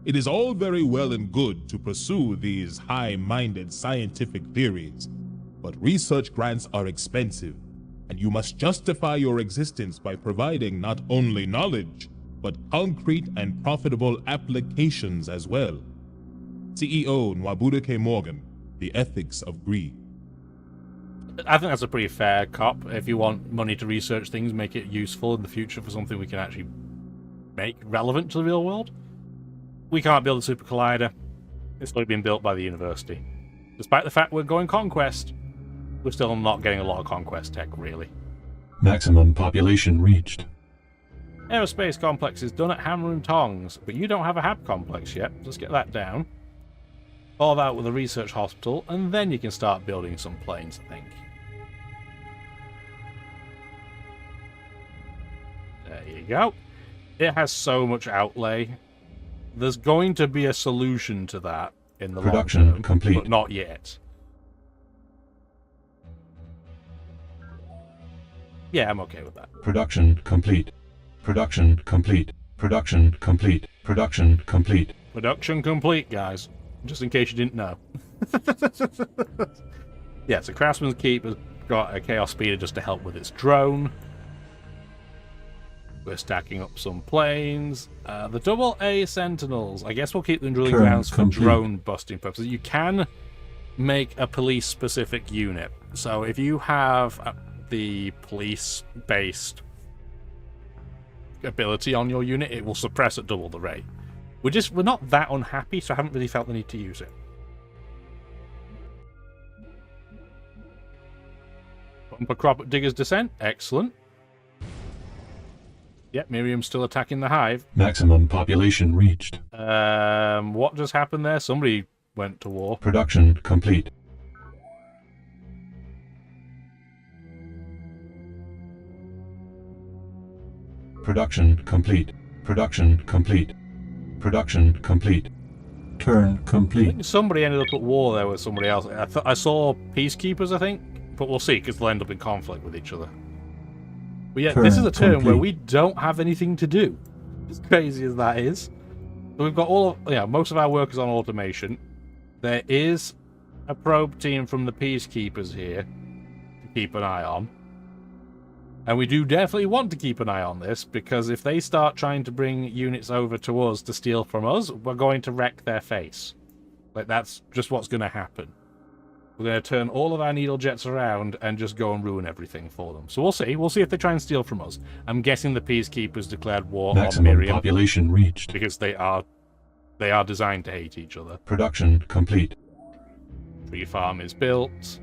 It is all very well and good to pursue these high-minded scientific theories, but research grants are expensive, and you must justify your existence by providing not only knowledge, but concrete and profitable applications as well. CEO Nwabuike Morgan, The Ethics of Greed. I think that's a pretty fair cop. If you want money to research things, make it useful in the future for something we can actually make relevant to the real world. We can't build a super collider. It's only been built by the university. Despite the fact we're going conquest, we're still not getting a lot of conquest tech, really. Maximum population reached. Aerospace complex is done at Hammer and Tongs, but you don't have a HAB complex yet. Let's get that down. Follow that with a research hospital, and then you can start building some planes, I think. There you go. It has so much outlay. There's going to be a solution to that in the long term, complete. But not yet. Yeah, I'm okay with that. Production complete. Production complete. Production complete. Production complete. Production complete, guys. Just in case you didn't know. Yeah, so Craftsman's Keep has got a Chaos Speeder just to help with its drone. We're stacking up some planes. The AA Sentinels. I guess we'll keep them drilling grounds for drone busting purposes. You can make a police-specific unit. So if you have the police-based ability on your unit, it will suppress at double the rate. We're not that unhappy, so I haven't really felt the need to use it. Bumper crop at Digger's Descent. Excellent. Yep, Miriam's still attacking the hive. Maximum population reached. What just happened there? Somebody went to war. Production complete. Production complete. Production complete. Production complete. Turn complete. I think somebody ended up at war there with somebody else. I saw peacekeepers, I think, but we'll see because they'll end up in conflict with each other. But yeah, this is a turn where we don't have anything to do. As crazy as that is. So we've got most of our workers on automation. There is a probe team from the peacekeepers here to keep an eye on. And we do definitely want to keep an eye on this, because if they start trying to bring units over to us to steal from us, we're going to wreck their face. Like, that's just what's going to happen. We're going to turn all of our needle jets around and just go and ruin everything for them. So we'll see. We'll see if they try and steal from us. I'm guessing the peacekeepers declared war on Miriam. Population reached. Because they are designed to hate each other. Production complete. Tree farm is built.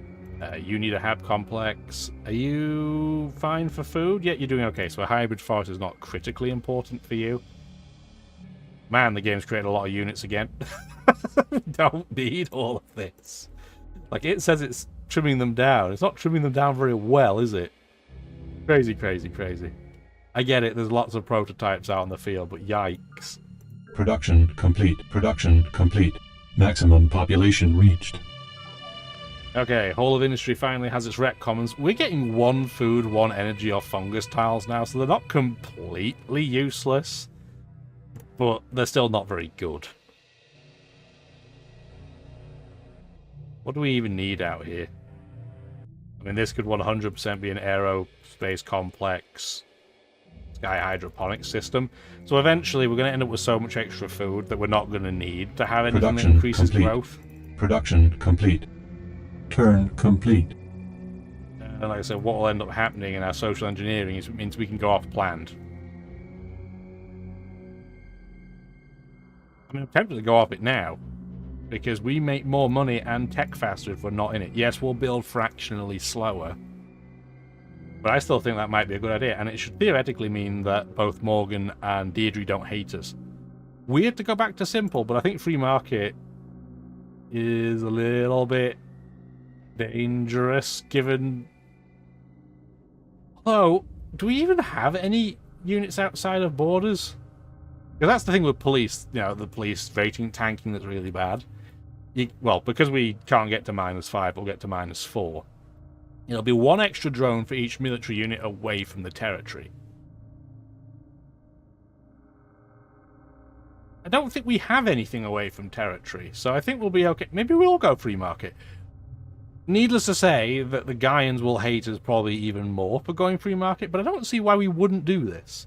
You need a HAB complex. Are you fine for food? Yeah, you're doing okay. So a hybrid forest is not critically important for you. Man, the game's created a lot of units again. Don't need all of this. Like, it says it's trimming them down. It's not trimming them down very well, is it? Crazy, crazy, crazy. I get it, there's lots of prototypes out in the field, but yikes. Production complete. Production complete. Maximum population reached. Okay, Hall of Industry finally has its rec commons. We're getting 1 food, 1 energy or fungus tiles now, so they're not completely useless, but they're still not very good. What do we even need out here? I mean, this could 100% be an aerospace complex sky hydroponics system. So eventually we're going to end up with so much extra food that we're not going to need to have anything that increases growth. Production complete. Turn complete. And like I said, what will end up happening in our social engineering is it means we can go off planned. I mean, I'm tempted to go off it now, because we make more money and tech faster if we're not in it. Yes, we'll build fractionally slower, but I still think that might be a good idea, and it should theoretically mean that both Morgan and Deirdre don't hate us. Weird to go back to simple, but I think free market is a little bit dangerous, given... Oh, do we even have any units outside of borders? Because that's the thing with police, you know, the police rating tanking that's really bad. Well, because we can't get to -5, we'll get to -4. It'll be one extra drone for each military unit away from the territory. I don't think we have anything away from territory, so I think we'll be okay. Maybe we'll go free market. Needless to say that the Gaians will hate us probably even more for going free market, but I don't see why we wouldn't do this.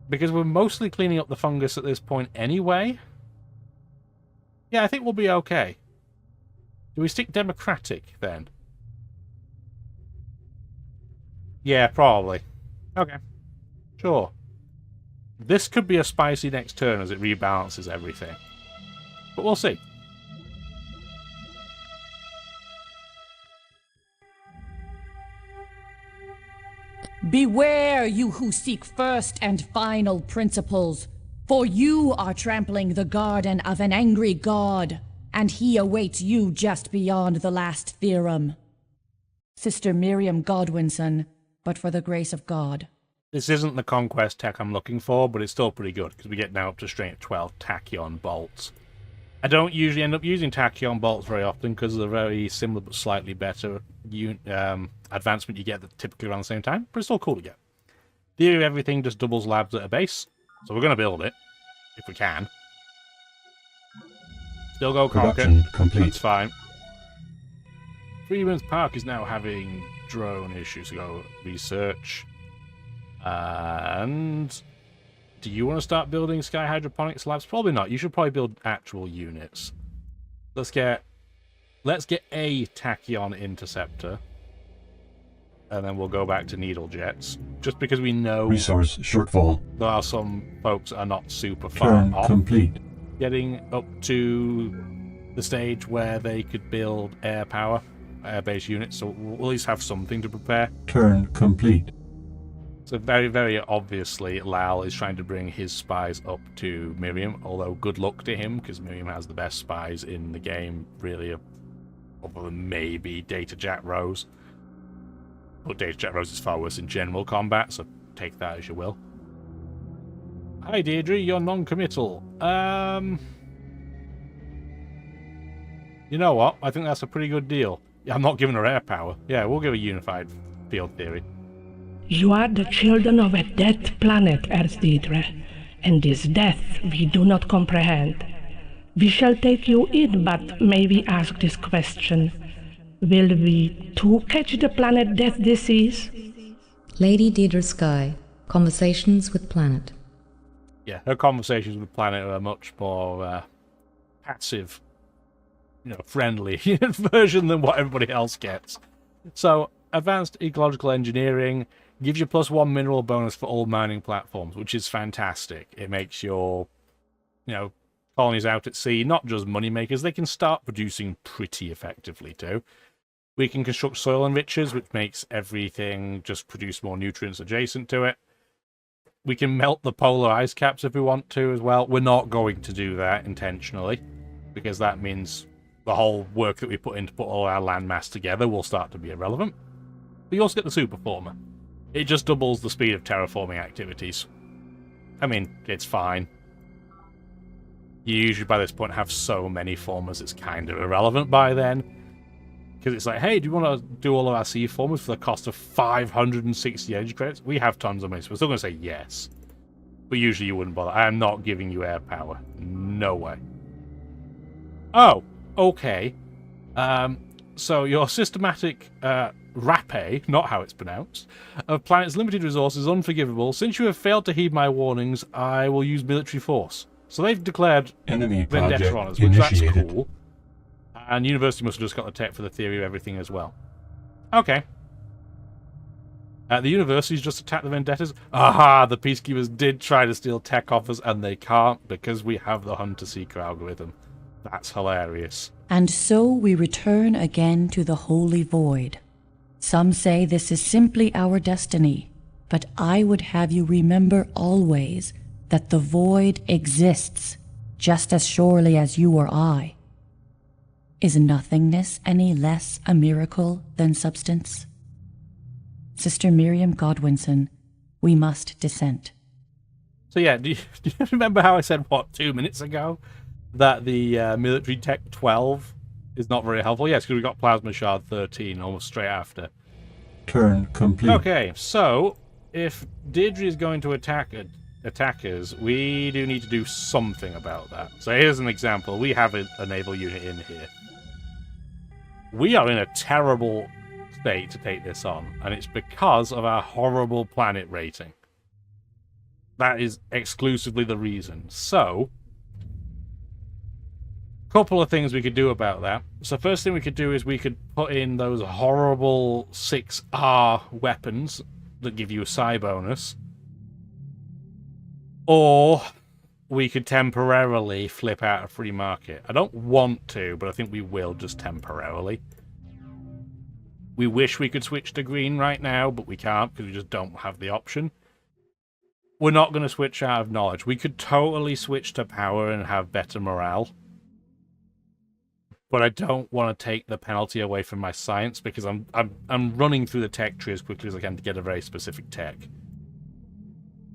Because we're mostly cleaning up the fungus at this point anyway. Yeah, I think we'll be okay. Do we stick democratic then? Yeah, probably. Okay. Sure. This could be a spicy next turn as it rebalances everything. But we'll see. Beware, you who seek first and final principles, for you are trampling the garden of an angry god, and he awaits you just beyond the last theorem. Sister Miriam Godwinson, but for the grace of God. This isn't the conquest tech I'm looking for, but it's still pretty good, because we get now up to strength 12 tachyon bolts. I don't usually end up using tachyon bolts very often, because they're very similar but slightly better advancement you get typically around the same time, but it's still cool to get. Theory of everything just doubles labs at a base, so we're going to build it, if we can. Still go conquer, that's fine. Freeman's Park is now having drone issues, so go research. And do you want to start building sky hydroponics labs? Probably not. You should probably build actual units. Let's get a tachyon interceptor, and then we'll go back to needle jets. Just because we know resource shortfall. There are some folks that are not super far off complete. Getting up to the stage where they could build air power, air-based units. So we'll at least have something to prepare. Turn complete. So very, very obviously, Lal is trying to bring his spies up to Miriam, although good luck to him, because Miriam has the best spies in the game, really, other than maybe Data Jack Rose. But Data Jack Rose is far worse in general combat, so take that as you will. Hi Deirdre, you're non-committal. You know what? I think that's a pretty good deal. I'm not giving her air power. Yeah, we'll give her unified field theory. You are the children of a dead planet, Earth-Deidre, and this death we do not comprehend. We shall take you in, but may we ask this question? Will we too catch the planet death disease? Lady Deirdre Sky, Conversations with Planet. Yeah, her conversations with Planet are a much more passive, friendly version than what everybody else gets. So, advanced ecological engineering gives you +1 mineral bonus for all mining platforms, which is fantastic. It makes your, colonies out at sea not just money makers, they can start producing pretty effectively too. We can construct soil enrichers, which makes everything just produce more nutrients adjacent to it. We can melt the polar ice caps if we want to as well. We're not going to do that intentionally, because that means the whole work that we put in to put all our land mass together will start to be irrelevant. But you also get the superformer. It just doubles the speed of terraforming activities. I mean, it's fine. You usually by this point have so many formers it's kind of irrelevant by then. Because it's like, hey, do you want to do all of our sea formers for the cost of 560 energy credits? We have tons of money, so we're still going to say yes. But usually you wouldn't bother. I am not giving you air power. No way. Oh, okay. So your systematic rapé, not how it's pronounced, of planet's limited resources is unforgivable. Since you have failed to heed my warnings, I will use military force. So they've declared enemy vendetta on us, which that's cool. And University must have just got the tech for the theory of everything as well. Okay. The universities just attacked the Vendettas. Aha! The Peacekeepers did try to steal tech off us, and they can't because we have the Hunter-Seeker algorithm. That's hilarious. And so we return again to the Holy Void. Some say this is simply our destiny, but I would have you remember always that the Void exists, just as surely as you or I. Is nothingness any less a miracle than substance? Sister Miriam Godwinson, we must dissent. So yeah, do you remember how I said, 2 minutes ago? That the military tech 12 is not very helpful? Yes, because we got Plasma Shard 13 almost straight after. Turn complete. Okay, so if Deirdre is going to attack us, we do need to do something about that. So here's an example. We have a naval unit in here. We are in a terrible state to take this on, and it's because of our horrible planet rating. That is exclusively the reason. So, couple of things we could do about that. So first thing we could do is we could put in those horrible 6R weapons that give you a psi bonus. Or we could temporarily flip out a free market. I don't want to, but I think we will just temporarily. We wish we could switch to green right now, but we can't because we just don't have the option. We're not going to switch out of knowledge. We could totally switch to power and have better morale. But I don't want to take the penalty away from my science because I'm running through the tech tree as quickly as I can to get a very specific tech.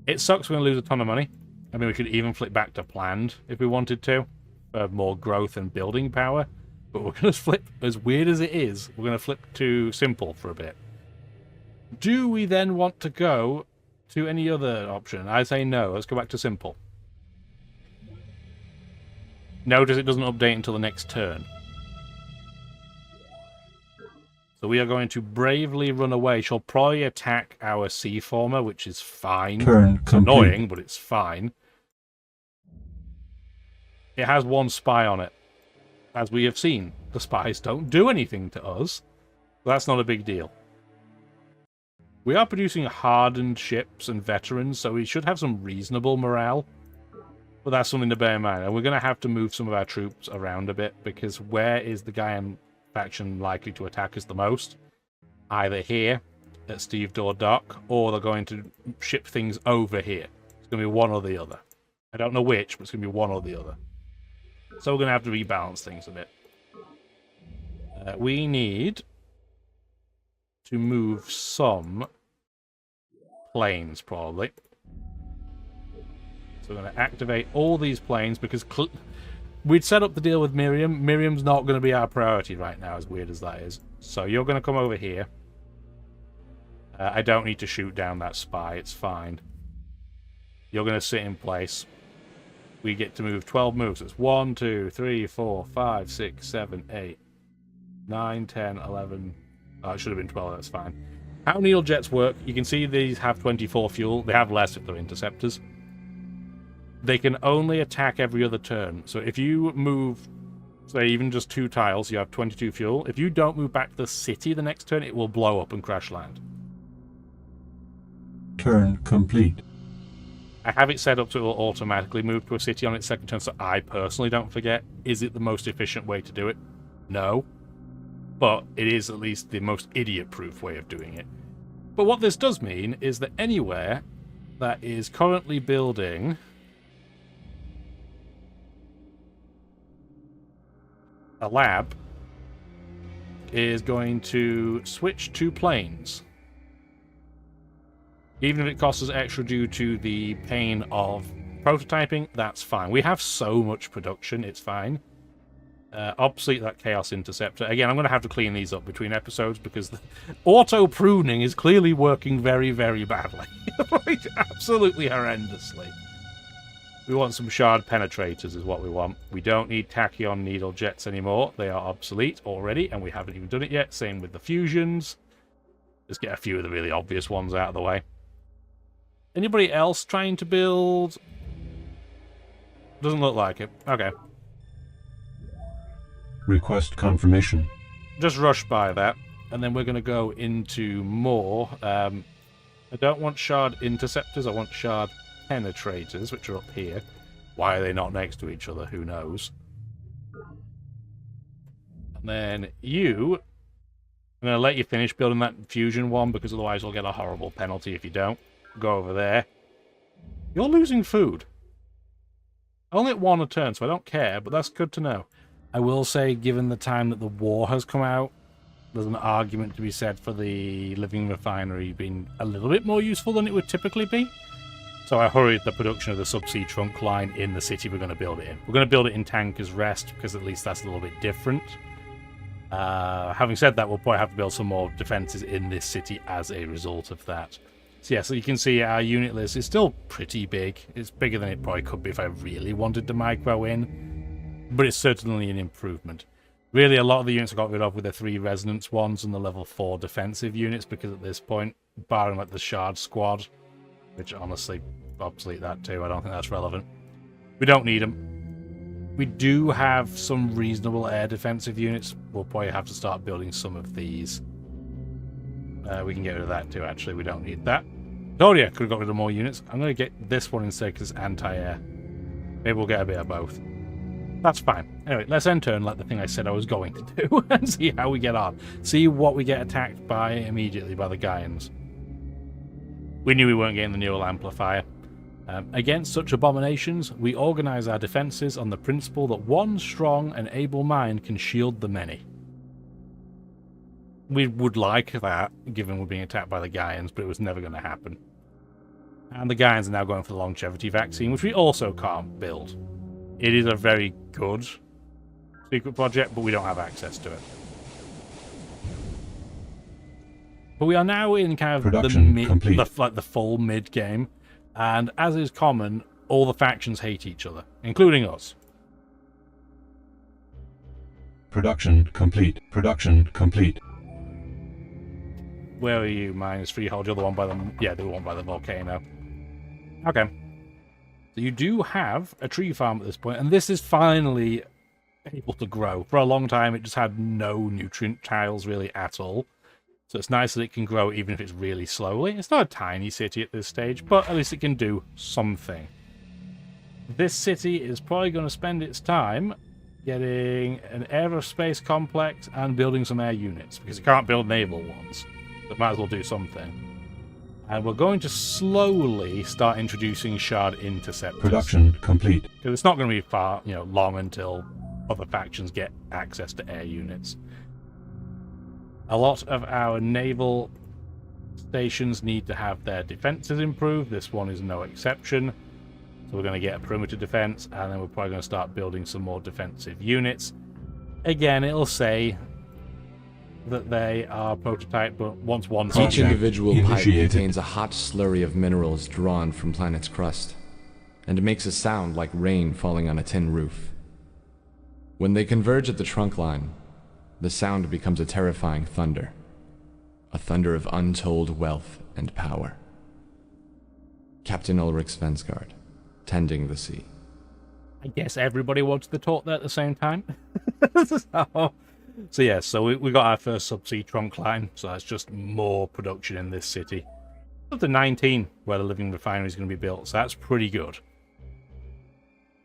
It sucks we're going to lose a ton of money. I mean, we could even flip back to planned if we wanted to, for more growth and building power. But we're going to flip, as weird as it is, we're going to flip to simple for a bit. Do we then want to go to any other option? I say no. Let's go back to simple. Notice it doesn't update until the next turn. So we are going to bravely run away. She'll probably attack our C-former, which is fine. It's annoying, but it's fine. It has one spy on it. As we have seen, the spies don't do anything to us. That's not a big deal. We are producing hardened ships and veterans, so we should have some reasonable morale. But that's something to bear in mind. And we're going to have to move some of our troops around a bit, because where is the Gaian faction likely to attack us the most? Either here, at Steve Door Dock, or they're going to ship things over here. It's going to be one or the other. I don't know which, but it's going to be one or the other. So we're going to have to rebalance things a bit. We need to move some planes, probably. So we're going to activate all these planes, because we'd set up the deal with Miriam. Miriam's not going to be our priority right now, as weird as that is. So you're going to come over here. I don't need to shoot down that spy. It's fine. You're going to sit in place. We get to move 12 moves. It's 1, 2, 3, 4, 5, 6, 7, 8, 9, 10, 11. Oh, it should have been 12. That's fine. How needle jets work? You can see these have 24 fuel. They have less if they're interceptors. They can only attack every other turn. So if you move, say, even just 2 tiles, you have 22 fuel. If you don't move back to the city the next turn, it will blow up and crash land. Turn complete. I have it set up so it will automatically move to a city on its second turn, so I personally don't forget. Is it the most efficient way to do it? No. But it is at least the most idiot-proof way of doing it. But what this does mean is that anywhere that is currently building a lab is going to switch to planes. Even if it costs us extra due to the pain of prototyping, that's fine. We have so much production, it's fine. Obsolete that Chaos Interceptor. Again, I'm going to have to clean these up between episodes because the auto-pruning is clearly working very, very badly. Like, absolutely horrendously. We want some shard penetrators is what we want. We don't need tachyon needle jets anymore. They are obsolete already, and we haven't even done it yet. Same with the fusions. Just get a few of the really obvious ones out of the way. Anybody else trying to build? Doesn't look like it. Okay. Request confirmation. Just rush by that, and then we're going to go into more I don't want shard interceptors, I want shard penetrators, which are up here. Why are they not next to each other? Who knows? And then you... I'm going to let you finish building that fusion one, because otherwise you'll get a horrible penalty if you don't. Go over there. You're losing food. Only at 1 a turn, so I don't care, but that's good to know. I will say, given the time that the war has come out, there's an argument to be said for the living refinery being a little bit more useful than it would typically be. So I hurried the production of the subsea trunk line in the city we're going to build it in. We're going to build it in Tanker's Rest, because at least that's a little bit different. Having said that, we'll probably have to build some more defences in this city as a result of that. So yeah, so you can see our unit list is still pretty big. It's bigger than it probably could be if I really wanted to micro in. But it's certainly an improvement. Really, a lot of the units I got rid of were the 3 resonance ones and the level 4 defensive units, because at this point, barring like the shard squad, which honestly, obsolete that too, I don't think that's relevant. We don't need them. We do have some reasonable air defensive units. We'll probably have to start building some of these. We can get rid of that too, actually. We don't need that. Oh yeah, could have got rid of more units. I'm going to get this one instead because it's anti-air. Maybe we'll get a bit of both. That's fine. Anyway, let's enter and let the thing I said I was going to do and see how we get on. See what we get attacked by immediately by the Gaians. We knew we weren't getting the neural amplifier. Against such abominations, we organize our defenses on the principle that one strong and able mind can shield the many. We would like that, given we're being attacked by the Gaians, but it was never going to happen. And the Gaians are now going for the longevity vaccine, which we also can't build. It is a very good secret project, but we don't have access to it. But we are now in kind of the full mid game. And as is common, all the factions hate each other, including us. Production complete. Production complete. Where are you? -3. Hold the other one by the... Yeah, the one by the volcano. Okay. So you do have a tree farm at this point, and this is finally able to grow. For a long time, it just had no nutrient tiles really at all. So it's nice that it can grow even if it's really slowly. It's not a tiny city at this stage, but at least it can do something. This city is probably going to spend its time getting an aerospace complex and building some air units, because it can't build naval ones. So it might as well do something. And we're going to slowly start introducing shard interceptors. Production complete. Because it's not going to be far, long until other factions get access to air units. A lot of our naval stations need to have their defenses improved. This one is no exception. So we're going to get a perimeter defense, and then we're probably going to start building some more defensive units. Again, it'll say that they are prototype, but once one... Each individual pipe contains a hot slurry of minerals drawn from planet's crust, and makes a sound like rain falling on a tin roof. When they converge at the trunk line, the sound becomes a terrifying thunder. A thunder of untold wealth and power. Captain Ulrich Svensgaard, tending the sea. I guess everybody wanted to talk there at the same time. So yeah, so we got our first subsea trunk line, so that's just more production in this city. Up to 19, where the living refinery is going to be built, so that's pretty good.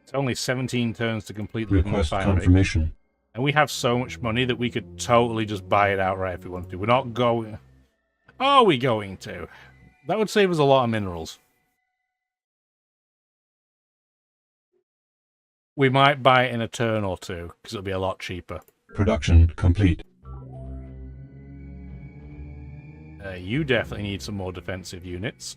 It's only 17 turns to complete the living refinery. Confirmation. And we have so much money that we could totally just buy it outright if we wanted to. We're not going... Are we going to? That would save us a lot of minerals. We might buy it in a turn or two, because it'll be a lot cheaper. Production complete. You definitely need some more defensive units.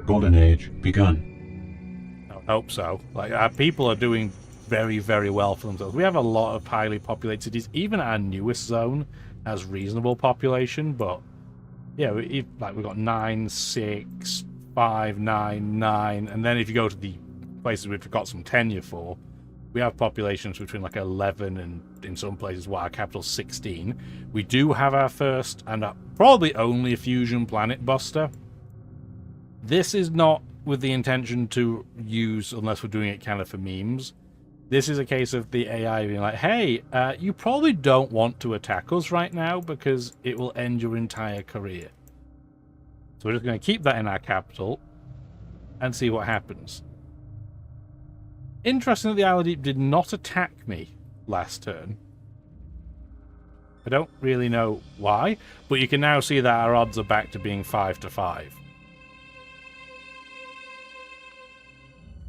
Golden Age begun. I hope so. Like, our people are doing very, very well for themselves. We have a lot of highly populated cities. Even our newest zone has reasonable population, but yeah, we've got 9, 6, 5, 9, 9, and then if you go to the places we've got some tenure for, we have populations between like 11 and in some places our capital's 16. We do have our first and probably only fusion planet buster. This is not with the intention to use unless we're doing it kind of for memes. This is a case of the AI being like, hey, you probably don't want to attack us right now because it will end your entire career. So we're just going to keep that in our capital and see what happens. Interesting that the Isle of Deep did not attack me last turn. I don't really know why, but you can now see that our odds are back to being 5-5.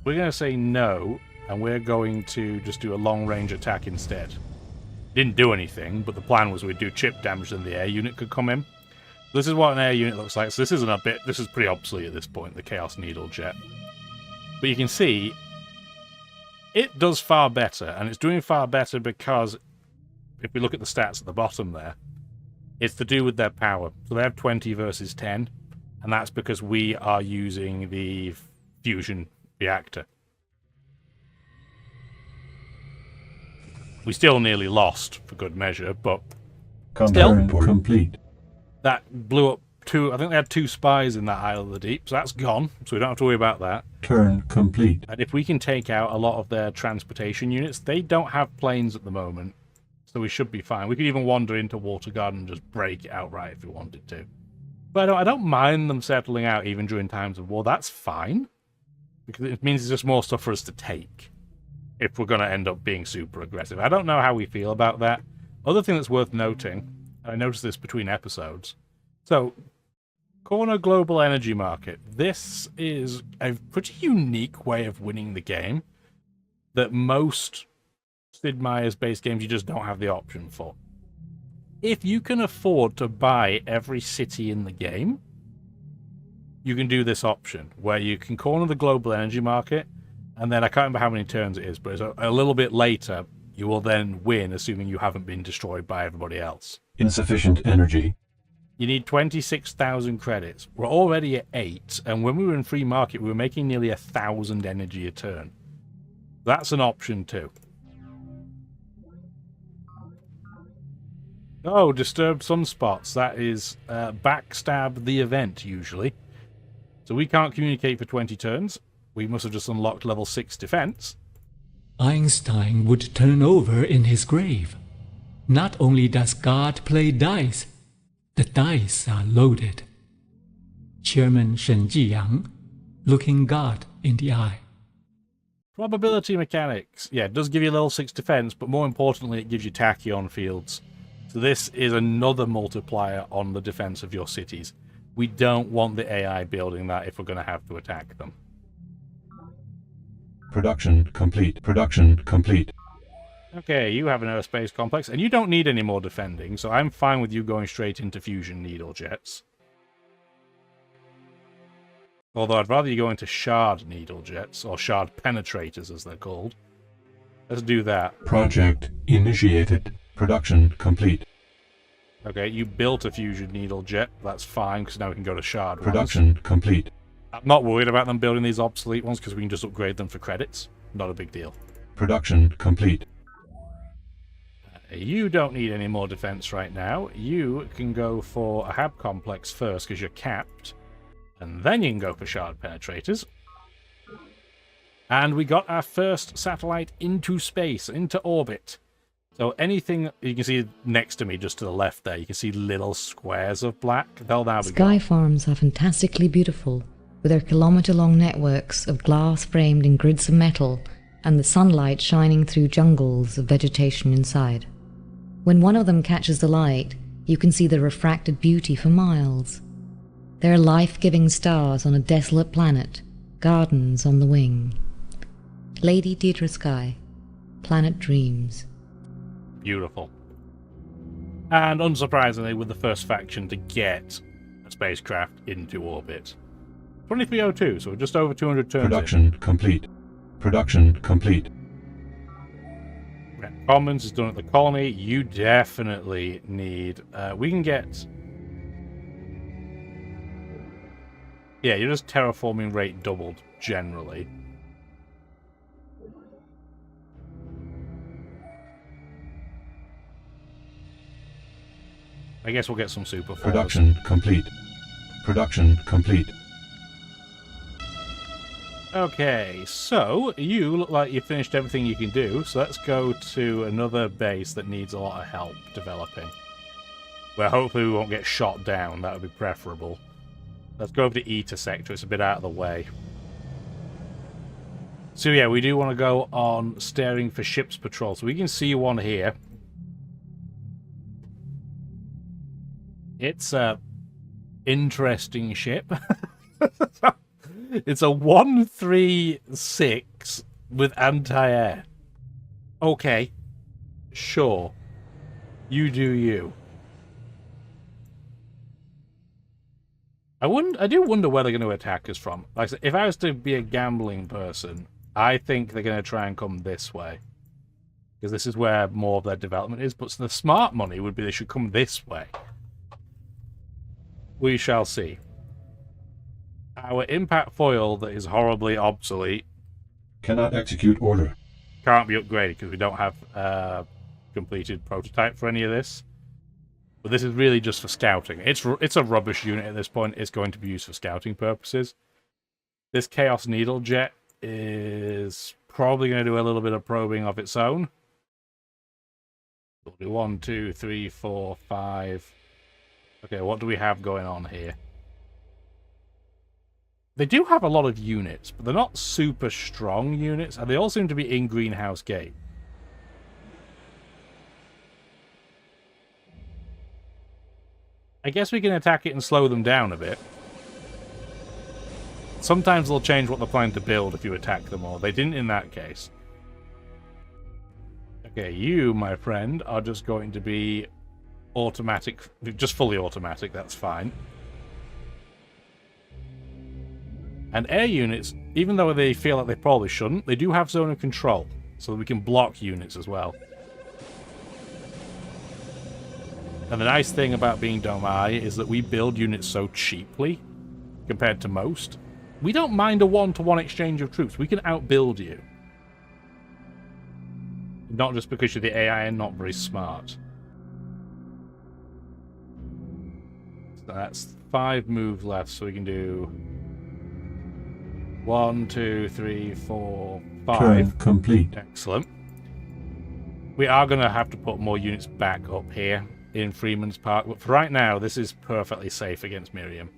We're going to say no, and we're going to just do a long-range attack instead. Didn't do anything, but the plan was we'd do chip damage and the air unit could come in. This is what an air unit looks like, so this isn't a bit... This is pretty obsolete at this point, the Chaos Needle Jet. But you can see, it does far better, and it's doing far better because, if we look at the stats at the bottom there, it's to do with their power. So they have 20 versus 10, and that's because we are using the fusion reactor. We still nearly lost, for good measure, but Turn complete. That blew up two... I think they had 2 spies in that Isle of the Deep, so that's gone, so we don't have to worry about that. Turn complete. And if we can take out a lot of their transportation units, they don't have planes at the moment, so we should be fine. We could even wander into Water Garden and just break it outright if we wanted to. But I don't mind them settling out even during times of war. That's fine, because it means there's just more stuff for us to take if we're going to end up being super aggressive. I don't know how we feel about that. Other thing that's worth noting, and I noticed this between episodes, so Corner Global Energy Market. This is a pretty unique way of winning the game that most Sid Meier's base games you just don't have the option for. If you can afford to buy every city in the game, you can do this option where you can corner the global energy market, and then I can't remember how many turns it is, but it's a little bit later you will then win, assuming you haven't been destroyed by everybody else. Insufficient energy. You need 26,000 credits. We're already at 8, and when we were in free market, we were making nearly 1,000 energy a turn. That's an option too. Oh, disturbed sunspots. That is backstab the event, usually. So we can't communicate for 20 turns. We must have just unlocked level 6 defense. Einstein would turn over in his grave. Not only does God play dice, the dice are loaded. Chairman Shen Jiyang, looking God in the eye. Probability mechanics. Yeah, it does give you level 6 defense, but more importantly, it gives you tachyon fields. So this is another multiplier on the defense of your cities. We don't want the AI building that if we're going to have to attack them. Production complete. Production complete. Okay, you have an aerospace complex, and you don't need any more defending, so I'm fine with you going straight into fusion needle jets. Although I'd rather you go into shard needle jets, or shard penetrators as they're called. Let's do that. Project initiated. Production complete. Okay, you built a fusion needle jet. That's fine, because now we can go to shard Production ones. complete. I'm not worried about them building these obsolete ones, because we can just upgrade them for credits. Not a big deal. Production complete. You don't need any more defense right now. You can go for a hab complex first, because you're capped. And then you can go for shard penetrators. And we got our first satellite into space, into orbit. So anything you can see next to me, just to the left there, you can see little squares of black. They'll now be Sky farms are fantastically beautiful, with their kilometer-long networks of glass framed in grids of metal, and the sunlight shining through jungles of vegetation inside. When one of them catches the light, you can see the refracted beauty for miles. They're life-giving stars on a desolate planet, gardens on the wing. Lady Deirdre Sky, Planet Dreams. Beautiful. And unsurprisingly, with the first faction to get a spacecraft into orbit. 2302, so we're just over 200 turns Production complete. Production complete. Red Commons is done at the colony. You definitely need... we can get... Yeah, you're just terraforming rate doubled, generally. I guess we'll get some super Production complete. Production complete. Okay, so you look like you finished everything you can do, so let's go to another base that needs a lot of help developing. Where hopefully we won't get shot down, that would be preferable. Let's go over to Eta sector. It's a bit out of the way. So yeah, we do want to go on staring for ships patrol. So we can see one here. It's a interesting ship. It's a 136 with anti-air. Okay. Sure. You do you. I do wonder where they're going to attack us from. Like I said, if I was to be a gambling person, I think they're going to try and come this way. Because this is where more of their development is. But the smart money would be they should come this way. We shall see. Our impact foil that is horribly obsolete cannot execute order. Can't be upgraded because we don't have a completed prototype for any of this. But this is really just for scouting. It's a rubbish unit at this point. It's going to be used for scouting purposes. This Chaos Needle Jet is probably going to do a little bit of probing of its own. We'll do 1, 2, 3, 4, 5. Okay, what do we have going on here? They do have a lot of units, but they're not super strong units, and they all seem to be in Greenhouse Gate. I guess we can attack it and slow them down a bit. Sometimes they'll change what they're planning to build if you attack them all. They didn't in that case. Okay, you, my friend, are just going to be automatic, just fully automatic, that's fine. And air units, even though they feel like they probably shouldn't, they do have zone of control, so that we can block units as well. And the nice thing about being Domai is that we build units so cheaply compared to most. We don't mind a one-to-one exchange of troops. We can outbuild you. Not just because you're the AI and not very smart. So that's 5 moves left, so we can do 1, 2, 3, 4, 5. Turn complete. Excellent. We are going to have to put more units back up here in Freeman's Park, but for right now, this is perfectly safe against Miriam.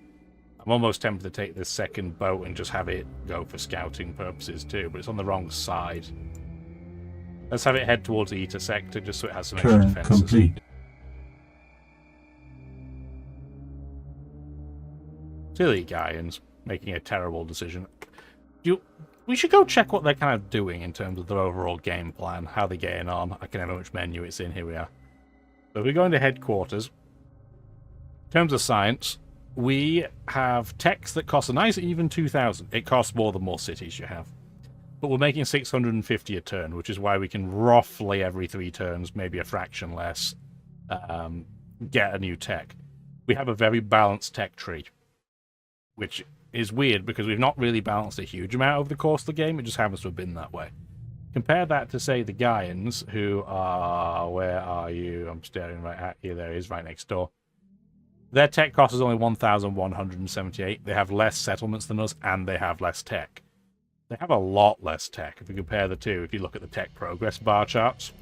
I'm almost tempted to take this second boat and just have it go for scouting purposes too, but it's on the wrong side. Let's have it head towards the Eta sector just so it has some extra Turn defenses. complete. Silly Gaians making a terrible decision. We should go check what they're kind of doing in terms of their overall game plan, how they're getting on. I can have which menu it's in. Here we are. So we're going to headquarters. In terms of science, we have techs that cost a nice even 2,000. It costs more the more cities you have. But we're making 650 a turn, which is why we can roughly every 3 turns, maybe a fraction less, get a new tech. We have a very balanced tech tree, which is weird because we've not really balanced a huge amount over the course of the game. It just happens to have been that way. Compare that to, say, the Gaians, who are... Where are you? I'm staring right at you. There he is, right next door. Their tech cost is only 1,178. They have less settlements than us, and they have less tech. They have a lot less tech if you compare the two. If you look at the tech progress bar charts,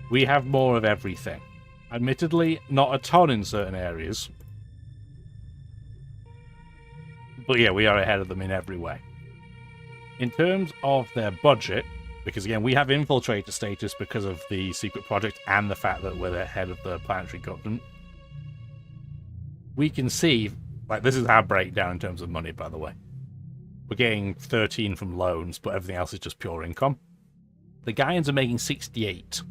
we have more of everything. Admittedly, not a ton in certain areas. But yeah, we are ahead of them in every way. In terms of their budget, because again, we have infiltrator status because of the secret project and the fact that we're the head of the planetary government, we can see, like, this is our breakdown in terms of money, by the way. We're getting 13 from loans, but everything else is just pure income. The Gaians are making 68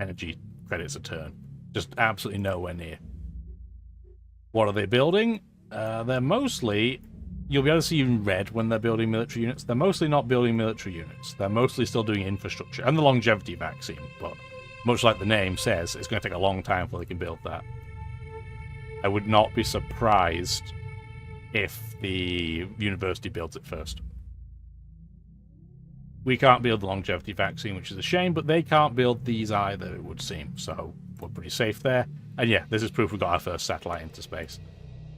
energy credits a turn. Just absolutely nowhere near. What are they building? They're mostly... You'll be able to see in red when they're building military units. They're mostly not building military units. They're mostly still doing infrastructure and the longevity vaccine. But much like the name says, it's going to take a long time before they can build that. I would not be surprised if the university builds it first. We can't build the longevity vaccine, which is a shame, but they can't build these either, it would seem. So we're pretty safe there. And yeah, this is proof we've got our first satellite into space.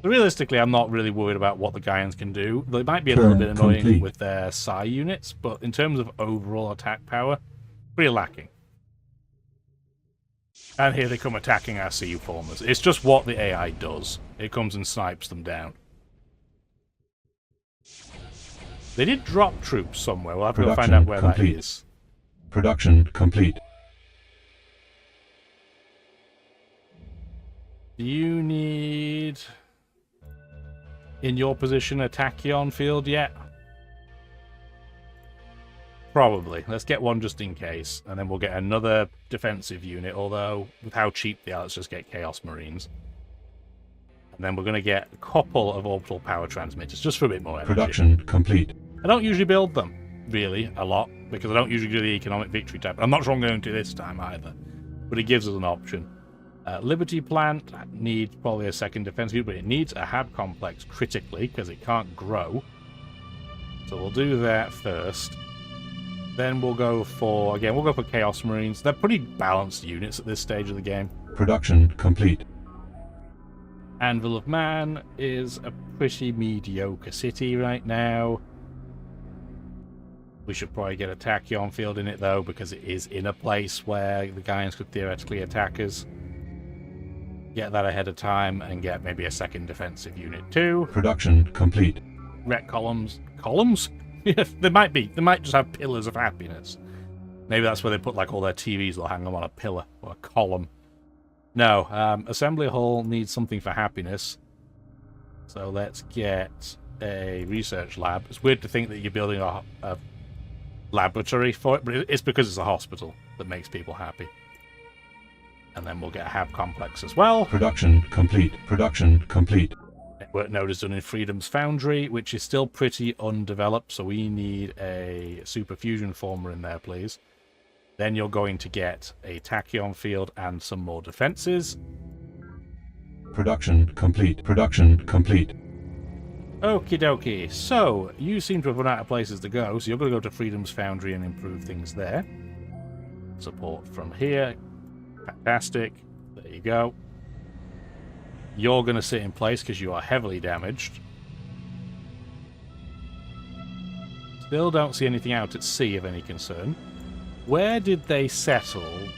So realistically, I'm not really worried about what the Gaians can do. They might be a little bit annoying with their psi units, but in terms of overall attack power, pretty lacking. And here they come attacking our sea formers. It's just what the AI does. It comes and snipes them down. They did drop troops somewhere. We'll have to go find out where that is. Production complete. Do you need, in your position, a tachyon field yet? Probably. Let's get one just in case, and then we'll get another defensive unit, although with how cheap they are, let's just get Chaos Marines. And then we're going to get a couple of orbital power transmitters, just for a bit more energy. Production complete. I don't usually build them, really, a lot, because I don't usually do the economic victory type. I'm not sure I'm going to do this time either, but it gives us an option. Liberty Plant needs probably a second defense view, but it needs a HAB complex critically, because it can't grow. So we'll do that first. Then we'll go for, again, we'll go for Chaos Marines. They're pretty balanced units at this stage of the game. Production complete. Anvil of Man is a pretty mediocre city right now. We should probably get a tachyon field in it, though, because it is in a place where the Gaians could theoretically attack us. Get that ahead of time and get maybe a second defensive unit, too. Production complete. Ret columns. Columns? Yeah, they might be. They might just have pillars of happiness. Maybe that's where they put like all their TVs. They'll hang them on a pillar or a column. No, Assembly Hall needs something for happiness. So let's get a research lab. It's weird to think that you're building a laboratory for it, but it's because it's a hospital that makes people happy. And then we'll get a HAB complex as well. Production complete. Production complete. Network node is done in Freedom's Foundry, which is still pretty undeveloped, so we need a super fusion former in there, please. Then you're going to get a tachyon field and some more defenses. Production complete. Production complete. Okie dokie. So, you seem to have run out of places to go, so you're going to go to Freedom's Foundry and improve things there. Support from here. Fantastic. There you go. You're going to sit in place because you are heavily damaged. Still don't see anything out at sea of any concern. Where did they settle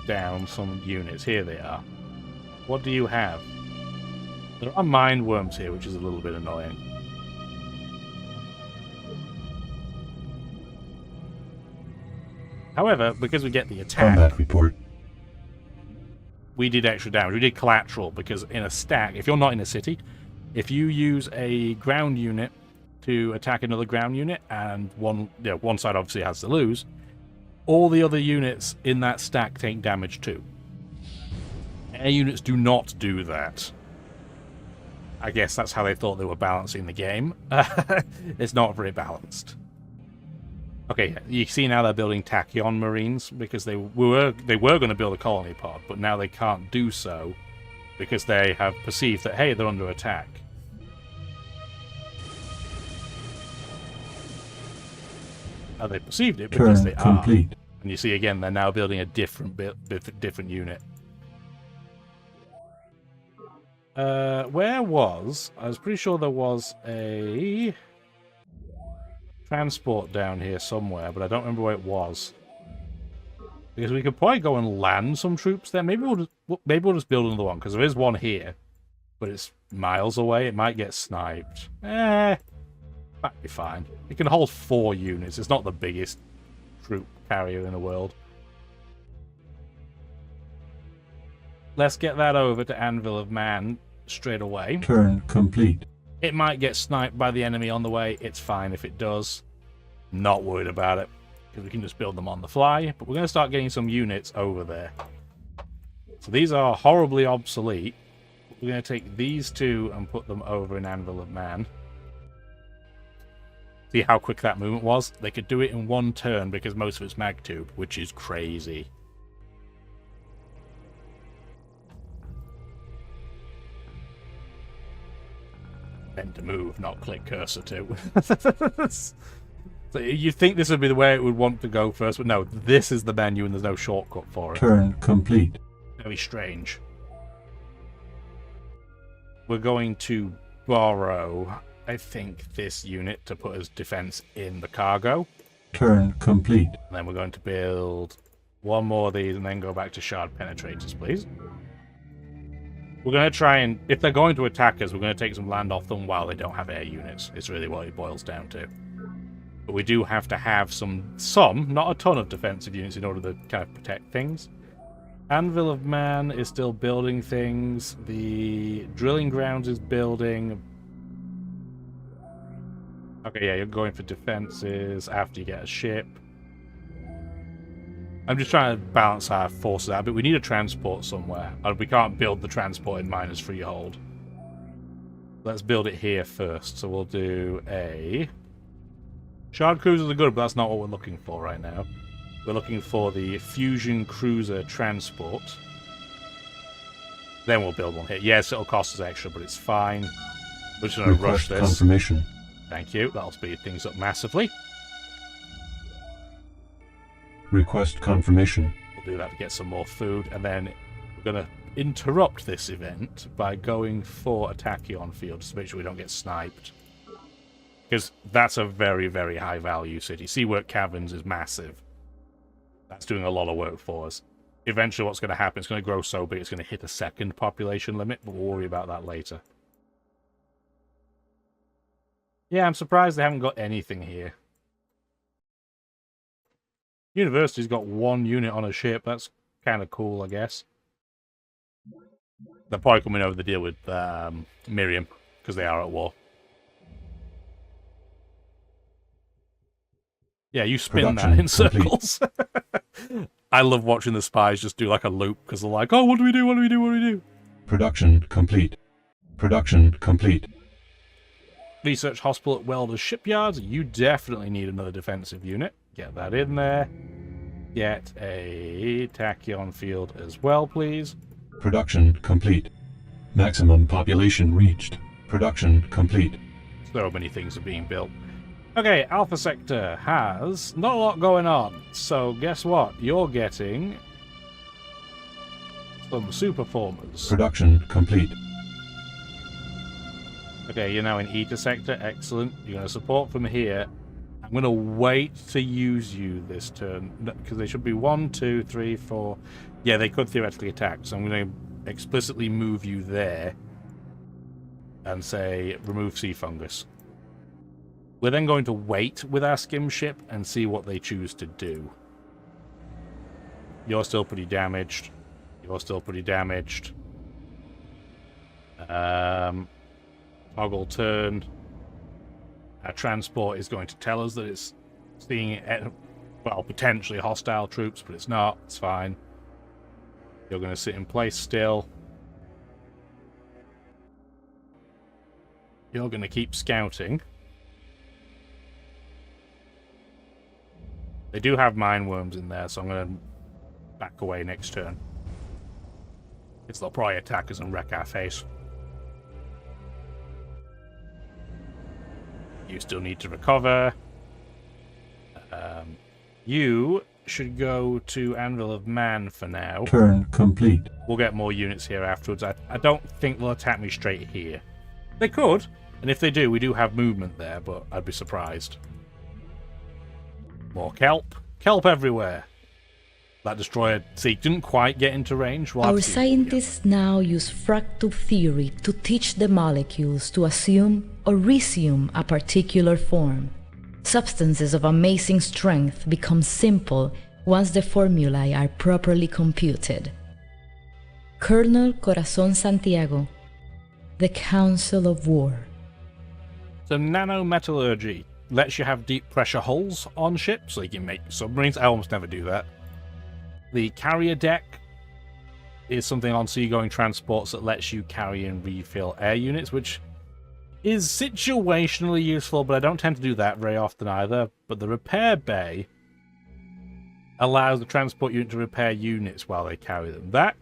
down some units? Here they are. What do you have? There are mine worms here, which is a little bit annoying. However, because we get the attack... Combat report. We did extra damage. We did collateral, because in a stack, if you're not in a city, if you use a ground unit to attack another ground unit, and one side obviously has to lose, all the other units in that stack take damage too. Air units do not do that. I guess that's how they thought they were balancing the game. It's not very balanced. Okay, you see now they're building tachyon marines because they were going to build a colony pod, but now they can't do so because they have perceived that, hey, they're under attack. Now they perceived it because they complete. are. And you see again, they're now building a different unit. Where was? I was pretty sure there was a transport down here somewhere, but I don't remember where it was. Because we could probably go and land some troops there. Maybe we'll just build another one, because there is one here, but it's miles away. It might get sniped. Might be fine. It can hold 4 units. It's not the biggest troop carrier in the world. Let's get that over to Anvil of Man straight away. Turn complete. It might get sniped by the enemy on the way. It's fine if it does. Not worried about it, because we can just build them on the fly. But we're going to start getting some units over there. So these are horribly obsolete. We're going to take these two and put them over in Anvil of Man. See how quick that movement was? They could do it in 1 turn because most of it's magtube, which is crazy. Then to move, not click cursor to. So you'd think this would be the way it would want to go first, but no, this is the menu and there's no shortcut for it. Turn complete. Very strange. We're going to borrow, I think, this unit to put as defense in the cargo. Turn complete. And then we're going to build One more of these and then go back to shard penetrators, please. We're going to try and... If they're going to attack us, we're going to take some land off them while they don't have air units. It's really what it boils down to. But we do have to have some, not a ton of defensive units in order to kind of protect things. Anvil of Man is still building things. The drilling grounds is building. Okay, yeah, you're going for defenses after you get a ship. I'm just trying to balance our forces out, but we need a transport somewhere. And we can't build the transport in Miners Freehold. Let's build it here first. So we'll do a... Shard cruisers are good, but that's not what we're looking for right now. We're looking for the Fusion Cruiser transport. Then we'll build one here. Yes, it'll cost us extra, but it's fine. We're just going to rush this. Confirmation. Thank you. That'll speed things up massively. Request confirmation. We'll do that to get some more food, and then we're going to interrupt this event by going for a tachyon field, just to make sure we don't get sniped. Because that's a very, very high value city. Seawork Caverns is massive. That's doing a lot of work for us. Eventually what's going to happen, it's going to grow so big it's going to hit a second population limit, but we'll worry about that later. Yeah, I'm surprised they haven't got anything here. University's got one unit on a ship. That's kind of cool, I guess. They're probably coming over to deal with Miriam, because they are at war. Yeah, you spin that in circles. I love watching the spies just do like a loop, because they're like, oh, what do we do, what do we do, what do we do? Production complete. Production complete. Research Hospital at Welders Shipyards. You definitely need another defensive unit. Get that in there. Get a tachyon field as well, please. Production complete. Maximum population reached. Production complete. So many things are being built. Okay, Alpha Sector has not a lot going on. So guess what? You're getting some superformers. Production complete. Okay, you're now in Eta Sector. Excellent. You're going to support from here. I'm going to wait to use you this turn, because they should be 1, 2, 3, 4. Yeah, they could theoretically attack, so I'm going to explicitly move you there and say, remove sea fungus. We're then going to wait with our skim ship and see what they choose to do. You're still pretty damaged. You're still pretty damaged. Toggle turn. Our transport is going to tell us that it's seeing, well, potentially hostile troops, but it's not. It's fine. You're going to sit in place still. You're going to keep scouting. They do have mine worms in there, so I'm going to back away next turn. Because they'll probably attack us and wreck our face. You still need to recover. You should go to Anvil of Man for now. Turn complete. We'll get more units here afterwards. I don't think they'll attack me straight here. They could, and if they do, we do have movement there, but I'd be surprised. More kelp. Kelp everywhere. That destroyer, see, didn't quite get into range. Our scientists now use fractal theory to teach the molecules to assume or resume a particular form. Substances of amazing strength become simple once the formulae are properly computed. Colonel Corazon Santiago, the Council of War. So nanometallurgy lets you have deep pressure hulls on ships, so you can make submarines. I almost never do that. The carrier deck is something on seagoing transports that lets you carry and refill air units, which is situationally useful, but I don't tend to do that very often either. But the repair bay allows the transport unit to repair units while they carry them. That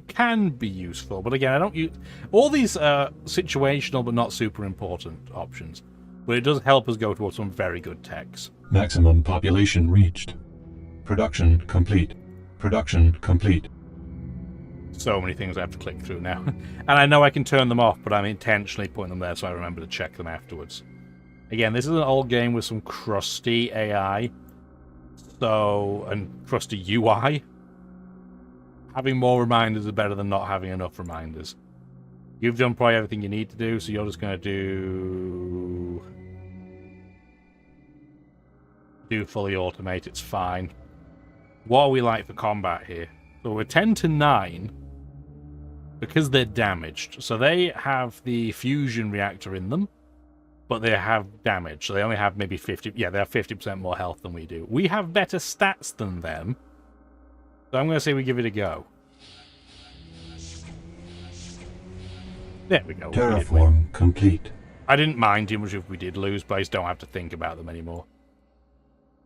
can be useful, but again, I don't use... All these are situational but not super important options. But it does help us go towards some very good techs. Maximum population reached. Production complete. Production complete. So many things I have to click through now. And I know I can turn them off, but I'm intentionally putting them there so I remember to check them afterwards. Again, this is an old game with some crusty AI. So, and trusty UI. Having more reminders is better than not having enough reminders. You've done probably everything you need to do, so you're just going to do fully automate. It's fine. What are we like for combat here? So we're 10 to 9 because they're damaged. So they have the fusion reactor in them, but they have damage. So they only have maybe 50... Yeah, they have 50% more health than we do. We have better stats than them. So I'm going to say we give it a go. There we go. Terraform complete. I didn't mind too much if we did lose, but I just don't have to think about them anymore.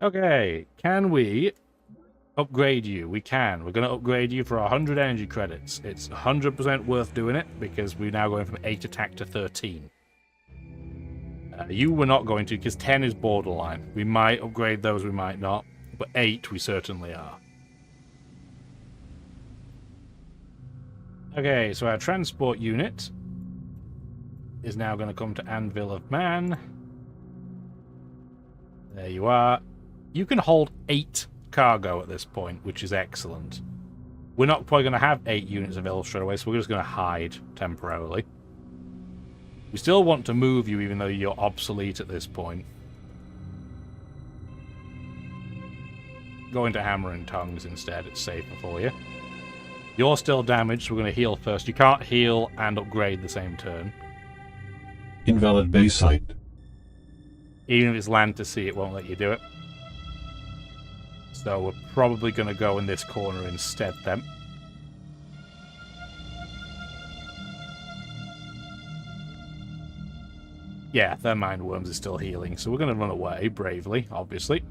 Okay, can we upgrade you? We can. We're going to upgrade you for 100 energy credits. It's 100% worth doing it because we're now going from 8 attack to 13. You were not going to because 10 is borderline. We might upgrade those, we might not. But 8 we certainly are. Okay, so our transport unit is now going to come to Anvil of Man. There you are. You can hold 8 cargo at this point, which is excellent. We're not probably going to have 8 units available straight away, so we're just going to hide temporarily. We still want to move you, even though you're obsolete at this point. Go into Hammer and Tongues instead, it's safer for you. You're still damaged, so we're going to heal first. You can't heal and upgrade the same turn. Invalid base site. Even if it's land to sea, it won't let you do it. So we're probably going to go in this corner instead then. Yeah, their mind worms is still healing, so we're going to run away bravely, obviously.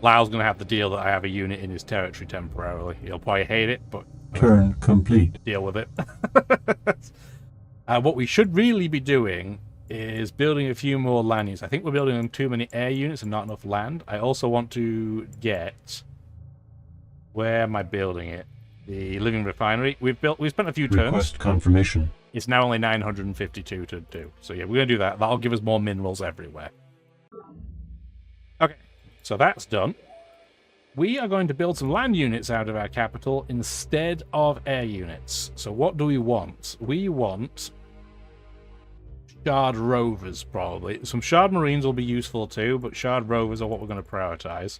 Lau's going to have to deal that I have a unit in his territory temporarily. He'll probably hate it, but... Turn complete. Deal with it. What we should really be doing is building a few more land units. I think we're building too many air units and not enough land. I also want to get... Where am I building it? The living refinery. We've spent a few turns. Request confirmation. It's now only 952 to do. So yeah, we're going to do that. That'll give us more minerals everywhere. Okay, so that's done. We are going to build some land units out of our capital instead of air units. So what do we want? We want Shard Rovers, probably. Some Shard Marines will be useful too, but Shard Rovers are what we're going to prioritize.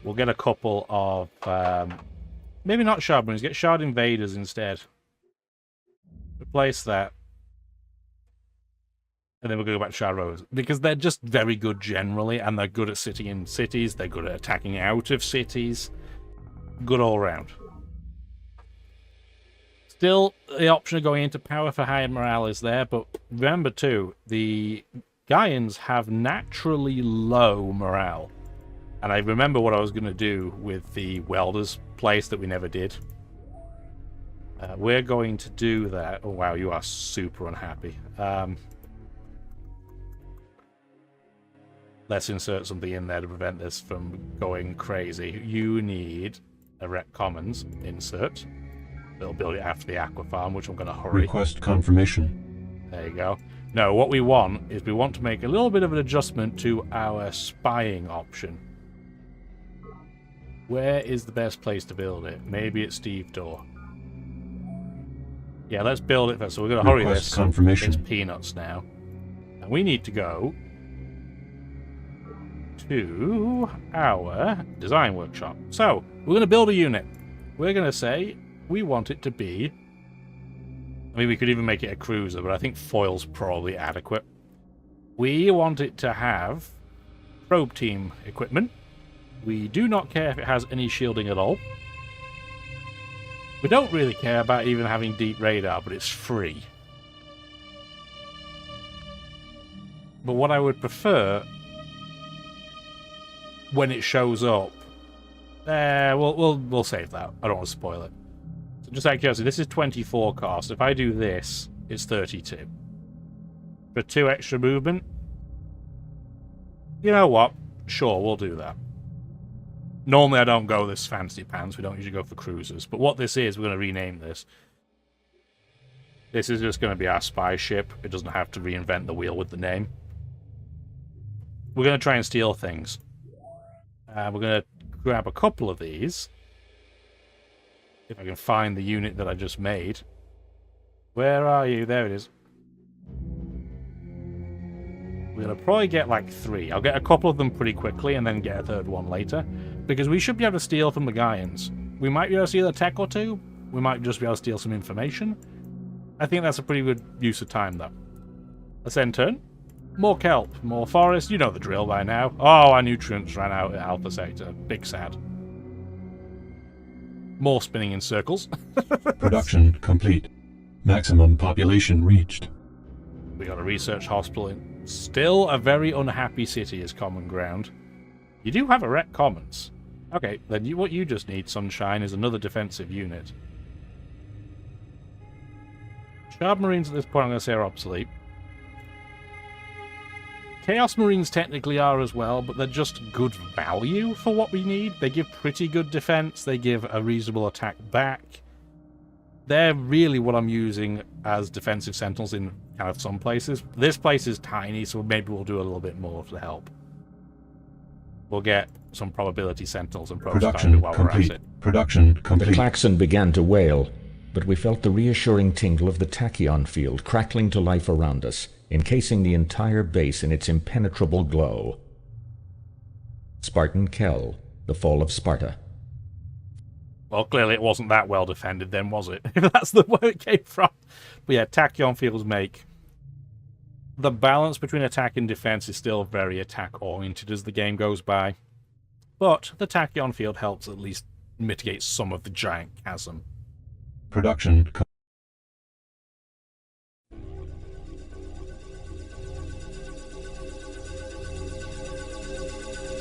We'll get a couple of... maybe not Shard Marines, get Shard Invaders instead. Replace that. And then we'll go back to Shard Rovers. Because they're just very good generally, and they're good at sitting in cities, they're good at attacking out of cities. Good all round. Still, the option of going into power for higher morale is there, but remember too, the Gaians have naturally low morale. And I remember what I was going to do with the welders place that we never did. We're going to do that. Oh wow, you are super unhappy. Let's insert something in there to prevent this from going crazy. You need a Rep Commons insert. They'll build it after the Aqua Farm, which I'm going to hurry. Request confirmation. There you go. No, what we want is we want to make a little bit of an adjustment to our spying option. Where is the best place to build it? Maybe it's Steve Door. Yeah, let's build it first. So we're going to hurry this. Confirmation. It's peanuts now. And we need to go to our design workshop. So, we're going to build a unit. We're going to say we want it to be... I mean, we could even make it a cruiser, but I think foil's probably adequate. We want it to have probe team equipment. We do not care if it has any shielding at all. We don't really care about even having deep radar, but it's free. But what I would prefer, when it shows up, we'll save that. I don't want to spoil it. So just out of curiosity, this is 24 cost. If I do this, it's 32. For 2 extra movement, you know what? Sure, we'll do that. Normally I don't go this fancy pants, we don't usually go for cruisers. But what this is, we're going to rename this. This is just going to be our spy ship. It doesn't have to reinvent the wheel with the name. We're going to try and steal things. We're going to grab a couple of these. If I can find the unit that I just made. Where are you? There it is. We're going to probably get like 3. I'll get a couple of them pretty quickly and then get a third one later. Because we should be able to steal from the Gaians. We might be able to steal a tech or two. We might just be able to steal some information. I think that's a pretty good use of time, though. Ascend turn. More kelp, more forest. You know the drill by now. Oh, our nutrients ran out at Alpha Sector. Big sad. More spinning in circles. Production complete. Maximum population reached. We got a research hospital in. Still a very unhappy city is common ground. You do have erect commons. Okay, then what you just need, Sunshine, is another defensive unit. Shard Marines at this point I'm going to say are obsolete. Chaos Marines technically are as well, but they're just good value for what we need. They give pretty good defense, they give a reasonable attack back. They're really what I'm using as defensive sentinels in kind of some places. This place is tiny, so maybe we'll do a little bit more to help. We'll get some probability sentinels and Production while complete. we're at it. Production complete. The klaxon began to wail, but we felt the reassuring tingle of the tachyon field crackling to life around us, encasing the entire base in its impenetrable glow. Spartan Kell, the fall of Sparta. Well, clearly it wasn't that well defended then, was it? If that's the where it came from. But yeah, tachyon fields make... The balance between attack and defense is still very attack-oriented as the game goes by. But the tachyon field helps at least mitigate some of the giant chasm. Production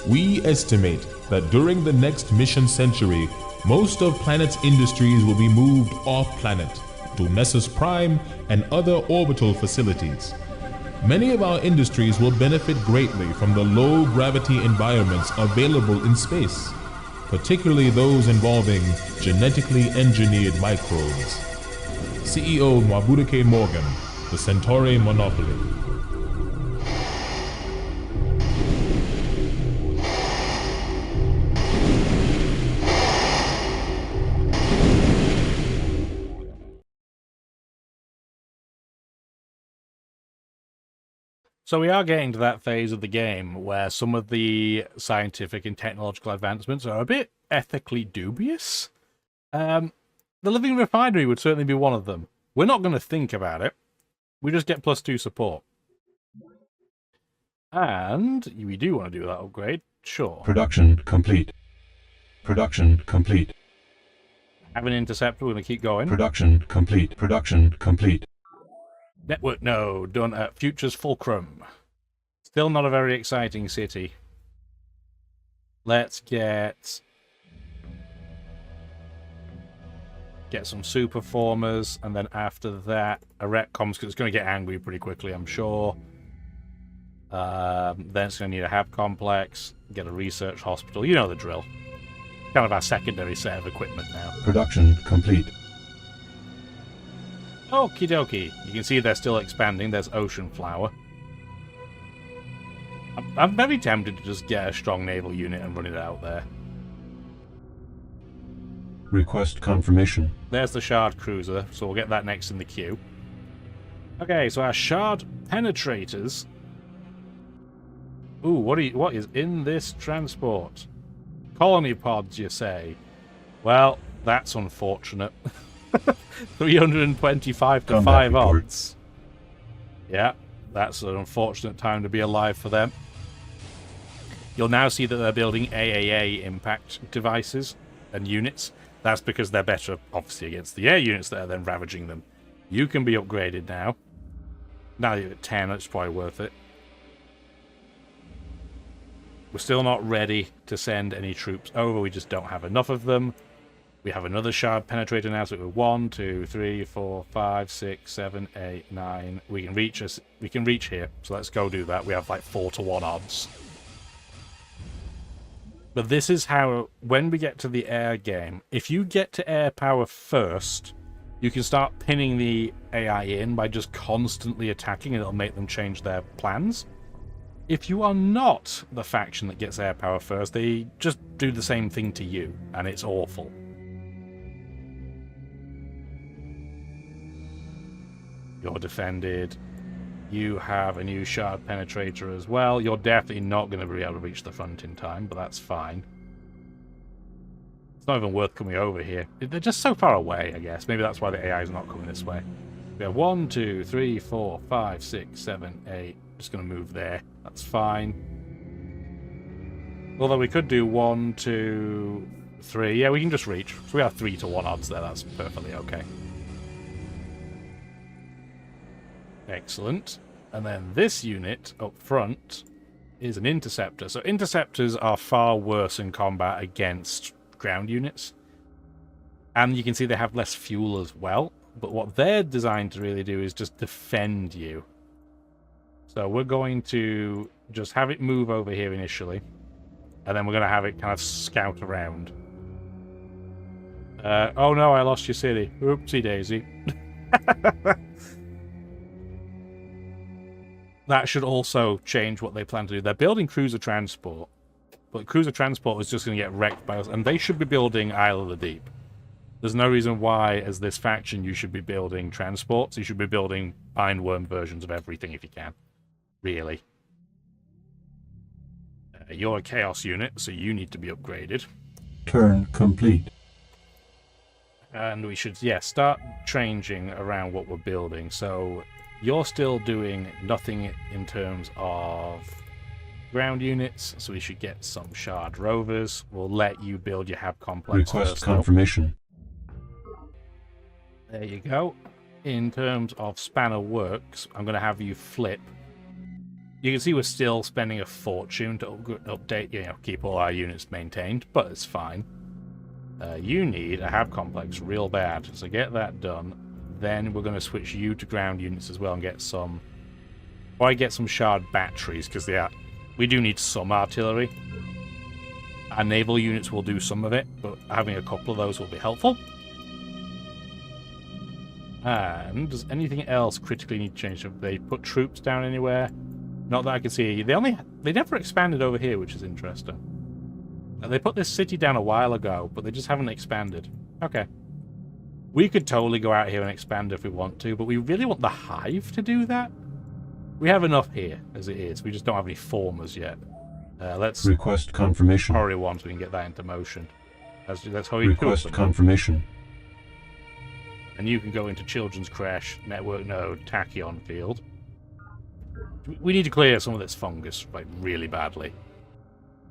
We estimate that during the next mission century, most of planet's industries will be moved off-planet to Nessus Prime and other orbital facilities. Many of our industries will benefit greatly from the low-gravity environments available in space, particularly those involving genetically engineered microbes. CEO Mwabuduke Morgan, the Centauri Monopoly. So we are getting to that phase of the game where some of the scientific and technological advancements are a bit ethically dubious. The living refinery would certainly be one of them. We're not going to think about it. We just get +2 support. And we do want to do that upgrade, sure. Production complete. Production complete. Have an interceptor, we're going to keep going. Production complete. Production complete. Network node done at Future's Fulcrum. Still not a very exciting city. Let's get some super formers, and then after that, a retcoms, because it's going to get angry pretty quickly, I'm sure. Then it's going to need a hab complex, get a research hospital. You know the drill. Kind of our secondary set of equipment now. Production complete. Okie dokie. You can see they're still expanding. There's Ocean Flower. I'm very tempted to just get a strong naval unit and run it out there. Request confirmation. There's the Shard Cruiser, so we'll get that next in the queue. Okay, so our Shard Penetrators. Ooh, what is in this transport? Colony pods, you say? Well, that's unfortunate. 325 to 5 odds. Yeah, that's an unfortunate time to be alive for them. You'll now see that they're building AAA impact devices and units. That's because they're better, obviously, against the air units that are then ravaging them. You can be upgraded now. Now you're at 10, it's probably worth it. We're still not ready to send any troops over, we just don't have enough of them. We have another Shard Penetrator now, so we're 1, 2, 3, 4, 5, 6, 7, 8, 9. We can reach here, so let's go do that. We have like 4 to 1 odds. But this is how, when we get to the air game, if you get to air power first, you can start pinning the AI in by just constantly attacking, and it'll make them change their plans. if you are not the faction that gets air power first, they just do the same thing to you, and it's awful. You're defended. You have a new shard penetrator as well. You're definitely not going to be able to reach the front in time, but that's fine. It's not even worth coming over here. They're just so far away, I guess. Maybe that's why the AI is not coming this way. We have 1, 2, 3, 4, 5, 6, 7, 8. Just going to move there. That's fine. Although we could do 1, 2, 3. Yeah, we can just reach. So we have 3 to 1 odds there. That's perfectly okay. Excellent. And then this unit up front is an interceptor. So interceptors are far worse in combat against ground units. And you can see they have less fuel as well. But what they're designed to really do is just defend you. So we're going to just have it move over here initially. And then we're going to have it kind of scout around. Oh no, I lost your city. Oopsie daisy. That should also change what they plan to do. They're building cruiser transport. But cruiser transport is just going to get wrecked by us. And they should be building Isle of the Deep. There's no reason why, as this faction, you should be building transports. You should be building bindworm versions of everything if you can. Really. You're a Chaos unit, so you need to be upgraded. Turn complete. And we should, yeah, start changing around what we're building. So you're still doing nothing in terms of ground units, so we should get some shard rovers. We'll let you build your hab complex Request first, confirmation. There you go. In terms of spanner works, I'm going to have you flip. You can see we're still spending a fortune to update, keep all our units maintained, but it's fine. You need a hab complex real bad, so get that done. Then we're going to switch you to ground units as well and get some... Or I get some shard batteries, because we do need some artillery. Our naval units will do some of it, but having a couple of those will be helpful. And does anything else critically need to change? Have they put troops down anywhere? Not that I can see. They never expanded over here, which is interesting. They put this city down a while ago, but they just haven't expanded. Okay. We could totally go out here and expand if we want to, but we really want the hive to do that. We have enough here as it is. We just don't have any formers yet. Let's request confirmation. Hurry one so we can get that into motion. That's how you request confirmation. And you can go into Children's Crash, Network Node, Tachyon Field. We need to clear some of this fungus, like, really badly.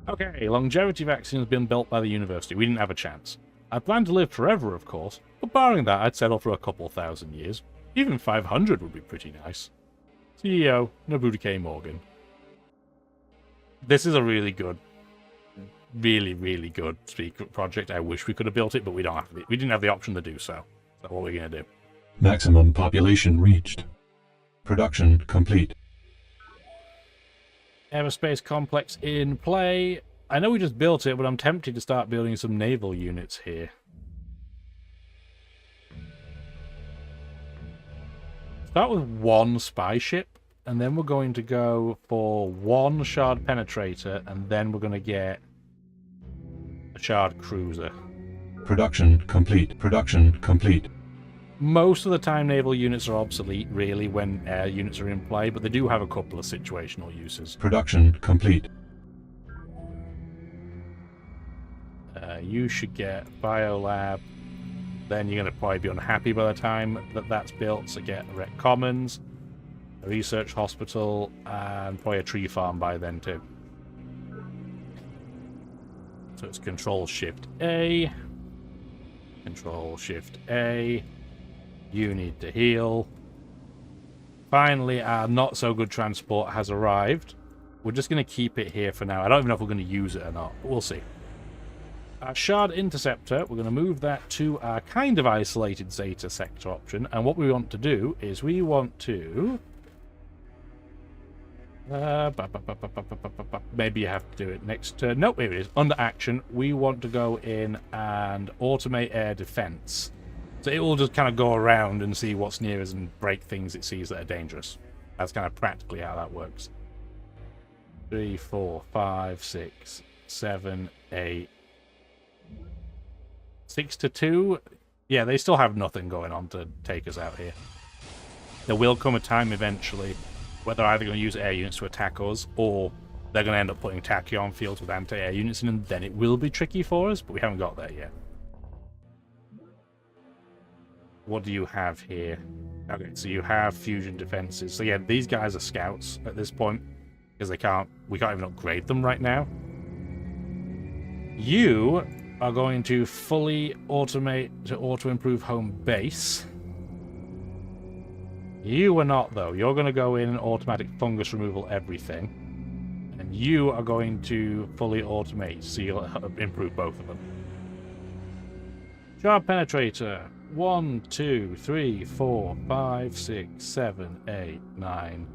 Okay, longevity vaccine has been built by the university. We didn't have a chance. I plan to live forever, of course, but barring that, I'd settle for a couple thousand years. Even 500 would be pretty nice. CEO, Nobuta K. Morgan. This is a really good, really, really good secret project. I wish we could have built it, but we didn't have the option to do so. So what are we going to do? Maximum population reached. Production complete. Aerospace complex in play. I know we just built it, but I'm tempted to start building some naval units here. Start with one spy ship, and then we're going to go for one shard penetrator, and then we're going to get a shard cruiser. Production complete. Production complete. Most of the time naval units are obsolete, really, when air units are in play, but they do have a couple of situational uses. Production complete. You should get Biolab. Then you're going to probably be unhappy by the time that that's built, so get a Rec Commons, a research hospital, and probably a tree farm by then too. So it's Control-Shift-A. Control-Shift-A. You need to heal. Finally, our not-so-good transport has arrived. We're just going to keep it here for now. I don't even know if we're going to use it or not, but we'll see. Our Shard Interceptor, we're going to move that to our kind of isolated Zeta sector option. And what we want to do is we want to... maybe you have to do it next turn. Nope, here it is. Under action, we want to go in and automate air defense. So it will just kind of go around and see what's near us and break things it sees that are dangerous. That's kind of practically how that works. 3, 4, 5, 6, 7, 8. 6 to 2. Yeah, they still have nothing going on to take us out here. There will come a time eventually where they're either going to use air units to attack us, or they're going to end up putting tachyon fields with anti-air units in, and then it will be tricky for us, but we haven't got there yet. What do you have here? Okay, so you have fusion defenses. So yeah, these guys are scouts at this point, because we can't even upgrade them right now. You are going to fully automate to auto-improve home base. You are not, though. You're going to go in and automatic fungus removal everything. And you are going to fully automate, so you'll improve both of them. Sharp penetrator. 1, 2, 3, 4, 5, 6, 7, 8, 9.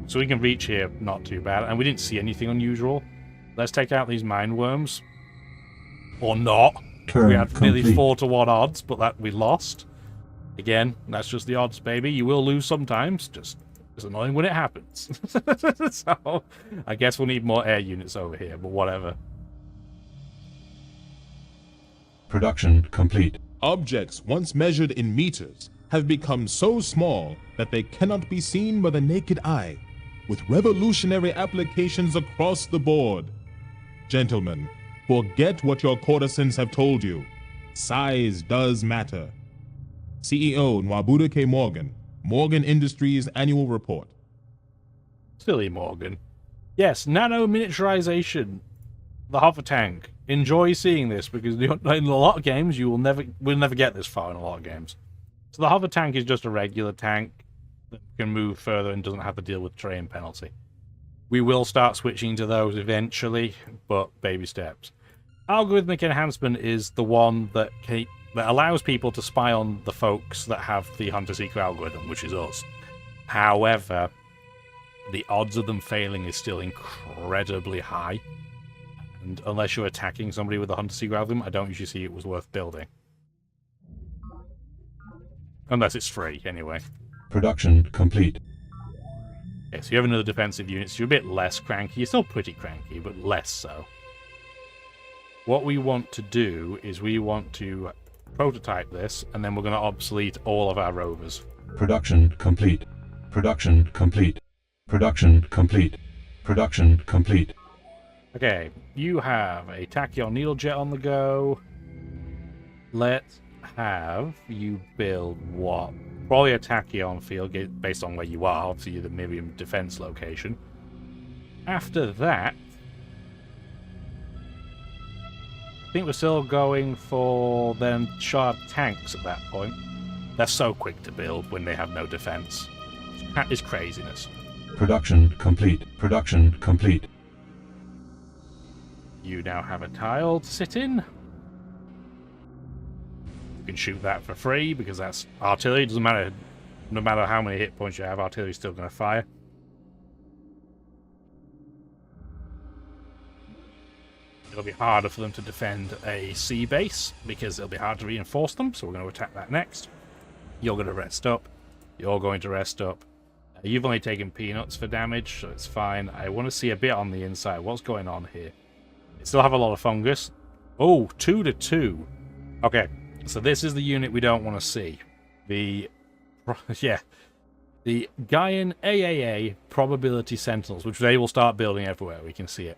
So we can reach here not too bad. And we didn't see anything unusual. Let's take out these mine worms. Or not. Turn we had nearly complete. 4 to 1 odds, but that we lost. Again, that's just the odds, baby. You will lose sometimes. Just it's annoying when it happens. So, I guess we'll need more air units over here, but whatever. Production complete. Objects once measured in meters have become so small that they cannot be seen by the naked eye, with revolutionary applications across the board. Gentlemen, forget what your courtesans have told you. Size does matter. CEO Nwabuda K. Morgan, Morgan Industries Annual Report. Silly Morgan. Yes, nano miniaturization. The hover tank. Enjoy seeing this, because in a lot of games we'll never get this far in a lot of games. So the hover tank is just a regular tank that can move further and doesn't have to deal with terrain penalty. We will start switching to those eventually, but baby steps. Algorithmic enhancement is the one that allows people to spy on the folks that have the hunter-seeker algorithm, which is us. However, the odds of them failing is still incredibly high. And unless you're attacking somebody with a hunter-seeker algorithm, I don't usually see it was worth building. Unless it's free, anyway. Production complete. Okay, so you have another defensive unit, so you're a bit less cranky. You're still pretty cranky, but less so. What we want to do is we want to prototype this, and then we're going to obsolete all of our rovers. Production complete. Production complete. Production complete. Production complete. Okay, you have a tachyon needle jet on the go. Let's have you build what? Probably a tachyon field based on where you are, obviously the Miriam defense location. After that, I think we're still going for them shard tanks at that point. They're so quick to build when they have no defense. That is craziness. Production complete. Production complete. You now have a tile to sit in. You can shoot that for free because that's artillery. It doesn't matter. No matter how many hit points you have, artillery is still going to fire. It'll be harder for them to defend a sea base because it'll be hard to reinforce them, so we're going to attack that next. You're going to rest up. You're going to rest up. You've only taken peanuts for damage, so it's fine. I want to see a bit on the inside. What's going on here? They still have a lot of fungus. Oh, 2 to 2. Okay, so this is the unit we don't want to see. The Gaian AAA Probability Sentinels, which they will start building everywhere. We can see it.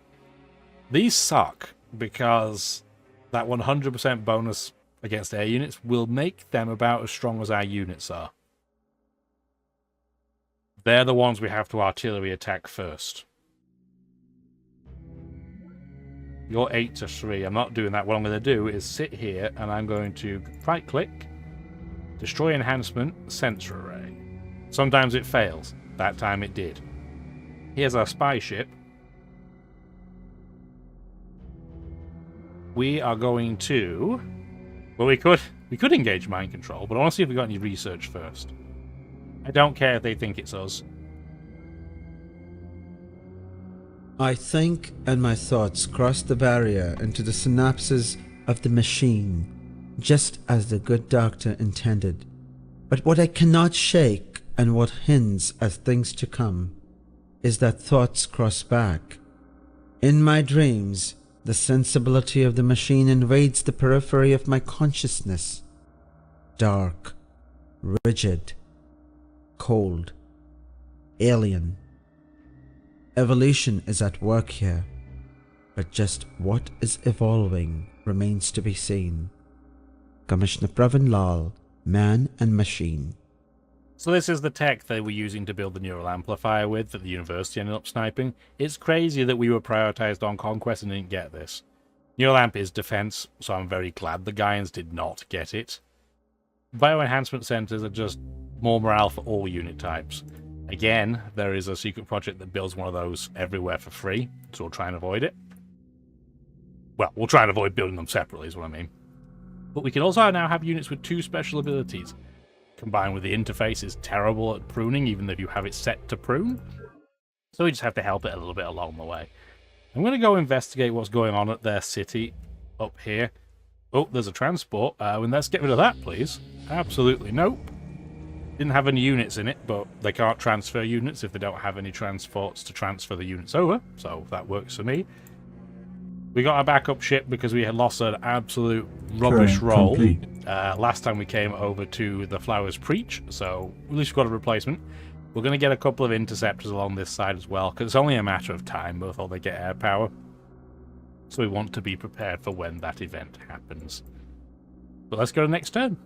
These suck because that 100% bonus against air units will make them about as strong as our units are. They're the ones we have to artillery attack first. You're 8 to 3. I'm not doing that. What I'm going to do is sit here and I'm going to right-click, destroy enhancement, sensor array. Sometimes it fails. That time it did. Here's our spy ship. We are going to... Well, we could engage mind control, but I want to see if we got any research first. I don't care if they think it's us. I think, and my thoughts cross the barrier into the synapses of the machine, just as the good doctor intended. But what I cannot shake, and what hints at things to come, is that thoughts cross back In my dreams, the sensibility of the machine invades the periphery of my consciousness. Dark, rigid, cold, alien. Evolution is at work here, but just what is evolving remains to be seen. Commissioner Pravin Lal, Man and Machine. So this is the tech they were using to build the neural amplifier with that the university ended up sniping. It's crazy that we were prioritized on conquest and didn't get this. Neural amp is defense, so I'm very glad the Gaians did not get it. Bioenhancement centers are just more morale for all unit types. Again, there is a secret project that builds one of those everywhere for free, so we'll try and avoid it. Well, we'll try and avoid building them separately is what I mean. But we can also now have units with 2 special abilities. Combined with the interface is terrible at pruning, even if you have it set to prune. So we just have to help it a little bit along the way. I'm going to go investigate what's going on at their city up here. Oh, there's a transport. And let's get rid of that, please. Absolutely nope. Didn't have any units in it, but they can't transfer units if they don't have any transports to transfer the units over. So that works for me. We got a backup ship because we had lost an absolute rubbish roll. Last time we came over to the Flowers Preach, so at least we've got a replacement. We're going to get a couple of interceptors along this side as well, because it's only a matter of time before they get air power. So we want to be prepared for when that event happens. But let's go to the next turn.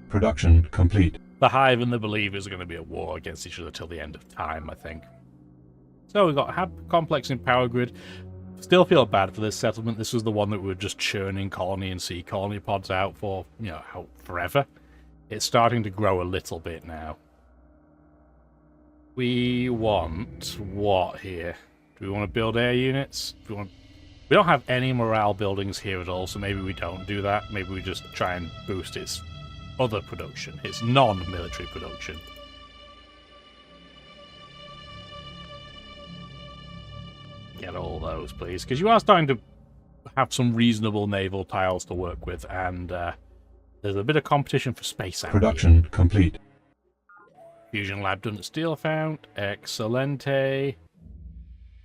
Production complete. The Hive and the Believers are going to be at war against each other till the end of time, I think. So we've got Hab Complex and Power Grid. Still feel bad for this settlement. This was the one that we were just churning colony and sea colony pods out for, out forever. It's starting to grow a little bit now. We want what here? Do we want to build air units? We don't have any morale buildings here at all, so maybe we don't do that. Maybe we just try and boost its other production, its non-military production. Get all those, please, because you are starting to have some reasonable naval tiles to work with, and there's a bit of competition for space out Production complete. Fusion Lab done at Steel Fount. Excelente.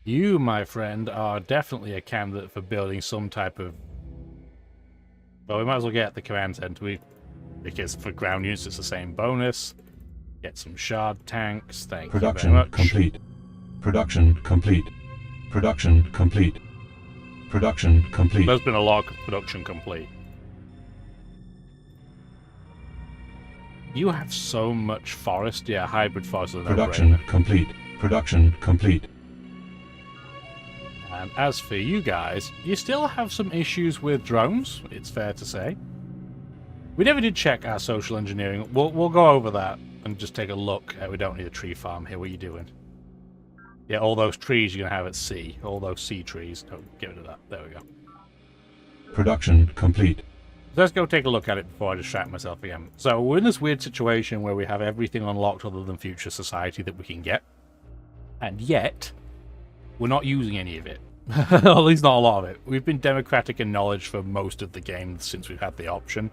You, my friend, are definitely a candidate for building some type of... Well, we might as well get the command center, because for ground units it's the same bonus. Get some shard tanks. Thank you very much. Production complete. Production complete. Production complete. Production complete. There's been a log of production complete. You have so much forest. Yeah, hybrid forest is a Production complete. Production complete. And as for you guys, you still have some issues with drones, it's fair to say. We never did check our social engineering. We'll go over that and just take a look. We don't need a tree farm here. What are you doing? Yeah, all those trees you're going to have at sea. All those sea trees. Don't get rid of that. There we go. Production complete. Let's go take a look at it before I distract myself again. So we're in this weird situation where we have everything unlocked other than future society that we can get. And yet, we're not using any of it. At least not a lot of it. We've been democratic in knowledge for most of the game since we've had the option.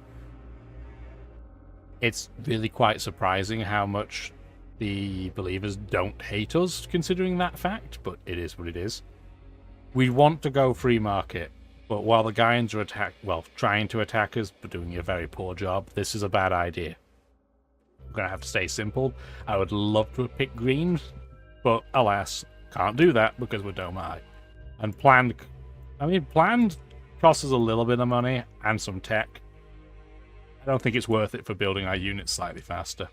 It's really quite surprising how much the Believers don't hate us, considering that fact, but it is what it is. We want to go free market, but while the Gaians are trying to attack us, but doing a very poor job, this is a bad idea. I'm going to have to stay simple. I would love to pick green, but alas, can't do that because we're Domai. And planned costs us a little bit of money and some tech. I don't think it's worth it for building our units slightly faster.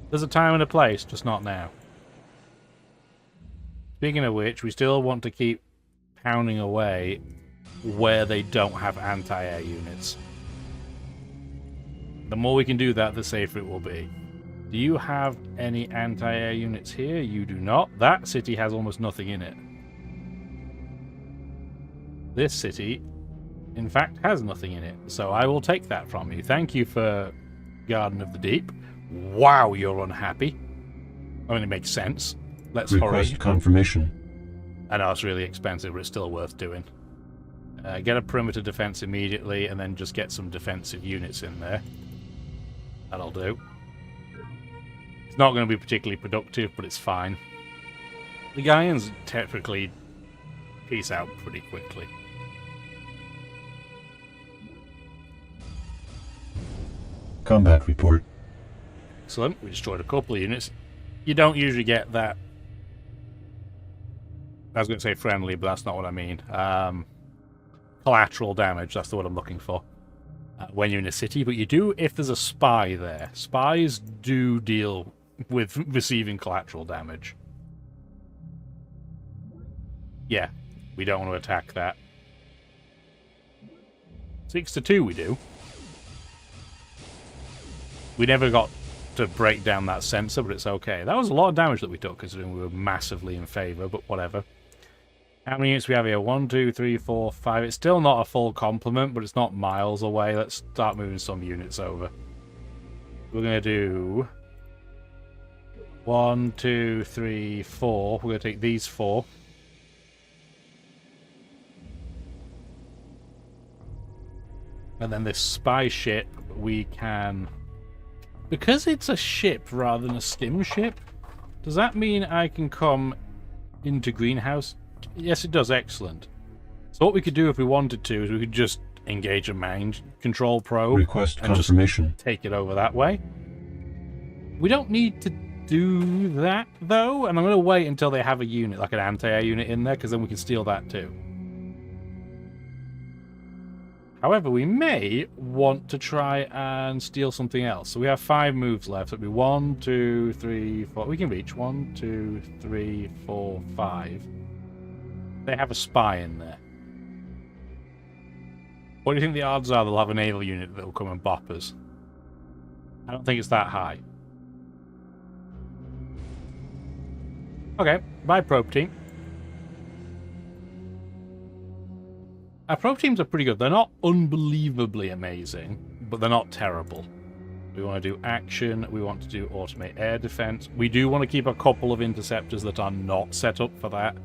There's a time and a place, just not now. Speaking of which, we still want to keep pounding away where they don't have anti-air units. The more we can do that, the safer it will be. Do you have any anti-air units here? You do not. That city has almost nothing in it. This city, in fact, has nothing in it. So I will take that from you. Thank you for Garden of the Deep. Wow, you're unhappy. I mean, it makes sense. Let's Request hurry. Confirmation. I know it's really expensive, but it's still worth doing. Get a perimeter defense immediately, and then just get some defensive units in there. That'll do. It's not going to be particularly productive, but it's fine. The Gaians typically peace out pretty quickly. Combat report. Excellent. We destroyed a couple of units. You don't usually get that. I was going to say friendly, but that's not what I mean. Collateral damage, that's the word I'm looking for. When you're in a city, but you do if there's a spy there. Spies do deal with receiving collateral damage. Yeah, we don't want to attack that. 6-2 we do. We never got to break down that sensor, but it's okay. That was a lot of damage that we took, considering we were massively in favour, but whatever. How many units we have here? 1, 2, 3, 4, 5. It's still not a full complement, but it's not miles away. Let's start moving some units over. We're going to do 1, 2, 3, 4. We're going to take these 4. And then this spy ship, we can... Because it's a ship rather than a stim ship, does that mean I can come into greenhouse? Yes, it does. Excellent. So what we could do if we wanted to is we could just engage a mind control probe. Request and confirmation. Just take it over that way. We don't need to do that, though, and I'm going to wait until they have a unit, like an anti-air unit in there, because then we can steal that too. However, we may want to try and steal something else. So we have 5 moves left. So it'll be 1, 2, 3, 4. We can reach 1, 2, 3, 4, 5. They have a spy in there. What do you think the odds are they'll have a naval unit that will come and bop us? I don't think it's that high. Okay, bye probe team. Our probe teams are pretty good. They're not unbelievably amazing, but they're not terrible. We want to do action. We want to do automate air defense. We do want to keep a couple of interceptors that are not set up for that.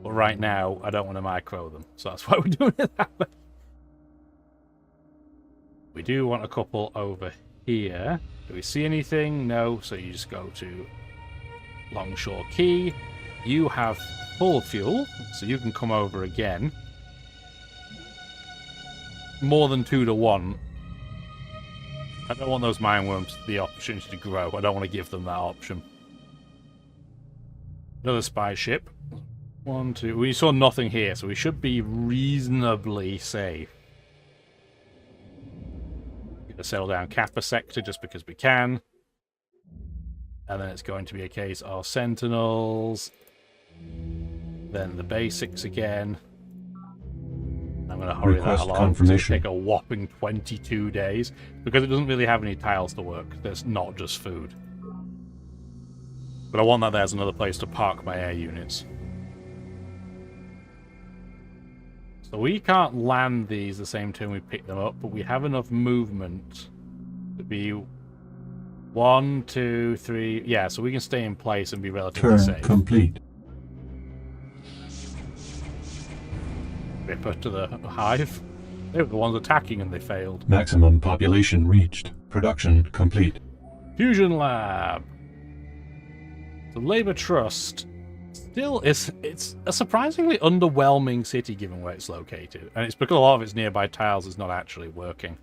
But right now, I don't want to micro them. So that's why we're doing it that way. We do want a couple over here. Do we see anything? No. So you just go to Longshore Key. You have full fuel, so you can come over again. More than 2 to 1. I don't want those mine worms the opportunity to grow. I don't want to give them that option. Another spy ship. 1, 2. We saw nothing here, so we should be reasonably safe. Gonna settle down Kappa sector just because we can. And then it's going to be a case of sentinels. Then the basics again. I'm going to hurry that along. It's going to take a whopping 22 days because it doesn't really have any tiles to work. There's not just food. But I want that there's another place to park my air units. So we can't land these the same turn we pick them up, but we have enough movement to be 1, 2, 3. Yeah, so we can stay in place and be relatively Turn safe. complete. Ripper to the hive. They were the ones attacking and they failed. Maximum population reached. Production complete. Fusion lab. The Labour Trust still is. It's a surprisingly underwhelming city given where it's located, and it's because a lot of its nearby tiles is not actually working.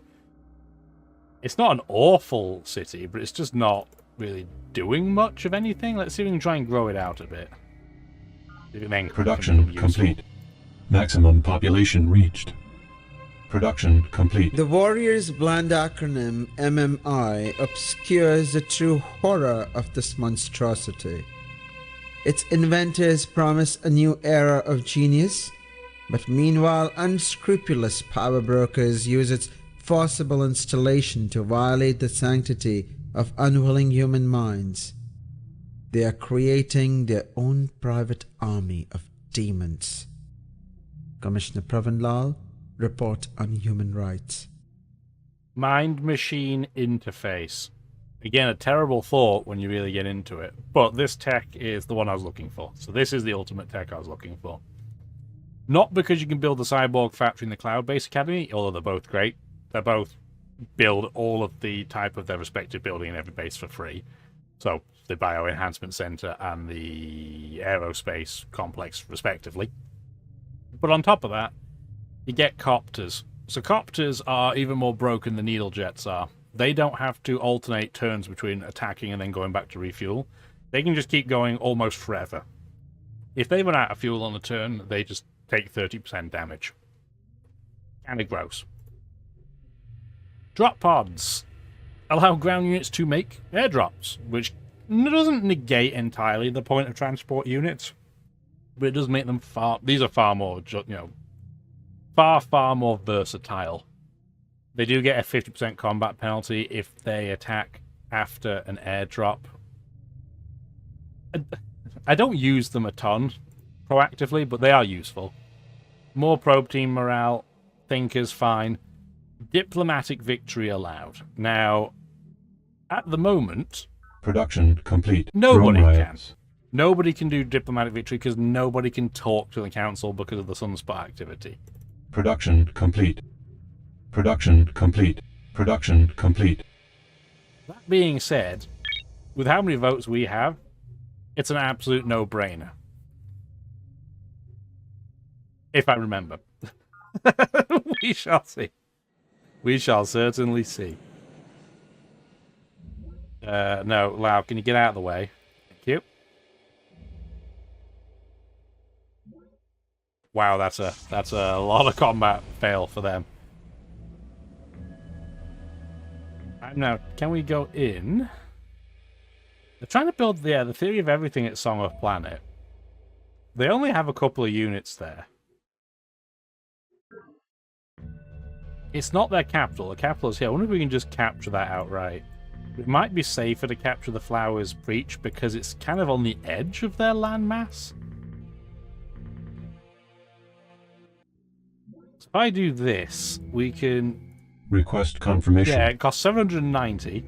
It's not an awful city, but it's just not really doing much of anything. Let's see if we can try and grow it out a bit. Production complete. Maximum population reached. Production complete. The Warriors' bland acronym MMI obscures the true horror of this monstrosity. Its inventors promise a new era of genius, but meanwhile unscrupulous power brokers use its forcible installation to violate the sanctity of unwilling human minds. They are creating their own private army of demons. Commissioner Pravanlal, report on human rights. Mind-machine interface. Again, a terrible thought when you really get into it, but this tech is the one I was looking for. So this is the ultimate tech I was looking for. Not because you can build the cyborg factory in the Cloud-Based Academy, although they're both great. They're both build all of the type of their respective building in every base for free. So the Bio Enhancement Center and the Aerospace Complex, respectively. But on top of that, you get copters. So copters are even more broken than needle jets are. They don't have to alternate turns between attacking and then going back to refuel. They can just keep going almost forever. If they run out of fuel on a turn, they just take 30% damage. Kind of gross. Drop pods allow ground units to make airdrops, which doesn't negate entirely the point of transport units, but it does make them these are far more, far more versatile. They do get a 50% combat penalty if they attack after an airdrop. I don't use them a ton proactively, but they are useful. More probe team morale, thinkers fine. Diplomatic victory allowed. Now, at the moment, production complete. Nobody can. Nobody can do diplomatic victory because nobody can talk to the council because of the sunspot activity. Production complete. Production complete. Production complete. That being said, with how many votes we have, it's an absolute no-brainer. If I remember. We shall see. We shall certainly see. No, Lau, can you get out of the way? Thank you. Wow, that's a lot of combat fail for them. Now, can we go in? They're trying to build the theory of everything at Song of Planet. They only have a couple of units there. It's not their capital. The capital is here. I wonder if we can just capture that outright. It might be safer to capture the Flowers Breach because it's kind of on the edge of their landmass. So if I do this, we can... Request confirmation. Yeah, it costs 790.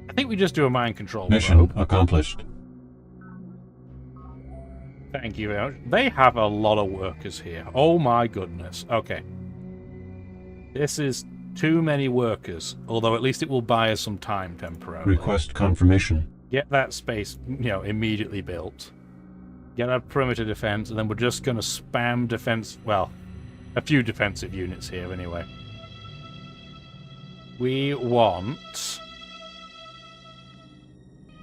I think we just do a mind control Mission probe. accomplished. Thank you very much. They have a lot of workers here. Oh my goodness. Okay. This is too many workers, although at least it will buy us some time temporarily. Request confirmation. Get that space, immediately built. Get our perimeter defense, and then we're just going to spam defense. Well, a few defensive units here anyway. We want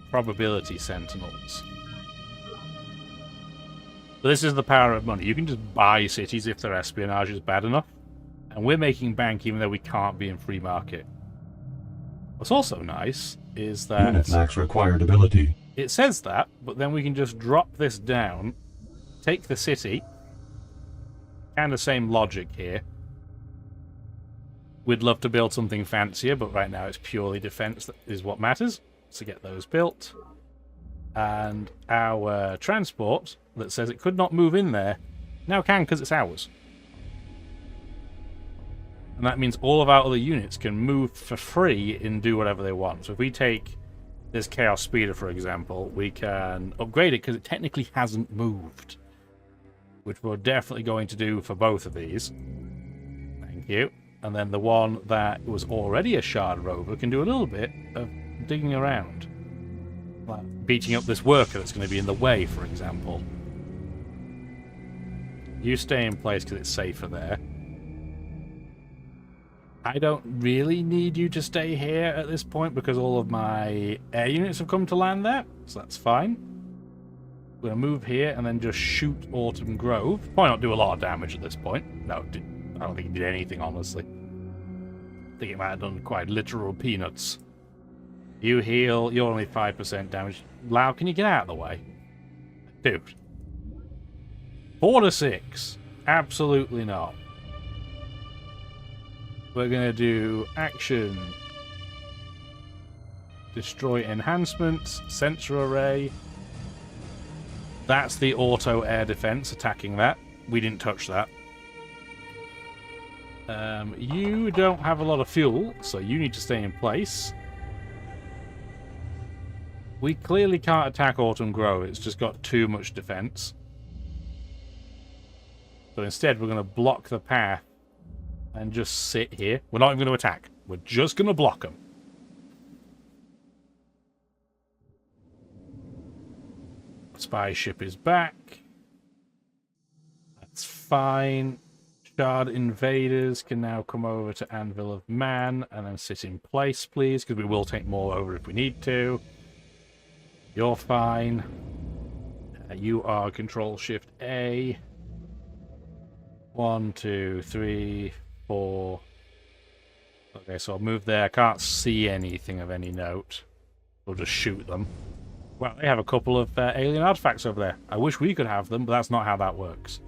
probability sentinels. But this is the power of money. You can just buy cities if their espionage is bad enough. And we're making bank even though we can't be in free market. What's also nice is that... Unit max required ability. It says that, but then we can just drop this down, take the city, kind of same logic here. We'd love to build something fancier, but right now it's purely defense that is what matters. So get those built. And our transport that says it could not move in there now can because it's ours. And that means all of our other units can move for free and do whatever they want. So if we take this Chaos Speeder, for example, we can upgrade it because it technically hasn't moved. Which we're definitely going to do for both of these. Thank you. And then the one that was already a Shard Rover can do a little bit of digging around. Like beating up this worker that's going to be in the way, for example. You stay in place because it's safer there. I don't really need you to stay here at this point because all of my air units have come to land there, so that's fine. We're going to move here and then just shoot Autumn Grove. Probably not do a lot of damage at this point. No, I don't think it did anything, honestly. I think it might have done quite literal peanuts. You heal, you're only 5% damage. Lau, can you get out of the way? Dude. 4 to 6. Absolutely not. We're going to do action. Destroy enhancements. Sensor array. That's the auto air defense attacking that. We didn't touch that. You don't have a lot of fuel, so you need to stay in place. We clearly can't attack Autumn Grove. It's just got too much defense. So instead, we're going to block the path and just sit here. We're not even going to attack. We're just going to block them. Spy ship is back. That's fine. Shard invaders can now come over to Anvil of Man and then sit in place, please, because we will take more over if we need to. You're fine. You are Control Shift A. 1, 2, 3, 4. Okay, so I'll move there. I can't see anything of any note. We'll just shoot them. Well, they have a couple of alien artifacts over there. I wish we could have them, but that's not how that works.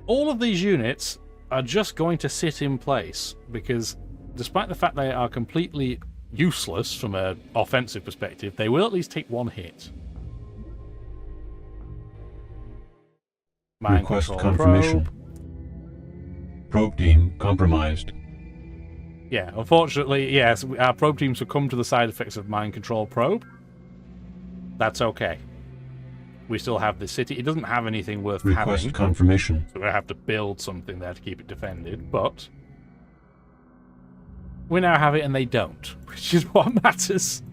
All of these units are just going to sit in place, because despite the fact they are completely useless from an offensive perspective, they will at least take one hit. Mind Request control confirmation. Probe team compromised. Yeah, unfortunately, yes, our probe team succumbed to the side effects of mind control probe. That's okay. We still have the city. It doesn't have anything worth Request having. confirmation. So we have to build something there to keep it defended, but we now have it and they don't, which is what matters.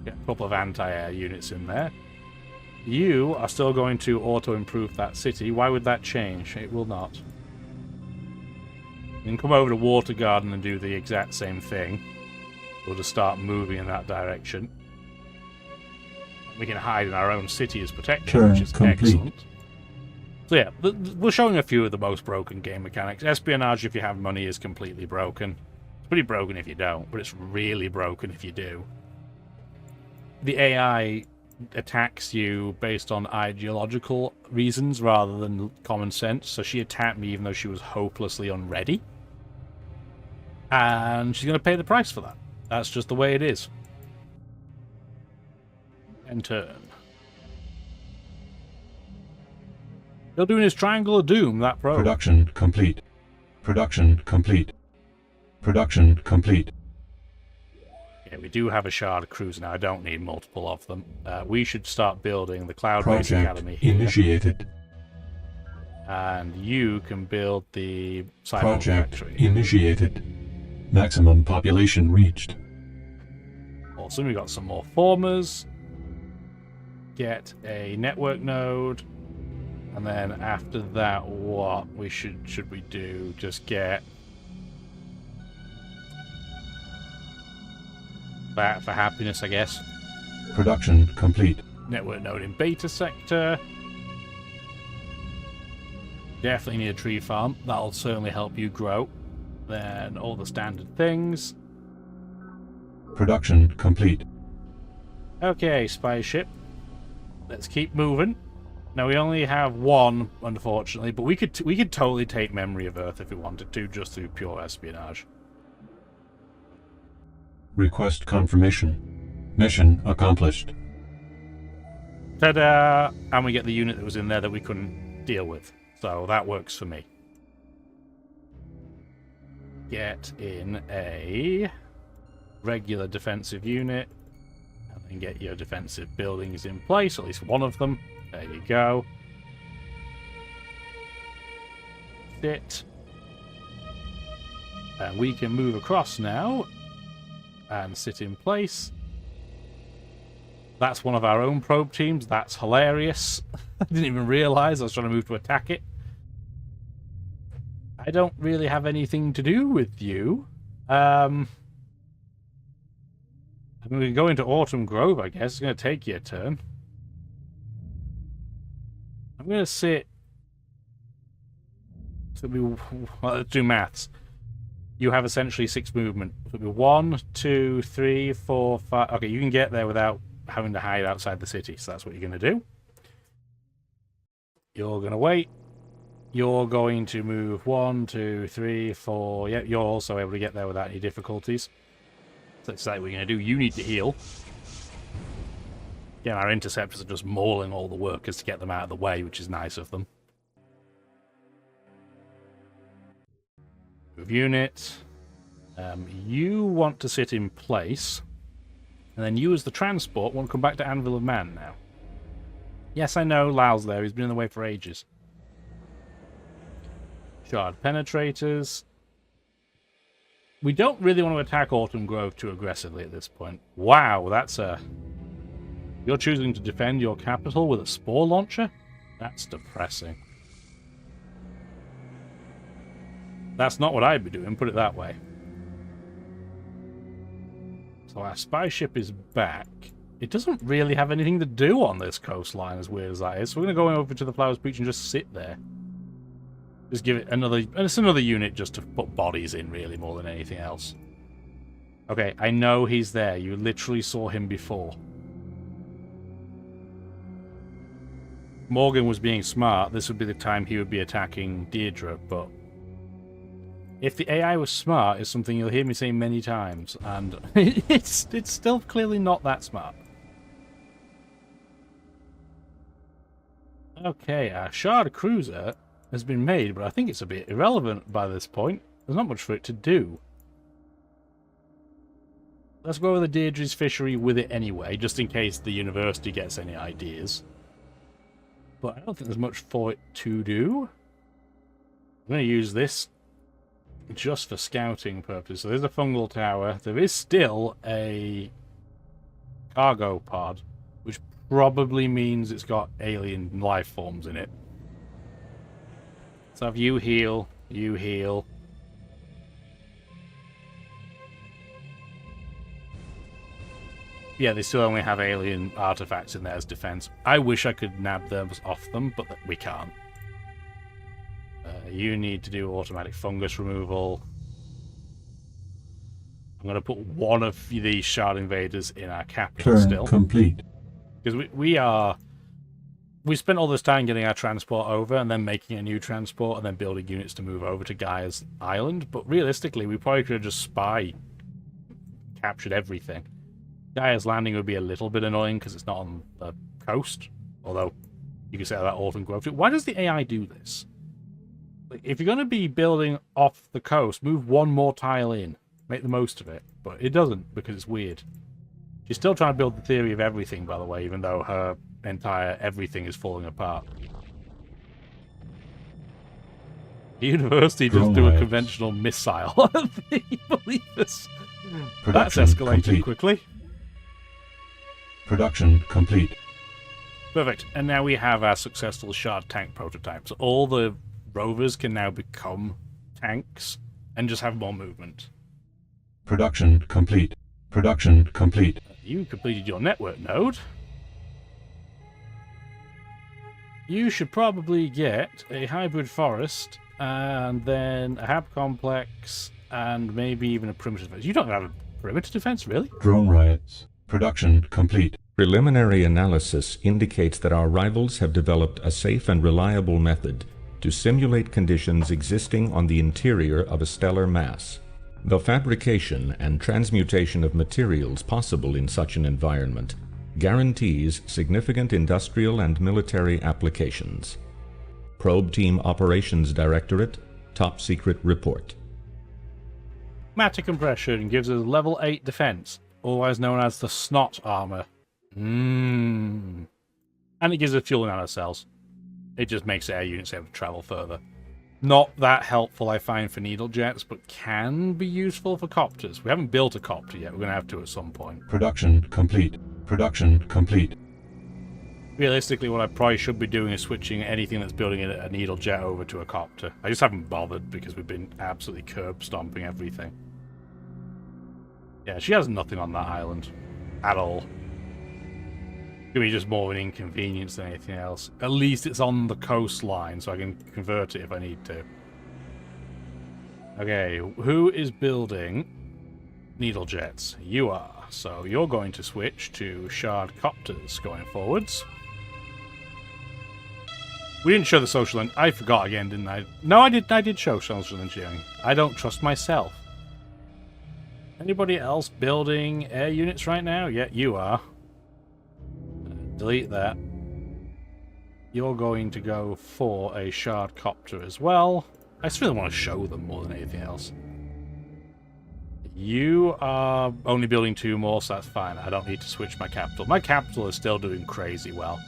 Get a couple of anti-air units in there. You are still going to auto-improve that city. Why would that change? It will not. You can come over to Water Garden and do the exact same thing. We'll just start moving in that direction. We can hide in our own city as protection, Turn which is complete. excellent. So yeah, we're showing a few of the most broken game mechanics. Espionage, if you have money, is completely broken. It's pretty broken if you don't, but it's really broken if you do. The AI attacks you based on ideological reasons rather than common sense. So she attacked me even though she was hopelessly unready. And she's going to pay the price for that. That's just the way it is. And turn. Still doing his Triangle of Doom, that probe. Production complete. Production complete. Production complete. Yeah, we do have a Shard cruiser now. I don't need multiple of them. We should start building the Cloud-based Academy here. Initiated. And you can build the Cyber Project Factory. initiated. Maximum population reached. Awesome, we got some more formers. Get a network node. And then after that, what we should we do? Just get that for happiness, I guess. Production complete. Network node in beta sector. Definitely need a tree farm. That'll certainly help you grow. Then all the standard things. Production complete. Okay, spy ship. Let's keep moving. Now we only have one, unfortunately, but we could totally take Memory of Earth if we wanted to, just through pure espionage. Request confirmation. Mission accomplished. Ta-da! And we get the unit that was in there that we couldn't deal with. So that works for me. Get in a regular defensive unit. And then get your defensive buildings in place, at least one of them. There you go. Sit. And we can move across now. And sit in place. That's one of our own probe teams. That's hilarious. I didn't even realize I was trying to move to attack it. I don't really have anything to do with you. I mean, we can go into Autumn Grove, I guess. It's going to take you a turn. I'm going to sit... So well, let's do maths. You have essentially 6 movement. So it'll be 1, 2, 3, 4, 5... Okay, you can get there without having to hide outside the city, so that's what you're going to do. You're going to wait. You're going to move 1, 2, 3, 4... Yeah, you're also able to get there without any difficulties. So that's exactly what you're going to do. You need to heal. Yeah, our interceptors are just mauling all the workers to get them out of the way, which is nice of them. Move unit. You want to sit in place. And then you, as the transport, want to come back to Anvil of Man now. Yes, I know Lau's there. He's been in the way for ages. Shard penetrators. We don't really want to attack Autumn Grove too aggressively at this point. Wow, that's a... You're choosing to defend your capital with a spore launcher? That's depressing. That's not what I'd be doing, put it that way. So our spy ship is back. It doesn't really have anything to do on this coastline, as weird as that is. So we're going to go over to the Flowers Beach and just sit there. Just give it another... And it's another unit just to put bodies in, really, more than anything else. Okay, I know he's there. You literally saw him before. Morgan was being smart. This would be the time he would be attacking Deirdre, but... If the AI was smart, it's something you'll hear me say many times, and it's still clearly not that smart. Okay, our Shard Cruiser has been made, but I think it's a bit irrelevant by this point. There's not much for it to do. Let's go over the Deirdre's fishery with it anyway, just in case the university gets any ideas. But I don't think there's much for it to do. I'm going to use this just for scouting purposes. So there's a fungal tower. There is still a cargo pod, which probably means it's got alien life forms in it. So if you heal, you heal. Yeah, they still only have alien artifacts in there as defense. I wish I could nab those off them, but we can't. You need to do automatic fungus removal. I'm going to put one of these Shard Invaders in our capital Turn still. complete. Because we spent all this time getting our transport over and then making a new transport and then building units to move over to Gaia's island. But realistically, we probably could have just captured everything. Gaia's landing would be a little bit annoying because it's not on the coast. Although, you could say that Autumn Grove too. Why does the AI do this? If you're going to be building off the coast, move one more tile in. Make the most of it. But it doesn't, because it's weird. She's still trying to build the theory of everything, by the way, even though her entire everything is falling apart. The university just do a conventional missile. They believe this. That's escalating quickly. Production complete. Perfect. And now we have our successful Shard tank prototype. So all the rovers can now become tanks and just have more movement. Production complete. Production complete. You completed your network node. You should probably get a hybrid forest and then a hab complex and maybe even a perimeter defense. You don't have a perimeter defense, really? Drone riots. Production complete. Preliminary analysis indicates that our rivals have developed a safe and reliable method to simulate conditions existing on the interior of a stellar mass. The fabrication and transmutation of materials possible in such an environment guarantees significant industrial and military applications. Probe Team Operations Directorate, Top Secret Report. Matter compression gives us level 8 defense, otherwise known as the snot armor. And it gives us fuel nanocells. It just makes air units able to travel further. Not that helpful, I find, for needle jets, but can be useful for copters. We haven't built a copter yet. We're going to have to at some point. Production complete. Production complete. Realistically, what I probably should be doing is switching anything that's building a needle jet over to a copter. I just haven't bothered because we've been absolutely curb stomping everything. Yeah, she has nothing on that island. At all. It's going to be just more of an inconvenience than anything else. At least it's on the coastline, so I can convert it if I need to. Okay, who is building needle jets? You are. So you're going to switch to Shard Copters going forwards. We didn't show the social... I forgot again, didn't I? No, I did show social engineering. I don't trust myself. Anybody else building air units right now? Yeah, you are. Delete that. You're going to go for a Shard Copter as well. I just really want to show them more than anything else. You are only building 2 more, so that's fine. I don't need to switch my capital. My capital is still doing crazy well.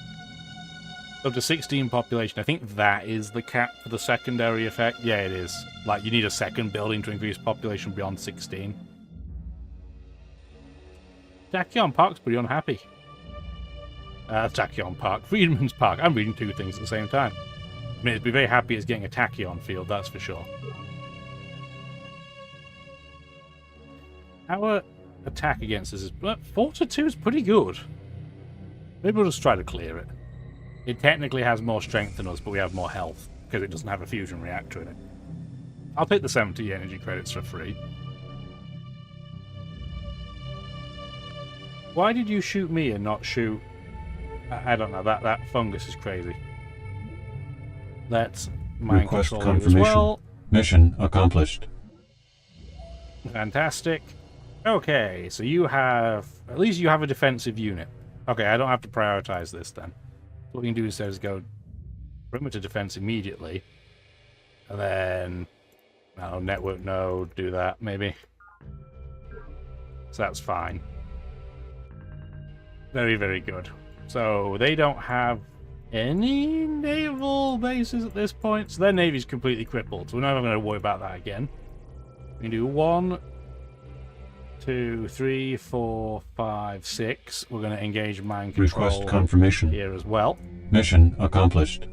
Up to 16 population. I think that is the cap for the secondary effect. Yeah, it is. Like, you need a second building to increase population beyond 16. Tachyon Park's pretty unhappy. Tachyon Park. Freedman's Park. I'm reading two things at the same time. I mean, it'd be very happy as getting a Tachyon field, that's for sure. Our attack against this is... 4-2 is pretty good. Maybe we'll just try to clear it. It technically has more strength than us, but we have more health, because it doesn't have a fusion reactor in it. I'll take the 70 energy credits for free. Why did you shoot me and not shoot... I don't know, that fungus is crazy. Let's mind Request control you as confirmation. well. Mission accomplished. Fantastic. Okay, so you have... At least you have a defensive unit. Okay, I don't have to prioritize this then. What we can do instead is go perimeter defense immediately. And then... No, network node, do that, maybe. So that's fine. Very, very good. So they don't have any naval bases at this point. So their navy's completely crippled. So we're not going to worry about that again. We can do 1, 2, 3, 4, 5, 6. We're going to engage mind control. Request confirmation. Here as well. Mission accomplished.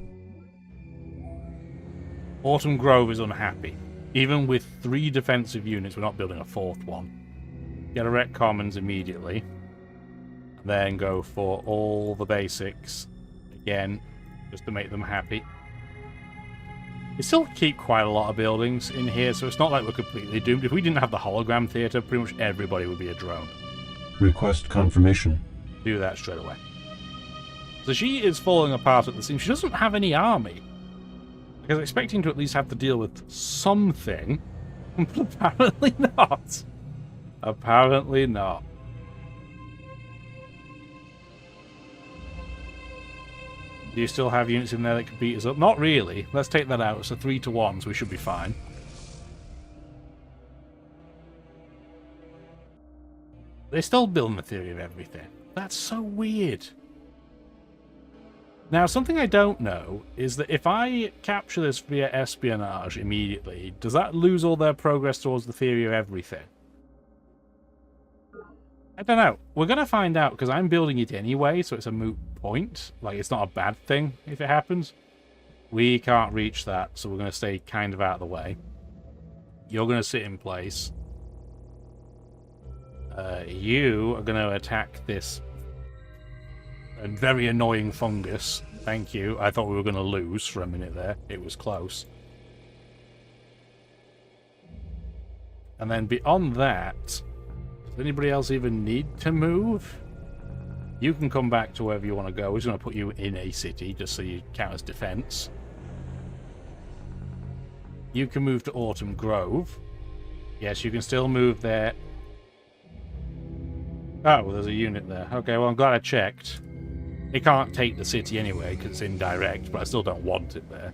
Autumn Grove is unhappy. Even with 3 defensive units, we're not building a 4th one. Get a Rec Commons immediately. Then go for all the basics again, just to make them happy. We still keep quite a lot of buildings in here, so it's not like we're completely doomed. If we didn't have the hologram theater, pretty much everybody would be a drone. Request confirmation. Do that straight away. So she is falling apart at the seams. She doesn't have any army. I was expecting to at least have to deal with something, but apparently not. Apparently not. Do you still have units in there that could beat us up? Not really. Let's take that out. It's a 3-1, so we should be fine. They still build the theory of everything. That's so weird. Now, something I don't know is that if I capture this via espionage immediately, does that lose all their progress towards the theory of everything? I don't know. We're going to find out, because I'm building it anyway, so it's a moot point. Like, it's not a bad thing if it happens. We can't reach that, so we're going to stay kind of out of the way. You're going to sit in place. You are going to attack this very annoying fungus. Thank you. I thought we were going to lose for a minute there. It was close. And then beyond that... Does anybody else even need to move? You can come back to wherever you want to go. We're just going to put you in a city, just so you count as defense. You can move to Autumn Grove. Yes, you can still move there. Oh, well, there's a unit there. Okay, well, I'm glad I checked. It can't take the city anyway, because it's indirect, but I still don't want it there.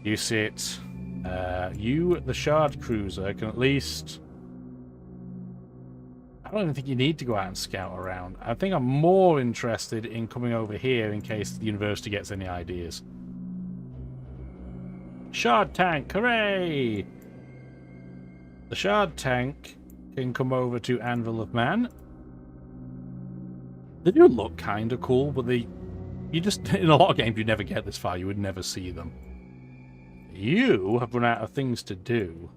You sit... you, the Shard Cruiser, can at least... I don't even think you need to go out and scout around. I think I'm more interested in coming over here in case the university gets any ideas. Shard Tank, hooray! The Shard Tank can come over to Anvil of Man. They do look kind of cool, but you just, in a lot of games, you never get this far. You would never see them. You have run out of things to do.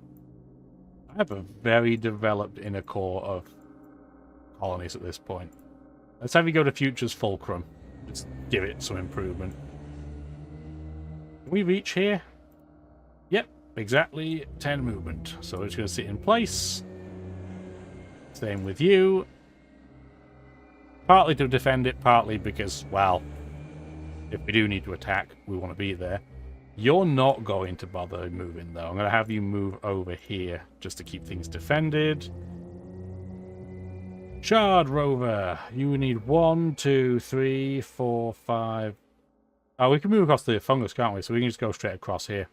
I have a very developed inner core of colonies at this point. Let's have you go to Future's Fulcrum. Let's give it some improvement. Can we reach here? Yep, exactly 10 movement. So we're just going to sit in place. Same with you. Partly to defend it, partly because, well, if we do need to attack, we want to be there. You're not going to bother moving, though. I'm going to have you move over here just to keep things defended. Shard Rover, you need 1, 2, 3, 4, 5. Oh, we can move across the fungus, can't we? So we can just go straight across here.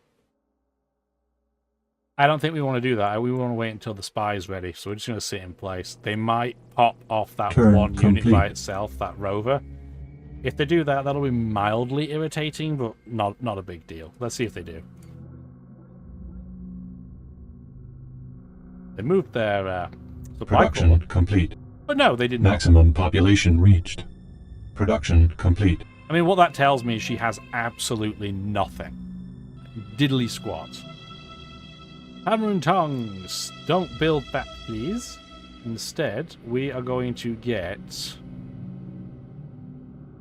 I don't think we want to do that. We want to wait until the spy's ready. So we're just going to sit in place. They might pop off that Turn one complete. unit by itself, that rover. If they do that, that'll be mildly irritating, but not a big deal. Let's see if they do. They moved their supply Production port. complete. But no, they did not. Maximum population reached. Production complete. I mean, what that tells me is she has absolutely nothing. Diddly squat. Hammer and tongs. Don't build that, please. Instead, we are going to get...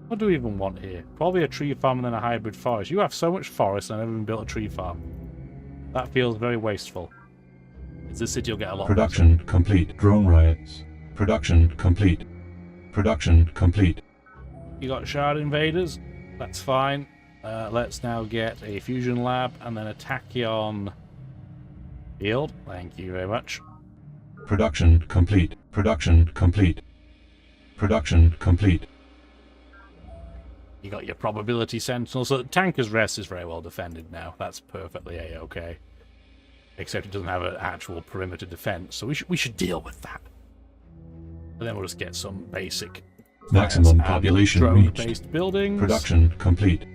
What do we even want here? Probably a tree farm and then a hybrid forest. You have so much forest and I've never even built a tree farm. That feels very wasteful. This city will get a lot Production complete. Drone riots. Production complete. Production complete. You got shard invaders. That's fine. Let's now get a fusion lab and then a tachyon field. Thank you very much. Production complete. Production complete. Production complete. You got your probability sentinel. So Tanker's Rest is very well defended now. That's perfectly a-okay. Except it doesn't have an actual perimeter defense, so we should deal with that. And then we'll just get some basic maximum population reached. Drone-based buildings. Production complete.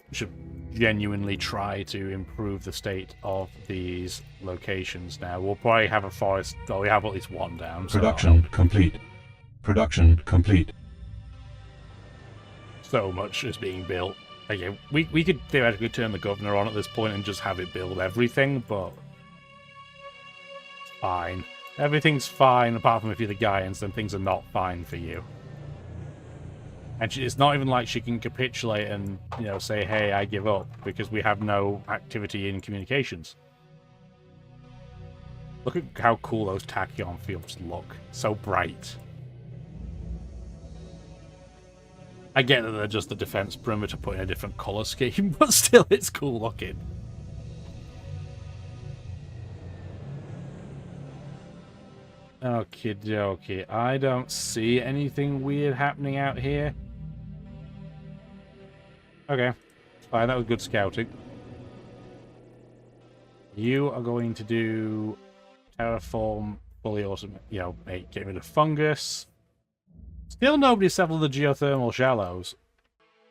We should genuinely try to improve the state of these locations now. We'll probably have a forest. Well, we have at least one down. Production complete. Production complete. So much is being built. Okay, we could theoretically turn the governor on at this point and just have it build everything, but it's fine. Everything's fine, apart from if you're the Gaians, then things are not fine for you. And it's not even like she can capitulate and, you know, say, hey, I give up, because we have no activity in communications. Look at how cool those tachyon fields look. So bright. I get that they're just the defense perimeter put in a different color scheme, but still, it's cool looking. Okie dokie. I don't see anything weird happening out here. Okay. Fine, that was good scouting. You are going to do terraform, fully awesome, you know, get rid of fungus. Still nobody settled the geothermal shallows.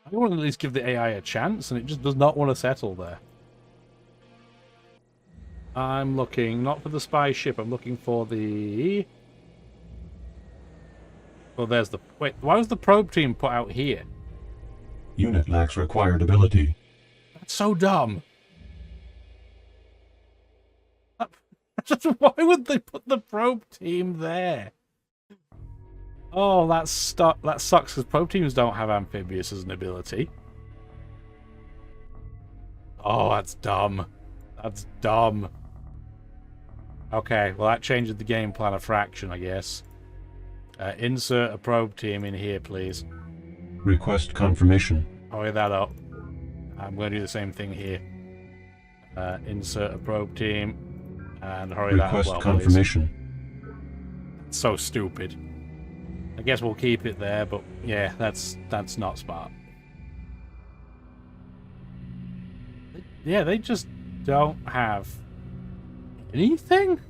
I want to at least give the AI a chance, and it just does not want to settle there. I'm looking, not for the spy ship, I'm looking for the... Well, there's the... Wait, why was the probe team put out here? Unit lacks required ability. That's so dumb. Why would they put the probe team there? Oh, that sucks, because probe teams don't have amphibious as an ability. Oh, that's dumb. That's dumb. Okay, well that changes the game plan a fraction, I guess. Insert a probe team in here, please. Request confirmation. Hurry that up. I'm going to do the same thing here. Insert a probe team, and hurry that up. Request confirmation. Please. So stupid. I guess we'll keep it there, but yeah, that's not smart. Yeah, they just don't have anything?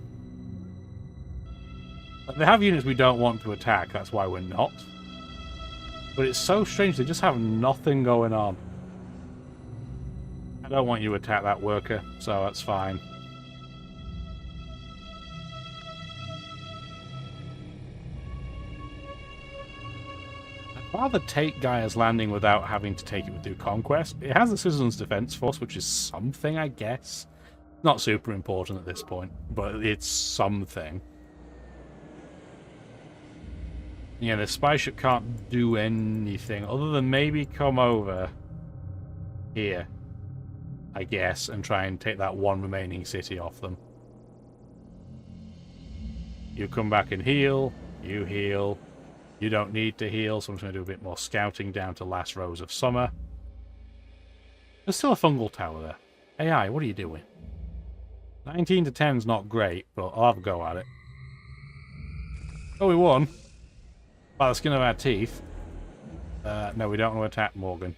Like, they have units we don't want to attack, that's why we're not. But it's so strange, they just have nothing going on. I don't want you to attack that worker, so that's fine. I'd rather take Gaia's Landing without having to take it through Conquest. It has a Citizens Defense Force, which is something, I guess. Not super important at this point, but it's something. Yeah, the spy ship can't do anything other than maybe come over here, I guess, and try and take that one remaining city off them. You come back and heal. You heal. You don't need to heal, so I'm just going to do a bit more scouting down to Last Rose of Summer. There's still a fungal tower there. AI, what are you doing? 19 to 10's not great, but I'll have a go at it. Oh, we won. By the skin of our teeth. No, we don't want to attack Morgan.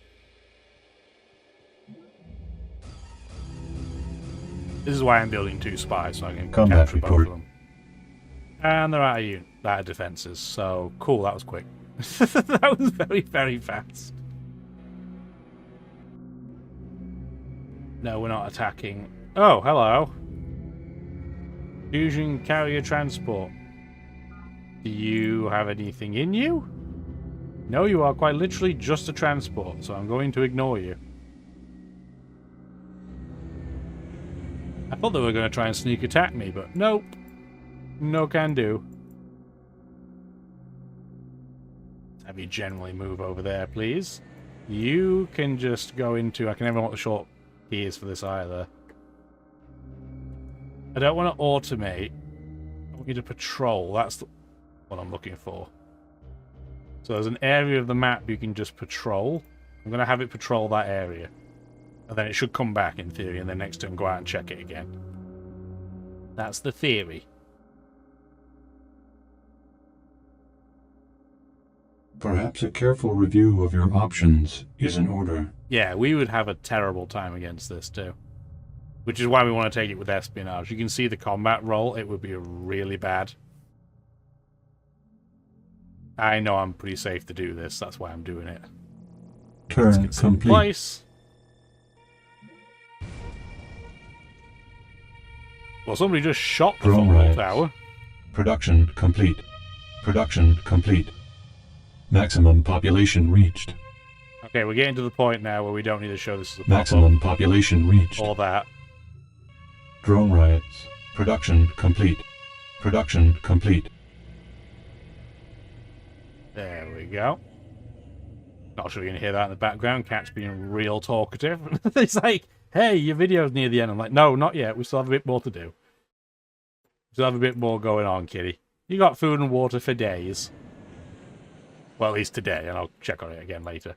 This is why I'm building 2 spies, so I can Combat capture both report. of them. And they're out of defenses, so cool, that was quick. That was very, very fast. No, we're not attacking. Oh, hello. Fusion carrier transport. Do you have anything in you? No, you are quite literally just a transport, so I'm going to ignore you. I thought they were going to try and sneak attack me, but nope. No can do. Have you generally move over there, please? You can just go into... I can never want the short keys for this either. I don't want to automate. I want you to patrol. That's what I'm looking for. So there's an area of the map you can just patrol. I'm going to have it patrol that area. And then it should come back in theory, and then next turn go out and check it again. That's the theory. Perhaps a careful review of your options is in order. Yeah, we would have a terrible time against this too. Which is why we want to take it with espionage. You can see the combat roll, it would be really bad. I know I'm pretty safe to do this, that's why I'm doing it. Turn complete. Place. Well, somebody just shot the football tower. Production complete. Production complete. Maximum population reached. Okay, we're getting to the point now where we don't need to show this as a Maximum population reached. Or that. Drone riots. Production complete. Production complete. There we go. Not sure you're going to hear that in the background. Cat's being real talkative. It's like, hey, your video's near the end. I'm like, no, not yet. We still have a bit more to do. We still have a bit more going on, kitty. You got food and water for days. Well, at least today, and I'll check on it again later.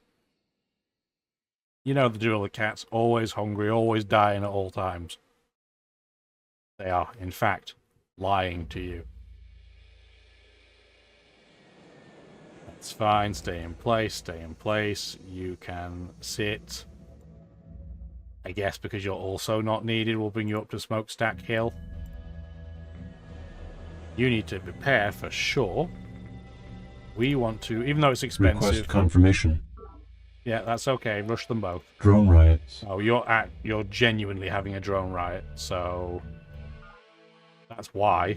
You know the drill, the cat's always hungry, always dying at all times. They are, in fact, lying to you. That's fine, stay in place, stay in place. You can sit. I guess because you're also not needed, we'll bring you up to Smokestack Hill. You need to prepare for sure. We want to, even though it's expensive... Request confirmation. Yeah, that's okay. Rush them both. Drone riots. Oh, you're genuinely having a drone riot, so... That's why.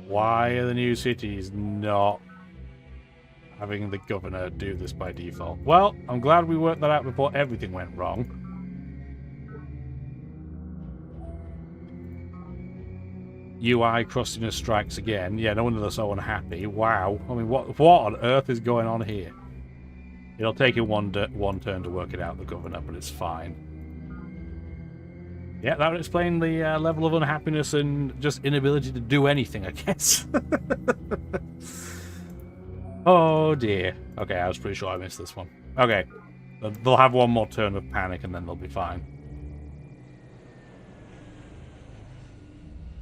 Why are the new cities not having the governor do this by default? Well, I'm glad we worked that out before everything went wrong. UI crustiness strikes again. Yeah, no wonder they're so unhappy. Wow. I mean, what on earth is going on here? It'll take you one turn to work it out, the governor, but it's fine. Yeah, that would explain the level of unhappiness and just inability to do anything, I guess. Oh, dear. Okay, I was pretty sure I missed this one. Okay. They'll have one more turn of panic and then they'll be fine.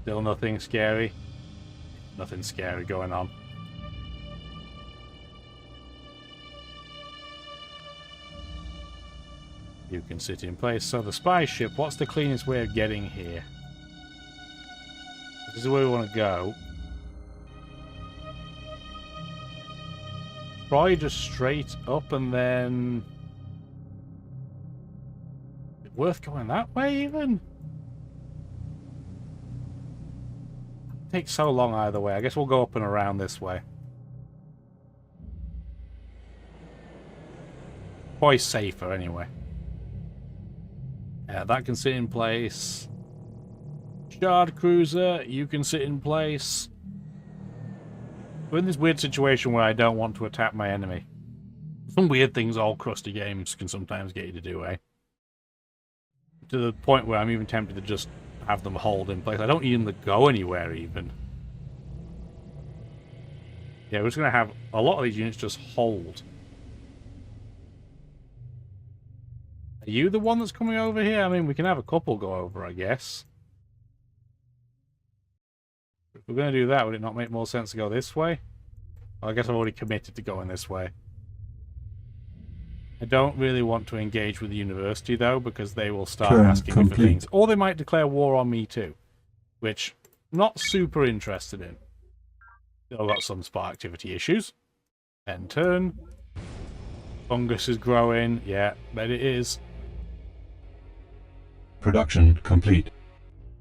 Still nothing scary. Nothing scary going on. You can sit in place. So the spy ship, what's the cleanest way of getting here? This is where we want to go. Probably just straight up and then... Is it worth going that way even? It takes so long either way. I guess we'll go up and around this way. Probably safer anyway. Yeah, that can sit in place. Shard Cruiser, you can sit in place. We're in this weird situation where I don't want to attack my enemy. Some weird things all crusty games can sometimes get you to do, eh? To the point where I'm even tempted to just have them hold in place. I don't need them to go anywhere, even. Yeah, we're just going to have a lot of these units just hold. Are you the one that's coming over here? I mean, we can have a couple go over, I guess. If we're going to do that, would it not make more sense to go this way? Well, I guess I've already committed to going this way. I don't really want to engage with the university, though, because they will start asking me for things. Or they might declare war on me, too. Which, Not super interested in. Still got some spot activity issues. End turn. Fungus is growing. Yeah, bet it is. Production complete.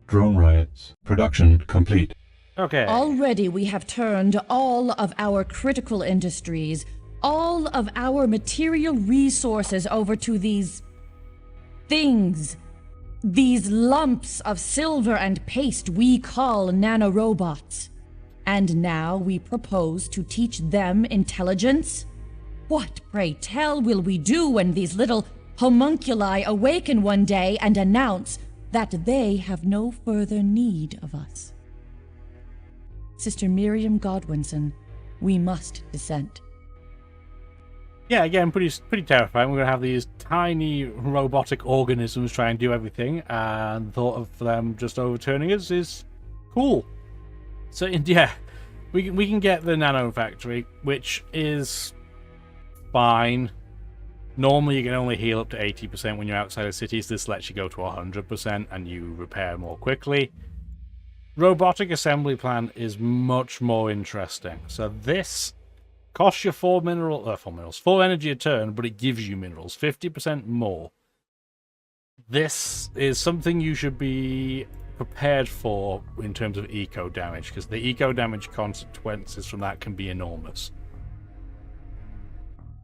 Drone riots. Production complete. Okay. Already we have turned all of our critical industries, all of our material resources over to these things. These lumps of silver and paste we call nanorobots. And now we propose to teach them intelligence? What, pray tell, will we do when these little homunculi awaken one day and announce that they have no further need of us? Sister Miriam Godwinson, we must dissent. Yeah, again, pretty terrifying. We're going to have these tiny robotic organisms try and do everything, and the thought of them just overturning us is cool. So, yeah, we can get the nano factory, which is fine. Normally, you can only heal up to 80% when you're outside of cities. This lets you go to 100%, and you repair more quickly. Robotic assembly plan is much more interesting. So this costs you 4 energy a turn, but it gives you minerals, 50% more. This is something you should be prepared for in terms of eco damage, because the eco damage consequences from that can be enormous.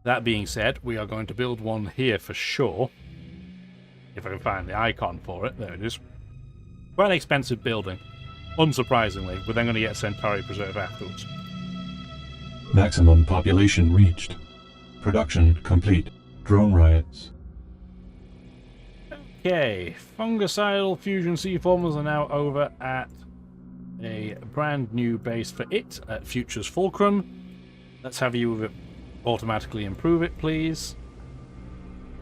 That being said, we are going to build one here for sure. If I can find the icon for it. There it is. Quite an expensive building. Unsurprisingly, we're then going to get Centauri Preserve afterwards. Maximum population reached. Production complete. Drone riots. Okay, fungicidal fusion C-formers are now over at a brand new base for it at Future's Fulcrum. Let's have you automatically improve it, please.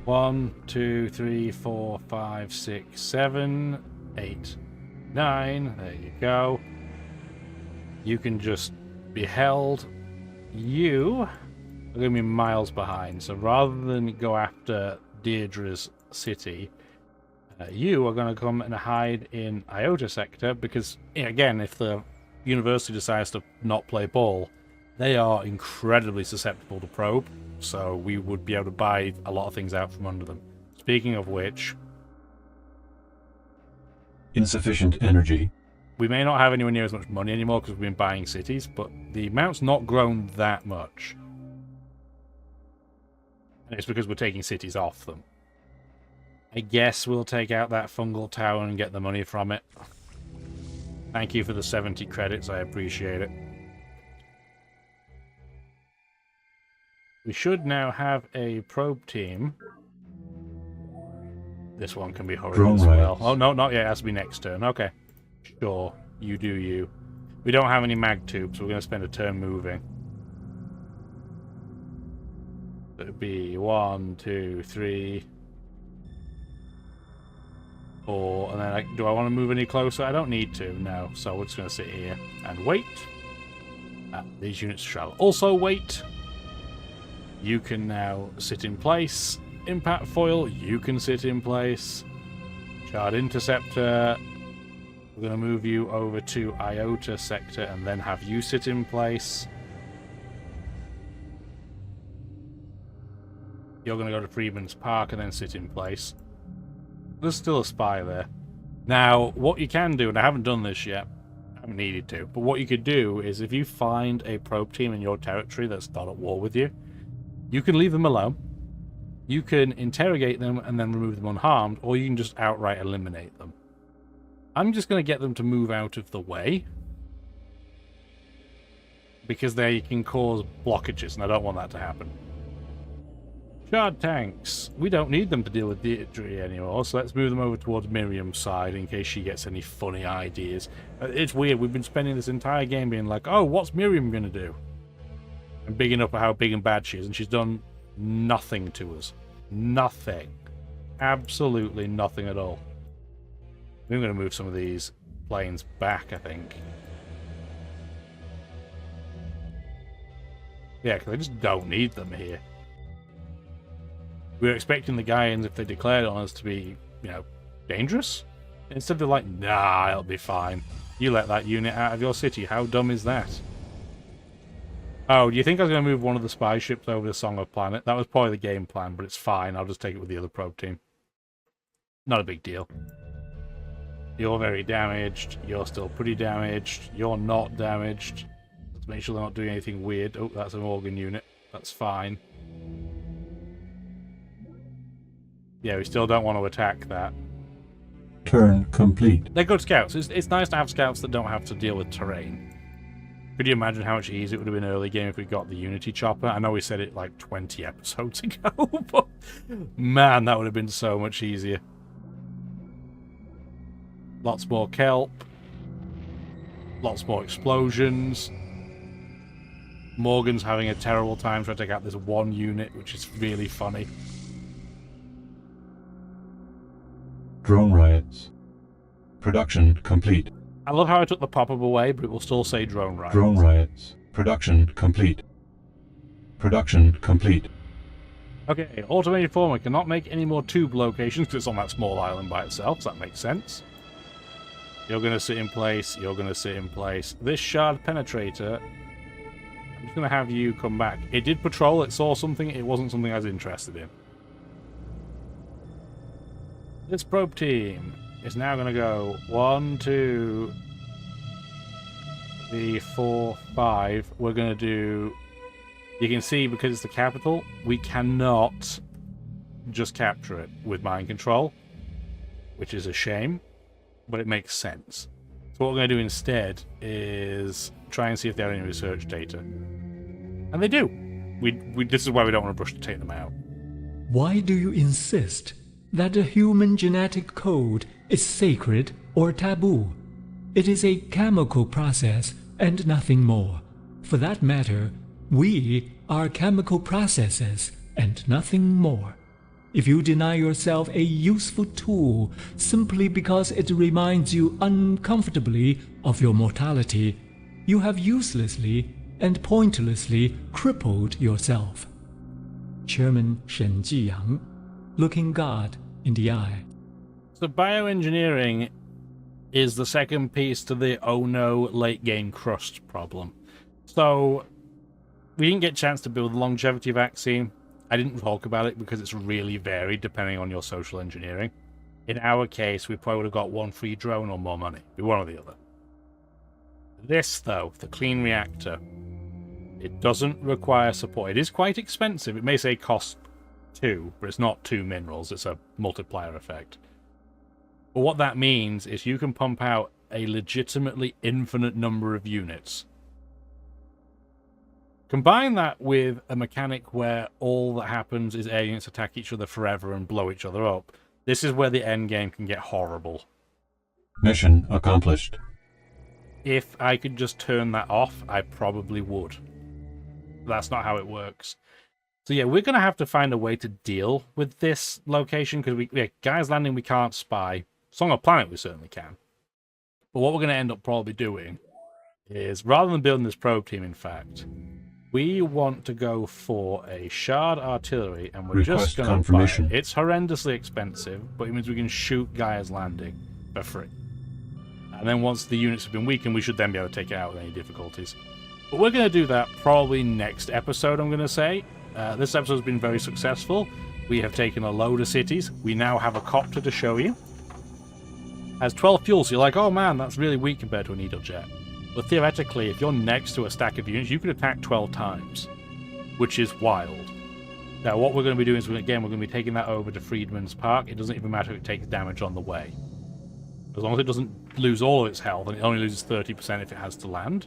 1, 2, 3, 4, 5, 6, 7, 8, 9. There you go. You can just be held. You are going to be miles behind, so rather than go after Deirdre's city, you are going to come and hide in Iota sector, because, again, if the university decides to not play ball, they are incredibly susceptible to probe, so we would be able to buy a lot of things out from under them. Speaking of which, insufficient energy. We may not have anywhere near as much money anymore because we've been buying cities, but the amount's not grown that much. And it's because we're taking cities off them. I guess we'll take out that fungal tower and get the money from it. Thank you for the 70 credits, I appreciate it. We should now have a probe team. This one can be hurried as well. Oh, no, not yet. It has to be next turn. Okay. Sure. You do you. We don't have any mag tubes, so we're going to spend a turn moving. It would be 1, 2, 3, 4, and then do I want to move any closer? I don't need to, no. So we're just going to sit here and wait. These units shall also wait. You can now sit in place. Impact foil, you can sit in place. Shard interceptor. We're going to move you over to Iota sector and then have you sit in place. You're going to go to Freeman's Park and then sit in place. There's still a spy there. Now, what you can do, and I haven't done this yet, I haven't needed to, but what you could do is if you find a probe team in your territory that's not at war with you, you can leave them alone. You can interrogate them and then remove them unharmed, or you can just outright eliminate them. I'm just going to get them to move out of the way, because they can cause blockages, and I don't want that to happen. Shard tanks. We don't need them to deal with Deirdre anymore, so let's move them over towards Miriam's side in case she gets any funny ideas. It's weird, we've been spending this entire game being like, oh, what's Miriam going to do? And bigging up how big and bad she is, and she's done nothing to us. Nothing. Absolutely nothing at all. We're going to move some of these planes back, I think. Yeah, because I just don't need them here. We were expecting the Gaians, if they declared on us, to be, dangerous. Instead they're like, nah, it'll be fine. You let that unit out of your city. How dumb is that? Oh, do you think I was going to move one of the spy ships over to Song of Planet? That was probably the game plan, but it's fine. I'll just take it with the other probe team. Not a big deal. You're very damaged. You're still pretty damaged. You're not damaged. Let's make sure they're not doing anything weird. Oh, that's an organ unit. That's fine. Yeah, we still don't want to attack that. Turn complete. They're good scouts. It's nice to have scouts that don't have to deal with terrain. Could you imagine how much easier it would have been early game if we got the Unity chopper? I know we said it like 20 episodes ago, but man, that would have been so much easier. Lots more kelp. Lots more explosions. Morgan's having a terrible time trying to take out this one unit, which is really funny. Drone riots. Production complete. I love how I took the pop-up away, but it will still say drone riots. Drone riots. Production complete. Production complete. Okay, automated former cannot make any more tube locations because it's on that small island by itself, so that makes sense. You're going to sit in place, you're going to sit in place. This shard penetrator, I'm just going to have you come back. It did patrol, it saw something, it wasn't something I was interested in. This probe team is now going to go 1, 2, 3, 4, 5. We're going to do... You can see, because it's the capital, we cannot just capture it with mind control, which is a shame, but it makes sense. So what we're going to do instead is try and see if they have any research data. And they do. This is why we don't want to rush to take them out. Why do you insist that the human genetic code is sacred or taboo? It is a chemical process and nothing more. For that matter, we are chemical processes and nothing more. If you deny yourself a useful tool simply because it reminds you uncomfortably of your mortality, you have uselessly and pointlessly crippled yourself. Chairman Shen Jiyang, looking God in the eye. So bioengineering is the second piece to the oh no late game crust problem. So we didn't get a chance to build the longevity vaccine. I didn't talk about it because it's really varied depending on your social engineering. In our case, we probably would have got one free drone or more money. Be one or the other. This, though, the clean reactor, it doesn't require support. It is quite expensive. It may say cost 2, but it's not 2 minerals. It's a multiplier effect. But what that means is you can pump out a legitimately infinite number of units. Combine that with a mechanic where all that happens is aliens attack each other forever and blow each other up. This is where the end game can get horrible. Mission accomplished. If I could just turn that off, I probably would. That's not how it works. So yeah, we're going to have to find a way to deal with this location, because Guy's Landing we can't spy. Song of Planet we certainly can. But what we're going to end up probably doing is, rather than building this probe team, in fact, we want to go for a shard artillery, and we're just going to buy it. It's horrendously expensive, but it means we can shoot Gaia's Landing for free. And then once the units have been weakened, we should then be able to take it out with any difficulties. But we're going to do that probably next episode, I'm going to say. This episode has been very successful. We have taken a load of cities. We now have a copter to show you. Has 12 fuel, so you're like, oh man, that's really weak compared to a needle jet. But theoretically, if you're next to a stack of units, you could attack 12 times, which is wild. Now, what we're going to be doing is, again, we're going to be taking that over to Freedman's Park. It doesn't even matter if it takes damage on the way. As long as it doesn't lose all of its health, and it only loses 30% if it has to land,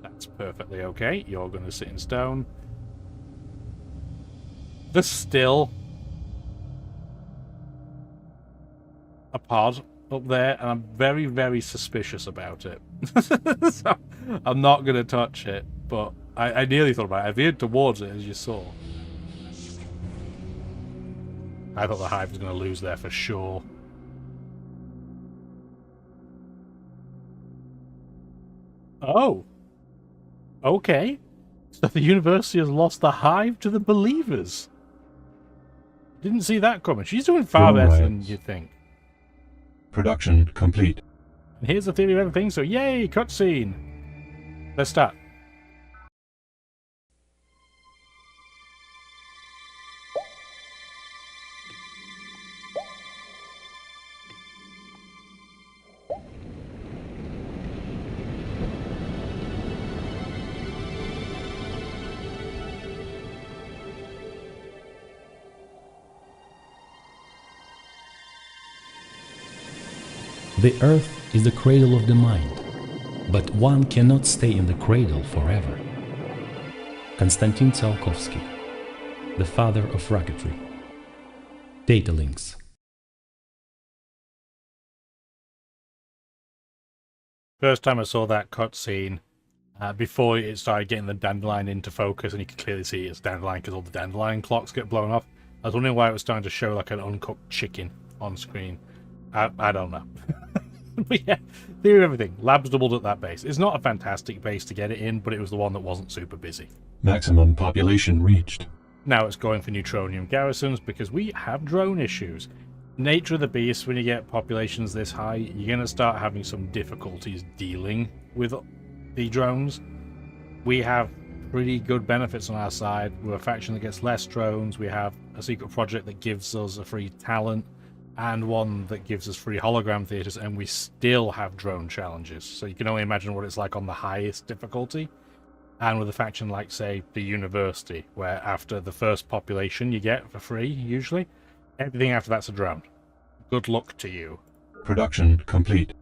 that's perfectly okay. You're going to sit in stone. There's still a pod up there, and I'm very, very suspicious about it. So I'm not going to touch it, but I nearly thought about it. I veered towards it, as you saw. I thought the hive was going to lose there for sure. Oh. Okay. So the university has lost the hive to the believers. Didn't see that coming. She's doing far better than you think. Production complete. And here's the theory of everything, so yay, cutscene! Let's start. The earth is the cradle of the mind, but one cannot stay in the cradle forever. Konstantin Tsiolkovsky, the father of rocketry. Data links. First time I saw that cutscene, before it started getting the dandelion into focus, and you could clearly see it's dandelion because all the dandelion clocks get blown off. I was wondering why it was starting to show like an uncooked chicken on screen. I don't know. But yeah, theory of everything. Labs doubled at that base. It's not a fantastic base to get it in, but it was the one that wasn't super busy. Maximum population reached. Now it's going for neutronium garrisons because we have drone issues. Nature of the beast, when you get populations this high, you're going to start having some difficulties dealing with the drones. We have pretty good benefits on our side. We're a faction that gets less drones. We have a secret project that gives us a free talent, and one that gives us free hologram theaters, and we still have drone challenges. So you can only imagine what it's like on the highest difficulty. And with a faction like, say, the university, where after the first population you get for free, usually, everything after that's a drone. Good luck to you. Production complete.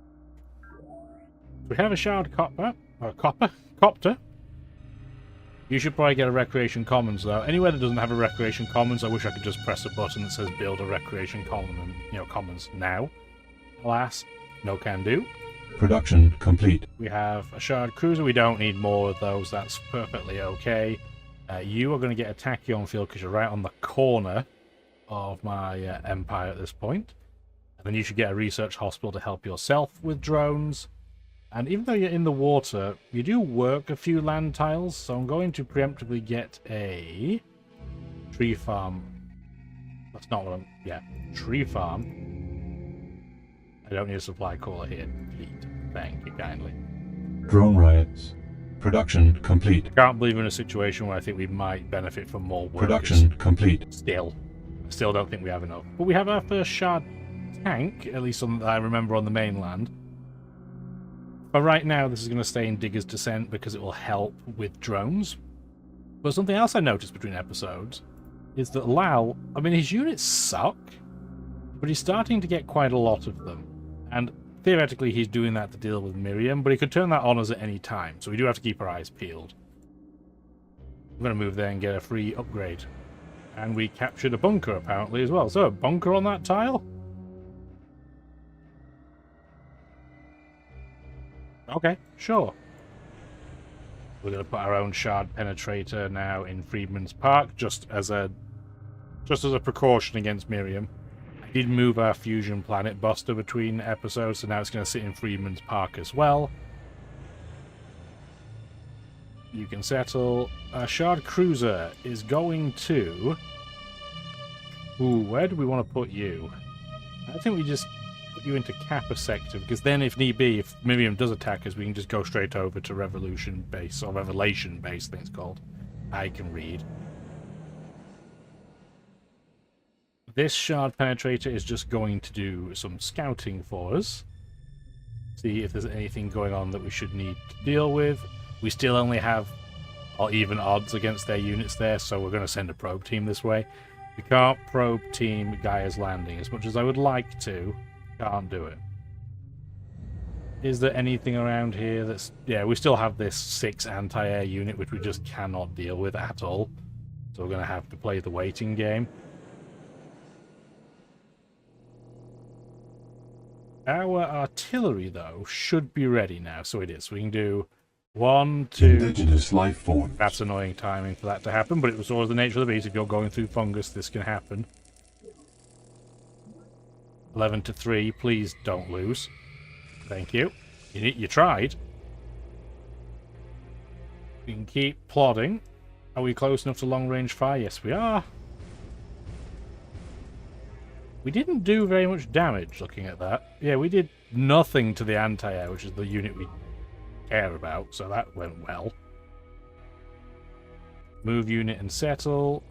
We have a shard copter. You should probably get a Recreation Commons, though. Anywhere that doesn't have a Recreation Commons, I wish I could just press a button that says build a Recreation Commons now. Alas, no can do. Production complete. We have a Shard Cruiser. We don't need more of those. That's perfectly okay. You are going to get a Tachyon field because you're right on the corner of my empire at this point. And then you should get a research hospital to help yourself with drones. And even though you're in the water, you do work a few land tiles, so I'm going to preemptively get a tree farm. That's not what I'm... Yeah, tree farm. I don't need a supply caller here. Complete. Thank you kindly. Drone riots. Production complete. I can't believe we're in a situation where I think we might benefit from more workers. Production complete. Still don't think we have enough. But we have our first shard tank, at least on, I remember on the mainland. But right now, this is going to stay in Digger's Descent because it will help with drones. But something else I noticed between episodes is that Lal, I mean, his units suck, but he's starting to get quite a lot of them. And theoretically, he's doing that to deal with Miriam, but he could turn that on us at any time, so we do have to keep our eyes peeled. I'm going to move there and get a free upgrade. And we captured a bunker, apparently, as well. So, a bunker on that tile? Okay, sure. We're going to put our own shard penetrator now in Freedman's Park, just as a precaution against Miriam. I did move our fusion planet buster between episodes, so now it's going to sit in Freedman's Park as well. You can settle. Our shard cruiser is going to... Ooh, where do we want to put you? I think we just put you into Kappa sector, because then if need be, if Miriam does attack us, we can just go straight over to Revolution base, or Revelation base, I think it's called. I can read. This shard penetrator is just going to do some scouting for us. See if there's anything going on that we should need to deal with. We still only have even odds against their units there, so we're going to send a probe team this way. We can't probe team Gaia's Landing as much as I would like to. Can't do it. Is there anything around here that's... Yeah, we still have this 6 anti-air unit, which we just cannot deal with at all. So we're going to have to play the waiting game. Our artillery, though, should be ready now. So it is. We can do 1, 2... Indigenous life form. That's annoying timing for that to happen, but it was always the nature of the beast. If you're going through fungus, this can happen. 11 to 3. Please don't lose. Thank you. You tried. We can keep plodding. Are we close enough to long-range fire? Yes, we are. We didn't do very much damage looking at that. Yeah, we did nothing to the anti-air, which is the unit we care about, so that went well. Move unit and settle.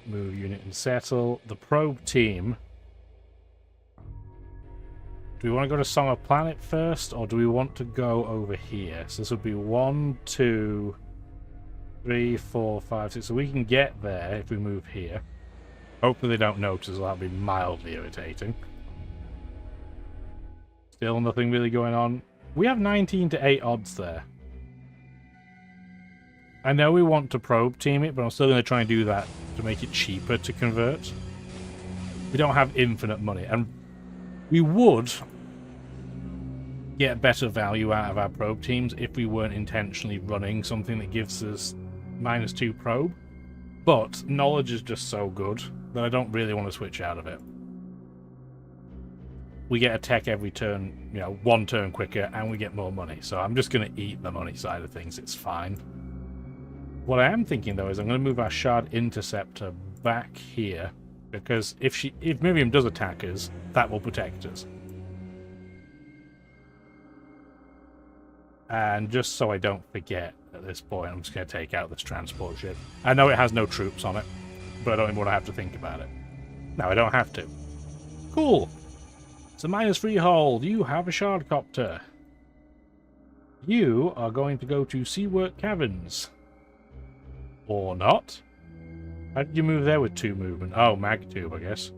Move unit and settle. The probe team. Do we want to go to Song of Planet first, or do we want to go over here? So this would be 1, 2, 3, 4, 5, 6. So we can get there if we move here. Hopefully they don't notice, that'll be mildly irritating. Still nothing really going on. We have 19 to 8 odds there. I know we want to probe team it, but I'm still going to try and do that to make it cheaper to convert. We don't have infinite money, and we would get better value out of our probe teams if we weren't intentionally running something that gives us -2 probe. But knowledge is just so good that I don't really want to switch out of it. We get a tech every turn, you know, 1 turn quicker, and we get more money. So I'm just going to eat the money side of things. It's fine. What I am thinking, though, is I'm going to move our Shard Interceptor back here, because if Miriam does attack us, that will protect us. And just so I don't forget at this point, I'm just going to take out this transport ship. I know it has no troops on it, but I don't even want to have to think about it. No, I don't have to. Cool. It's a -3 hold. You have a Shardcopter. You are going to go to Seawork Caverns. Or not. How did you move there with 2 movement? Oh, mag tube, I guess.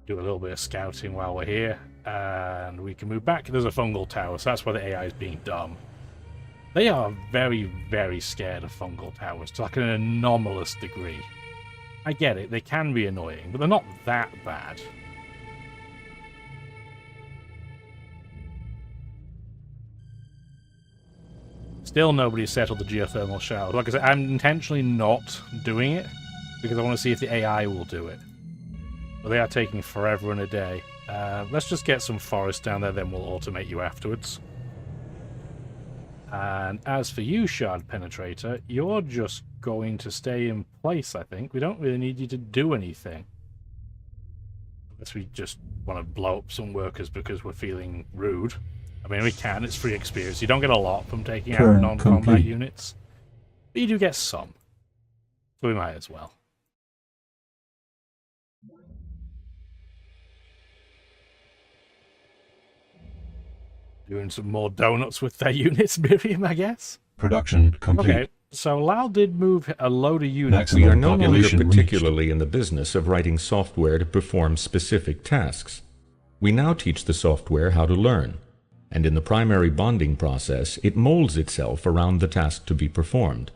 Do a little bit of scouting while we're here. And we can move back. There's a fungal tower, so that's why the AI is being dumb. They are very, very scared of fungal towers to like an anomalous degree. I get it, they can be annoying, but they're not that bad. Still nobody settled the geothermal shower. Like I said, I'm intentionally not doing it because I want to see if the AI will do it. But they are taking forever and a day. Let's just get some forest down there, then we'll automate you afterwards. And as for you, Shard Penetrator, you're just going to stay in place, I think. We don't really need you to do anything. Unless we just want to blow up some workers because we're feeling rude. I mean, we can. It's free experience. You don't get a lot from taking out non-combat units. But you do get some. So we might as well. Doing some more donuts with their units, Miriam, I guess? Production complete. Okay, so Lal did move a load of units. We are no longer particularly in the business of writing software to perform specific tasks. We now teach the software how to learn, and in the primary bonding process, it molds itself around the task to be performed.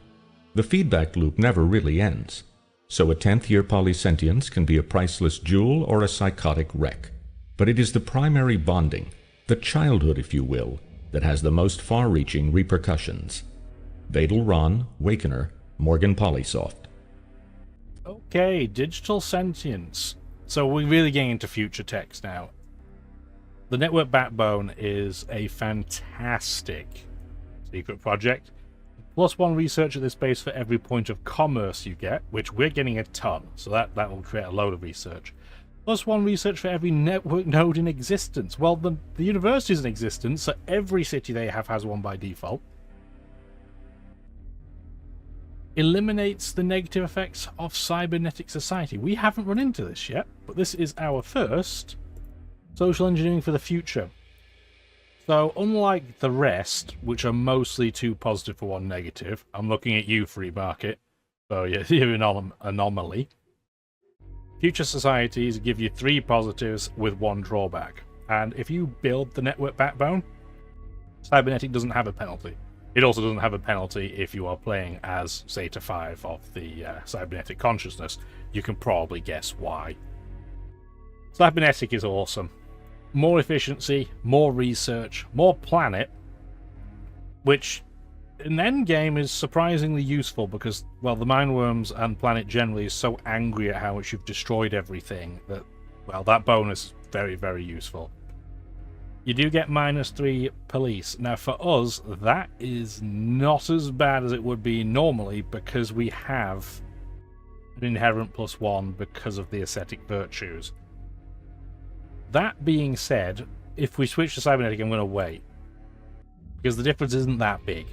The feedback loop never really ends, so a 10th-year polysentience can be a priceless jewel or a psychotic wreck. But it is the primary bonding, the childhood, if you will, that has the most far-reaching repercussions. Vadal Ron, Wakener, Morgan Polysoft. Okay, digital sentience. So we're really getting into future techs now. The network backbone is a fantastic secret project. +1 research at this base for every point of commerce you get, which we're getting a ton, so that will create a load of research. +1 research for every network node in existence. Well, the university is in existence, so every city they have has one by default. Eliminates the negative effects of cybernetic society. We haven't run into this yet, but this is our first social engineering for the future. So, unlike the rest, which are mostly 2 positive for 1 negative, I'm looking at you, free market, so yeah, you're an anomaly. Future societies give you 3 positives with 1 drawback. And if you build the network backbone, cybernetic doesn't have a penalty. It also doesn't have a penalty if you are playing as Zeta 5 of the cybernetic consciousness. You can probably guess why. Cybernetic is awesome. More efficiency, more research, more planet, which in the endgame is surprisingly useful because, well, the Mindworms and planet generally is so angry at how much you've destroyed everything that, well, that bonus is very, very useful. You do get -3 police. Now, for us, that is not as bad as it would be normally because we have an inherent +1 because of the ascetic virtues. That being said, if we switch to cybernetic, I'm going to wait. Because the difference isn't that big.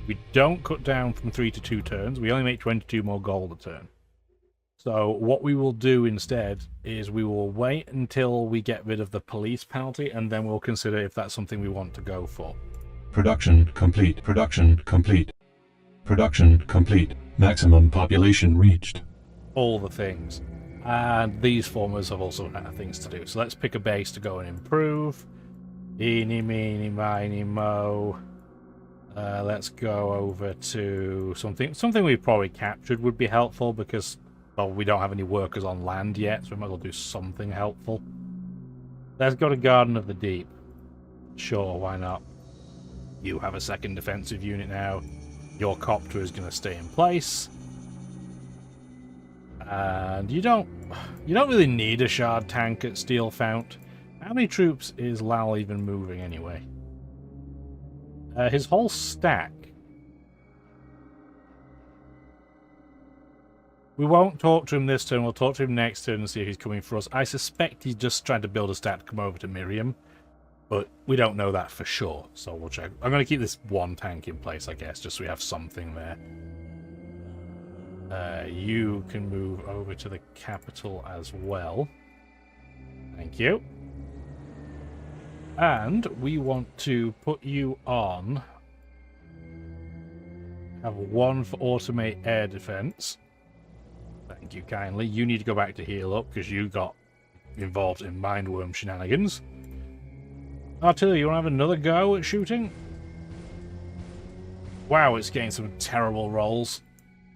We don't cut down from 3 to 2 turns. We only make 22 more gold a turn. So what we will do instead is we will wait until we get rid of the police penalty, and then we'll consider if that's something we want to go for. Production complete. Production complete. Production complete. Maximum population reached. All the things. And these formers have also got things to do. So let's pick a base to go and improve. Eeny, meeny, miny, mo. Let's go over to something we probably captured would be helpful because, well, we don't have any workers on land yet, so we might as well do something helpful. Let's go to Garden of the Deep. Sure, why not? You have a second defensive unit now. Your copter is going to stay in place. And you don't really need a shard tank at Steel Fount. How many troops is Lal even moving anyway? His whole stack. We won't talk to him this turn, we'll talk to him next turn and see if he's coming for us. I suspect he's just trying to build a stack to come over to Miriam, but we don't know that for sure, so we'll check. I'm going to keep this one tank in place, I guess, just so we have something there. You can move over to the capital as well. Thank you. And we want to put you on... Have one for automate air defense. Thank you kindly. You need to go back to heal up because you got involved in mindworm shenanigans. Artillery, you want to have another go at shooting? Wow, it's getting some terrible rolls.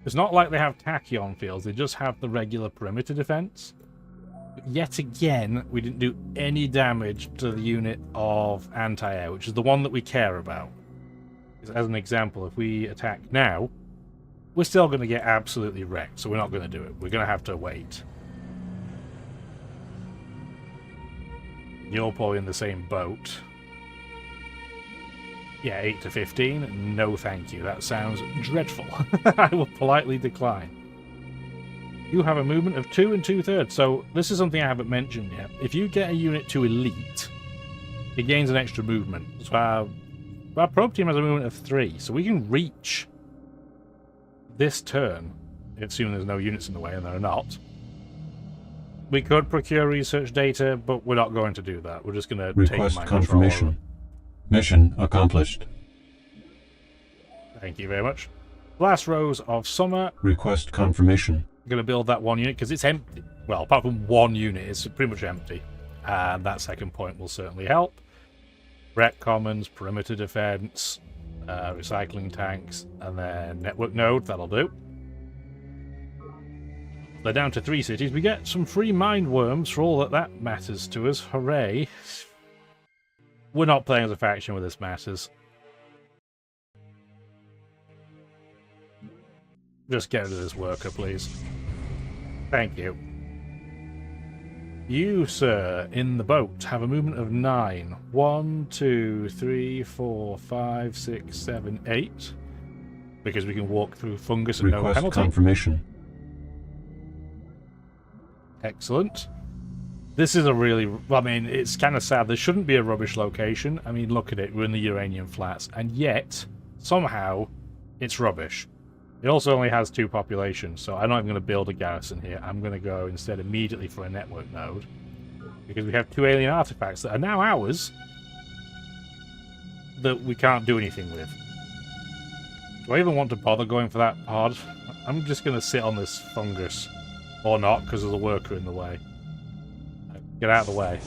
It's not like they have tachyon fields, they just have the regular perimeter defense. But yet again, we didn't do any damage to the unit of anti-air, which is the one that we care about. As an example, if we attack now, we're still going to get absolutely wrecked, so we're not going to do it. We're going to have to wait. You're probably in the same boat. Yeah, 8 to 15. No thank you. That sounds dreadful. I will politely decline. You have a movement of 2 2/3. So this is something I haven't mentioned yet. If you get a unit to elite, it gains an extra movement. So our probe team has a movement of 3, so we can reach this turn, assuming there's no units in the way, and there are not. We could procure research data, but we're not going to do that. We're just going to take Request my confirmation. Mission accomplished. Thank you very much. Last Rose of Summer. Request confirmation. I'm going to build that one unit because it's empty. Well, apart from one unit, it's pretty much empty. And that second point will certainly help. Rec Commons, Perimeter Defense, Recycling Tanks, and then Network Node. That'll do. They're down to 3 cities. We get some free mind worms for all that matters to us. Hooray. We're not playing as a faction where this matters. Just get rid of this worker, please. Thank you. You, sir, in the boat, have a movement of 9. 1, 2, 3, 4, 5, 6, 7, 8. Because we can walk through fungus and no penalty. Confirmation. Excellent. This is a really... I mean, it's kind of sad. This shouldn't be a rubbish location. I mean, look at it. We're in the Uranium Flats. And yet, somehow, it's rubbish. It also only has 2 populations, so I'm not even going to build a garrison here. I'm going to go instead immediately for a network node. Because we have 2 alien artifacts that are now ours that we can't do anything with. Do I even want to bother going for that pod? I'm just going to sit on this fungus. Or not, because there's a worker in the way. Get out of the way.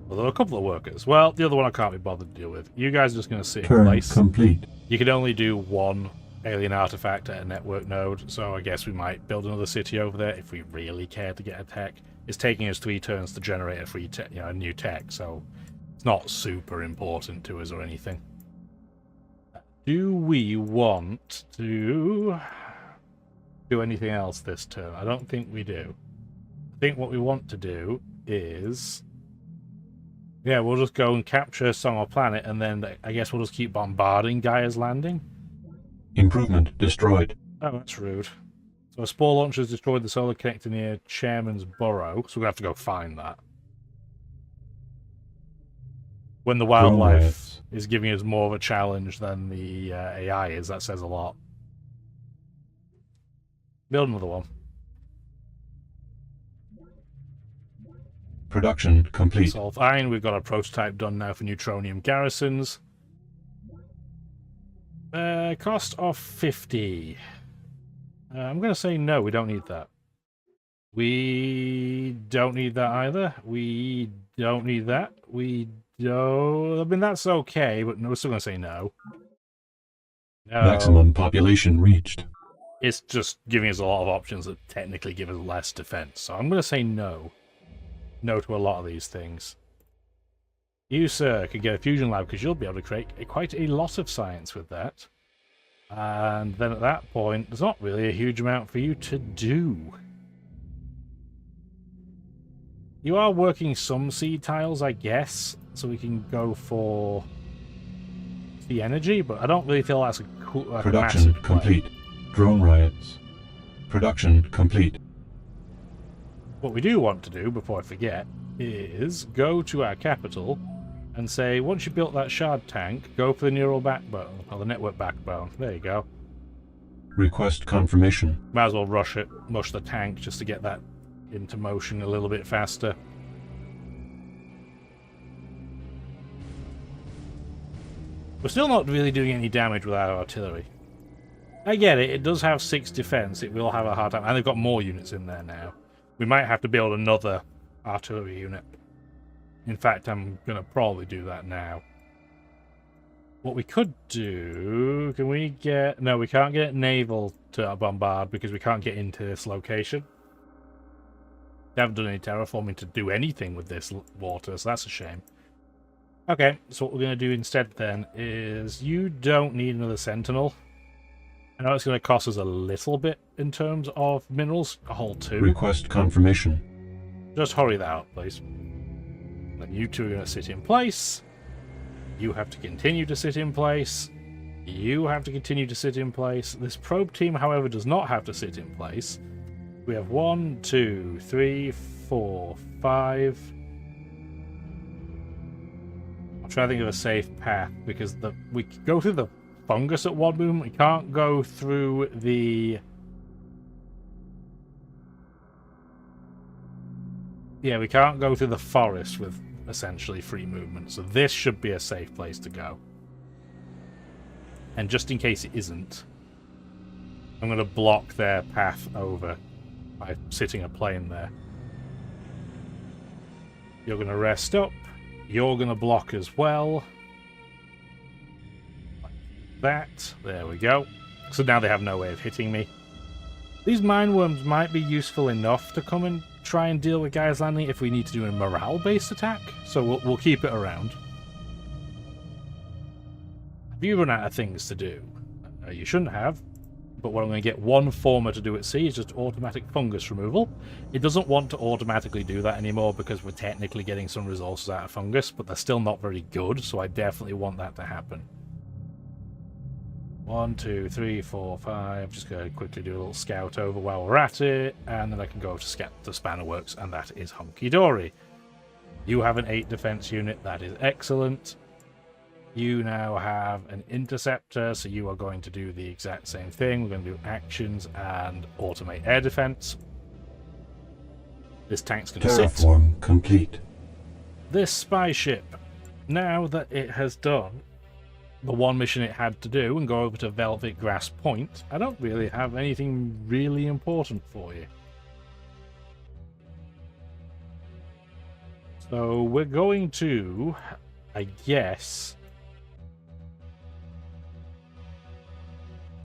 Well, there are a couple of workers. Well, the other one I can't be bothered to deal with. You guys are just going to sit in place. Complete. You can only do 1 alien artifact at a network node, so I guess we might build another city over there if we really care to get a tech. It's taking us 3 turns to generate a free tech, a new tech, so it's not super important to us or anything. Do we want to do anything else this turn? I don't think we do. I think what we want to do is... yeah, we'll just go and capture some of planet, and then I guess we'll just keep bombarding Gaia's Landing. Improvement destroyed. Oh, that's rude. So a spore launcher has destroyed the solar connector near Chairman's Burrow, so we're going to have to go find that. When the wildlife is giving us more of a challenge than the AI is, that says a lot. Build another one. Production complete. So fine, we've got a prototype done now for neutronium garrisons. Cost of 50. I'm going to say no, we don't need that. We don't need that either. We don't need that. We don't... I mean, that's okay, but we're still going to say no. No. Maximum population reached. It's just giving us a lot of options that technically give us less defense. So I'm going to say no. No to a lot of these things. You, sir, could get a fusion lab because you'll be able to create quite a lot of science with that. And then at that point, there's not really a huge amount for you to do. You are working some seed tiles, I guess, so we can go for the energy, but I don't really feel that's a cool, like Production a massive complete. Drone riots. Production complete. What we do want to do, before I forget, is go to our capital and say, once you've built that shard tank, go for the neural backbone, or the network backbone. There you go. Request confirmation. Might as well rush the tank, just to get that into motion a little bit faster. We're still not really doing any damage with our artillery. I get it, it does have 6 defense, it will have a hard time, and they've got more units in there now. We might have to build another artillery unit. In fact, I'm going to probably do that now. What we could do... Can we get... No, we can't get naval to bombard because we can't get into this location. They haven't done any terraforming to do anything with this water, so that's a shame. Okay, so what we're going to do instead then is... You don't need another sentinel. I know it's going to cost us a little bit in terms of minerals, a whole 2. Request confirmation. Just hurry that out, please. Then you two are going to sit in place. You have to continue to sit in place. You have to continue to sit in place. This probe team, however, does not have to sit in place. We have 1, 2, 3, 4, 5. I'm trying to think of a safe path because we go through the fungus at one moment. We can't go through the... Yeah, we can't go through the forest with essentially free movement, so this should be a safe place to go. And just in case it isn't, I'm going to block their path over by sitting a plane there. You're going to rest up. You're going to block as well. Like that. There we go. So now they have no way of hitting me. These mine worms might be useful enough to come and try and deal with guys landing if we need to do a morale-based attack, so we'll keep it around. Have you run out of things to do? You shouldn't have, but what I'm going to get one former to do at sea is just automatic fungus removal. It doesn't want to automatically do that anymore because we're technically getting some resources out of fungus, but they're still not very good, so I definitely want that to happen. 1, 2, 3, 4, 5. Just going to quickly do a little scout over while we're at it, and then I can go to scout the spanner works, and that is hunky-dory. You have an 8 defense unit, that is excellent. You now have an interceptor, so you are going to do the exact same thing. We're going to do actions and automate air defense. This tank's going to sit. Terraform complete. This spy ship, now that it has done the one mission it had to do and go over to Velvet Grass Point, I don't really have anything really important for you. So we're going to, I guess...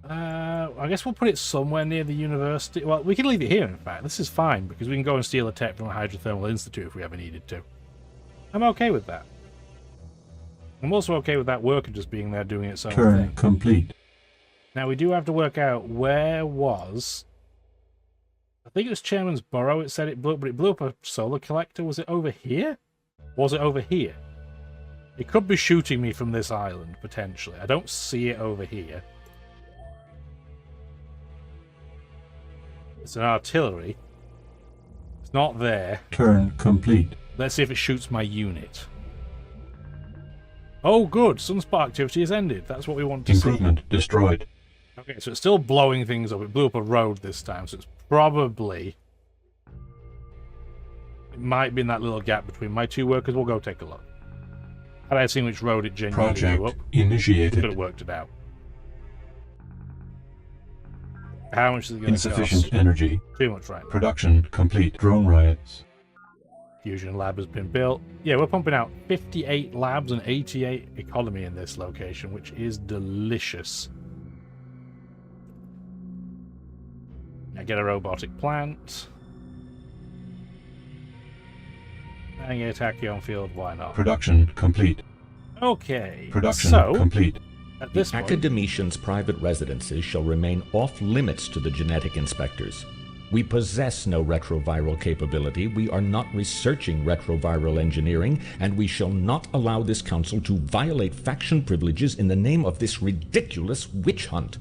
I guess we'll put it somewhere near the university. Well, we can leave it here, in fact. This is fine, because we can go and steal a tech from a hydrothermal institute if we ever needed to. I'm okay with that. I'm also okay with that worker just being there doing its own thing. Turn complete. Now, we do have to work out where was... I think it was Chairman's Burrow. It said it blew up, but it blew up a solar collector. Was it over here? Was it over here? It could be shooting me from this island, potentially. I don't see it over here. It's an artillery. It's not there. Turn complete. Let's see if it shoots my unit. Oh, good. Sunspark activity has ended. That's what we want to see. Improvement destroyed. Okay, so it's still blowing things up. It blew up a road this time, so it's probably... It might be in that little gap between my two workers. We'll go take a look. Had I seen which road it genuinely Project blew up, initiated. could have worked it out. How much is it going to cost? Insufficient energy. Too much, right? Production complete. Drone riots. Fusion lab has been built. Yeah, we're pumping out 58 labs and 88 economy in this location, which is delicious. Now get a robotic plant. And get a tachyon field, why not? Production complete. Okay. Production so, complete. At this The point, academicians' private residences shall remain off limits to the genetic inspectors. We possess no retroviral capability, we are not researching retroviral engineering, and we shall not allow this council to violate faction privileges in the name of this ridiculous witch hunt.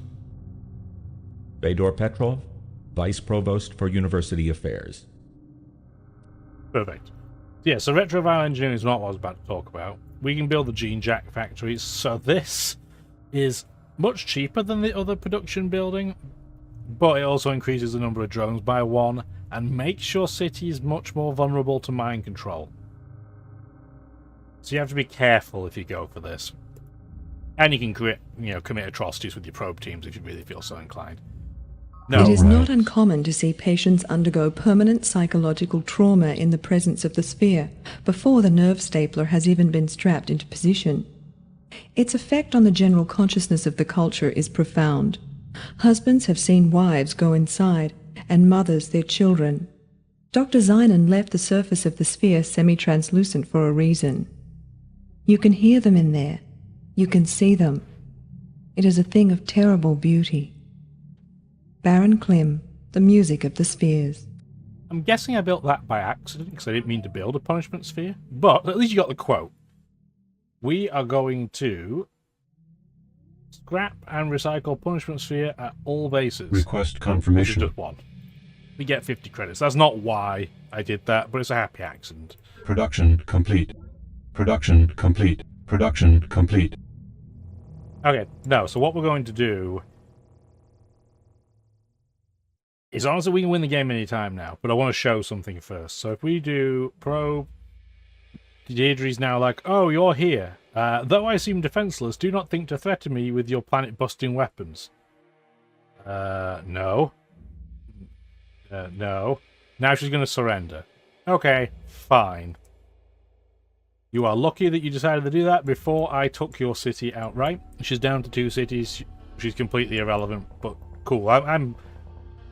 Fedor Petrov, Vice Provost for University Affairs. perfect. Yeah, so retroviral engineering is not what I was about to talk about. We can build the gene jack factories, so this is much cheaper than the other production building, but it also increases the number of drones by 1 and makes your cities much more vulnerable to mind control. So you have to be careful if you go for this. And you can commit atrocities with your probe teams if you really feel so inclined. No, it is not uncommon to see patients undergo permanent psychological trauma in the presence of the sphere before the nerve stapler has even been strapped into position. Its effect on the general consciousness of the culture is profound. Husbands have seen wives go inside, and mothers their children. Dr. Zeinen left the surface of the sphere semi-translucent for a reason. You can hear them in there. You can see them. It is a thing of terrible beauty. Baron Klim, The Music of the Spheres. I'm guessing I built that by accident because I didn't mean to build a punishment sphere, but at least you got the quote. We are going to scrap and recycle punishment sphere at all bases. Request confirmation. Just one. We get 50 credits. That's not why I did that, but it's a happy accident. Production complete. Production complete. Production complete. Okay, no, so what we're going to do is honestly we can win the game anytime now, but I want to show something first. So if we do probe, Deirdre's now like, oh, you're here. Though I seem defenseless, do not think to threaten me with your planet-busting weapons. No. No. Now she's going to surrender. Okay, fine. You are lucky that you decided to do that before I took your city outright. She's down to 2 cities. She's completely irrelevant, but cool.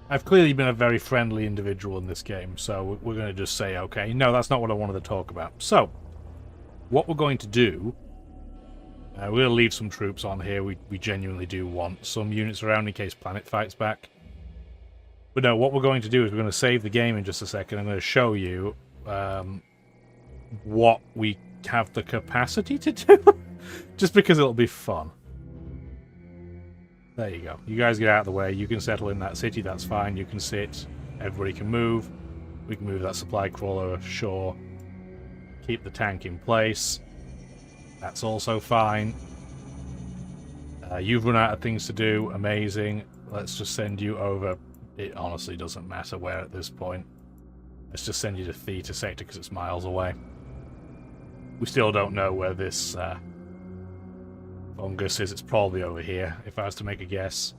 I've clearly been a very friendly individual in this game, so we're going to just say okay. No, that's not what I wanted to talk about. So, what we're going to do, we're going to leave some troops on here. We genuinely do want some units around in case Planet fights back. But no, what we're going to do is we're going to save the game in just a second. I'm going to show you what we have the capacity to do, just because it'll be fun. There you go. You guys get out of the way. You can settle in that city. That's fine. You can sit. Everybody can move. We can move that supply crawler ashore. Keep the tank in place. That's also fine. You've run out of things to do. Amazing. Let's just send you over. It honestly doesn't matter where at this point. Let's just send you to Theta sector because it's miles away. We still don't know where this fungus is. It's probably over here, if I was to make a guess.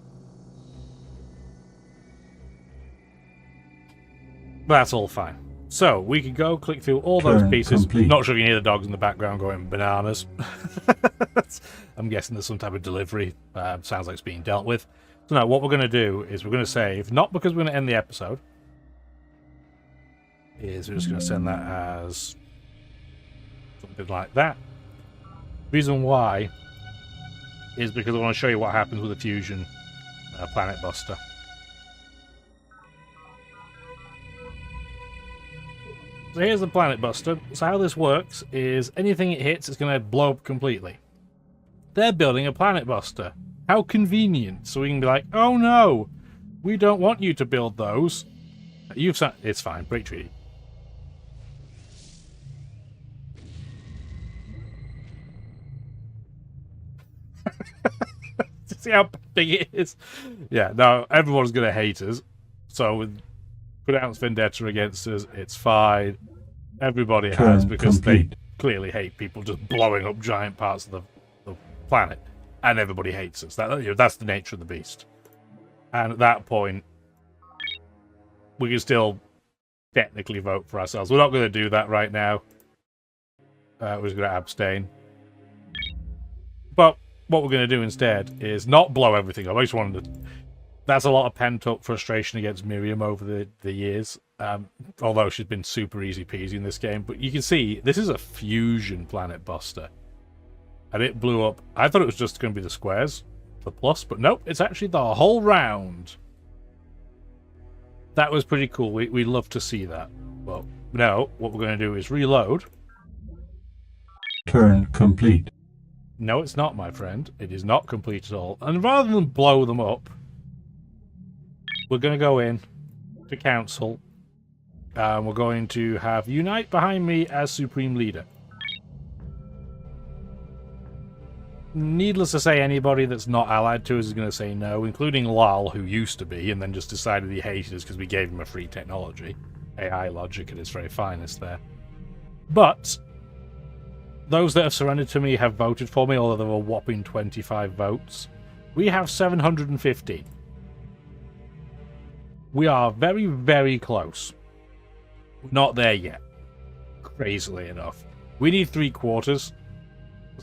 But that's all fine. So, we could go click through all those pieces. Complete. Not sure if you can hear the dogs in the background going bananas. I'm guessing there's some type of delivery. Sounds like it's being dealt with. So now, what we're going to do is we're going to save, not because we're going to end the episode, is we're just going to send that as something like that. Reason why is because I want to show you what happens with a fusion planet buster. So here's the planet buster. So how this works is anything it hits is going to blow up completely. They're building a planet buster. How convenient. So we can be like, oh no, We don't want you to build those. You've signed... It's fine. Break treaty. See how big it is? Yeah, no, everyone's going to hate us. So with pronounced vendetta against us, it's fine. Everybody has, because they clearly hate people just blowing up giant parts of the planet. And everybody hates us. That's the nature of the beast. And at that point, we can still technically vote for ourselves. We're not going to do that right now. We're just going to abstain. But what we're going to do instead is not blow everything up. I just wanted to... That's a lot of pent-up frustration against Miriam over the years. Although she's been super easy-peasy in this game. But you can see, this is a fusion planet buster. And it blew up... I thought it was just going to be the squares, the plus, but nope, it's actually the whole round. That was pretty cool. We love to see that. Well, now, what we're going to do is reload. Turn complete. No, it's not, my friend. It is not complete at all. And rather than blow them up, we're going to go in to council. And we're going to have Unite behind me as Supreme Leader. Needless to say, anybody that's not allied to us is going to say no, including Lal, who used to be, and then just decided he hated us because we gave him a free technology. AI logic at its very finest there. But those that have surrendered to me have voted for me, although there were a whopping 25 votes. We have 750. We are very, very close. Not there yet. Crazily enough. We need 3/4.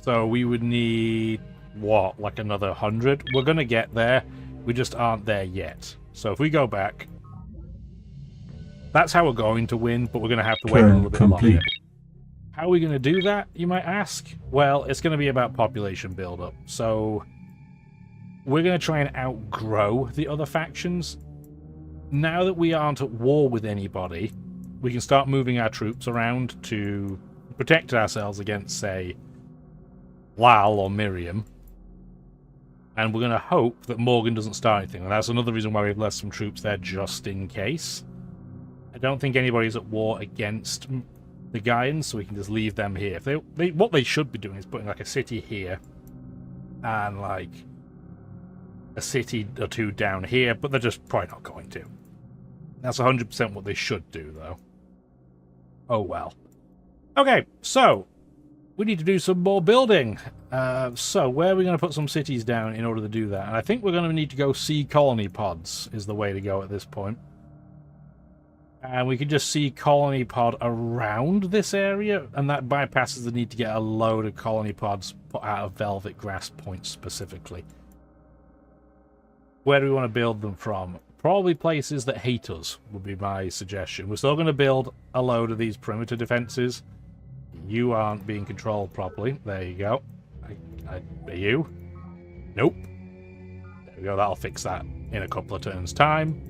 So we would need, what, like another 100? We're going to get there. We just aren't there yet. So if we go back, that's how we're going to win, but we're going to have to wait a little bit longer. How are we going to do that, you might ask? Well, it's going to be about population build-up. So we're going to try and outgrow the other factions. Now that we aren't at war with anybody, we can start moving our troops around to protect ourselves against, say, Lal or Miriam. And we're going to hope that Morgan doesn't start anything. And that's another reason why we've left some troops there, just in case. I don't think anybody's at war against the Gaians, so we can just leave them here. If what they should be doing is putting like a city here and like a city or two down here, but they're just probably not going to. That's 100% what they should do, though. Oh well. Okay, so we need to do some more building. So where are we going to put some cities down in order to do that? And I think we're going to need to go see colony pods is the way to go at this point. And we can just see colony pod around this area, and that bypasses the need to get a load of colony pods put out of Velvet Grass Point specifically. Where do we want to build them from? Probably places that hate us would be my suggestion. We're still going to build a load of these perimeter defenses. You aren't being controlled properly. There you go. Are you? Nope. There we go. That'll fix that in a couple of turns' time.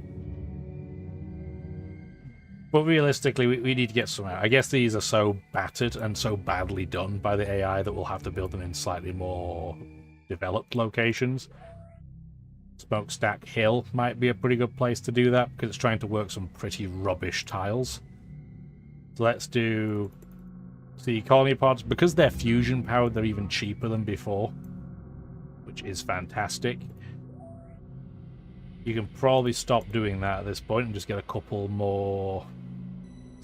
But realistically, we need to get some out. I guess these are so battered and so badly done by the AI that we'll have to build them in slightly more developed locations. Smokestack Hill might be a pretty good place to do that, because it's trying to work some pretty rubbish tiles. So let's do the colony pods. Because they're fusion powered, they're even cheaper than before, which is fantastic. You can probably stop doing that at this point and just get a couple more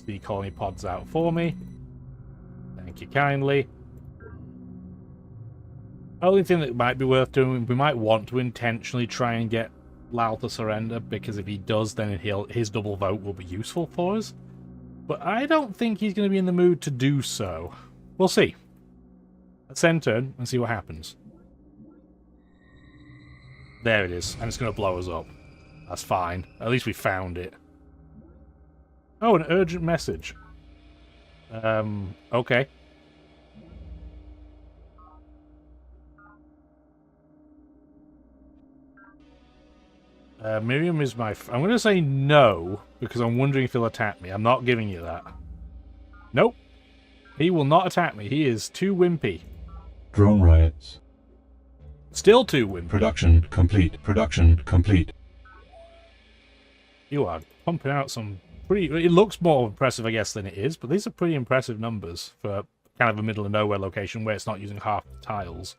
the colony pods out for me. Thank you kindly. Only thing that might be worth doing, we might want to intentionally try and get Lal to surrender, because if he does, then his double vote will be useful for us. But I don't think he's going to be in the mood to do so. We'll see. Let's end turn and see what happens. There it is, and it's going to blow us up. That's fine. At least we found it. Oh, an urgent message. Okay. Miriam is my... I'm going to say no, because I'm wondering if he'll attack me. I'm not giving you that. Nope. He will not attack me. He is too wimpy. Drone riots. Still too wimpy. Production complete. Production complete. You are pumping out some pretty... It looks more impressive, I guess, than it is, but these are pretty impressive numbers for kind of a middle-of-nowhere location where it's not using half the tiles.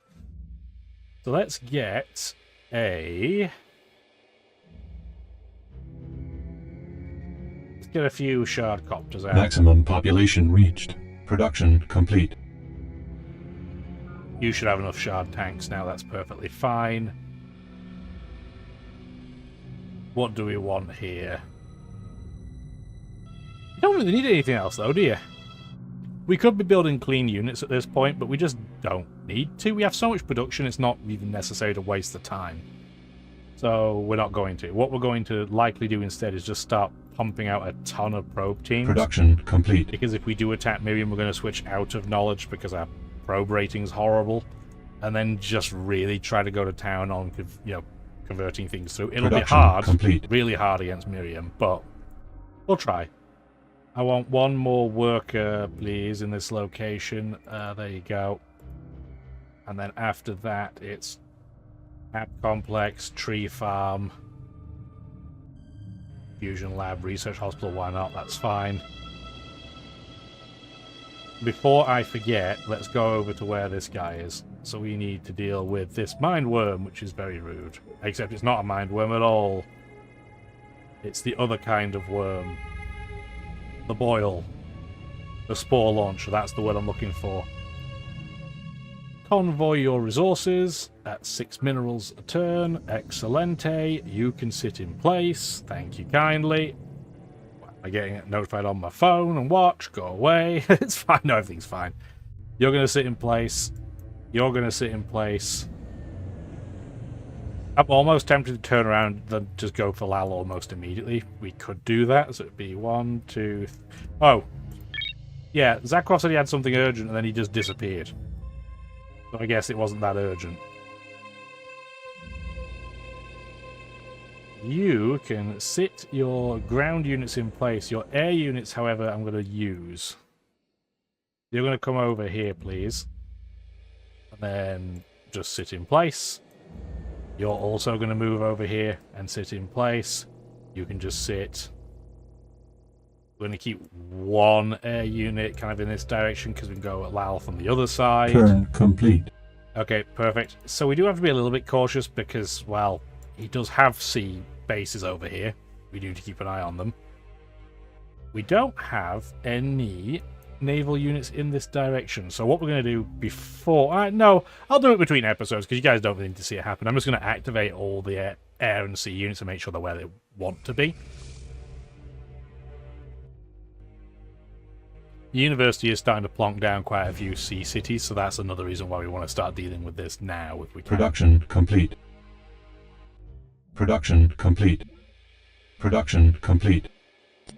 So let's get a... Let's get a few shard copters out. Maximum population reached. Production complete. You should have enough shard tanks now, that's perfectly fine. What do we want here? You don't really need anything else though, do you? We could be building clean units at this point, but we just don't need to. We have so much production, it's not even necessary to waste the time. So we're not going to. What we're going to likely do instead is just start pumping out a ton of probe teams. Production complete. Because if we do attack Miriam, we're going to switch out of knowledge because our probe rating's horrible. And then just really try to go to town on, you know, converting things through. It'll be hard, really hard against Miriam, but we'll try. I want one more worker, please, in this location. There you go. And then after that, it's App Complex, Tree Farm, Fusion Lab, Research Hospital, why not? That's fine. Before I forget, let's go over to where this guy is. So we need to deal with this mind worm, which is very rude. Except it's not a mind worm at all. It's the other kind of worm. The boil. The spore launcher, that's the word I'm looking for. Convoy your resources at 6 minerals a turn. Excelente. You can sit in place. Thank you kindly. I'm getting notified on my phone and watch. Go away. It's fine. No, everything's fine. You're going to sit in place. You're going to sit in place. I'm almost tempted to turn around and just go for Lal almost immediately. We could do that. So it'd be 1, 2... Oh. Yeah, Zakroff said he had something urgent and then he just disappeared. So I guess it wasn't that urgent. You can sit your ground units in place. Your air units, however, I'm going to use. You're going to come over here, please. And then just sit in place. You're also going to move over here and sit in place. You can just sit. We're going to keep one air unit kind of in this direction because we can go at Lal from the other side. Turn complete. Okay, perfect. So we do have to be a little bit cautious because, well, he does have sea bases over here. We do need to keep an eye on them. We don't have any naval units in this direction. So what we're going to do before... no, I'll do it between episodes because you guys don't really need to see it happen. I'm just going to activate all the air and sea units and make sure they're where they want to be. The university is starting to plonk down quite a few sea cities, so that's another reason why we want to start dealing with this now if we can. Production complete. Production complete. Production complete.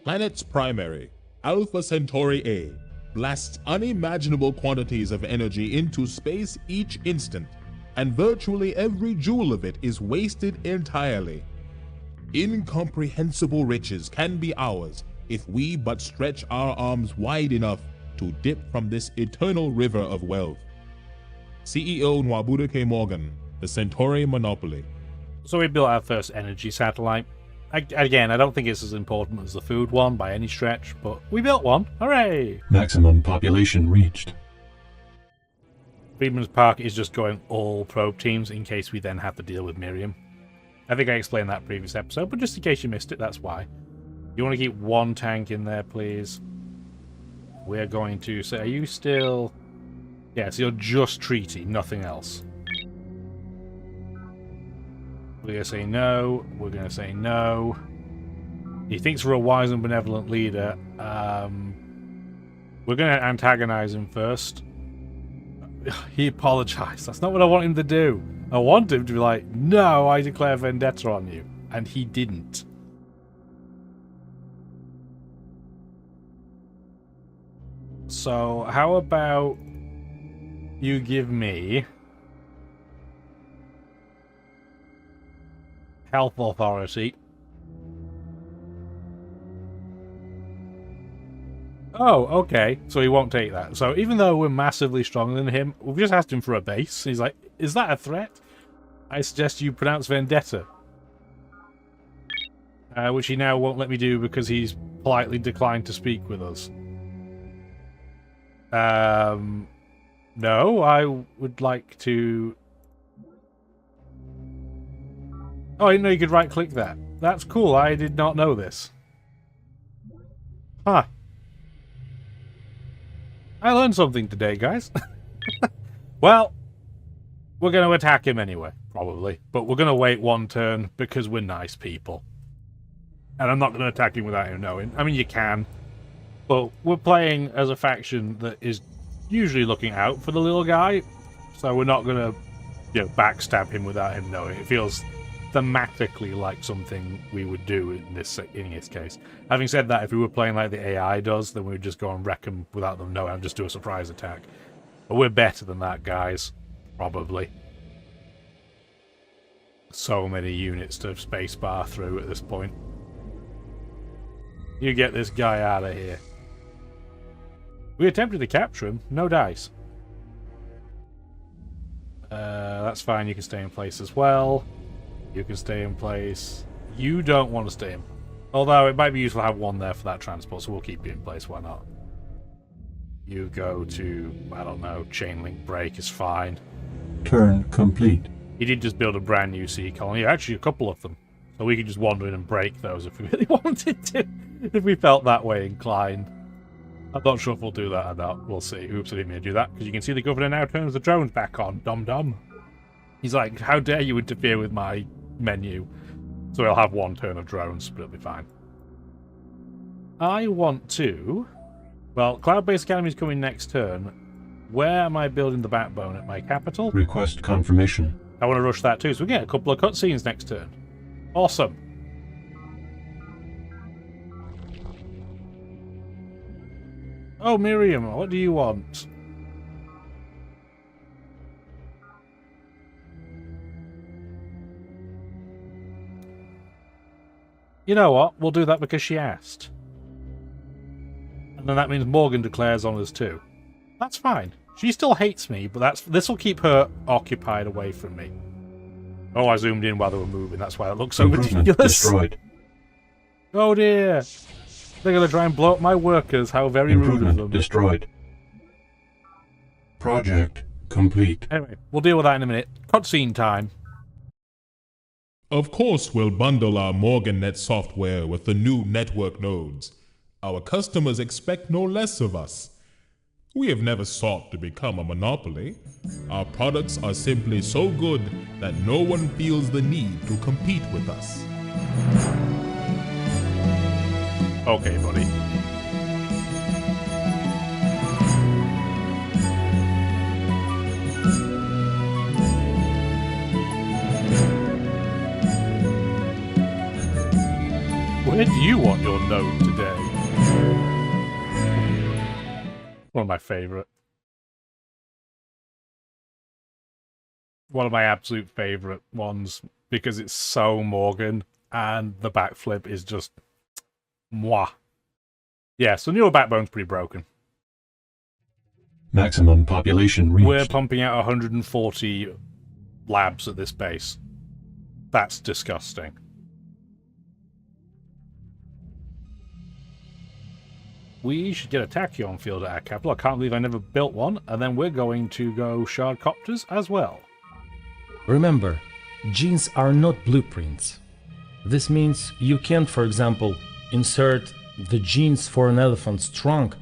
Planet's primary, Alpha Centauri A, blasts unimaginable quantities of energy into space each instant, and virtually every joule of it is wasted entirely. Incomprehensible riches can be ours if we but stretch our arms wide enough to dip from this eternal river of wealth. CEO Nwabuda K. Morgan, the Centauri Monopoly. So we built our first energy satellite. Again, I don't think it's as important as the food one by any stretch, but we built one. Hooray! Maximum population reached. Freedman's Park is just going all probe teams in case we then have to deal with Miriam. I think I explained that previous episode, but just in case you missed it, that's why. You want to keep one tank in there, please? We're going to say, are you still... Yes, you're just treaty, nothing else. We're going to say no. We're going to say no. He thinks we're a wise and benevolent leader. We're going to antagonize him first. He apologized. That's not what I want him to do. I want him to be like, no, I declare vendetta on you. And he didn't. So, how about you give me health authority. Oh, okay. So he won't take that. So even though we're massively stronger than him, we've just asked him for a base. He's like, is that a threat? I suggest you pronounce vendetta. which he now won't let me do because he's politely declined to speak with us. No, I would like to... Oh, I didn't know you could right-click that. That's cool, I did not know this. Huh. I learned something today, guys. Well, we're going to attack him anyway, probably. But we're going to wait one turn because we're nice people. And I'm not going to attack him without him knowing. I mean, you can. But we're playing as a faction that is usually looking out for the little guy. So we're not going to, backstab him without him knowing. It feels thematically like something we would do in this case. Having said that, if we were playing like the AI does, then we would just go and wreck them without them knowing and just do a surprise attack. But we're better than that, guys. Probably. So many units to spacebar through at this point. You get this guy out of here. We attempted to capture him. No dice. That's fine. You can stay in place as well. You can stay in place. You don't want to stay in. Although it might be useful to have one there for that transport, so we'll keep you in place. Why not? You go to, I don't know, chain link break is fine. Turn complete. He did just build a brand new sea colony. Actually, a couple of them. So we could just wander in and break those if we really wanted to. If we felt that way inclined. I'm not sure if we'll do that or not. We'll see. Oops, I didn't mean to do that. Because you can see the governor now turns the drones back on. Dum-dum. He's like, how dare you interfere with my menu? So he'll have one turn of drones, but it'll be fine. I want to... Well, Cloud-Based Academy is coming next turn. Where am I building the backbone? At my capital? Request confirmation. I want to rush that too, so we get a couple of cutscenes next turn. Awesome. Oh, Miriam, what do you want? You know what? We'll do that because she asked. And then that means Morgan declares on us too. That's fine. She still hates me, but this will keep her occupied away from me. Oh, I zoomed in while they were moving. That's why it looks so ridiculous. Destroyed. Oh dear. They're going to try and blow up my workers. How very rude of them. Destroyed. Project complete. Anyway, we'll deal with that in a minute. Cutscene time. Of course, we'll bundle our MorganNet software with the new network nodes. Our customers expect no less of us. We have never sought to become a monopoly. Our products are simply so good that no one feels the need to compete with us. Okay, buddy. Where do you want your node today? One of my favourite. One of my absolute favourite ones, because it's so Morgan, and the backflip is just... mwah. Yeah, so Neural Backbone's pretty broken. Maximum population reached. We're pumping out 140 labs at this base. That's disgusting. We should get a tachyon field at our capital. I can't believe I never built one. And then we're going to go shardcopters as well. Remember, genes are not blueprints. This means you can't, for example, insert the genes for an elephant's trunk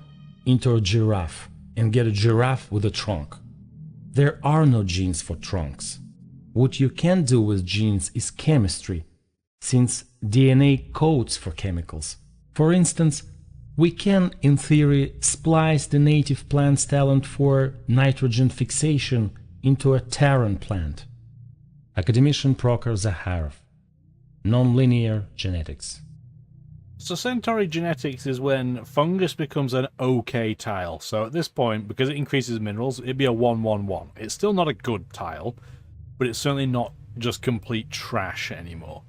into a giraffe and get a giraffe with a trunk. There are no genes for trunks. What you can do with genes is chemistry, since DNA codes for chemicals. For instance, we can, in theory, splice the native plant's talent for nitrogen fixation into a Terran plant. Academician Prokhor Zakharov. Nonlinear genetics. So Centauri genetics is when fungus becomes an okay tile. So at this point, because it increases minerals, it'd be a 1-1-1. It's still not a good tile, but it's certainly not just complete trash anymore.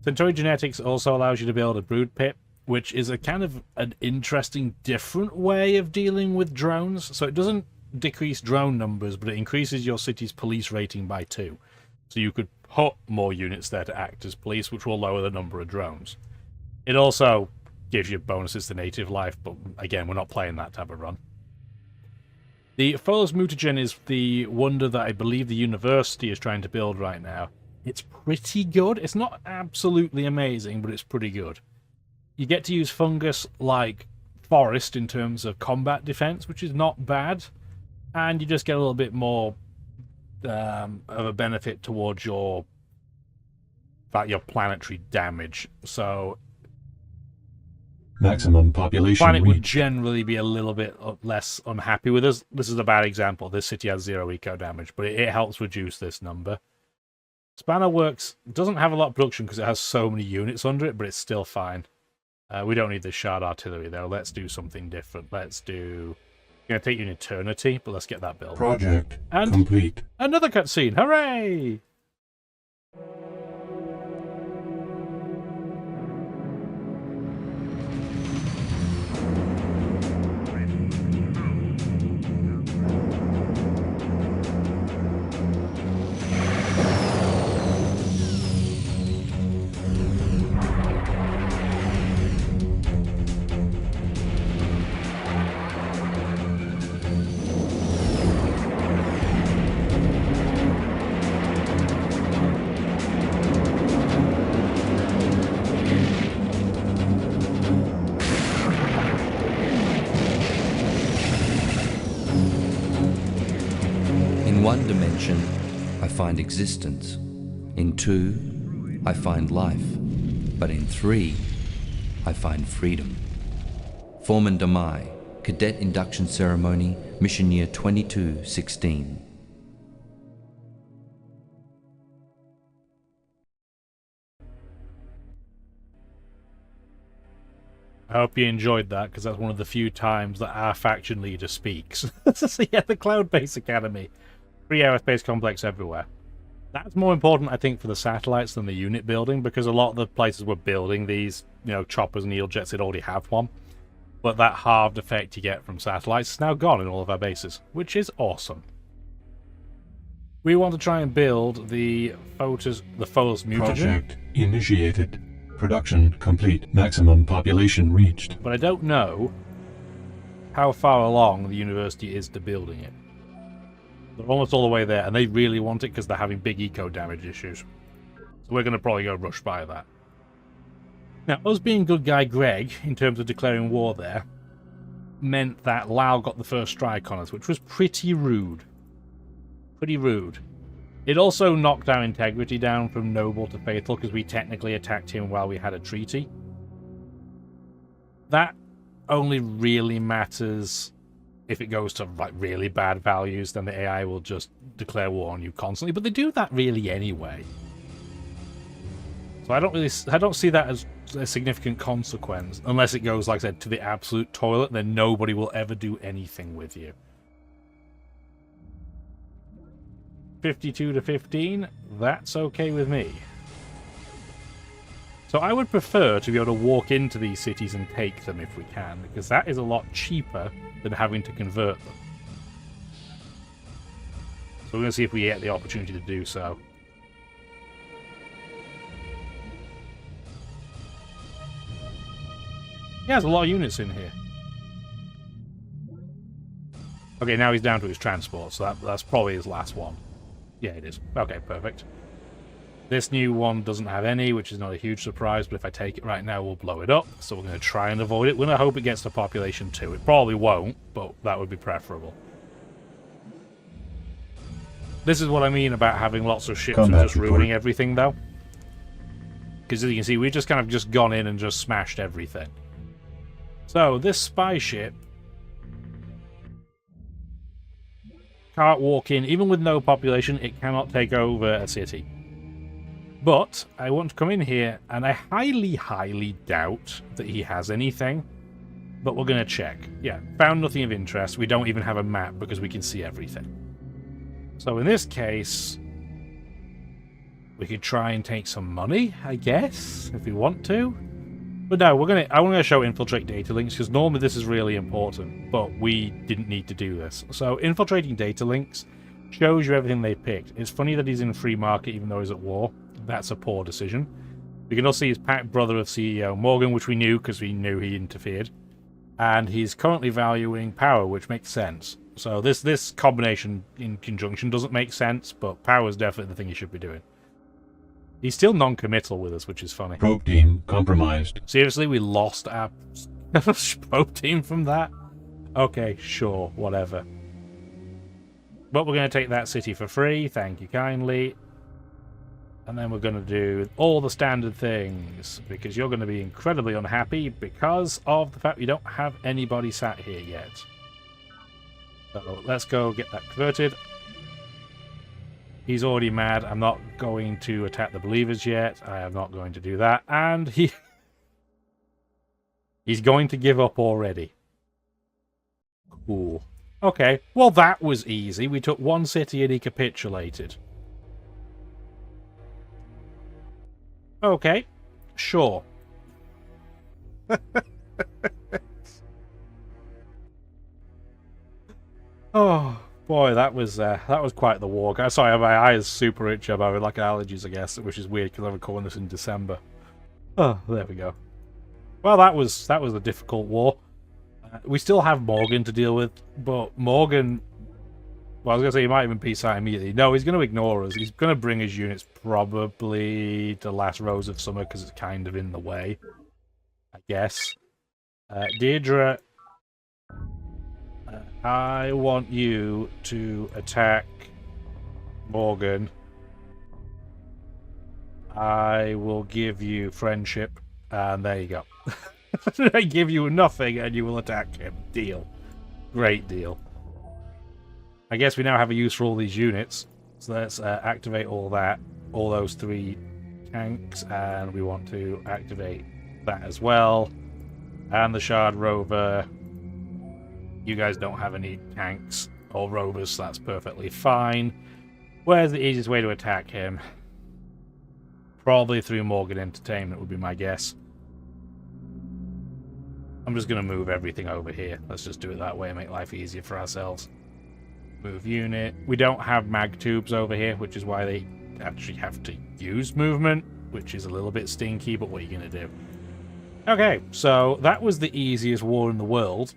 Centauri genetics also allows you to build a brood pit, which is a kind of an interesting, different way of dealing with drones. So it doesn't decrease drone numbers, but it increases your city's police rating by 2. So you could put more units there to act as police, which will lower the number of drones. It also gives you bonuses to native life, but again, we're not playing that type of run. The Pholos Mutagen is the wonder that I believe the university is trying to build right now. It's pretty good. It's not absolutely amazing, but it's pretty good. You get to use fungus like forest in terms of combat defense, which is not bad, and you just get a little bit more of a benefit towards your planetary damage. So maximum population planet would reached. generally be a little bit less unhappy with us. This is a bad example. This city has 0 eco damage, but it helps reduce this number. Spanner Works doesn't have a lot of production because it has so many units under it, but it's still fine. We don't need the shard artillery though. Let's do something different. Let's do... It's going to take you an eternity, but let's get that built. Project and complete. Another cutscene. Hooray! In one dimension, I find existence. In 2, I find life. But in 3, I find freedom. Foreman Domai, Cadet Induction Ceremony, Mission Year 2216. I hope you enjoyed that, because that's one of the few times that our faction leader speaks. So yeah, the Cloud Base Academy. 3 aerospace complex everywhere. That's more important, I think, for the satellites than the unit building, because a lot of the places we're building these, choppers and eeljets, they'd already have one. But that halved effect you get from satellites is now gone in all of our bases, which is awesome. We want to try and build the Pholos Mutagen. Project initiated. Production complete. Maximum population reached. But I don't know how far along the university is to building it. They're almost all the way there, and they really want it because they're having big eco damage issues. So we're going to probably go rush by that. Now, us being good guy Greg, in terms of declaring war there, meant that Lau got the first strike on us, which was pretty rude. Pretty rude. It also knocked our integrity down from noble to faithful, because we technically attacked him while we had a treaty. That only really matters if it goes to really bad values, then the AI will just declare war on you constantly, but they do that really anyway. So I don't see that as a significant consequence, unless it goes, like I said, to the absolute toilet, then nobody will ever do anything with you. 52 to 15, that's okay with me. So I would prefer to be able to walk into these cities and take them if we can, because that is a lot cheaper than having to convert them. So we're going to see if we get the opportunity to do so. Yeah, there's a lot of units in here. Okay, now he's down to his transport, so that's probably his last one. Yeah, it is. Okay, perfect. This new one doesn't have any, which is not a huge surprise, but if I take it right now, we'll blow it up. So we're going to try and avoid it. We're going to hope it gets to population 2. It probably won't, but that would be preferable. This is what I mean about having lots of ships and just ruining everything, though. Because as you can see, we've just kind of just gone in and just smashed everything. So, this spy ship can't walk in. Even with no population, it cannot take over a city. But I want to come in here, and I highly, highly doubt that he has anything. But we're going to check. Yeah, found nothing of interest. We don't even have a map because we can see everything. So in this case, we could try and take some money, I guess, if we want to. But no, I want to show infiltrate data links, because normally this is really important, but we didn't need to do this. So infiltrating data links Shows you everything they picked. It's funny that he's in free market even though he's at war. That's a poor decision. We can also see his packed brother of CEO Morgan, which we knew because we knew he interfered. And he's currently valuing power, which makes sense. So this combination in conjunction doesn't make sense, but power is definitely the thing he should be doing. He's still non-committal with us, which is funny. Probe team compromised. Seriously, we lost our probe team from that? Okay, sure, whatever. But we're going to take that city for free, thank you kindly. And then we're going to do all the standard things, because you're going to be incredibly unhappy because of the fact we don't have anybody sat here yet. So let's go get that converted. He's already mad. I'm not going to attack the believers yet. I am not going to do that. And he's going to give up already. Cool. Okay, well that was easy. We took one city and he capitulated. Okay, sure. Oh boy, that was quite the walk. I'm sorry, my eye is super itchy. I'm having like allergies, I guess, which is weird because I'm recording this in December. Oh, there we go. Well, that was a difficult war. We still have Morgan to deal with, but Morgan... Well, I was going to say he might even peace out immediately. No, he's going to ignore us. He's going to bring his units probably to Last Rose of Summer because it's kind of in the way, I guess. Deirdre, I want you to attack Morgan. I will give you friendship, and there you go. I give you nothing and you will attack him. Deal. Great deal. I guess we now have a use for all these units. So let's activate all that. All those 3 tanks. And we want to activate that as well. And the Shard Rover. You guys don't have any tanks or rovers, so that's perfectly fine. Where's the easiest way to attack him? Probably through Morgan Entertainment would be my guess. I'm just going to move everything over here. Let's just do it that way and make life easier for ourselves. Move unit. We don't have mag tubes over here, which is why they actually have to use movement, which is a little bit stinky, but what are you going to do? Okay, so that was the easiest war in the world.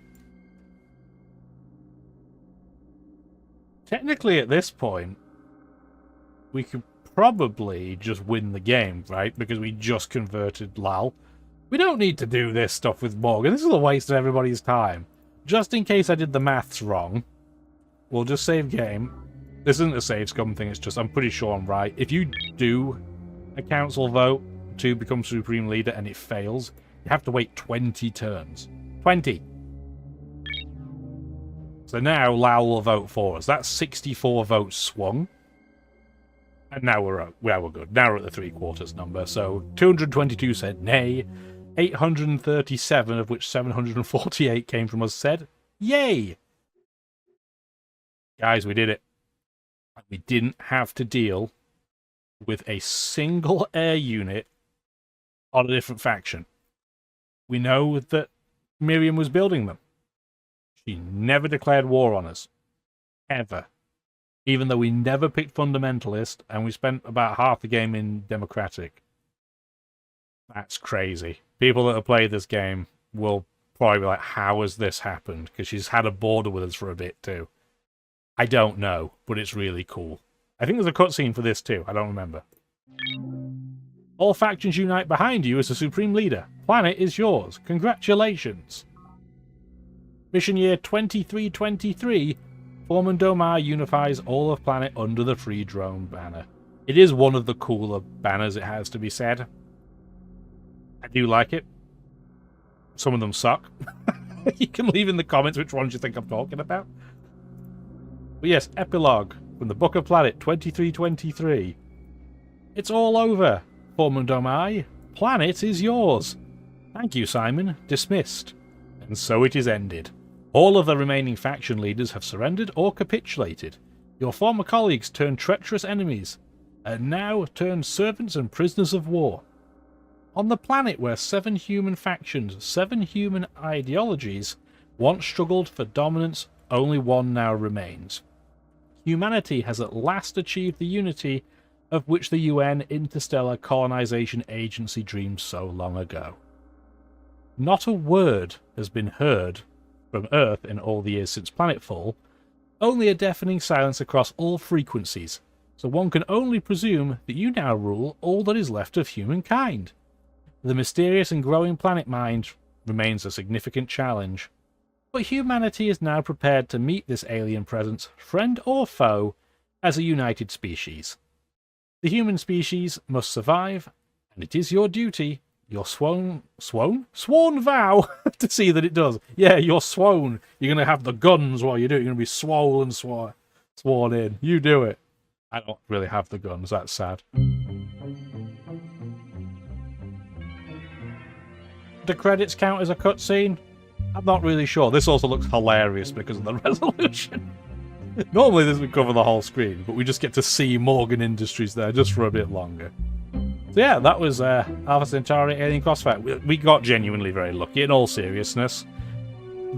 Technically, at this point, we could probably just win the game, right? Because we just converted Lal. We don't need to do this stuff with Morgan. This is a waste of everybody's time. Just in case I did the maths wrong, we'll just save game. This isn't a save scum thing, it's just I'm pretty sure I'm right. If you do a council vote to become Supreme Leader and it fails, you have to wait 20 turns. 20! So now Lal will vote for us. That's 64 votes swung. And now we're good. Now we're at the 3/4 number. So 222 said nay. 837, of which 748 came from us, said yay! Guys, we did it. We didn't have to deal with a single air unit on a different faction. We know that Miriam was building them. She never declared war on us. Ever. Even though we never picked Fundamentalist, and we spent about half the game in Democratic. That's crazy. People that have played this game will probably be like, how has this happened? Because she's had a border with us for a bit too. I don't know, but it's really cool. I think there's a cutscene for this too. I don't remember. All factions unite behind you as the Supreme Leader. Planet is yours. Congratulations. Mission year 2323. Foreman Domai unifies all of planet under the Free Drone banner. It is one of the cooler banners, it has to be said. I do like it. Some of them suck. You can leave in the comments which ones you think I'm talking about. But yes, epilogue from the Book of Planet 2323. It's all over, Foreman Domai. Planet is yours. Thank you, Simon. Dismissed. And so it is ended. All of the remaining faction leaders have surrendered or capitulated. Your former colleagues turned treacherous enemies, and now turned servants and prisoners of war. On the planet where 7 human factions, 7 human ideologies once struggled for dominance, only one now remains. humanity has at last achieved the unity of which the UN Interstellar Colonization Agency dreamed so long ago. Not a word has been heard from Earth in all the years since planetfall, only a deafening silence across all frequencies, so one can only presume that you now rule all that is left of humankind. The mysterious and growing planet mind remains a significant challenge, but humanity is now prepared to meet this alien presence, friend or foe, as a united species. The human species must survive, and it is your duty, your sworn vow, to see that it does. Yeah, you're sworn. You're going to have the guns while you do it. You're going to be swollen, sworn in. You do it. I don't really have the guns. That's sad. The credits count as a cutscene? I'm not really sure. This also looks hilarious because of the resolution. Normally this would cover the whole screen, but we just get to see Morgan Industries there just for a bit longer. So yeah, that was Alpha Centauri Alien Crossfire. We got genuinely very lucky, in all seriousness.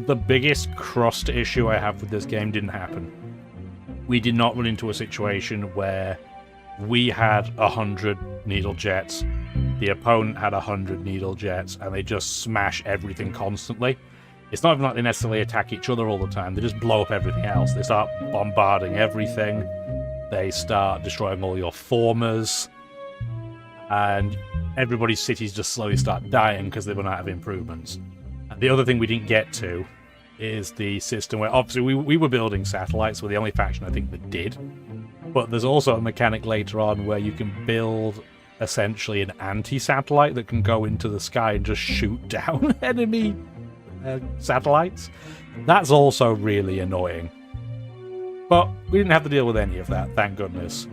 The biggest crust issue I have with this game didn't happen. We did not run into a situation where we had 100 needle jets, the opponent had 100 needle jets, and they just smash everything constantly. It's not even like they necessarily attack each other all the time, they just blow up everything else. They start bombarding everything, they start destroying all your formers, and everybody's cities just slowly start dying because they run out of improvements. And the other thing we didn't get to is the system where, obviously, we were building satellites, we're the only faction I think that did, but there's also a mechanic later on where you can build essentially an anti-satellite that can go into the sky and just shoot down enemy satellites. That's also really annoying. But we didn't have to deal with any of that, thank goodness.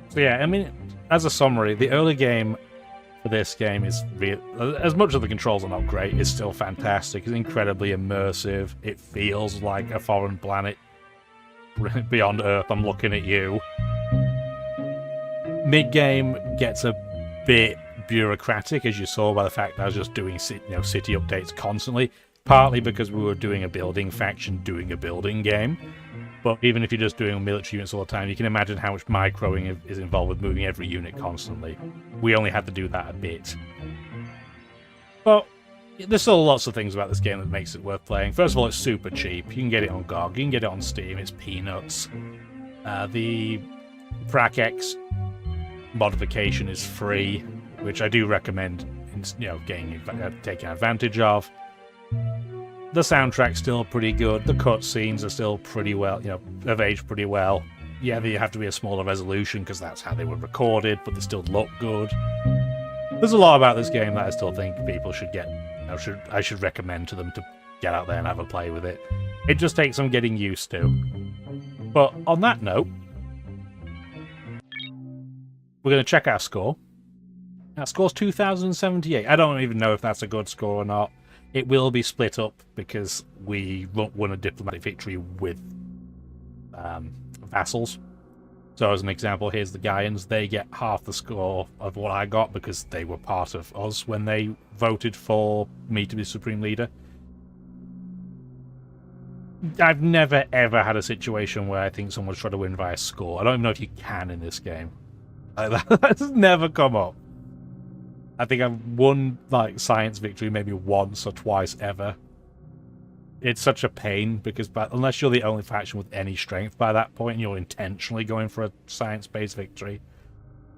So yeah, I mean, as a summary, the early game for this game is as much as the controls are not great, it's still fantastic. It's incredibly immersive. It feels like a foreign planet beyond Earth. I'm looking at you. Mid-game gets a bit bureaucratic, as you saw by the fact that I was just doing city updates constantly, partly because we were doing a building faction, doing a building game. But even if you're just doing military units all the time, you can imagine how much microing is involved with moving every unit constantly. We only had to do that a bit. But there's still lots of things about this game that makes it worth playing. First of all, it's super cheap. You can get it on GOG, you can get it on Steam, it's peanuts. The PRACX modification is free, which I do recommend, taking advantage of. The soundtrack's still pretty good. The cutscenes are still pretty well, have aged pretty well. Yeah, they have to be a smaller resolution because that's how they were recorded, but they still look good. There's a lot about this game that I still think people should get. I should recommend to them to get out there and have a play with it. It just takes some getting used to. But on that note, we're going to check our score. Our score's 2,078. I don't even know if that's a good score or not. It will be split up because we won a diplomatic victory with vassals. So as an example, here's the Gaians. They get half the score of what I got because they were part of us when they voted for me to be Supreme Leader. I've never ever had a situation where I think someone's trying to win via score. I don't even know if you can in this game. That's never come up. I think I've won science victory maybe once or twice ever. It's such a pain because unless you're the only faction with any strength by that point and you're intentionally going for a science-based victory,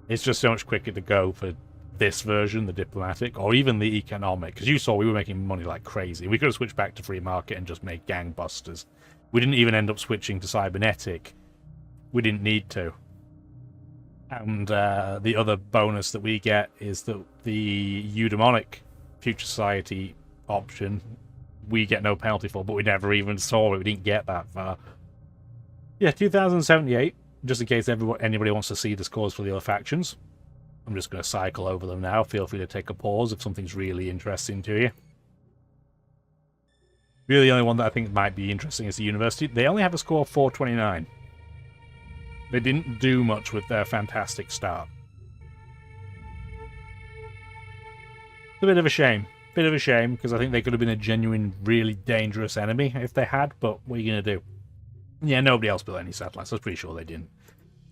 it's just so much quicker to go for this version, the diplomatic, or even the economic. Because you saw we were making money like crazy. We could have switched back to free market and just made gangbusters. We didn't even end up switching to cybernetic. We didn't need to. And the other bonus that we get is that the eudaimonic Future Society option, we get no penalty for, but we never even saw it. We didn't get that far. Yeah, 2078, just in case anybody wants to see the scores for the other factions. I'm just going to cycle over them now. Feel free to take a pause if something's really interesting to you. Really, the only one that I think might be interesting is the University. They only have a score of 429. They didn't do much with their fantastic start. It's a bit of a shame. Bit of a shame, because I think they could have been a genuine, really dangerous enemy if they had, but what are you going to do? Yeah, nobody else built any satellites. I was pretty sure they didn't.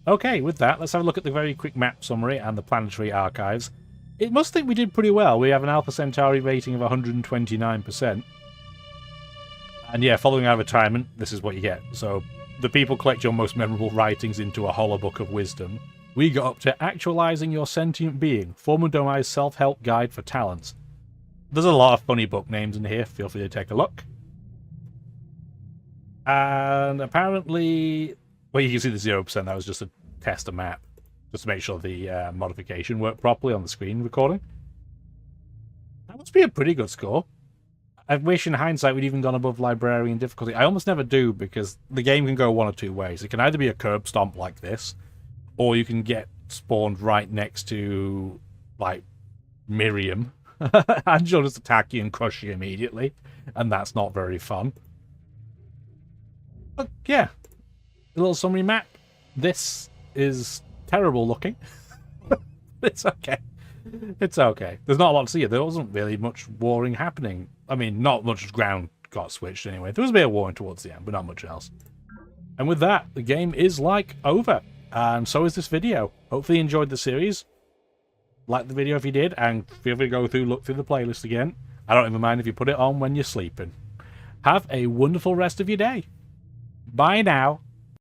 Okay, with that, let's have a look at the very quick map summary and the planetary archives. It must think we did pretty well. We have an Alpha Centauri rating of 129%. And yeah, following our retirement, this is what you get. So, the people collect your most memorable writings into a hollow book of wisdom. We got up to Actualizing Your Sentient Being, former Domai's self-help guide for talents. There's a lot of funny book names in here. Feel free to take a look. And apparently, well, you can see the 0%. That was just a test map, just to make sure the modification worked properly on the screen recording. That must be a pretty good score. I wish in hindsight we'd even gone above librarian difficulty. I almost never do, because the game can go one of two ways. It can either be a curb stomp like this, or you can get spawned right next to, like, Miriam, and she'll just attack you and crush you immediately, and that's not very fun. But yeah, a little summary map. This is terrible looking. It's okay. It's okay. There's not a lot to see. There wasn't really much warring happening. I mean, not much ground got switched anyway. There was a bit of warring towards the end, but not much else. And with that, the game is, like, over. And so is this video. Hopefully you enjoyed the series. Like the video if you did, and feel free to look through the playlist again. I don't even mind if you put it on when you're sleeping. Have a wonderful rest of your day. Bye now.